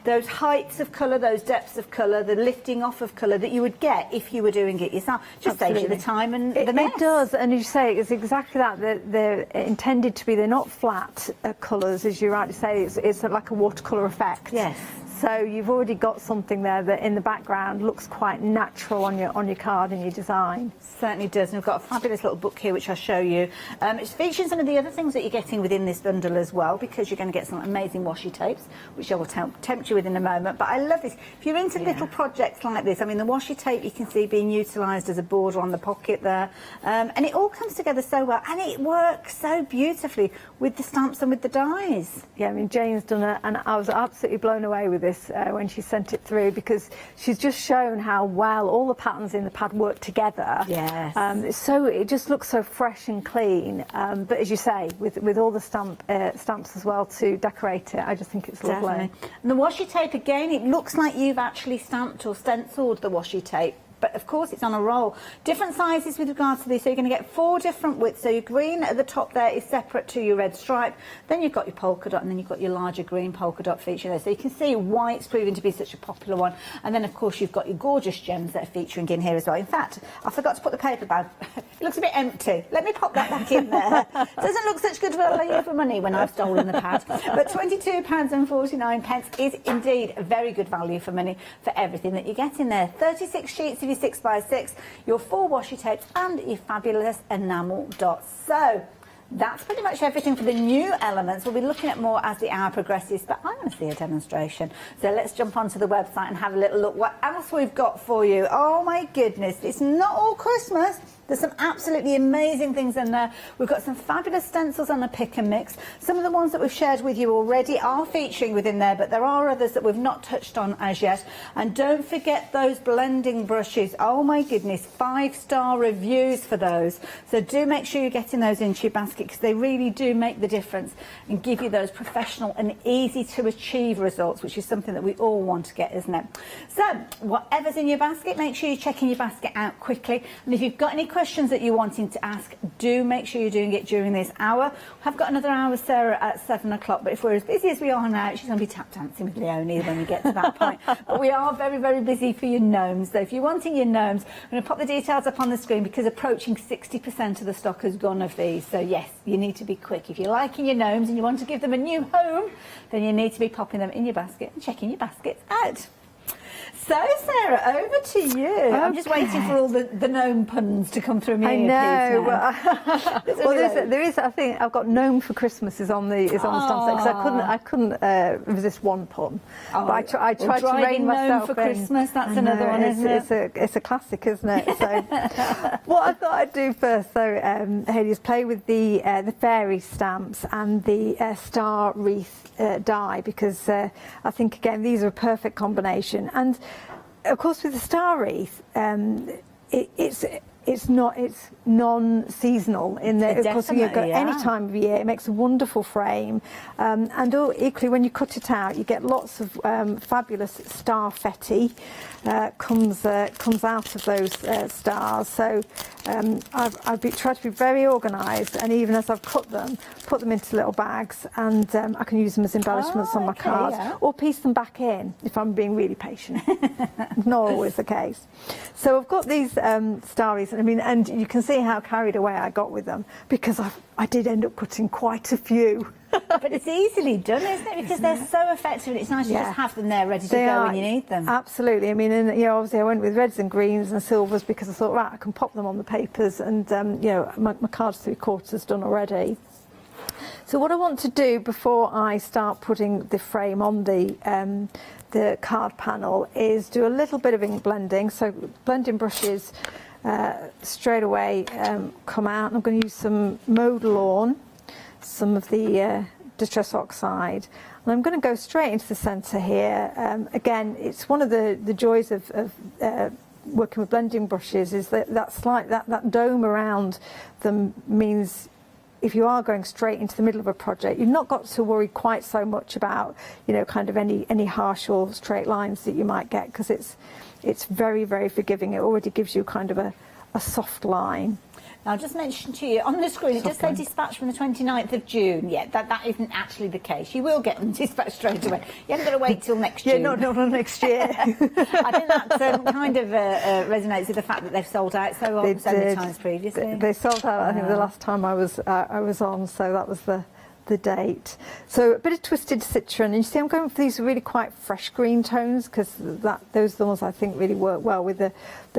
those heights of colour, those depths of colour, the lifting off of colour that you would get if you were doing it yourself. Just saves you the time and the mess. It does, and you say it's exactly that. They're intended to be, they're not flat colours, as you rightly say. It's like a watercolour effect. Yes. So you've already got something there that in the background looks quite natural on your card and your design. Certainly does. And we've got a fabulous little book here which I'll show you. It's featuring some of the other things that you're getting within this bundle as well, because you're going to get some amazing washi tapes, which I will tempt you with in a moment. But I love this. If you're into little projects like this, I mean, the washi tape you can see being utilised as a border on the pocket there. And it all comes together so well, and it works so beautifully with the stamps and with the dies. Yeah, I mean, Jane's done it, and I was absolutely blown away with this when she sent it through, because she's just shown how well all the patterns in the pad work together. Yes. So it just looks so fresh and clean. But as you say, with all the stamps as well to decorate it, I just think it's lovely. Definitely. And the washi tape, again, it looks like you've actually stamped or stenciled the washi tape. But of course it's on a roll. Different sizes with regards to these, so you're going to get 4 different widths. So your green at the top there is separate to your red stripe, then you've got your polka dot, and then you've got your larger green polka dot feature there. So you can see why it's proving to be such a popular one. And then of course you've got your gorgeous gems that are featuring in here as well. In fact, I forgot to put the paper bag. It looks a bit empty. Let me pop that back in there. Doesn't look such good value for money when I've stolen the pad. But £22.49 is indeed a very good value for money for everything that you get in there. 36 sheets of your 6x6, your 4 washi tapes and your fabulous enamel dots. So that's pretty much everything for the new elements. We'll be looking at more as the hour progresses, but I want to see a demonstration. So let's jump onto the website and have a little look what else we've got for you. Oh my goodness, it's not all Christmas. There's some absolutely amazing things in there. We've got some fabulous stencils on a pick and mix. Some of the ones that we've shared with you already are featuring within there, but there are others that we've not touched on as yet. And don't forget those blending brushes. Oh my goodness, 5-star reviews for those. So do make sure you're getting those into your basket, because they really do make the difference and give you those professional and easy to achieve results, which is something that we all want to get, isn't it? So whatever's in your basket, make sure you're checking your basket out quickly. And if you've got any questions that you're wanting to ask, do make sure you're doing it during this hour. I've got another hour with Sarah at 7 o'clock, but if we're as busy as we are now, she's going to be tap dancing with Leonie when we get to that point. But we are very, very busy for your gnomes. So if you're wanting your gnomes, I'm going to pop the details up on the screen, because approaching 60% of the stock has gone of these. So yes, you need to be quick. If you're liking your gnomes and you want to give them a new home, then you need to be popping them in your basket and checking your baskets out. So, Sarah, over to you. Okay. I'm just waiting for all the gnome puns to come through me. I know. Well, there is. I think I've got gnome for Christmas is on the stamp set, because I couldn't resist one pun. Oh, but I tried to rein myself for in. Christmas. That's another one, isn't it? It's a classic, isn't it? So, what I thought I'd do first, though, Hayley, is play with the fairy stamps and the star wreath die, because I think again these are a perfect combination. And of course, with the star wreath, it's non-seasonal in that, of course, you've got any time of year. It makes a wonderful frame, and equally when you cut it out, you get lots of fabulous starfetti comes out of those stars. So I've tried to be very organised, and even as I've cut them, put them into little bags, and I can use them as embellishments on my cards, or piece them back in if I'm being really patient. Not always the case. So I've got these starries, and you can see how carried away I got with them, because I did end up cutting quite a few. But it's easily done, isn't it? Because they're so effective, and it's nice to just have them there ready to go when you need them. Absolutely. Obviously I went with reds and greens and silvers, because I thought, right, I can pop them on the papers, and my card's 3/4 done already. So what I want to do before I start putting the frame on the card panel is do a little bit of ink blending. So blending brushes straight away come out. I'm going to use some Mode Lawn, some of the Distress Oxide, and I'm going to go straight into the centre here. Again, it's one of the joys of working with blending brushes is that dome around them means if you are going straight into the middle of a project, you've not got to worry quite so much about kind of any harsh or straight lines that you might get, because it's very, very forgiving. It already gives you kind of a soft line. Now, I'll just mention to you, on the screen, it does say dispatch from the 29th of June. Yeah, that isn't actually the case. You will get them dispatched straight away. You haven't got to wait till next June. Yeah, not next year. I think that kind of resonates with the fact that they've sold out so many times previously. They sold out, I think, the last time I was on, so that was the date. So a bit of Twisted Citron, and you see I'm going for these really quite fresh green tones, because those are the ones I think really work well with the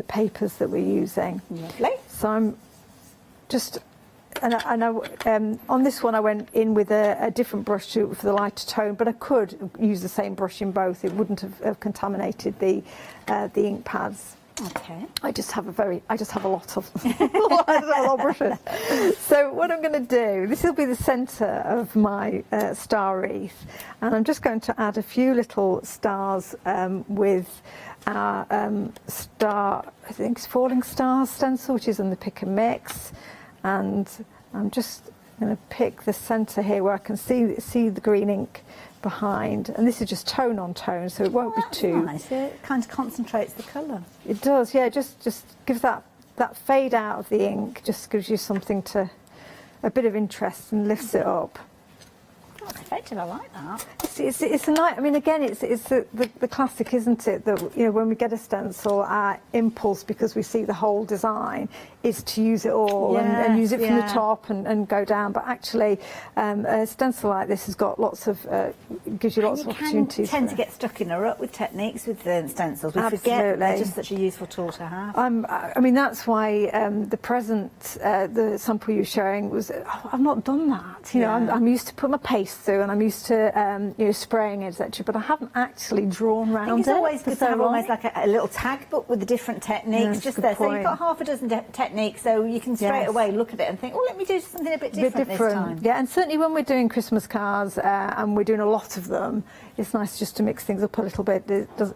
papers that we're using. Lovely. So I'm just, on this one I went in with a different brush for the lighter tone, but I could use the same brush in both. It wouldn't have contaminated the ink pads. Okay. I just have a lot of brushes. So what I'm going to do, this will be the centre of my star wreath, and I'm just going to add a few little stars with our star, I think it's Falling Stars stencil, which is in the Pick and Mix, and I'm just going to pick the centre here where I can see the green ink behind, and this is just tone on tone, so it won't be too nice. It kind of concentrates the colour. It does, yeah. Just gives that fade out of the ink. Just gives you something a bit of interest, and lifts it up. That's effective. I like that. It's a nice. Again, it's the classic, isn't it? That when we get a stencil, our impulse, because we see the whole design, is to use it all and use it from the top and go down. But actually, a stencil like this has got lots of gives you lots of opportunities. You tend to get stuck in a rut with techniques with the stencils. We forget they're just such a useful tool to have. That's why the present, the sample you're showing was. Oh, I've not done that. I'm used to put my paste through, and I'm used to spraying it, etc. But I haven't actually drawn round it. I think it's always good to have long. almost like a little tag book with the different techniques just there. So you've got half a dozen techniques, so you can straight away look at it and think, oh, let me do something a bit different this time. Yeah, and certainly when we're doing Christmas cards and we're doing a lot of them, it's nice just to mix things up a little bit,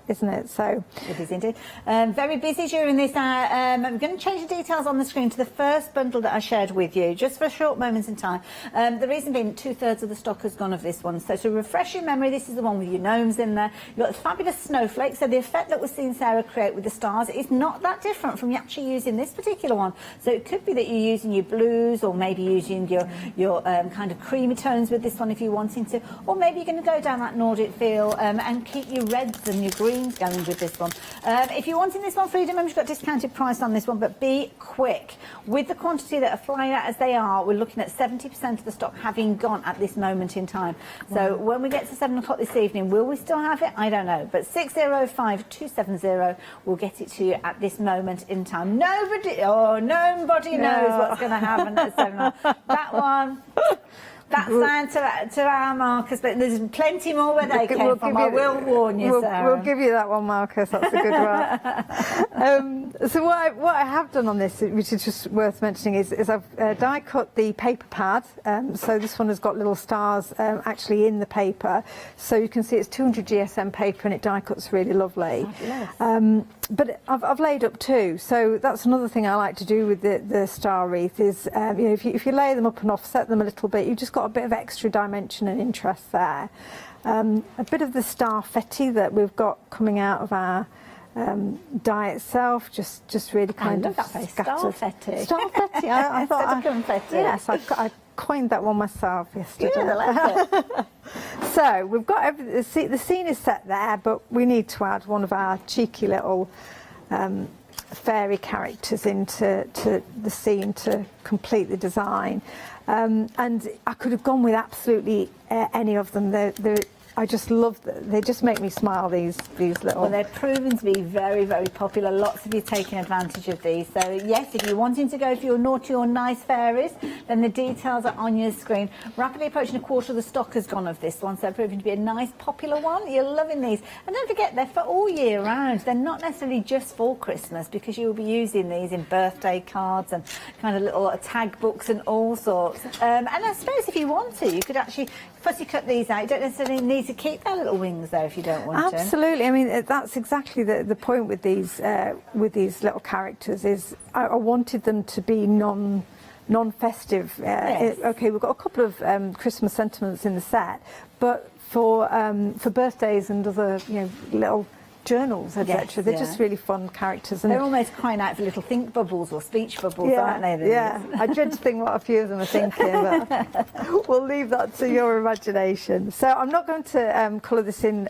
isn't it? So it is indeed. Very busy during this hour. I'm going to change the details on the screen to the first bundle that I shared with you, just for short moments in time. The reason being, 2/3 of the stock has gone of this one. So to refresh your memory, this is the one with your gnomes in there. You've got fabulous snowflakes. So the effect that we're seeing Sarah create with the stars is not that different from you actually using this particular one. So it could be that you're using your blues, or maybe using your kind of creamy tones with this one if you're wanting to, or maybe you're going to go down that Nordic feel and keep your reds and your greens going with this one. If you're wanting this one, Freedom Members, got discounted price on this one, but be quick. With the quantity that are flying out as they are, we're looking at 70% of the stock having gone at this moment in time. So when we get to 7 o'clock this evening, will we still have it? I don't know. But 605270 will get it to you at this moment in time. Nobody knows what's going to happen at 7 o'clock. That one... That's down to our Marcus, but there's plenty more where they came from. I will warn you, Sarah. We'll give you that one, Marcus. That's a good one. So what I have done on this, which is just worth mentioning, is I've die cut the paper pad. So this one has got little stars actually in the paper. So you can see it's 200 GSM paper and it die cuts really lovely. But I've laid up too. So that's another thing I like to do with the star wreath is, if you lay them up and offset them a little bit, you've just got a bit of extra dimension and interest there. A bit of the starfetti that we've got coming out of our die itself, just really kind of scattered. Starfetti. Starfetti. I thought confetti. Yes, I coined that one myself yesterday. Yeah, I like it. So we've got the scene is set there, but we need to add one of our cheeky little fairy characters into the scene to complete the design. And I could have gone with absolutely any of them. I just love them. They just make me smile, these little... Well, they're proven to be very, very popular. Lots of you taking advantage of these. So, yes, if you're wanting to go for your naughty or nice fairies, then the details are on your screen. Rapidly approaching a quarter of the stock has gone of this one, so they're proving to be a nice, popular one. You're loving these. And don't forget, they're for all year round. They're not necessarily just for Christmas, because you'll be using these in birthday cards and kind of little tag books and all sorts. And I suppose if you want to, you could actually fussy cut these out. You don't necessarily need to keep their little wings though if you don't want to. Absolutely. I mean, that's exactly the point with these little characters is I wanted them to be non-festive. Yes. Okay, we've got a couple of Christmas sentiments in the set, but for birthdays and other little journals, etc. Yes, They're just really fun characters. And they're almost crying out for little think bubbles or speech bubbles, aren't they? Yeah, I dread to think what a few of them are thinking, but we'll leave that to your imagination. So I'm not going to colour this in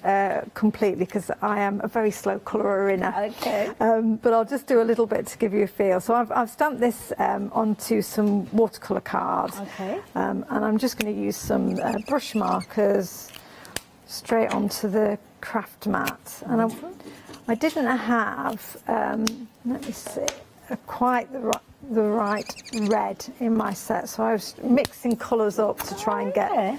completely because I am a very slow colourer inner. Okay. But I'll just do a little bit to give you a feel. So I've stamped this onto some watercolour cards. Okay. And I'm just going to use some brush markers straight onto the craft mat, and I didn't have let me see quite the right red in my set, so I was mixing colours up to try and get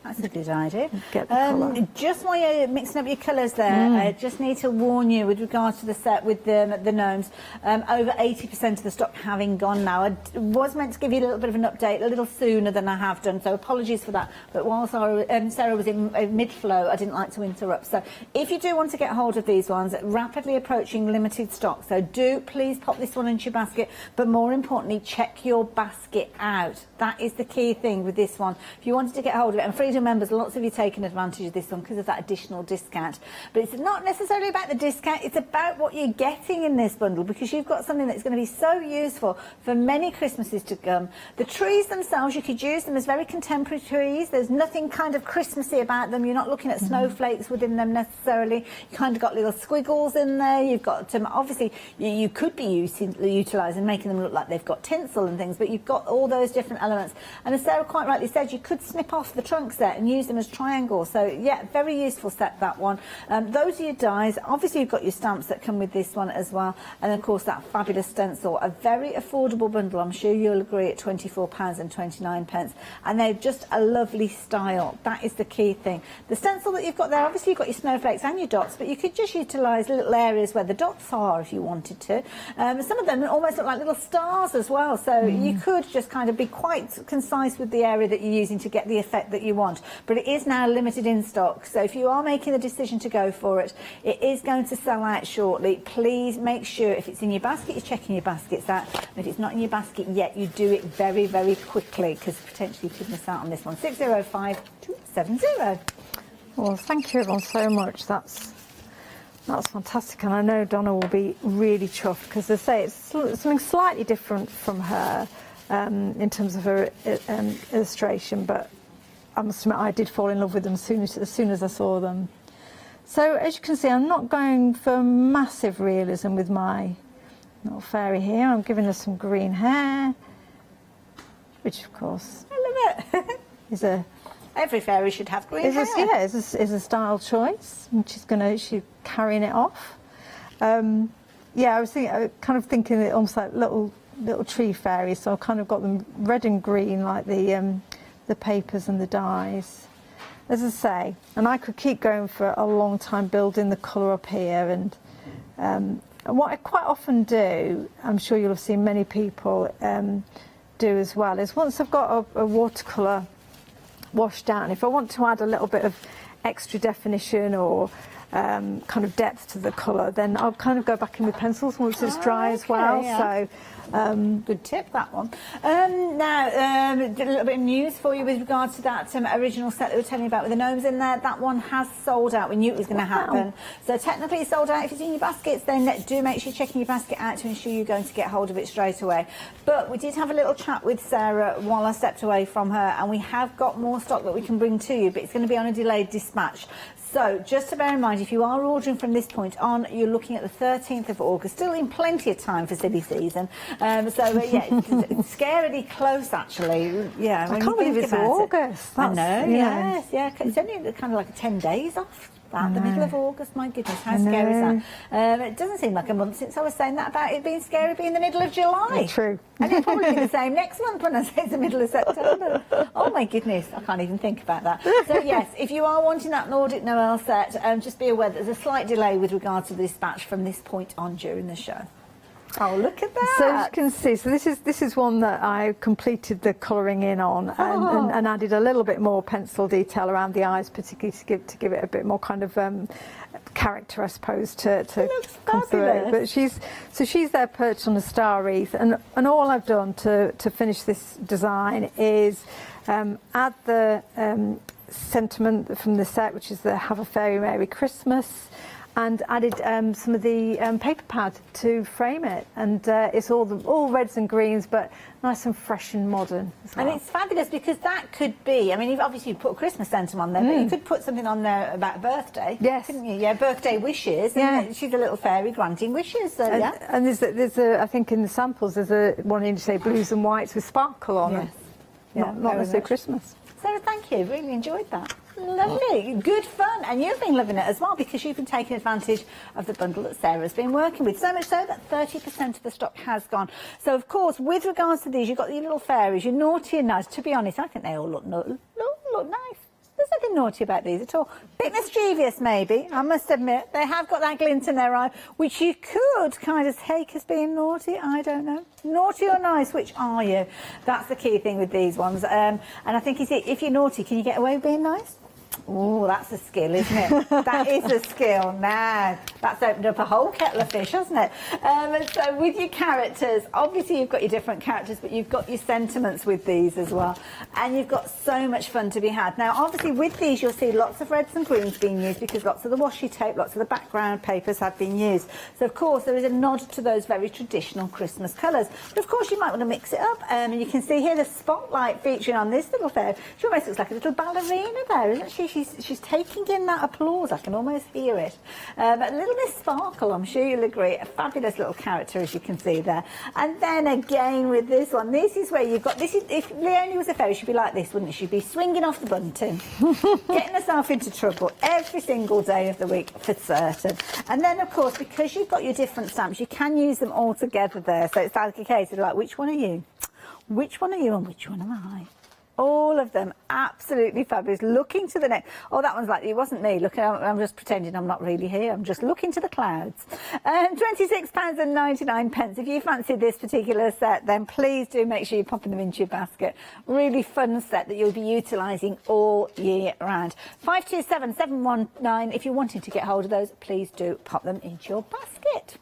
That's a good idea. Get the colour. Just while you're mixing up your colours there, I just need to warn you with regards to the set with the gnomes, over 80% of the stock having gone now. I was meant to give you a little bit of an update a little sooner than I have done, so apologies for that. But while Sarah was in mid-flow, I didn't like to interrupt. So if you do want to get hold of these ones, rapidly approaching limited stock. So do please pop this one into your basket, but more importantly, check your basket out. That is the key thing with this one. If you wanted to get hold of it, and Freedom members, lots of you taking advantage of this one because of that additional discount. But it's not necessarily about the discount, it's about what you're getting in this bundle, because you've got something that's going to be so useful for many Christmases to come. The trees themselves, you could use them as very contemporary trees. There's nothing kind of Christmassy about them. You're not looking at snowflakes within them necessarily. You kind of got little squiggles in there. You've got, obviously, you could be utilising, making them look like they've got tinsel and things, but you've got all those different elements. And as Sarah quite rightly said, you could snip off the trunks set and use them as triangles. So yeah, very useful set, that one. Those are your dies. Obviously you've got your stamps that come with this one as well, and of course that fabulous stencil. A very affordable bundle, I'm sure you'll agree, at £24.29, and they're just a lovely style. That is the key thing. The stencil that you've got there, obviously you've got your snowflakes and your dots, but you could just utilise little areas where the dots are if you wanted to. Some of them almost look like little stars as well, so you could just kind of be quite concise with the area that you're using to get the effect that you want. But it is now limited in stock, so if you are making the decision to go for it, it is going to sell out shortly. Please make sure if it's in your basket, you're checking your baskets out, and if it's not in your basket yet, you do it very, very quickly, because potentially you could miss out on this one. 605270. Well, thank you everyone so much. That's fantastic, and I know Donna will be really chuffed, because they say it's something slightly different from her in terms of her illustration, but I must admit I did fall in love with them as soon as I saw them. So as you can see, I'm not going for massive realism with my little fairy here. I'm giving her some green hair, which of course I love it. is a Every fairy should have green hair. Yeah, is a style choice, and she's carrying it off. Yeah, I was kind of thinking it almost like little tree fairies. So I kind of got them red and green, like the papers and the dies. As I say, and I could keep going for a long time building the colour up here. And what I quite often do, I'm sure you'll have seen many people do as well, is once I've got a watercolour washed down, if I want to add a little bit of extra definition or kind of depth to the colour, then I'll kind of go back in with pencils once it's dry as well. Yeah. So good tip, that one. Now, a little bit of news for you with regards to that original set that we were telling you about with the gnomes in there. That one has sold out. We knew it was going to happen. So technically it's sold out. If it's in your baskets, then do make sure you're checking your basket out to ensure you're going to get hold of it straight away. But we did have a little chat with Sarah while I stepped away from her, and we have got more stock that we can bring to you, but it's going to be on a delayed dispatch. So just to bear in mind, if you are ordering from this point on, you're looking at the 13th of August, still in plenty of time for silly season. Yeah, it's scarily close, actually. Yeah, I can't believe it's August. I know, yes, yeah. It's only kind of like 10 days off. The middle of August, my goodness, how scary is that? It doesn't seem like a month since I was saying that about it being scary being the middle of July. True. And it'll probably be the same next month when I say it's the middle of September. Oh my goodness, I can't even think about that. So yes, if you are wanting that Nordic Noel set, just be aware that there's a slight delay with regard to the dispatch from this point on during the show. Oh, look at that! So as you can see, so this is one that I completed the colouring in on and added a little bit more pencil detail around the eyes, particularly to give it a bit more kind of character, I suppose, to come through it. But she's there perched on a star wreath, and all I've done to finish this design is add the sentiment from the set, which is the "Have a Fairy Merry Christmas," and added some of the paper pad to frame it, and it's all reds and greens, but nice and fresh and modern as well. And it's fabulous because that could be, I mean, obviously you put a Christmas sentiment on there, but you could put something on there about a birthday. Yes. Couldn't you? Yeah, birthday wishes. Yeah. She's a little fairy granting wishes. So, and there's I think in the samples there's a one in, say, blues and whites with sparkle on it. Not necessarily Christmas. Sarah, thank you. Really enjoyed that. Lovely. Good fun. And you've been loving it as well, because you've been taking advantage of the bundle that Sarah's been working with. So much so that 30% of the stock has gone. So, of course, with regards to these, you've got your little fairies, your naughty and nice. To be honest, I think they all look nice. There's nothing naughty about these at all. Bit mischievous, maybe, I must admit. They have got that glint in their eye, which you could kind of take as being naughty. I don't know. Naughty or nice, which are you? That's the key thing with these ones. And I think if you're naughty, can you get away with being nice? Oh, that's a skill, isn't it? That is a skill. Now, that's opened up a whole kettle of fish, hasn't it? So with your characters, obviously you've got your different characters, but you've got your sentiments with these as well. And you've got so much fun to be had. Now, obviously with these, you'll see lots of reds and greens being used, because lots of the washi tape, lots of the background papers have been used. So, of course, there is a nod to those very traditional Christmas colours. But, of course, you might want to mix it up. And you can see here the spotlight featuring on this little fairy. She almost looks like a little ballerina there, isn't she? she's taking in that applause. I can almost hear it. But Little Miss Sparkle, I'm sure you'll agree, a fabulous little character, as you can see there. And then again with this one, this is where you've got, this is, if Leonie was a fairy, she'd be like this, wouldn't she? She'd be swinging off the bunting, getting herself into trouble every single day of the week for certain. And then, of course, because you've got your different stamps, you can use them all together there. So it's like a case of like, which one are you? Which one are you and which one am I? All of them absolutely fabulous. Looking to the next. Oh, that one's like, it wasn't me. Look, I'm just pretending I'm not really here. I'm just looking to the clouds. £26.99. If you fancy this particular set, then please do make sure you're popping them into your basket. Really fun set that you'll be utilising all year round. 527719. If you're wanting to get hold of those, please do pop them into your basket.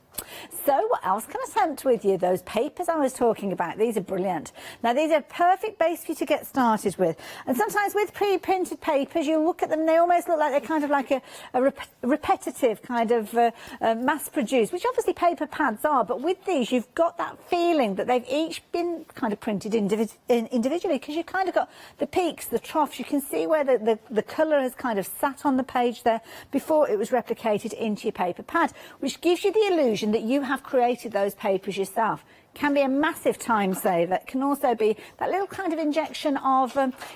So what else can I tempt with you? Those papers I was talking about, these are brilliant. Now these are a perfect base for you to get started with. And sometimes with pre-printed papers, you look at them, they almost look like they're kind of like a repetitive kind of mass-produced, which obviously paper pads are. But with these, you've got that feeling that they've each been kind of printed individually, because you've kind of got the peaks, the troughs. You can see where the colour has kind of sat on the page there before it was replicated into your paper pad, which gives you the illusion that you have created those papers yourself. Can be a massive time saver. It can also be that little kind of injection of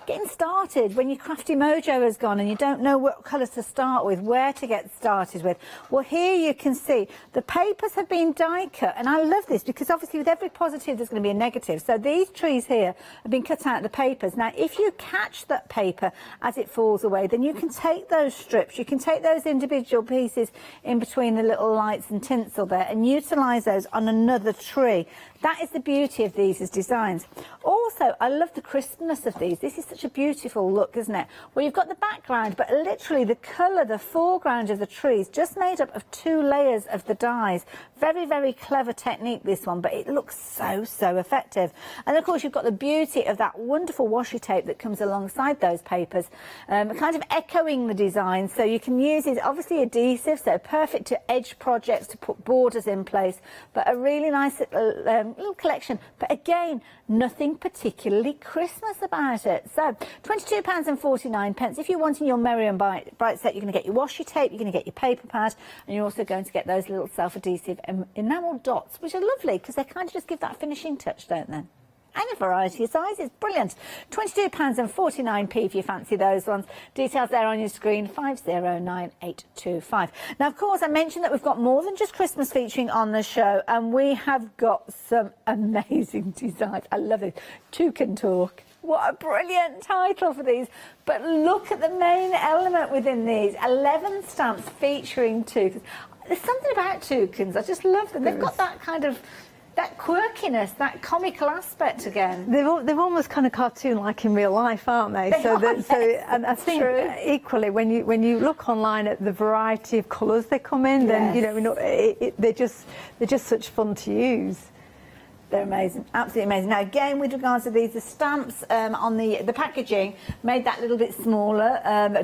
getting started when your crafty mojo has gone and you don't know what colours to start with, where to get started with. Well, here you can see the papers have been die cut, and I love this because obviously with every positive there's going to be a negative. So these trees here have been cut out of the papers. Now, if you catch that paper as it falls away, then you can take those strips, you can take those individual pieces in between the little lights and tinsel there and utilise those on another tree. That is the beauty of these as designs. Also, I love the crispness of these. This is such a beautiful look, isn't it? Well, you've got the background, but literally the colour, the foreground of the trees, just made up of 2 layers of the dyes. Very, very clever technique, this one, but it looks so, so effective. And, of course, you've got the beauty of that wonderful washi tape that comes alongside those papers, kind of echoing the design. So you can use it, obviously adhesive, so perfect to edge projects, to put borders in place, but a really nice little collection. But again, nothing particularly Christmas about it. So £22.49. If you're wanting your Merry and Bright set, you're going to get your washi tape, you're going to get your paper pad, and you're also going to get those little self-adhesive enamel dots, which are lovely because they kind of just give that finishing touch, don't they? And a variety of sizes. Brilliant. £22.49 if you fancy those ones. Details there on your screen, 509825. Now, of course, I mentioned that we've got more than just Christmas featuring on the show, and we have got some amazing designs. I love it. Two Can Talk. What a brilliant title for these. But look at the main element within these. 11 stamps featuring toucans. There's something about toucans. I just love them. They've got that kind of... that quirkiness, that comical aspect again. They're almost kind of cartoon-like in real life, aren't they? And I think equally when you look online at the variety of colours they come in, then they're just such fun to use. They're amazing, absolutely amazing. Now, again, with regards to these, the stamps on the packaging made that a little bit smaller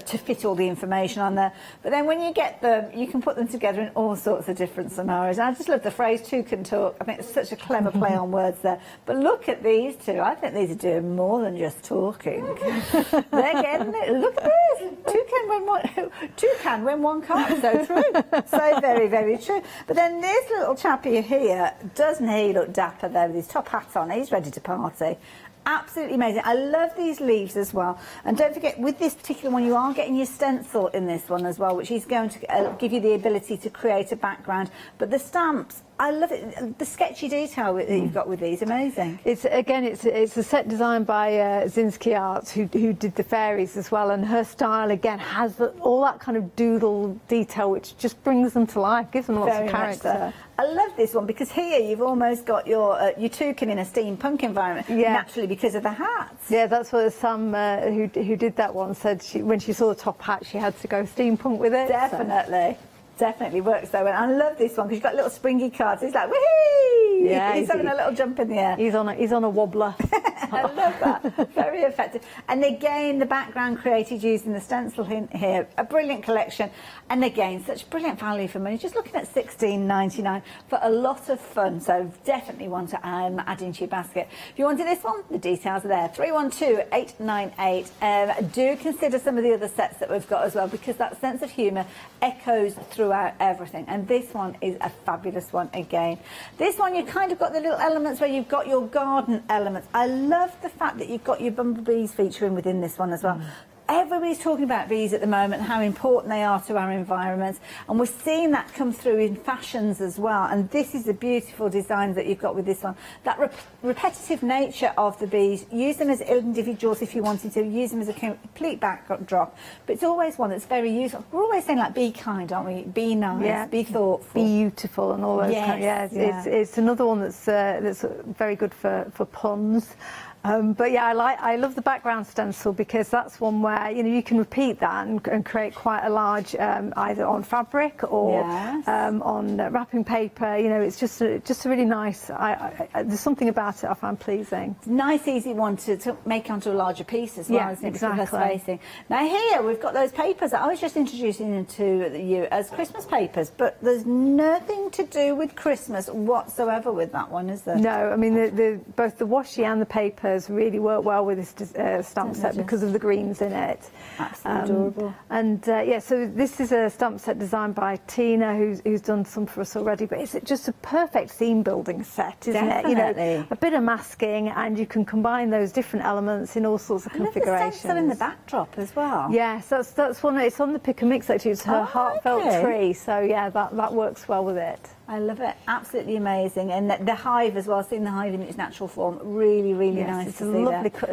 to fit all the information on there. But then when you get them, you can put them together in all sorts of different scenarios. And I just love the phrase, two can talk. I think it's such a clever play on words there. But look at these two. I think these are doing more than just talking. They're getting it. Look at this. Two can when one can't. So true. So very, very true. But then this little chappy here, doesn't he look dapper there with his top hat on? He's ready to party. Absolutely amazing. I love these leaves as well. And don't forget, with this particular one, you are getting your stencil in this one as well, which is going to give you the ability to create a background. But the stamps, I love it. The sketchy detail that you've got with these, amazing. It's a set designed by Zinsky Arts, who did the fairies as well, and her style again has all that kind of doodle detail, which just brings them to life, gives them lots of character. I love this one because here you've almost got your toucan in a steampunk environment, naturally because of the hats. Yeah, that's what Sam, who did that one, said when she saw the top hat, she had to go steampunk with it. Definitely. Definitely works though. And I love this one because you've got little springy cards. It's like, whee! Yeah, he's having a little jump in the air. He's on a wobbler. I love that. Very effective. And again, the background created using the stencil here, a brilliant collection. And again, such brilliant value for money. Just looking at $16.99 for a lot of fun. So definitely one to add into your basket. If you wanted this one, the details are there. 312-898. Do consider some of the other sets that we've got as well, because that sense of humour echoes throughout everything. And this one is a fabulous one again. This one, you kind of got the little elements where you've got your garden elements. I love the fact that you've got your bumblebees featuring within this one as well. Everybody's talking about bees at the moment, how important they are to our environments, and we're seeing that come through in fashions as well. And this is a beautiful design that you've got with this one. That repetitive nature of the bees, use them as individuals if you wanted to, use them as a complete backdrop, but it's always one that's very useful. We're always saying, like, be kind, aren't we? Be nice, be thoughtful, beautiful, and all those yes, it's another one that's very good for puns. But yeah, I love the background stencil, because that's one where you can repeat that and create quite a large either on fabric or on wrapping paper. It's just a really nice. There's something about it I find pleasing. Nice, easy one to make onto a larger piece as well. Yeah, isn't it? exactly. Because less facing. Now here we've got those papers that I was just introducing to you as Christmas papers, but there's nothing to do with Christmas whatsoever with that one, is there? No, I mean both the washi and the papers really work well with this stamp set because of the greens in it. Absolutely adorable. And so this is a stamp set designed by Tina, who's done some for us already. But it's just a perfect theme building set, isn't it? A bit of masking, and you can combine those different elements in all sorts of configurations. The stencil in the backdrop as well. Yes, that's one. It's on the pick and mix actually. It's her heartfelt tree. So yeah, that works well with it. I love it. Absolutely amazing. And the hive as well, seeing the hive in its natural form, really, really nice it's to a see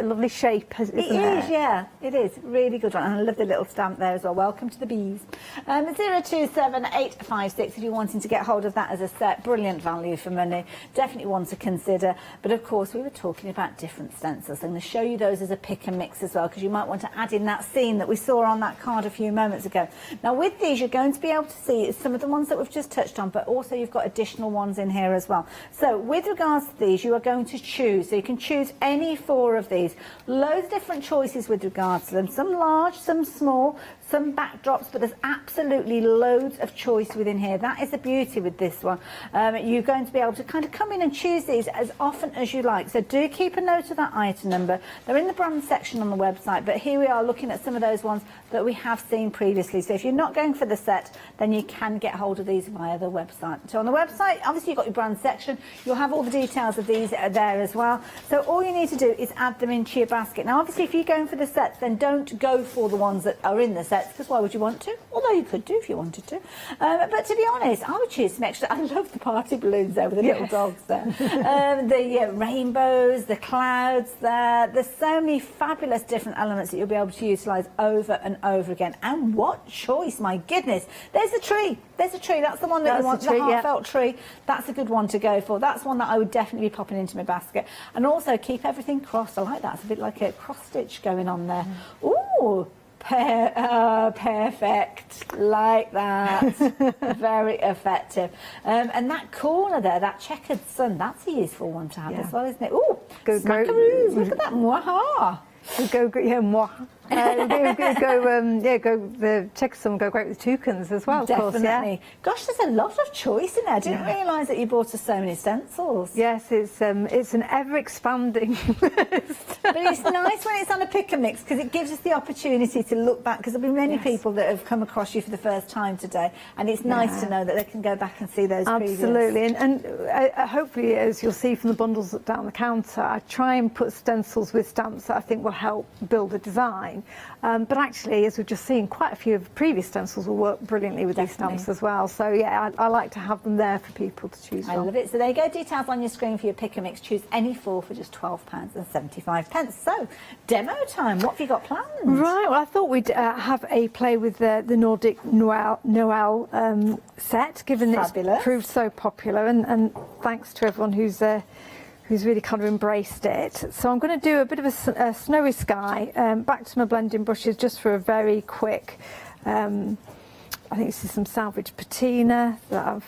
lovely shape, isn't it? It is, yeah. It is. Really good one. And I love the little stamp there as well. Welcome to the bees. 027856 if you're wanting to get hold of that as a set. Brilliant value for money. Definitely one to consider. But of course, we were talking about different stencils. I'm going to show you those as a pick and mix as well, because you might want to add in that scene that we saw on that card a few moments ago. Now, with these, you're going to be able to see some of the ones that we've just touched on, but also you've got additional ones in here as well. So with regards to these, you are going to choose. So you can choose any 4 of these. Loads of different choices with regards to them. Some large, some small, some backdrops, but there's absolutely loads of choice within here. That is the beauty with this one. You're going to be able to kind of come in and choose these as often as you like. So do keep a note of that item number. They're in the brand section on the website, but here we are looking at some of those ones that we have seen previously. So if you're not going for the set, then you can get hold of these via the website. So on the website, obviously you've got your brand section. You'll have all the details of these there as well. So all you need to do is add them into your basket. Now, obviously, if you're going for the sets, then don't go for the ones that are in the sets, because why would you want to? Although you could do if you wanted to. But to be honest, I would choose some extra. I love the party balloons there with the little dogs there. The rainbows, the clouds there. There's so many fabulous different elements that you'll be able to utilise over and over again. And what choice, my goodness. There's a tree. There's a tree. That's the one that you want, the heartfelt tree. That's a good one to go for. That's one that I would definitely be popping into my basket. And also keep everything crossed. I like that. It's a bit like a cross stitch going on there. Ooh. Perfect, like that. Very effective. And that corner there, that checkered sun, that's a useful one to have as well, isn't it? Ooh, smackaroos, look at that, mwaha. The checkered sun go great with toucans as well, Definitely. of course, yeah. Gosh, there's a lot of choice in there. I didn't realise that you brought us so many stencils. Yes, it's an ever-expanding list. But it's nice when it's on a pick and mix, because it gives us the opportunity to look back, because there'll be many people that have come across you for the first time today, and it's nice to know that they can go back and see those Absolutely, and hopefully, as you'll see from the bundles down the counter, I try and put stencils with stamps that I think will help build a design. But actually, as we've just seen, quite a few of the previous stencils will work brilliantly with these stamps as well. So yeah, I like to have them there for people to choose from. I love it. So there you go, details on your screen for your pick and mix. Choose any 4 for just £12.75. So, demo time. What have you got planned? Right, well, I thought we'd have a play with the Nordic Noel set, given it's proved so popular, and thanks to everyone who's really kind of embraced it. So I'm going to do a bit of a snowy sky, back to my blending brushes just for a very quick, I think this is some salvage patina that I've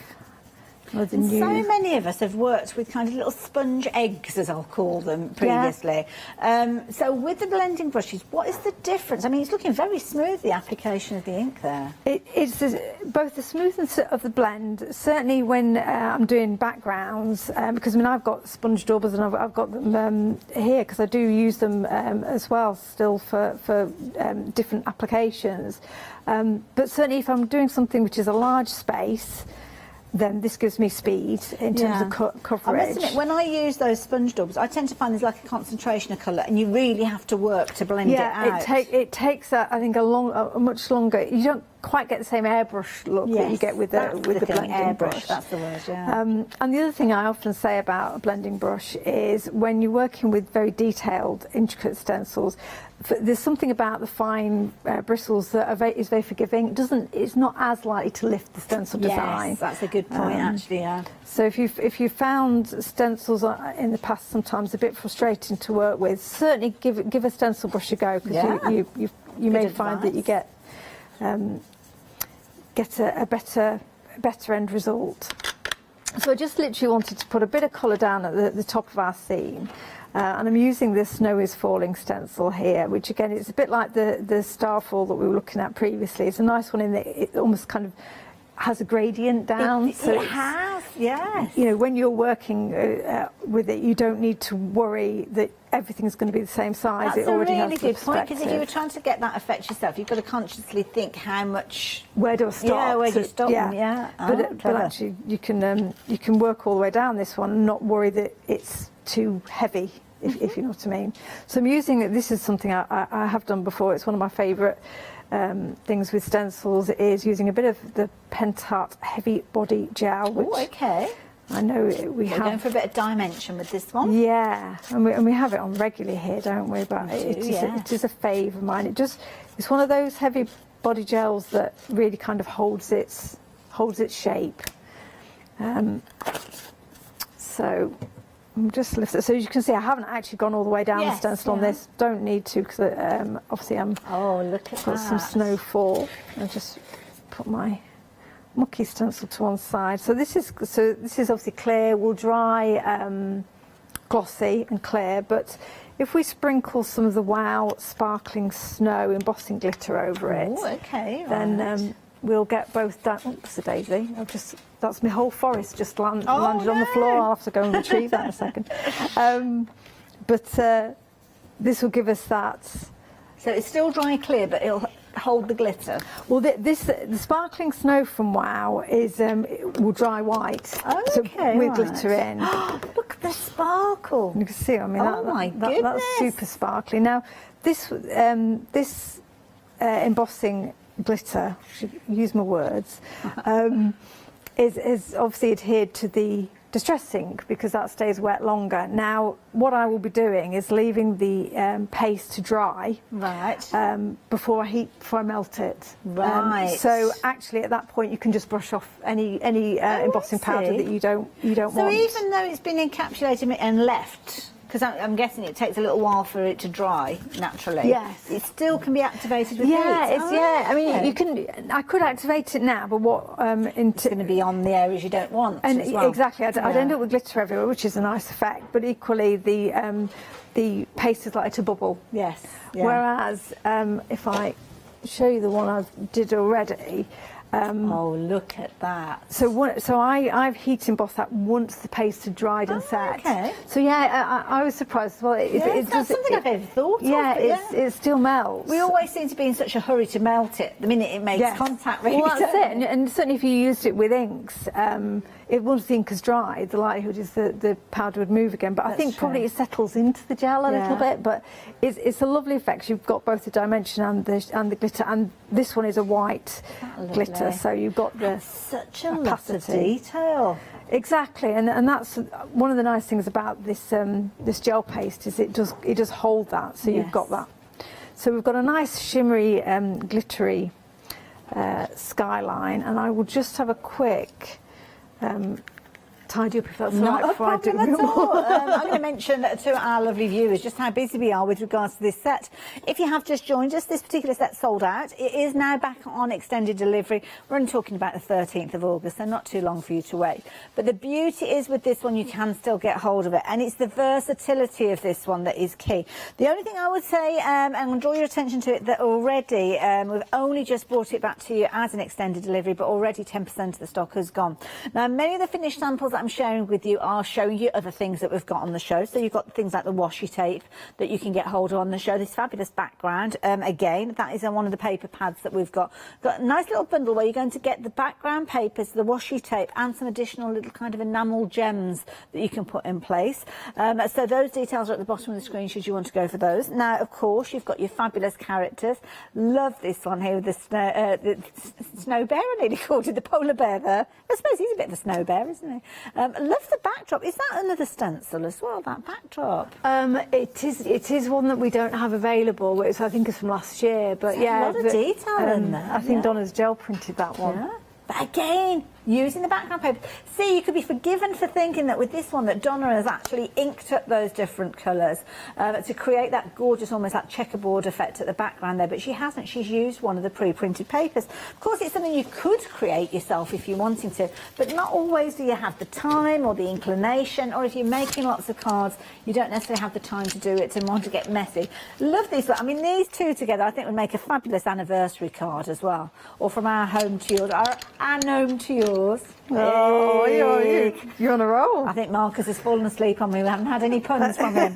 And so many of us have worked with kind of little sponge eggs, as I'll call them, previously. So with the blending brushes, what is the difference? I mean, it's looking very smooth, the application of the ink there. It's both the smoothness of the blend, certainly when I'm doing backgrounds, because I mean I've got sponge daubers and I've got them here because I do use them as well still for different applications. But certainly if I'm doing something which is a large space, then this gives me speed in terms of coverage. I must admit, when I use those sponge daubers, I tend to find there's like a concentration of colour, and you really have to work to blend it out. It takes I think a much longer. You don't quite get the same airbrush look that you get with the blending airbrush. brush. That's the word, yeah. And the other thing I often say about a blending brush is when you're working with very detailed, intricate stencils, there's something about the fine bristles that is very forgiving. It's not as likely to lift the stencil design. Yes, that's a good point, actually. Yeah. So if you found stencils in the past sometimes a bit frustrating to work with, certainly give a stencil brush a go, because you may find that you get a better end result. So I just literally wanted to put a bit of colour down at the top of our scene. And I'm using this Snow is Falling stencil here, which again is a bit like the Starfall that we were looking at previously. It's a nice one in that it almost kind of has a gradient down. It has, yes. You know, when you're working with it, you don't need to worry that everything's going to be the same size. That's it already a really has good point, because if you were perspective. trying to get that effect yourself, you've got to consciously think how much. Where do I stop? Yeah, where do you stop? Yeah. But clever. actually, you can work all the way down this one and not worry that it's too heavy, if you know what I mean. So I'm using this is something I have done before. It's one of my favourite things with stencils is using a bit of the Pentart heavy body gel. Which okay. I know we're going for a bit of dimension with this one. Yeah, and we have it on regularly here, don't we? But it is a fave of mine. It's one of those heavy body gels that really kind of holds its shape. So I'm just lifting. So as you can see, I haven't actually gone all the way down the stencil on this. Don't need to, because obviously I'm. Oh, look at got some snowfall. I'll just put my mucky stencil to one side. So this is obviously clear. Will dry, glossy and clear. But if we sprinkle some of the Wow sparkling snow embossing glitter over it, then we'll get both down. Oops, a daisy. That's my whole forest just landed on the floor. I'll have to go and retrieve that in a second. But this will give us that. So it's still dry clear, but it'll hold the glitter. Well, the sparkling snow from Wow will dry white, with glitter in. Look at the sparkle! You can see. I mean, that's super sparkly. Now, this embossing glitter, I should use my words, is obviously adhered to the distress ink because that stays wet longer. Now, what I will be doing is leaving the paste to dry before I melt it. Right. So actually, at that point, you can just brush off any embossing powder that you don't want. So even though it's been encapsulated and left, because I'm guessing it takes a little while for it to dry naturally. Yes. It still can be activated with heat. I mean, you can. I could activate it now, but what? It's going to be on the areas you don't want. And as well. exactly, I'd end up with glitter everywhere, which is a nice effect. But equally, the paste is likely to bubble. Yes. Yeah. Whereas if I show you the one I did already. Oh, look at that! So I've heat embossed that once the paste had dried and set. Okay. So I was surprised as well. It's not something I've ever thought of. It still melts. We always seem to be in such a hurry to melt it the minute it makes contact. Really, well, that's it. And certainly if you used it with inks, once the ink has dried, the likelihood is that the powder would move again. But I think probably it settles into the gel a little bit. But it's a lovely effect. You've got both the dimension and the glitter, and this one is a white glitter. So you've got such a lot of detail. Exactly, and that's one of the nice things about this this gel paste is it does hold that. So you've got that. So we've got a nice shimmery, glittery skyline, and I will just have a quick tidy up if that's Not right a before I do problem at them. all. I'm going to mention to our lovely viewers just how busy we are with regards to this set. If you have just joined us, this particular set sold out. It is now back on extended delivery. We're only talking about the 13th of August, so not too long for you to wait. But the beauty is with this one, you can still get hold of it, and it's the versatility of this one that is key. The only thing I would say, and draw your attention to it, that already we've only just brought it back to you as an extended delivery, but already 10% of the stock has gone. Now, many of the finished samples that I'm sharing with you are showing you other things that we've got on the show. So you've got things like the washi tape that you can get hold of on the show. This fabulous background. Again, that is on one of the paper pads that we've got. Got a nice little bundle where you're going to get the background papers, the washi tape, and some additional little kind of enamel gems that you can put in place. So those details are at the bottom of the screen should you want to go for those. Now, of course, you've got your fabulous characters. Love this one here with the snow bear, I nearly called it, the polar bear there. I suppose he's a bit of a snow bear, isn't he? Love the backdrop. Is that another stencil as well, that backdrop? It is one that we don't have available, which I think is from last year. But yeah, a lot of detail in there. I think Donna's gel printed that one. Yeah. But again, using the background paper. See, you could be forgiven for thinking that with this one that Donna has actually inked up those different colours to create that gorgeous, almost like checkerboard effect at the background there, but she hasn't. She's used one of the pre-printed papers. Of course, it's something you could create yourself if you're wanting to, but not always do you have the time or the inclination, or if you're making lots of cards, you don't necessarily have the time to do it and want to get messy. Love these. I mean, these two together I think would make a fabulous anniversary card as well, or from our home to yours, our gnome to yours. Oh, you're on a roll. I think Marcus has fallen asleep on me. We haven't had any puns from him.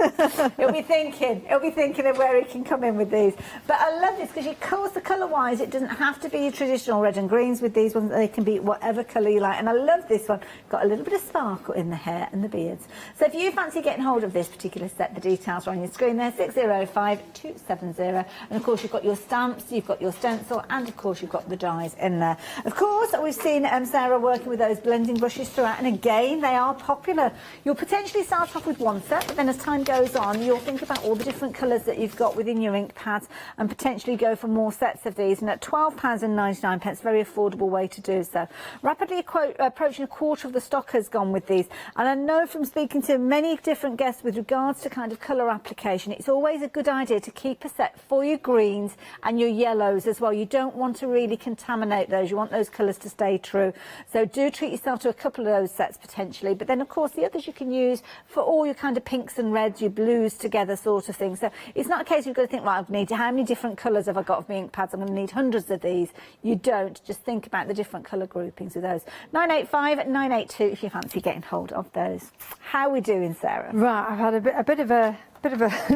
He'll be thinking of where he can come in with these. But I love this because, of course, the colour-wise, it doesn't have to be your traditional red and greens with these ones. They can be whatever colour you like. And I love this one. Got a little bit of sparkle in the hair and the beards. So if you fancy getting hold of this particular set, the details are on your screen there, 605270. And, of course, you've got your stamps, you've got your stencil, and, of course, you've got the dies in there. Of course, we've seen Sarah working with those blending brushes throughout, and again, they are popular. You'll potentially start off with one set, but then as time goes on, you'll think about all the different colours that you've got within your ink pads and potentially go for more sets of these. And at £12.99, very affordable way to do so. Rapidly approaching a quarter of the stock has gone with these, and I know from speaking to many different guests with regards to kind of colour application, it's always a good idea to keep a set for your greens and your yellows as well. You don't want to really contaminate those. You want those colours to stay true. So do treat yourself to a couple of those sets potentially, but then of course the others you can use for all your kind of pinks and reds, your blues together sort of thing. So it's not a case you've got to think, right, I need how many different colours have I got of my ink pads? I'm going to need hundreds of these. You don't. Just think about the different colour groupings of those. 985 982 if you fancy getting hold of those. How are we doing, Sarah? Right, I've had a bit of a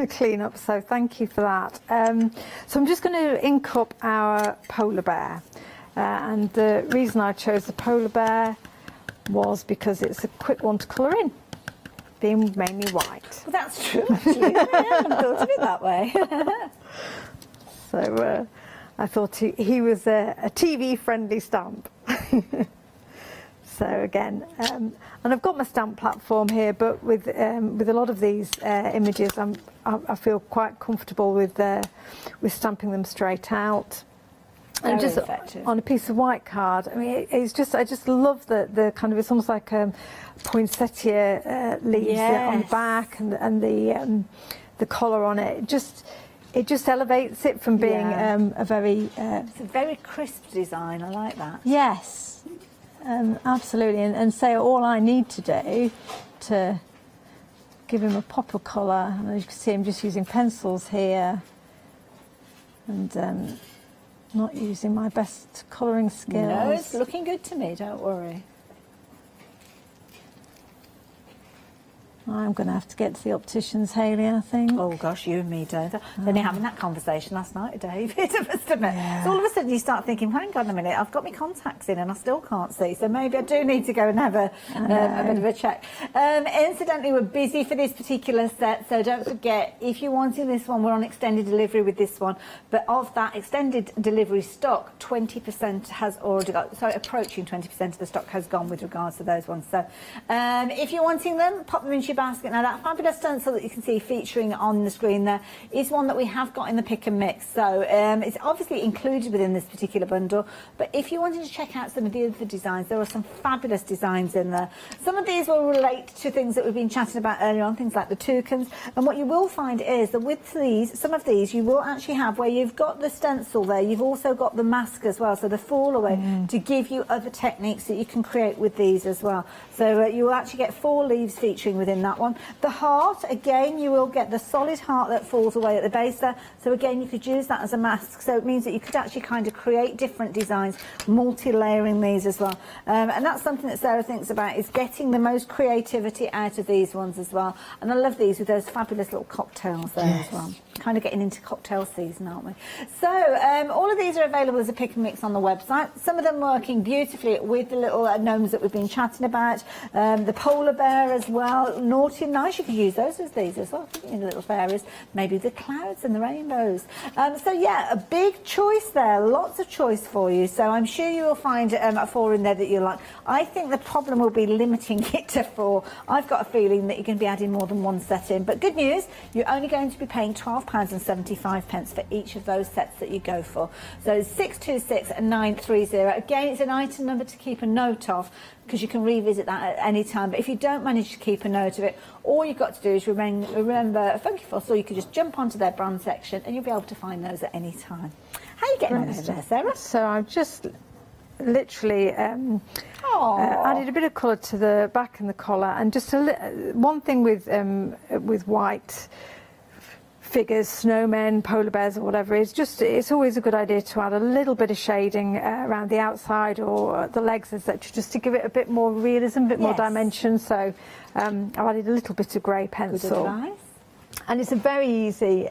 clean up, so thank you for that. So I'm just going to ink up our polar bear. And the reason I chose the polar bear was because it's a quick one to colour in, being mainly white. Well, that's true, actually. I haven't thought of it that way. So I thought he was a TV-friendly stamp. So again, and I've got my stamp platform here, but with a lot of these images, I feel quite comfortable with stamping them straight out. And just effective. On a piece of white card. I mean, I just love the kind of, it's almost like poinsettia leaves on the back and the collar on it. It just elevates it from being a very it's a very crisp design. I like that. Yes, absolutely. And say all I need to do to give him a pop of colour. And as you can see, I'm just using pencils here and. Not using my best colouring skills. No, it's looking good to me, don't worry. I'm going to have to get to the opticians, Hayley, I think. Oh, gosh, you and me don't. Only having that conversation last night, David, I must admit. Yeah. So all of a sudden you start thinking, hang on a minute, I've got my contacts in and I still can't see, so maybe I do need to go and have a bit of a check. Incidentally, we're busy for this particular set, so don't forget, if you're wanting this one, we're on extended delivery with this one, but of that extended delivery stock, 20% has already got, sorry, approaching 20% of the stock has gone with regards to those ones. So if you're wanting them, pop them into your basket. Now that fabulous stencil that you can see featuring on the screen there is one that we have got in the pick and mix. So it's obviously included within this particular bundle, but if you wanted to check out some of the other designs, there are some fabulous designs in there. Some of these will relate to things that we've been chatting about earlier on, things like the toucans. And what you will find is that with these, some of these you will actually have where you've got the stencil there, you've also got the mask as well, so the fall away to give you other techniques that you can create with these as well. So you will actually get 4 leaves featuring within that one. The heart, again, you will get the solid heart that falls away at the base there. So again, you could use that as a mask. So it means that you could actually kind of create different designs, multi-layering these as well. And that's something that Sarah thinks about, is getting the most creativity out of these ones as well. And I love these with those fabulous little cocktails there as well. Kind of getting into cocktail season, aren't we? So all of these are available as a pick and mix on the website. Some of them working beautifully with the little gnomes that we've been chatting about. The polar bear as well. Naughty and nice, you could use those as these as well, you know, little fairies. Maybe the clouds and the rainbows. So yeah, a big choice there, lots of choice for you. So I'm sure you will find 4 in there that you like. I think the problem will be limiting it to 4. I've got a feeling that you're going to be adding more than 1 set in. But good news, you're only going to be paying £12.75 for each of those sets that you go for. So 626 and 930. Again, it's an item number to keep a note of, because you can revisit that at any time. But if you don't manage to keep a note of it, all you've got to do is remember Funky Fossil. You can just jump onto their brand section and you'll be able to find those at any time. How are you getting on over there, Sarah? So I've just literally added a bit of colour to the back and the collar, and just one thing with white figures, snowmen, polar bears or whatever, it's always a good idea to add a little bit of shading around the outside or the legs, etc., just to give it a bit more realism, a bit more dimension. So I've added a little bit of grey pencil. And it's a very easy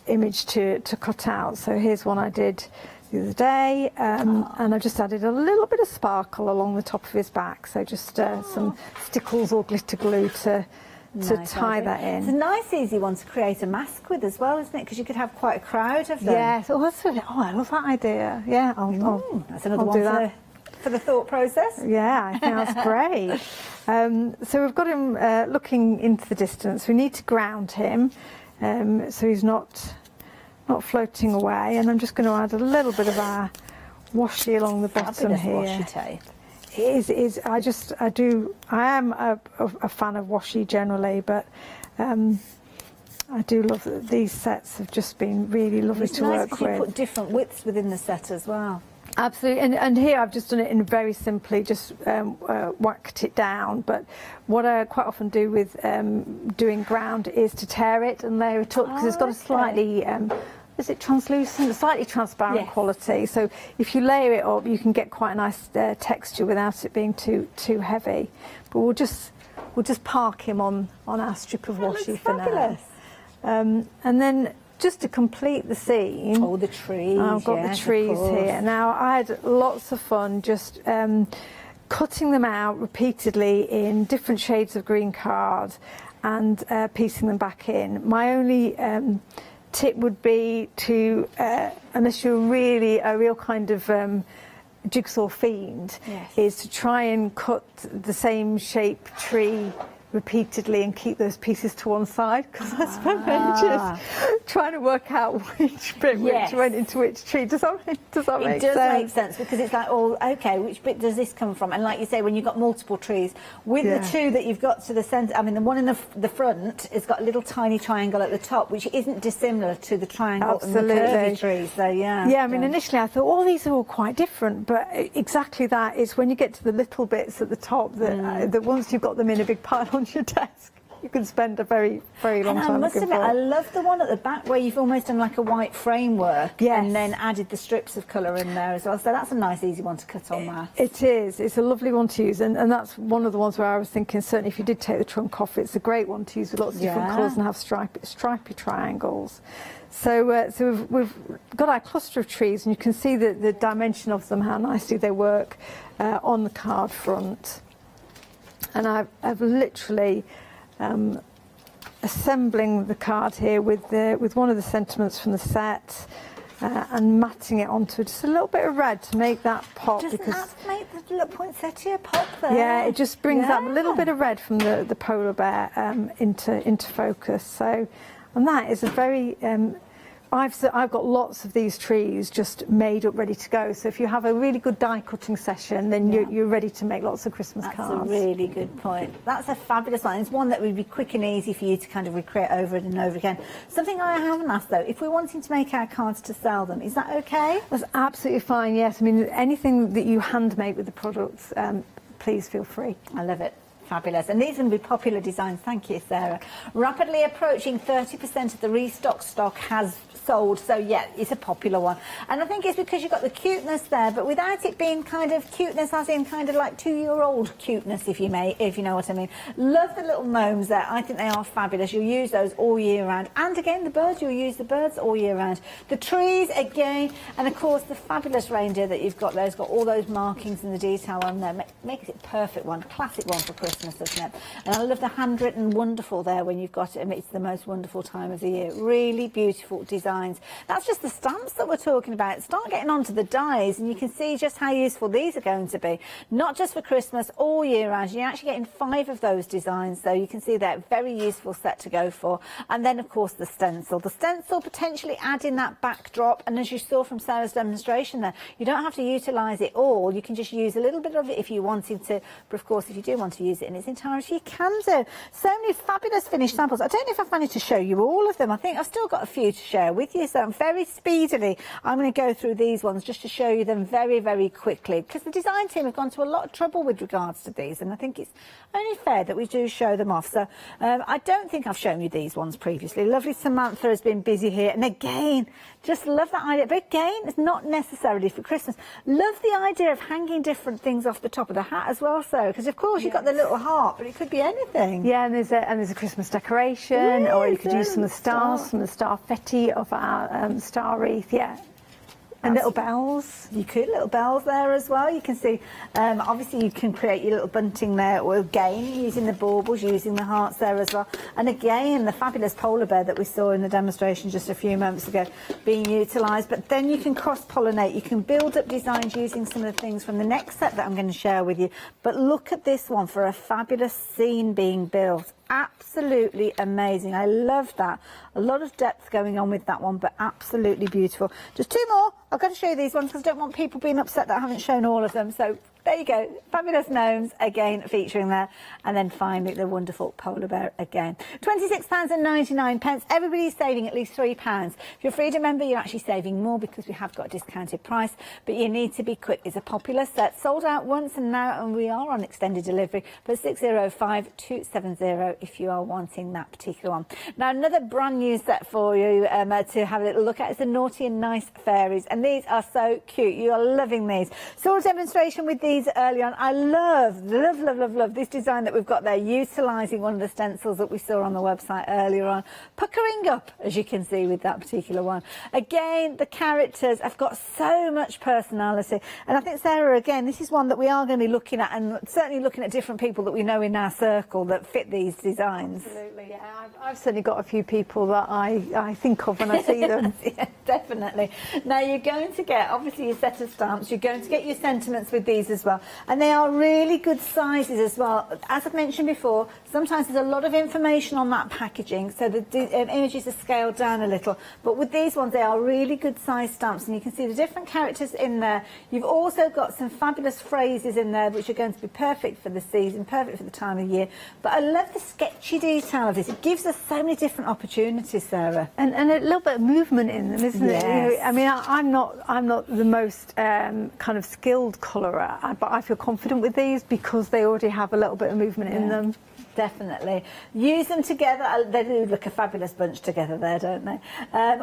image to cut out. So here's one I did the other day, and I've just added a little bit of sparkle along the top of his back. So just some stickles or glitter glue to tie that in. It's a nice, easy one to create a mask with as well, isn't it? Because you could have quite a crowd of them. Yes. Oh, that's really, I love that idea. Yeah, that's another one for the thought process. Yeah, I think that's great. So we've got him looking into the distance. We need to ground him so he's not floating away. And I'm just going to add a little bit of our washi along the bottom here. Washi tape. I am a fan of washi generally, but I do love that these sets have just been really lovely to work with. You put different widths within the set as well. Absolutely, and here I've just done it in very simply, just whacked it down. But what I quite often do with doing ground is to tear it and layer it up, because it's got a slightly is it translucent, slightly transparent quality. So if you layer it up, you can get quite a nice texture without it being too heavy. But we'll just park him on our strip of washi for now. And then just to complete the scene, the trees. I've got the trees here. Now I had lots of fun just cutting them out repeatedly in different shades of green card and piecing them back in. My only tip would be to, unless you're really a real kind of jigsaw fiend, is to try and cut the same shape tree repeatedly and keep those pieces to one side, because I spent ages trying to work out which bit which went into which tree. Does that make sense? It does make sense, because it's like, okay, which bit does this come from? And like you say, when you've got multiple trees, with the two that you've got to the centre, I mean, the one in the front has got a little tiny triangle at the top, which isn't dissimilar to the triangle in the curvy trees. So I mean, initially I thought, these are all quite different, but exactly that is when you get to the little bits at the top that once you've got them in a big pile on your desk, you can spend a very, very long time. I must admit, I love the one at the back where you've almost done like a white framework and then added the strips of colour in there as well. So that's a nice, easy one to cut on that. It is. It's a lovely one to use, and that's one of the ones where I was thinking, certainly if you did take the trunk off, it's a great one to use with lots of different colours and have stripy triangles. So we've got our cluster of trees, and you can see the dimension of them, how nicely they work on the card front. And I've literally assembling the card here with one of the sentiments from the set, and matting it onto just a little bit of red to make that pop. Doesn't because that make the little poinsettia pop there? yeah, it just brings up a little bit of red from the polar bear into focus. So, and that is a very I've got lots of these trees just made up, ready to go. So if you have a really good die cutting session, then you're ready to make lots of Christmas cards. That's a really good point. That's a fabulous one. It's one that would be quick and easy for you to kind of recreate over and over again. Something I haven't asked though, if we're wanting to make our cards to sell them, is that okay? That's absolutely fine, yes. I mean, anything that you hand make with the products, please feel free. I love it. Fabulous. And these are going to be popular designs. Thank you, Sarah. Rapidly approaching 30% of the restock stock has sold. So, yeah, it's a popular one. And I think it's because you've got the cuteness there, but without it being kind of cuteness as in kind of like 2-year-old cuteness, if you know what I mean. Love the little gnomes there. I think they are fabulous. You'll use those all year round. And again, the birds, you'll use the birds all year round. The trees, again, and of course, the fabulous reindeer that you've got there has got all those markings and the detail on there. Makes it a perfect one, classic one for Christmas, doesn't it? And I love the handwritten wonderful there when you've got it. I mean, it's the most wonderful time of the year. Really beautiful designs. That's just the stamps that we're talking about. Start getting onto the dies and you can see just how useful these are going to be. Not just for Christmas, all year round. You're actually getting 5 of those designs, so you can see they're a very useful set to go for. And then, of course, the stencil. The stencil potentially adding that backdrop, and as you saw from Sarah's demonstration there, you don't have to utilise it all. You can just use a little bit of it if you wanted to, but of course, if you do want to use it in its entirety, you can do. So many fabulous finished samples. I don't know if I've managed to show you all of them. I think I've still got a few to share with you, so very speedily I'm going to go through these ones just to show you them very, very quickly, because the design team have gone to a lot of trouble with regards to these, and I think it's only fair that we do show them off. So I don't think I've shown you these ones previously. Lovely Samantha has been busy here, and again, just love that idea. But again, it's not necessarily for Christmas. Love the idea of hanging different things off the top of the hat as well, so because of course you've got the little heart, but it could be anything. Yeah, and there's a Christmas decoration, or you could use some of the stars, some of the starfetti of our star wreath, yeah. And little bells. You could, little bells there as well. You can see, obviously you can create your little bunting there, or again, using the baubles, using the hearts there as well. And again, the fabulous polar bear that we saw in the demonstration just a few moments ago being utilised. But then you can cross-pollinate. You can build up designs using some of the things from the next set that I'm going to share with you. But look at this one for a fabulous scene being built. Absolutely amazing. I love that. A lot of depth going on with that one, but absolutely beautiful. Just 2 more. I've got to show you these ones because I don't want people being upset that I haven't shown all of them. So there you go. Fabulous gnomes again featuring there. And then finally the wonderful polar bear again. £26.99. Everybody's saving at least £3. If you're a Freedom member, you're actually saving more because we have got a discounted price, but you need to be quick. It's a popular set, sold out once, and now we are on extended delivery, but 605270 if you are wanting that particular one. Now another brand new set for you to have a little look at is the Naughty and Nice Fairies, and these are so cute. You are loving these. Saw a demonstration with these early on. I love this design that we've got there, utilising one of the stencils that we saw on the website earlier on, puckering up, as you can see with that particular one. Again, the characters have got so much personality, and I think, Sarah, again, this is one that we are going to be looking at, and certainly looking at different people that we know in our circle that fit these designs. Absolutely, yeah. I've certainly got a few people that I think of when I see them. Yeah, definitely. Now you're going to get, obviously, your set of stamps. You're going to get your sentiments with these as well, and they are really good sizes as well. As I've mentioned before, sometimes there's a lot of information on that packaging, so the images are scaled down a little, but with these ones they are really good size stamps, and you can see the different characters in there. You've also got some fabulous phrases in there which are going to be perfect for the season, perfect for the time of year. But I love the sketchy detail of this. It gives us so many different opportunities, Sarah, and a little bit of movement in them, isn't yes. it? You know, I mean, I'm not the most kind of skilled colourer, but I feel confident with these because they already have a little bit of movement in them. Definitely. Use them together. They do look a fabulous bunch together there, don't they?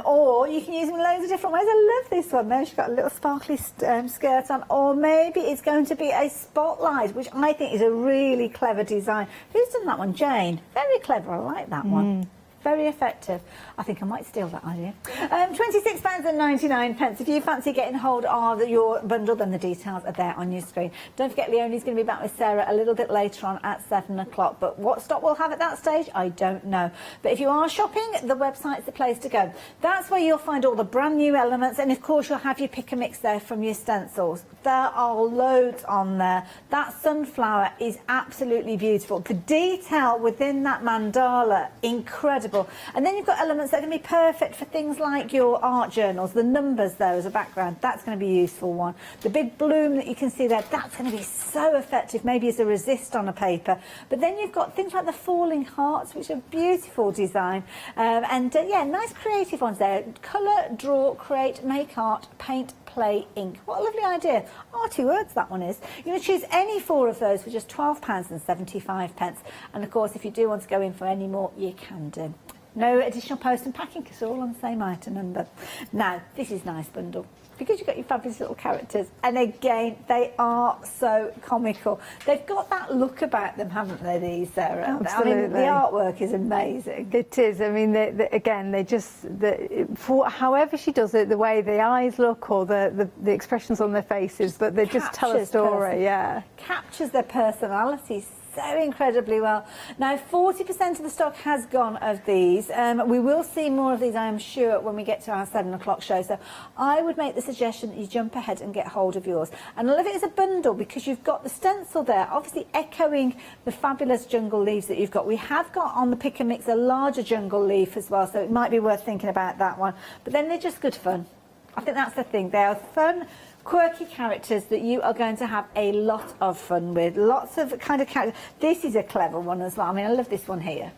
Or you can use them in loads of different ways. I love this one there. She's got a little sparkly skirt on. Or maybe it's going to be a spotlight, which I think is a really clever design. Who's done that one? Jane. Very clever. I like that one. very effective. I think I might steal that idea. £26.99. If you fancy getting hold of your bundle, then the details are there on your screen. Don't forget, Leonie's going to be back with Sarah a little bit later on at 7 o'clock. But what stock we'll have at that stage, I don't know. But if you are shopping, the website's the place to go. That's where you'll find all the brand new elements, and of course you'll have your pick and mix there from your stencils. There are loads on there. That sunflower is absolutely beautiful. The detail within that mandala, incredible. And then you've got elements that are going to be perfect for things like your art journals. The numbers there as a background, that's going to be a useful one. The big bloom that you can see there, that's going to be so effective, maybe as a resist on a paper. But then you've got things like the falling hearts, which are beautiful design. Yeah, nice creative ones there. Colour, draw, create, make art, paint, play, ink. What a lovely idea. Arty words that one is. You're going to choose any 4 of those for just £12.75. And of course, if you do want to go in for any more, you can do. No additional post and packing because they're all on the same item number. Now, this is a nice bundle because you've got your fabulous little characters, and again, they are so comical. They've got that look about them, haven't they, these, Sarah? Absolutely. I mean, the artwork is amazing. It is. I mean, again, they just, for however she does it, the way the eyes look or the expressions on their faces, but they just tell a story, yeah. Captures their personalities so incredibly well. Now, 40% of the stock has gone of these. We will see more of these, I am sure, when we get to our 7 o'clock show. So I would make the suggestion that you jump ahead and get hold of yours. And I love it as a bundle because you've got the stencil there, obviously echoing the fabulous jungle leaves that you've got. We have got on the pick and mix a larger jungle leaf as well, so it might be worth thinking about that one. But then they're just good fun. I think that's the thing. They are fun, quirky characters that you are going to have a lot of fun with. Lots of kind of characters. This is a clever one as well. I mean, I love this one here.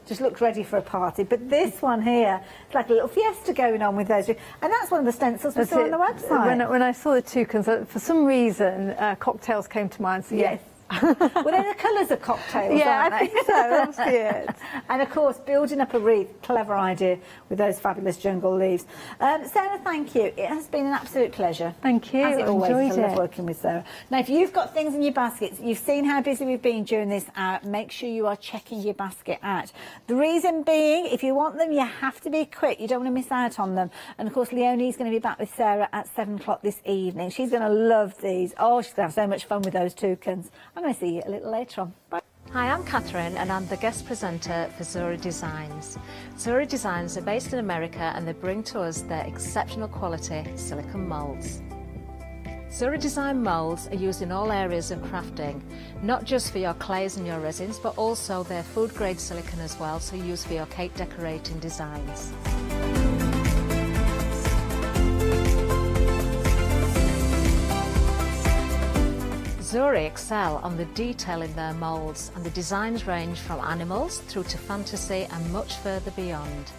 Just looks ready for a party. But this one here, it's like a little fiesta going on with those. And that's one of the stencils we saw on the website. When I saw the toucans, for some reason, cocktails came to mind. So yes. Well, they're the colours of cocktails, yeah, aren't I they? think so. That's it. And of course, building up a wreath, clever idea with those fabulous jungle leaves. Sarah, thank you. It has been an absolute pleasure. Thank you. As it always is. I love it. working with Sarah. Now, if you've got things in your baskets, you've seen how busy we've been during this hour, make sure you are checking your basket out. The reason being, if you want them, you have to be quick. You don't want to miss out on them. And of course, Leonie's going to be back with Sarah at 7 o'clock this evening. She's going to love these. Oh, she's going to have so much fun with those toucans. I'm going to see you a little later on. Bye. Hi, I'm Catherine and I'm the guest presenter for Zuri Designs. Zuri Designs are based in America and they bring to us their exceptional quality silicone moulds. Zuri Design moulds are used in all areas of crafting, not just for your clays and your resins, but also their food grade silicone as well, so used for your cake decorating designs. Zuri excel on the detail in their moulds, and the designs range from animals through to fantasy and much further beyond.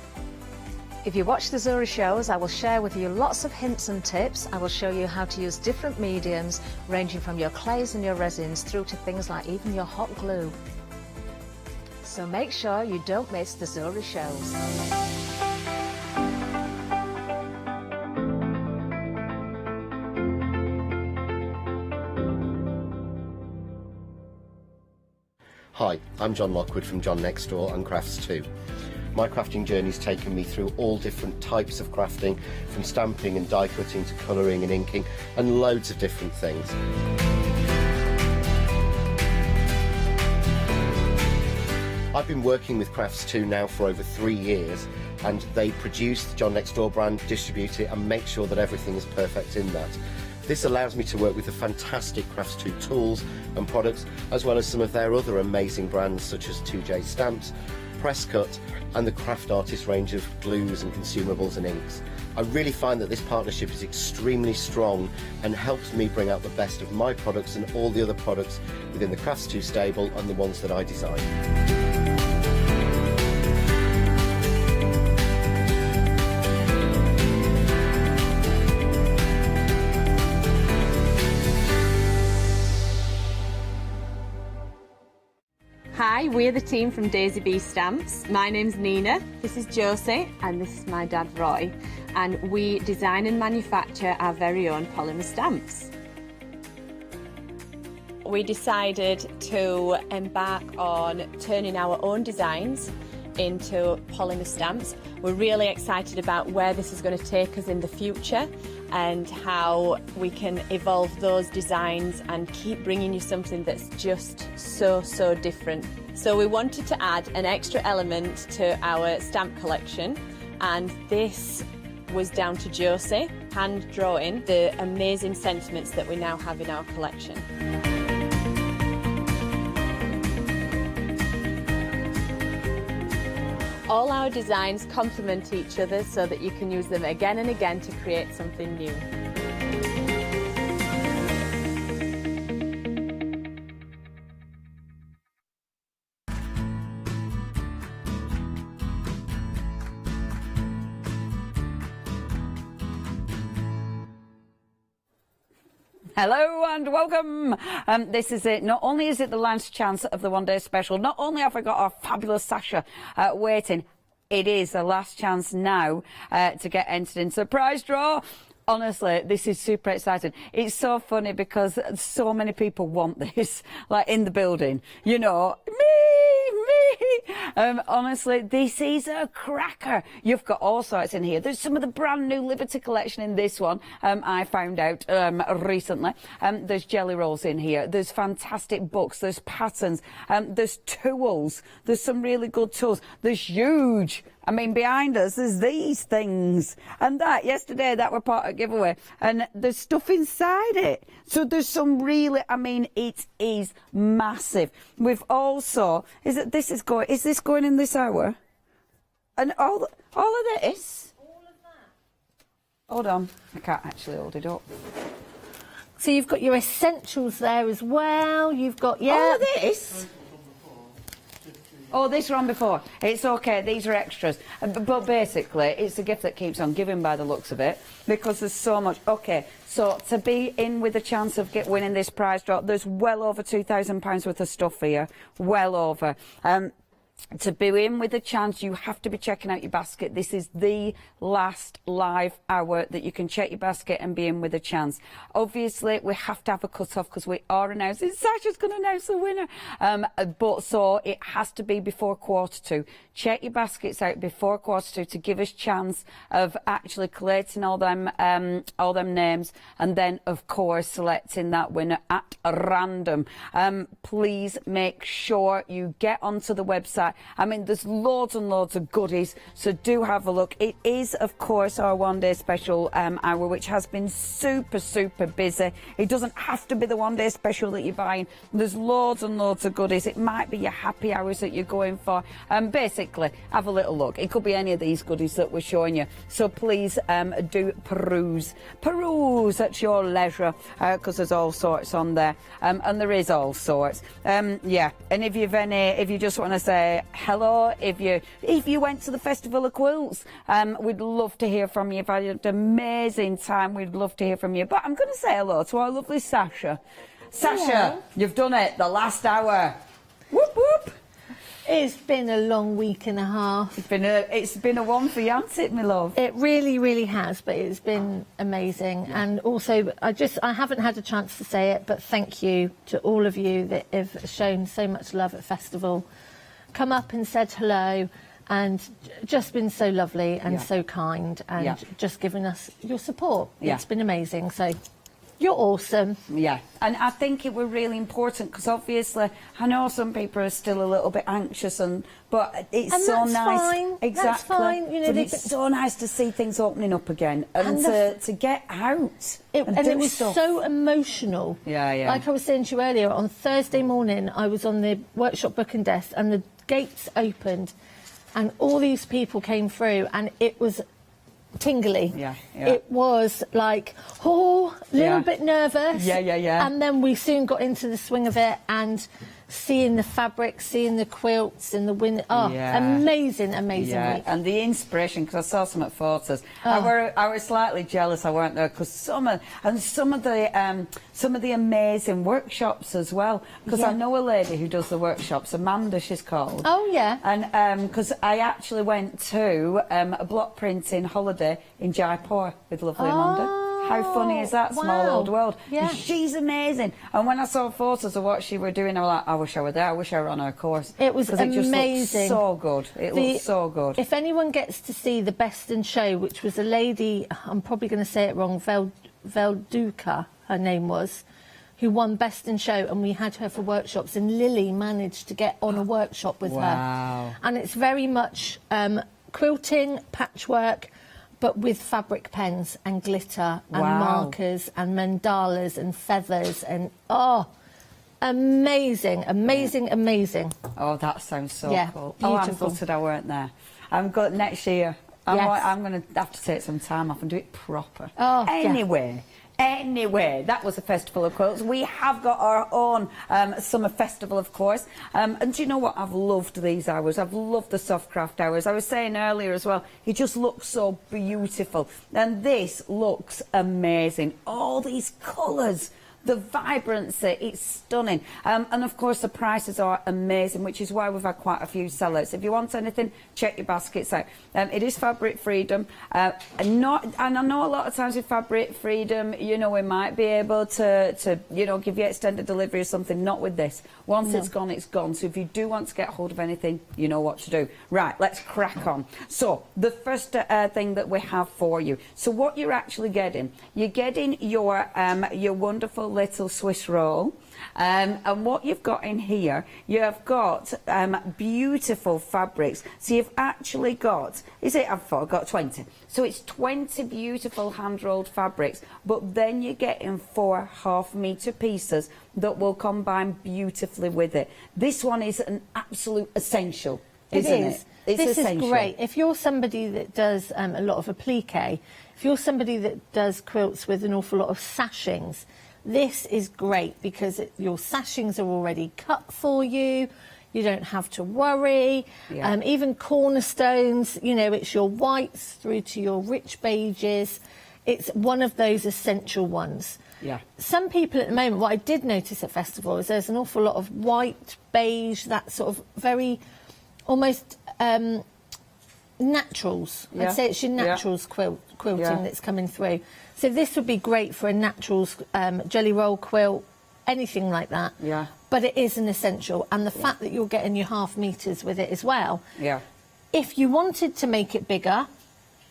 If you watch the Zuri shows, I will share with you lots of hints and tips. I will show you how to use different mediums ranging from your clays and your resins through to things like even your hot glue. So make sure you don't miss the Zuri shows. Hi, I'm John Lockwood from John Next Door and Crafts 2. My crafting journey's taken me through all different types of crafting, from stamping and die cutting to colouring and inking, and loads of different things. I've been working with Crafts 2 now for over 3 years, and they produce the John Next Door brand, distribute it, and make sure that everything is perfect in that. This allows me to work with the fantastic Crafts 2 tools and products, as well as some of their other amazing brands such as 2J Stamps, Press Cut, and the Craft Artist range of glues and consumables and inks. I really find that this partnership is extremely strong and helps me bring out the best of my products and all the other products within the Crafts 2 stable and the ones that I design. Hi, we're the team from Daisy Bee Stamps. My name's Nina, this is Josie, and this is my dad Roy. And we design and manufacture our very own polymer stamps. We decided to embark on turning our own designs into polymer stamps. We're really excited about where this is going to take us in the future and how we can evolve those designs and keep bringing you something that's just so different. So we wanted to add an extra element to our stamp collection, and this was down to Josie, hand drawing the amazing sentiments that we now have in our collection. All our designs complement each other so that you can use them again and again to create something new. Hello and welcome. This is it. Not only is it the last chance of the one day special, not only have I got our fabulous Sasha waiting, it is the last chance now to get entered into the prize draw. Honestly, this is super exciting. It's so funny because so many people want this, like in the building. You know, me. Honestly, this is a cracker. You've got all sorts in here. There's some of the brand new Liberty collection in this one. I found out recently. There's jelly rolls in here. There's fantastic books. There's patterns. There's tools. There's some really good tools. There's huge. I mean, behind us, there's these things and that. Yesterday, that were part of giveaway. And there's stuff inside it. So there's some really, I mean, it is massive. We've also, is this going in this hour? And all of this? All of that. Hold on. I can't actually hold it up. So you've got your essentials there as well. You've got, all of this? Oh, this one before. It's okay, these are extras. But basically, it's a gift that keeps on giving by the looks of it, because there's so much. Okay, so to be in with a chance of winning this prize draw, there's well over £2,000 worth of stuff here. Well over. To be in with a chance, you have to be checking out your basket. This is the last live hour that you can check your basket and be in with a chance. Obviously, we have to have a cut-off because we are announcing. Sasha's going to announce the winner. But so it has to be before 2:45. Check your baskets out before 2:45 to give us chance of actually collating all them names, and then, of course, selecting that winner at random. Please make sure you get onto the website. I mean, there's loads and loads of goodies, so do have a look. It is, of course, our one-day special hour, which has been super busy. It doesn't have to be the one-day special that you're buying. There's loads and loads of goodies. It might be your happy hours that you're going for. Basically, have a little look. It could be any of these goodies that we're showing you. So please do peruse at your leisure, because there's all sorts on there, and there is all sorts. Yeah, and if you just want to say hello, if you went to the Festival of Quilts, we'd love to hear from you. If you had an amazing time, we'd love to hear from you. But I'm going to say hello to our lovely Sasha. Sasha, you've done it, the last hour. Whoop whoop. It's been a long week and a half. It's been a one for you, hasn't it, my love? It really has, but it's been amazing. Yeah. And also, I haven't had a chance to say it, but thank you to all of you that have shown so much love at Festival. Come up and said hello, and just been so lovely and so kind, and just giving us your support. Yeah. It's been amazing. So you're awesome. Yeah, and I think it were really important because obviously I know some people are still a little bit anxious, but it's and so that's nice. Fine. Exactly. That's fine. You know, but it's so nice to see things opening up again and to get out. And it was stuff. So emotional. Yeah. Like I was saying to you earlier, on Thursday morning I was on the workshop booking desk and the gates opened and all these people came through and it was tingly. Yeah. It was like, a little bit nervous. Yeah. And then we soon got into the swing of it and seeing the fabric, seeing the quilts and the wind. Amazing week. And the inspiration, because I saw some at photos. I was slightly jealous I weren't there because some of the amazing workshops as well. Because I know a lady who does the workshops, Amanda she's called. Oh yeah. And because I actually went to a block printing holiday in Jaipur with lovely Amanda. How funny is that? Small wow. old world. Yeah. She's amazing. And when I saw photos of what she were doing, I was like, I wish I were there. I wish I were on her course. It was 'Cause amazing. It just looked so good. It looked so good. If anyone gets to see the Best in Show, which was a lady, I'm probably going to say it wrong, Velduka, her name was, who won Best in Show, and we had her for workshops, and Lily managed to get on a workshop with her. And it's very much quilting, patchwork, but with fabric pens and glitter and markers and mandalas and feathers and, amazing, amazing, amazing. Oh, that sounds so cool. Beautiful. Oh, I'm gutted I weren't there. I'm good next year. I'm going to have to take some time off and do it proper. Oh, Anyway, that was a festival of quilts. We have got our own summer festival, of course. And do you know what? I've loved these hours. I've loved the soft craft hours. I was saying earlier as well, it just looks so beautiful. And this looks amazing. All these colours. The vibrancy, it's stunning. And of course the prices are amazing, which is why we've had quite a few sellouts. If you want anything, check your baskets out. It is Fabric Freedom. And I know a lot of times with Fabric Freedom, you know, we might be able to you know, give you extended delivery or something. Not with this. Once it's gone, it's gone. So if you do want to get hold of anything, you know what to do. Right, let's crack on. So the first thing that we have for you. So what you're actually getting, you're getting your wonderful little Swiss roll, and what you've got in here, you have got beautiful fabrics. So you've actually got, I've got 20. So it's 20 beautiful hand-rolled fabrics, but then you're getting 4 half-metre pieces that will combine beautifully with it. This one is an absolute essential, isn't it? It's this essential. is great. If you're somebody that does a lot of applique, if you're somebody that does quilts with an awful lot of sashings, this is great because your sashings are already cut for you. You don't have to worry. Even cornerstones, you know, it's your whites through to your rich beiges. It's one of those essential ones. Yeah. Some people at the moment, what I did notice at festival is there's an awful lot of white, beige, that sort of very almost naturals. I'd say it's your naturals quilting that's coming through. So this would be great for a naturals jelly roll quilt, anything like that. Yeah. But it is an essential, and the fact that you're getting your half meters with it as well. Yeah. If you wanted to make it bigger,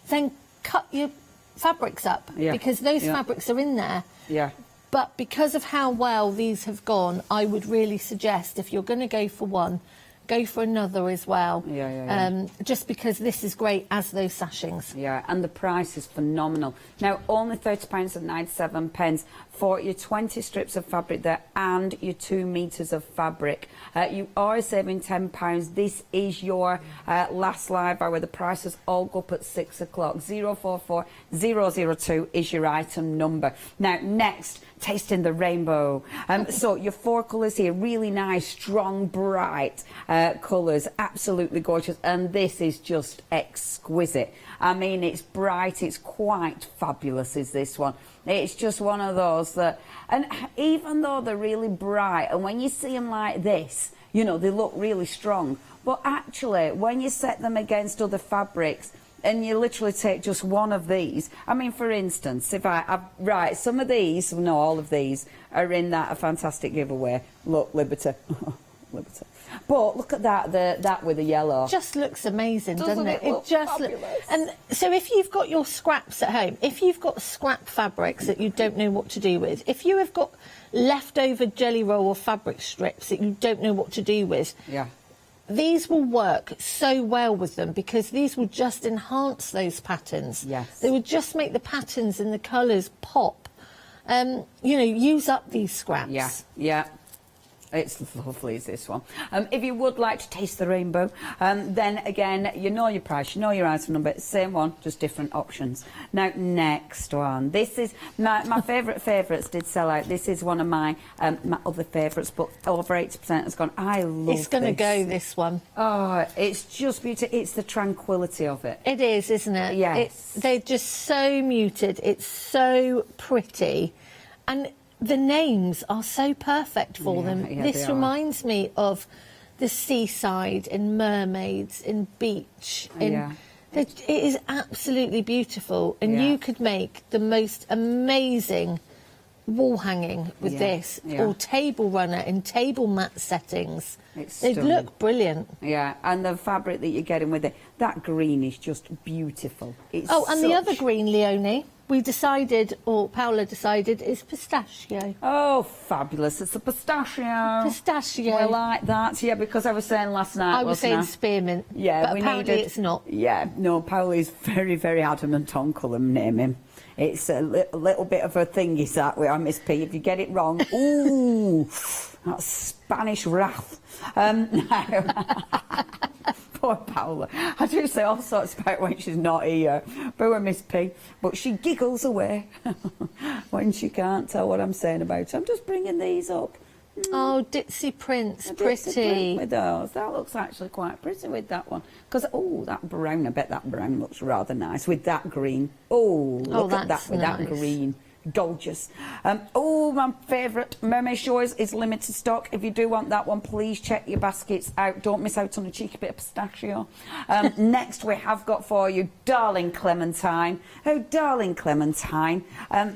then cut your fabrics up because those fabrics are in there. Yeah. But because of how well these have gone, I would really suggest if you're going to go for one, go for another as well. Just because this is great as those sashings. Yeah, and the price is phenomenal. Now, only £30.97 for your 20 strips of fabric there and your 2 metres of fabric. You are saving £10. This is your last live hour. The prices all go up at 6 o'clock. 044002 is your item number. Now, next, tasting the rainbow. So your 4 colours here, really nice, strong, bright colours, absolutely gorgeous, and this is just exquisite. I mean, it's bright, it's quite fabulous, is this one. It's just one of those that, and even though they're really bright, and when you see them like this, you know, they look really strong, but actually, when you set them against other fabrics, and you literally take just one of these. I mean, for instance, if right, some of these, no, all of these are in that a fantastic giveaway. Look, Liberty. Liberty. But look at that, that with the yellow. Just looks amazing, doesn't it? It just looks and so if you've got your scraps at home, if you've got scrap fabrics that you don't know what to do with, if you have got leftover jelly roll or fabric strips that you don't know what to do with, these will work so well with them because these will just enhance those patterns. Yes. They will just make the patterns and the colours pop. You know, use up these scraps. Yeah, yeah. It's lovely, is this one. If you would like to taste the rainbow, then again, you know your price, you know your item number, same one, just different options. Now, next one. This is my favourites did sell out. This is one of my other favourites, but over 80% has gone. I love this. It's going to go, this one. Oh, it's just beautiful. It's the tranquility of it. It is, isn't it? Yes. They're just so muted. It's so pretty. And the names are so perfect for them. This reminds me of the seaside, in mermaids, in beach, in It is absolutely beautiful, and Yeah. you could make the most amazing wall hanging with Yeah, this, yeah. or table runner in table mat settings. It's They stunning. look brilliant. Yeah, and the fabric that you're getting with it, that green is just beautiful. It's Oh, and the such- other green, Leonie, we decided, or Paola decided, is pistachio. Oh, fabulous. It's a pistachio. Pistachio. I like that. Yeah, because I was saying last night, I was saying wasn't spearmint. Yeah, but we apparently needed, it's not. Yeah, no, Paul is very, very adamant on colour naming. It's a little bit of a thing, is that way, Miss P. If you get it wrong, ooh, that's Spanish wrath. Poor Paula. I do say all sorts about when she's not here. Poor Miss P. But she giggles away when she can't tell what I'm saying about her. I'm just bringing these up. Oh, ditzy prints, A pretty. ditzy print with those. That looks actually quite pretty with that one. Because, oh, that brown, I bet that brown looks rather nice with that green. Oh, look at that that's with that nice. green. Gorgeous. Oh, my favourite Mermaid Shores is limited stock. If you do want that one, please check your baskets out. Don't miss out on a cheeky bit of pistachio. Next, we have got for you Darling Clementine. Oh, Darling Clementine.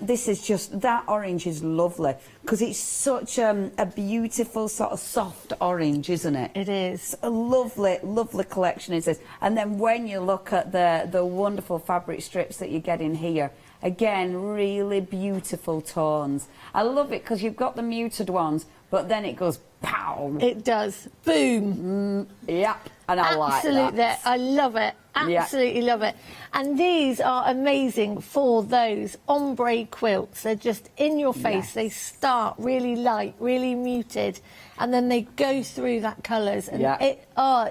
This is just, that orange is lovely because it's such a beautiful sort of soft orange, isn't it? It is. It's a lovely, lovely collection, is this. And then when you look at the wonderful fabric strips that you get in here, again, really beautiful tones. I love it because you've got the muted ones, but then it goes pow. It does. Boom. Yep, and I like Absolutely. that. I love it. Yeah. Absolutely love it. And these are amazing for those ombre quilts. They're just in your face. Yes. They start really light, really muted, and then they go through that colours. And Yeah.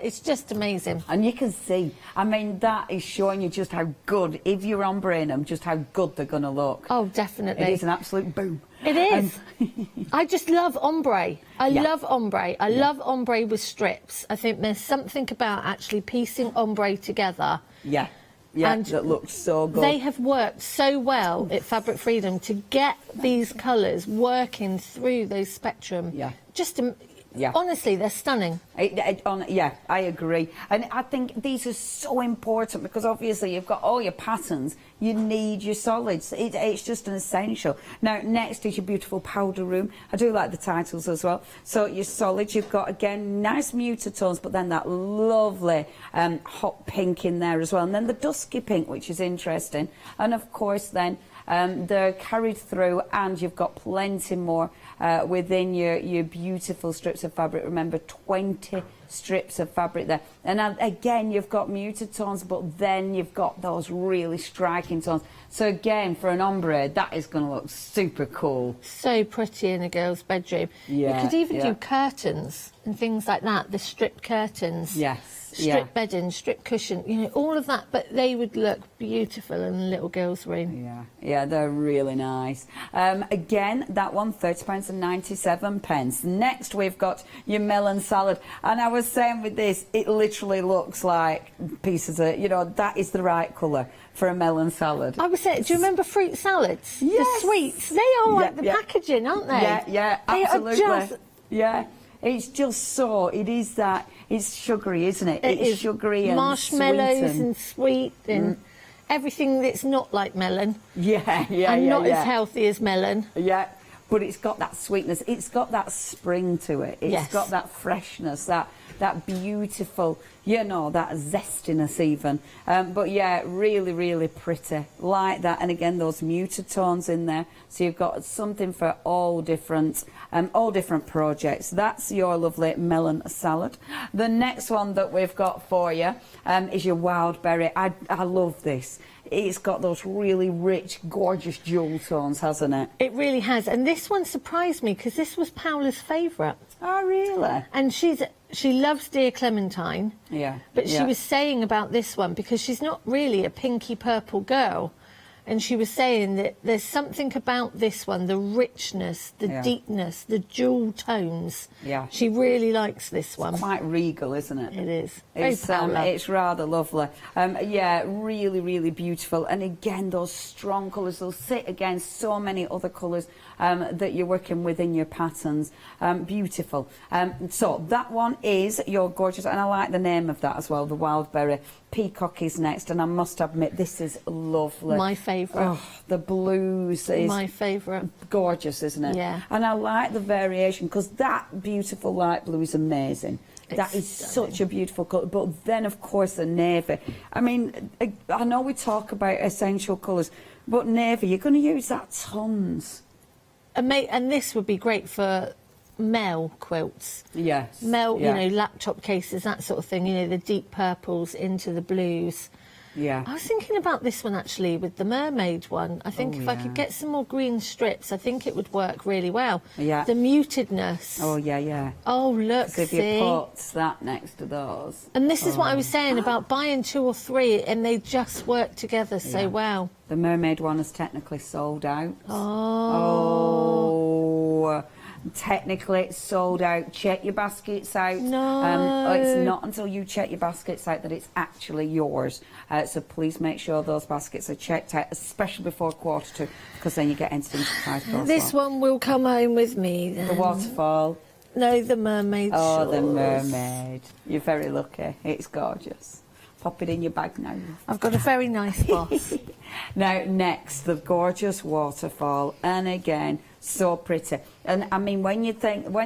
it's just amazing. And you can see, I mean, that is showing you just how good, if you're ombreing them, just how good they're going to look. Oh, definitely. It is an absolute boom. It is. I just love ombre. I Yeah. love ombre. I love ombre with strips. I think there's something about actually piecing ombre together. Yeah, yeah, And that looks so good. They have worked so well at Fabric Freedom to get these colours working through those spectrum. Yeah. Just, Yeah. honestly, they're stunning. Yeah, I agree. And I think these are so important because obviously you've got all your patterns, you need your solids. It's just an essential. Now, next is your beautiful powder room. I do like the titles as well. So your solids, you've got, again, nice muted tones, but then that lovely hot pink in there as well. And then the dusky pink, which is interesting. And, of course, then they're carried through and you've got plenty more within your beautiful strips of fabric. Remember, 20 strips of fabric there. And again, you've got muted tones, but then you've got those really striking tones. So again, for an ombre, that is going to look super cool. So pretty in a girl's bedroom. Yeah, you could even yeah. do curtains and things like that, the strip curtains. Yes. Strip bedding, strip cushion, you know, all of that, but they would look beautiful in a little girl's room. Yeah, yeah, they're really nice. Again, that one, £30.97. Next, we've got your melon salad. And I was saying with this, it literally looks like pieces of, you know, that is the right colour for a melon salad. I was saying, do you remember fruit salads? Yes. The sweets, they are like the packaging, aren't they? Yeah, yeah, They absolutely. are just... Yeah. It's just so, it is that, it's sugary, isn't it? It it's is sugary and marshmallows sweet and sweet and everything that's not like melon. Yeah, yeah, and yeah, not yeah. as healthy as melon. Yeah, but it's got that sweetness. It's got that spring to it. It's Yes. got that freshness, that beautiful, you know, that zestiness even. But yeah, really, really pretty. Like that. And again, those muted tones in there. So you've got something for all different projects. That's your lovely melon salad. The next one that we've got for you is your wild berry. I love this. It's got those really rich, gorgeous jewel tones, hasn't it? It really has. And this one surprised me because this was Paola's favourite. Oh, really? And she loves Dear Clementine. Yeah. But she yeah. was saying about this one, because she's not really a pinky purple girl, and she was saying that there's something about this one, the richness, the Yeah. deepness, the jewel tones. Yeah. She really likes this one. Quite regal, isn't it? It is. Very It's rather lovely. Yeah, really, really beautiful. And again, those strong colours, they'll sit against so many other colours that you're working with in your patterns. Beautiful. So that one is your gorgeous, and I like the name of that as well, the Wild Berry peacock is next, and I must admit, this is lovely. My favourite. Oh, the blues is my favourite. Gorgeous, isn't it? Yeah. And I like the variation, because that beautiful light blue is amazing. That is such a beautiful colour. But then, of course, the navy. I mean, I know we talk about essential colours, but navy, you're going to use that tons. And this would be great for mail quilts. Yes. Mail, yeah. you know, laptop cases, that sort of thing, you know, the deep purples into the blues. Yeah. I was thinking about this one, actually, with the mermaid one. I think if I could get some more green strips, I think it would work really well. Yeah. The mutedness. Oh, yeah, yeah. Oh, look, So if see? you put that next to those. And this is what I was saying about buying 2 or 3 and they just work together so Yeah. well. The mermaid one is technically sold out. Oh. Technically it's sold out. Check your baskets out. No. It's not until you check your baskets out that it's actually yours. So please make sure those baskets are checked out, especially before 1/4 to, because then you get instant surprise. This one will come home with me then. The waterfall. No, the mermaid Oh, the shawls. mermaid. You're very lucky. It's gorgeous. Pop it in your bag now. I've got a very nice boss. Now, next, the gorgeous waterfall. And again, so pretty. And I mean, when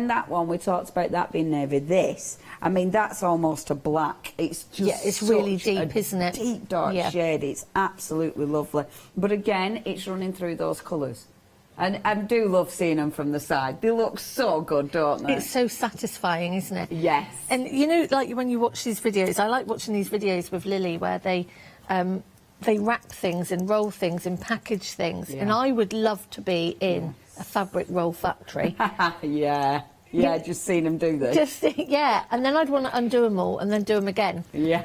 that one, we talked about that being navy, this, I mean, that's almost a black. It's just Yeah, it's really such a deep, isn't it? Deep dark Yeah. shade. It's absolutely lovely. But again, it's running through those colours. And I do love seeing them from the side. They look so good, don't they? It's so satisfying, isn't it? Yes. And you know, like when you watch these videos, I like watching these videos with Lily where they wrap things and roll things and package things. Yeah. And I would love to be in a fabric roll factory. Yeah. Yeah, just seeing them do this. Yeah, and then I'd want to undo them all and then do them again. Yeah.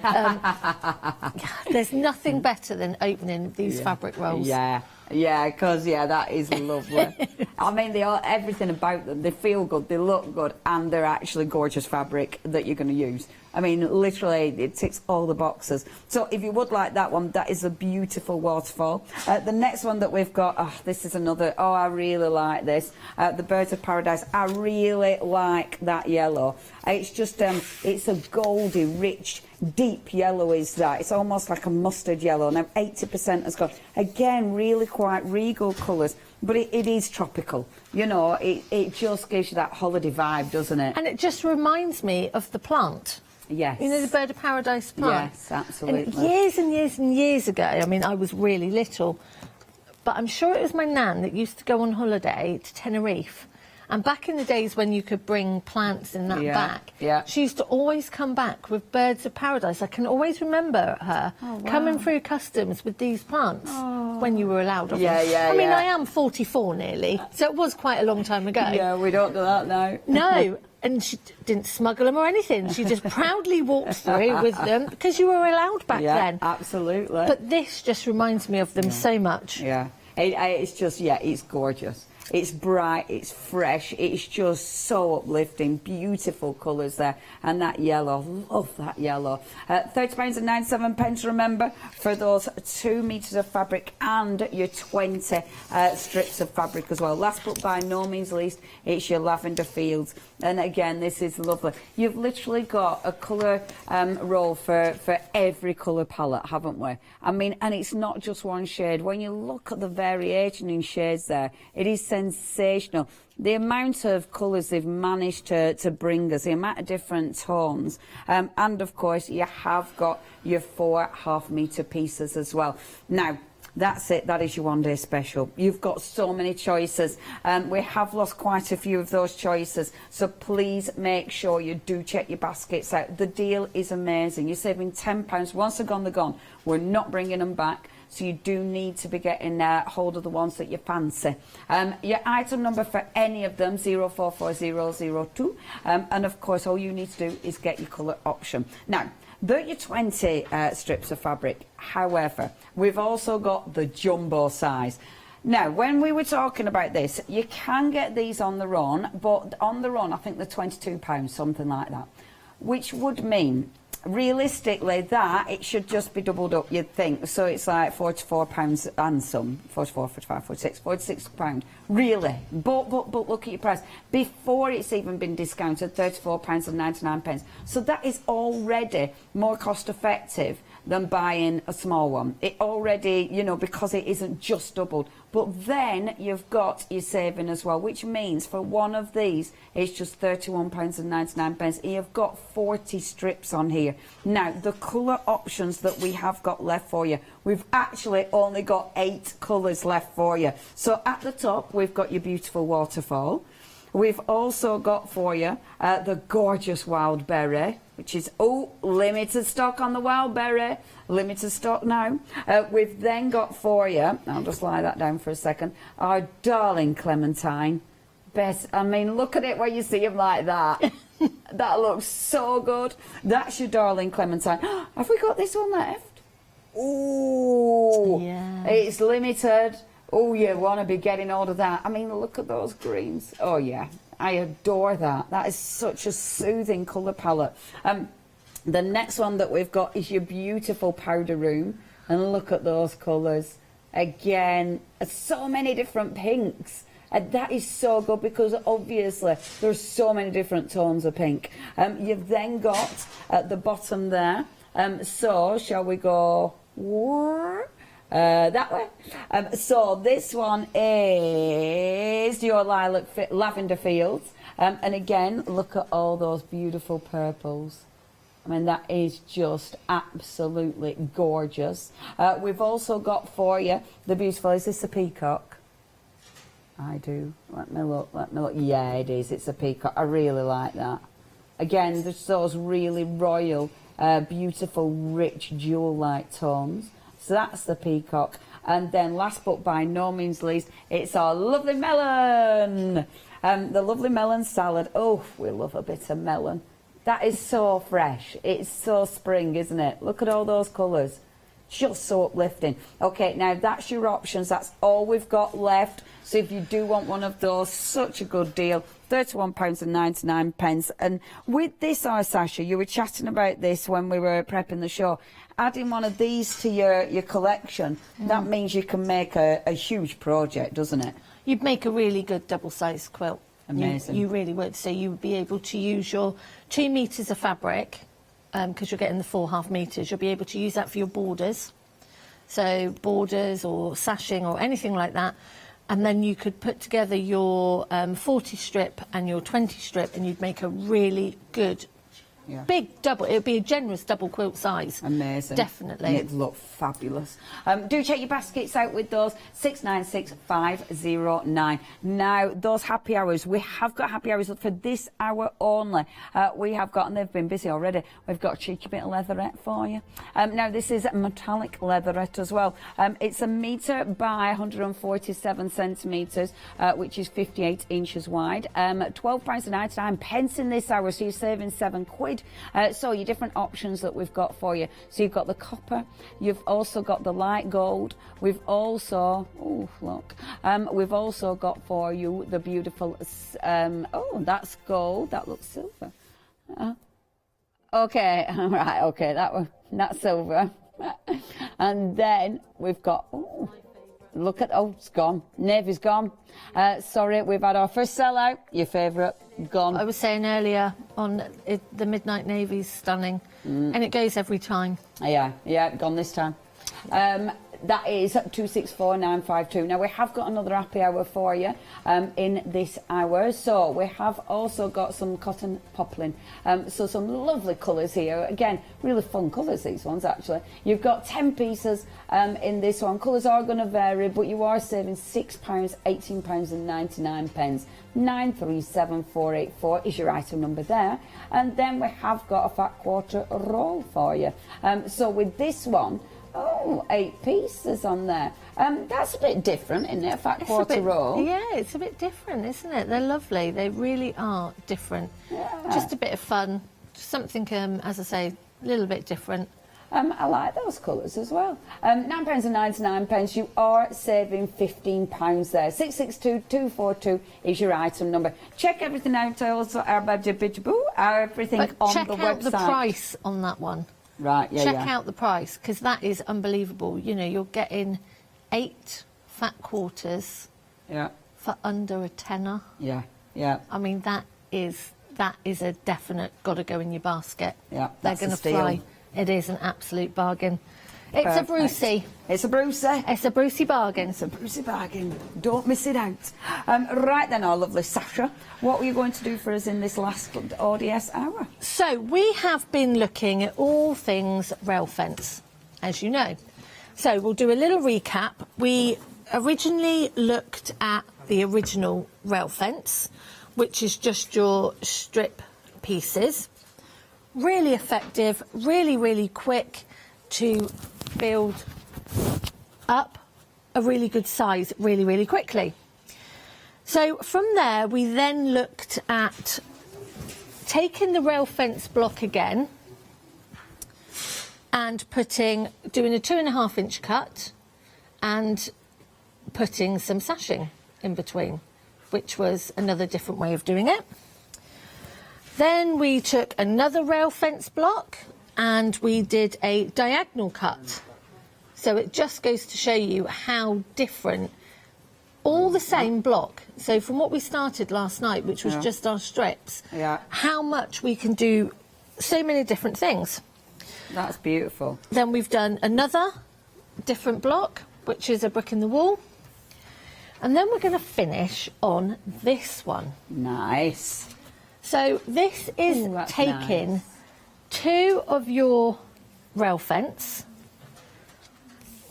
There's nothing better than opening these fabric rolls. Yeah. Yeah, because, that is lovely. I mean, everything about them, they feel good, they look good, and they're actually gorgeous fabric that you're going to use. I mean, literally, it ticks all the boxes. So if you would like that one, that is a beautiful waterfall. The next one that we've got, this is another, I really like this. The Birds of Paradise. I really like that yellow. It's just, it's a goldy, rich, deep yellow is that. It's almost like a mustard yellow. Now, 80% has gone. Again, really quite regal colours. But it is tropical. You know, it just gives you that holiday vibe, doesn't it? And it just reminds me of the plant. Yes. You know, the Bird of Paradise plant? Yes, absolutely. And years and years and years ago, I mean, I was really little, but I'm sure it was my nan that used to go on holiday to Tenerife. And back in the days when you could bring plants in that back, she used to always come back with Birds of Paradise. I can always remember her coming through customs with these plants when you were allowed. I mean, I am 44 nearly, so it was quite a long time ago. Yeah, we don't do that now. No, and she didn't smuggle them or anything. She just proudly walked through with them because you were allowed back then. Absolutely. But this just reminds me of them so much. Yeah, it's just, it's gorgeous. It's bright, it's fresh, it's just so uplifting, beautiful colours there. And that yellow, love that yellow. £30.97, remember, for those 2 metres of fabric and your 20 strips of fabric as well. Last but by no means least, it's your lavender fields. And again, this is lovely. You've literally got a colour roll for every colour palette, haven't we? I mean, and it's not just one shade. When you look at the variation in shades there, it is sensational. The amount of colours they've managed to bring us, the amount of different tones. And of course, you have got your 4 half-metre pieces as well. Now, that's it. That is your one-day special. You've got so many choices. We have lost quite a few of those choices, so please make sure you do check your baskets out. The deal is amazing. You're saving £10. Once they're gone, they're gone. We're not bringing them back, so you do need to be getting hold of the ones that you fancy. Your item number for any of them, 044002. And, of course, all you need to do is get your colour option. Now, they're your 20 strips of fabric. However, we've also got the jumbo size. Now, when we were talking about this, you can get these on the run, but on the run, I think they're £22, something like that, which would mean, realistically, that it should just be doubled up, you'd think. So it's like £44 and some, 44, 45, 46, £46, really. But look at your price. Before it's even been discounted, £34.99. So that is already more cost effective than buying a small one. It already, you know, because it isn't just doubled. But then you've got your saving as well, which means for one of these, it's just £31.99. And you've got 40 strips on here. Now, the colour options that we have got left for you, we've actually only got 8 colours left for you. So at the top, we've got your beautiful waterfall. We've also got for you the gorgeous wild berry, which is, limited stock on the wild berry. Limited stock now. We've then got for you, I'll just lie that down for a second, our darling clementine. I mean, look at it when you see them like that. That looks so good. That's your darling clementine. Have we got this one left? Ooh, yeah. It's limited. Oh, you want to be getting hold of that. I mean, look at those greens. Oh, yeah. I adore that. That is such a soothing colour palette. The next one that we've got is your beautiful powder room. And look at those colours. Again, so many different pinks. That is so good because obviously there's so many different tones of pink. You've then got at the bottom there. So, shall we go that way? So this one is your lilac lavender fields. And again, look at all those beautiful purples. I mean, that is just absolutely gorgeous. We've also got for you the beautiful, is this a peacock? I do. Let me look. Yeah, it is. It's a peacock. I really like that. Again, there's those really royal, beautiful, rich jewel-like tones. So that's the peacock. And then last but by no means least, it's our lovely melon. The lovely melon salad. Oh, we love a bit of melon. That is so fresh. It's so spring, isn't it? Look at all those colours. Just so uplifting. Okay, now that's your options. That's all we've got left. So if you do want one of those, such a good deal. £31.99. And with this, Sasha, you were chatting about this when we were prepping the show. Adding one of these to your collection, that means you can make a huge project, doesn't it? You'd make a really good double-sized quilt. Amazing. You really would. So you would be able to use your 2 metres of fabric, because you're getting the full half metres. You'll be able to use that for your borders. So borders or sashing or anything like that. And then you could put together your 40 strip and your 20 strip, and you'd make a really good big double. It would be a generous double quilt size. Amazing. Definitely. And it'd look fabulous. Do check your baskets out with those. 696509. Now, those happy hours, we have got happy hours for this hour only. We have got, and they've been busy already, we've got a cheeky bit of leatherette for you. Now, this is metallic leatherette as well. It's 1 metre by 147 centimetres, which is 58 inches wide. £12.99 in this hour, so you're saving £7. So your different options that we've got for you. So you've got the copper, you've also got the light gold, we've also, we've also got for you the beautiful, that's gold, that looks silver. Okay, right, okay, that's silver. And then we've got, look at, it's gone, navy's gone. Sorry, we've had our first sellout, your favourite, gone. I was saying earlier on the Midnight Navy's stunning, and it goes every time. Yeah, gone this time. That is 264952. Now we have got another happy hour for you in this hour. So we have also got some cotton poplin. So some lovely colours here. Again, really fun colours, these ones actually. You've got 10 pieces in this one. Colours are going to vary, but you are saving £6, £18.99. 937484 is your item number there. And then we have got a fat quarter roll for you. So with this one, 8 pieces on there. That's a bit different, isn't it? A fat quarter roll. Yeah, it's a bit different, isn't it? They're lovely. They really are different. Yeah. Just a bit of fun. Something, as I say, a little bit different. I like those colours as well. £9.99. You are saving £15 there. 662242 is your item number. Check everything out. Also, everything on check the website. Check out the price on that one. Right, Check out the price, because that is unbelievable. You know, you're getting 8 fat quarters for under a tenner. Yeah. I mean, that is a definite got to go in your basket. Yeah, they're going to fly. It is an absolute bargain. It's Perfect. a Brucey. It's a Brucey. It's a Brucey bargain. It's a Brucey bargain. Don't miss it out. Right then, our lovely Sasha, what were you going to do for us in this last ODS hour? So we have been looking at all things rail fence, as you know. So we'll do a little recap. We originally looked at the original rail fence, which is just your strip pieces. Really effective, really, really quick to build up a really good size really, really quickly. So from there, we then looked at taking the rail fence block again and doing a 2.5 inch cut and putting some sashing in between, which was another different way of doing it. Then we took another rail fence block and we did a diagonal cut. So it just goes to show you how different, all the same block. So from what we started last night, which was just our strips, how much we can do so many different things. That's beautiful. Then we've done another different block, which is a brick in the wall. And then we're going to finish on this one. Nice. So this is taking 2 of your rail fence.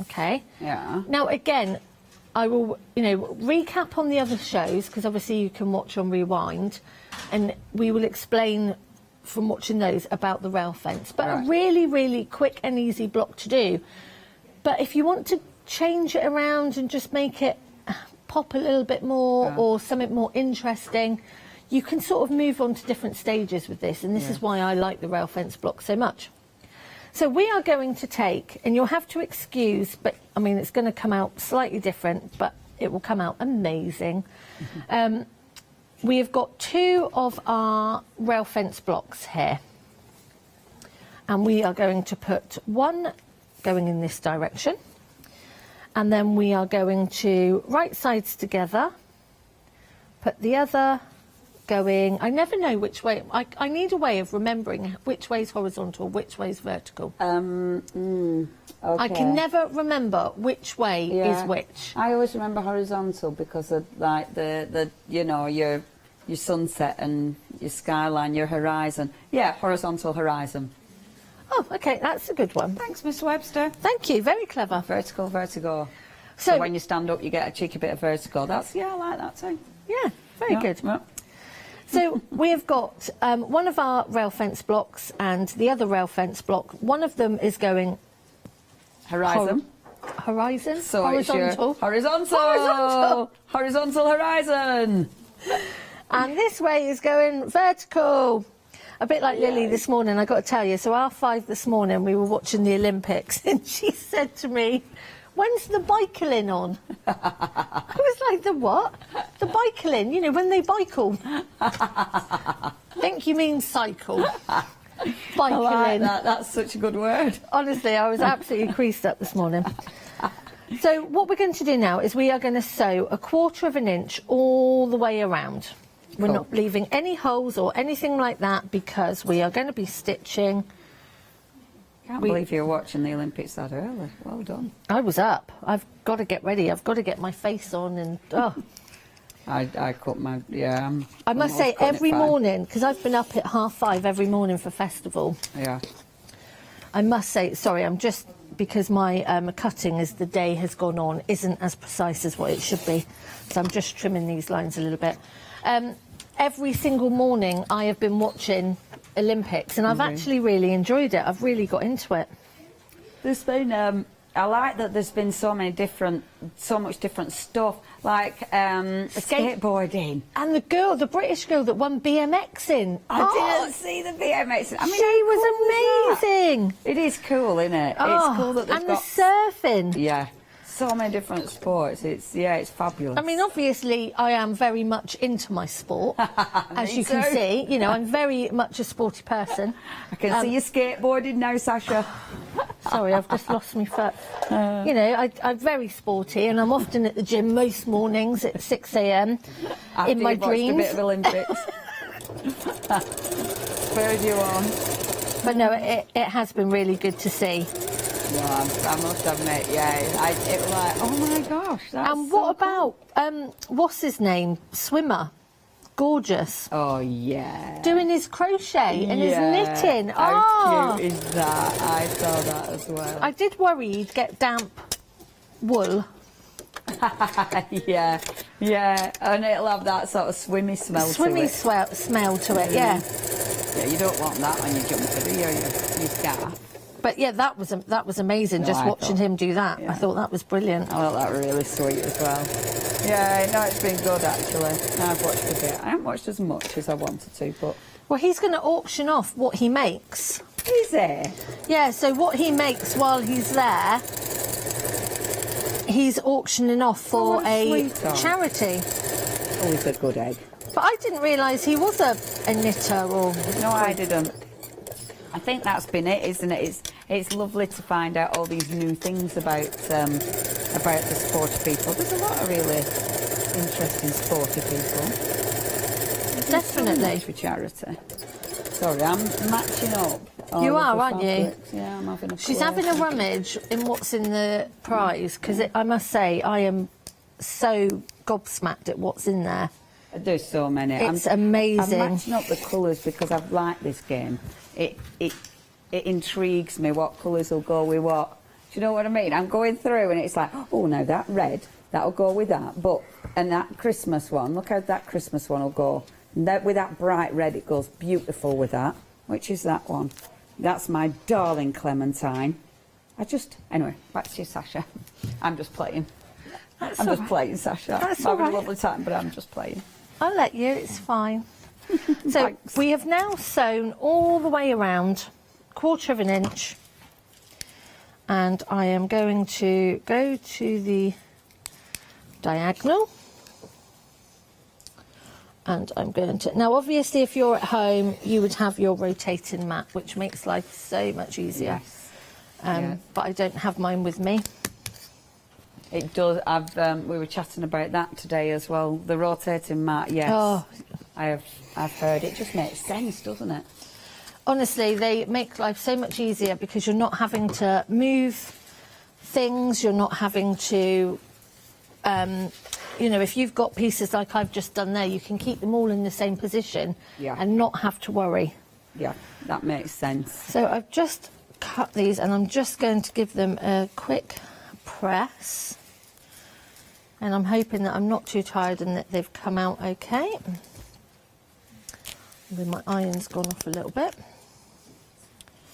Okay. Yeah. Now again, I will, recap on the other shows because obviously you can watch on Rewind, and we will explain from watching those about the rail fence. But a really, really quick and easy block to do. But if you want to change it around and just make it pop a little bit more or something more interesting, you can sort of move on to different stages with this, and this is why I like the rail fence block so much. So we are going to take, and you'll have to excuse, but I mean it's going to come out slightly different, but it will come out amazing. We have got 2 of our rail fence blocks here, and we are going to put one going in this direction, and then we are going to right sides together, put the other going, I never know which way, I need a way of remembering which way is horizontal, which way is vertical. Okay. I can never remember which way is which. I always remember horizontal because of like the your sunset and your skyline, your horizon. Yeah, horizontal horizon. Oh, okay, that's a good one. Thanks, Miss Webster. Thank you, very clever. Vertical, vertigo. So when you stand up, you get a cheeky bit of vertigo. That's, I like that too. Yeah, very good. Yeah. So we have got one of our rail fence blocks and the other rail fence block. One of them is going horizon. Horizon? So horizontal. It's your horizontal. Horizontal. Horizontal horizon. And this way is going vertical. A bit like Lily this morning, I got to tell you. So R5 this morning, we were watching the Olympics, and she said to me, "When's the bicycling on?" I was like, "The what?" "The bicycling, when they bicycle." I think you mean cycle. Bicycling. I like that. That's such a good word. Honestly, I was absolutely creased up this morning. So what we're going to do now is we are going to sew 1/4 inch all the way around. We're not leaving any holes or anything like that because we are going to be stitching. Can't believe you're watching the Olympics that early. Well done. I was up. I've got to get ready. I've got to get my face on and I cut my I must say every morning, because I've been up at 5:30 every morning for festival. Yeah. I must say, sorry, I'm just because my cutting as the day has gone on isn't as precise as what it should be, so I'm just trimming these lines a little bit. Every single morning I have been watching Olympics, and I've actually really enjoyed it. I've really got into it. There's been I like that there's been so much different stuff, like skateboarding. And the British girl that won BMXing. I didn't see the BMXing. I mean, she was amazing. It is cool, isn't it? It's cool that they've got the surfing. Yeah. So many different sports. It's fabulous. I mean, obviously, I am very much into my sport, as you can too. see. I'm very much a sporty person. I can see you skateboarding now, Sasha. Sorry, I've just lost my foot. I'm very sporty, and I'm often at the gym most mornings at 6 a.m. in my dreams. A bit of Olympics. Spurred you on. But no, it has been really good to see. Yeah, I must admit, yeah, it was like, oh my gosh, that's And so what about, what's his name? Swimmer. Gorgeous. Oh, yeah. Doing his crochet and his Yeah. knitting. How cute is that? I saw that as well. I did worry he'd get damp wool. Yeah, yeah, and it'll have that sort of swimmy smell to it. Smell to it, yeah. Yeah, you don't want that on your jumper, do you? Your scarf. But yeah, that was amazing. No, just I watching thought- him do that. yeah. I thought that was brilliant. I thought that really sweet as well. Yeah, no, it's been good actually. I've watched a bit. I haven't watched as much as I wanted to, but... Well, he's going to auction off what he makes. Is he? Yeah, so what he makes while he's there, he's auctioning off for a sweetheart. charity. Oh, he's a good egg. But I didn't realise he was a knitter or... No, I didn't. I think that's been it, isn't it? It's lovely to find out all these new things about the sporty people. There's a lot of really interesting sporty people. Definitely. For charity. Sorry, I'm matching up. all You of are, the aren't you? fabrics. Yeah, I'm having a She's close having a look. rummage in what's in the prize, because I must say, I am so gobsmacked at what's in there. There's so many. It's amazing. I'm matching up the colours because I've liked this game. It intrigues me what colours will go with what. Do you know what I mean? I'm going through and it's like, oh, now that red, that'll go with that. And that Christmas one, look how that Christmas one will go. With that bright red, it goes beautiful with that. Which is that one? That's my darling Clementine. Anyway, back to you, Sasha. I'm just playing. That's I'm all just right. playing, Sasha. That's I'm all having right. a lovely time, but I'm just playing. I'll let you, it's fine. So we have now sewn all the way around, 1/4 of an inch, and I am going to go to the diagonal, and I'm going to, now obviously if you're at home you would have your rotating mat, which makes life so much easier. Yes. But I don't have mine with me. It does. We were chatting about that today as well. The rotating mat, yes. Oh. I've heard it just makes sense, doesn't it? Honestly, they make life so much easier because you're not having to move things, you're not having to, you know, if you've got pieces like I've just done there, you can keep them all in the same position and not have to worry. Yeah, that makes sense. So I've just cut these and I'm just going to give them a quick press. And I'm hoping that I'm not too tired and that they've come out okay. Then my iron's gone off a little bit.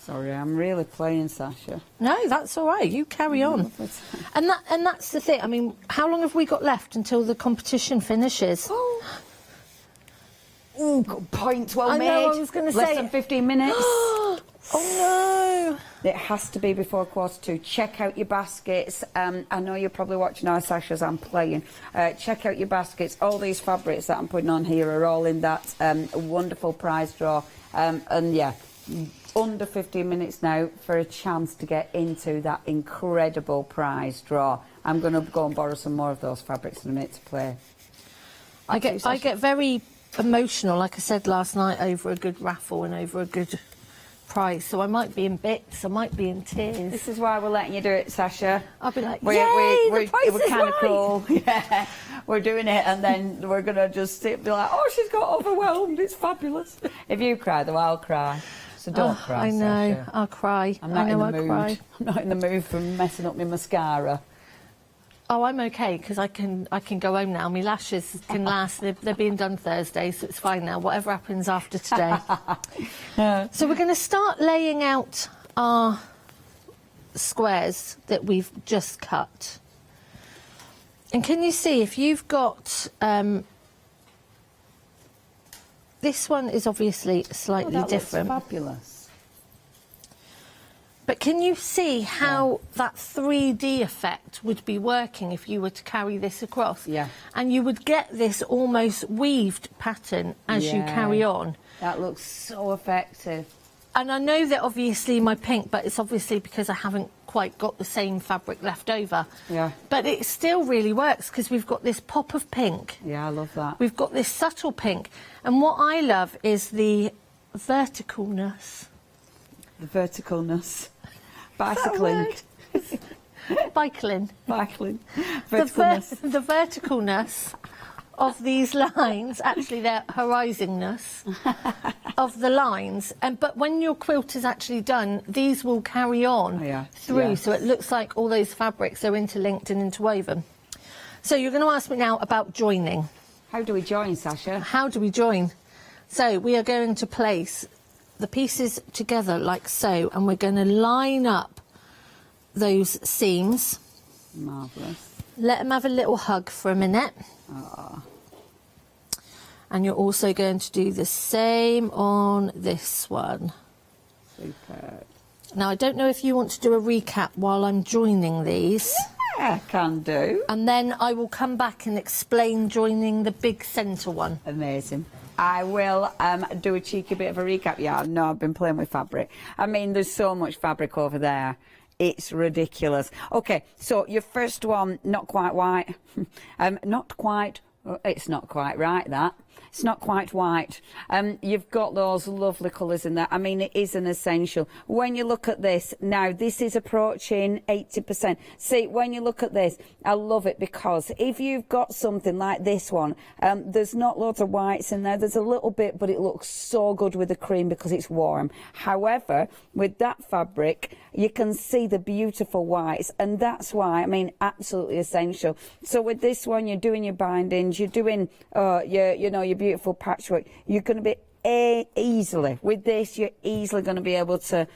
Sorry, I'm really playing, Sasha. No, that's all right. You carry on. And that's the thing. I mean, how long have we got left until the competition finishes? Ooh, good point, well made. I know, I was going to say... Less than 15 minutes. Oh, no. It has to be before 1:45. Check out your baskets. I know you're probably watching our Sasha as I'm playing. Check out your baskets. All these fabrics that I'm putting on here are all in that wonderful prize draw. And yeah, under 15 minutes now for a chance to get into that incredible prize draw. I'm going to go and borrow some more of those fabrics in a minute to play. I get very emotional, like I said last night, over a good raffle and over a good prize. So I might be in bits, I might be in tears. This is why we're letting you do it, Sasha. I'll be like, we're kind of cool. Yeah, we're doing it, and then we're going to just sit and be like, oh, she's got overwhelmed. It's fabulous. If you cry, though, I'll cry. So don't cry, I know, Sasha. I'll cry. I'm not I know in the I'll mood. cry. I'm not in the mood for messing up my mascara. Oh, I'm okay because I can go home now. My lashes can last. They're being done Thursday, so it's fine now. Whatever happens after today. So we're going to start laying out our squares that we've just cut. And can you see if you've got this one is obviously slightly that different. Looks fabulous. But can you see how that 3D effect would be working if you were to carry this across? Yeah. And you would get this almost weaved pattern as you carry on. That looks so effective. And I know that obviously my pink, but it's obviously because I haven't quite got the same fabric left over. Yeah. But it still really works because we've got this pop of pink. Yeah, I love that. We've got this subtle pink. And what I love is the verticalness. The verticalness. Bicycling. Bicycling. Bicycling. The Verticalness. the verticalness of these lines, actually they're horizonness of the lines. But when your quilt is actually done, these will carry on through, so it looks like all those fabrics are interlinked and interwoven. So you're going to ask me now about joining. How do we join, Sasha? How do we join? So we are going to place the pieces together like so, and we're going to line up those seams. Marvellous. Let them have a little hug for a minute. Oh. And you're also going to do the same on this one. Super. Now, I don't know if you want to do a recap while I'm joining these. Yeah, can do. And then I will come back and explain joining the big centre one. Amazing. I will do a cheeky bit of a recap. Yeah, no, I've been playing with fabric. I mean, there's so much fabric over there. It's ridiculous. Okay, so your first one, not quite white. Not quite. It's not quite right, that. It's not quite white. You've got those lovely colours in there. I mean, it is an essential. When you look at this, now this is approaching 80%. See, when you look at this, I love it because if you've got something like this one, there's not loads of whites in there. There's a little bit, but it looks so good with the cream because it's warm. However, with that fabric, you can see the beautiful whites, and that's why, I mean, absolutely essential. So with this one, you're doing your bindings, you're doing your beautiful patchwork. You're going to be easily with this. You're easily going to be able to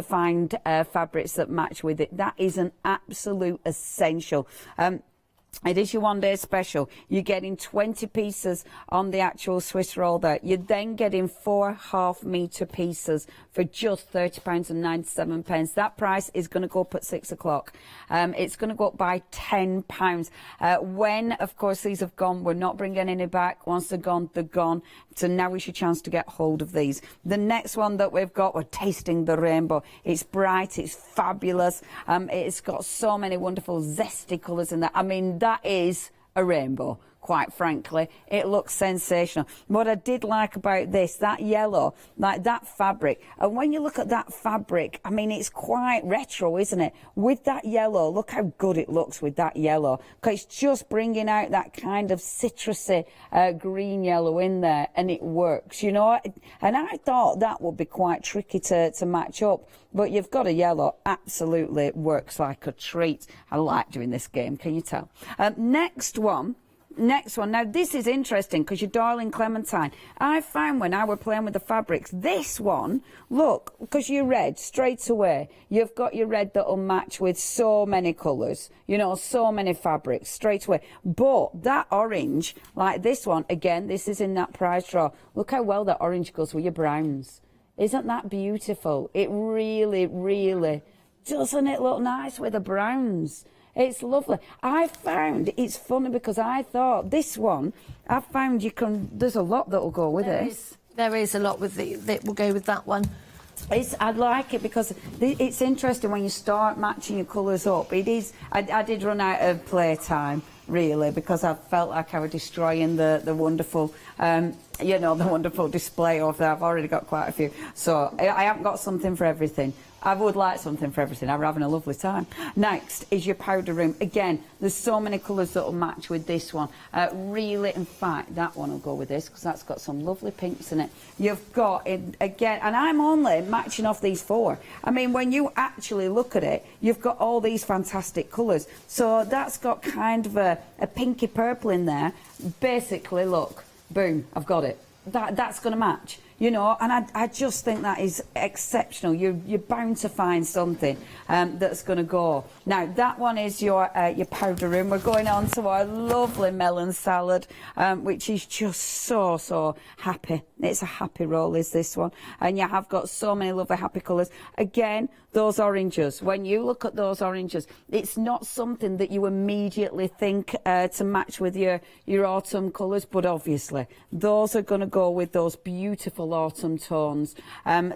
find fabrics that match with it. That is an absolute essential. It is your one day special. You're getting 20 pieces on the actual Swiss roll there. You're then getting 4 half-metre pieces for just £30.97. That price is going to go up at 6 o'clock. It's going to go up by £10. When, of course, these have gone, we're not bringing any back. Once they're gone, they're gone. So now is your chance to get hold of these. The next one that we've got, we're tasting the rainbow. It's bright, it's fabulous. It's got so many wonderful zesty colours in there. I mean, that is a rainbow. Quite frankly, it looks sensational. What I did like about this, that yellow, like that fabric, and when you look at that fabric, I mean, it's quite retro, isn't it? With that yellow, look how good it looks with that yellow, because it's just bringing out that kind of citrusy green yellow in there, and it works, you know. And I thought that would be quite tricky to match up, but you've got a yellow, absolutely works like a treat. I like doing this game, can you tell? Next one. Now this is interesting because you're darling Clementine. I found when I were playing with the fabrics, this one, look, because you're red straight away, you've got your red that'll match with so many colours, you know, so many fabrics straight away. But that orange, like this one, again, this is in that prize draw. Look how well that orange goes with your browns. Isn't that beautiful? It really, really, doesn't it look nice with the browns? It's lovely. I found it's funny because I thought this one, I found you can, there's a lot that will go with this. There is a lot with that will go with that one. I like it because it's interesting when you start matching your colours up. It is. I did run out of playtime really because I felt like I was destroying the wonderful, you know, the wonderful display of that. I've already got quite a few, so I haven't got something for everything. I would like something for everything. I'm having a lovely time. Next is your powder room. Again, there's so many colours that will match with this one. Really, in fact, that one will go with this because that's got some lovely pinks in it. You've got, again, and I'm only matching off these 4. I mean, when you actually look at it, you've got all these fantastic colours. So that's got kind of a pinky purple in there. Basically, look, boom, I've got it. That's going to match. You know, and I just think that is exceptional. You're bound to find something that's going to go. Now, that one is your powder room. We're going on to our lovely melon salad, which is just so happy. It's a happy roll, is this one. And you have got so many lovely happy colours. Again, those oranges. When you look at those oranges, it's not something that you immediately think to match with your autumn colours, but obviously those are going to go with those beautiful autumn tones.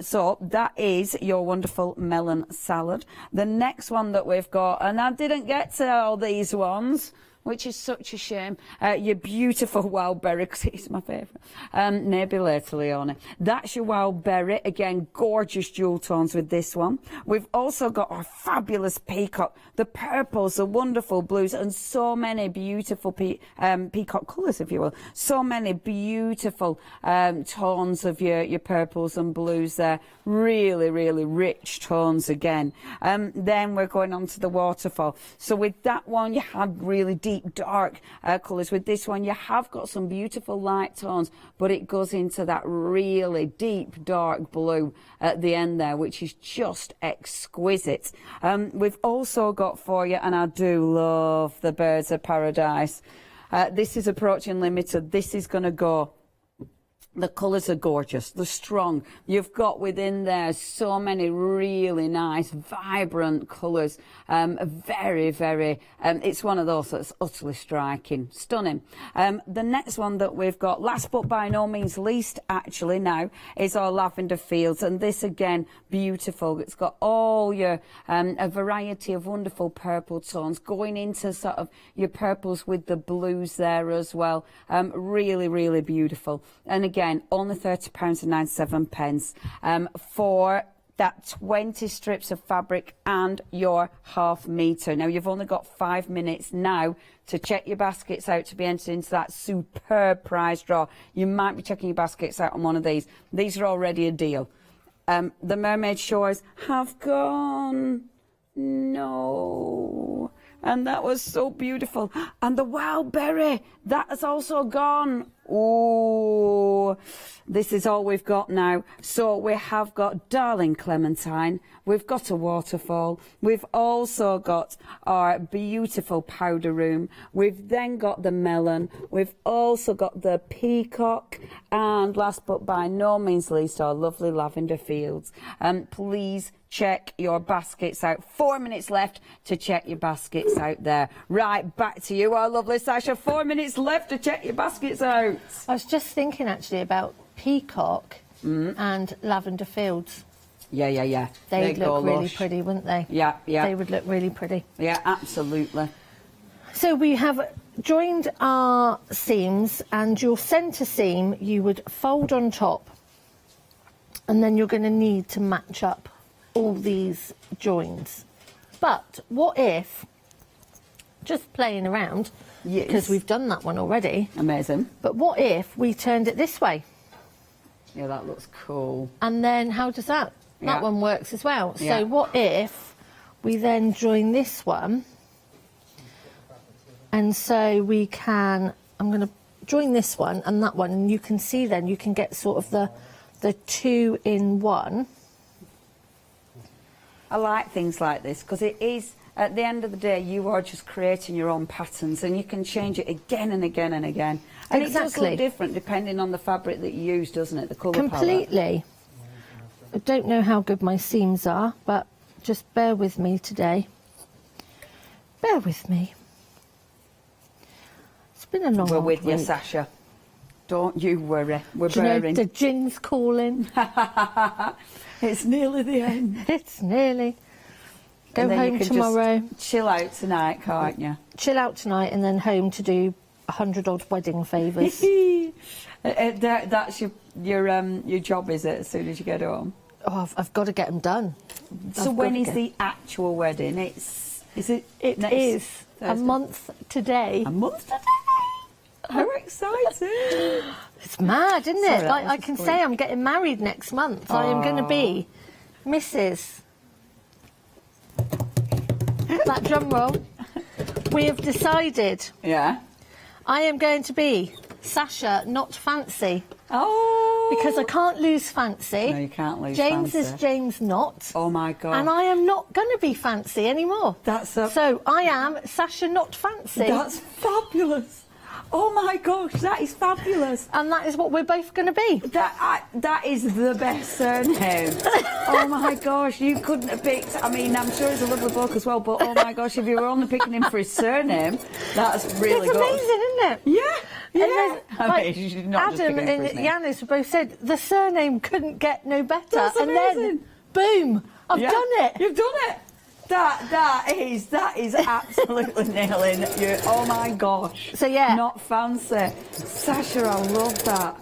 So that is your wonderful melon salad. The next one that we've got, and I didn't get to all these ones, which is such a shame. Your beautiful wild berry, because it's my favourite. Maybe later, Leona. That's your wild berry. Again, gorgeous jewel tones with this one. We've also got our fabulous peacock. The purples, the wonderful blues, and so many beautiful peacock colours, if you will. So many beautiful tones of your purples and blues there. Really, really rich tones again. Then we're going on to the waterfall. So with that one, you have really deep, dark colours. With this one, you have got some beautiful light tones, but it goes into that really deep, dark blue at the end there, which is just exquisite. We've also got for you, and I do love the Birds of Paradise. This is approaching limited. This is going to go. The colours are gorgeous. They're strong. You've got within there so many really nice, vibrant colours. Very, very, it's one of those that's utterly striking. Stunning. The next one that we've got, last but by no means least, actually, now, is our Lavender Fields. And this, again, beautiful. It's got all your, a variety of wonderful purple tones going into sort of your purples with the blues there as well. Really, really beautiful. And again, only £30.97 for that 20 strips of fabric and your ½ metre. Now, you've only got 5 minutes now to check your baskets out to be entered into that superb prize draw. You might be checking your baskets out on one of these. These are already a deal. The Mermaid Shores have gone. No. And that was so beautiful. And the Wild Berry, that has also gone. Oh, this is all we've got now. So we have got Darling Clementine. We've got a waterfall. We've also got our beautiful powder room. We've then got the melon. We've also got the peacock. And last but by no means least, our lovely Lavender Fields. Please check your baskets out. 4 minutes left to check your baskets out there. Right, back to you, our lovely Sasha. 4 minutes left to check your baskets out. I was just thinking actually about peacock and Lavender Fields. Yeah. They'd look really pretty, wouldn't they? Yeah. They would look really pretty. Yeah, absolutely. So we have joined our seams, and your centre seam you would fold on top, and then you're going to need to match up all these joins. But what if, just playing around, because we've done that one already. Amazing. But what if we turned it this way? Yeah, that looks cool. And then how does that? Yeah. That one works as well. Yeah. So what if we then join this one? And so we can, I'm going to join this one and that one, and you can see then you can get sort of the 2-in-1. I like things like this because it is, at the end of the day, you are just creating your own patterns, and you can change it again and again and again. And it does look different depending on the fabric that you use, doesn't it? The colour palette. Completely. I don't know how good my seams are, but just bear with me today. Bear with me. It's been a long We're with you, week. Sasha. Don't you worry. We're Do you know, bearing. the gin's calling. It's nearly the end. It's nearly. Go And then you home can tomorrow. Just chill out tonight, can't you? Chill out tonight and then home to do 100-odd wedding favours. That's your job, is it? As soon as you get home. Oh, I've got to get them done. So when is the actual wedding? Is it? It next is Thursday? a month today. A month today. How exciting! It's mad, isn't Sorry, it? that Like was I just can going. say I'm getting married next month. I am going to be Mrs. That drum roll. We have decided. Yeah. I am going to be Sasha, not Fancy. Oh. Because I can't lose Fancy. No, you can't lose James Fancy. is James not. Oh my God. And I am not going to be Fancy anymore. That's So I am Sasha, not Fancy. That's fabulous. Oh my gosh, that is fabulous. And that is what we're both going to be. That is the best surname. Oh my gosh, you couldn't have picked, I mean, I'm sure he's a lovely bloke as well, but oh my gosh, if you were only picking him for his surname, that's really It's good. amazing, isn't it? Yeah. And then, I mean, you should not just Adam pick him for his and name. Yanis both said the surname couldn't get no better. That's and amazing. then, boom, I've Yeah. done it. You've done it. That is absolutely nailing you. Oh my gosh. So yeah. Not fancy. Sasha, I love that.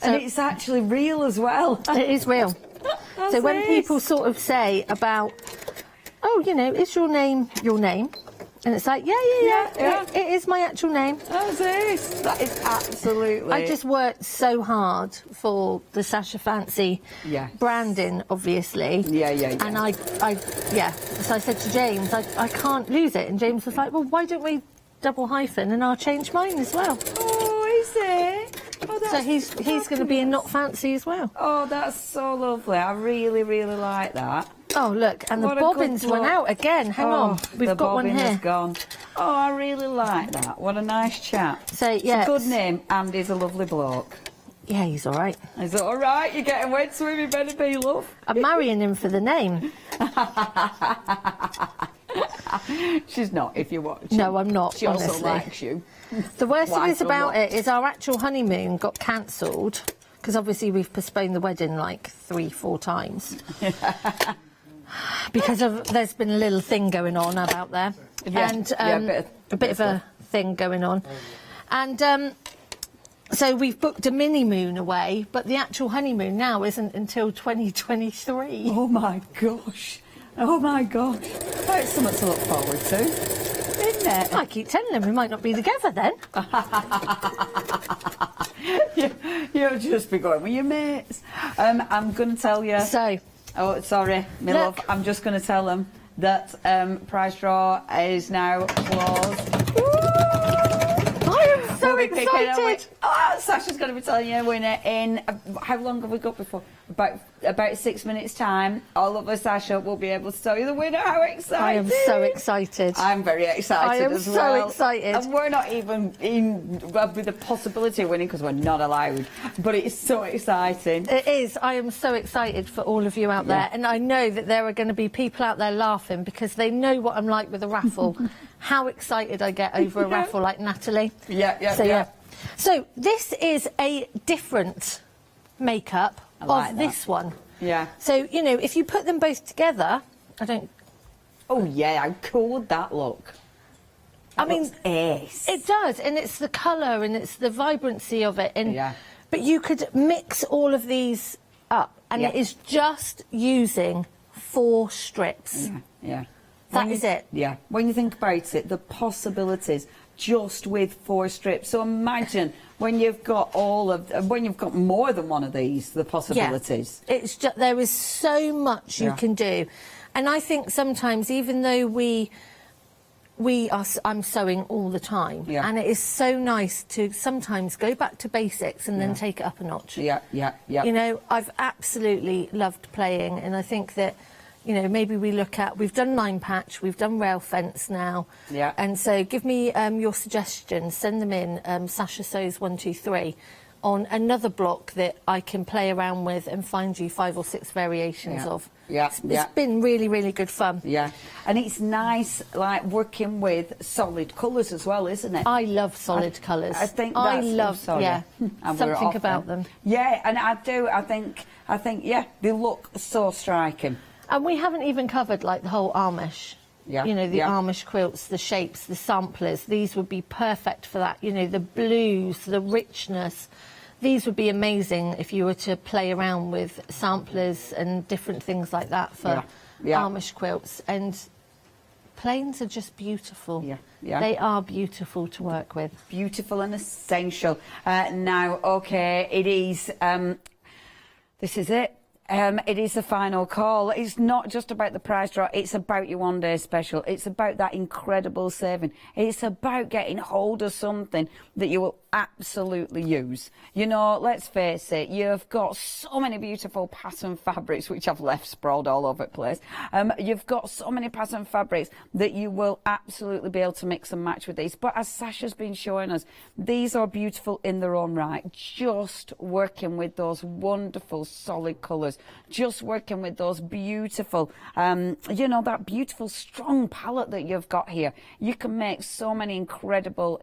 And it's actually real as well. It is real. So when people sort of say about, oh, you know, is your name your name? And it's like, yeah. It is my actual name. That's it. That is absolutely. I just worked so hard for the Sasha Fancy branding, obviously. Yeah. And I. So I said to James, I can't lose it. And James was like, well, why don't we double hyphen and I'll change mine as well. Oh, is it? Oh, so he's going to be in Not Fancy as well. Oh, that's so lovely. I really, really like that. Oh, look, and What the a bobbins good went look. out again. Hang on, we've the got one bobbin here. has gone. Oh, I really like that. What a nice chap. So, It's yeah, a good name and he's a lovely bloke. Yeah, he's all right. Is it all right? You're getting wet swimming, better be, love. I'm marrying him for the name. She's not, if you watch. No, I'm not, She also honestly. likes you. The worst Why thing is so about much? it is our actual honeymoon got cancelled because obviously we've postponed the wedding like 3-4 times. Because there's been a little thing going on about there. Yeah, And a bit of a thing going on. And so we've booked a mini moon away, but the actual honeymoon now isn't until 2023. Oh my gosh. Oh my gosh. That's something to look forward to, isn't it? I keep telling him we might not be together then. You'll just be going with your mates. I'm going to tell you. So. Oh, sorry, my love. I'm just going to tell them that prize draw is now closed. I am so We'll be picking a excited. win- Oh, Sasha's going to be telling you a winner in how long have we got before? About 6 minutes time. All of us, Sasha, will be able to tell you the winner. How excited! I am so excited. I'm very excited I am as so well. excited. And we're not even in with the possibility of winning because we're not allowed. But it's so exciting. It is. I am so excited for all of you out there. And I know that there are going to be people out there laughing because they know what I'm like with a raffle. How excited I get over a raffle like Natalie. Yeah. So this is a different makeup like of that. this one. Yeah. So, you know, if you put them both together, I don't... Oh, yeah, how cool would that look? I mean, ace. It does, and it's the colour and it's the vibrancy of it. And, Yeah. But you could mix all of these up, and it is just using 4 strips. Yeah. That is it. Yeah. When you think about it, the possibilities just with 4 strips. So imagine when you've got when you've got more than one of these, the possibilities. Yeah. It's just, there is so much you can do. And I think sometimes, even though I'm sewing all the time, and it is so nice to sometimes go back to basics and then take it up a notch. Yeah. You know, I've absolutely loved playing, and I think that, you know, maybe we've done 9 patch, we've done rail fence now. Yeah. And so give me your suggestions, send them in, Sasha Sews 123, on another block that I can play around with and find you 5 or 6 variations of. It's been really, really good fun. Yeah. And it's nice, like, working with solid colours as well, isn't it? I love solid colours. I think I that's... love, sorry. yeah, And something we're off about then. them. Yeah, and I do. I think, yeah, they look so striking. And we haven't even covered, like, the whole Amish. Yeah. You know, the Yeah. Amish quilts, the shapes, the samplers. These would be perfect for that. You know, the blues, the richness. These would be amazing if you were to play around with samplers and different things like that for Amish quilts. And plains are just beautiful. Yeah. They are beautiful to work with. Beautiful and essential. Now, OK, it is... this is it. It is the final call. It's not just about the prize draw, it's about your one-day special. It's about that incredible saving. It's about getting hold of something that you will absolutely use. You know, let's face it, you've got so many beautiful pattern fabrics, which I've left sprawled all over the place. You've got so many pattern fabrics that you will absolutely be able to mix and match with these. But as Sasha's been showing us, these are beautiful in their own right. Just working with those wonderful solid colours colours, just working with those beautiful, you know, that beautiful strong palette that you've got here. You can make so many incredible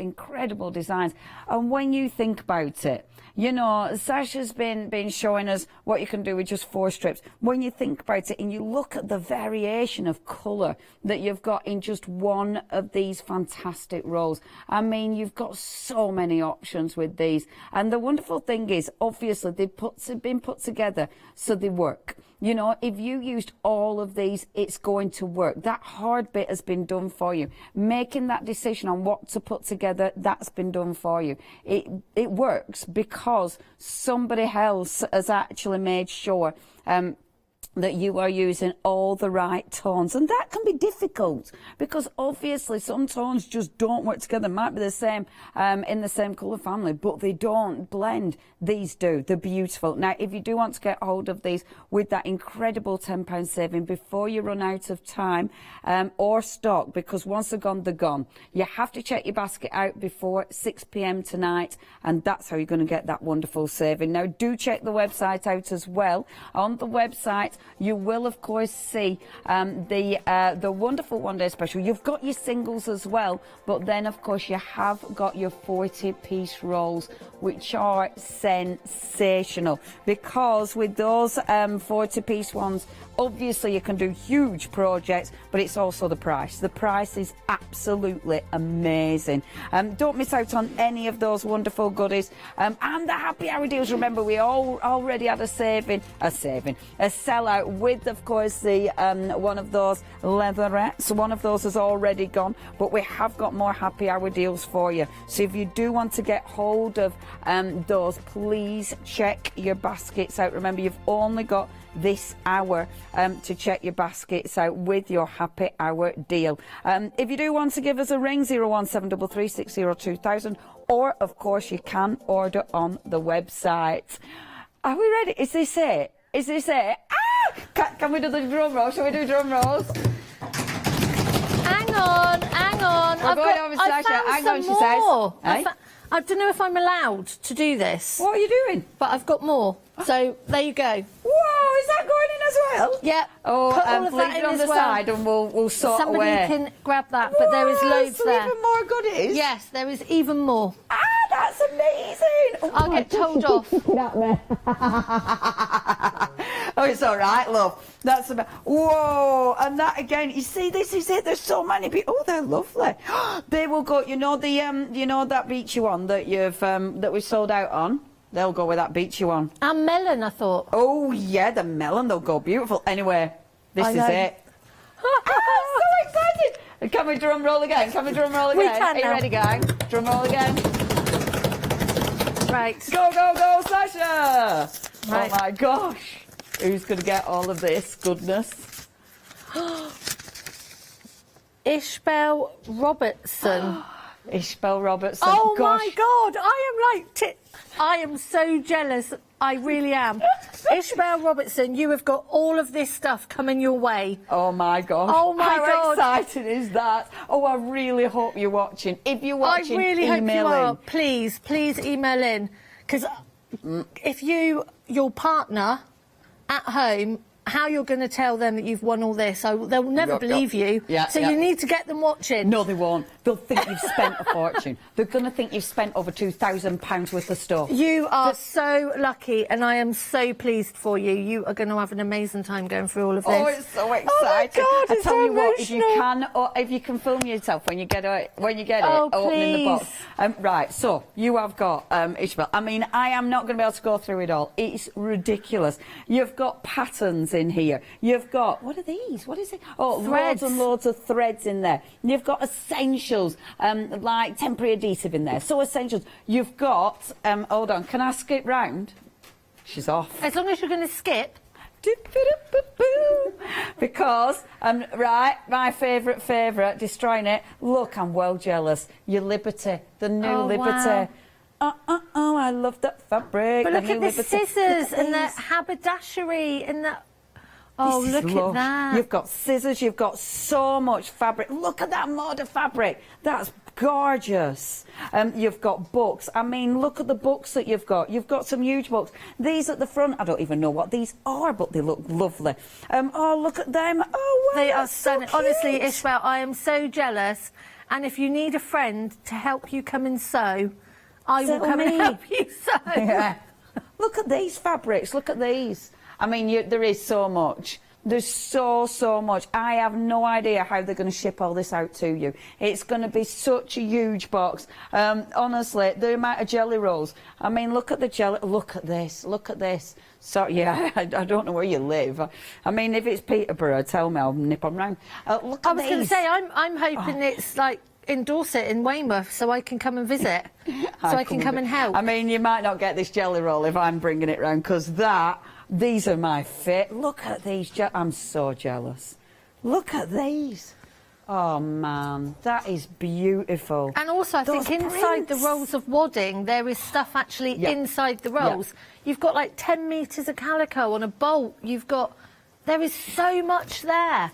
designs. And when you think about it, you know, Sasha's been showing us what you can do with just 4 strips. When you think about it and you look at the variation of colour that you've got in just one of these fantastic rolls, I mean, you've got so many options with these. And the wonderful thing is, obviously, they've been put together so they work. You know, if you used all of these, it's going to work. That hard bit has been done for you. Making that decision on what to put together, that's been done for you. It works because somebody else has actually made sure that you are using all the right tones. And that can be difficult because obviously some tones just don't work together. Might be the same in the same colour family, but they don't blend. These do. They're beautiful. Now, if you do want to get hold of these with that incredible £10 saving before you run out of time or stock, because once they're gone, they're gone. You have to check your basket out before 6 p.m. tonight, and that's how you're going to get that wonderful saving. Now, do check the website out as well. On the website, you will, of course, see the wonderful One Day Special. You've got your singles as well, but then, of course, you have got your 40-piece rolls, which are sensational, because with those 40-piece ones, obviously you can do huge projects, but it's also the price. The price is absolutely amazing. Don't miss out on any of those wonderful goodies. And the happy hour deals, remember, we already had a sellout with, of course, the one of those leatherettes. One of those has already gone, but we have got more happy hour deals for you. So if you do want to get hold of those, please check your baskets out. Remember, you've only got this hour to check your baskets out with your happy hour deal. If you do want to give us a ring, 01733602000, or of course you can order on the website. Are we ready? Is this it? Is this it? Ah! Can we do the drum roll? Shall we do drum rolls? Hang on. We're going over to Sasha. Hang on, she says. I don't know if I'm allowed to do this. What are you doing? But I've got more. So there you go. Whoa, is that going in as well? Yeah. Oh, put all of that in on as the well. side and we'll sort Somebody away. can grab that, but there is loads so there. even more goodies? Yes, there is even more. Ah, that's amazing. Oh, I'll get told off. Oh, it's all right, love. That's about. Whoa, and that again. You see, this is it. There's so many people. Oh, they're lovely. They will go. You know the you know that beachy one that you've that we sold out on. They'll go with that beachy one. And melon, I thought. Oh yeah, the melon. They'll go beautiful. Anyway, this is it. I'm so excited. Can we drum roll again? Can we drum roll again? We can Are you now. ready, gang? Drum roll again. Right. Go, go, go, Sasha! Right. Oh my gosh. Who's going to get all of this goodness? Ishbel Robertson. Ishbel Robertson. Oh gosh. my God! I am so jealous. I really am. Ishbel Robertson, you have got all of this stuff coming your way. Oh my gosh. Oh my God. God. How exciting is that? Oh, I really hope you're watching. If you're watching, I really hope you email are. in. Please email in. Because if your partner at home, how you're going to tell them that you've won all this? So they'll never believe you. Yeah, so yeah. you need to get them watching. No, they won't. They'll think you've spent a fortune. They're going to think you've spent over £2,000 worth of stuff. You are so lucky, and I am so pleased for you. You are going to have an amazing time going through all of this. Oh, it's so exciting! Oh my God, I it's tell so you what, if you emotional. can, or if you can film yourself when you get it, Oh, opening the box. please. Right, so you have got Ishbel. I mean, I am not going to be able to go through it all. It's ridiculous. You've got patterns in here. You've got, what are these? What is it? Oh, Threads. loads and loads of threads in there. You've got essentials, like temporary adhesive in there. So essentials. You've got, hold on, can I skip round? She's off. As long as you're going to skip. Because, right, my favourite, destroying it. Look, I'm well jealous. Your Liberty, the new Liberty. Wow. Oh, I love that fabric. But look new at the Liberty. scissors Look at and the these. haberdashery and the... Oh, This is look at lush. that. You've got scissors, you've got so much fabric. Look at that mode of fabric. That's gorgeous. You've got books. I mean, look at the books that you've got. You've got some huge books. These at the front, I don't even know what these are, but they look lovely. Oh, look at them. Oh, wow, they are so stunning. Honestly, Ishmael, I am so jealous. And if you need a friend to help you come and sew, I will come and help you sew. Yeah. Look at these fabrics. Look at these. I mean, there is so much. There's so much. I have no idea how they're going to ship all this out to you. It's going to be such a huge box. Honestly, the amount of jelly rolls. I mean, look at the jelly. Look at this. Look at this. So, yeah, I don't know where you live. I mean, if it's Peterborough, tell me, I'll nip on round. Look at I was going to say, I'm hoping it's like in Dorset, in Weymouth, so I can come and visit. So I can come and help. I mean, you might not get this jelly roll if I'm bringing it round, because these are my fit. Look at these. I'm so jealous. Look at these. Oh, man, that is beautiful. And also, I think inside the rolls of wadding, there is stuff actually inside the rolls. You've got like 10 metres of calico on a bolt. There is so much there.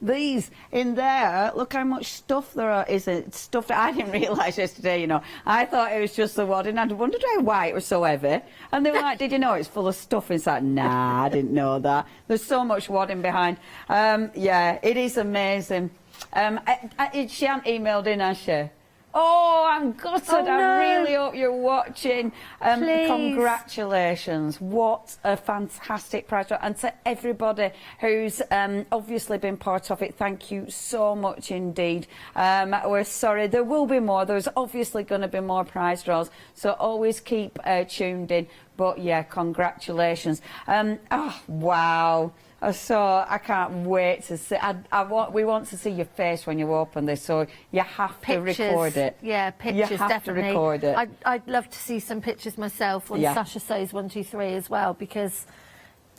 These in there, look how much stuff there is. Stuff that I didn't realise yesterday, you know. I thought it was just the wadding. I wondered why it was so heavy. And they were like, did you know it's full of stuff inside? Nah, I didn't know that. There's so much wadding behind. Yeah, it is amazing. She hasn't emailed in, has she? Oh, I'm gutted. Oh, no. I really hope you're watching. Congratulations. What a fantastic prize. And to everybody who's obviously been part of it, thank you so much indeed. We're sorry. There will be more. There's obviously going to be more prize draws, so always keep tuned in. But, yeah, congratulations. Oh, wow. So I can't wait to see. We want to see your face when you open this, so you have to record it. Yeah, pictures, you have definitely. to record it. I'd love to see some pictures myself on Sasha Sews 123 as well, because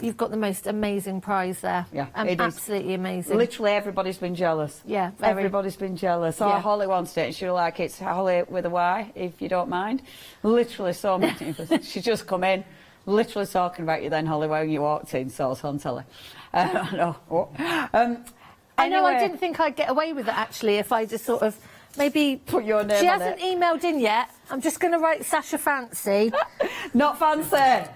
you've got the most amazing prize there. Yeah, absolutely amazing. Literally everybody's been jealous. Yeah, everybody's been jealous. Oh, Holly wants it, and she'll like it's Holly with a Y, if you don't mind. Literally so many of us. She's just come in. Literally talking about you then, Holly, when you walked in, so it's on telly. I know. I know, I didn't think I'd get away with it, actually, if I just sort of maybe put your name on it. She hasn't emailed in yet. I'm just going to write Sasha Fancy. Not fancy.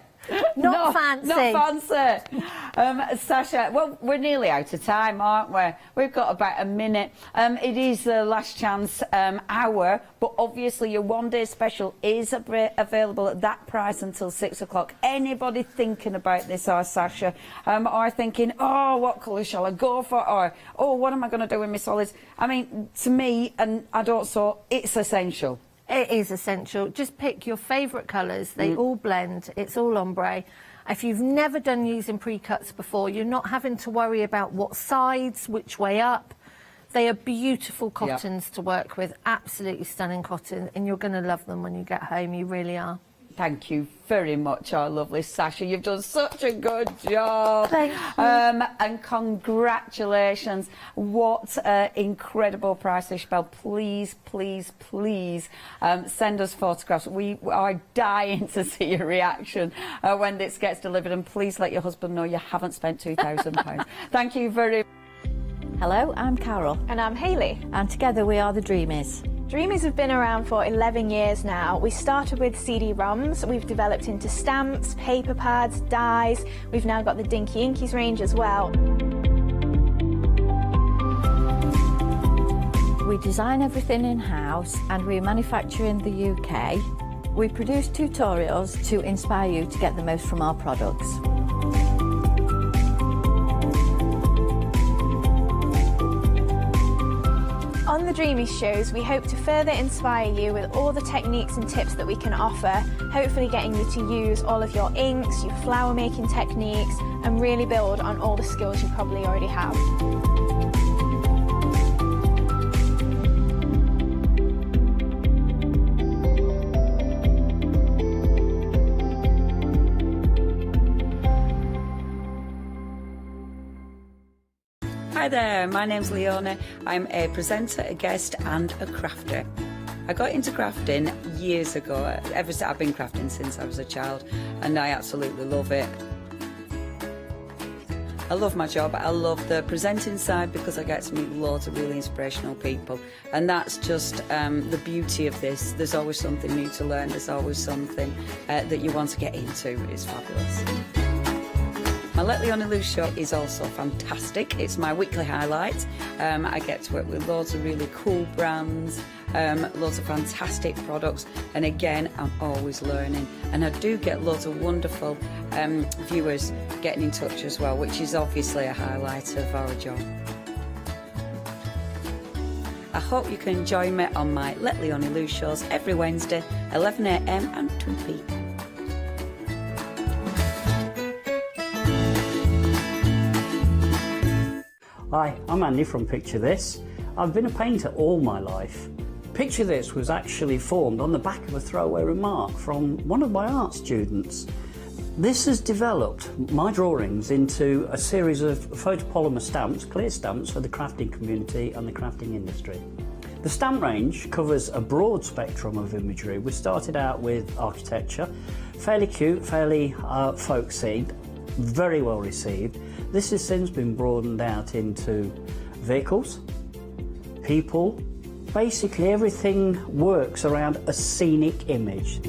Not fancy. Not fancy. Sasha, well, we're nearly out of time, aren't we? We've got about a minute. It is the last chance hour, but obviously your one-day special is available at that price until 6 o'clock. Anybody thinking about this, or Sasha, or thinking, oh, what colour shall I go for, or, oh, what am I going to do with my solids? I mean, to me, and I don't sew, it's essential. It is essential. Just pick your favourite colours. They all blend. It's all ombre. If you've never done using pre-cuts before, you're not having to worry about what sides, which way up. They are beautiful cottons to work with. Absolutely stunning cotton, and you're going to love them when you get home. You really are. Thank you very much, our lovely Sasha. You've done such a good job. Thank you. And congratulations. What incredible price, Ishbel. Please, please, please send us photographs. We are dying to see your reaction when this gets delivered. And please let your husband know you haven't spent £2,000. Thank you very much. Hello, I'm Carol. And I'm Hayley. And together we are the Dreamies. Dreamies have been around for 11 years now. We started with CD-ROMs, we've developed into stamps, paper pads, dies. We've now got the Dinky Inkies range as well. We design everything in-house and we manufacture in the UK. We produce tutorials to inspire you to get the most from our products. On the Dreamies shows, we hope to further inspire you with all the techniques and tips that we can offer, hopefully getting you to use all of your inks, your flower making techniques, and really build on all the skills you probably already have. Hi there, my name's Leona. I'm a presenter, a guest and a crafter. I got into crafting years ago. I've been crafting since I was a child and I absolutely love it. I love my job. I love the presenting side because I get to meet loads of really inspirational people, and that's just the beauty of this. There's always something new to learn. There's always something that you want to get into. It's fabulous. My Let Leonie Loose show is also fantastic. It's my weekly highlight. I get to work with loads of really cool brands, loads of fantastic products, and again, I'm always learning. And I do get loads of wonderful viewers getting in touch as well, which is obviously a highlight of our job. I hope you can join me on my Let Leonie Loose shows every Wednesday, 11 AM and 2 PM. Hi, I'm Andy from Picture This. I've been a painter all my life. Picture This was actually formed on the back of a throwaway remark from one of my art students. This has developed my drawings into a series of photopolymer stamps, clear stamps for the crafting community and the crafting industry. The stamp range covers a broad spectrum of imagery. We started out with architecture, fairly cute, fairly folksy, very well received. This has since been broadened out into vehicles, people, basically everything works around a scenic image.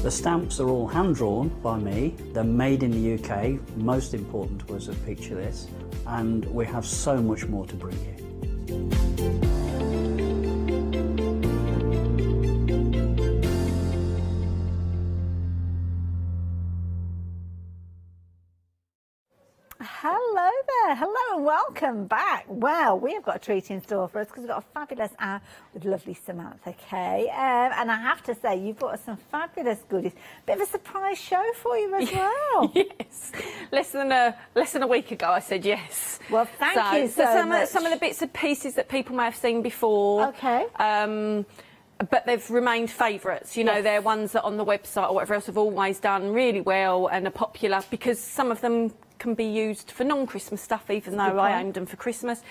The stamps are all hand-drawn by me, they're made in the UK, most important to us at Picture This, and we have so much more to bring you. Hello there, hello and welcome back. Wow, we have got a treat in store for us because we've got a fabulous hour with lovely Samantha Kay. And I have to say, you've brought us some fabulous goodies. Bit of a surprise show for you as well. Yes, less than a week ago I said yes. Well, thank you so much. Some of the bits and pieces that people may have seen before. Okay. But they've remained favourites. You know, they're ones that on the website or whatever else have always done really well and are popular because some of them can be used for non-Christmas stuff, even though I owned them for Christmas.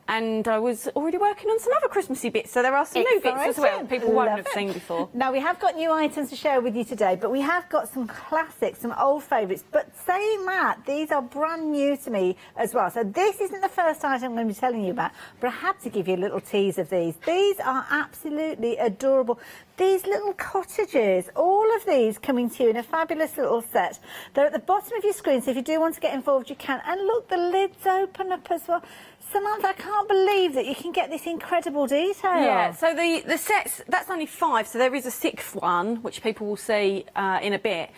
And I was already working on some other Christmassy bits, so there are some new bits as well people won't have seen before. Now, we have got new items to share with you today, but we have got some classics, some old favourites. But saying that, these are brand new to me as well. So this isn't the first item I'm going to be telling you about, but I had to give you a little tease of these. These are absolutely adorable. These little cottages, all of these coming to you in a fabulous little set. They're at the bottom of your screen, so if you do want to get involved, you can. And look, the lids open up as well. Samantha, I can't believe that you can get this incredible detail. Yeah, so the sets, that's only 5, so there is a 6th one, which people will see in a bit.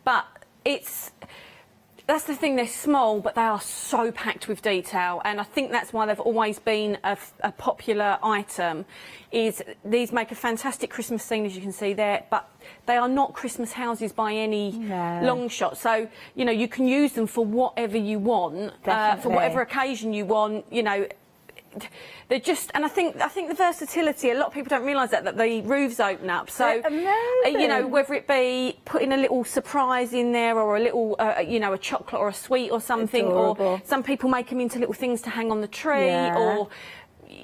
But that's the thing, they're small, but they are so packed with detail, and I think that's why they've always been a popular item, is these make a fantastic Christmas scene, as you can see there, but they are not Christmas houses by any long shot. So, you know, you can use them for whatever you want, for whatever occasion you want, you know. They're just, and I think the versatility, a lot of people don't realise that the roofs open up. So, you know, whether it be putting a little surprise in there or a little, you know, a chocolate or a sweet or something, or some people make them into little things to hang on the tree, or,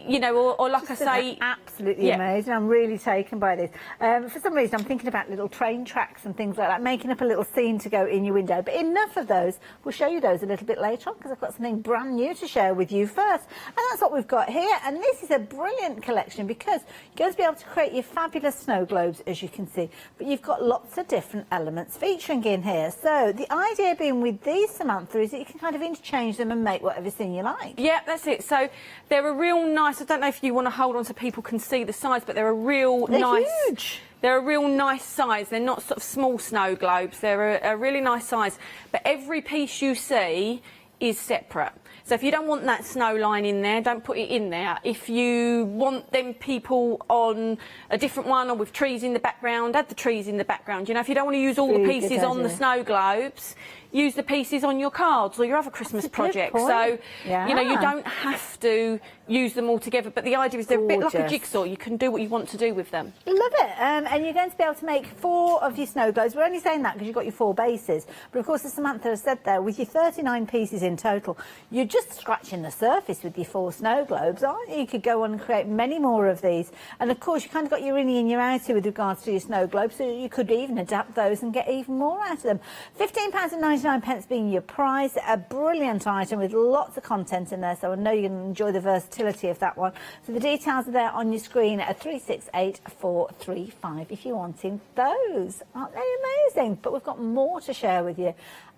you know, or like I say, absolutely amazing. I'm really taken by this. For some reason, I'm thinking about little train tracks and things like that, making up a little scene to go in your window. But enough of those. We'll show you those a little bit later on because I've got something brand new to share with you first. And that's what we've got here. And this is a brilliant collection because you're going to be able to create your fabulous snow globes, as you can see. But you've got lots of different elements featuring in here. So the idea being with these, Samantha, is that you can kind of interchange them and make whatever scene you like. Yeah, that's it. So they're a real nice, I don't know if you want to hold on so people can see the size, but they're a real nice... huge. They're a real nice size. They're not sort of small snow globes. They're a really nice size. But every piece you see is separate. So if you don't want that snow line in there, don't put it in there. If you want them people on a different one or with trees in the background, add the trees in the background. You know, if you don't want to use all the pieces on the snow globes, use the pieces on your cards or your other Christmas projects. So, you know, you don't have to use them all together. But the idea is they're a bit like a Gorgeous. jigsaw. You can do what you want to do with them. Love it. And you're going to be able to make 4 of your snow globes. We're only saying that because you've got your 4 bases. But of course, as Samantha has said there, with your 39 pieces in total, you're just scratching the surface with your 4 snow globes, aren't you? You could go on and create many more of these. And of course, you kind of got your innie and your outie with regards to your snow globes, so you could even adapt those and get even more out of them. £15.99 being your prize. A brilliant item with lots of content in there, so I know you're going to enjoy the versatility of that one. So the details are there on your screen at 368435 if you're wanting those. Aren't they amazing? But we've got more to share with you.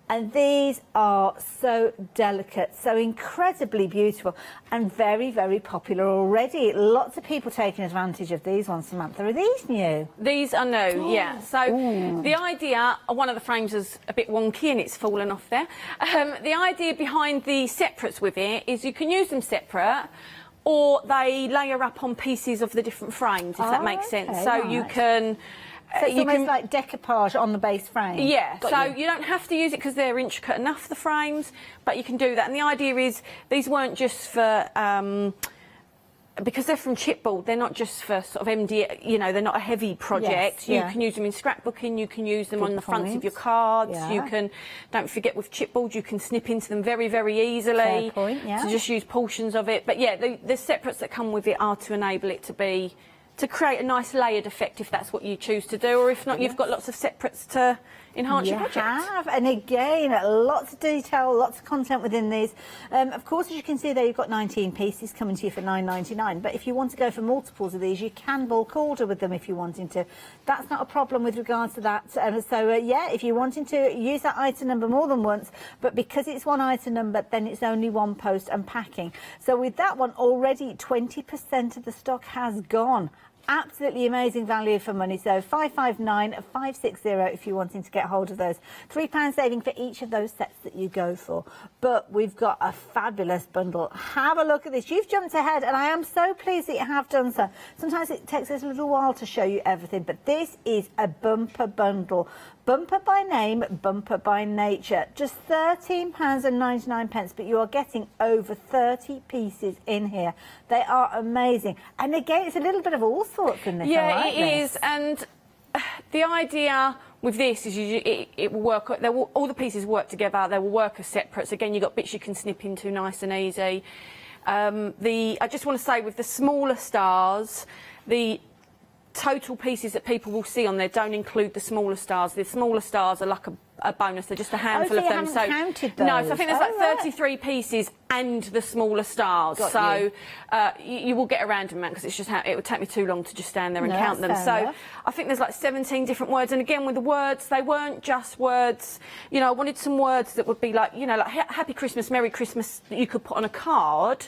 And these are so delicate, so incredibly beautiful, and very, very popular already. Lots of people taking advantage of these ones, Samantha. Are these new? These are new, yeah. So the idea, one of the frames is a bit wonky and it's fallen off there. The idea behind the separates with it is you can use them separate, or they layer up on pieces of the different frames, if that makes sense. So right. you can... So it's almost like decoupage on the base frame. Yeah, Got so you. you don't have to use it because they're intricate enough, the frames, but you can do that. And the idea is these weren't just for... because they're from chipboard, they're not just for sort of MD, you know, they're not a heavy project. Yes, yeah. You can use them in scrapbooking, you can use them Good on the fronts point. of your cards, Yeah. you can, don't forget with chipboard, you can snip into them very, very easily. Fair point, yeah. To just use portions of it. But yeah, the separates that come with it are to enable it to create a nice layered effect if that's what you choose to do, or if not, you've got lots of separates to enhance your project. Have. And again, lots of detail, lots of content within these. Of course, as you can see there, you've got 19 pieces coming to you for £9.99. But if you want to go for multiples of these, you can bulk order with them if you're wanting to. That's not a problem with regards to that. Yeah, if you're wanting to use that item number more than once, but because it's one item number, then it's only one post and packing. So with that one, already 20% of the stock has gone. Absolutely amazing value for money. So 559,560 if you're wanting to get hold of those. £3 saving for each of those sets that you go for. But we've got a fabulous bundle. Have a look at this. You've jumped ahead, and I am so pleased that you have done so. Sometimes it takes us a little while to show you everything, but this is a bumper bundle. Bumper by name, bumper by nature. Just £13.99, but you are getting over 30 pieces in here. They are amazing. And again, it's a little bit of all sorts in this. Yeah, it is. And the idea with this is it will work. All the pieces work together. They will work as separates. Again, you've got bits you can snip into nice and easy. I just want to say with the smaller stars, the total pieces that people will see on there don't include the smaller stars. The smaller stars are like a bonus. They're just a handful of them. You haven't counted those. No, so I think there's like 33 pieces and the smaller stars. You will get around them, because it's just it would take me too long to just stand there and count them. So enough. I think there's like 17 different words. And again, with the words, they weren't just words. You know, I wanted some words that would be like, you know, like Happy Christmas, Merry Christmas, that you could put on a card.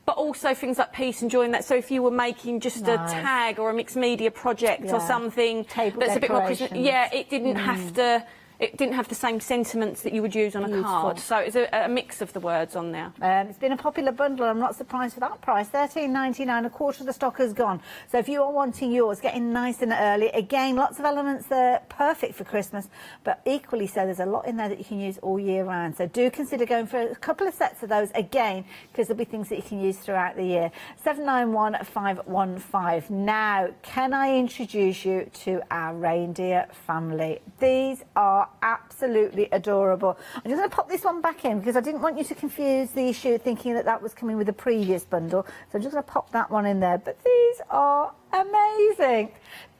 But also things like peace and joy and that. So if you were making just a tag or a mixed media project or something that's a bit more Christmas, it didn't have to. It didn't have the same sentiments that you would use on a card. So it's a mix of the words on there. It's been a popular bundle. I'm not surprised for that price. £13.99, a quarter of the stock has gone. So if you are wanting yours, getting nice and early. Again, lots of elements there, perfect for Christmas, but equally so, there's a lot in there that you can use all year round. So do consider going for a couple of sets of those, again, because there'll be things that you can use throughout the year. 791515. Now, can I introduce you to our reindeer family? These are absolutely adorable. I'm just going to pop this one back in because I didn't want you to confuse the issue thinking that that was coming with a previous bundle. So I'm just going to pop that one in there. But these are amazing.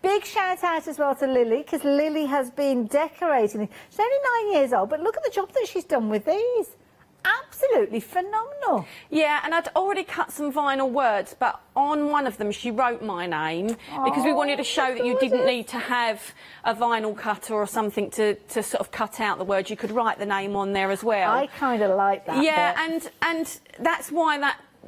Big shout out as well to Lily, because Lily has been decorating. She's only 9 years old, but look at the job that she's done with these. Absolutely phenomenal. Yeah, and I'd already cut some vinyl words, but on one of them she wrote my name because we wanted to show that you didn't need to have a vinyl cutter or something to sort of cut out the words. You could write the name on there as well. I kind of like that. Yeah, and that's why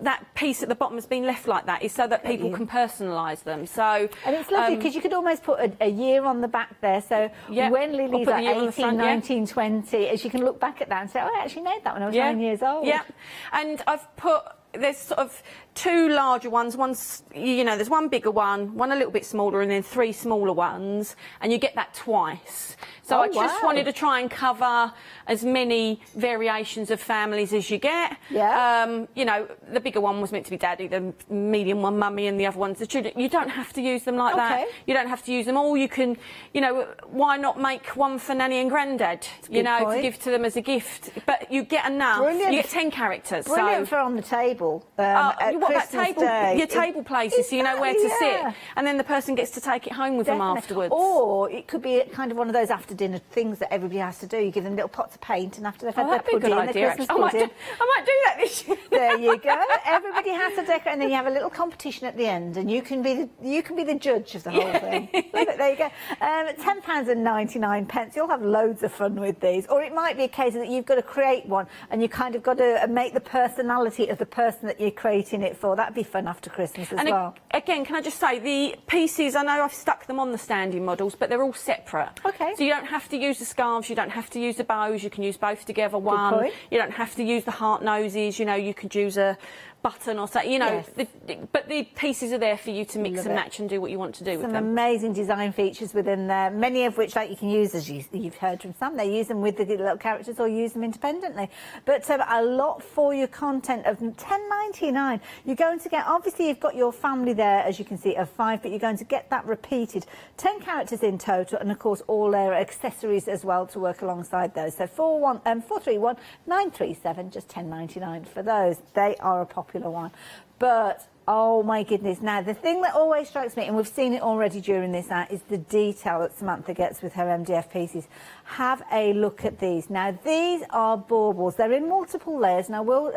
that piece at the bottom has been left like that, is so that people can personalise them. So and it's lovely because you could almost put a year on the back there. So when Lily's like 18, 19, 20, as you can look back at that and say, oh, I actually made that when I was 9 years old. Yeah, and I've put, there's sort of two larger ones. One's, you know, there's one bigger one a little bit smaller, and then three smaller ones, and you get that twice. So Oh, I just wow. wanted to try and cover as many variations of families as you get. Yeah. You know, the bigger one was meant to be daddy, the medium one mummy, and the other one's the children. You don't have to use them like that. Okay. You don't have to use them all. You can, you know, why not make one for nanny and granddad, you know, point. to give to them as a gift. But you get enough. Brilliant. You get 10 characters. Brilliant so. for on the table. At What about Christmas table, Day. your table places, so you know where to yeah. sit, and then the person gets to take it home with them afterwards. Or it could be kind of one of those after dinner things that everybody has to do. You give them little pots of paint, and after they've had their that'd be a pudding, good their idea, Christmas actually. pudding. I might do that this year. There you go. Everybody has to decorate, and then you have a little competition at the end, and you can be the judge of the whole thing. Love it. There you go. £10.99. You'll have loads of fun with these. Or it might be a case that you've got to create one, and you kind of got to make the personality of the person that you're creating it for. That'd be fun after Christmas as well. Again, can I just say, the pieces, I know I've stuck them on the standing models, but they're all separate. Okay. So you don't have to use the scarves, you don't have to use the bows, you can use both together, one. point. You don't have to use the heart noses, you know, you could use a button or something, you know, Yes. but the pieces are there for you to mix Love and it. match and do what you want to do with Some them. amazing design features within there, many of which, like, you can use, as you've heard from some, they use them with the little characters or use them independently. But a lot for your content of £10.99. You're going to get, obviously you've got your family there, as you can see, of 5, but you're going to get that repeated. 10 characters in total, and of course all their accessories as well to work alongside those. So 431 937, just £10.99 for those. They are a popular one. But oh my goodness, now the thing that always strikes me, and we've seen it already during this ad, is the detail that Samantha gets with her MDF pieces. Have a look at these. Now these are baubles. They're in multiple layers, and I will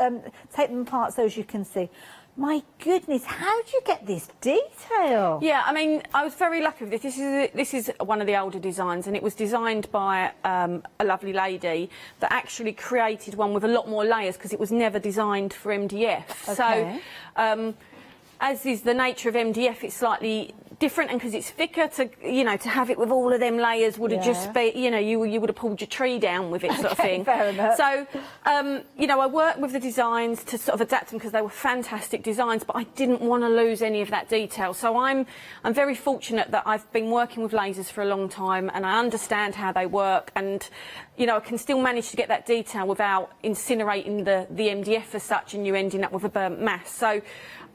take them apart so as you can see. My goodness, how do you get this detail? Yeah, I mean, I was very lucky with this. This is one of the older designs, and it was designed by a lovely lady that actually created one with a lot more layers because it was never designed for MDF. Okay. So, as is the nature of MDF, it's slightly different, and because it's thicker, to have it with all of them layers would have just been, you would have pulled your tree down with it, sort of thing. Fair enough. So, I worked with the designs to sort of adapt them because they were fantastic designs, but I didn't want to lose any of that detail. So I'm very fortunate that I've been working with lasers for a long time, and I understand how they work, and I can still manage to get that detail without incinerating the MDF as such, and you ending up with a burnt mass. So.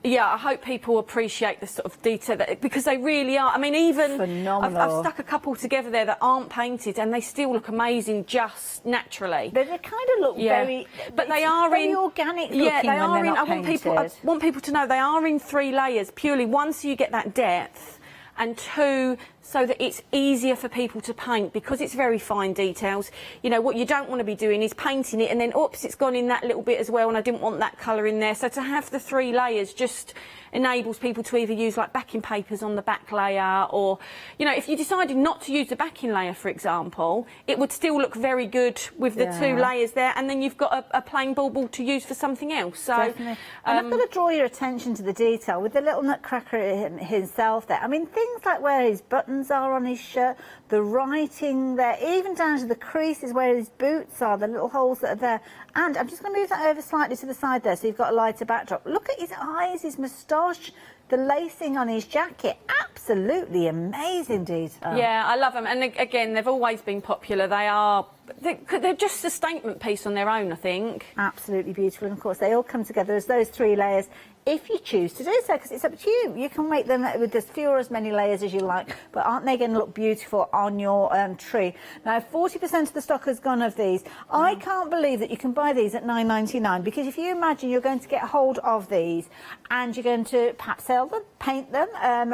Yeah, I hope people appreciate the sort of detail because they really are. I mean, even I've stuck a couple together there that aren't painted, and they still look amazing just naturally. But they kind of look very, but they are very organic looking. Yeah, they when are they're in. not I want people to know they are in 3 layers. Purely, one, so you get that depth, and 2, so that it's easier for people to paint because it's very fine details. What you don't want to be doing is painting it and then, oops, it's gone in that little bit as well, and I didn't want that colour in there. So to have the 3 layers just enables people to either use like backing papers on the back layer, or, if you decided not to use the backing layer, for example, it would still look very good with the 2 layers there, and then you've got a plain bauble to use for something else. So, definitely. And I've got to draw your attention to the detail with the little nutcracker himself there. I mean, things like where his buttons are on his shirt, the writing there, even down to the creases where his boots are, the little holes that are there. And I'm just going to move that over slightly to the side there so you've got a lighter backdrop. Look at his eyes, his moustache, the lacing on his jacket. Absolutely amazing detail. Yeah, I love them. And again, they've always been popular. They're just a statement piece on their own, I think. Absolutely beautiful. And of course, they all come together as those 3 layers if you choose to do so, because it's up to you. You can make them with as few or as many layers as you like, but aren't they going to look beautiful on your tree? Now, 40% of the stock has gone of these. I can't believe that you can buy these at £9.99, because if you imagine you're going to get hold of these and you're going to perhaps sell them, paint them,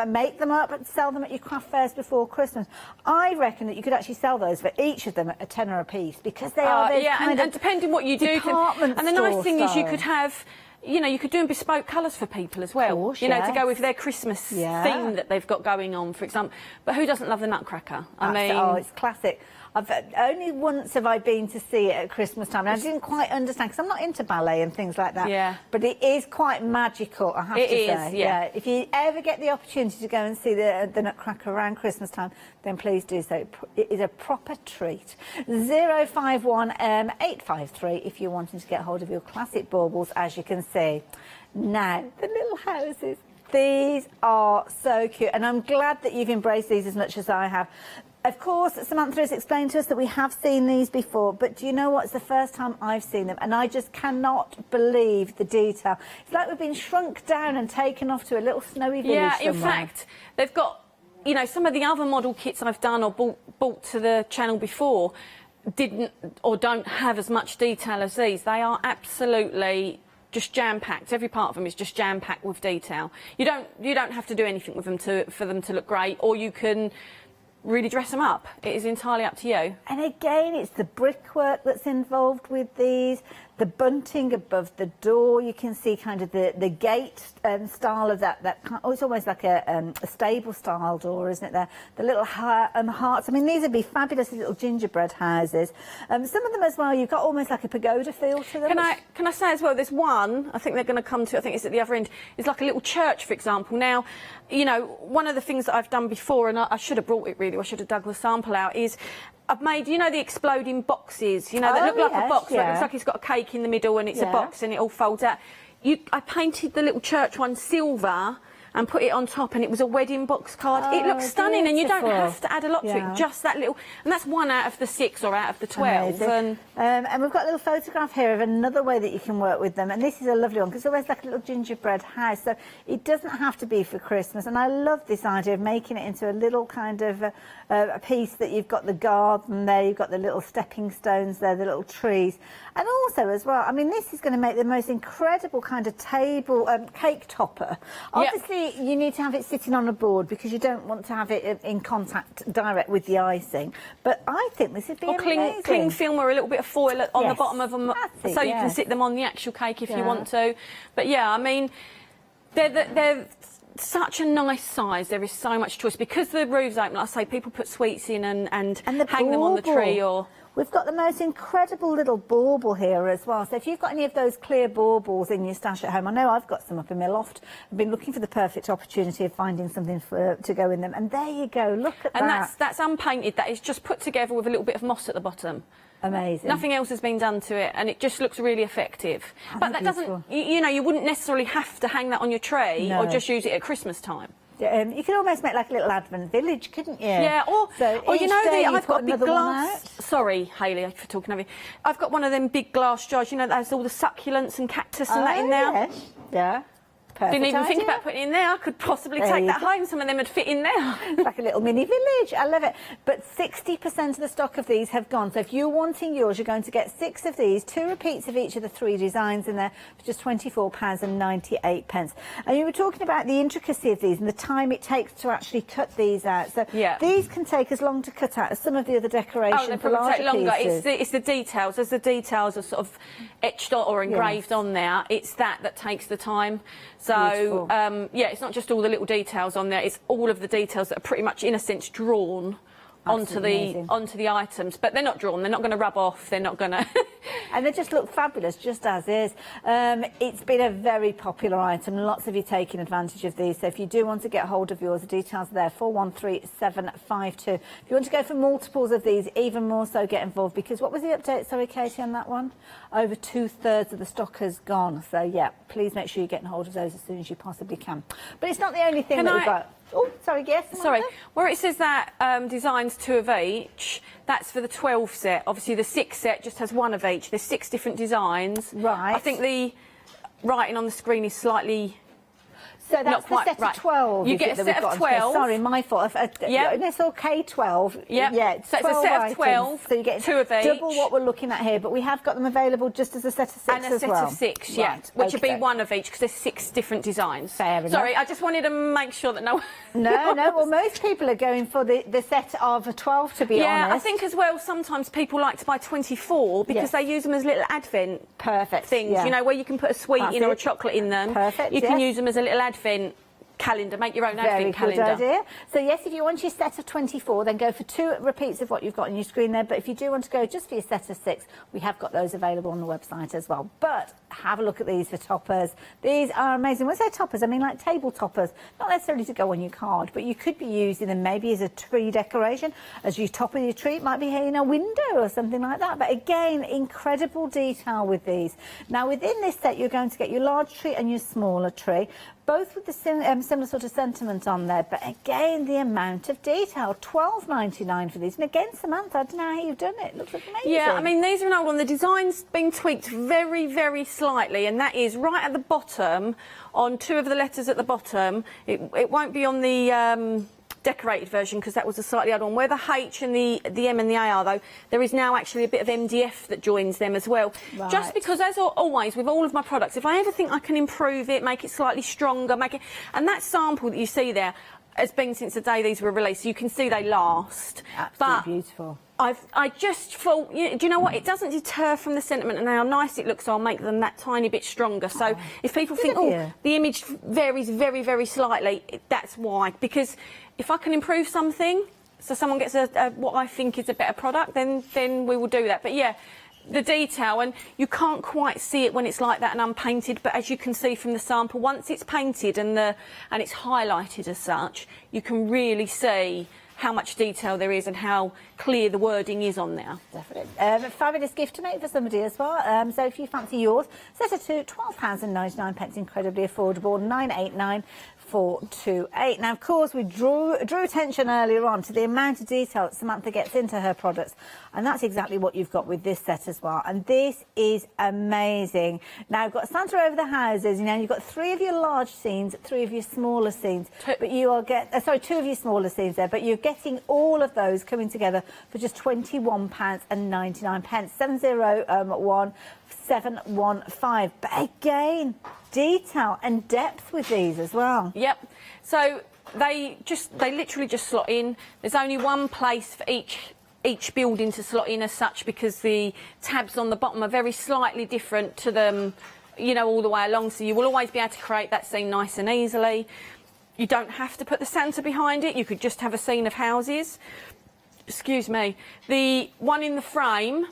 make them up and sell them at your craft fairs before Christmas, I reckon that you could actually sell those for each of them at £10 a piece, because they are those kind and depending what you do, department and the nice thing is you style. could have, you could do bespoke colours for people as well. Course, to go with their Christmas theme that they've got going on, for example. But who doesn't love the Nutcracker? Oh, it's classic. Only once have I been to see it at Christmas time, and I didn't quite understand, because I'm not into ballet and things like that. Yeah. But it is quite magical, I have to say. Yeah. If you ever get the opportunity to go and see the Nutcracker around Christmas time, then please do so. It is a proper treat. 051 853 if you're wanting to get hold of your classic baubles, as you can see. Now, the little houses. These are so cute, and I'm glad that you've embraced these as much as I have. Of course, Samantha has explained to us that we have seen these before, but do you know what? It's the first time I've seen them, and I just cannot believe the detail. It's like we've been shrunk down and taken off to a little snowy village Yeah, in somewhere. fact, they've got, you know, some of the other model kits I've done or bought to the channel before didn't or don't have as much detail as these. They are absolutely just jam-packed. Every part of them is just jam-packed with detail. You don't have to do anything with them for them to look great, or you can really dress them up. It is entirely up to you. And again, it's the brickwork that's involved with these, the bunting above the door. You can see kind of the gate style of that. Oh, it's almost like a stable style door, isn't it? There, the little hearts. I mean, these would be fabulous little gingerbread houses. Some of them as well. You've got almost like a pagoda feel to them. Can I say as well? There's one I think they're going to come to. I think it's at the other end. It's like a little church, for example. Now, you know, one of the things that I've done before, and I should have brought it really. I should have dug the sample out. Is I've made, you know, the exploding boxes, you know, that look like a box, where it looks like it's got a cake in the middle and it's a box and it all folds out. I painted the little church one silver and put it on top, and it was a wedding box card. It looks stunning, and you don't have to add a lot to it, just that little. And that's 1 out of the 6 or out of the 12. And we've got a little photograph here of another way that you can work with them, and this is a lovely one because it's almost like a little gingerbread house, so it doesn't have to be for Christmas. And I love this idea of making it into a little kind of a piece that you've got the garden there, you've got the little stepping stones there, the little trees, and also as well, I mean, this is going to make the most incredible kind of table cake topper. Obviously, you need to have it sitting on a board because you don't want to have it in contact direct with the icing. But I think this would be amazing. Cling film or a little bit of foil on the bottom of them, so you can sit them on the actual cake if you want to. But yeah, I mean, they're such a nice size. There is so much choice because the roof's open. Like I say, people put sweets in and hang them on the tree or. We've got the most incredible little bauble here as well. So if you've got any of those clear baubles in your stash at home, I know I've got some up in my loft. I've been looking for the perfect opportunity of finding something to go in them. And there you go, look at that. And that's unpainted. That is just put together with a little bit of moss at the bottom. Amazing. Nothing else has been done to it, and it just looks really effective. But that doesn't, you know, you wouldn't necessarily have to hang that on your tree or just use it at Christmas time. You could almost make like a little Advent village, couldn't you? Yeah, or you know, I've got a big glass. Out. Sorry, Hayley, for talking over you. I've got one of them big glass jars, you know, that has all the succulents and cactus and that in there. Yes. Yeah. Perfect Didn't even think idea. about putting it in there. I could possibly take that home. Some of them would fit in there. It's like a little mini village. I love it. But 60% of the stock of these have gone. So if you're wanting yours, you're going to get 6 of these, 2 repeats of each of the 3 designs in there for just £24.98. And you were talking about the intricacy of these and the time it takes to actually cut these out. So these can take as long to cut out as some of the other decorations. Oh, they probably take longer. Pieces. It's the details. As the details are sort of etched or engraved on there, it's that takes the time. So, yeah, it's not just all the little details on there, it's all of the details that are pretty much, in a sense, drawn onto the items. But they're not drawn, they're not going to rub off, they're not going to... And they just look fabulous, just as is. It's been a very popular item, lots of you taking advantage of these. So if you do want to get hold of yours, the details are there, 413752. If you want to go for multiples of these, even more so get involved, because what was the update, sorry, Katie, on that one? Over 2/3 of the stock has gone. So, yeah, please make sure you're getting hold of those as soon as you possibly can. But it's not the only thing that we've got. Oh, sorry, yes. Sorry, where it says that designs 2 of each, that's for the 12 set. Obviously, the 6 set just has 1 of each. There's 6 different designs. Right. I think the writing on the screen is slightly... So that's the set of 12. You get a set of 12. Sorry, my fault. It's all K12. Yeah. So it's a set of 12. So you get 2 of each. Double what we're looking at here, but we have got them available just as a set of 6 and a set of 6, yeah, right. which would be 1 of each because there's 6 different designs. Fair enough. Sorry, I just wanted to make sure that no. No. Well, most people are going for the set of 12, to be honest. Yeah, I think as well. Sometimes people like to buy 24 because they use them as little Advent things. Yeah. You know, where you can put a sweet in or a chocolate in them. Perfect. You can use them as a little Advent calendar, make your own Advent calendar. Very good idea. So yes, if you want your set of 24, then go for 2 repeats of what you've got on your screen there. But if you do want to go just for your set of 6, we have got those available on the website as well. But have a look at these for toppers. These are amazing. When I say toppers, I mean like table toppers, not necessarily to go on your card, but you could be using them maybe as a tree decoration, as you top of your tree. It might be in a window or something like that. But again, incredible detail with these. Now within this set, you're going to get your large tree and your smaller tree, both with the similar sort of sentiment on there, but again, the amount of detail, $12.99 for these. And again, Samantha, I don't know how you've done it. It looks amazing. Yeah, I mean, these are an old one. The design's been tweaked very, very slightly, and that is right at the bottom, on 2 of the letters at the bottom. It won't be on the decorated version because that was a slightly odd one. Where the H and the M and the A are, though, there is now actually a bit of MDF that joins them as well. Right. Just because, as always, with all of my products, if I ever think I can improve it, make it slightly stronger, and that sample that you see there has been since the day these were released. You can see they last. Absolutely beautiful. I just thought, do you know what? It doesn't deter from the sentiment and how nice it looks, so I'll make them that tiny bit stronger. So if people think, the image varies very, very slightly, that's why. Because if I can improve something, so someone gets what I think is a better product, then we will do that. But yeah, the detail, and you can't quite see it when it's like that and unpainted, but as you can see from the sample, once it's painted and it's highlighted as such, you can really see how much detail there is and how clear the wording is on there. Definitely. A fabulous gift to make for somebody as well. So if you fancy yours, set it to £12.99, incredibly affordable, £989.428. Now, of course, we drew attention earlier on to the amount of detail that Samantha gets into her products, and that's exactly what you've got with this set as well. And this is amazing. Now, you've got Santa over the houses. You've got 3 of your large scenes, 3 of your smaller scenes. But you are 2 of your smaller scenes there, but you're getting all of those coming together for just £21.99. 701-715. But again, detail and depth with these as well. Yep. So they literally just slot in. There's only one place for each building to slot in as such, because the tabs on the bottom are very slightly different to them, all the way along. So you will always be able to create that scene nice and easily. You don't have to put the Santa behind it. You could just have a scene of houses. Excuse me. The one in the frame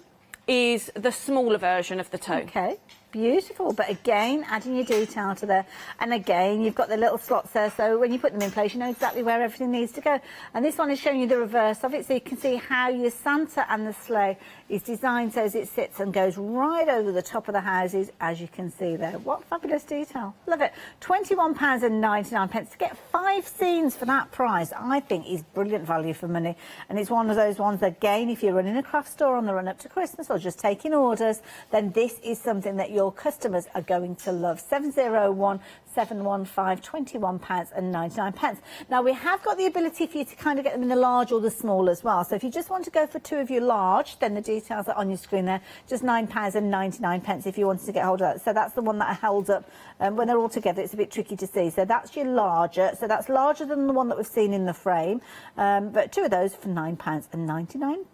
is the smaller version of the 2. Okay, beautiful. But again, adding your detail to there. And again, you've got the little slots there, so when you put them in place, you know exactly where everything needs to go. And this one is showing you the reverse of it, so you can see how your Santa and the sleigh is designed so as it sits and goes right over the top of the houses, as you can see there. What fabulous detail. Love it. £21.99. To get 5 scenes for that price, I think is brilliant value for money. And it's one of those ones, again, if you're running a craft store on the run up to Christmas or just taking orders, then this is something that your customers are going to love. 701-715, £21.99. Now, we have got the ability for you to kind of get them in the large or the small as well. So if you just want to go for 2 of your large, then the details are on your screen there. Just £9.99 if you wanted to get hold of that. So that's the one that I held up. When they're all together, it's a bit tricky to see. So that's your larger. So that's larger than the one that we've seen in the frame. But 2 of those for £9.99.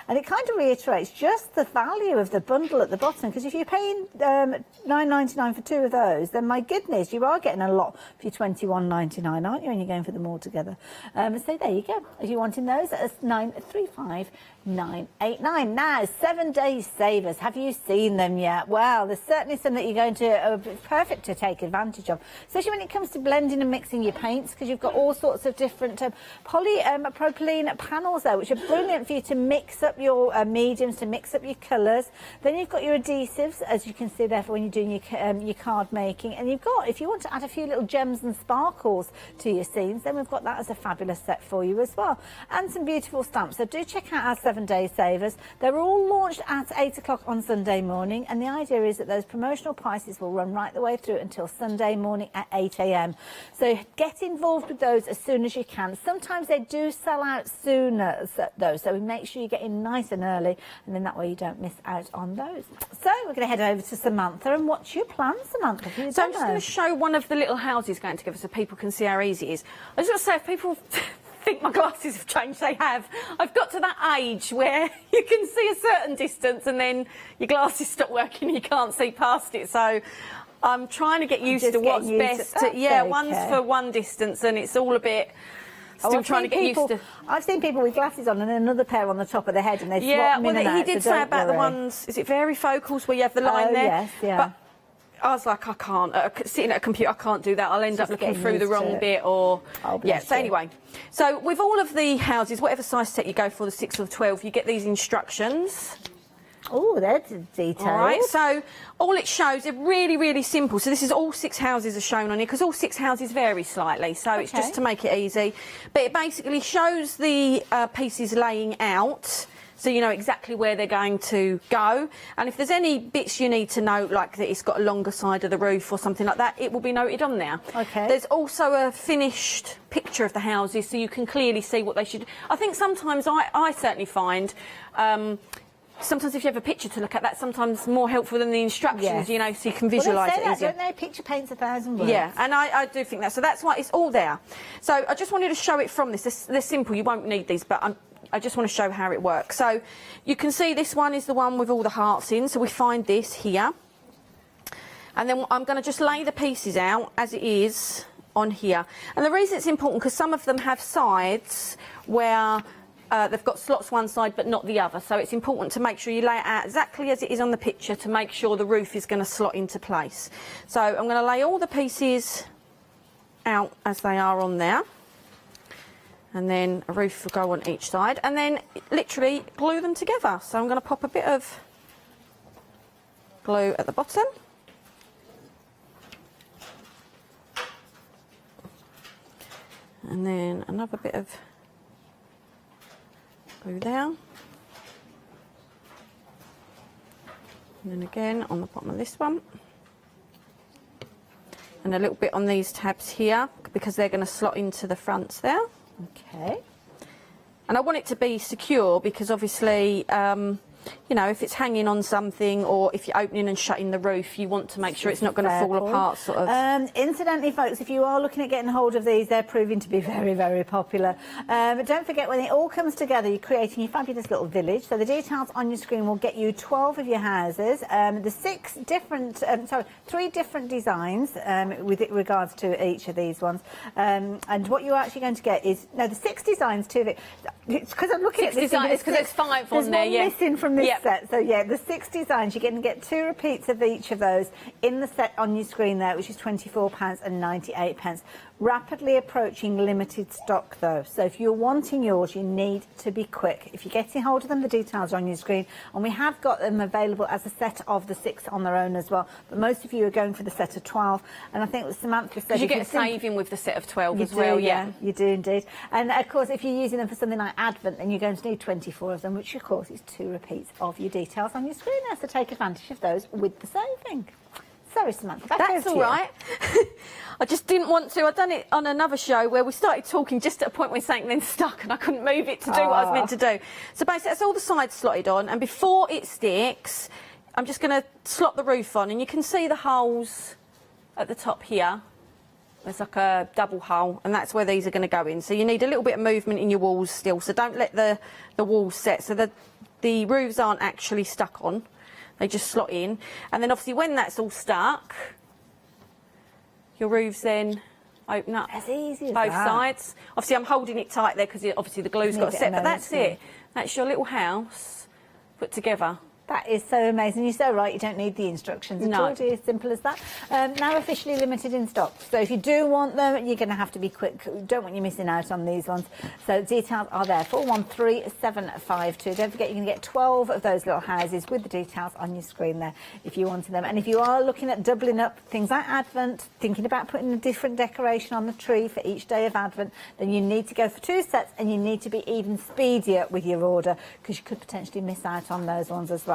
And it kind of reiterates just the value of the bundle at the bottom, because if you're paying $9.99 for 2 of those, then my goodness, you are getting a lot for your $21.99, aren't you, when you're going for them all together? So there you go. If you're wanting those, that's $935.989. Now, 7-day savers. Have you seen them yet? Well, there's certainly some that you're going to perfect to take advantage of, especially when it comes to blending and mixing your paints, because you've got all sorts of different polypropylene panels there, which are brilliant for you to mix up your mediums, to mix up your colours. Then you've got your adhesives, as you can see there, for when you're doing your card making. And you've got, if you want to add a few little gems and sparkles to your scenes, then we've got that as a fabulous set for you as well. And some beautiful stamps. So do check out our 7-day savers. They're all launched at 8 o'clock on Sunday morning, and the idea is that those promotional prices will run right the way through until Sunday morning at 8 a.m. So get involved with those as soon as you can. Sometimes they do sell out sooner, though, so make sure you get in nice and early, and then that way you don't miss out on those. So we're going to head over to Samantha, and what's your plan, Samantha? So I'm just going to show one of the little houses going together so people can see how easy it is. I just want to say, if people think my glasses have changed, they have. I've got to that age where you can see a certain distance and then your glasses stop working and you can't see past it. So I'm trying to get used to what's best. One's for one distance and it's all a bit Still trying to get used to. I've seen people with glasses on and another pair on the top of their head, and they Yeah, swap them in and he out, did so say don't about the worry. ones. Is it varifocals where you have the line there? Yes, yeah. But I was like, I can't. Sitting at a computer, I can't do that. I'll end up looking getting through the used to wrong it. bit, or yeah. bless So you. anyway, so with all of the houses, whatever size set you go for, the 6 or the 12, you get these instructions. Oh, they're detailed. All right, so all it shows, they're really, really simple. So this is all 6 houses are shown on here, because all 6 houses vary slightly, so it's just to make it easy. But it basically shows the pieces laying out, so you know exactly where they're going to go. And if there's any bits you need to note, like that it's got a longer side of the roof or something like that, it will be noted on there. Okay. There's also a finished picture of the houses, so you can clearly see what they should... I think sometimes I certainly find... sometimes if you have a picture to look at, that's sometimes more helpful than the instructions, Yes. you know, so you can visualise well, they say it easier. that, don't they? Picture paints 1,000 words. Yeah, and I do think that. So that's why it's all there. So I just wanted to show it from this. They're simple, you won't need these, but I just want to show how it works. So you can see this one is the one with all the hearts in, so we find this here. And then I'm going to just lay the pieces out as it is on here. And the reason it's important, because some of them have sides where... they've got slots one side but not the other, so it's important to make sure you lay it out exactly as it is on the picture to make sure the roof is going to slot into place. So I'm going to lay all the pieces out as they are on there, and then a roof will go on each side, and then literally glue them together. So I'm going to pop a bit of glue at the bottom. And then another bit of glue there, and then again on the bottom of this one, and a little bit on these tabs here because they're going to slot into the fronts there. Okay. And I want it to be secure because obviously you know, if it's hanging on something or if you're opening and shutting the roof, you want to make sure it's not going to fall apart, sort of. Incidentally, folks, if you are looking at getting hold of these, they're proving to be very, very popular. But don't forget, when it all comes together, you're creating your fabulous little village. So the details on your screen will get you 12 of your houses. The 3 different designs with regards to each of these ones. And what you're actually going to get is, no, the 6 designs too. It's because I'm looking at this. It's because there's 5 on there, yeah. Missing from this set. So yeah, the 6 designs, you're going to get 2 repeats of each of those in the set on your screen there, which is £24.98. Rapidly approaching limited stock though, so if you're wanting yours, you need to be quick. If you're getting hold of them, the details are on your screen, and we have got them available as a set of the 6 on their own as well, but most of you are going for the set of 12, and I think what Samantha said, you get a saving with the set of 12 as well. You do indeed. And of course, if you're using them for something like Advent, then you're going to need 24 of them, which of course is 2 repeats of your details on your screen there, so take advantage of those with the saving. Sorry, Samantha. That's all right. I just didn't want to. I've done it on another show where we started talking just at a point when something then stuck and I couldn't move it to do what I was meant to do. So basically, that's all the sides slotted on, and before it sticks, I'm just going to slot the roof on, and you can see the holes at the top here. There's like a double hole, and that's where these are going to go in. So you need a little bit of movement in your walls still, so don't let the walls set. So the roofs aren't actually stuck on. They just slot in, and then obviously when that's all stuck, your roofs then open up as easy as both that. Sides. Obviously I'm holding it tight there because obviously the glue's got to set, but that's it. That's your little house put together. That is so amazing. You're so right, you don't need the instructions at all. It's as simple as that. Now officially limited in stock. So if you do want them, you're going to have to be quick. Don't want you missing out on these ones. So details are there, 413752. Don't forget, you can get 12 of those little houses with the details on your screen there if you wanted them. And if you are looking at doubling up things like Advent, thinking about putting a different decoration on the tree for each day of Advent, then you need to go for 2 sets, and you need to be even speedier with your order because you could potentially miss out on those ones as well.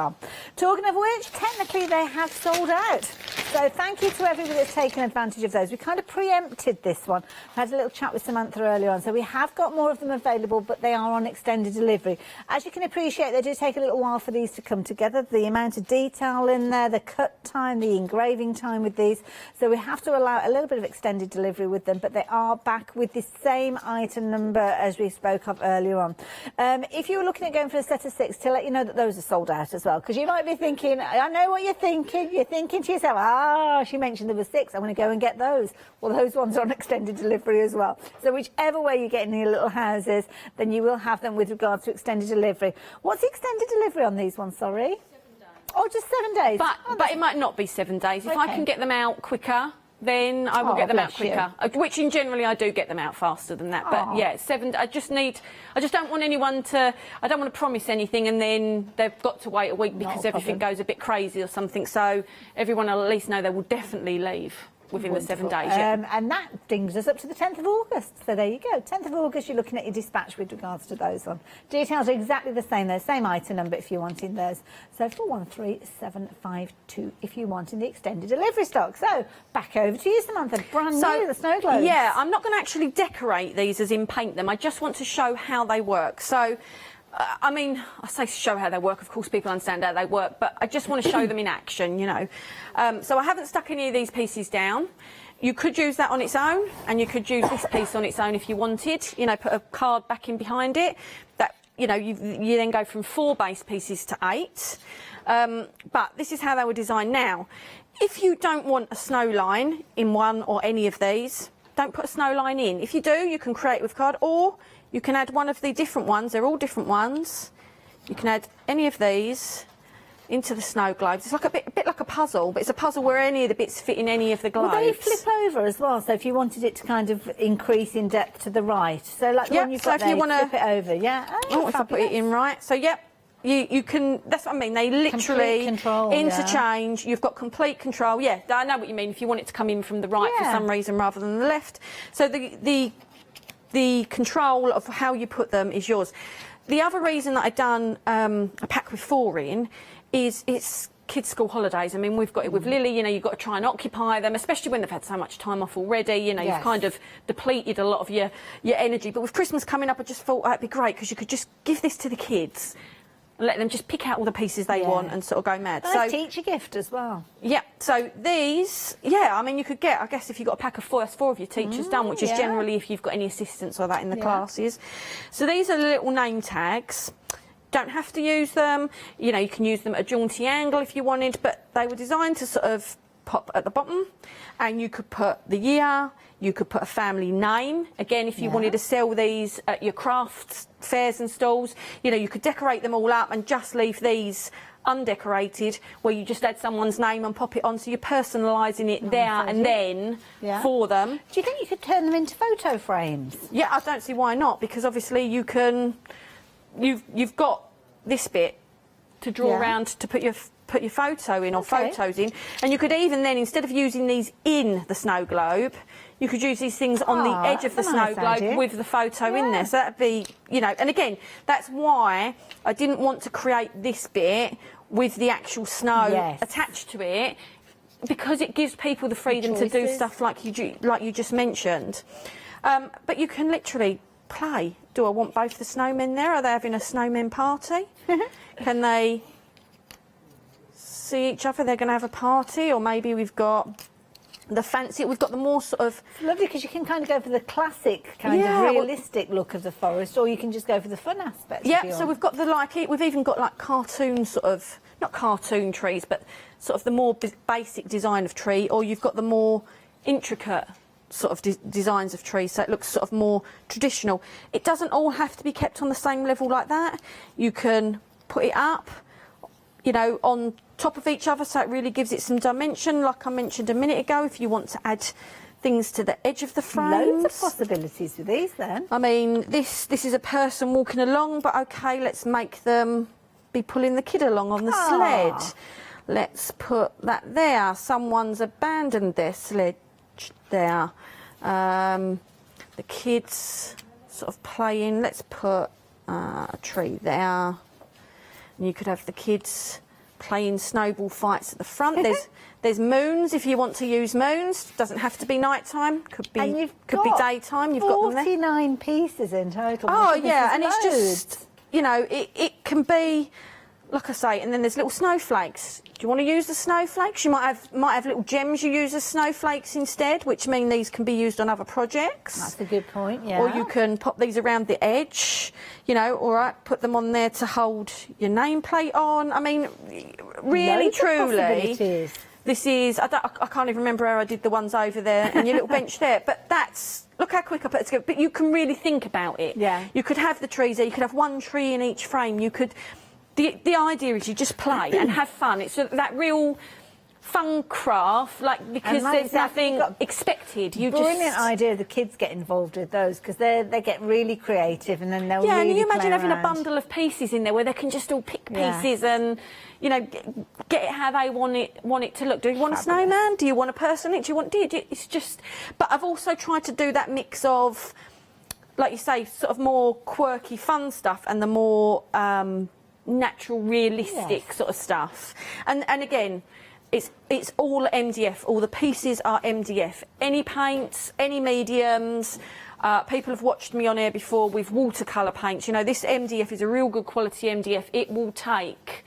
Talking of which, technically they have sold out. So thank you to everybody that's taken advantage of those. We kind of preempted this one. I had a little chat with Samantha earlier on. So we have got more of them available, but they are on extended delivery. As you can appreciate, they do take a little while for these to come together. The amount of detail in there, the cut time, the engraving time with these. So we have to allow a little bit of extended delivery with them, but they are back with the same item number as we spoke of earlier on. If you were looking at going for a set of 6, to let you know that those are sold out as well. well, because you might be thinking, I know what you're thinking. You're thinking to yourself, she mentioned there were 6. I'm going to go and get those. Well, those ones are on extended delivery as well. So whichever way you get in your little houses, then you will have them with regard to extended delivery. What's the extended delivery on these ones, sorry? 7 days. Oh, just 7 days? But it might not be 7 days. If I can get them out quicker, then I will get them out quicker. Which in generally I do get them out faster than that. But yeah, 7. I just don't want anyone to. I don't want to promise anything and then they've got to wait a week because everything goes a bit crazy or something. So everyone will at least know they will definitely leave within the 7 days. And that brings us up to the 10th of August. So there you go. 10th of August, you're looking at your dispatch with regards to those ones. Details are exactly the same. There's same item number if you're wanting those. So 413752 if you're wanting the extended delivery stock. So back over to you, Samantha. Brand new, the snow globes. Yeah, I'm not going to actually decorate these as in paint them. I just want to show how they work. So I mean, I say show how they work, of course people understand how they work, but I just want to show them in action, you know. So I haven't stuck any of these pieces down. You could use that on its own, and you could use this piece on its own if you wanted, you know, put a card back in behind it. That, you know, you then go from 4 base pieces to 8. But this is how they were designed now. If you don't want a snow line in one or any of these, don't put a snow line in. If you do, you can create with card, or you can add one of the different ones. They're all different ones. You can add any of these into the snow globes. It's like a bit like a puzzle, but it's a puzzle where any of the bits fit in any of the globes. Well, they flip over as well, so if you wanted it to kind of increase in depth to the right. So like the one you've got there, flip it over, yeah? Oh, if I put it in right. So, yep. You can, that's what I mean, they literally interchange, you've got complete control. Yeah, I know what you mean, if you want it to come in from the right for some reason rather than the left. So the control of how you put them is yours. The other reason that I've done a pack with 4 in is it's kids' school holidays. I mean, we've got it with Lily, you know, you've got to try and occupy them, especially when they've had so much time off already, you know, you've kind of depleted a lot of your energy. But with Christmas coming up, I just thought it'd be great because you could just give this to the kids and let them just pick out all the pieces they want and sort of go mad. Nice teacher gift as well. Yeah, so these, I mean, you could get, I guess, if you've got a pack of 4, that's 4 of your teachers done, which is generally if you've got any assistants or that in the classes. So these are the little name tags. Don't have to use them. You know, you can use them at a jaunty angle if you wanted, but they were designed to sort of pop at the bottom, and you could put the year, you could put a family name. Again, if you wanted to sell these at your crafts fairs and stalls, you know, you could decorate them all up and just leave these undecorated, where you just add someone's name and pop it on, so you're personalising it there and then for them. Do you think you could turn them into photo frames? Yeah, I don't see why not, because obviously you can. You've got this bit to draw around to put your photo in or photos in, and you could even then, instead of using these in the snow globe, you could use these things on the edge of the snow globe with the photo in there. So that'd be, you know, and again, that's why I didn't want to create this bit with the actual snow attached to it, because it gives people the freedom to do stuff like you just mentioned. But you can literally play. Do I want both the snowmen there? Are they having a snowmen party? Can they see each other? They're going to have a party, or maybe we've got the fancy. We've got the more sort of lovely, because you can kind of go for the classic kind of realistic look of the forest, or you can just go for the fun aspect. Yeah, so we've got the we've even got like cartoon sort of, not cartoon trees, but sort of the more basic design of tree, or you've got the more intricate sort of designs of trees, so it looks sort of more traditional. It doesn't all have to be kept on the same level like that. You can put it up, you know, on top of each other, so it really gives it some dimension, like I mentioned a minute ago, if you want to add things to the edge of the frames. Loads of possibilities with these then. I mean, this is a person walking along, but okay, let's make them be pulling the kid along on the sled. Let's put that there. Someone's abandoned their sled there. The kids sort of playing. Let's put a tree there. And you could have the kids playing snowball fights at the front. There's moons if you want to use moons. Doesn't have to be nighttime. Could be daytime. You've got them there. 49 pieces in total. Oh yeah, and it's just, you know, it can be like I say, and then there's little snowflakes. Do you want to use the snowflakes? You might have little gems you use as snowflakes instead, which mean these can be used on other projects. That's a good point, yeah. Or you can pop these around the edge, you know, all right, put them on there to hold your nameplate on. I mean, really, Loads of truly, possibilities. this is, I can't even remember how I did the ones over there and your little bench there, but that's, look how quick I put it together. But you can really think about it. Yeah. You could have the trees there, you could have one tree in each frame, you could... The idea is you just play and have fun. It's that real fun craft, like, because there's nothing expected. You Brilliant idea the kids get involved with those, because they get really creative and then they'll yeah, really and you imagine play having around. a bundle of pieces in there where they can just all pick Yeah. pieces and, you know, get it how they want it to look. Do you want a snowman? Do you want a person? Do you want... It's just... But I've also tried to do that mix of, like you say, sort of more quirky, fun stuff and the more... natural, realistic sort of stuff, and again, it's all MDF. All the pieces are MDF. Any paints, any mediums. People have watched me on air before with watercolour paints. You know, this MDF is a real good quality MDF. It will take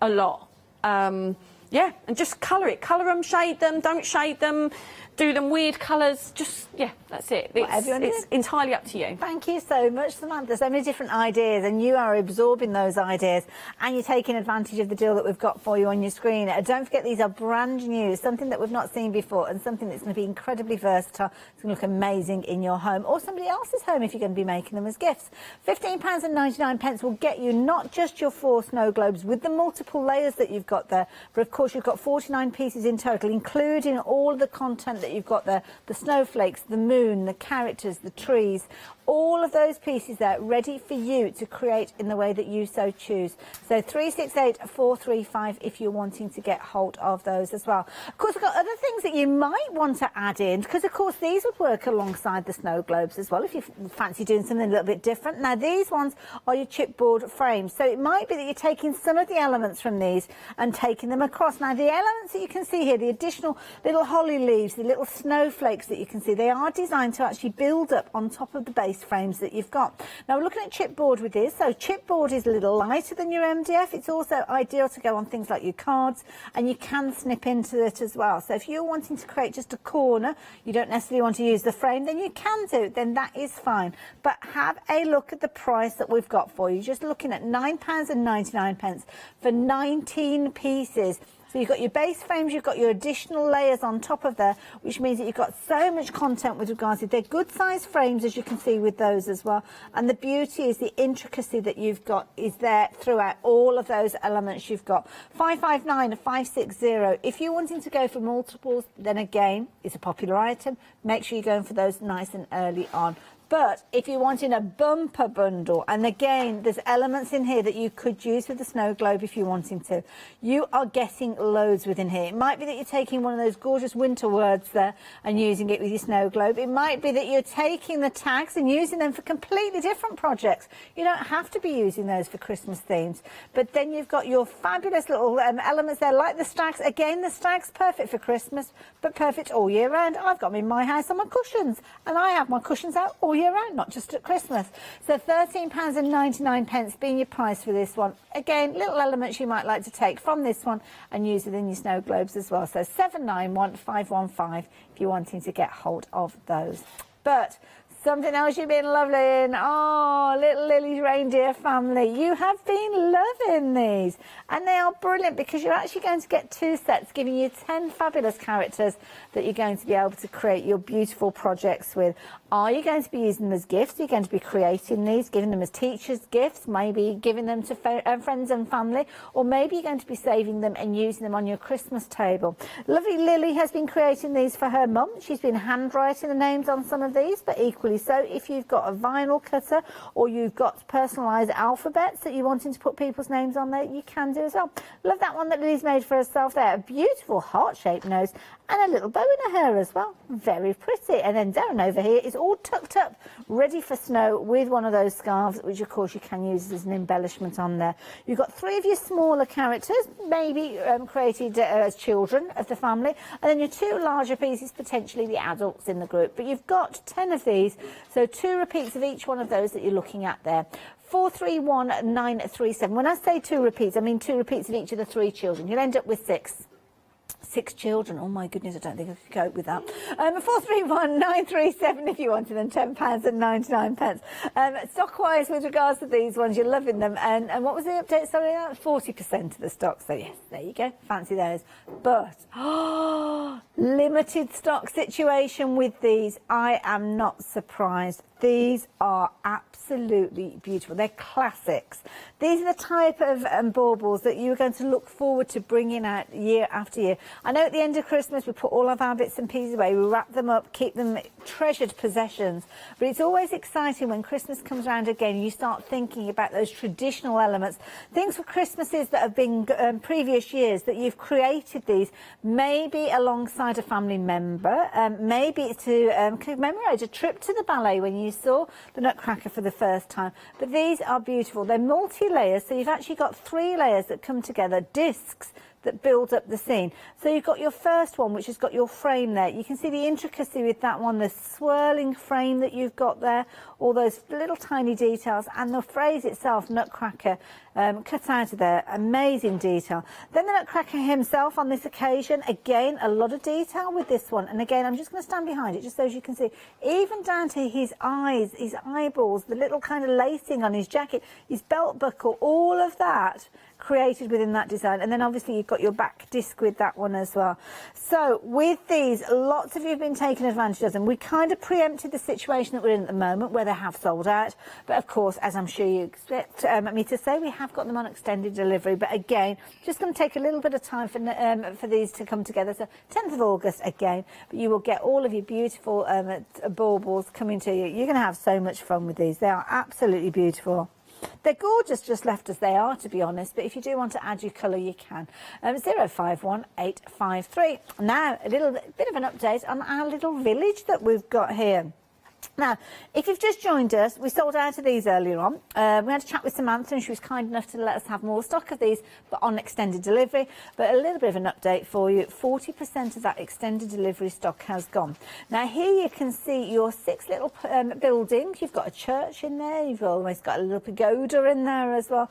a lot. Yeah, and just colour it. Colour them, shade them, don't shade them. Do them weird colours, just, yeah, that's it. It's entirely up to you. Thank you so much, Samantha. So many different ideas, and you are absorbing those ideas, and you're taking advantage of the deal that we've got for you on your screen. Don't forget, these are brand new, something that we've not seen before, and something that's going to be incredibly versatile. It's going to look amazing in your home, or somebody else's home if you're going to be making them as gifts. £15.99 will get you not just your 4 snow globes with the multiple layers that you've got there, but of course you've got 49 pieces in total, including all the content that you've got there, the snowflakes, the moon, the characters, the trees, all of those pieces there ready for you to create in the way that you so choose. So 368-435 if you're wanting to get hold of those as well. Of course, we've got other things that you might want to add in, because of course these would work alongside the snow globes as well if you fancy doing something a little bit different. Now these ones are your chipboard frames, so it might be that you're taking some of the elements from these and taking them across. Now the elements that you can see here, the additional little holly leaves, the little snowflakes that you can see, they are designed to actually build up on top of the base frames that you've got. Now we're looking at chipboard with this. So chipboard is a little lighter than your MDF. It's also ideal to go on things like your cards, and you can snip into it as well. So if you're wanting to create just a corner, you don't necessarily want to use the frame, then you can do, then that is fine. But have a look at the price that we've got for you. Just looking at £9.99 for 19 pieces. So you've got your base frames, you've got your additional layers on top of there, which means that you've got so much content with regards to, they're good sized frames, as you can see with those as well. And the beauty is the intricacy that you've got is there throughout all of those elements you've got. 559 560. If you're wanting to go for multiples, then again, it's a popular item. Make sure you're going for those nice and early on. But if you're wanting a bumper bundle, and again, there's elements in here that you could use with the snow globe if you're wanting to, you are getting loads within here. It might be that you're taking one of those gorgeous winter words there and using it with your snow globe. It might be that you're taking the tags and using them for completely different projects. You don't have to be using those for Christmas themes. But then you've got your fabulous little elements there, like the stags. Again, the stags, perfect for Christmas, but perfect all year round. I've got them in my house on my cushions, and I have my cushions out all year round, not just at Christmas. So £13.99 being your price for this one. Again, little elements you might like to take from this one and use within your snow globes as well. So 791515 if you're wanting to get hold of those. But something else you've been loving. Oh, little Lily's reindeer family. You have been loving these. And they are brilliant because you're actually going to get 2 sets, giving you 10 fabulous characters that you're going to be able to create your beautiful projects with. Are you going to be using them as gifts? Are you going to be creating these, giving them as teachers' gifts, maybe giving them to friends and family, or maybe you're going to be saving them and using them on your Christmas table? Lovely Lily has been creating these for her mum. She's been handwriting the names on some of these, but equally so, if you've got a vinyl cutter or you've got personalised alphabets that you're wanting to put people's names on there, you can do as well. Love that one that Lily's made for herself there. A beautiful heart-shaped nose and a little bow in her hair as well. Very pretty. And then down over here is all tucked up, ready for snow with one of those scarves, which of course you can use as an embellishment on there. You've got 3 of your smaller characters, maybe created as children of the family, and then your 2 larger pieces, potentially the adults in the group. But you've got 10 of these, so 2 repeats of each one of those that you're looking at there. 431937. When I say 2 repeats, I mean 2 repeats of each of the 3 children. You'll end up with 6. 6 children. Oh my goodness, I don't think I could cope with that. 431937 if you wanted them, £10.99. Stock-wise, with regards to these ones, you're loving them. And what was the update? Sorry, 40% of the stock. So yes, there you go. Fancy those. But limited stock situation with these. I am not surprised. These are absolutely beautiful. They're classics. These are the type of baubles that you're going to look forward to bringing out year after year. I know at the end of Christmas we put all of our bits and pieces away, we wrap them up, keep them treasured possessions, but it's always exciting when Christmas comes around again and you start thinking about those traditional elements, things for Christmases that have been previous years that you've created these, maybe alongside a family member, maybe to commemorate a trip to the ballet when you saw the Nutcracker for the first time. But these are beautiful. They're multi-layers, so you've actually got 3 layers that come together, discs that build up the scene. So you've got your first one, which has got your frame there. You can see the intricacy with that one, the swirling frame that you've got there, all those little tiny details, and the phrase itself, Nutcracker, cut out of there. Amazing detail. Then the Nutcracker himself on this occasion, again, a lot of detail with this one. And again, I'm just going to stand behind it just so as you can see, even down to his eyes, his eyeballs, the little kind of lacing on his jacket, his belt buckle, all of that created within that design. And then obviously you've got your back disc with that one as well. So with these, lots of you have been taking advantage of them. We kind of preempted the situation that we're in at the moment where they have sold out, but of course, as I'm sure you expect me to say, we have got them on extended delivery. But again, just going to take a little bit of time for these to come together. So 10th of August again, but you will get all of your beautiful baubles coming to you. You're going to have so much fun with these. They are absolutely beautiful. They're gorgeous just left as they are, to be honest, but if you do want to add your colour, you can. 051853. Now, a little bit of an update on our little village that we've got here. Now, if you've just joined us, we sold out of these earlier on. We had a chat with Samantha and she was kind enough to let us have more stock of these, but on extended delivery. But a little bit of an update for you. 40% of that extended delivery stock has gone. Now, here you can see your 6 little buildings. You've got a church in there. You've almost got a little pagoda in there as well.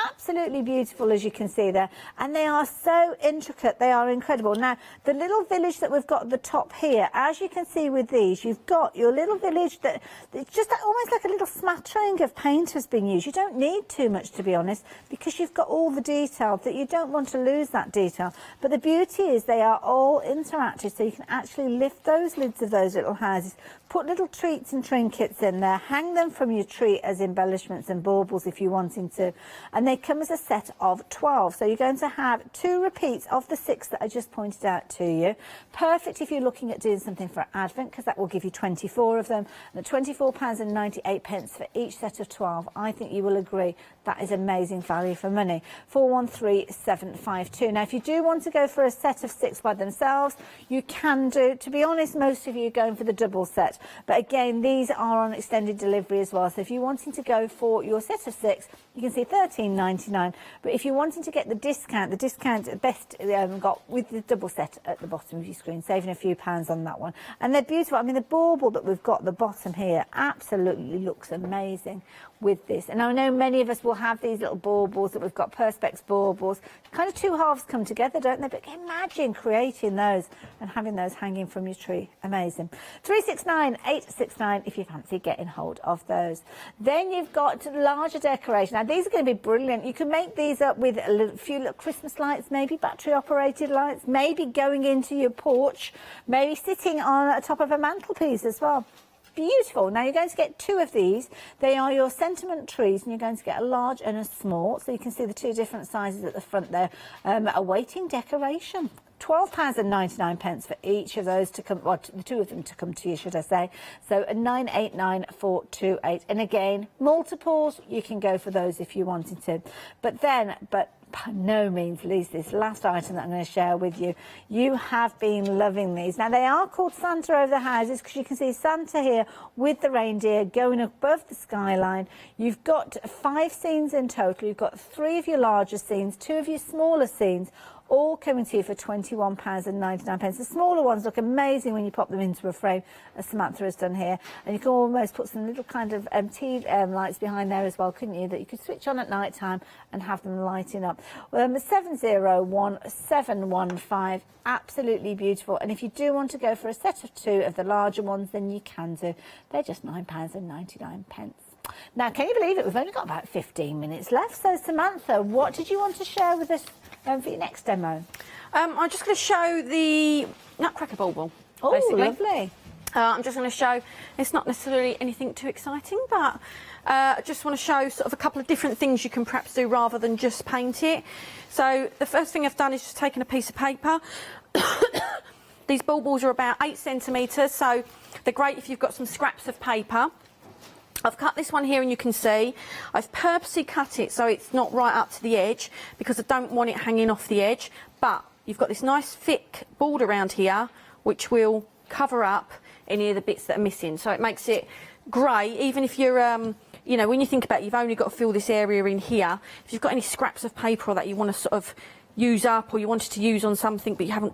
Absolutely beautiful, as you can see there, and they are so intricate. They are incredible. Now, the little village that we've got at the top here, as you can see with these, you've got your little village that it's just almost like a little smattering of paint has been used. You don't need too much, to be honest, because you've got all the detail that you don't want to lose that detail. But the beauty is they are all interactive, so you can actually lift those lids of those little houses, put little treats and trinkets in there, hang them from your tree as embellishments and baubles if you're wanting to. And they come as a set of 12. So you're going to have 2 repeats of the 6 that I just pointed out to you. Perfect if you're looking at doing something for Advent, because that will give you 24 of them. And at £24.98 for each set of 12, I think you will agree that is amazing value for money. 413752. Now, if you do want to go for a set of 6 by themselves, you can do. To be honest, most of you are going for the double set. But again, these are on extended delivery as well. So if you're wanting to go for your set of 6, you can see £13.99. But if you're wanting to get the discount best got with the double set at the bottom of your screen, saving a few pounds on that one. And they're beautiful. I mean, the bauble that we've got at the bottom here absolutely looks amazing with this. And I know many of us will have these little baubles that we've got, Perspex baubles. Kind of 2 halves come together, don't they? But imagine creating those and having those hanging from your tree. Amazing. 369869 if you fancy getting hold of those. Then you've got larger decoration. Now, these are going to be brilliant. You can make these up with a few little Christmas lights, maybe battery operated lights, maybe going into your porch, maybe sitting on top of a mantelpiece as well. Beautiful. Now, you're going to get 2 of these. They are your sentiment trees, and you're going to get a large and a small. So you can see the 2 different sizes at the front there, awaiting decoration. £12.99 for each of those to come, well, the 2 of them to come to you, should I say. So 989428. And again, multiples, you can go for those if you wanted to. But by no means least, this last item that I'm going to share with you. You have been loving these. Now, they are called Santa over the houses because you can see Santa here with the reindeer going above the skyline. You've got 5 scenes in total. You've got 3 of your larger scenes, 2 of your smaller scenes, all coming to you for £21.99. The smaller ones look amazing when you pop them into a frame, as Samantha has done here. And you can almost put some little kind of tea lights behind there as well, couldn't you, that you could switch on at night time and have them lighting up. 701715, absolutely beautiful. And if you do want to go for a set of 2 of the larger ones, then you can do. They're just £9.99. Now, can you believe it? We've only got about 15 minutes left. So, Samantha, what did you want to share with us for your next demo? I'm just going to show the Nutcracker bauble. Oh, basically. lovely. I'm just going to show, it's not necessarily anything too exciting, but I just want to show sort of a couple of different things you can perhaps do rather than just paint it. So the first thing I've done is just taken a piece of paper. These baubles are about 8 centimetres, so they're great if you've got some scraps of paper. I've cut this one here and you can see I've purposely cut it so it's not right up to the edge because I don't want it hanging off the edge, but you've got this nice thick border around here which will cover up any of the bits that are missing, so it makes it great even if you're you know, when you think about it, you've only got to fill this area in here. If you've got any scraps of paper or that you want to sort of use up or you wanted to use on something but you haven't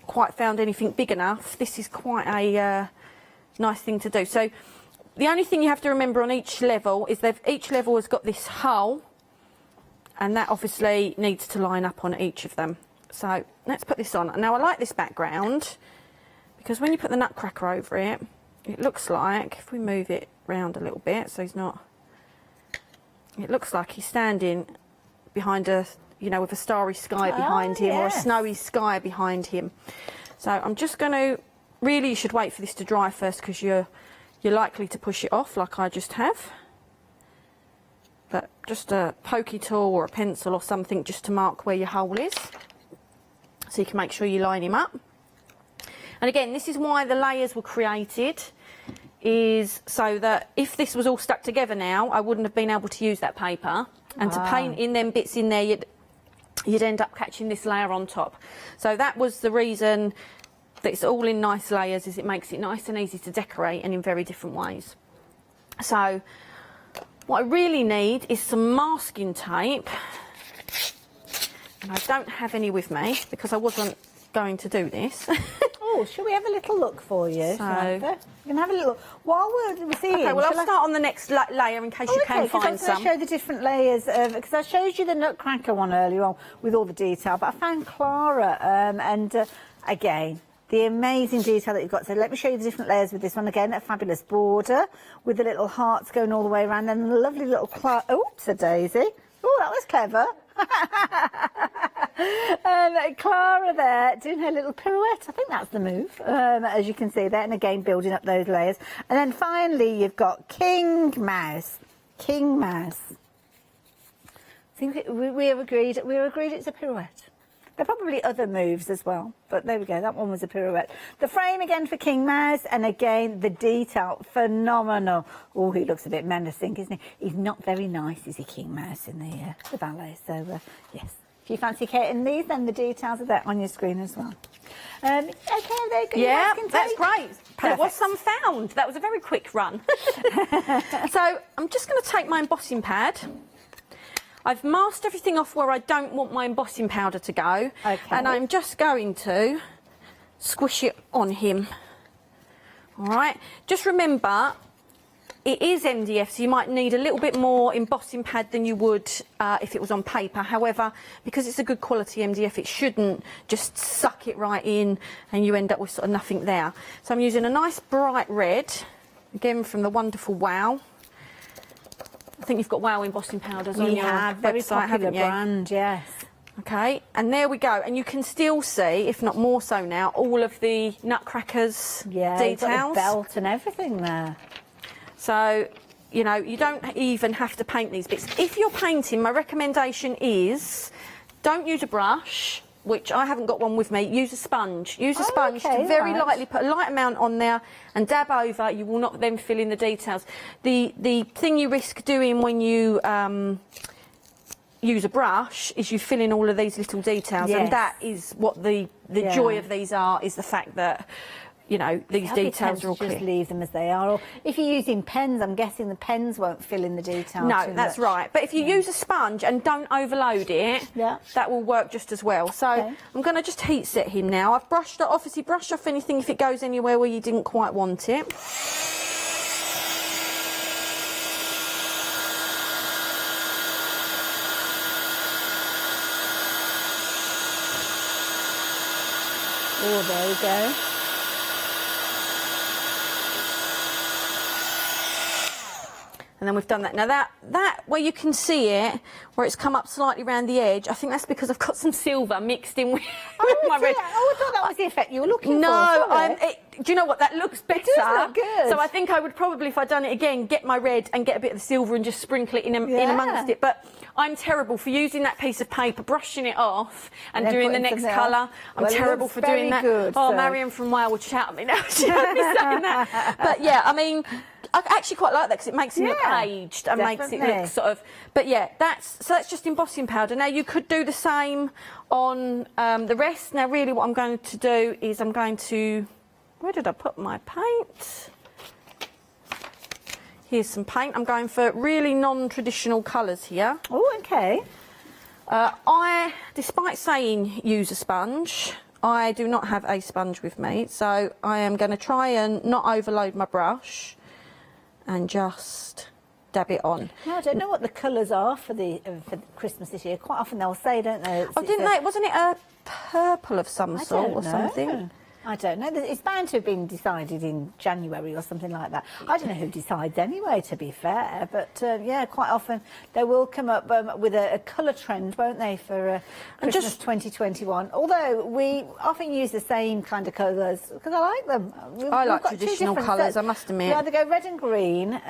quite found anything big enough, this is quite a nice thing to do. So the only thing you have to remember on each level is that each level has got this hole and that obviously needs to line up on each of them. So let's put this on. Now I like this background because when you put the Nutcracker over it, it looks like, if we move it round a little bit so he's not, it looks like he's standing behind a, you know, with a starry sky behind him or a snowy sky behind him. So I'm just going to, really you should wait for this to dry first because you're likely to push it off like I just have. But just a pokey tool or a pencil or something just to mark where your hole is. So you can make sure you line him up. And again, this is why the layers were created, is so that if this was all stuck together now, I wouldn't have been able to use that paper. And to paint in them bits in there, you'd end up catching this layer on top. So that was the reason that it's all in nice layers, is it makes it nice and easy to decorate and in very different ways. So what I really need is some masking tape, and I don't have any with me because I wasn't going to do this. Oh, shall we have a little look for you? So, we can have a little look. While we're seeing, okay, well I'll start on the next layer in case you can find some. I'm going to show the different layers because I showed you the Nutcracker one earlier on with all the detail, but I found Clara and again, the amazing detail that you've got. So let me show you the different layers with this one. Again, a fabulous border with the little hearts going all the way around and a lovely little oops, a daisy. Oh, that was clever. Clara there doing her little pirouette. I think that's the move, as you can see there. And again, building up those layers. And then finally, you've got King Mouse. King Mouse. I think we agreed it's a pirouette. There are probably other moves as well, but there we go, that one was a pirouette. The frame again for King Mouse, and again, the detail, phenomenal. Oh, he looks a bit menacing, isn't he? He's not very nice, is he, King Mouse, in the ballet, so yes. If you fancy getting these, then the details are there on your screen as well. Okay, there you go. Yeah, that's great. There was some found. That was a very quick run. So I'm just going to take my embossing pad. I've masked everything off where I don't want my embossing powder to go. Okay. And I'm just going to squish it on him. All right. Just remember, it is MDF, so you might need a little bit more embossing pad than you would if it was on paper. However, because it's a good quality MDF, it shouldn't just suck it right in and you end up with sort of nothing there. So I'm using a nice bright red, again from the wonderful Wow. I think you've got Wow embossing powders on your website, haven't you? Brand, yes. Okay, and there we go. And you can still see, if not more so now, all of the Nutcracker's details. You've got the belt and everything there. So, you know, you don't even have to paint these bits. If you're painting, my recommendation is don't use a brush, which I haven't got one with me. Use a sponge. Use a sponge to very lightly put a light amount on there and dab over. You will not then fill in the details. The thing you risk doing when you use a brush is you fill in all of these little details, and that is what the joy of these are, is the fact that you know, these details are all clear. Just leave them as they are. Or if you're using pens, I'm guessing the pens won't fill in the detail. No, that's right. But if you use a sponge and don't overload it, that will work just as well. So I'm going to just heat set him now. I've brushed it, obviously brush off anything if it goes anywhere where you didn't quite want it. Oh, there we go. And then we've done that. Now that where you can see it, where it's come up slightly around the edge, I think that's because I've got some silver mixed in with, with my red. Oh, I thought that was the effect you were looking for. No, do you know what? That looks better. It does look good. So I think I would probably, if I'd done it again, get my red and get a bit of the silver and just sprinkle it in amongst it. But I'm terrible for using that piece of paper, brushing it off and doing the next colour. I'm terrible for doing that. Good, Marion from Wales would shout at me now. She heard me saying that. But yeah, I mean, I actually quite like that because it makes him look aged and makes it look sort of. But yeah, that's just embossing powder. Now you could do the same on the rest. Now really, what I'm going to do is I'm going to. Where did I put my paint? Here's some paint. I'm going for really non-traditional colours here. Oh, okay. Despite saying use a sponge, I do not have a sponge with me, so I am going to try and not overload my brush and just dab it on. No, I don't know what the colours are for Christmas this year. Quite often they'll say, don't they? Oh, didn't they? Wasn't it a purple of some sort or something? I don't know. It's bound to have been decided in January or something like that. I don't know who decides anyway, to be fair. But yeah, quite often they will come up with a colour trend, won't they, for Christmas 2021. Although we often use the same kind of colours because I like them. I like traditional colours, I must admit. We either go red and green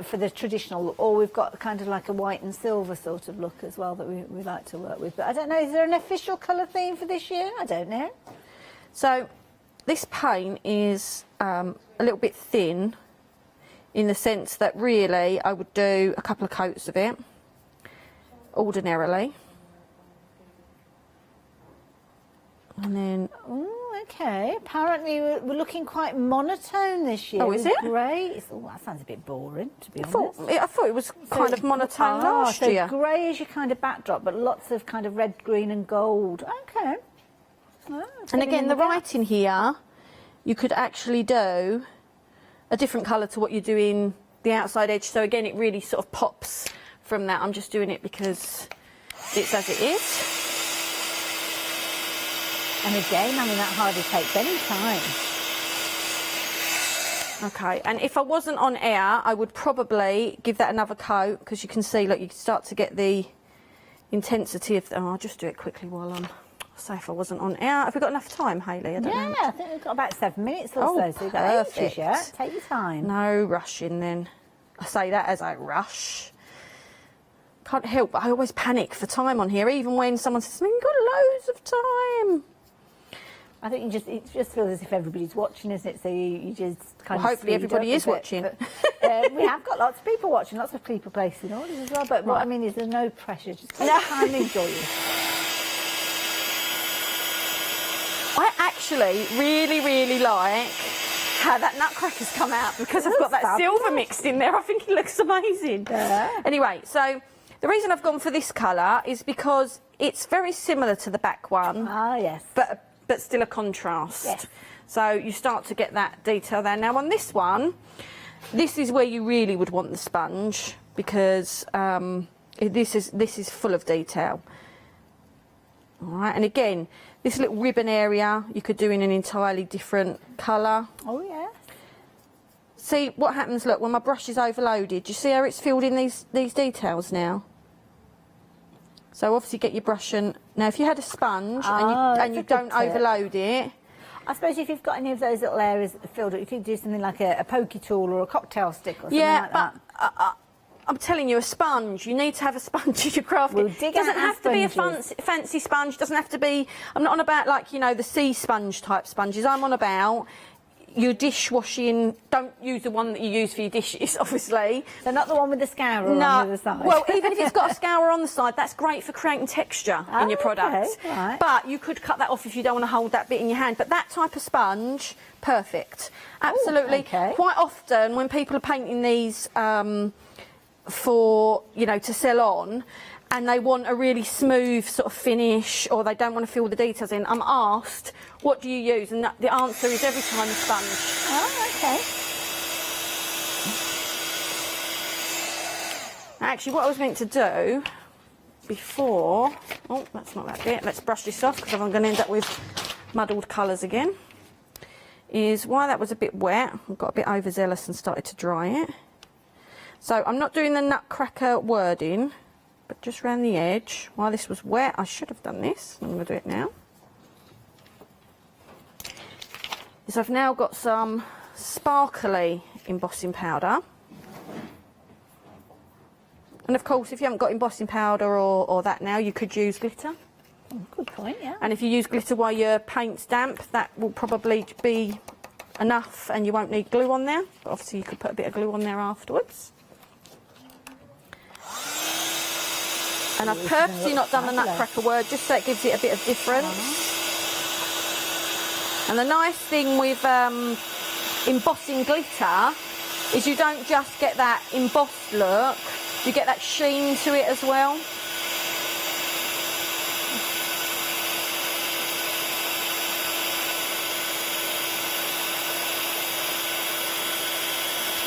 for the traditional, or we've got kind of like a white and silver sort of look as well that we like to work with. But I don't know, is there an official colour theme for this year? I don't know. So this paint is a little bit thin in the sense that really I would do a couple of coats of it ordinarily. And then... Oh, okay. Apparently we're looking quite monotone this year. Oh, is it? Grey. Oh, that sounds a bit boring, to be honest. I thought it was kind of monotone last year. So grey is your kind of backdrop, but lots of kind of red, green and gold. Okay. Oh, and again, the writing here, you could actually do a different colour to what you're doing the outside edge. So again, it really sort of pops from that. I'm just doing it because it's as it is. And again, I mean, that hardly takes any time. Okay, and if I wasn't on air, I would probably give that another coat because you can see, look, you can start to get the intensity of... Oh, I'll just do it quickly while I'm... So if I wasn't on air, have we got enough time, Hayley? I don't know. I think we've got about 7 minutes or so. So you've got ages yet. Take your time. No rushing then. I say that as I rush. Can't help, but I always panic for time on here, even when someone says, "We've got loads of time." I think it just feels as if everybody's watching, isn't it? So you just kind of hopefully everybody is watching. But, we have got lots of people watching, lots of people placing orders as well. But what I mean is there's no pressure. Just take your time and enjoy it. I actually really like how that nutcracker's come out because I've got that silver mixed in there. I think it looks amazing. Yeah. Anyway, so the reason I've gone for this colour is because it's very similar to the back one. Ah, yes. But still a contrast. Yes. So you start to get that detail there. Now on this one, this is where you really would want the sponge because this is full of detail. All right, and again, this little ribbon area you could do in an entirely different colour. Oh, yeah. See what happens, look, when my brush is overloaded, do you see how it's filled in these details now? So obviously get your brush and... Now if you had a sponge and you don't overload it... I suppose if you've got any of those little areas filled up, you could do something like a pokey tool or a cocktail stick or something like that. I'm telling you, a sponge. You need to have a sponge if you're crafting. It doesn't have to be a fancy sponge. Doesn't have to be... I'm not on about, like, you know, the sea sponge type sponges. I'm on about, your dishwashing, don't use the one that you use for your dishes, obviously. So not the one with the scourer on the other side? Well, even if it's got a scourer on the side, that's great for creating texture in your product. Okay, right. But you could cut that off if you don't want to hold that bit in your hand. But that type of sponge, perfect. Absolutely. okay. Quite often when people are painting these for, you know, to sell on, and they want a really smooth sort of finish, or they don't want to fill the details in, I'm asked, what do you use? And the answer is every time a sponge. Oh, okay. Actually, what I was meant to do before, oh, that's not that bit, let's brush this off because I'm going to end up with muddled colours again, is while that was a bit wet, I got a bit overzealous and started to dry it. So I'm not doing the nutcracker wording, but just around the edge. While this was wet, I should have done this. I'm going to do it now. Is I've now got some sparkly embossing powder. And of course, if you haven't got embossing powder or that now, you could use glitter. Oh, good point, yeah. And if you use glitter while your paint's damp, that will probably be enough and you won't need glue on there. But obviously you could put a bit of glue on there afterwards. And I've purposely not done the nutcracker word just so it gives it a bit of difference. And the nice thing with embossing glitter is you don't just get that embossed look, you get that sheen to it as well.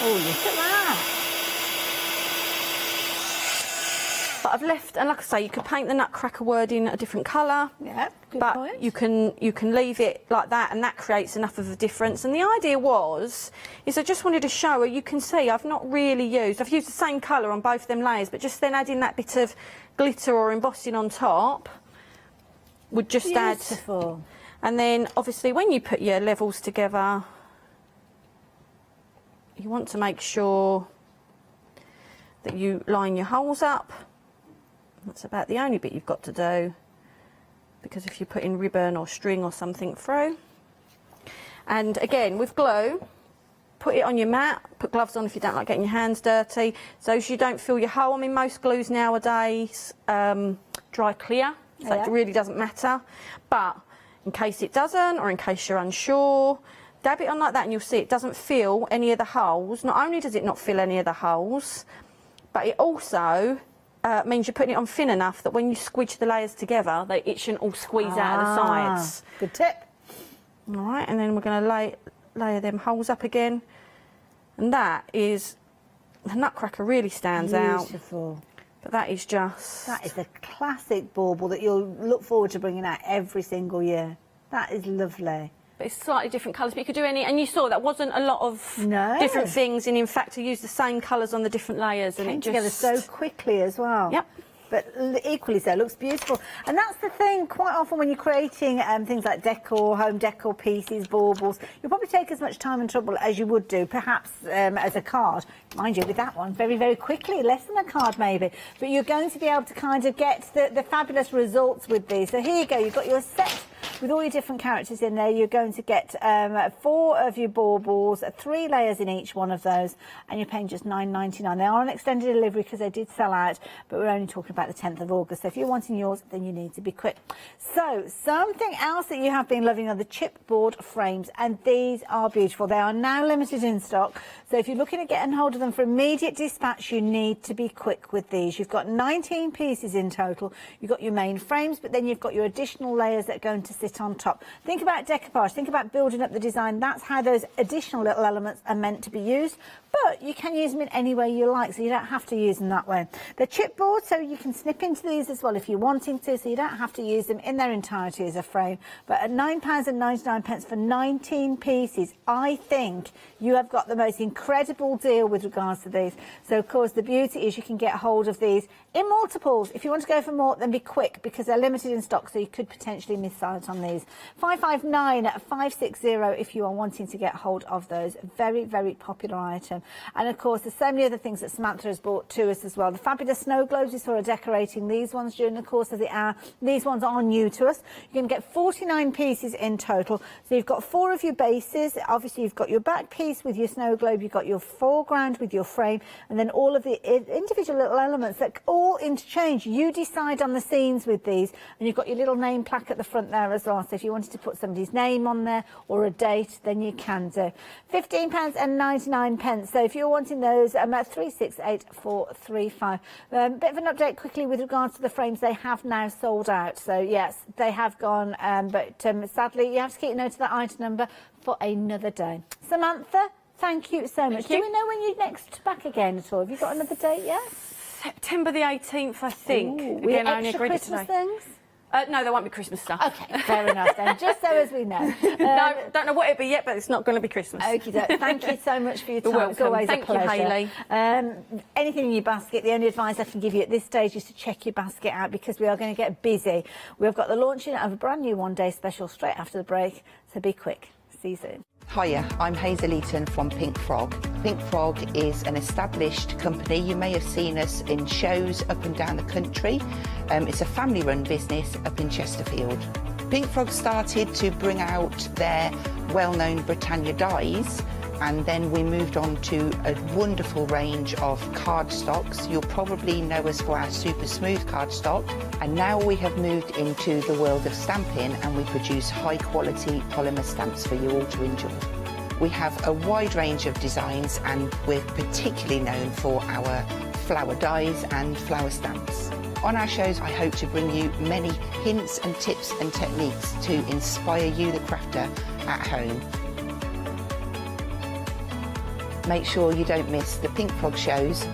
Oh, look at that. But I've left, and like I say, you could paint the nutcracker word in a different colour. Yeah, good but point. you can leave it like that, and that creates enough of a difference. And the idea is I just wanted to show her. You can see I've used the same colour on both of them layers, but just then adding that bit of glitter or embossing on top would just add. Beautiful. And then obviously when you put your levels together, you want to make sure that you line your holes up. That's about the only bit you've got to do, because if you put in ribbon or string or something through. And again, with glue, put it on your mat, put gloves on if you don't like getting your hands dirty, so you don't fill your hole. I mean, most glues nowadays dry clear, so it really doesn't matter. But in case it doesn't, or in case you're unsure, dab it on like that and you'll see it doesn't fill any of the holes. Not only does it not fill any of the holes, but it also means you're putting it on thin enough that when you squidge the layers together, it shouldn't all squeeze out of the sides. Good tip. All right, and then we're going to layer them holes up again. And that is, the nutcracker really stands out. Beautiful. But that is just... That is a classic bauble that you'll look forward to bringing out every single year. That is lovely. But it's slightly different colours, but you could do any, and you saw that wasn't a lot of different things, and in fact, I used the same colours on the different layers, and Came it together so quickly as well. Yep. But equally so, it looks beautiful. And that's the thing, quite often when you're creating things like decor, home decor pieces, baubles, you'll probably take as much time and trouble as you would do, perhaps as a card. Mind you, with that one, very, very quickly, less than a card maybe. But you're going to be able to kind of get the fabulous results with these. So here you go, you've got your set with all your different characters in there. You're going to get 4 of your baubles, 3 layers in each one of those, and you're paying just £9.99. They are on extended delivery because they did sell out, but we're only talking about the 10th of August. So if you're wanting yours, then you need to be quick. So something else that you have been loving are the chipboard frames, and these are beautiful. They are now limited in stock. So if you're looking at getting hold of them for immediate dispatch, you need to be quick with these. You've got 19 pieces in total. You've got your main frames, but then you've got your additional layers that are going to sit on top. Think about decoupage. Think about building up the design. That's how those additional little elements are meant to be used. But you can use them in any way you like, so you don't have to use them that way. They're chipboard, so you can snip into these as well if you're wanting to, so you don't have to use them in their entirety as a frame. But at £9.99 for 19 pieces, I think you have got the most incredible deal with regards to these. So, of course, the beauty is you can get hold of these in multiples. If you want to go for more, then be quick, because they're limited in stock, so you could potentially miss out on these. 559 560 if you are wanting to get hold of those. Very, very popular item. And of course, there's so many other things that Samantha has brought to us as well. The fabulous snow globes, we saw her decorating these ones during the course of the hour. These ones are new to us. You're going to get 49 pieces in total. So you've got 4 of your bases. Obviously, you've got your back piece with your snow globe. You've got your foreground with your frame, and then all of the individual little elements that all interchange. You decide on the scenes with these, and you've got your little name plaque at the front there as well. So if you wanted to put somebody's name on there or a date, then you can do. £15.99. So if you're wanting those, at 368435. Bit of an update quickly with regards to the frames. They have now sold out. So yes, they have gone, but sadly, you have to keep note of that item number for another day. Samantha, thank you so much. Do we know when you're next back again at all? Have you got another date yet? September the 18th, I think. Ooh, Again, I only extra agreed it Christmas today. things? No, there won't be Christmas stuff. Okay, fair enough then, just so as we know. No, don't know what it'll be yet, but it's not going to be Christmas. Okie-doke. Thank you so much for your time. You're It's welcome. always Thank a pleasure. you, Hayley. Anything in your basket, the only advice I can give you at this stage is to check your basket out, because we are going to get busy. We've got the launching of a brand new one-day special straight after the break, so be quick. See you soon. Hiya, I'm Hazel Eaton from Pink Frog. Pink Frog is an established company. You may have seen us in shows up and down the country. It's a family-run business up in Chesterfield. Pink Frog started to bring out their well-known Britannia dyes, and then we moved on to a wonderful range of cardstocks. You'll probably know us for our super smooth cardstock, and now we have moved into the world of stamping, and we produce high quality polymer stamps for you all to enjoy. We have a wide range of designs, and we're particularly known for our flower dies and flower stamps. On our shows, I hope to bring you many hints and tips and techniques to inspire you, the crafter, at home. Make sure you don't miss the Pink Frog shows.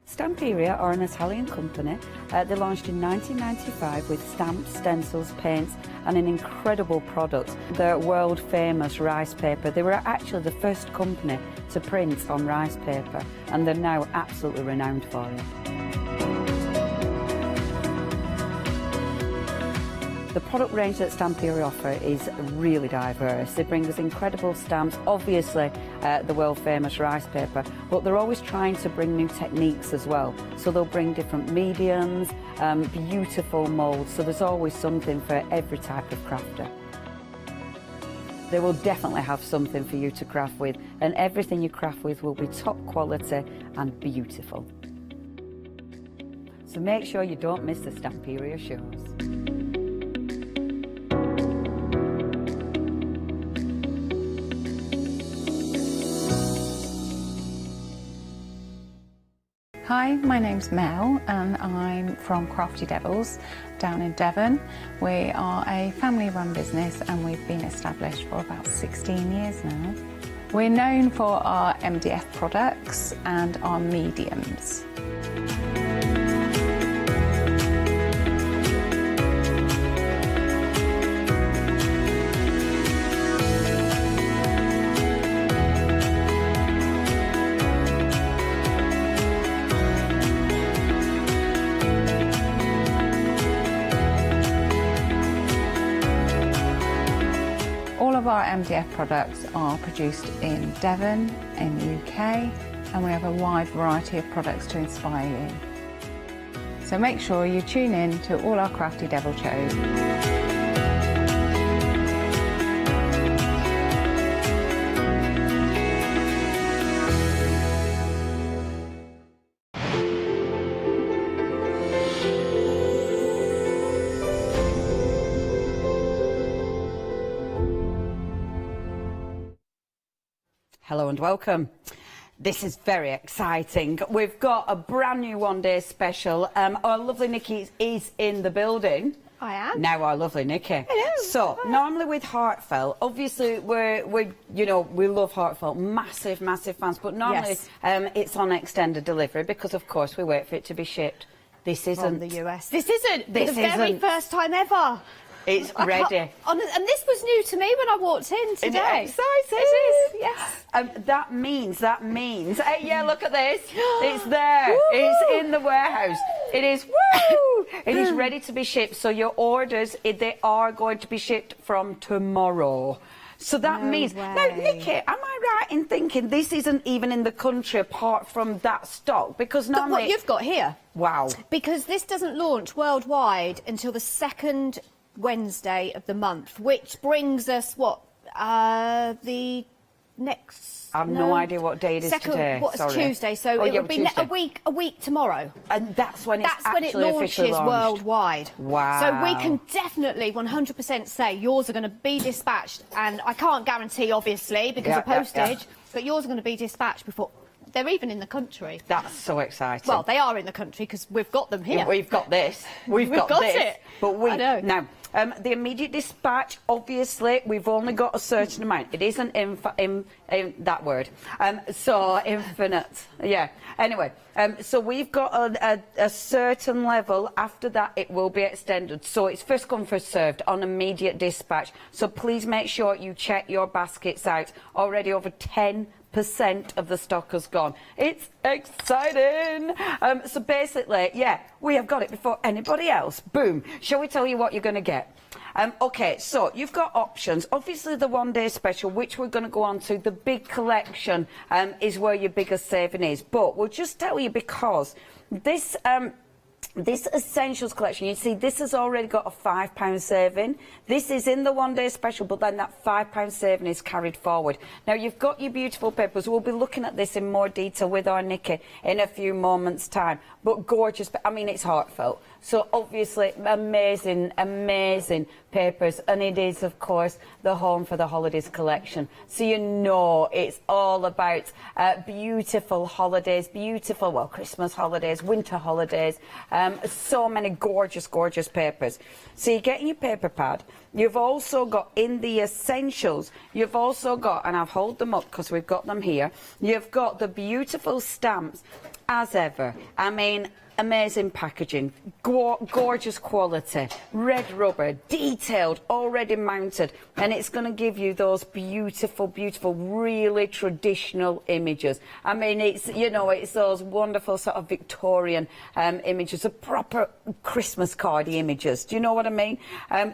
Stamperia are an Italian company. They launched in 1995 with stamps, stencils, paints and an incredible product, the world famous rice paper. They were actually the first company to print on rice paper, and they're now absolutely renowned for it. The product range that Stamperia offer is really diverse. They bring us incredible stamps, obviously the world famous rice paper, but they're always trying to bring new techniques as well. So they'll bring different mediums, beautiful moulds, so there's always something for every type of crafter. They will definitely have something for you to craft with, and everything you craft with will be top quality and beautiful. So make sure you don't miss the Stamperia shows. Hi, my name's Mel and I'm from Crafty Devils down in Devon. We are a family-run business and we've been established for about 16 years now. We're known for our MDF products and our mediums. Our MDF products are produced in Devon, in the UK, and we have a wide variety of products to inspire you. So make sure you tune in to all our Crafty Devil shows. Hello and welcome. This is very exciting. We've got a brand new one-day special. Our lovely Nikki is in the building. I am. Now our lovely Nikki. Hello. So normally with Heartfelt, obviously we love Heartfelt, massive fans. But normally it's on extended delivery because of course we wait for it to be shipped. This isn't from the US. This isn't. This the very isn't. first time ever. It's ready. And this was new to me when I walked in today. Isn't it exciting? It is, yes. That means, yeah, look at this. It's there. Woo! It's in the warehouse. It is, woo! It is ready to be shipped. So your orders, they are going to be shipped from tomorrow. So that means... Now, Nikki, am I right in thinking this isn't even in the country apart from that stock? Because normally... But what you've got here. Wow. Because this doesn't launch worldwide until the second Wednesday of the month, which brings us, what, the next... I have no idea what day it is today. What's Sorry. Tuesday? So it will be Tuesday. a week tomorrow. And that's when it launches worldwide. Wow. So we can definitely 100% say yours are going to be dispatched, and I can't guarantee, obviously, because of postage, but yours are going to be dispatched before they're even in the country. That's so exciting. Well, they are in the country because we've got them here. Yeah, we've got this. We've got this. It. But we I know. now. The immediate dispatch, obviously, we've only got a certain amount. It isn't that word. So infinite. Yeah. Anyway, so we've got a certain level. After that, it will be extended. So it's first come, first served on immediate dispatch. So please make sure you check your baskets out. Already over 10% of the stock has gone. It's exciting. So basically, yeah, we have got it before anybody else. Boom. Shall we tell you what you're going to get? Okay, so you've got options. Obviously, the one-day special, which we're going to go on to, the big collection is where your biggest saving is. But we'll just tell you because this... this Essentials collection, you see, this has already got a £5 saving. This is in the one-day special, but then that £5 saving is carried forward. Now, you've got your beautiful papers. We'll be looking at this in more detail with our Nikki in a few moments' time. But gorgeous. I mean, it's heartfelt. So, obviously, amazing, amazing papers. And it is, of course, the home for the holidays collection. So, you know, it's all about beautiful holidays, beautiful, well, Christmas holidays, winter holidays. So many gorgeous, gorgeous papers. So you're getting your paper pad. You've also got in the Essentials, you've also got, and I've held them up because we've got them here, you've got the beautiful stamps as ever. I mean, amazing packaging, gorgeous quality, red rubber, detailed, already mounted, and it's going to give you those beautiful, beautiful, really traditional images. I mean, it's, you know, it's those wonderful sort of Victorian images, the proper Christmas cardy images. Do you know what I mean?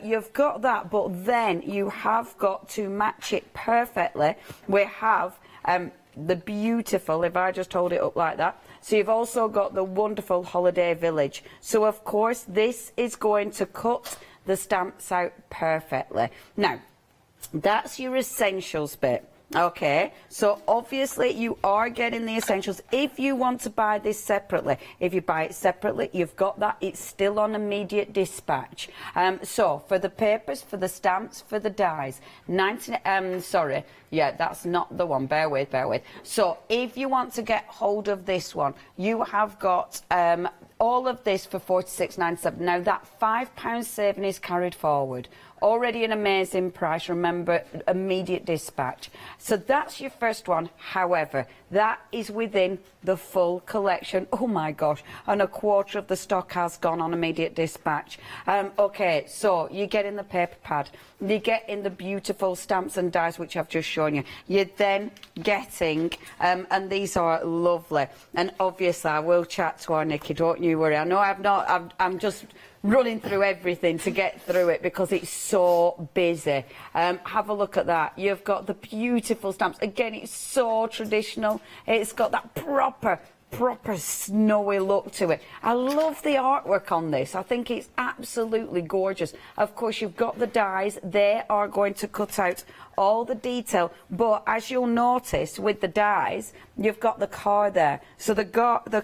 You've got that, but then you have got to match it perfectly. We have the beautiful, if I just hold it up like that, so you've also got the wonderful Holiday Village. So, of course, this is going to cut the stamps out perfectly. Now, that's your Essentials bit. Okay, so obviously you are getting the Essentials. If you want to buy this separately, if you buy it separately, you've got that. It's still on immediate dispatch. So for the papers, for the stamps, for the dies, sorry, yeah, that's not the one. Bear with. So if you want to get hold of this one, you have got all of this for £46.97. Now that £5 saving is carried forward. Already an amazing price, remember, immediate dispatch. So that's your first one. However, that is within the full collection. Oh my gosh, and a quarter of the stock has gone on immediate dispatch. Okay, so you get in the paper pad, you get in the beautiful stamps and dies, which I've just shown you. You're then getting, and these are lovely, and obviously I will chat to our Nikki, don't you worry. I know I'm just running through everything to get through it because it's so busy. Have a look at that. You've got the beautiful stamps. Again, it's so traditional. It's got that proper snowy look to it. I love the artwork on this. I think it's absolutely gorgeous. Of course, you've got the dies. They are going to cut out all the detail, but as you'll notice with the dies, you've got the car there. So the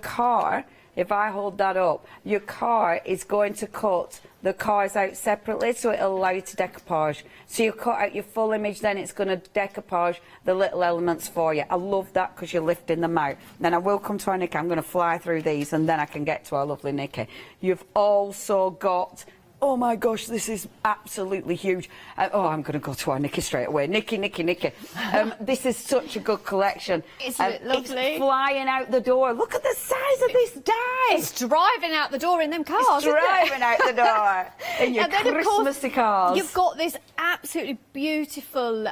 car, if I hold that up, your car is going to cut the cars out separately, so it'll allow you to decoupage. So you cut out your full image, then it's going to decoupage the little elements for you. I love that because you're lifting them out. Then I will come to our Nikki. I'm going to fly through these and then I can get to our lovely Nikki. You've also got... Oh my gosh, this is absolutely huge. Oh, I'm going to go to our Nikki straight away. Nikki. This is such a good collection. Isn't it lovely? It's flying out the door. Look at the size of this die. It's driving out the door in them cars, It's driving out the door in your Christmassy cars. You've got this absolutely beautiful,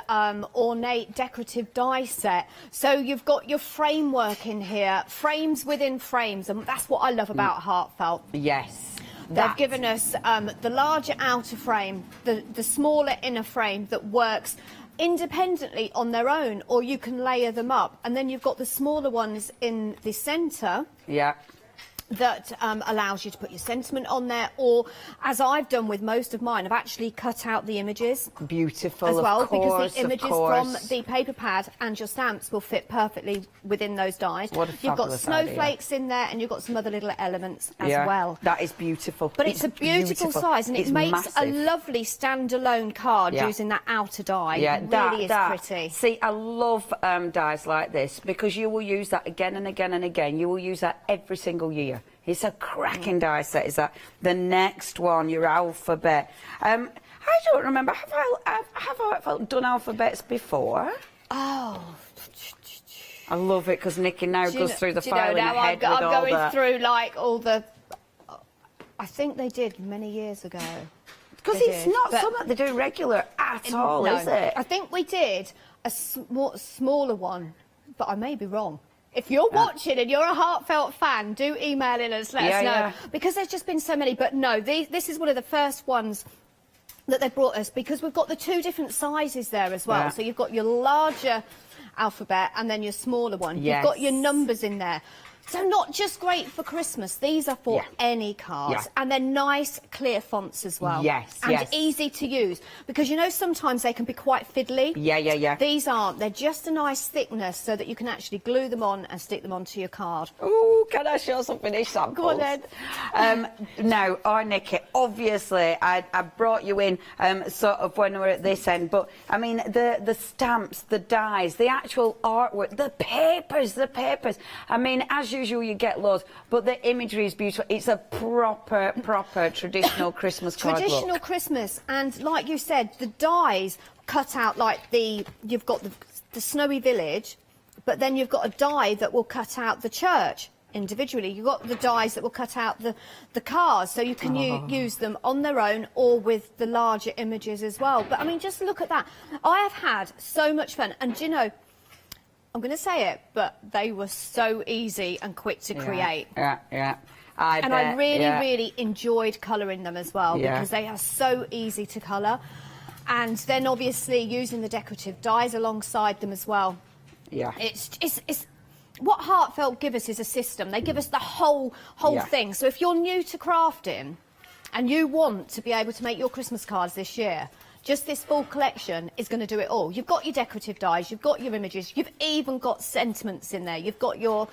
ornate, decorative die set. So you've got your framework in here, frames within frames, and that's what I love about Heartfelt. Yes. They've given us the larger outer frame, the smaller inner frame that works independently on their own, or you can layer them up. And then you've got the smaller ones in the centre. Yeah. That allows you to put your sentiment on there, or as I've done with most of mine, I've actually cut out the images. Beautiful, as well, of course, because the images from the paper pad and your stamps will fit perfectly within those dies. What a You've got fabulous snowflakes in there, and you've got some other little elements as well. That is beautiful. But it's a beautiful size, and it makes massive. a lovely standalone card using that outer die. Yeah, it really is pretty. See, I love dies like this because you will use that again and again and again. You will use that every single year. It's a cracking die set, is that? The next one, your alphabet. I don't remember, have I done alphabets before? Oh. I love it because Nikki now goes through the file in her head with I'm all going the... through like all the... I think they did many years ago. Because it's not something they do regular at all, no, is it? I think we did a smaller one, but I may be wrong. If you're watching and you're a heartfelt fan, do email in us, let us know. Because there's just been so many. But no, this is one of the first ones that they brought us, because we've got the two different sizes there as well. So you've got your larger alphabet and then your smaller one. You've got your numbers in there. So not just great for Christmas, these are for any cards. And they're nice, clear fonts as well. And easy to use, because you know sometimes they can be quite fiddly. These aren't. They're just a nice thickness so that you can actually glue them on and stick them onto your card. Oh, can I show some finished samples? Go on then. Now, Nikki, obviously I brought you in sort of when we're at this end, but I mean the stamps, the dies, the actual artwork, the papers. I mean, as usual you get loads, but the imagery is beautiful. It's a proper traditional Christmas card Traditional look. Christmas, and like you said, the dies cut out like you've got the snowy village, but then you've got a die that will cut out the church individually. You've got the dies that will cut out the cars, so you can use them on their own or with the larger images as well. But I mean, just look at that. I have had so much fun, and do you know, I'm going to say it, but they were so easy and quick to create. I really enjoyed colouring them as well, because they are so easy to colour. And then obviously using the decorative dies alongside them as well. It's what Heartfelt give us is a system. They give us the whole thing. So if you're new to crafting and you want to be able to make your Christmas cards this year, just this full collection is going to do it all. You've got your decorative dies, you've got your images, you've even got sentiments in there, you've got your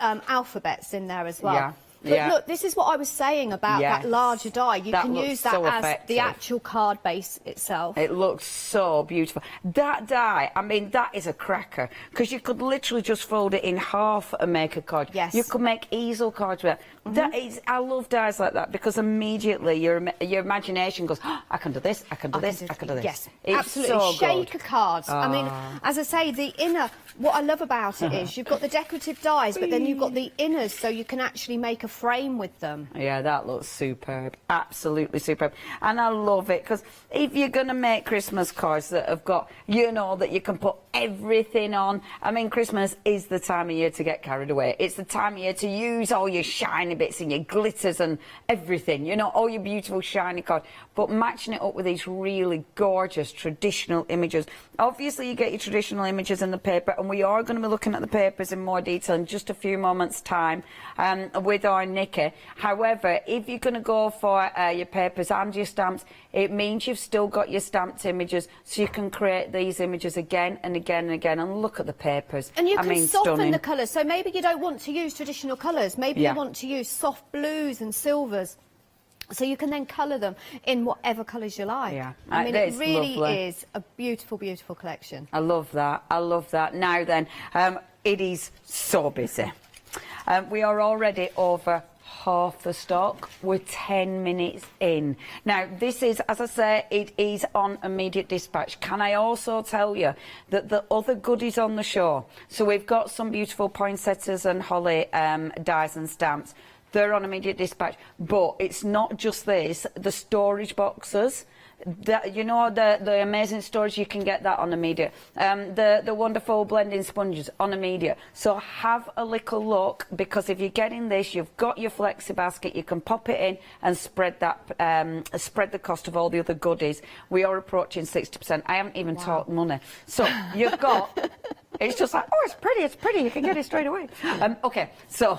alphabets in there as well. But look, this is what I was saying about that larger die. You can use that as the actual card base itself. It looks so beautiful. That die, I mean, that is a cracker, because you could literally just fold it in half and make a card. You could make easel cards with that. That is, I love dies like that, because immediately your imagination goes, oh, I can do this, I can do this, I can do this. Yes, it's absolutely. So Shaker cards. I mean, as I say, the inner, what I love about it is you've got the decorative dies, but then you've got the inners, so you can actually make a frame with them. Yeah, that looks superb. Absolutely superb. And I love it, because if you're going to make Christmas cards that have got, you know, that you can put everything on. I mean, Christmas is the time of year to get carried away. It's the time of year to use all your shiny bits and your glitters and everything, you know, all your beautiful shiny cards, but matching it up with these really gorgeous traditional images. Obviously, you get your traditional images in the paper, and we are going to be looking at the papers in more detail in just a few moments' time with our Nikki. However, if you're going to go for your papers and your stamps, it means you've still got your stamped images, so you can create these images again and again and again. And look at the papers. And you can soften stunning. the colours. So maybe you don't want to use traditional colours. Maybe you want to use soft blues and silvers. So you can then colour them in whatever colours you like. I mean, it really is a beautiful, beautiful collection. I love that. I love that. Now then, it is so busy. We are already over half the stock. We're 10 minutes in. Now, this is, as I say, it is on immediate dispatch. Can I also tell you that the other goodies on the show, so we've got some beautiful poinsettias and holly dies and stamps. They're on immediate dispatch, but it's not just this. The storage boxes, You know, the amazing storage, you can get that on immediate. The wonderful blending sponges on immediate. So have a little look, because if you're getting this, you've got your flexi basket, you can pop it in and spread that, spread the cost of all the other goodies. We are approaching 60%. I haven't even talked money. So you've got, it's just like, oh, it's pretty, you can get it straight away. Okay, so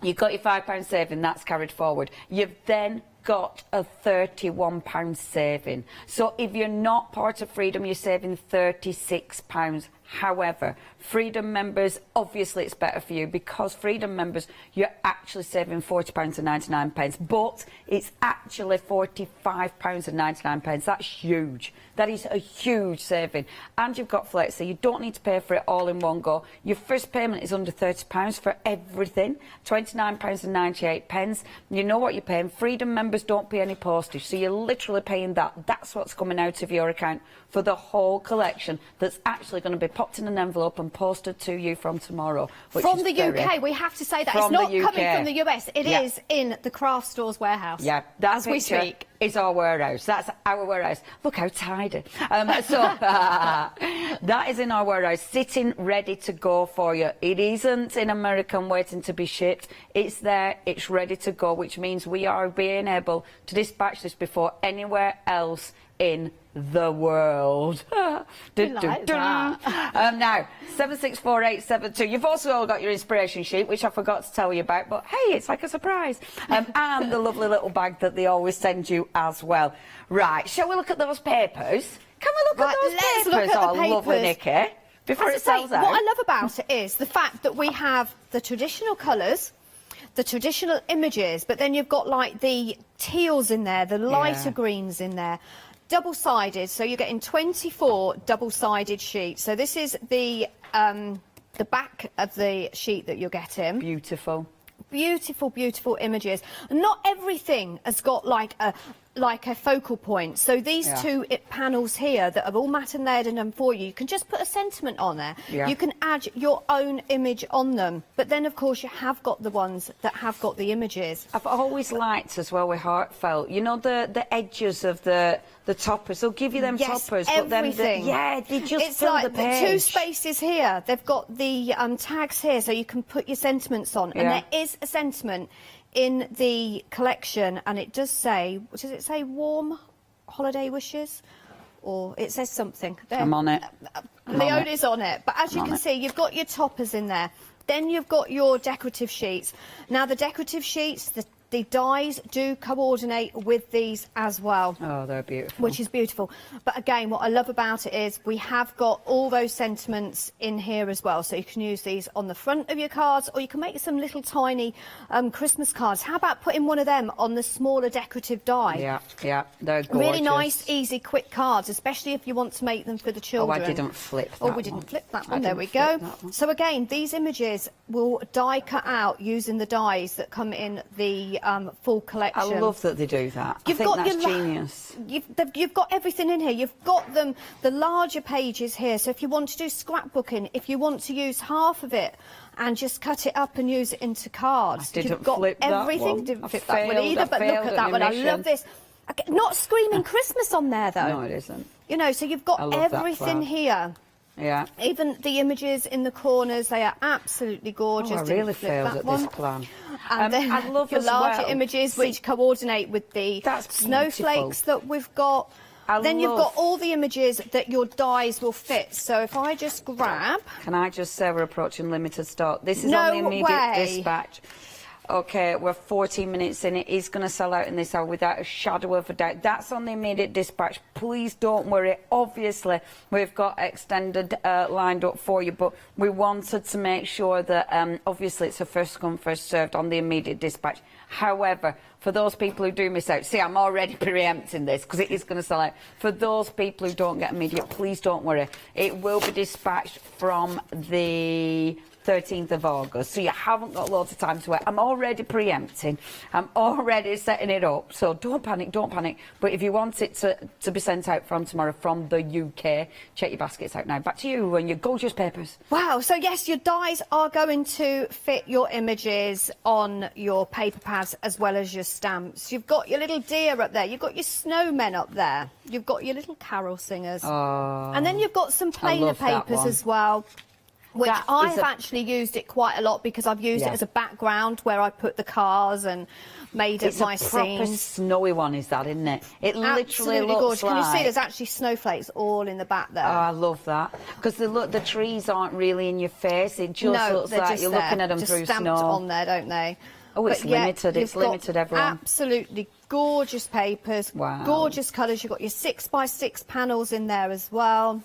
you've got your £5 saving, that's carried forward. You've then got a £31 saving. So if you're not part of Freedom, you're saving £36. However, Freedom members, obviously it's better for you, because Freedom members, you're actually saving £40.99, but it's actually £45.99. That's huge. That is a huge saving. And you've got Flexi. You don't need to pay for it all in one go. Your first payment is under £30 for everything, £29.98. You know what you're paying. Freedom members don't pay any postage, so you're literally paying that. That's what's coming out of your account for the whole collection, that's actually going to be popped in an envelope and posted to you from tomorrow. From the UK, we have to say that. It's not coming from the US. It is in the craft store's warehouse. Yeah, that as we speak. Is our warehouse. That's our warehouse. Look how tidy. That is in our warehouse, sitting ready to go for you. It isn't in America and waiting to be shipped. It's there, it's ready to go, which means we are being able to dispatch this before anywhere else in the world. Now, 764872. You've also got your inspiration sheet, which I forgot to tell you about, but hey, it's like a surprise. And the lovely little bag that they always send you as well. Right, shall we look at those papers? Can we look at those papers? Look at the papers. Lovely, Nikki. Before it sells out. What I love about it is the fact that we have the traditional colours, the traditional images, but then you've got like the teals in there, the lighter greens in there. Double-sided, so you're getting 24 double-sided sheets. So this is the back of the sheet that you're getting. Beautiful. Beautiful, beautiful images. And not everything has got like a focal point. So these two panels here that are all matte and layered and done for you, you can just put a sentiment on there. Yeah. You can add your own image on them. But then, of course, you have got the ones that have got the images. I've always liked as well with Heartfelt, you know, the edges of the toppers. They'll give you them toppers, but then they just fill the page. The two spaces here. They've got the tags here, so you can put your sentiments on. And there is a sentiment in the collection, and it does say, does it say warm holiday wishes? Or it says something. There. I'm on it. Leona's on it. But as you can see, you've got your toppers in there. Then you've got your decorative sheets. Now, the decorative sheets, the dies do coordinate with these as well. Oh, they're beautiful. Which is beautiful. But again, what I love about it is we have got all those sentiments in here as well. So you can use these on the front of your cards, or you can make some little tiny Christmas cards. How about putting one of them on the smaller decorative die? Yeah, yeah, they're gorgeous. Really nice, easy, quick cards, especially if you want to make them for the children. Oh, I didn't flip that one. Oh, we didn't flip that one. There we go. So again, these images will die cut out using the dies that come in the full collection. I love that they do that. I think that's genius. You've got everything in here. You've got them, the larger pages here. So if you want to do scrapbooking, if you want to use half of it and just cut it up and use it into cards, I didn't you've got flip everything. That one. Didn't flip that one either, but look at that one. I love this. Not screaming Christmas on there though. No, it isn't. You know, so you've got everything here. Yeah. Even the images in the corners, they are absolutely gorgeous. Oh, I really failed at this plan. And then I love the larger images which coordinate with the snowflakes that we've got. Then you've got all the images that your dies will fit. So if I just grab... Can I just say we're approaching limited stock? This is on the immediate dispatch. Okay, we're 14 minutes in. It is going to sell out in this hour without a shadow of a doubt. That's on the immediate dispatch. Please don't worry. Obviously, we've got extended lined up for you, but we wanted to make sure that, obviously, it's a first come, first served on the immediate dispatch. However, for those people who do miss out, see, I'm already preempting this because it is going to sell out. For those people who don't get immediate, please don't worry. It will be dispatched from the 13th of August, so you haven't got loads of time to wait. I'm already preempting. I'm already setting it up, so don't panic, don't panic. But if you want it to be sent out from tomorrow from the UK, check your baskets out now. Back to you and your gorgeous papers. Wow, so yes, your dies are going to fit your images on your paper pads as well as your stamps. You've got your little deer up there, you've got your snowmen up there, you've got your little carol singers. Oh, and then you've got some plainer papers as well. Which I've actually used it quite a lot because I've used it as a background where I put the cars and made up my scenes. It's a proper snowy one, is that, isn't it? It literally looks gorgeous. like... Can you see there's actually snowflakes all in the back there? Oh, I love that. Because the trees aren't really in your face. It just looks like you're looking at them just through stamped snow. on there, don't they? Oh, it's limited. It's limited, everyone. Absolutely gorgeous papers. Wow. Gorgeous colours. You've got your 6x6 panels in there as well.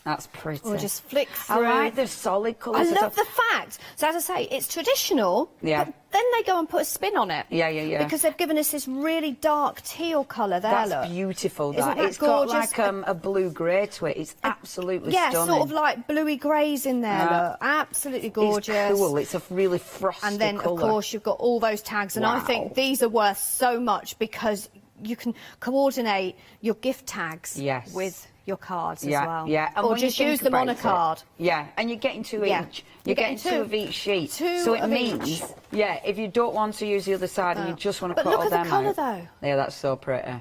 That's pretty. We'll just flick through. I like the solid colours. I love the fact. So as I say, it's traditional. Yeah. But then they go and put a spin on it. Yeah, yeah, yeah. Because they've given us this really dark teal colour there. That's beautiful. Isn't that it's gorgeous? got like a blue grey to it. It's absolutely stunning. Yeah, sort of like bluey greys in there. Look. Absolutely gorgeous. It's cool. It's a really frosty And then, colour. of course, you've got all those tags. And I think these are worth so much because you can coordinate your gift tags with your cards as well. Yeah, and or when you just use think them on a about it, card. Yeah, and you're getting two each. You're getting two of each sheet. So it means, if you don't want to use the other side and you just want to cut all them out. But look at the colour, though. Yeah, that's so pretty.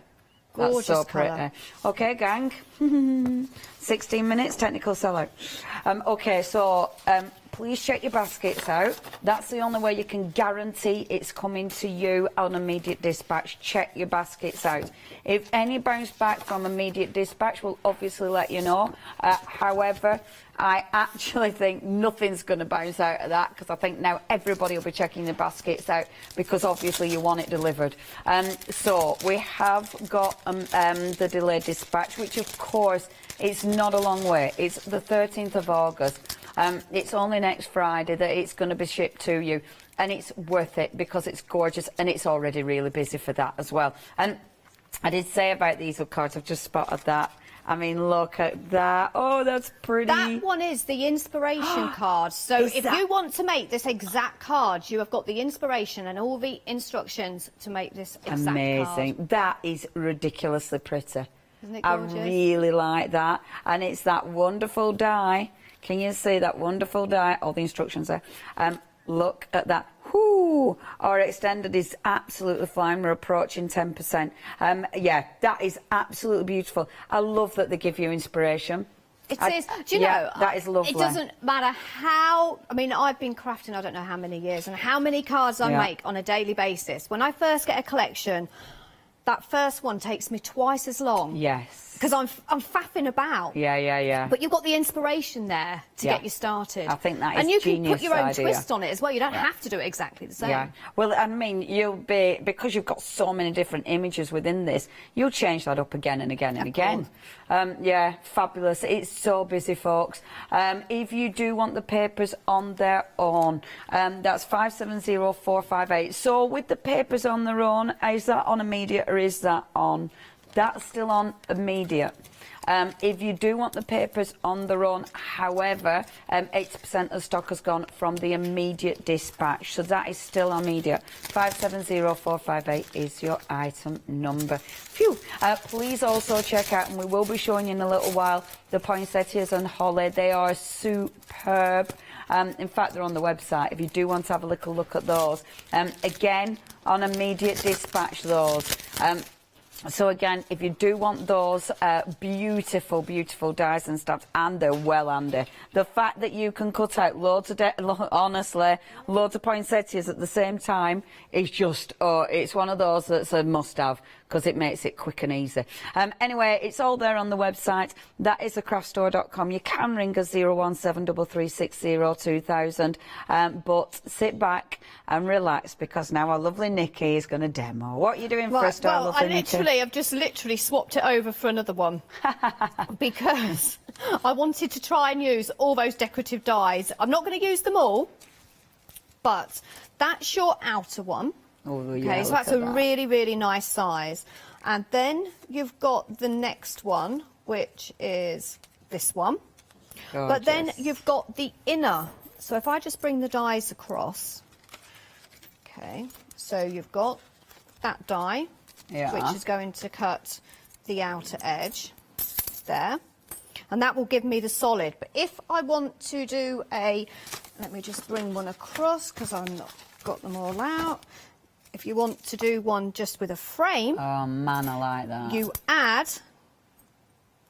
Gorgeous That's so colour. pretty. Okay, gang. 16 minutes, technical sellout. Okay, so please check your baskets out. That's the only way you can guarantee it's coming to you on immediate dispatch. Check your baskets out. If any bounce back from immediate dispatch, we'll obviously let you know. However, I actually think nothing's going to bounce out of that because I think now everybody will be checking their baskets out because obviously you want it delivered. So we have got the delayed dispatch, which of course it's not a long way. It's the 13th of August. It's only next Friday that it's going to be shipped to you, and it's worth it because it's gorgeous and it's already really busy for that as well. And I did say about these cards, I've just spotted that. I mean, look at that. Oh, that's pretty. That one is the inspiration card. So if you want to make this exact card, you have got the inspiration and all the instructions to make this exact card. Amazing. That is ridiculously pretty. Isn't it I gorgeous? really like that. And it's that wonderful die. Can you see that wonderful die? All the instructions there. Look at that. Whoo! Our extended is absolutely fine. We're approaching 10%. Yeah, that is absolutely beautiful. I love that they give you inspiration. It is. Do you know? That is lovely. It doesn't matter how. I mean, I've been crafting I don't know how many years and how many cards I make on a daily basis. When I first get a collection, that first one takes me twice as long. Yes. Because I'm faffing about. Yeah. But you've got the inspiration there to get you started. I think that is and you can genius put your own idea. twist on it as well. You don't have to do it exactly the same. Yeah. Well, I mean, you'll be, because you've got so many different images within this, you'll change that up again and again and again. Yeah, fabulous. It's so busy, folks. If you do want the papers on their own, that's 570458. So with the papers on their own, is that on immediate or is that on? That's still on immediate. If you do want the papers on their own, however, 80% of stock has gone from the immediate dispatch, so that is still on immediate. 570458 is your item number. Phew. Please also check out, and we will be showing you in a little while, the poinsettias and holly. They are superb. In fact, they're on the website if you do want to have a little look at those. Again, on immediate dispatch, those. So again, if you do want those beautiful, beautiful dies and stamps, and they're well handy. The fact that you can cut out loads of, honestly, loads of poinsettias at the same time is just, it's one of those that's a must-have because it makes it quick and easy. Anyway, it's all there on the website. That is thecraftstore.com. You can ring us 01733602000, but sit back and relax because now our lovely Nikki is going to demo. What are you doing first, our lovely Nikki? I've just literally swapped it over for another one because I wanted to try and use all those decorative dies. I'm not going to use them all, but that's your outer one. Oh, yeah, okay, so that's a really, really nice size. And then you've got the next one, which is this one. Gorgeous. But then you've got the inner So if I just bring the dies across, okay, so you've got that die, which is going to cut the outer edge there, and that will give me the solid. But if I want to do let me just bring one across because I've not got them all out. If you want to do one just with a frame, oh man, I like that. You add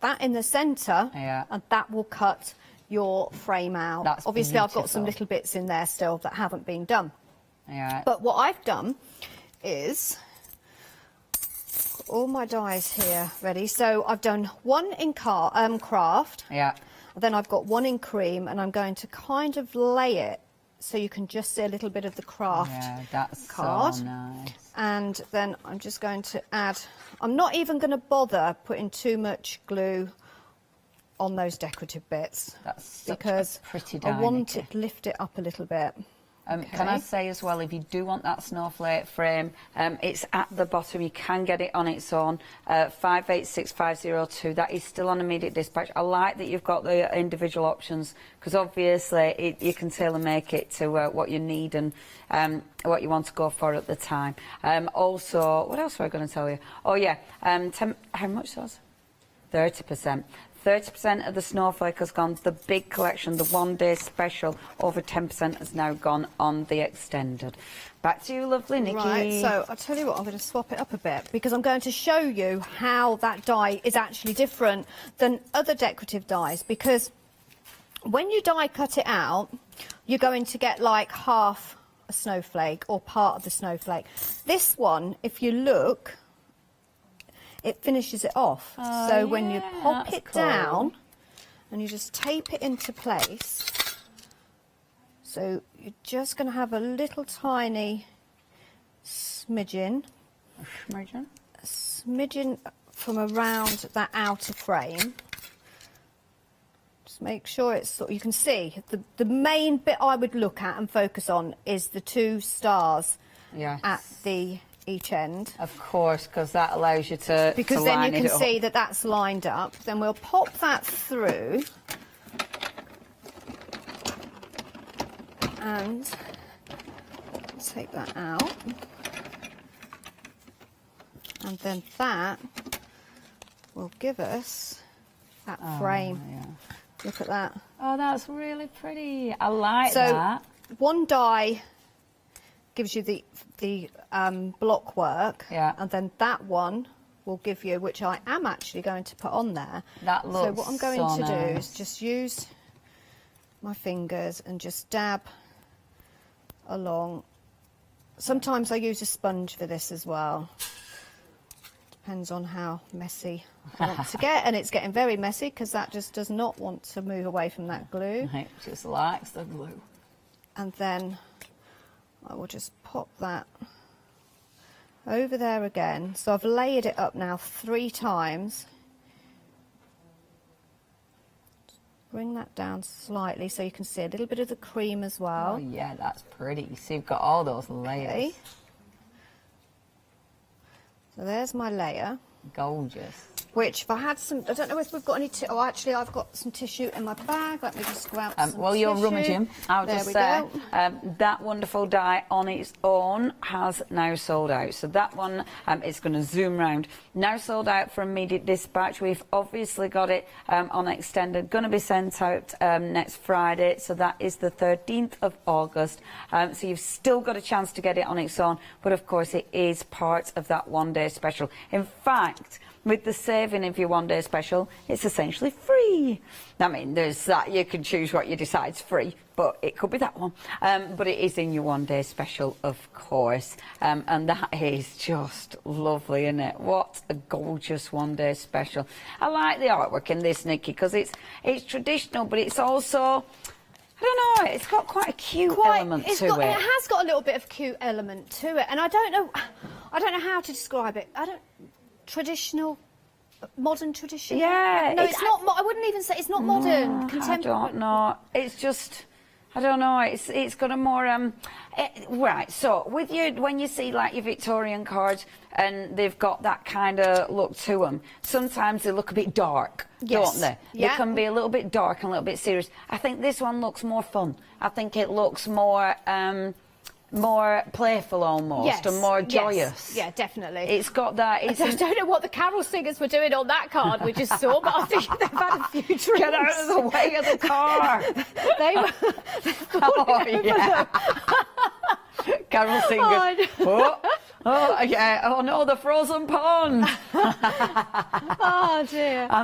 that in the centre, and that will cut your frame out. That's obviously beautiful. I've got some little bits in there still that haven't been done. Yeah. But what I've done is got all my dies here ready. So I've done one in craft. Yeah. Then I've got one in cream, and I'm going to kind of lay it so you can just see a little bit of the craft card. So nice. And then I'm just going to add, I'm not even going to bother putting too much glue on those decorative bits. Because pretty I die, want Nikki. it to lift it up a little bit. Can I say as well, if you do want that snowflake frame, it's at the bottom. You can get it on its own. 586502. That is still on immediate dispatch. I like that you've got the individual options because obviously you can tailor make it to what you need and what you want to go for at the time. Also, what else were I going to tell you? Oh yeah, how much was? 30%. 30% of the snowflake has gone. The big collection, the one-day special, over 10% has now gone on the extended. Back to you, lovely Nikki. Right, so I'll tell you what, I'm going to swap it up a bit because I'm going to show you how that die is actually different than other decorative dies, because when you die cut it out, you're going to get like half a snowflake or part of the snowflake. This one, if you look, it finishes it off. Oh, so when you pop that's it cool. down and you just tape it into place, so you're just going to have a little tiny smidgen from around that outer frame. Just make sure it's, you can see, the main bit I would look at and focus on is the two stars at the each end. Of course, because that allows you to Because then you can see that that's lined up. Then we'll pop that through. And take that out. And then that will give us that frame. Look at that. Oh, that's really pretty. I like that. So one die gives you the block work, and then that one will give you, which I am actually going to put on there. That looks so what I'm going so to do nice. is just use my fingers and just dab along. Sometimes I use a sponge for this as well. Depends on how messy I want to get, and it's getting very messy because that just does not want to move away from that glue. It just likes the glue. And then I will just pop that over there again. So I've layered it up now 3 times. Bring that down slightly so you can see a little bit of the cream as well. Oh yeah, that's pretty. So you've got all those layers. Okay. So there's my layer. Gorgeous. Which, if I had some, I don't know if we've got any, oh actually I've got some tissue in my bag. Let me just grab some While you're tissue. rummaging, I'll just say that wonderful die on its own has now sold out. So that one, it's going to zoom round. Now sold out for immediate dispatch. We've obviously got it on extended. Going to be sent out next Friday. So that is the 13th of August. So you've still got a chance to get it on its own. But of course, it is part of that one-day special. In fact, with the saving of your one-day special, it's essentially free. I mean, there's that. You can choose what you decide's free, but it could be that one. But it is in your one-day special, of course. And that is just lovely, isn't it? What a gorgeous one-day special. I like the artwork in this, Nikki, because it's traditional, but it's also, I don't know, it's got quite a cute element to it. It has got a little bit of cute element to it, and I don't know how to describe it. Traditional, modern tradition. Yeah. No, it's not. I wouldn't even say it's not modern. I don't know. It's just, I don't know. It's got a more right. So with you, when you see like your Victorian cards and they've got that kind of look to them, sometimes they look a bit dark, don't they? Yeah. They can be a little bit dark and a little bit serious. I think this one looks more fun. I think it looks more more playful almost, and more joyous. Yeah, definitely. It's got that. I don't know what the carol singers were doing on that card we just saw, but I think they've had a few drinks. Get out of the way of the car. They were. Oh, yeah. Carol singers. Oh, yeah. Oh no, the frozen pond. Oh dear. I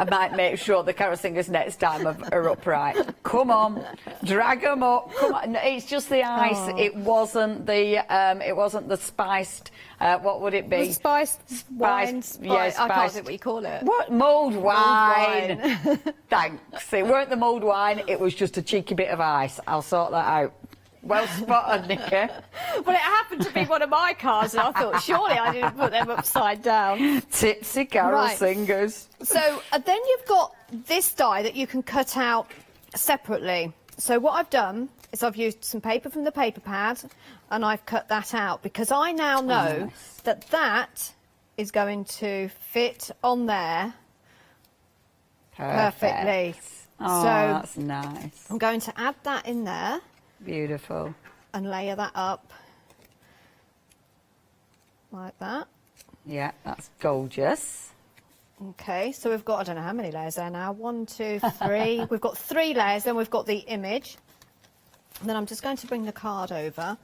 might make sure the carol singers next time are upright. Come on, drag them up. Come on. No, it's just the ice. Oh. It wasn't the spiced. What would it be? The spiced wine. Yeah, spiced. I can't think what you call it. What? Mulled wine. Thanks. It weren't the mulled wine. It was just a cheeky bit of ice. I'll sort that out. Well spotted, Nikki. Well, it happened to be one of my cards, and I thought, surely I didn't put them upside down. Tipsy carol singers. So then you've got this die that you can cut out separately. So what I've done is I've used some paper from the paper pad, and I've cut that out because I now know that that is going to fit on there perfectly. Oh, so that's nice. I'm going to add that in there. Beautiful. And layer that up like that. Yeah, that's gorgeous. Okay, so we've got, I don't know how many layers there now. 1, 2, 3. We've got 3 layers, then we've got the image. And then I'm just going to bring the card over.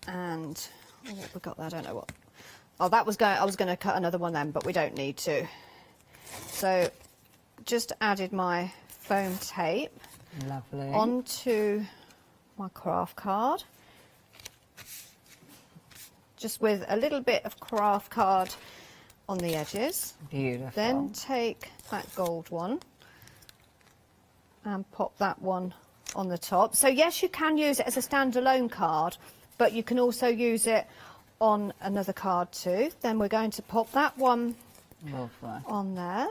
And what have we got there? I don't know what. Oh, that was going, I was going to cut another one then, but we don't need to. So just added my foam tape. Lovely. Onto my craft card, just with a little bit of craft card on the edges. Beautiful. Then take that gold one and pop that one on the top. So yes, you can use it as a standalone card, but you can also use it on another card too. Then we're going to pop that one on there.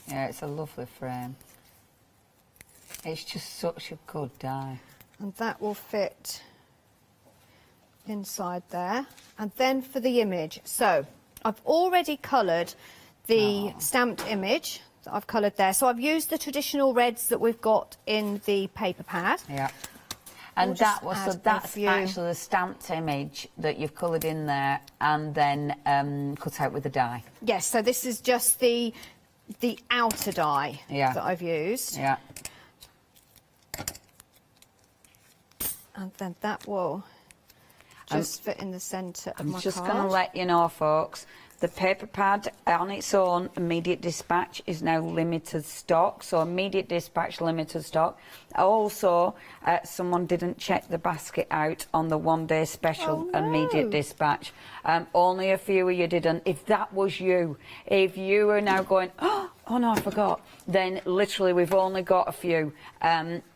Yeah, it's a lovely frame. It's just such a good die. And that will fit inside there. And then for the image, so I've already coloured the stamped image that I've coloured there. So I've used the traditional reds that we've got in the paper pad. Yeah. And We'll that just was add that's a few. actually the stamped image that you've coloured in there and then cut out with the die. Yes, so this is just the outer die that I've used. Yeah. And then that will just fit in the centre of my I'm just card. going to let you know, folks, the paper pad on its own, immediate dispatch, is now limited stock. So immediate dispatch, limited stock. Also, someone didn't check the basket out on the one-day special immediate dispatch. Only a few of you didn't. If that was you, if you are now going, oh no, I forgot, then literally we've only got a few.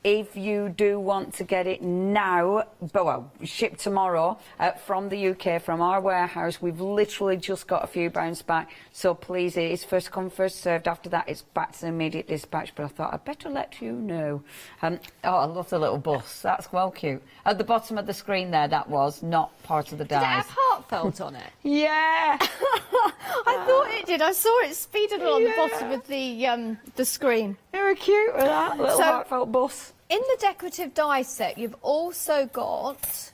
If you do want to get it now, well, shipped tomorrow from the UK, from our warehouse, we've literally just got a few bounce back. So please, it is first come, first served. After that, it's back to the immediate dispatch. But I thought I'd better let you know. Oh, I love the little bus. That's well cute. At the bottom of the screen there, that was not part of the dies. Did it have heartfelt on it? Yeah. I thought it did. I saw it speeded on the bottom of the screen. Very cute with that little heartfelt bus. In the decorative die set, you've also got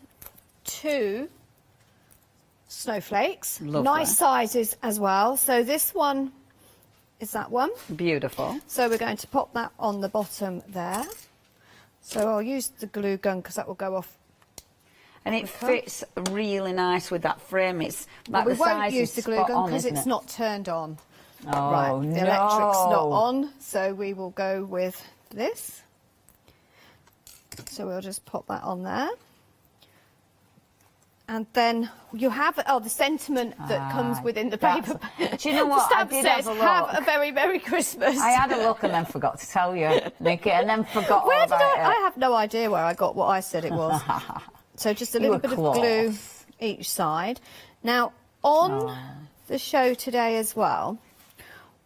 2 snowflakes. Lovely. Nice sizes as well. So this one is that one. Beautiful. So we're going to pop that on the bottom there. So I'll use the glue gun because that will go off. And it fits really nice with that frame. It's like we the won't size use is the glue spot gun on, because isn't it's it? not turned on. Oh, right, the no. electric's not on, so we will go with this. So we'll just pop that on there. And then you have the sentiment that comes within the paper. Do you know what? The I stamp did says, have a "Have look. a very Merry Christmas." I had a look and then forgot to tell you, Nikki, and then forgot Where all did about it. I have no idea where I got what I said it was. So just a You little were bit of glue close. each side. Now, on the show today as well,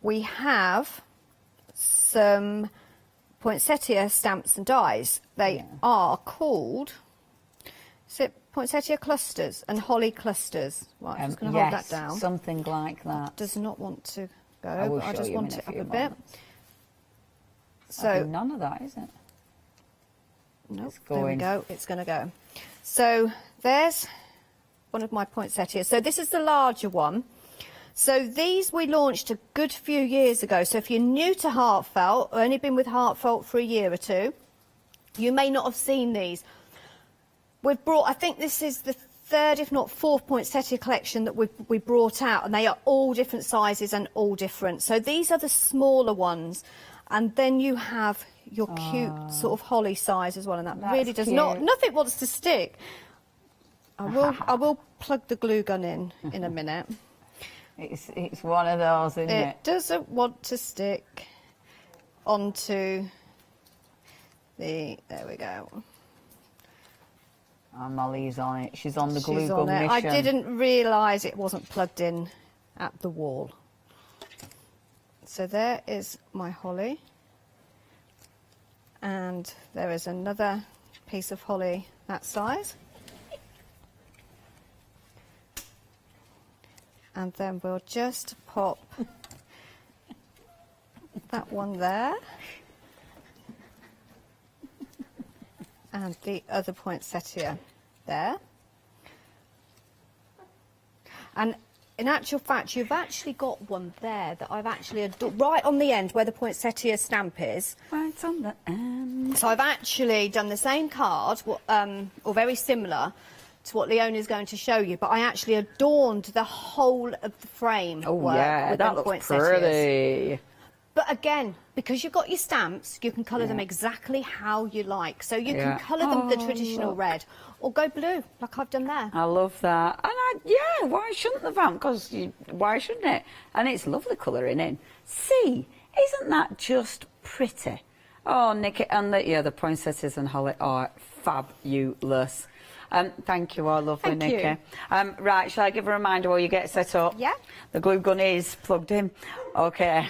we have some poinsettia stamps and dies. They are called, is it poinsettia clusters and holly clusters? Right, I'm just going to hold that down. Something like that. Does not want to go. I will I show just you want in it up few a bit. moments. So none of that, is it? Nope, It's there we going. go. It's going to go. So there's one of my poinsettias. So this is the larger one. So these we launched a good few years ago. So if you're new to Heartfelt, or only been with Heartfelt for a year or two, you may not have seen these. We've brought, I think this is the third, if not fourth, poinsettia collection that we brought out, and they are all different sizes and all different. So these are the smaller ones, and then you have your cute sort of holly size as well, and that really does not, nothing wants to stick. I will plug the glue gun in a minute. It's one of those, isn't it? It doesn't want to stick onto the, there we go. Oh, Molly's on it. She's on the glue She's gun on it. mission. I didn't realise it wasn't plugged in at the wall. So there is my holly. And there is another piece of holly that size. And then we'll just pop that one there. And the other poinsettia there. And in actual fact, you've actually got one there that I've actually right on the end where the poinsettia stamp is. Right on the end. So I've actually done the same card, or very similar to what Leona's going to show you, but I actually adorned the whole of the frame. Oh yeah, with that them looks poinsettias. pretty. But again, because you've got your stamps, you can colour them exactly how you like. So you can colour them the traditional red, or go blue, like I've done there. I love that. And why shouldn't the vamp? Because why shouldn't it? And it's lovely colouring in. See, isn't that just pretty? Oh, Nikki, and the poinsettias and holly are fabulous. Thank you, our lovely Thank you. Nikki. Right, shall I give a reminder while you get set up? Yeah. The glue gun is plugged in. Okay.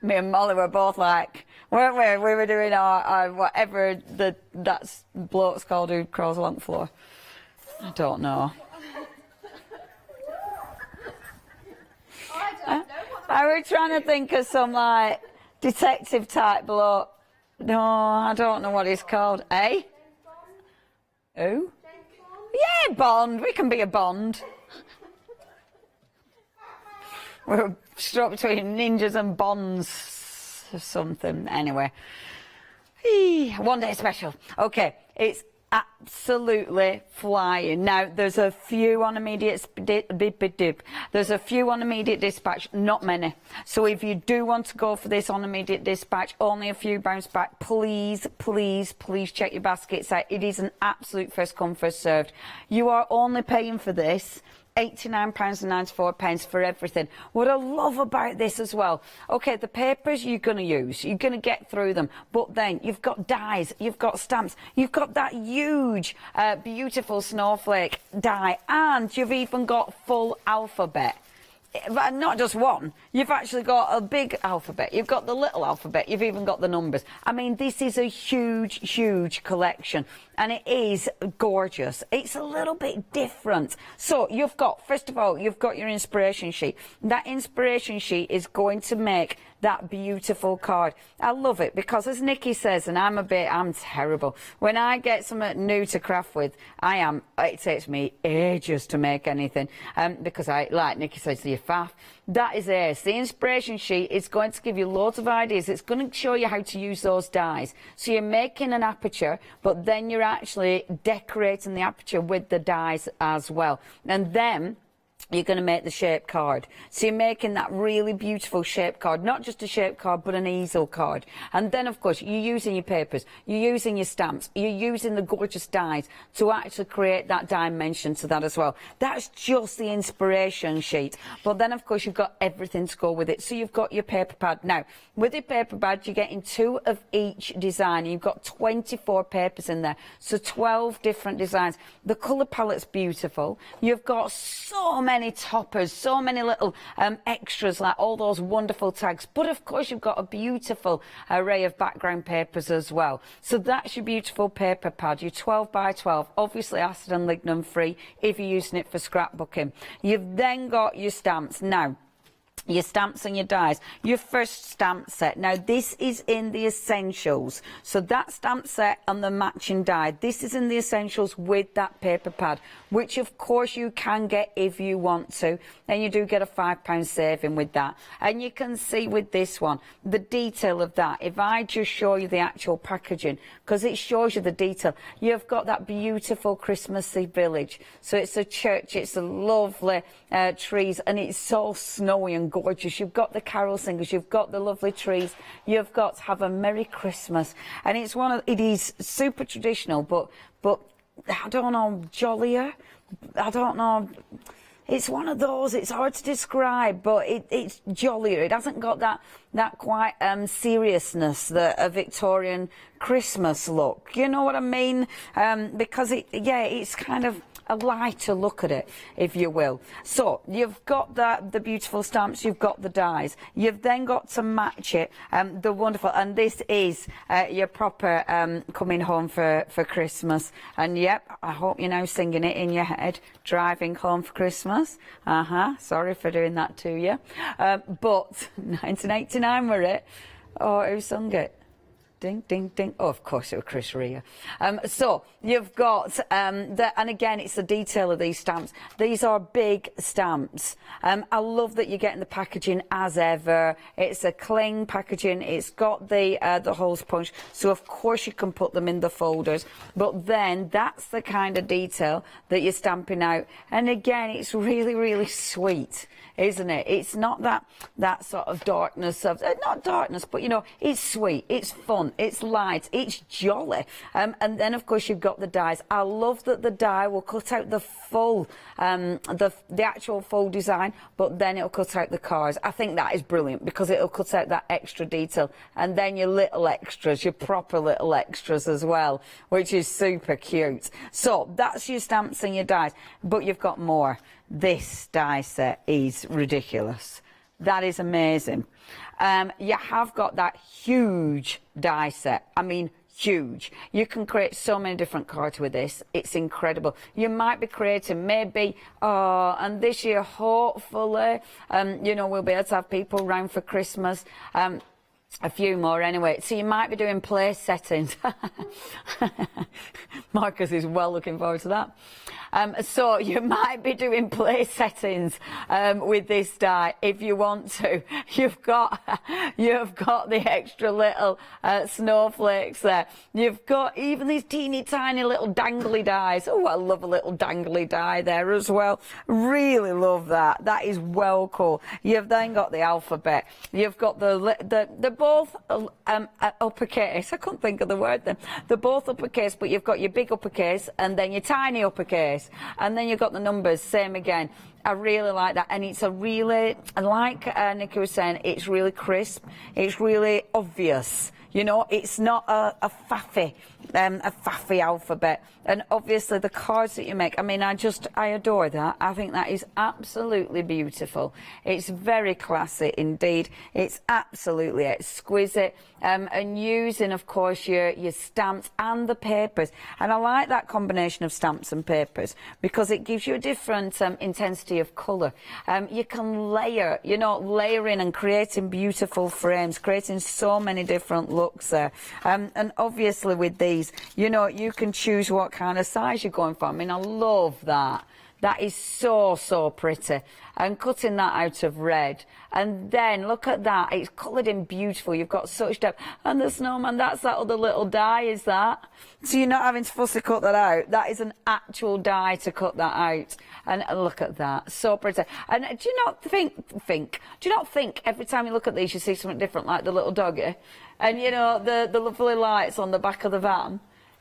Me and Molly were both like, weren't we? We were doing our whatever that bloke's called who crawls along the floor. I don't know. I was trying to think of some like detective type bloke. No, I don't know what he's called. Eh? Who? Yeah, Bond. We can be a Bond. We're stuck between ninjas and bonds or something. Anyway. One day special. Okay, it's absolutely flying. Now, there's a few on immediate dispatch, not many. So if you do want to go for this on immediate dispatch, only a few bounce back. Please, please, please check your baskets out. It is an absolute first come, first served. You are only paying for this £89.94 for everything. What I love about this as well, okay, the papers you're going to use, you're going to get through them, but then you've got dies, you've got stamps, you've got that huge, beautiful snowflake die, and you've even got full alphabet. But not just one, you've actually got a big alphabet, you've got the little alphabet, you've even got the numbers. I mean, this is a huge, huge collection, and it is gorgeous. It's a little bit different. So you've got, first of all, you've got your inspiration sheet. That inspiration sheet is going to make that beautiful card. I love it because, as Nikki says, and I'm terrible. When I get something new to craft with, it takes me ages to make anything. Because like Nikki says, the faff, that is ace. The inspiration sheet is going to give you loads of ideas. It's going to show you how to use those dies. So you're making an aperture, but then you're actually decorating the aperture with the dies as well. And then you're going to make the shape card. So you're making that really beautiful shape card, not just a shape card, but an easel card. And then, of course, you're using your papers, you're using your stamps, you're using the gorgeous dies to actually create that dimension to that as well. That's just the inspiration sheet. But then, of course, you've got everything to go with it. So you've got your paper pad. Now, with your paper pad, you're getting 2 of each design. You've got 24 papers in there, so 12 different designs. The colour palette's beautiful. You've got so many many toppers, so many little extras, like all those wonderful tags. But of course, you've got a beautiful array of background papers as well. So that's your beautiful paper pad, your 12 by 12, obviously acid and lignin free if you're using it for scrapbooking. You've then got your stamps. Now, your stamps and your dies, your first stamp set. Now this is in the essentials, so that stamp set and the matching die, this is in the essentials with that paper pad, which of course you can get if you want to, and you do get a £5 saving with that. And you can see with this one the detail of that. If I just show you the actual packaging, because it shows you the detail, you've got that beautiful Christmassy village. So it's a church, it's a lovely trees, and it's so snowy and gorgeous. You've got the carol singers, you've got the lovely trees, you've got to have a Merry Christmas. And it's it is super traditional, but I don't know, jollier, I don't know, it's one of those, it's hard to describe, but it's jollier. It hasn't got that quite seriousness, a Victorian Christmas look, you know what I mean? Because it's kind of a lighter look at it, if you will. So you've got the beautiful stamps, you've got the dies, you've then got to match it, the wonderful, and this is your proper coming home for Christmas. And yep, I hope you're now singing it in your head, driving home for Christmas. Sorry for doing that to you, but 1989 were it. Oh, who sung it? Ding, ding, ding. Oh, of course, it was Chris Rea. So you've got, and again, it's the detail of these stamps. These are big stamps. I love that you're getting the packaging as ever. It's a cling packaging. It's got the holes punched. So, of course, you can put them in the folders. But then that's the kind of detail that you're stamping out. And again, it's really, really sweet, isn't it? It's not that sort of darkness of, not darkness, but, you know, it's sweet, it's fun, it's light, it's jolly. And then, of course, you've got the dies. I love that the die will cut out the full, the actual full design, but then it'll cut out the cards. I think that is brilliant because it'll cut out that extra detail. And then your little extras, your proper little extras as well, which is super cute. So that's your stamps and your dies, but you've got more. This die set is ridiculous. That is amazing. You have got that huge die set. I mean, huge. You can create so many different cards with this. It's incredible. You might be creating maybe, and this year, hopefully, you know, we'll be able to have people round for Christmas. A few more anyway. So you might be doing place settings. Marcus is well looking forward to that. So you might be doing place settings with this die if you want to. You've got the extra little snowflakes there. You've got even these teeny tiny little dangly dies. Oh, I love a little dangly die there as well. Really love that. That is well cool. You've then got the alphabet. You've got the both uppercase. I couldn't think of the word then. They're both uppercase, but you've got your big uppercase and then your tiny uppercase. And then you've got the numbers, same again. I really like that. And it's a really, like Nikki was saying, it's really crisp. It's really obvious. You know, it's not a faffy alphabet. And obviously the cards that you make, I mean, I adore that. I think that is absolutely beautiful. It's very classy indeed. It's absolutely exquisite. And using, of course, your stamps and the papers. And I like that combination of stamps and papers because it gives you a different intensity of colour. You can layer, you know, layering and creating beautiful frames, creating so many different looks there. And obviously with these, you know, you can choose what kind of size you're going for. I mean, I love that. That is so, so pretty. And cutting that out of red. And then, look at that. It's coloured in beautiful. You've got such depth. And the snowman, that's that other little die, is that? So you're not having to fussy cut that out. That is an actual die to cut that out. And look at that. So pretty. And do you not think every time you look at these, you see something different, like the little doggy? And, you know, the lovely lights on the back of the van?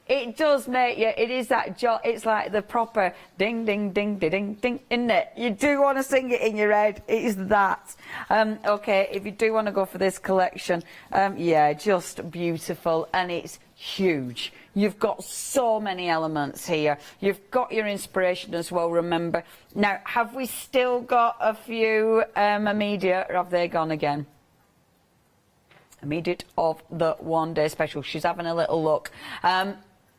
It does make you, it is that, it's like the proper ding, ding, ding, ding, ding, ding, isn't it? You do want to sing it in your head. It is that. Okay, if you do want to go for this collection, yeah, just beautiful. And it's huge. You've got so many elements here. You've got your inspiration as well, remember. Now, have we still got a few immediate, or have they gone again? Immediate of the one-day special. She's having a little look.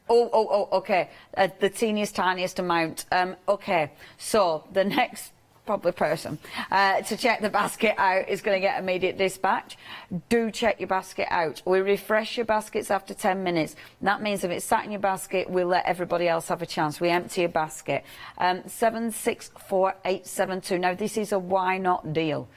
Okay. The teeniest, tiniest amount. Okay, so the next probably person to check the basket out is going to get immediate dispatch. Do check your basket out. We refresh your baskets after 10 minutes. That means if it's sat in your basket, we'll let everybody else have a chance. We empty your basket. 764872. Now, this is a why not deal.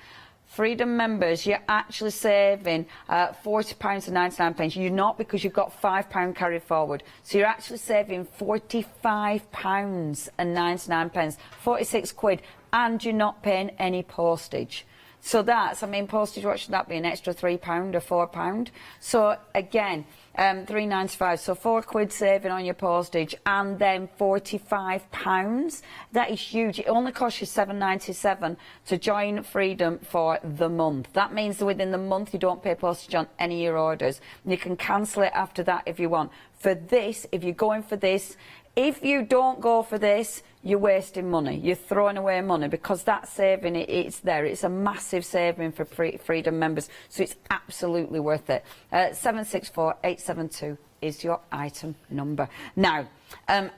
Freedom members, you're actually saving £40.99. You're not, because you've got £5 carry forward. So you're actually saving £45.99, 46 quid, and you're not paying any postage. So that's, I mean, postage, what should that be, an extra £3 or £4? So again, £3.95, so £4 saving on your postage, and then £45. That is huge. It only costs you £7.97 to join Freedom for the month. That means that within the month you don't pay postage on any of your orders. You can cancel it after that if you want. For this, if you're going for this, if you don't go for this, you're wasting money. You're throwing away money, because that saving, it's there. It's a massive saving for Freedom members, so it's absolutely worth it. 764872 is your item number. Now,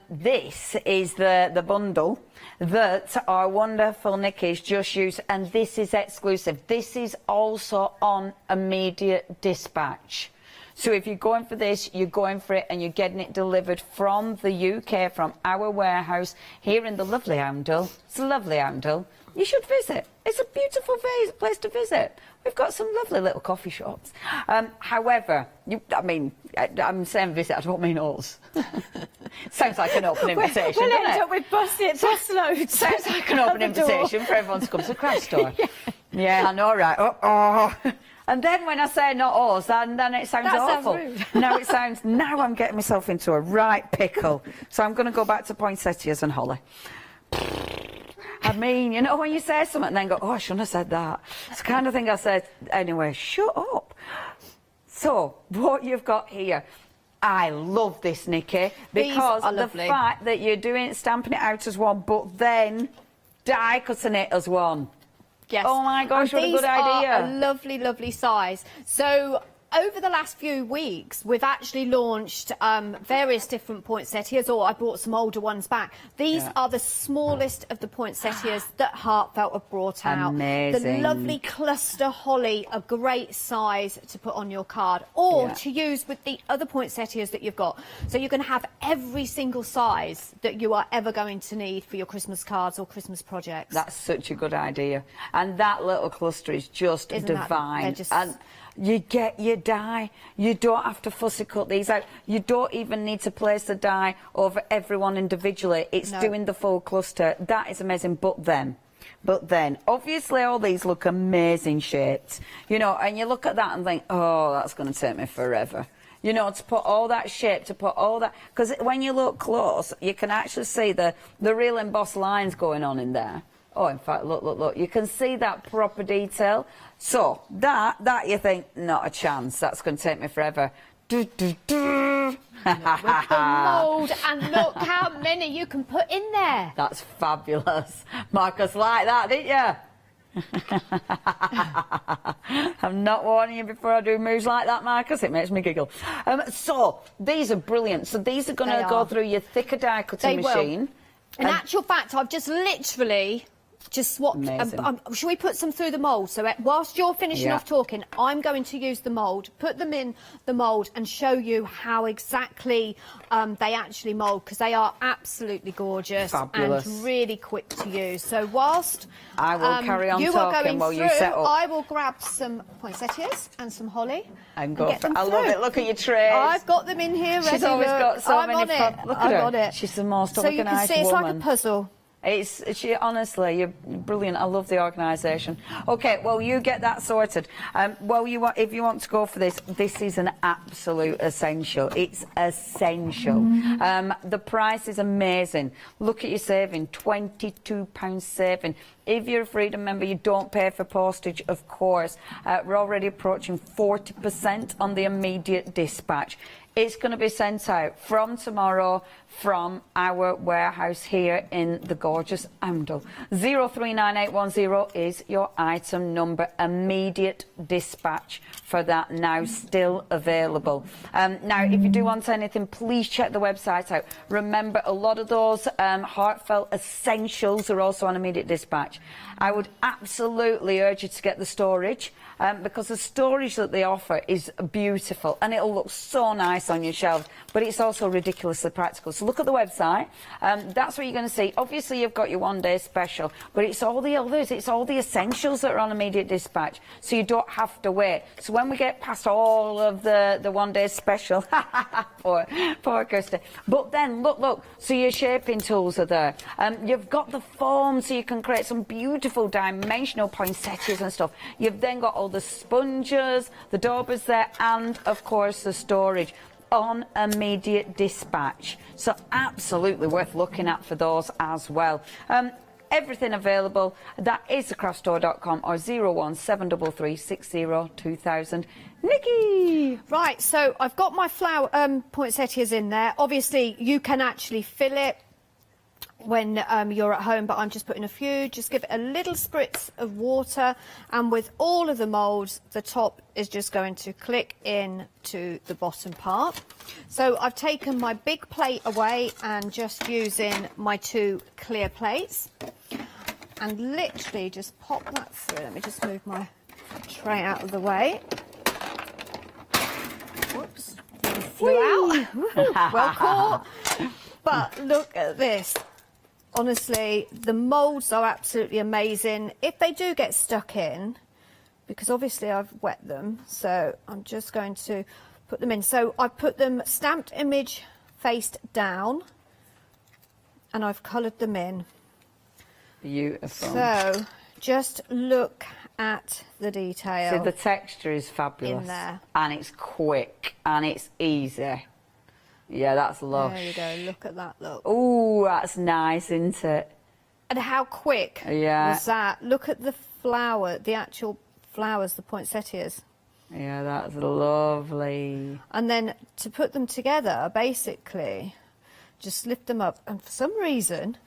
this is the bundle that our wonderful Nikki's just used, and this is exclusive. This is also on immediate dispatch. So if you're going for this, you're going for it, and you're getting it delivered from the UK, from our warehouse here in the lovely Oundle. It's a lovely Oundle. You should visit. It's a beautiful place to visit. We've got some lovely little coffee shops. However, I'm saying visit, I don't mean us. Sounds like an open invitation, we'll doesn't end it? up with bus loads. Sounds like an open invitation for everyone to come to the craft store. Yeah, I know, right? And then when I say not us, then it sounds awful. Now I'm getting myself into a right pickle. So I'm going to go back to poinsettias and holly. I mean, you know, when you say something and then go, oh, I shouldn't have said that. It's the kind of thing I said. Anyway, shut up. So, what you've got here, I love this, Nikki, because the fact that you're stamping it out as one, but then die cutting it as one. Yes. Oh my gosh, what a good idea. These are a lovely, lovely size. So over the last few weeks, we've actually launched various different poinsettias, or I brought some older ones back. These are the smallest of the poinsettias that Heartfelt have brought out. Amazing. The lovely cluster holly, a great size to put on your card, or to use with the other poinsettias that you've got. So you can have every single size that you are ever going to need for your Christmas cards or Christmas projects. That's such a good idea. And that little cluster is just divine. And you get your die. You don't have to fussy cut these out. You don't even need to place the die over everyone individually. It's doing the full cluster. That is amazing. But then, obviously all these look amazing shaped. You know, and you look at that and think, oh, that's going to take me forever. You know, to put all that shape, to put all that... Because when you look close, you can actually see the real embossed lines going on in there. Oh, in fact, look. You can see that proper detail. So, that you think, not a chance. That's going to take me forever. With the mould, and look how many you can put in there. That's fabulous. Marcus liked that, didn't you? I'm not warning you before I do moves like that, Marcus. It makes me giggle. So, these are brilliant. So, these are going to go through your thicker die cutting machine. In actual fact, I've just literally just swapped. Shall we put some through the mould? So whilst you're finishing off talking, I'm going to use the mould, put them in the mould, and show you how exactly they actually mould, because they are absolutely gorgeous and really quick to use. So whilst I will carry on you talking are going while through, you set up. I will grab some poinsettias and some holly. And go for I love it. Look at your trays. I've got them in here ready. She's always got so many. Look at her. it. She's the most organised woman. So you can see it's like a puzzle. Honestly, you're brilliant. I love the organisation. Okay, well, you get that sorted. If you want to go for this, this is an absolute essential. It's essential. The price is amazing. Look at your saving, £22 saving. If you're a Freedom member, you don't pay for postage, of course. We're already approaching 40% on the immediate dispatch. It's going to be sent out from tomorrow from our warehouse here in the gorgeous Oundle. 039810 is your item number. Immediate dispatch for that now, still available. Now, if you do want anything, please check the website out. Remember, a lot of those heartfelt essentials are also on immediate dispatch. I would absolutely urge you to get the storage. Because the storage that they offer is beautiful and it'll look so nice on your shelves, but it's also ridiculously practical. So look at the website. That's what you're going to see. Obviously, you've got your one-day special, but it's all the others. It's all the essentials that are on immediate dispatch, so you don't have to wait. So when we get past all of the one-day special, poor Kirsty. But then, look, so your shaping tools are there. You've got the foam, so you can create some beautiful dimensional poinsettias and stuff. You've then got all the sponges, the daubers there, and of course the storage on immediate dispatch. So absolutely worth looking at for those as well. Everything available. That is thecraftstore.com or 01733 60 2000. Nikki! Right, so I've got my flower poinsettias in there. Obviously, you can actually fill it when you're at home, but I'm just putting a few. Just give it a little spritz of water, and with all of the moulds, the top is just going to click in to the bottom part. So I've taken my big plate away and just using my 2 clear plates and literally just pop that through. Let me just move my tray out of the way. Whoops, flew out. Well caught. But look at this. Honestly, the moulds are absolutely amazing. If they do get stuck in, because obviously I've wet them, so I'm just going to put them in. So I've put them stamped image faced down, and I've coloured them in. Beautiful. So just look at the detail. So the texture is fabulous. In there. And it's quick and it's easy. Yeah, that's lush. There you go, look at that, look. Oh, that's nice, isn't it? And how quick was that? Look at the flower, the actual flowers, the poinsettias. Yeah, that's lovely. And then to put them together, basically, just lift them up. And for some reason,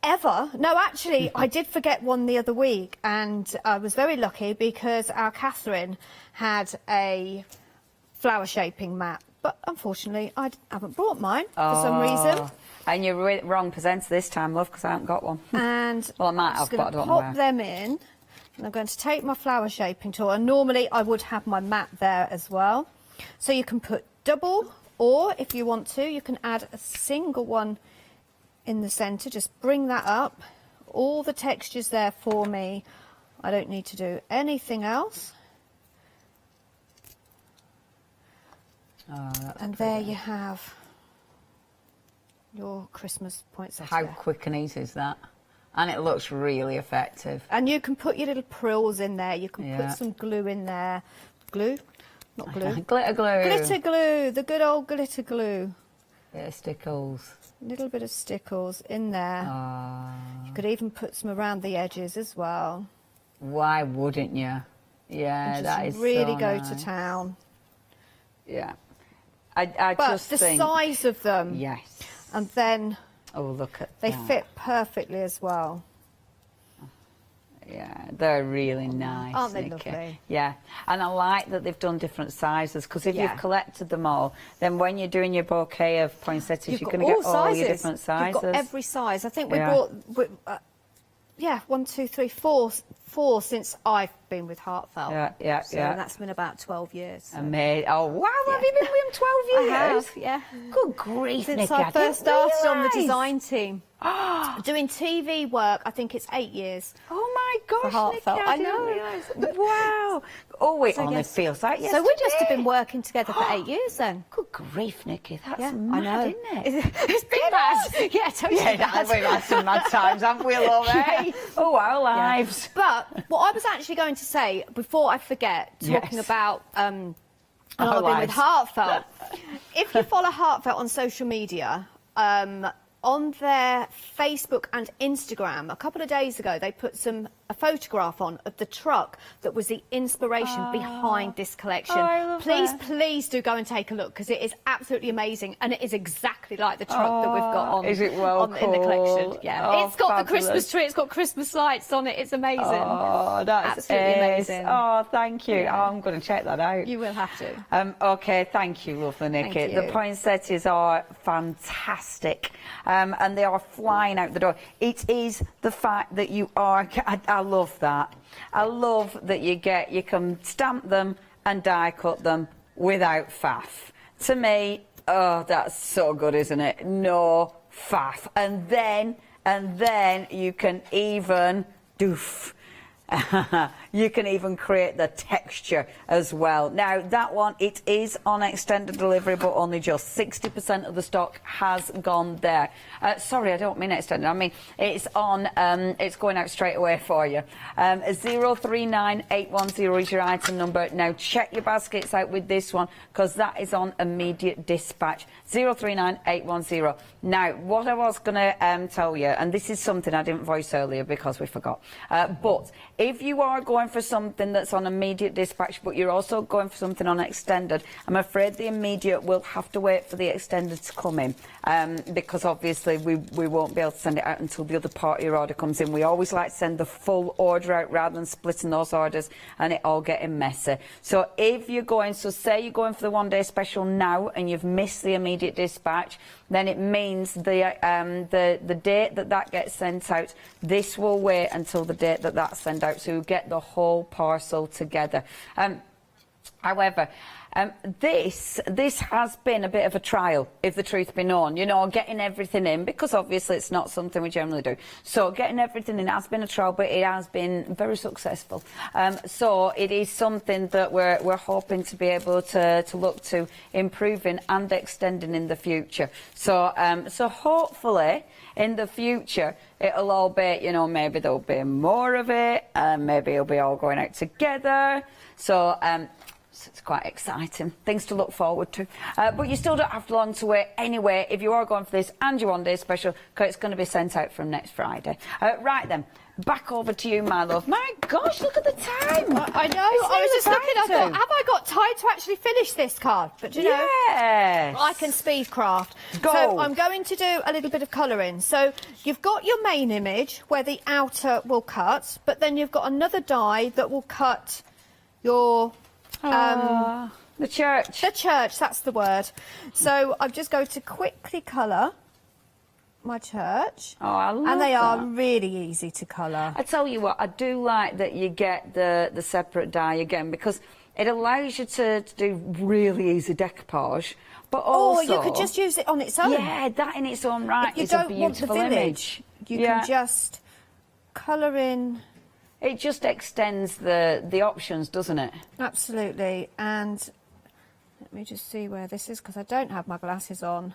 no, actually, I did forget one the other week. And I was very lucky because our Catherine had a flower shaping mat. But unfortunately, I haven't brought mine for some reason. And you're wrong presenter this time, love, because I haven't got one. And well, I might have, but I don't know where. pop them in. And I'm going to take my flower shaping tool. And normally, I would have my mat there as well. So you can put double, or if you want to, you can add a single one in the centre. Just bring that up. All the texture's there for me. I don't need to do anything else. And there you have your Christmas poinsettia. How quick and easy is that? And it looks really effective. And you can put your little prills in there. You can put some glue in there. Glue? Not glue. Glitter glue. Glitter glue. The good old glitter glue. Bit of stickles. A little bit of stickles in there. You could even put some around the edges as well. Why wouldn't you? Yeah, and that is really so go nice. to town. Yeah. I but just the think... size of them. Yes. And then... Oh, look at they that. fit perfectly as well. Yeah, they're really nice, Aren't they Nikki? lovely? Yeah, and I like that they've done different sizes, because if you've collected them all, then when you're doing your bouquet of poinsettias, you're going to get all your different sizes. You've got every size. I think we bought... 1, 2, 3, 4 since I've been with Heartfelt. So that's been about 12 years. So. Amazing. Oh, wow, have you been with him 12 years? I have, yeah. Good grief, Since Nikki, I first started on the realise. design team. Doing TV work, I think it's 8 years. Oh my gosh, Heartfelt. Nikki, I didn't realise. Wow. Oh, it only feels like yesterday. So we must have been working together for 8 years then. Good grief, Nikki, that's I mad, know. isn't it? It's been bad. Yeah, totally bad. We've had some mad times, haven't we, already? Oh, our lives. But what I was actually going to say, before I forget, talking about... and I've been with Heartfelt. If you follow Heartfelt on social media, on their Facebook and Instagram a couple of days ago, they put a photograph on of the truck that was the inspiration behind this collection. Please do go and take a look, because it is absolutely amazing, and it is exactly like the truck that we've got on, is it well in the collection. Yeah, it's got fabulous. the Christmas tree, it's got Christmas lights on it. It's amazing. Oh, that's absolutely amazing. Oh, thank you. Yeah. Oh, I'm going to check that out. You will have to. Okay, thank you, lovely Nikki. Thank you. The poinsettias are fantastic, and they are flying out the door. It is the fact that you are. I love that. I love that you can stamp them and die cut them without faff. To me, oh, that's so good, isn't it? No faff. And then you can even doof. You can even create the texture as well. Now, that one, it is on extended delivery, but only just 60% of the stock has gone there. Sorry, I don't mean extended. I mean, it's on, it's going out straight away for you. 039810 is your item number. Now, check your baskets out with this one, because that is on immediate dispatch. 039810. Now, what I was going to tell you, and this is something I didn't voice earlier because we forgot, but if you are going for something that's on immediate dispatch, but you're also going for something on extended, I'm afraid the immediate will have to wait for the extended to come in, because obviously we won't be able to send it out until the other part of your order comes in. We always like to send the full order out rather than splitting those orders and it all getting messy. So if you're going, so say you're going for the one-day special now and you've missed the immediate dispatch, then it means the date that gets sent out, this will wait until the date that's sent out, so you get the whole parcel together. However, this has been a bit of a trial, if the truth be known, you know, getting everything in, because obviously it's not something we generally do. So getting everything in has been a trial, but it has been very successful. So it is something that we're hoping to be able to look to improving and extending in the future. So so hopefully in the future it'll all be, you know, maybe there'll be more of it, maybe it'll be all going out together. So so it's quite exciting. Things to look forward to. But you still don't have long to wait anyway if you are going for this and your one-day special, because it's going to be sent out from next Friday. Right then, back over to you, my love. My gosh, look at the time. I know. I was just looking, I thought, have I got time to actually finish this card? But you know, yes, I can speed craft. Go. So I'm going to do a little bit of colouring. So you've got your main image where the outer will cut, but then you've got another die that will cut your... the church. The church, that's the word. So I'm just going to quickly colour my church. Oh, I love And they that. are really easy to colour. I tell you what, I do like that you get the separate die again, because it allows you to do really easy decoupage, but also... Or you could just use it on its own. Yeah, that in its own right if you is don't a want the beautiful village, image. you can just colour in... It just extends the options, doesn't it? Absolutely. And let me just see where this is, because I don't have my glasses on.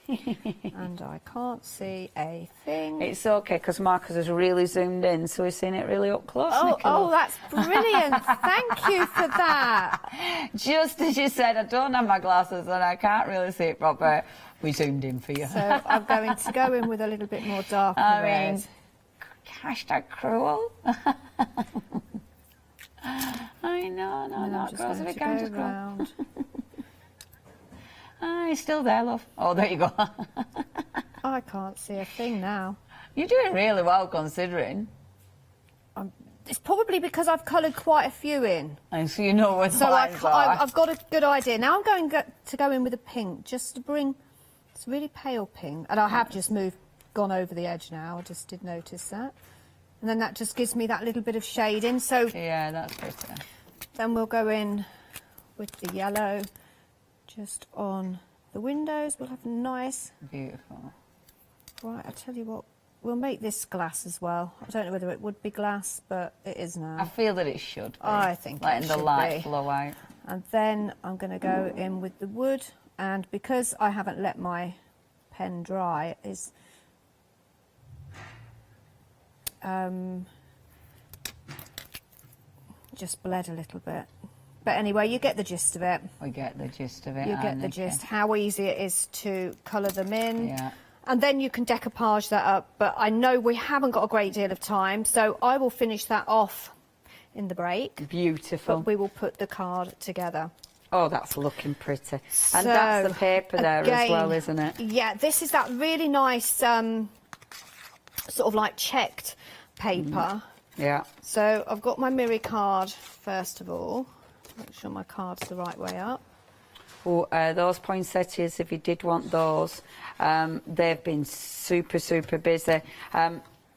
And I can't see a thing. It's okay, because Marcus has really zoomed in, so we've seen it really up close. Oh, that's brilliant. Thank you for that. Just as you said, I don't have my glasses and I can't really see it proper. We zoomed in for you. So I'm going to go in with a little bit more dark I red. mean, hashtag cruel. I know, no, girls, if you can just go. He's still there, love. Oh, there you go. I can't see a thing now. You're doing really well, considering. It's probably because I've coloured quite a few in. And so you know where the So lines are. I've got a good idea. Now I'm going to go in with a pink, just to bring... It's a really pale pink. And I have just gone over the edge now. I just did notice that. And then that just gives me that little bit of shading. So yeah, that's better. Then we'll go in with the yellow just on the windows. We'll have a nice... Beautiful. Right, I'll tell you what. We'll make this glass as well. I don't know whether it would be glass, but it is now. I feel that it should be. I think letting it the should light be. flow out. And then I'm going to go in with the wood, and because I haven't let my pen dry, is just bled a little bit. But anyway, you get the gist of it. We get the gist of it. You get the gist. How easy it is to colour them in. Yeah. and then you can decoupage that up. But I know we haven't got a great deal of time, so I will finish that off in the break. Beautiful. But we will put the card together. Oh, that's looking pretty. And So, that's the paper there as again, well, isn't it? Yeah, this is that really nice sort of like checked paper. Yeah. So I've got my mirror card first of all. Make sure my card's the right way up. Oh, those poinsettias, if you did want those, they've been super, super busy.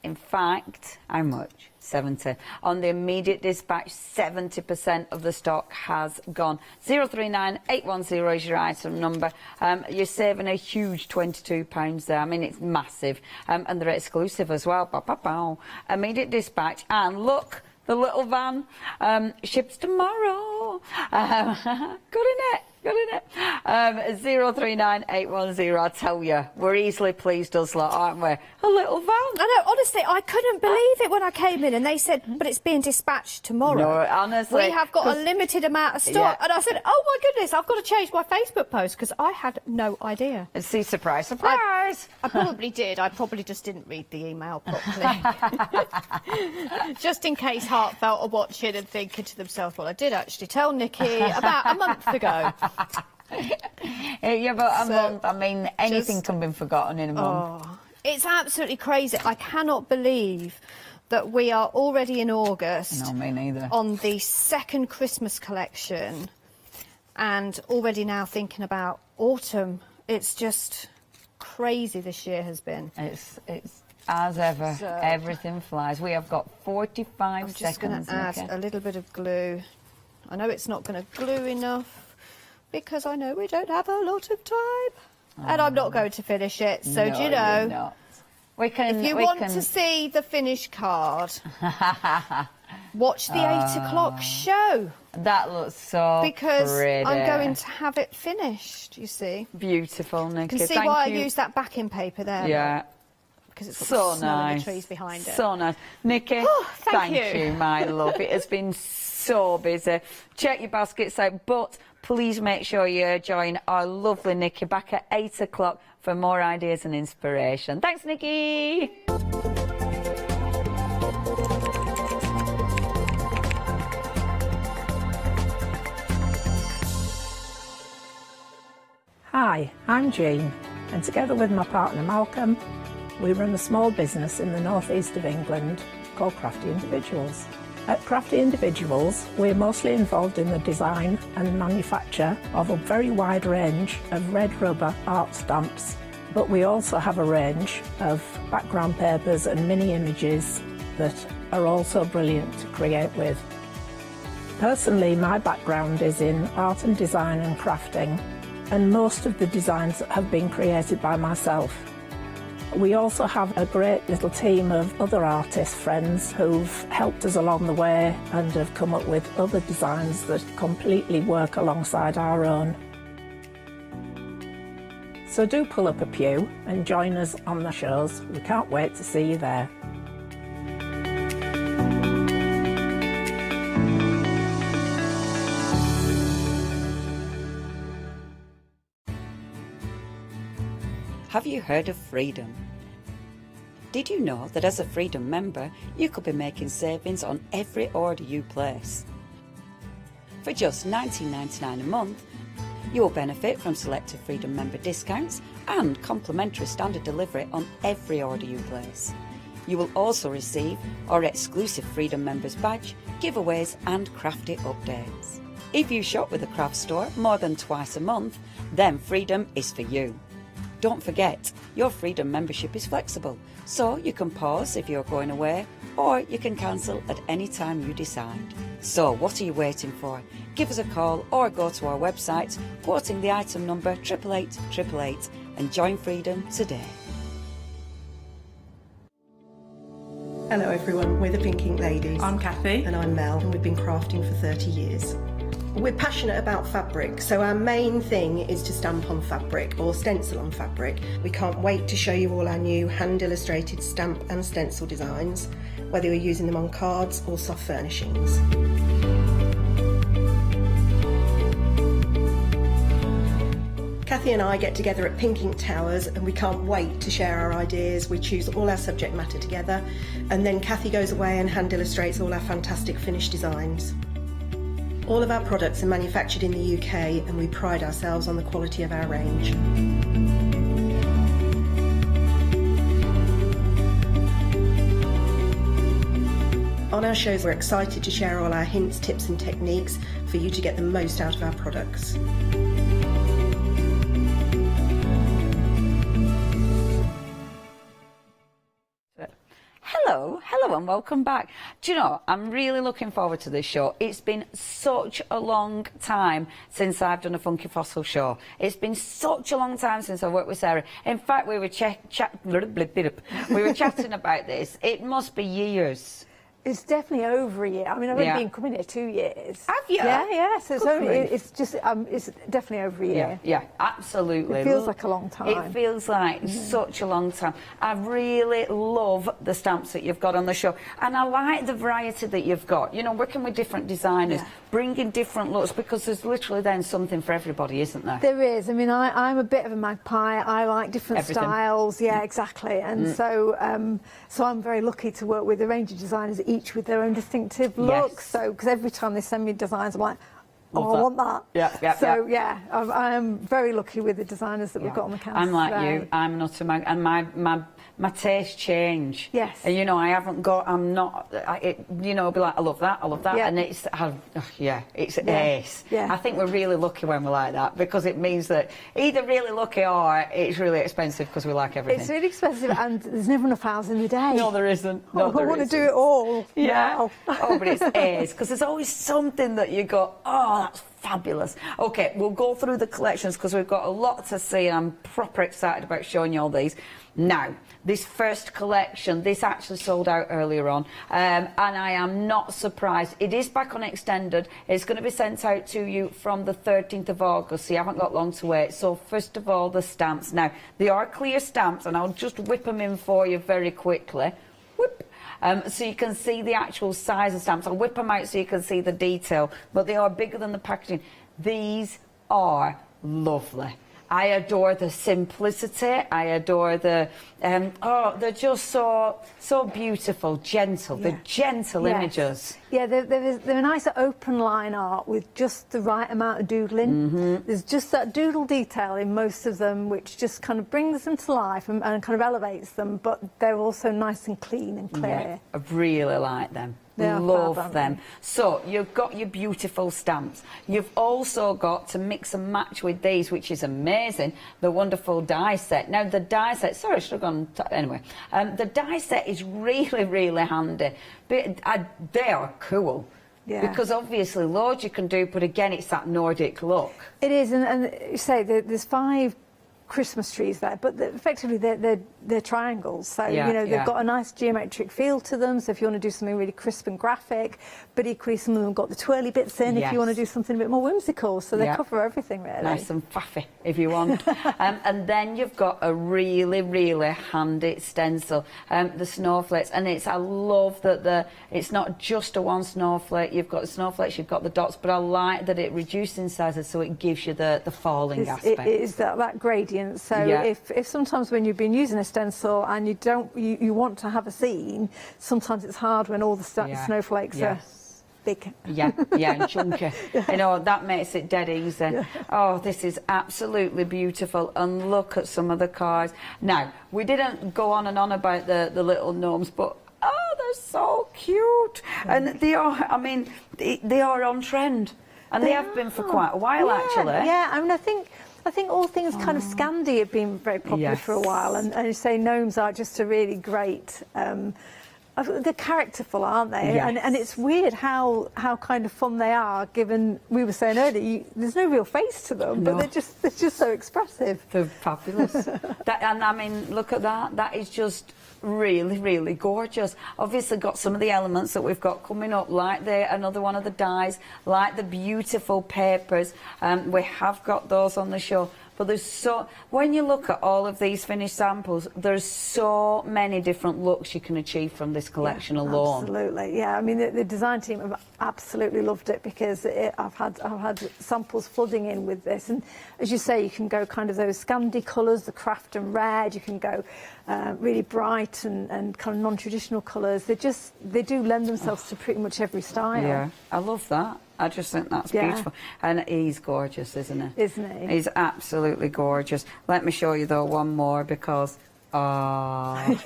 In fact, how much? 70. On the immediate dispatch, 70% of the stock has gone. 039810 is your item number. You're saving a huge £22 there. I mean, it's massive. And they're exclusive as well. Bow, bow, bow. Immediate dispatch. And look, the little van ships tomorrow. Good, innit? Good, innit? 039810. I tell you, we're easily pleased, us lot, aren't we? A little van. I know, honestly, I couldn't believe it when I came in and they said, but it's being dispatched tomorrow. No, honestly. We have got a limited amount of stock. Yeah. And I said, oh my goodness, I've got to change my Facebook post because I had no idea. See, surprise, surprise. I probably did. I probably just didn't read the email properly. Just in case Heartfelt are watching and thinking to themselves, well, I did actually tell Nikki about a month ago. Yeah, but a month, I mean, anything can be forgotten in a month. Oh, it's absolutely crazy. I cannot believe that we are already in August. No, me neither. On the second Christmas collection and already now thinking about autumn. It's just crazy this year has been. It's as ever, So, everything flies. We have got 45 I'm seconds. just going to add a little bit of glue. I know it's not going to glue enough because I know we don't have a lot of time. And I'm not going to finish it. So, No, do you you're know, not. We can, if you we want can... to see the finished card, watch the 8 o'clock show. That looks so Because pretty. I'm going to have it finished, you see. Beautiful, Nikki. You can see Thank why you. I used that backing paper there. Yeah. Because it's got So the snow and nice. the trees behind it. So nice. Nikki, Oh, thank you, my love. It has been so busy. Check your baskets out, but please make sure you join our lovely Nikki back at 8 o'clock for more ideas and inspiration. Thanks, Nikki. Hi, I'm Jean, and together with my partner Malcolm, we run a small business in the northeast of England called Crafty Individuals. At Crafty Individuals, we're mostly involved in the design and manufacture of a very wide range of red rubber art stamps, but we also have a range of background papers and mini images that are also brilliant to create with. Personally, my background is in art and design and crafting, and most of the designs have been created by myself. We also have a great little team of other artist friends who've helped us along the way and have come up with other designs that completely work alongside our own. So do pull up a pew and join us on the shows. We can't wait to see you there. Have you heard of Freedom? Did you know that as a Freedom member, you could be making savings on every order you place? For just $19.99 a month, you will benefit from selected Freedom member discounts and complimentary standard delivery on every order you place. You will also receive our exclusive Freedom members badge, giveaways and crafty updates. If you shop with a craft store more than twice a month, then Freedom is for you. Don't forget, your Freedom membership is flexible, so you can pause if you're going away, or you can cancel at any time you decide. So what are you waiting for? Give us a call or go to our website, quoting the item number 88888, and join Freedom today. Hello everyone, we're the Pink Ink Ladies. I'm Kathy. And I'm Mel, and we've been crafting for 30 years. We're passionate about fabric, so our main thing is to stamp on fabric or stencil on fabric. We can't wait to show you all our new hand-illustrated stamp and stencil designs, whether you're using them on cards or soft furnishings. Kathy and I get together at Pink Ink Towers and we can't wait to share our ideas. We choose all our subject matter together and then Kathy goes away and hand illustrates all our fantastic finished designs. All of our products are manufactured in the UK and we pride ourselves on the quality of our range. On our shows, we're excited to share all our hints, tips and techniques for you to get the most out of our products. Hello and welcome back. Do you know, I'm really looking forward to this show. It's been such a long time since I've done a Funky Fossil show. It's been such a long time since I've worked with Sarah. In fact, we were chatting about this. It must be years. It's definitely over a year. I mean, I've only been coming here 2 years. Have you? Yeah. So it's definitely over a year. Yeah, absolutely. It feels like a long time. It feels like such a long time. I really love the stamps that you've got on the show, and I like the variety that you've got. You know, working with different designers, bringing different looks, because there's literally then something for everybody, isn't there? There is. I mean, I'm a bit of a magpie. I like different styles. Yeah, exactly. And so I'm very lucky to work with a range of designers, each with their own distinctive look. So, because every time they send me designs, I'm like, I want that. So I am very lucky with the designers that we've got on the canvas. I'm like you. I'm not a mag, and my tastes change. Yes. And you know, I'm not. You know, I'll be like, I love that, and it's it's ace. Yeah. I think we're really lucky when we're like that, because it means that either really lucky or it's really expensive because we like everything. It's really expensive, and there's never enough hours in the day. No, there isn't. No, I want to do it all. Yeah. Now. Oh, but it's ace, because there's always something that you go, oh, that's fabulous. Okay, we'll go through the collections because we've got a lot to see, and I'm proper excited about showing you all these. Now, this first collection, this actually sold out earlier on, and I am not surprised. It is back on extended. It's going to be sent out to you from the 13th of August, so you haven't got long to wait. So first of all, the stamps. Now, they are clear stamps, and I'll just whip them in for you very quickly. Whoop. So you can see the actual size of stamps. I'll whip them out so you can see the detail, but they are bigger than the packaging. These are lovely. I adore the simplicity. I adore the, they're just so beautiful, gentle. Yeah. The gentle images. Yeah, they're a nice open line art with just the right amount of doodling. There's just that doodle detail in most of them, which just kind of brings them to life and kind of elevates them, but they're also nice and clean and clear. Yeah, I really like them. Love them. So you've got your beautiful stamps. You've also got to mix and match with these, which is amazing, the wonderful die set. Now the die set, sorry, I should have gone, anyway. The die set is really, really handy. But they are cool. Yeah. Because obviously loads you can do, but again, it's that Nordic look. It is, and you say there's 5 Christmas trees there, but effectively they're triangles, so you know they've got a nice geometric feel to them. So if you want to do something really crisp and graphic, but equally some of them got the twirly bits in if you want to do something a bit more whimsical. So they cover everything really. Nice and faffy if you want. And then you've got a really, really handy stencil, the snowflakes, and I love that it's not just a one snowflake. You've got the snowflakes, you've got the dots, but I like that it reduces in size, so it gives you the falling aspect. It is that gradient. So if sometimes when you've been using a stencil and you want to have a scene, sometimes it's hard when all the snowflakes are big. And chunky. You know, that makes it dead easy. Oh, this is absolutely beautiful, and look at some of the cards. Now, we didn't go on and on about the little gnomes, but oh, they're so cute. And they are, I mean, they are on trend, and they have been for quite a while actually. Yeah, I mean, I think all things kind of Scandi have been very popular for a while, and you say gnomes are just a really great. They're characterful, aren't they? And it's weird how kind of fun they are. Given we were saying earlier, there's no real face to them, but they're just so expressive. They're fabulous. And I mean, look at that. That is just really, really gorgeous. Obviously got some of the elements that we've got coming up, like another one of the dies, like the beautiful papers. We have got those on the show. But when you look at all of these finished samples, there's so many different looks you can achieve from this collection alone. Absolutely, yeah. I mean, the design team have absolutely loved it, because I've had samples flooding in with this, and as you say, you can go kind of those Scandi colours, the craft and red. You can go really bright and kind of non-traditional colours. They do lend themselves to pretty much every style. Yeah, I love that. I just think that's beautiful. And he's gorgeous, isn't he? Isn't he? He's absolutely gorgeous. Let me show you, though, one more, because... right,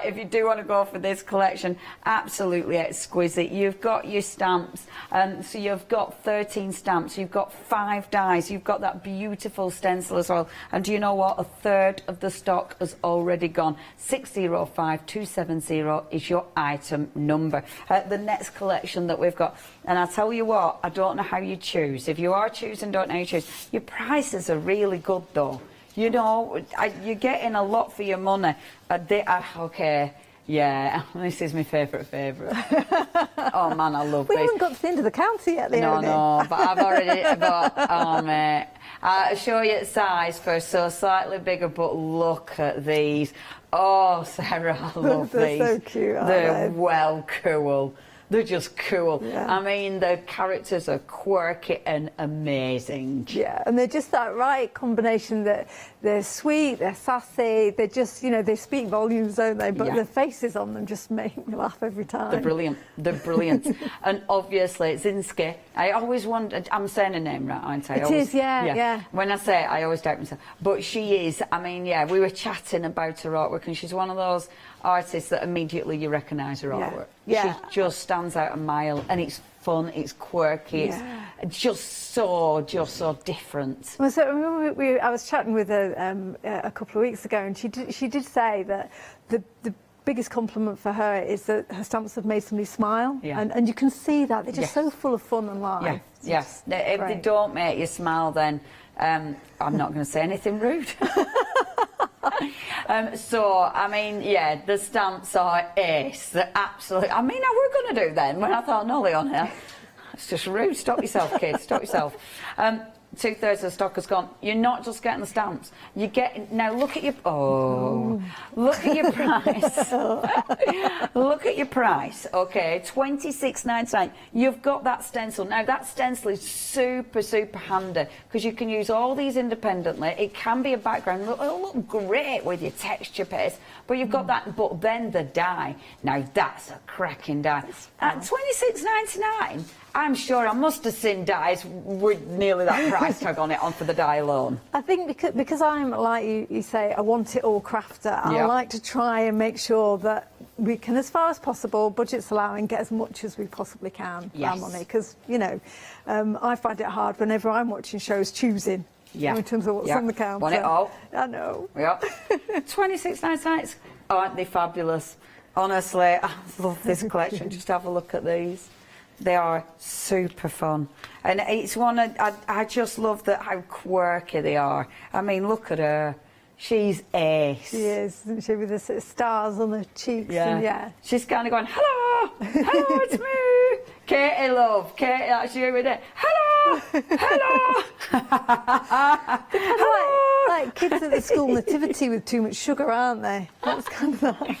if you do want to go for this collection, absolutely exquisite. You've got your stamps, so you've got 13 stamps, you've got 5 dies, you've got that beautiful stencil as well. And do you know what? A third of the stock has already gone. 605270 is your item number. The next collection that we've got, and I tell you what, I don't know how you choose. If you are choosing, don't know how you choose. Your prices are really good, though. You know, you're getting a lot for your money. Okay, yeah, this is my favourite. Oh, man, I love We these. haven't got to the end of the counter yet, Leonie. No, but I've already... oh, mate. I'll show you the size first, so slightly bigger, but look at these. Oh, Sarah, I love They're these. so cute, aren't They're they? well cool. They're just cool. Yeah. I mean, the characters are quirky and amazing. Yeah, and they're just that right combination that they're sweet, they're sassy, they're just, you know, they speak volumes, don't they? But the faces on them just make me laugh every time. They're brilliant. They're brilliant. And obviously, Zinski, I always wondered, I'm saying her name right, aren't I? It is, yeah. When I say it, I always doubt myself. But she is, I mean, yeah, we were chatting about her artwork, and she's one of those artists that immediately you recognise her artwork. Yeah. She just stands out a mile, and it's fun, it's quirky, it's just so different. Well, so I was chatting with her a couple of weeks ago, and she did say that the biggest compliment for her is that her stamps have made somebody smile, and you can see that they're just so full of fun and life. Yes. If they don't make you smile, then I'm not going to say anything rude. So, I mean, yeah, the stamps are ace. They're absolutely... I mean, I were going to do then when I thought, no, Leon, it's just rude. Stop yourself, kid. Stop yourself. 2/3 of the stock has gone. You're not just getting the stamps. You're getting... Now, look at your... Oh. Look at your price. Look at your price, OK? $26.99. You've got that stencil. Now, that stencil is super handy, because you can use all these independently. It can be a background. It'll look great with your texture paste, but you've got that... But then the die. Now, that's a cracking die. At $26.99, I'm sure I must have seen dies with nearly that price tag on it on for the die alone. I think because I'm like you say, I want it all crafter. I like to try and make sure that we can, as far as possible, budgets allowing, get as much as we possibly can for our money. Because, you know, I find it hard whenever I'm watching shows choosing. In terms of what's on the counter. Want it all? I know. Yeah. $26.99. Aren't they fabulous? Honestly, I love this collection. Just have a look at these. They are super fun, and it's one I just love how quirky they are. I mean, look at her. She's ace. She is, isn't she, with the sort of stars on her cheeks? Yeah. She's kind of going, hello, it's me, Katie, love, Katie. That's you with it. Hello, hello. Hello. Like kids at the school nativity with too much sugar, aren't they? That's kind of that.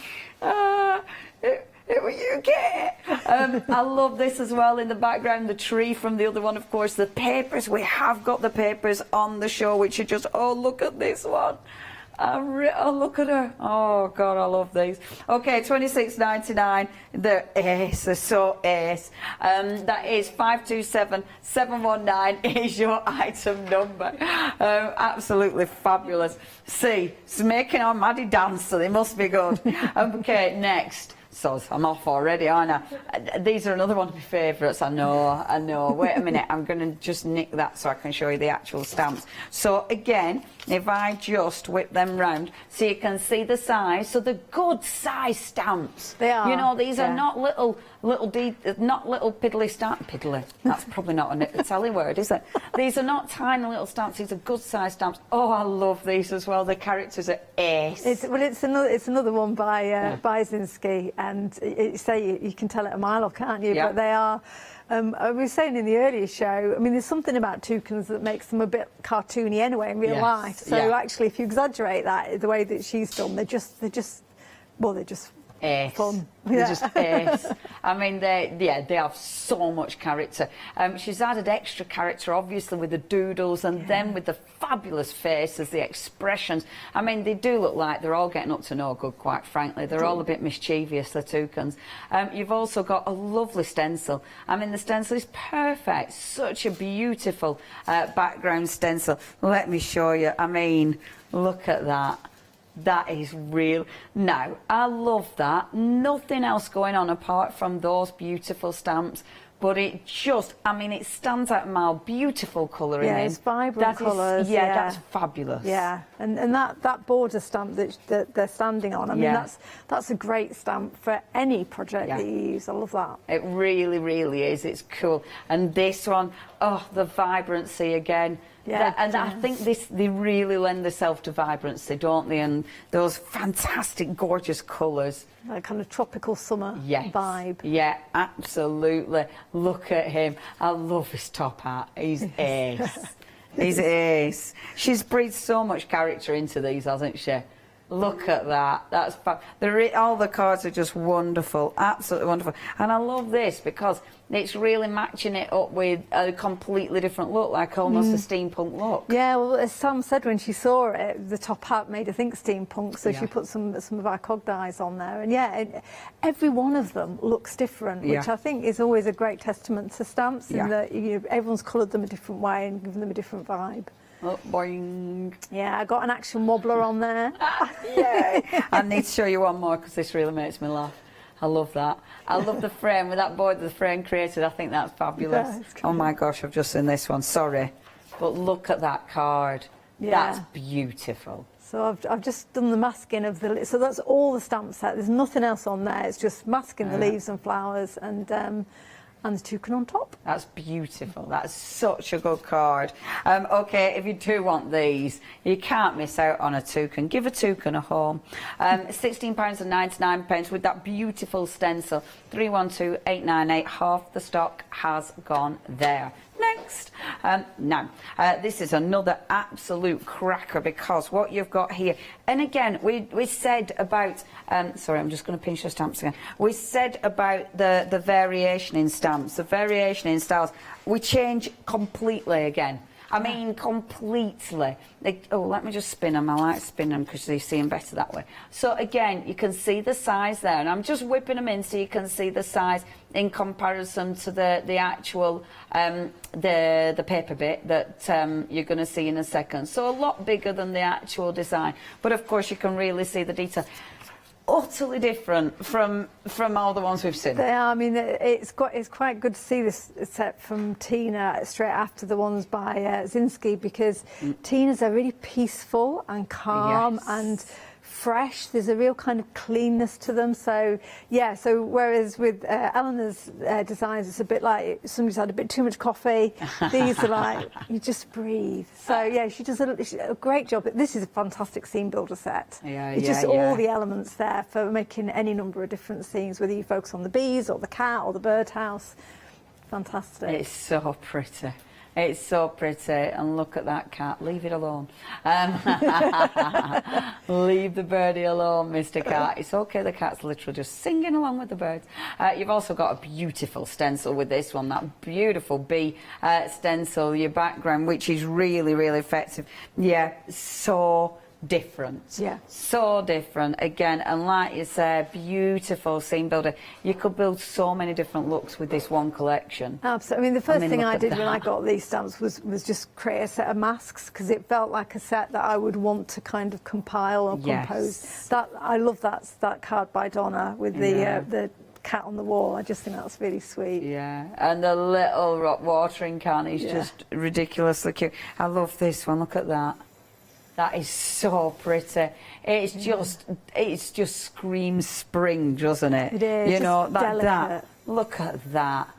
You get it. I love this as well in the background, the tree from the other one, of course, the papers. We have got the papers on the show, which are just, oh, look at this one. Oh, look at her. Oh, God, I love these. OK, $26.99. They're ace. They're so ace. That is 527719 is your item number. Absolutely fabulous. See, it's making our Maddie dance, so they must be good. OK, next. So I'm off already, aren't I? These are another one of my favourites. I know. Wait a minute, I'm going to just nick that so I can show you the actual stamps. So again, if I just whip them round, so you can see the size. So the good size stamps. They are. You know, these are not little piddly stamps. Piddly. That's probably not an Italian word, is it? These are not tiny little stamps. These are good size stamps. Oh, I love these as well. The characters are ace. It's another one by Zinski, and you can tell it a mile off, can't you? Yeah. But they are I was saying in the earlier show, I mean, there's something about toucans that makes them a bit cartoony anyway in real life. So actually, if you exaggerate that, the way that she's done, they're just ace. fun. They're just ace. I mean, they have so much character. She's added extra character, obviously, with the doodles, and then with the fabulous faces, the expressions. I mean, they do look like they're all getting up to no good, quite frankly. They're all a bit mischievous, the toucans. You've also got a lovely stencil. I mean, the stencil is perfect. Such a beautiful background stencil. Let me show you. I mean, look at that. That is real. Now, I love that. Nothing else going on apart from those beautiful stamps. But it just, I mean, it stands out how beautiful colouring is. Yeah, it's vibrant colours. Yeah, that's fabulous. Yeah, and that border stamp that they're standing on, I mean, that's a great stamp for any project that you use. I love that. It really, really is. It's cool. And this one, oh, the vibrancy again. Yeah, and I think they really lend themselves to vibrancy, don't they? And those fantastic, gorgeous colours. That kind of tropical summer vibe. Yeah, absolutely. Look at him. I love his top hat. He's ace. He's ace. She's breathed so much character into these, hasn't she? Look at that. That's all the cards are just wonderful, absolutely wonderful. And I love this because it's really matching it up with a completely different look, like almost a steampunk look. Yeah, well, as Sam said when she saw it, the top hat made her think steampunk, so she put some of our cog dyes on there. And every one of them looks different, which I think is always a great testament to stamps, in that everyone's coloured them a different way and given them a different vibe. Oh, boing. Yeah, I got an action wobbler on there. Yeah. I need to show you one more because this really makes me laugh. I love that. I love the frame with that board that the frame created. I think that's fabulous. Yeah, oh my gosh, I've just seen this one. Sorry. But look at that card. Yeah. That's beautiful. So I've just done the masking of the... So that's all the stamp set. There's nothing else on there. It's just masking the leaves and flowers and the toucan on top. That's beautiful. That's such a good card. OK, if you do want these, you can't miss out on a toucan. Give a toucan a home. £16.99 with that beautiful stencil. 312898. Half the stock has gone there. Next. Now, this is another absolute cracker because what you've got here, and again, we said about, sorry, I'm just going to pinch the stamps again. We said about the variation in stamps, the variation in styles. We change completely again. I mean, completely. Let me just spin them. I like spinning them because they seem better that way. So again, you can see the size there, and I'm just whipping them in so you can see the size in comparison to the actual the paper bit that you're going to see in a second. So a lot bigger than the actual design, but of course you can really see the detail. Utterly different from all the ones we've seen. They are. I mean, it's quite good to see this set from Tina straight after the ones by Zinski, because Tina's are really peaceful and calm and fresh. There's a real kind of cleanness to them. So yeah. So whereas with Eleanor's designs, it's a bit like somebody's had a bit too much coffee. These are like you just breathe. So yeah, she does a great job. This is a fantastic scene builder set. It's just all the elements there for making any number of different scenes, whether you focus on the bees or the cat or the birdhouse. Fantastic. It's so pretty. It's so pretty, and look at that cat. Leave it alone. Leave the birdie alone, Mr. Cat. It's okay, the cat's literally just singing along with the birds. You've also got a beautiful stencil with this one, that beautiful bee stencil, your background, which is really, really effective. Yeah, so different. Yeah. So different again, and like you said, beautiful scene builder. You could build so many different looks with this one collection. Absolutely. I mean, the first thing I did when I got these stamps was just create a set of masks, because it felt like a set that I would want to kind of compile or compose. I love that card by Donna with the cat on the wall. I just think that's really sweet. Yeah, and the little rock watering can is just ridiculously cute. I love this one. Look at that. That is so pretty. It's just screams spring, doesn't it? It is. You know, that. Look at that.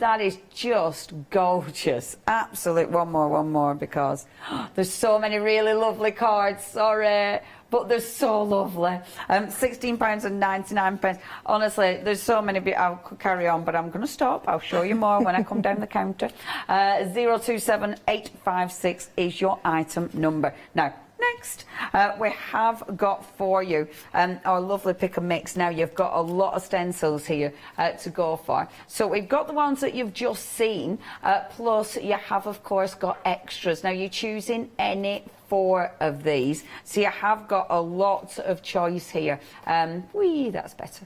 That is just gorgeous. Absolute. One more, because there's so many really lovely cards. Sorry, but they're so lovely. £16.99. Honestly, there's so many. I could carry on, but I'm going to stop. I'll show you more when I come down the counter. 027856 is your item number. Now, next, we have got for you our lovely pick and mix. Now, you've got a lot of stencils here to go for. So we've got the ones that you've just seen, plus you have, of course, got extras. Now, you're choosing any 4 of these, so you have got a lot of choice here. That's better.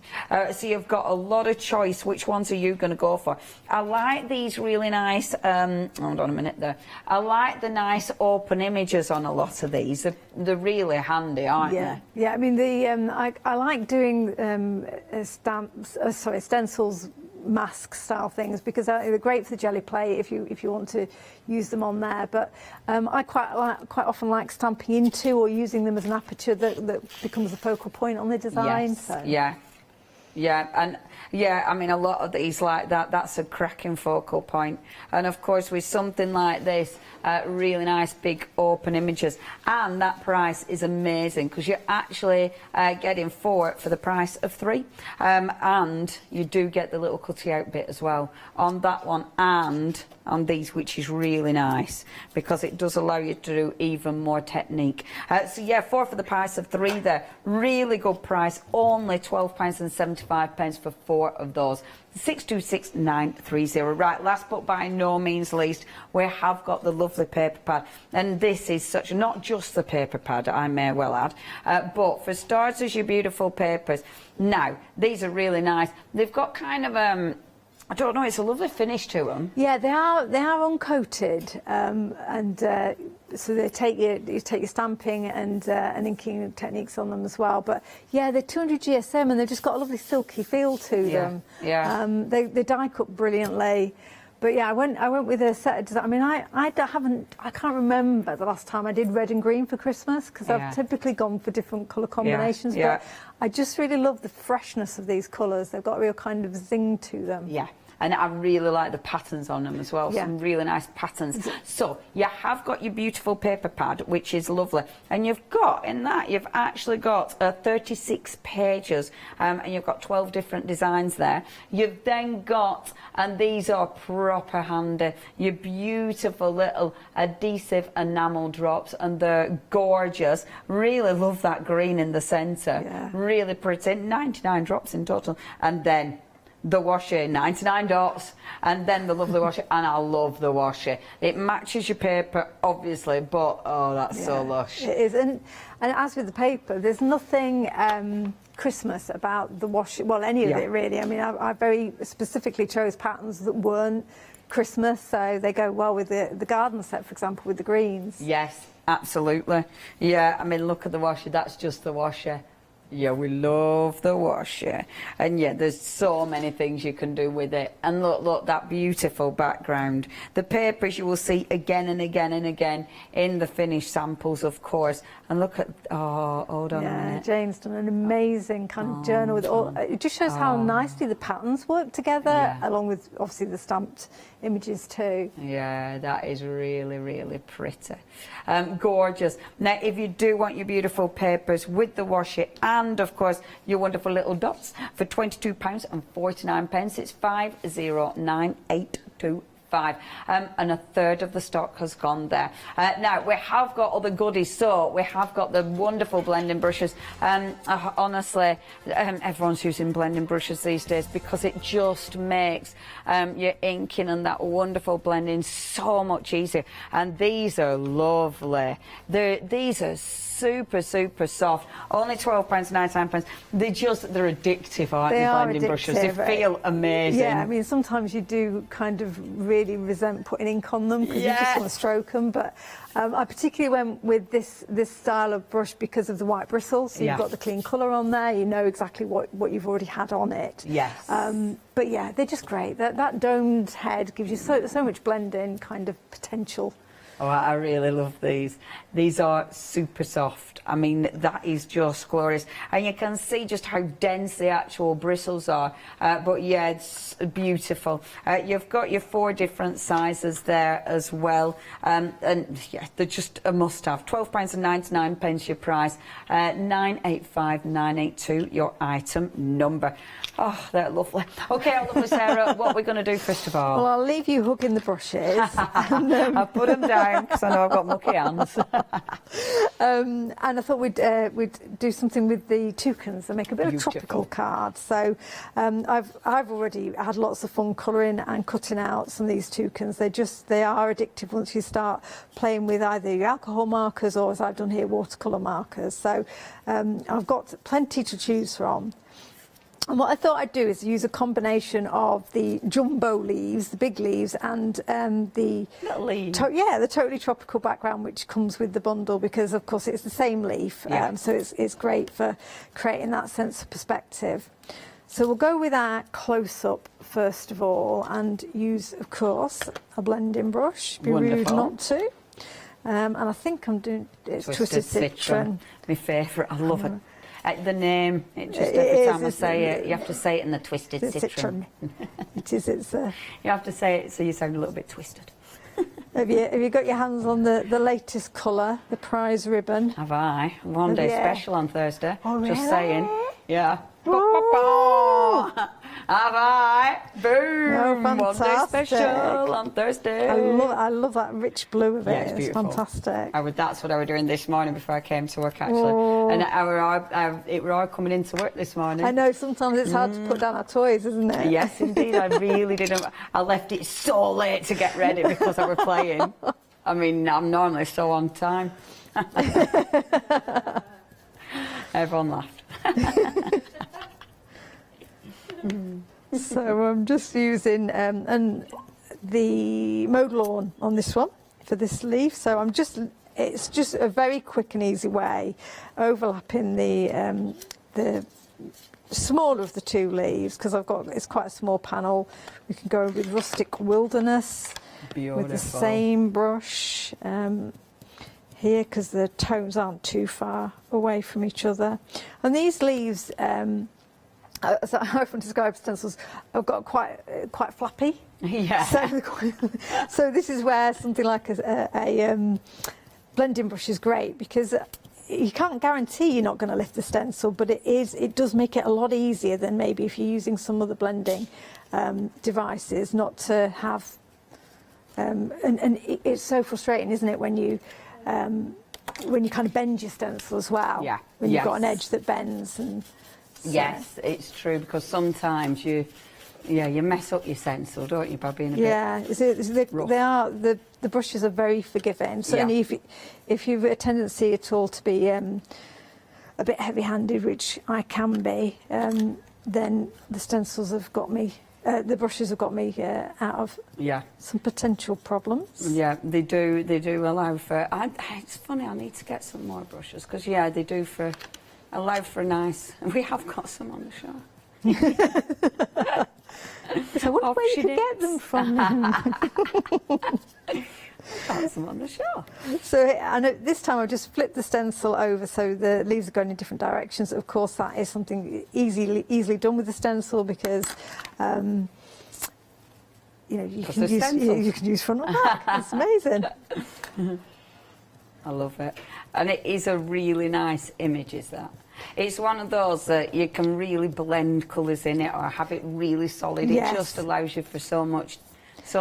So you've got a lot of choice. Which ones are you going to go for? I like these really nice, hold on a minute there. I like the nice open images on a lot of these. They're really handy, aren't they? Yeah, I mean, I like doing stencils, mask style things, because they're great for the jelly plate if you want to use them on there. But I quite often like stamping into or using them as an aperture that becomes the focal point on the design. Yes. So. Yeah, and yeah, I mean, a lot of these like that, that's a cracking focal point. And of course, with something like this, really nice big open images, and that price is amazing, because you're actually getting 4 for the price of 3, and you do get the little cutty out bit as well on that one and on these, which is really nice, because it does allow you to do even more technique. So yeah, 4 for the price of 3 there. Really good price, only £12.75 for 4 of those. 626930. Right, last but by no means least, we have got the lovely paper pad, and this is such, not just the paper pad, I may well add, but for starters, your beautiful papers. Now, these are really nice. They've got kind of I don't know, it's a lovely finish to them. Yeah, they are uncoated, and so you take your stamping and inking techniques on them as well. But yeah, they're 200 GSM, and they've just got a lovely silky feel to them. Yeah. They die cut brilliantly. But yeah, I went with a set of design. I mean, I can't remember the last time I did red and green for Christmas, because I've typically gone for different colour combinations. Yeah. But I just really love the freshness of these colours. They've got a real kind of zing to them. Yeah. And I really like the patterns on them as well, some really nice patterns. So you have got your beautiful paper pad, which is lovely, and you've got in that, you've actually got 36 pages, and you've got 12 different designs there. You've then got, and these are proper handy, your beautiful little adhesive enamel drops, and they're gorgeous. Really love that green in the centre, really pretty. 99 drops in total, and then the washi, 99 dots, and then the lovely washi, and I love the washi. It matches your paper, obviously, but oh, that's so lush. It is, and as with the paper, there's nothing Christmas about the washi, well, any of it really. I mean, I very specifically chose patterns that weren't Christmas, so they go well with the garden set, for example, with the greens. Yes, absolutely. Yeah, I mean, look at the washi, that's just the washi. Yeah, we love the washi. And yeah, there's so many things you can do with it. And look, that beautiful background. The papers you will see again and again and again in the finished samples, of course. And look at, hold on a minute. Jane's done an amazing kind of journal with all, it just shows how nicely the patterns work together, along with obviously the stamped images too. Yeah, that is really, really pretty. Gorgeous. Now, if you do want your beautiful papers with the washi and, of course, your wonderful little dots for £22.49, it's 50982. And a third of the stock has gone there. Now, we have got other goodies, so we have got the wonderful blending brushes. Honestly, everyone's using blending brushes these days, because it just makes your inking and that wonderful blending so much easier. And these are lovely. These are super, super soft. Only £12.99. They're addictive, aren't they, blending brushes? They feel amazing. Yeah, I mean, sometimes you do kind of really resent putting ink on them, because you just want to stroke them. But I particularly went with this style of brush because of the white bristles. So you've got the clean colour on there. You know exactly what you've already had on it. Yes. But yeah, they're just great. That domed head gives you so much blending kind of potential. Oh, I really love these. These are super soft. I mean, that is just glorious. And you can see just how dense the actual bristles are. But yeah, it's beautiful. You've got your 4 different sizes there as well. And yeah, they're just a must-have. £12.99 your price. 985982 your item number. Oh, they're lovely. Okay, our lovely Sarah, what are we going to do first of all? Well, I'll leave you hugging the brushes. I'll put them down because I know I've got mucky hands. And I thought we'd do something with the toucans and make a bit of tropical card. So I've already had lots of fun colouring and cutting out some of these toucans. They are addictive once you start playing with either your alcohol markers or, as I've done here, watercolour markers. So I've got plenty to choose from. And what I thought I'd do is use a combination of the jumbo leaves, the big leaves, and the the Totally Tropical background, which comes with the bundle, because of course it's the same leaf, so it's great for creating that sense of perspective. So we'll go with our close-up first of all, and use, of course, a blending brush. Be rude not to. And I think I'm doing Twisted Citron. My favourite. I love it. The name, every time I say it, you have to say it in the Twisted Citron. It is. It's. You have to say it so you sound a little bit twisted. Have you got your hands on the latest colour, the prize ribbon? Have I? One day special on Thursday. Oh, really? Just saying. Yeah. Have I? Boom! Oh, One day special on Thursday. I love that rich blue of it. It's beautiful. Fantastic. That's what I was doing this morning before I came to work, actually. Oh. And it were all coming into work this morning. I know, sometimes it's hard to put down our toys, isn't it? Yes, indeed. I really didn't. I left it so late to get ready because I were playing. I mean, I'm normally so on time. Everyone laughed. So I'm just using the mowed lawn on this one for this leaf. So it's just a very quick and easy way, overlapping the smaller of the 2 leaves, because it's quite a small panel. We can go with Rustic Wilderness. Beautiful. With the same brush here, because the tones aren't too far away from each other. And these leaves, as I often describe stencils, I've got quite flappy. Yeah. So this is where something like a blending brush is great, because you can't guarantee you're not going to lift the stencil, but it does make it a lot easier than maybe if you're using some other blending devices, not to have. And it's so frustrating, isn't it, when you kind of bend your stencil as well. Yeah. When you've got an edge that bends and. So. Yes, it's true, because sometimes you mess up your stencil, don't you, by being a bit rough. The brushes are very forgiving. Certainly, if you've a tendency at all to be a bit heavy-handed, which I can be, then the stencils have got me. The brushes have got me out of some potential problems. Yeah, they do. They do allow for. It's funny. I need to get some more brushes, because they do allow for a nice. We have got some on the show. So what way you could get them from? Got some on the show. So I know this time I've just flipped the stencil over, so the leaves are going in different directions. Of course, that is something easily done with the stencil, because you can use front or back. It's amazing. I love it, and it is a really nice image. Is that? It's one of those that you can really blend colours in it, or have it really solid. Yes. It just allows you for so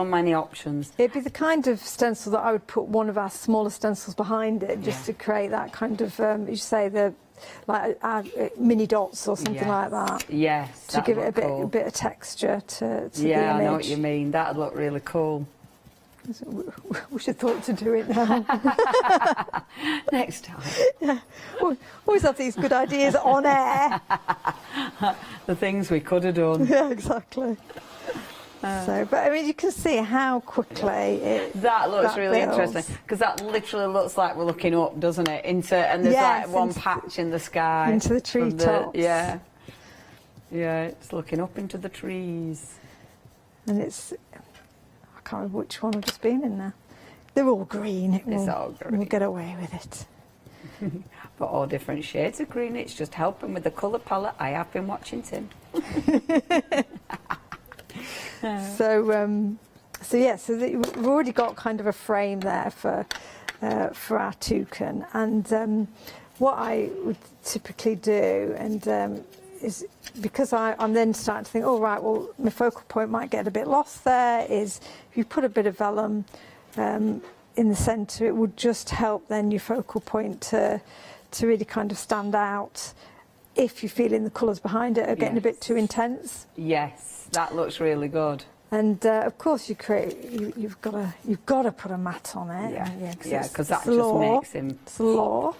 many options. It'd be the kind of stencil that I would put one of our smaller stencils behind it, just to create that kind of, you say, mini dots or something like that. Yes, to give it a bit of texture to the image. I know what you mean. That'd look really cool. We should thought to do it now. Next time. Yeah. We always have these good ideas on air. The things we could have done. Yeah, exactly. But I mean, you can see how quickly that looks really interesting, because that literally looks like we're looking up, doesn't it? And there's like one patch in the sky. Into the treetops. Yeah, it's looking up into the trees. And I can't remember which one I've just been in now. They're all green. It's all green. We'll get away with it. But all different shades of green. It's just helping with the colour palette. I have been watching Tim. So we've already got kind of a frame there for our toucan, and what I would typically do, is because I'm then starting to think, oh right, well my focal point might get a bit lost there, is if you put a bit of vellum in the centre, it would just help then your focal point to really kind of stand out if you're feeling the colours behind it are getting a bit too intense. Yes, that looks really good. And of course, you've got to put a mat on it. Yeah, because that just makes him. It's the law.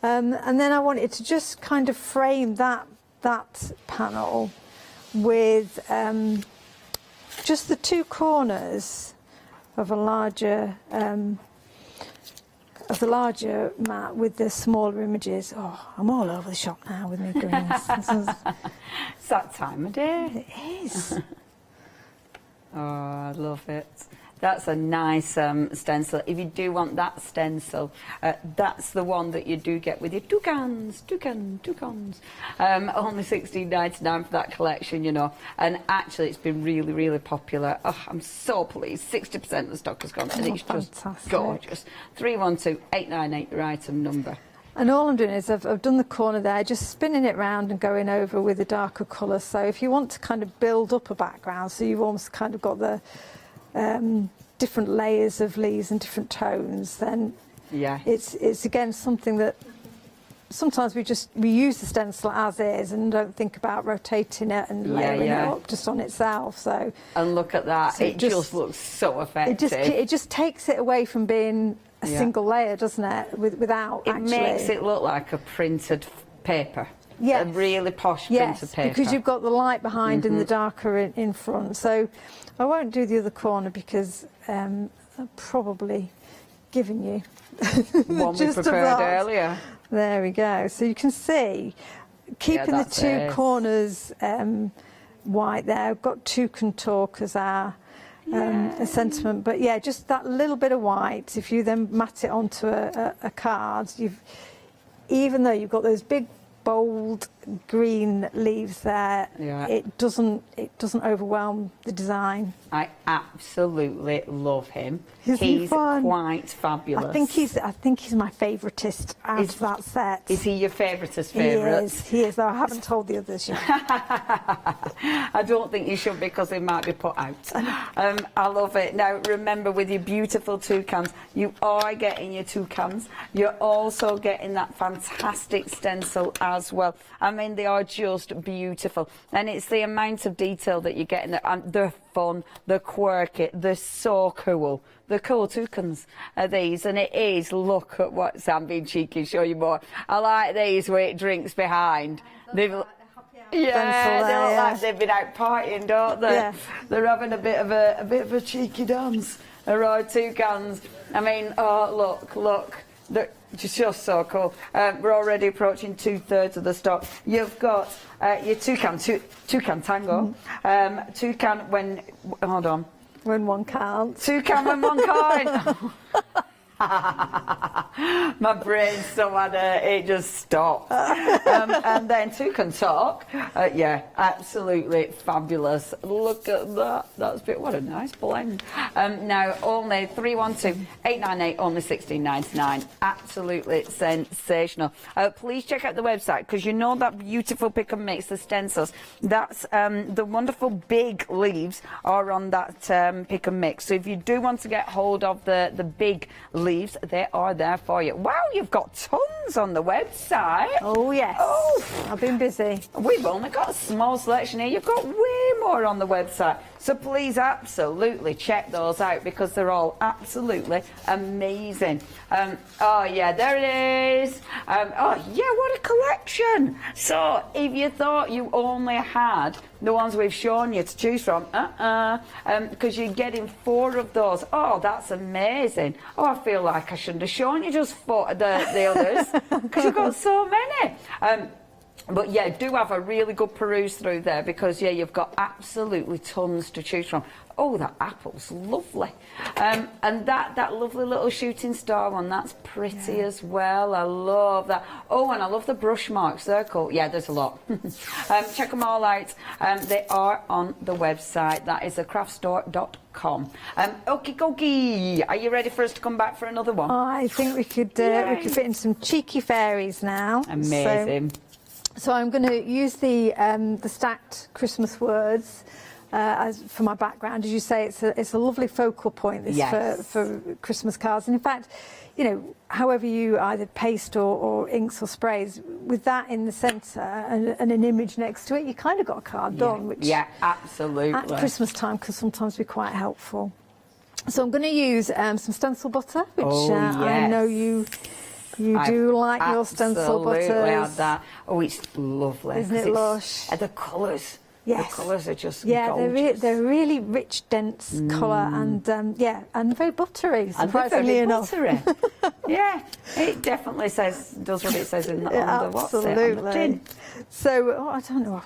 And then I wanted to just kind of frame that panel with just the two corners of a larger mat with the smaller images. Oh, I'm all over the shop now with my greens. It's that time of day. It is. Oh, I love it. That's a nice stencil. If you do want that stencil, that's the one that you do get with your toucans. Only $16.99 for that collection, you know. And actually, it's been really, really popular. Oh, I'm so pleased. 60% of the stock has gone, and it's just gorgeous. 312-898, your item number. And all I'm doing is I've done the corner there, just spinning it round and going over with a darker colour. So if you want to kind of build up a background, so you've almost kind of got the different layers of leaves and different tones, then it's again something that sometimes we use the stencil as is and don't think about rotating it and layering it up just on itself. So and look at that, so it just looks so effective. It just takes it away from being a single layer, doesn't it? Without it makes it look like a printed paper. A really posh printed paper. Because you've got the light behind and the darker in front. So I won't do the other corner because I'm probably giving you one we prepared earlier. There we go. So you can see, keeping the two corners white there. I've got toucan talk as our a sentiment, but yeah, just that little bit of white. If you then mat it onto a card, even though you've got those big bold green leaves there, it doesn't overwhelm the design. I absolutely love him. He's quite fabulous. I think he's my favouriteest out of that set. Is he your favouriteest favourite? He is, though I haven't told the others yet. I don't think you should, because they might be put out. I love it. Now remember, with your beautiful toucans, you are getting your toucans. You're also getting that fantastic stencil as well. I mean, they are just beautiful, and it's the amount of detail that you get in there. They're fun, they're quirky, they're so cool. The cool toucans are these, and it is, look at what, I'm being cheeky, show you more. I like these where it drinks behind. They look like they've been out partying, don't they? Yeah. They're having a bit of a cheeky dance. Right, toucans. I mean, oh look. They're just so cool. We're already approaching 2/3 of the stock. You've got your toucan tango. Toucan when, hold on. When one can't. Toucan when one can't. My brain's so on it just stopped. And then toucan talk. Yeah, absolutely fabulous. Look at that. What a nice blend. Now only 312-898, only $16.99. Absolutely sensational. Please check out the website, because you know that beautiful pick and mix, the stencils. That's the wonderful big leaves are on that pick and mix. So if you do want to get hold of the big leaves, they are there for you. Wow, you've got tons on the website. Oh yes. Oh, I've been busy. We've only got a small selection here. You've got way more on the website. So please absolutely check those out, because they're all absolutely amazing. Oh yeah, there it is. Oh yeah, what a collection. So if you thought you only had the ones we've shown you to choose from, because you're getting 4 of those. Oh, that's amazing. Oh, I feel like I shouldn't have shown you just 4 of the others, because you've got so many. But yeah, do have a really good peruse through there, because yeah, you've got absolutely tons to choose from. Oh, that apple's lovely. And that lovely little shooting star one, that's pretty as well. I love that. Oh, and I love the brush mark circle. Yeah, there's a lot. Check them all out. They are on the website. That is thecraftstore.com. Okie dokie. Are you ready for us to come back for another one? I think we could fit in some cheeky fairies now. Amazing. So I'm going to use the stacked Christmas words as for my background. As you say, it's a lovely focal point for Christmas cards. And in fact, you know, however you either paste or inks or sprays, with that in the centre and an image next to it, you kind of got a card done, which absolutely at Christmas time can sometimes be quite helpful. So I'm going to use some stencil butter, which I know you do like your stencil butters. Have that. Oh, it's lovely. Isn't it lush? The colours. Yes. The colours are just gorgeous. They're really rich, dense colour and and very buttery, surprisingly enough. Buttery. Yeah, it definitely does what it says in the, on the what's it, on the tin. So, I don't know,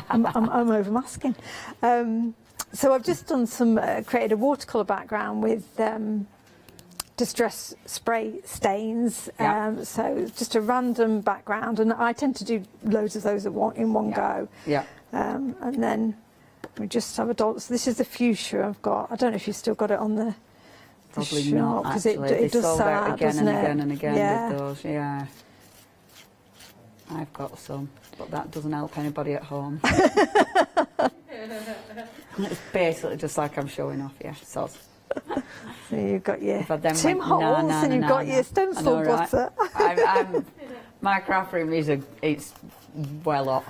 I'm over masking. So I've just done created a watercolour background with distress spray stains. So just a random background, and I tend to do loads of those in one go. Yeah. And then we just have a dot. So this is the fuchsia I've got. I don't know if you've still got it on the Probably shop, not, because actually. it does sold sell out out, again doesn't and it? again and again with those, I've got some, but that doesn't help anybody at home. It's basically just like I'm showing off, So you've got your Tim Holtz and you've got your stencil butter. My craft room it's well up.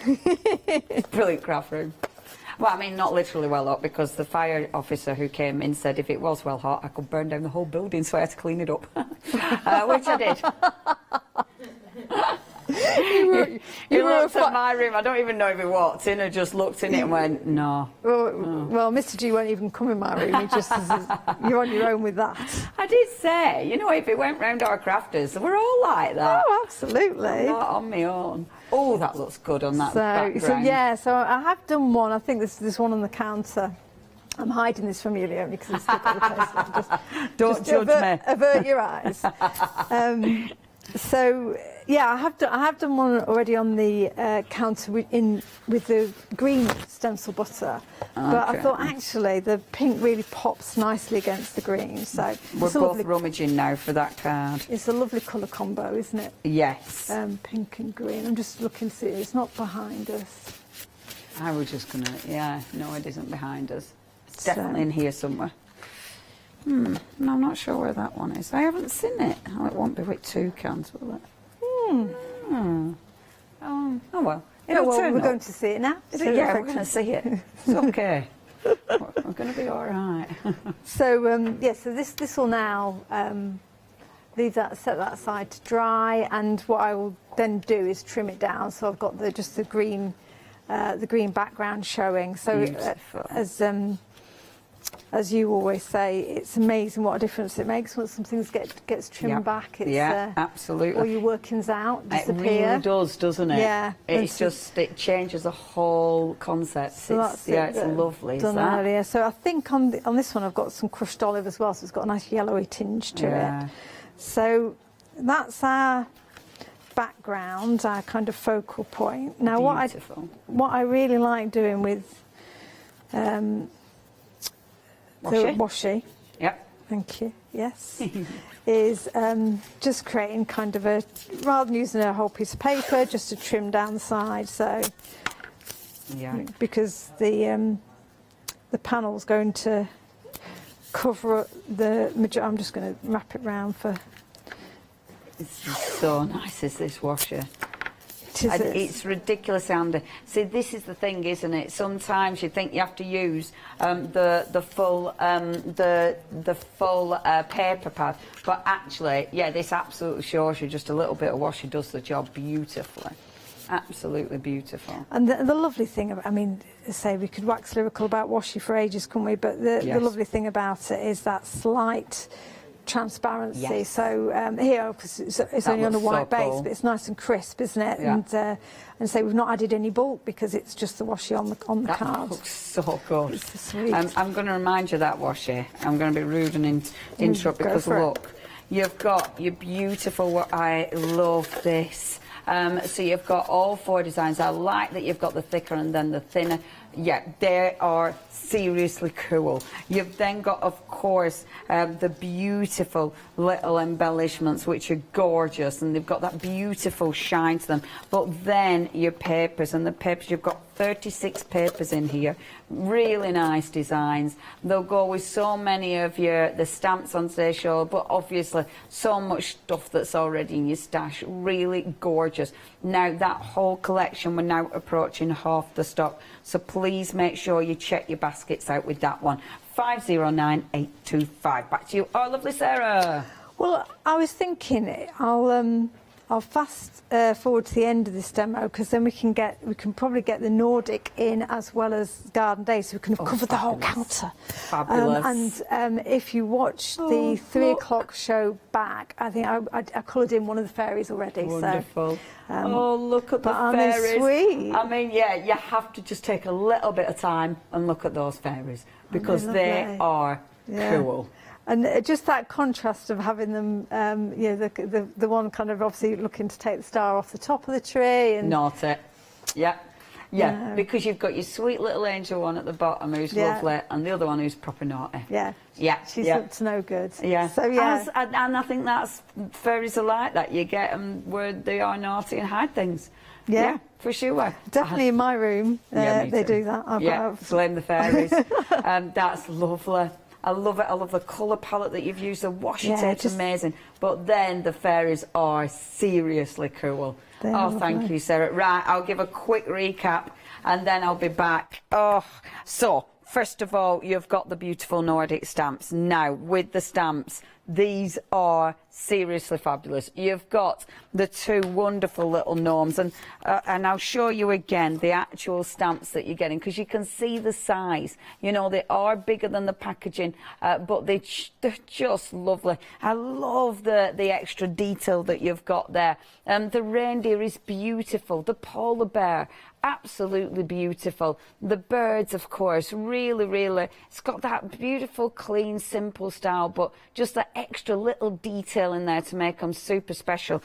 It's brilliant craft room. Well, I mean, not literally well up, because the fire officer who came in said if it was well hot, I could burn down the whole building, so I had to clean it up, which I did. He looked at my room. I don't even know if he walked in or just looked in it and went, no. Well, Mr. G won't even come in my room. He just says, you're on your own with that. I did say, you know, if it went round our crafters, we're all like that. Oh, absolutely. I'm not on my own. Oh, that looks good on that background. So I have done one. I think there's one on the counter. I'm hiding this from you, only because I've still got the place. Don't judge me. Avert your eyes. So yeah, I have done one already on the counter with the green stencil butter, but I thought actually the pink really pops nicely against the green. So we're both rummaging now for that card. It's a lovely colour combo, isn't it? Yes. Pink and green. I'm just looking to see. It's not behind us. I was just gonna. No, it isn't behind us. It's definitely in here somewhere. No, I'm not sure where that one is. I haven't seen it. Oh, it won't be with two cans, will it? Oh well. We're going to see it now. We're going to see it. It's okay. We're going to be all right. So so this will now set that aside to dry, and what I will then do is trim it down. So I've got just the green background showing. So as you always say, it's amazing what a difference it makes when something gets trimmed back. Absolutely. All your workings out disappear. It really does, doesn't it? Yeah. It changes the whole concept. So it's lovely. Done earlier. So I think on this one I've got some crushed olive as well, so it's got a nice yellowy tinge to it. So that's our background, our kind of focal point. Now what I really like doing with the washi. Yep. Thank you. Yes. Is just creating kind of rather than using a whole piece of paper, just to trim down the side. So because the panel's going to cover I'm just going to wrap it round for. It's so nice, is this washer? It's ridiculous, Andy. See, this is the thing, isn't it? Sometimes you think you have to use the full paper pad, but actually, this absolutely shows you just a little bit of washi does the job beautifully. Absolutely beautiful. And the lovely thing, we could wax lyrical about washi for ages, couldn't we? But the lovely thing about it is that slight transparency. Yes. So here, because it's only on a looks so white base, cool. but it's nice and crisp, isn't it? Yeah. And so we've not added any bulk because it's just the washi on the That card. looks so good. It's so sweet. I'm going to remind you of that washi. I'm going to be rude and interrupt go because for it. look, you've got your beautiful. I love this. So you've got all 4 designs. I like that you've got the thicker and then the thinner. Yeah, they are seriously cool. You've then got, of course, the beautiful little embellishments, which are gorgeous, and they've got that beautiful shine to them. But then your papers, and the papers, you've got 36 papers in here. Really nice designs. They'll go with so many of the stamps on today's show, but obviously so much stuff that's already in your stash. Really gorgeous. Now, that whole collection, we're now approaching half the stock, so please make sure you check your baskets out with that one. 509825. Back to you, our lovely Sarah. Well, I was thinking I'll fast forward to the end of this demo because then we can probably get the Nordic in as well as Garden Day, so we can have covered the whole counter. Fabulous. And if you watch the 3 o'clock show back, I think I coloured in one of the fairies already. Wonderful. So, oh, look at the aren't they fairies. sweet? I mean, yeah, you have to just take a little bit of time and look at those fairies because they lovely? are cool. And just that contrast of having them, you know, the one kind of obviously looking to take the star off the top of the tree. And Naughty. Yeah. Yeah, Yeah. because you've got your sweet little angel one at the bottom who's lovely, and the other one who's proper naughty. Yeah. Yeah. She's yeah. up to no good. Yeah. So, yeah. And I think that's fairies are like that. You get them where they are naughty and hide things. Yeah. For sure. Definitely in my room, Yeah, me they too. do that. Blame the fairies. That's lovely. I love it. I love the colour palette that you've used. The washi tape's amazing. But then the fairies are seriously cool. They are Thank lovely. you, Sarah. Right, I'll give a quick recap and then I'll be back. So, first of all, you've got the beautiful Nordic stamps. Now, with the stamps, these are seriously fabulous. You've got the 2 wonderful little gnomes, and I'll show you again the actual stamps that you're getting because you can see the size. You know, they are bigger than the packaging, but they're just lovely. I love the extra detail that you've got there. The reindeer is beautiful. The polar bear, absolutely beautiful. The birds, of course, really, it's got that beautiful, clean, simple style, but just that extra little detail in there to make them super special.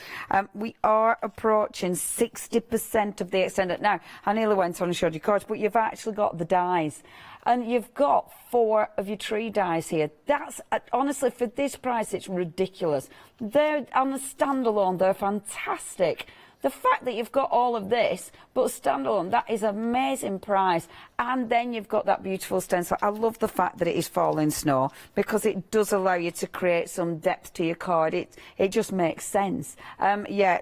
We are approaching 60% of the extended. Now, I nearly went on and showed you cards, but you've actually got the dies. And you've got 4 of your tree dies here. That's, honestly, for this price, it's ridiculous. They're on the standalone, they're fantastic. The fact that you've got all of this, but standalone, that is an amazing price. And then you've got that beautiful stencil. I love the fact that it is falling snow because it does allow you to create some depth to your card. It just makes sense. Yeah,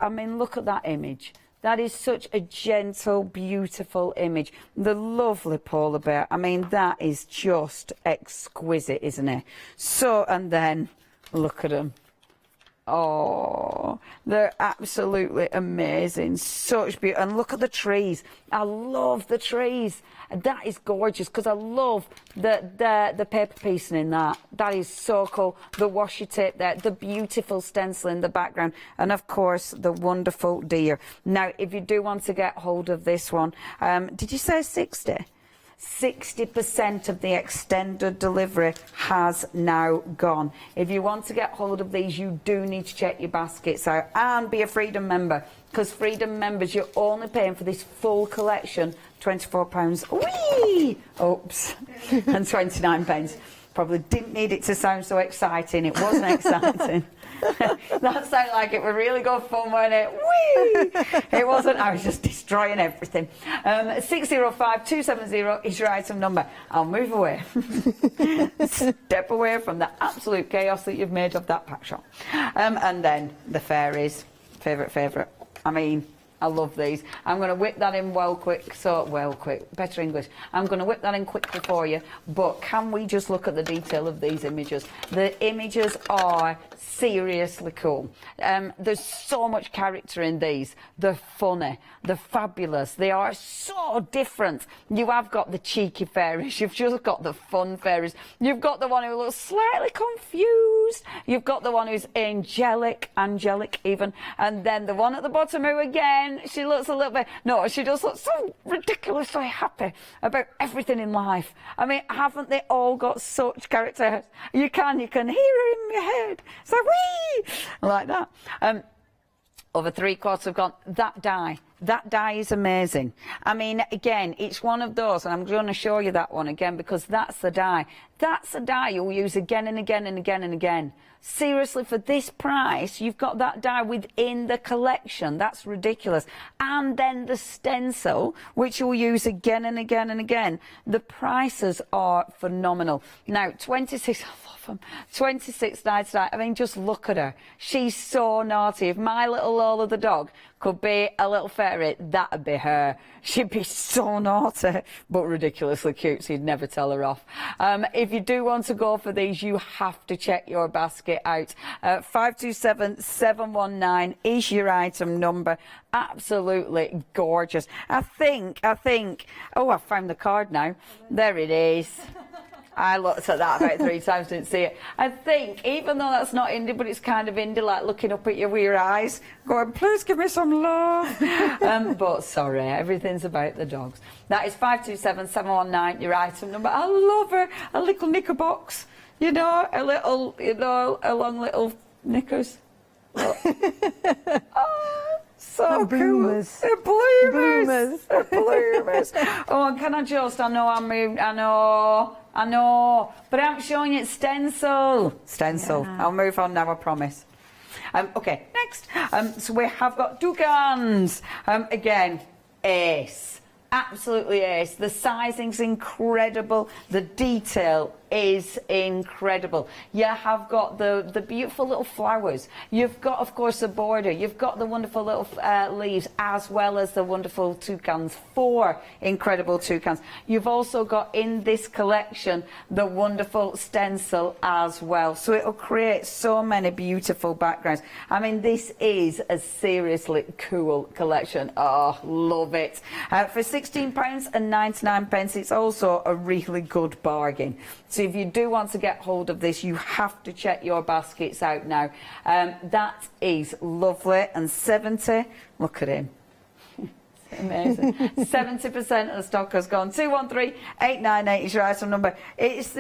I mean, look at that image. That is such a gentle, beautiful image. The lovely polar bear. I mean, that is just exquisite, isn't it? So, and then look at them. Oh, they're absolutely amazing. Such beauty. And look at the trees. I love the trees. That is gorgeous because I love the paper piecing in that. That is so cool. The washi tape there, the beautiful stencil in the background, and of course the wonderful deer. Now, if you do want to get hold of this one, did you say 60? 60% of the extended delivery has now gone. If you want to get hold of these, you do need to check your baskets out and be a Freedom member, because Freedom members, you're only paying for this full collection £24. Whee! Oops. And 29 pence. Probably didn't need it to sound so exciting. It wasn't exciting. That sounded like it would really go fun, wasn't it? Whee! It wasn't. I was just destroying everything. 605270 is your item number. I'll move away. Step away from the absolute chaos that you've made of that pack shop. And then the fairies. Favourite. I mean, I love these. I'm going to whip that in better English. I'm going to whip that in quickly for you, but can we just look at the detail of these images? The images are seriously cool. There's so much character in these. They're funny, they're fabulous, they are so different. You have got the cheeky fairies, you've just got the fun fairies, you've got the one who looks slightly confused, you've got the one who's angelic even, and then the one at the bottom who again, she looks a little bit, no, she just looks so ridiculously happy about everything in life. I mean, haven't they all got such character? You can hear her in your head. It's like, wee! Like that. Over 3/4 have gone. That die is amazing. I mean, again, it's one of those, and I'm going to show you that one again because that's the die. That's a die you'll use again and again and again and again. Seriously, for this price, you've got that die within the collection. That's ridiculous. And then the stencil, which you'll use again and again and again. The prices are phenomenal. Now, 26, I love them. 26.99. I mean, just look at her. She's so naughty. If my little Lola the dog could be a little fairy, that'd be her. She'd be so naughty, but ridiculously cute, so you'd never tell her off. If you do want to go for these, you have to check your basket out. 527719 is your item number. Absolutely gorgeous. I think, oh, I found the card now. There it is. I looked at that about 3 times, didn't see it. I think, even though that's not indie, but it's kind of indie, like looking up at you with your eyes, going, please give me some love. But sorry, everything's about the dogs. That is 527719, your item number. I love her. A little knicker box, a little, a long little knickers. Oh. So bloomers. Cool. Bloomers. Bloomers. Oh, and can I just, I know, but I'm showing you stencil. Yeah. I'll move on now, I promise. Okay, next. So we have got toucans. Again, ace. Absolutely ace. The sizing's incredible. The detail is incredible. You have got the beautiful little flowers. You've got, of course, the border. You've got the wonderful little leaves, as well as the wonderful toucans. 4 incredible toucans. You've also got in this collection the wonderful stencil as well. So it'll create so many beautiful backgrounds. I mean, this is a seriously cool collection. Oh, love it. For £16.99, it's also a really good bargain. So if you do want to get hold of this, you have to check your baskets out now. That is lovely. And 70, look at him. Amazing. 70% of the stock has gone. 213898 is your item number. It's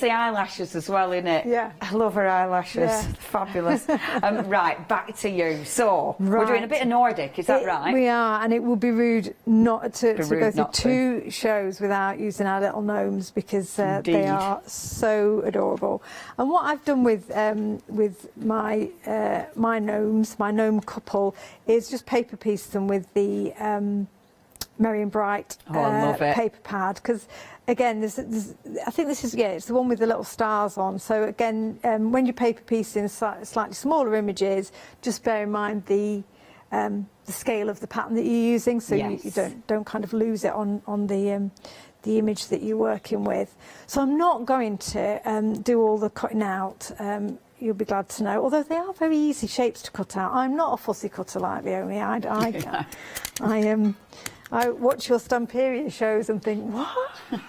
the eyelashes as well, isn't it? Yeah. I love her eyelashes. Yeah. Fabulous. Right, back to you. So, we're doing a bit of Nordic, is that right? We are, and it would be rude not to go through 2 shows without using our little gnomes, because they are so adorable. And what I've done with my gnomes, my gnome couple, is just paper piece them with the Merry and Bright paper pad, because again, I think this is, it's the one with the little stars on. So again, when you paper piece in slightly smaller images, just bear in mind the scale of the pattern that you're using, so you don't kind of lose it on the image that you're working with. So I'm not going to do all the cutting out. You'll be glad to know, although they are very easy shapes to cut out. I'm not a fussy cutter like Leonie. I watch your Stamperia shows and think, what?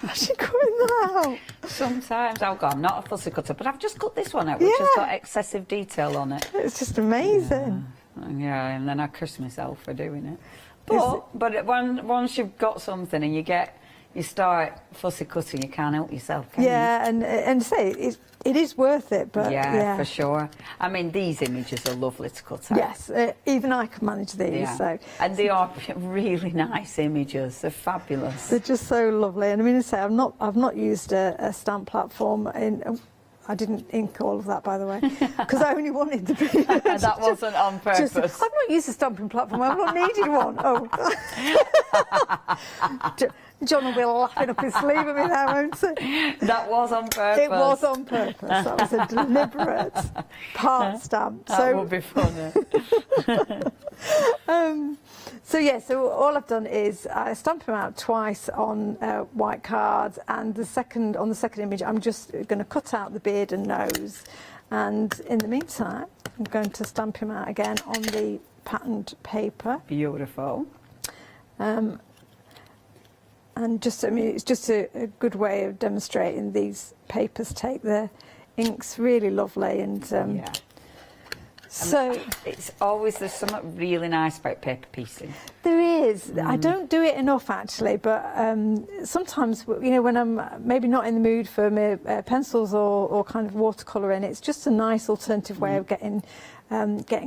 How's she cutting that out? Sometimes I'm not a fussy cutter, but I've just cut this one out, which has got excessive detail on it. It's just amazing. Yeah, and then I curse myself for doing it. But once you've got something and you start fussy cutting, you can't help yourself, can you? And say it is worth it, but for sure. I mean, these images are lovely to cut out. Yes, even I can manage these. So and they are really nice images. They're fabulous. They're just so lovely. And I mean, I've not used a stamp platform in. I didn't ink all of that, by the way, because I only wanted the period. That wasn't on purpose. I've not used a stamping platform. I've not needed one. Oh. John will be laughing up his sleeve at me there, won't he? That was on purpose. It was on purpose. That was a deliberate part stamp. That would be funny. So all I've done is I stamp them out twice on white cards, and on the second image I'm just going to cut out the beard and nose, and in the meantime I'm going to stamp him out again on the patterned paper. Beautiful. And just, I mean, it's just a good way of demonstrating these papers take the inks really lovely, and so it's always, there's something really nice about paper piecing. there is. I don't do it enough actually, but sometimes, you know, when I'm maybe not in the mood for my pencils or kind of watercolouring, it's just a nice alternative way of getting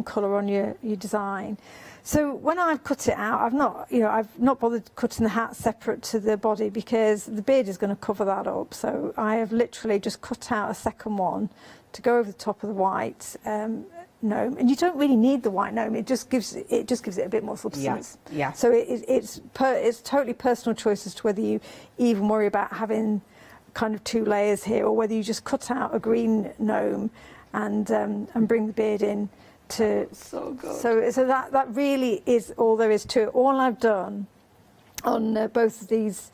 colour on your design. So when I've cut it out, I've not bothered cutting the hat separate to the body because the beard is going to cover that up. So I have literally just cut out a second one to go over the top of the white gnome, and you don't really need the white gnome. It just gives it a bit more substance. Yeah. So it's totally personal choice as to whether you even worry about having kind of two layers here, or whether you just cut out a green gnome and bring the beard in. So good. So that really is all there is to it. All I've done on both of these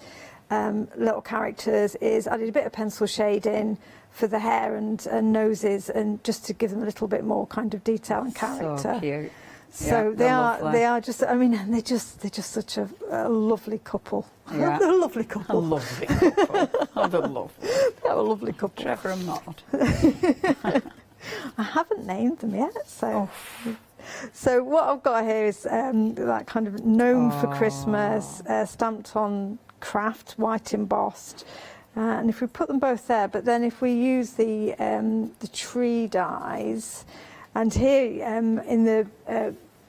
little characters is added a bit of pencil shading for the hair and noses, and just to give them a little bit more kind of detail and character. So cute. So Yeah, they are just, I mean, they're just such a lovely couple. Yeah. They're a lovely couple. A lovely couple. Oh, they're lovely. They're a lovely couple. Trevor and Maud. I haven't named them yet, so. So what I've got here is that kind of gnome for Christmas, stamped on craft, white embossed. And if we put them both there, but then if we use the tree dies, and here in the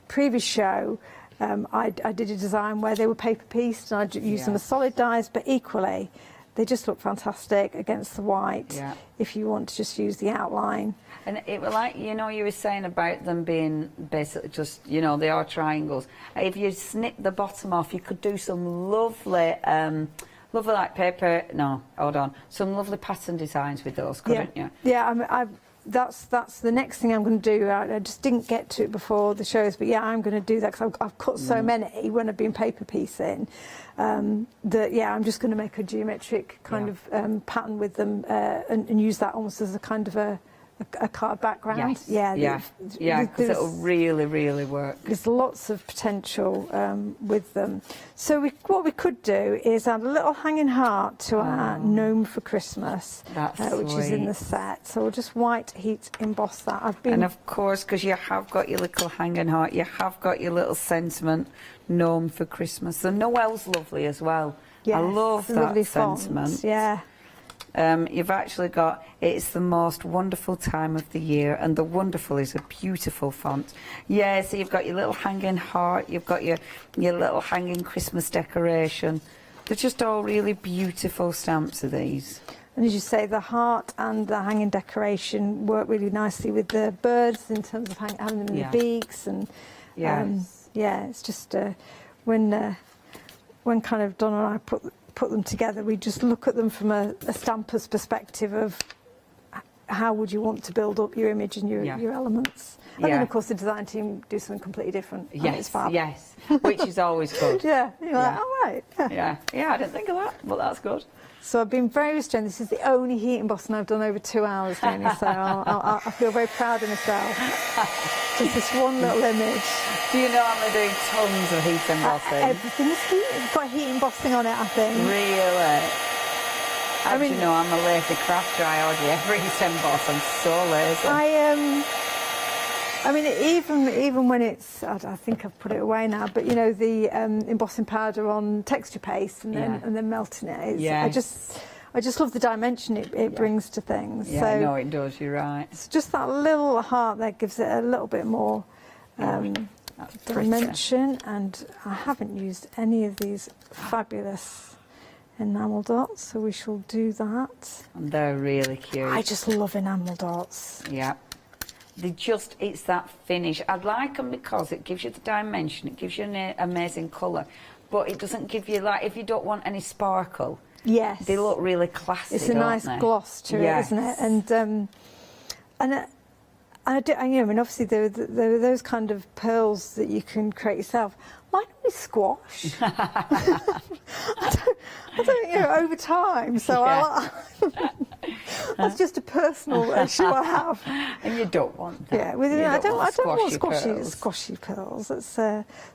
previous show, I did a design where they were paper pieced, and I used them as solid dies, but equally they just look fantastic against the white if you want to just use the outline. And it was like, you know, you were saying about them being basically just, you know, they are triangles. If you snip the bottom off, you could do some lovely, lovely like paper, no, hold on, some lovely pattern designs with those, couldn't you? Yeah, that's the next thing I'm going to do. I just didn't get to it before the shows, but yeah, I'm going to do that because I've cut so many when I've been paper piecing that I'm just going to make a geometric kind of pattern with them and use that almost as a kind of a card background. Yes. Because it'll really, really work. There's lots of potential with them. So what we could do is add a little hanging heart to our gnome for Christmas, which is in the set. So we'll just white heat emboss that. And of course, because you have got your little hanging heart, you have got your little sentiment gnome for Christmas. And Noel's lovely as well. Yes, I love that sentiment. Fonts, yeah. You've actually got, it's the most wonderful time of the year, and the wonderful is a beautiful font. Yeah, so you've got your little hanging heart, you've got your little hanging Christmas decoration. They're just all really beautiful stamps of these. And as you say, the heart and the hanging decoration work really nicely with the birds in terms of having them in the beaks. And it's just when kind of Donna and I put them together, we just look at them from a stamper's perspective of how would you want to build up your image and your elements. And then, of course, the design team do something completely different. Yes, which is always good. You're like, all right. Yeah, I didn't think of that, but that's good. So I've been very restrained. This is the only heat embossing I've done over 2 hours doing this, so I feel very proud of myself. Just this one little image. Do you know I'm doing tons of heat embossing? Everything is heat. It's got heat embossing on it, I think. Really? I mean, you know, I'm a lazy craft guy. I order every heat emboss. I'm so lazy. I mean, even when it's, I think I've put it away now, but you know, the embossing powder on texture paste and then melting it. I just love the dimension it brings to things. Yeah, so no, it does. You're right. It's just that little heart that gives it a little bit more dimension. And I haven't used any of these fabulous enamel dots, so we shall do that. And they're really cute. I just love enamel dots. Yeah. It's that finish. I'd like them because it gives you the dimension, it gives you an amazing colour, but it doesn't give you, like, if you don't want any sparkle. Yes. They look really classy. It's a nice gloss to it, isn't it? And I mean, obviously there are those kind of pearls that you can create yourself. Why don't we squash? I don't, over time. So that's just a personal issue I have. And you don't want that. Yeah, I don't want pearls. squashy pearls. It's,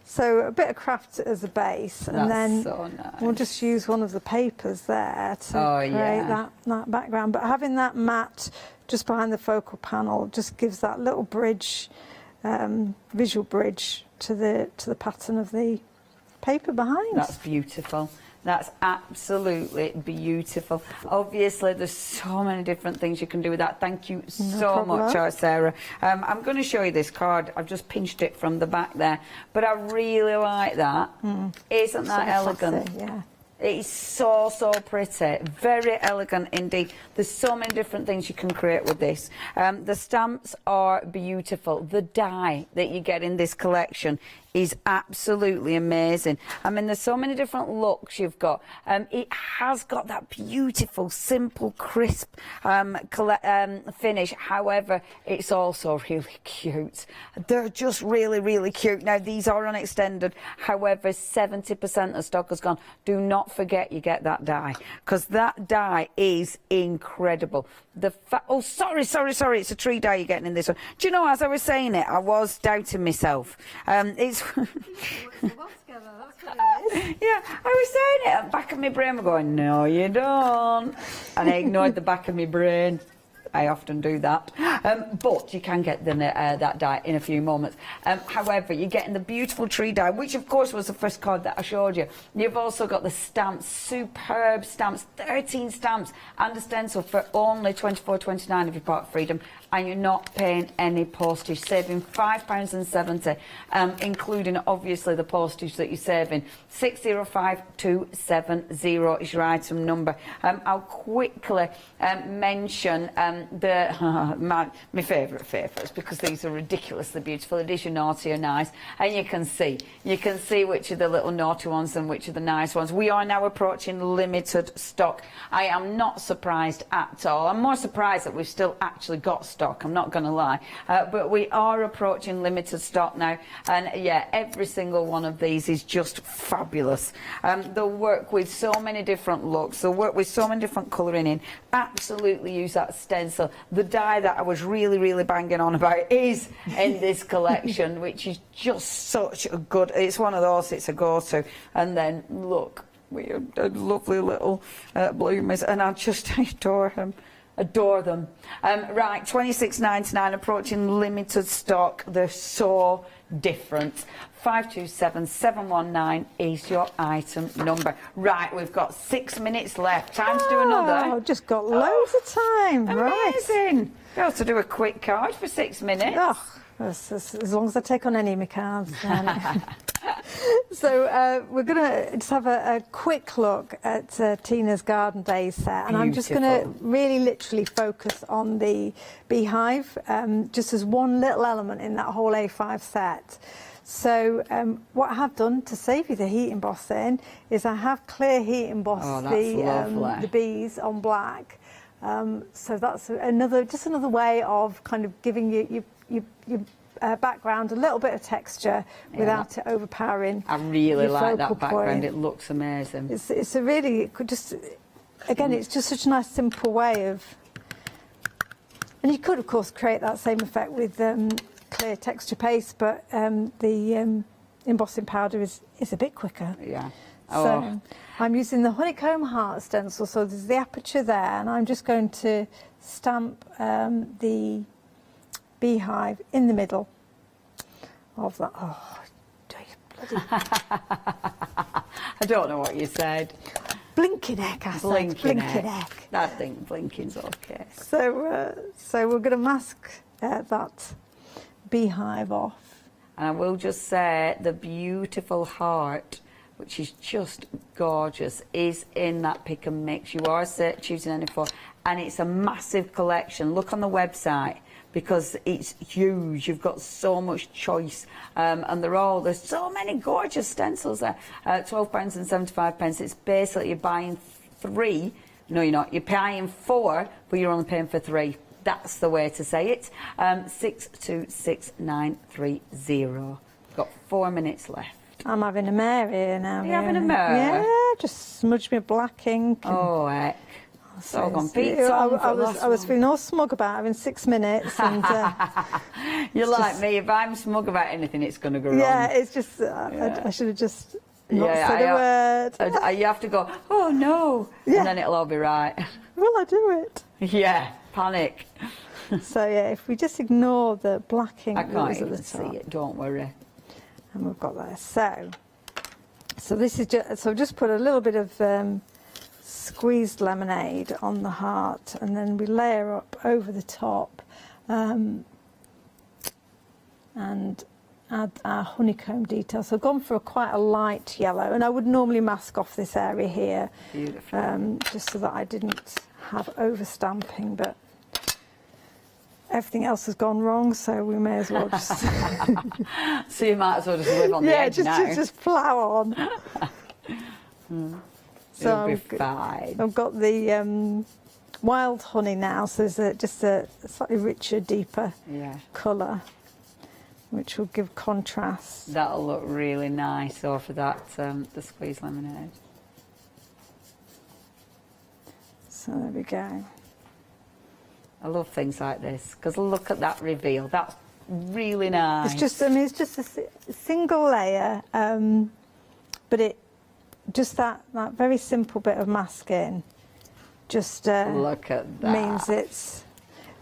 so a bit of craft as a base, and then so nice. we'll just use one of the papers there to create that background. But having that matte just behind the focal panel just gives that little bridge, visual bridge to the pattern of the paper behind. That's beautiful. That's absolutely beautiful. Obviously, there's so many different things you can do with that. Thank you so much, Sarah. I'm going to show you this card. I've just pinched it from the back there, but I really like that. Isn't that elegant? Classy, yeah. It's so, so pretty. Very elegant indeed. There's so many different things you can create with this. The stamps are beautiful. The die that you get in this collection is absolutely amazing. I mean, there's so many different looks you've got. It has got that beautiful, simple, crisp finish. However, it's also really cute. They're just really, really cute. Now, these are unextended. However, 70% of stock has gone. Do not forget you get that die, because that die is incredible. Sorry, it's a tree die you're getting in this one. Do you know, as I was saying it, I was doubting myself. It's yeah, I was saying it at the back of my brain. I'm going, no, you don't. And I ignored the back of my brain. I often do that. But you can get that die in a few moments. However, you're getting the beautiful tree die, which of course was the first card that I showed you. You've also got the stamps, superb stamps, 13 stamps and a stencil for only £24.29 if you're part of Freedom. And you're not paying any postage, saving £5.70, including obviously the postage that you're saving. 605270 is your item number. I'll quickly mention my favourite favourites, because these are ridiculously beautiful. It is your naughty or nice, and you can see which are the little naughty ones and which are the nice ones. We are now approaching limited stock. I am not surprised at all. I'm more surprised that we've still actually got stock. I'm not going to lie, but we are approaching limited stock now, and yeah, every single one of these is just fabulous. They'll work with so many different looks, they'll work with so many different colouring in. Absolutely use that stencil. The die that I was really banging on about is in this collection, which is just such a good, it's one of those, it's a go-to. And then look, we have lovely little bloomers, and I just adore them. Right, £26.99, approaching limited stock. They're so different. 527719 is your item number. Right, we've got 6 minutes left. Time to do another. I've just got loads of time. Amazing. Right. Be able to do a quick card for 6 minutes. Oh, as long as I take on any of my cards. So we're going to just have a quick look at Tina's Garden Days set, and I'm just going to really literally focus on the beehive, just as one little element in that whole A5 set. So what I have done to save you the heat embossing is I have clear heat embossed the bees on black. So that's just another way of kind of giving you your background a little bit of texture without it overpowering. I really like that point. background. It looks amazing. It's a really again, it's just such a nice simple way of, and you could of course create that same effect with clear texture paste, but the embossing powder is a bit quicker. Yeah. So I'm using the honeycomb heart stencil, so there's the aperture there, and I'm just going to stamp the beehive in the middle of that. Oh, bloody I don't know what you said. Blinking heck, I said. Blinking heck. I think blinking's okay. So we're going to mask that beehive off. And I will just say the beautiful heart, which is just gorgeous, is in that pick and mix. You are choosing any four, and it's a massive collection. Look on the website. because it's huge. You've got so much choice, and there's so many gorgeous stencils there. £12.75. It's basically you're buying 3. No, you're not. You're paying 4, but you're only paying for 3. That's the way to say it. 626930. Got 4 minutes left. I'm having a mare here now. You're having a mare? Yeah, just smudged me black ink. Oh, heck. It's all gone Pete. I was feeling all smug about having 6 minutes. And, You're like me. If I'm smug about anything, it's going to go wrong. Yeah, it's just, I should have just not said a word. You have to go, oh no, and then it'll all be right. Will I do it? Yeah, panic. So yeah, if we just ignore the black ink I that can't was at even the see top. it, don't worry. And we've got that. So this is just, so I've just put a little bit of squeezed lemonade on the heart, and then we layer up over the top and add our honeycomb detail. So I've gone for quite a light yellow, and I would normally mask off this area here. Beautiful. Just so that I didn't have over stamping, but everything else has gone wrong, so we may as well just... So you might as well just live on the edge now. Yeah, just plough on. It'll be fine. I've got the wild honey now, so there's just a slightly richer, deeper colour, which will give contrast. That'll look really nice over that, the squeezed lemonade. So there we go. I love things like this, because look at that reveal. That's really nice. It's just, I mean, it's just a single layer, but it just that very simple bit of masking just look at that.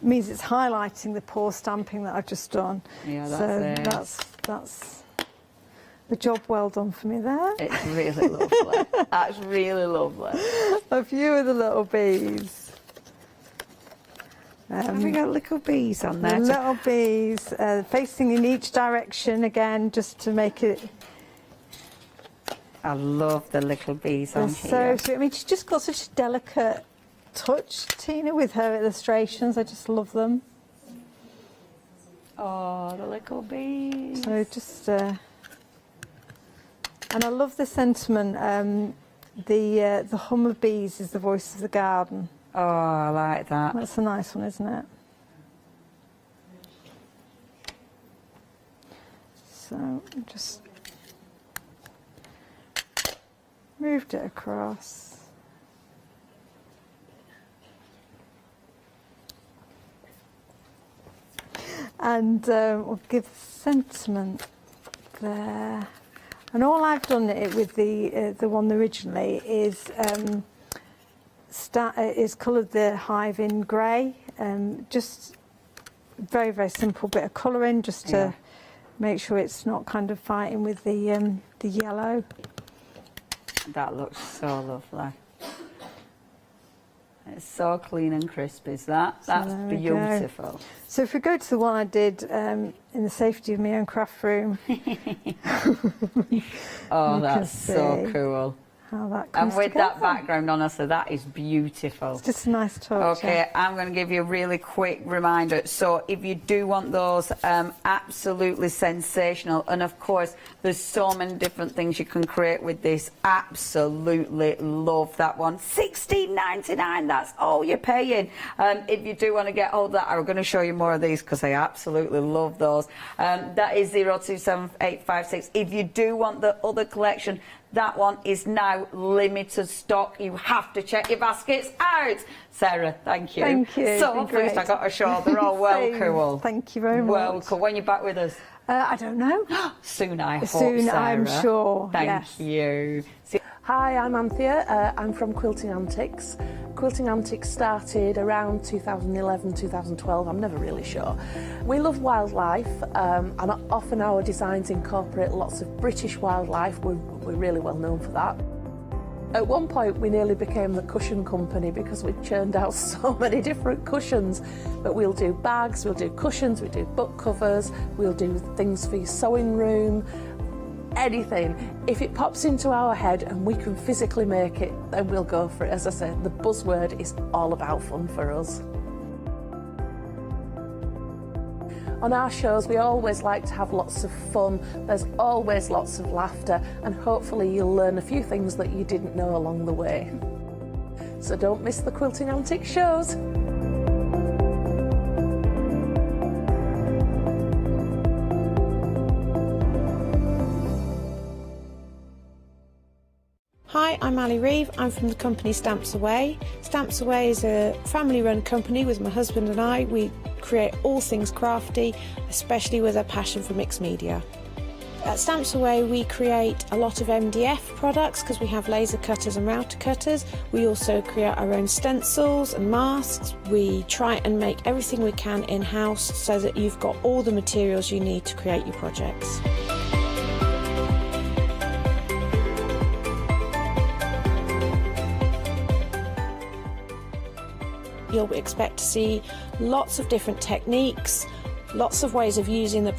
means it's highlighting the pour stamping that I've just done. Yeah, that's the job well done for me there. It's really lovely. That's really lovely. A few of the little bees. Have we got little bees on there? The little bees facing in each direction again, just to make it. I love the little bees on here. So sweet. I mean, she's just got such a delicate touch, Tina, with her illustrations. I just love them. Oh, the little bees. So just, and I love the sentiment. The hum of bees is the voice of the garden. Oh, I like that. That's a nice one, isn't it? So just moved it across. And we'll give sentiment there. And all I've done it with the one originally is coloured the hive in grey, just very, very simple bit of colouring, just to make sure it's not kind of fighting with the yellow. That looks so lovely. It's so clean and crisp, is that? That's beautiful. So if we go to the one I did in the safety of my own craft room. Oh, that's so cool. How that comes and with together. that background, honestly, that is beautiful. It's just a nice touch. Okay, I'm going to give you a really quick reminder. So if you do want those, absolutely sensational. And of course, there's so many different things you can create with this. Absolutely love that one. $16.99, that's all you're paying. If you do want to get hold of that, I'm going to show you more of these because I absolutely love those. That is 027856. If you do want the other collection, that one is now limited stock. You have to check your baskets out. Sarah, thank you. Thank you. So pleased I got a show. They're all well cool. Thank you very much. Well cool. When you're back with us? I don't know. Soon, I hope, Soon, Sarah. I'm sure. Thank you. Hi, I'm Anthea. I'm from Quilting Antics. Quilting Antics started around 2011, 2012, I'm never really sure. We love wildlife, and often our designs incorporate lots of British wildlife. We're really well known for that. At one point, we nearly became the cushion company because we churned out so many different cushions. But we'll do bags, we'll do cushions, we do book covers, we'll do things for your sewing room, anything. If it pops into our head and we can physically make it, then we'll go for it. As I said, the buzzword is all about fun for us. On our shows, we always like to have lots of fun. There's always lots of laughter, and hopefully you'll learn a few things that you didn't know along the way. So don't miss the Quilting Antics shows. Hi, I'm Ali Reeve. I'm from the company Stamps Away. Stamps Away is a family-run company with my husband and I. We create all things crafty, especially with a passion for mixed media. At Stamps Away we create a lot of MDF products because we have laser cutters and router cutters. We also create our own stencils and masks. We try and make everything we can in-house so that you've got all the materials you need to create your projects. You'll expect to see lots of different techniques, lots of ways of using the product.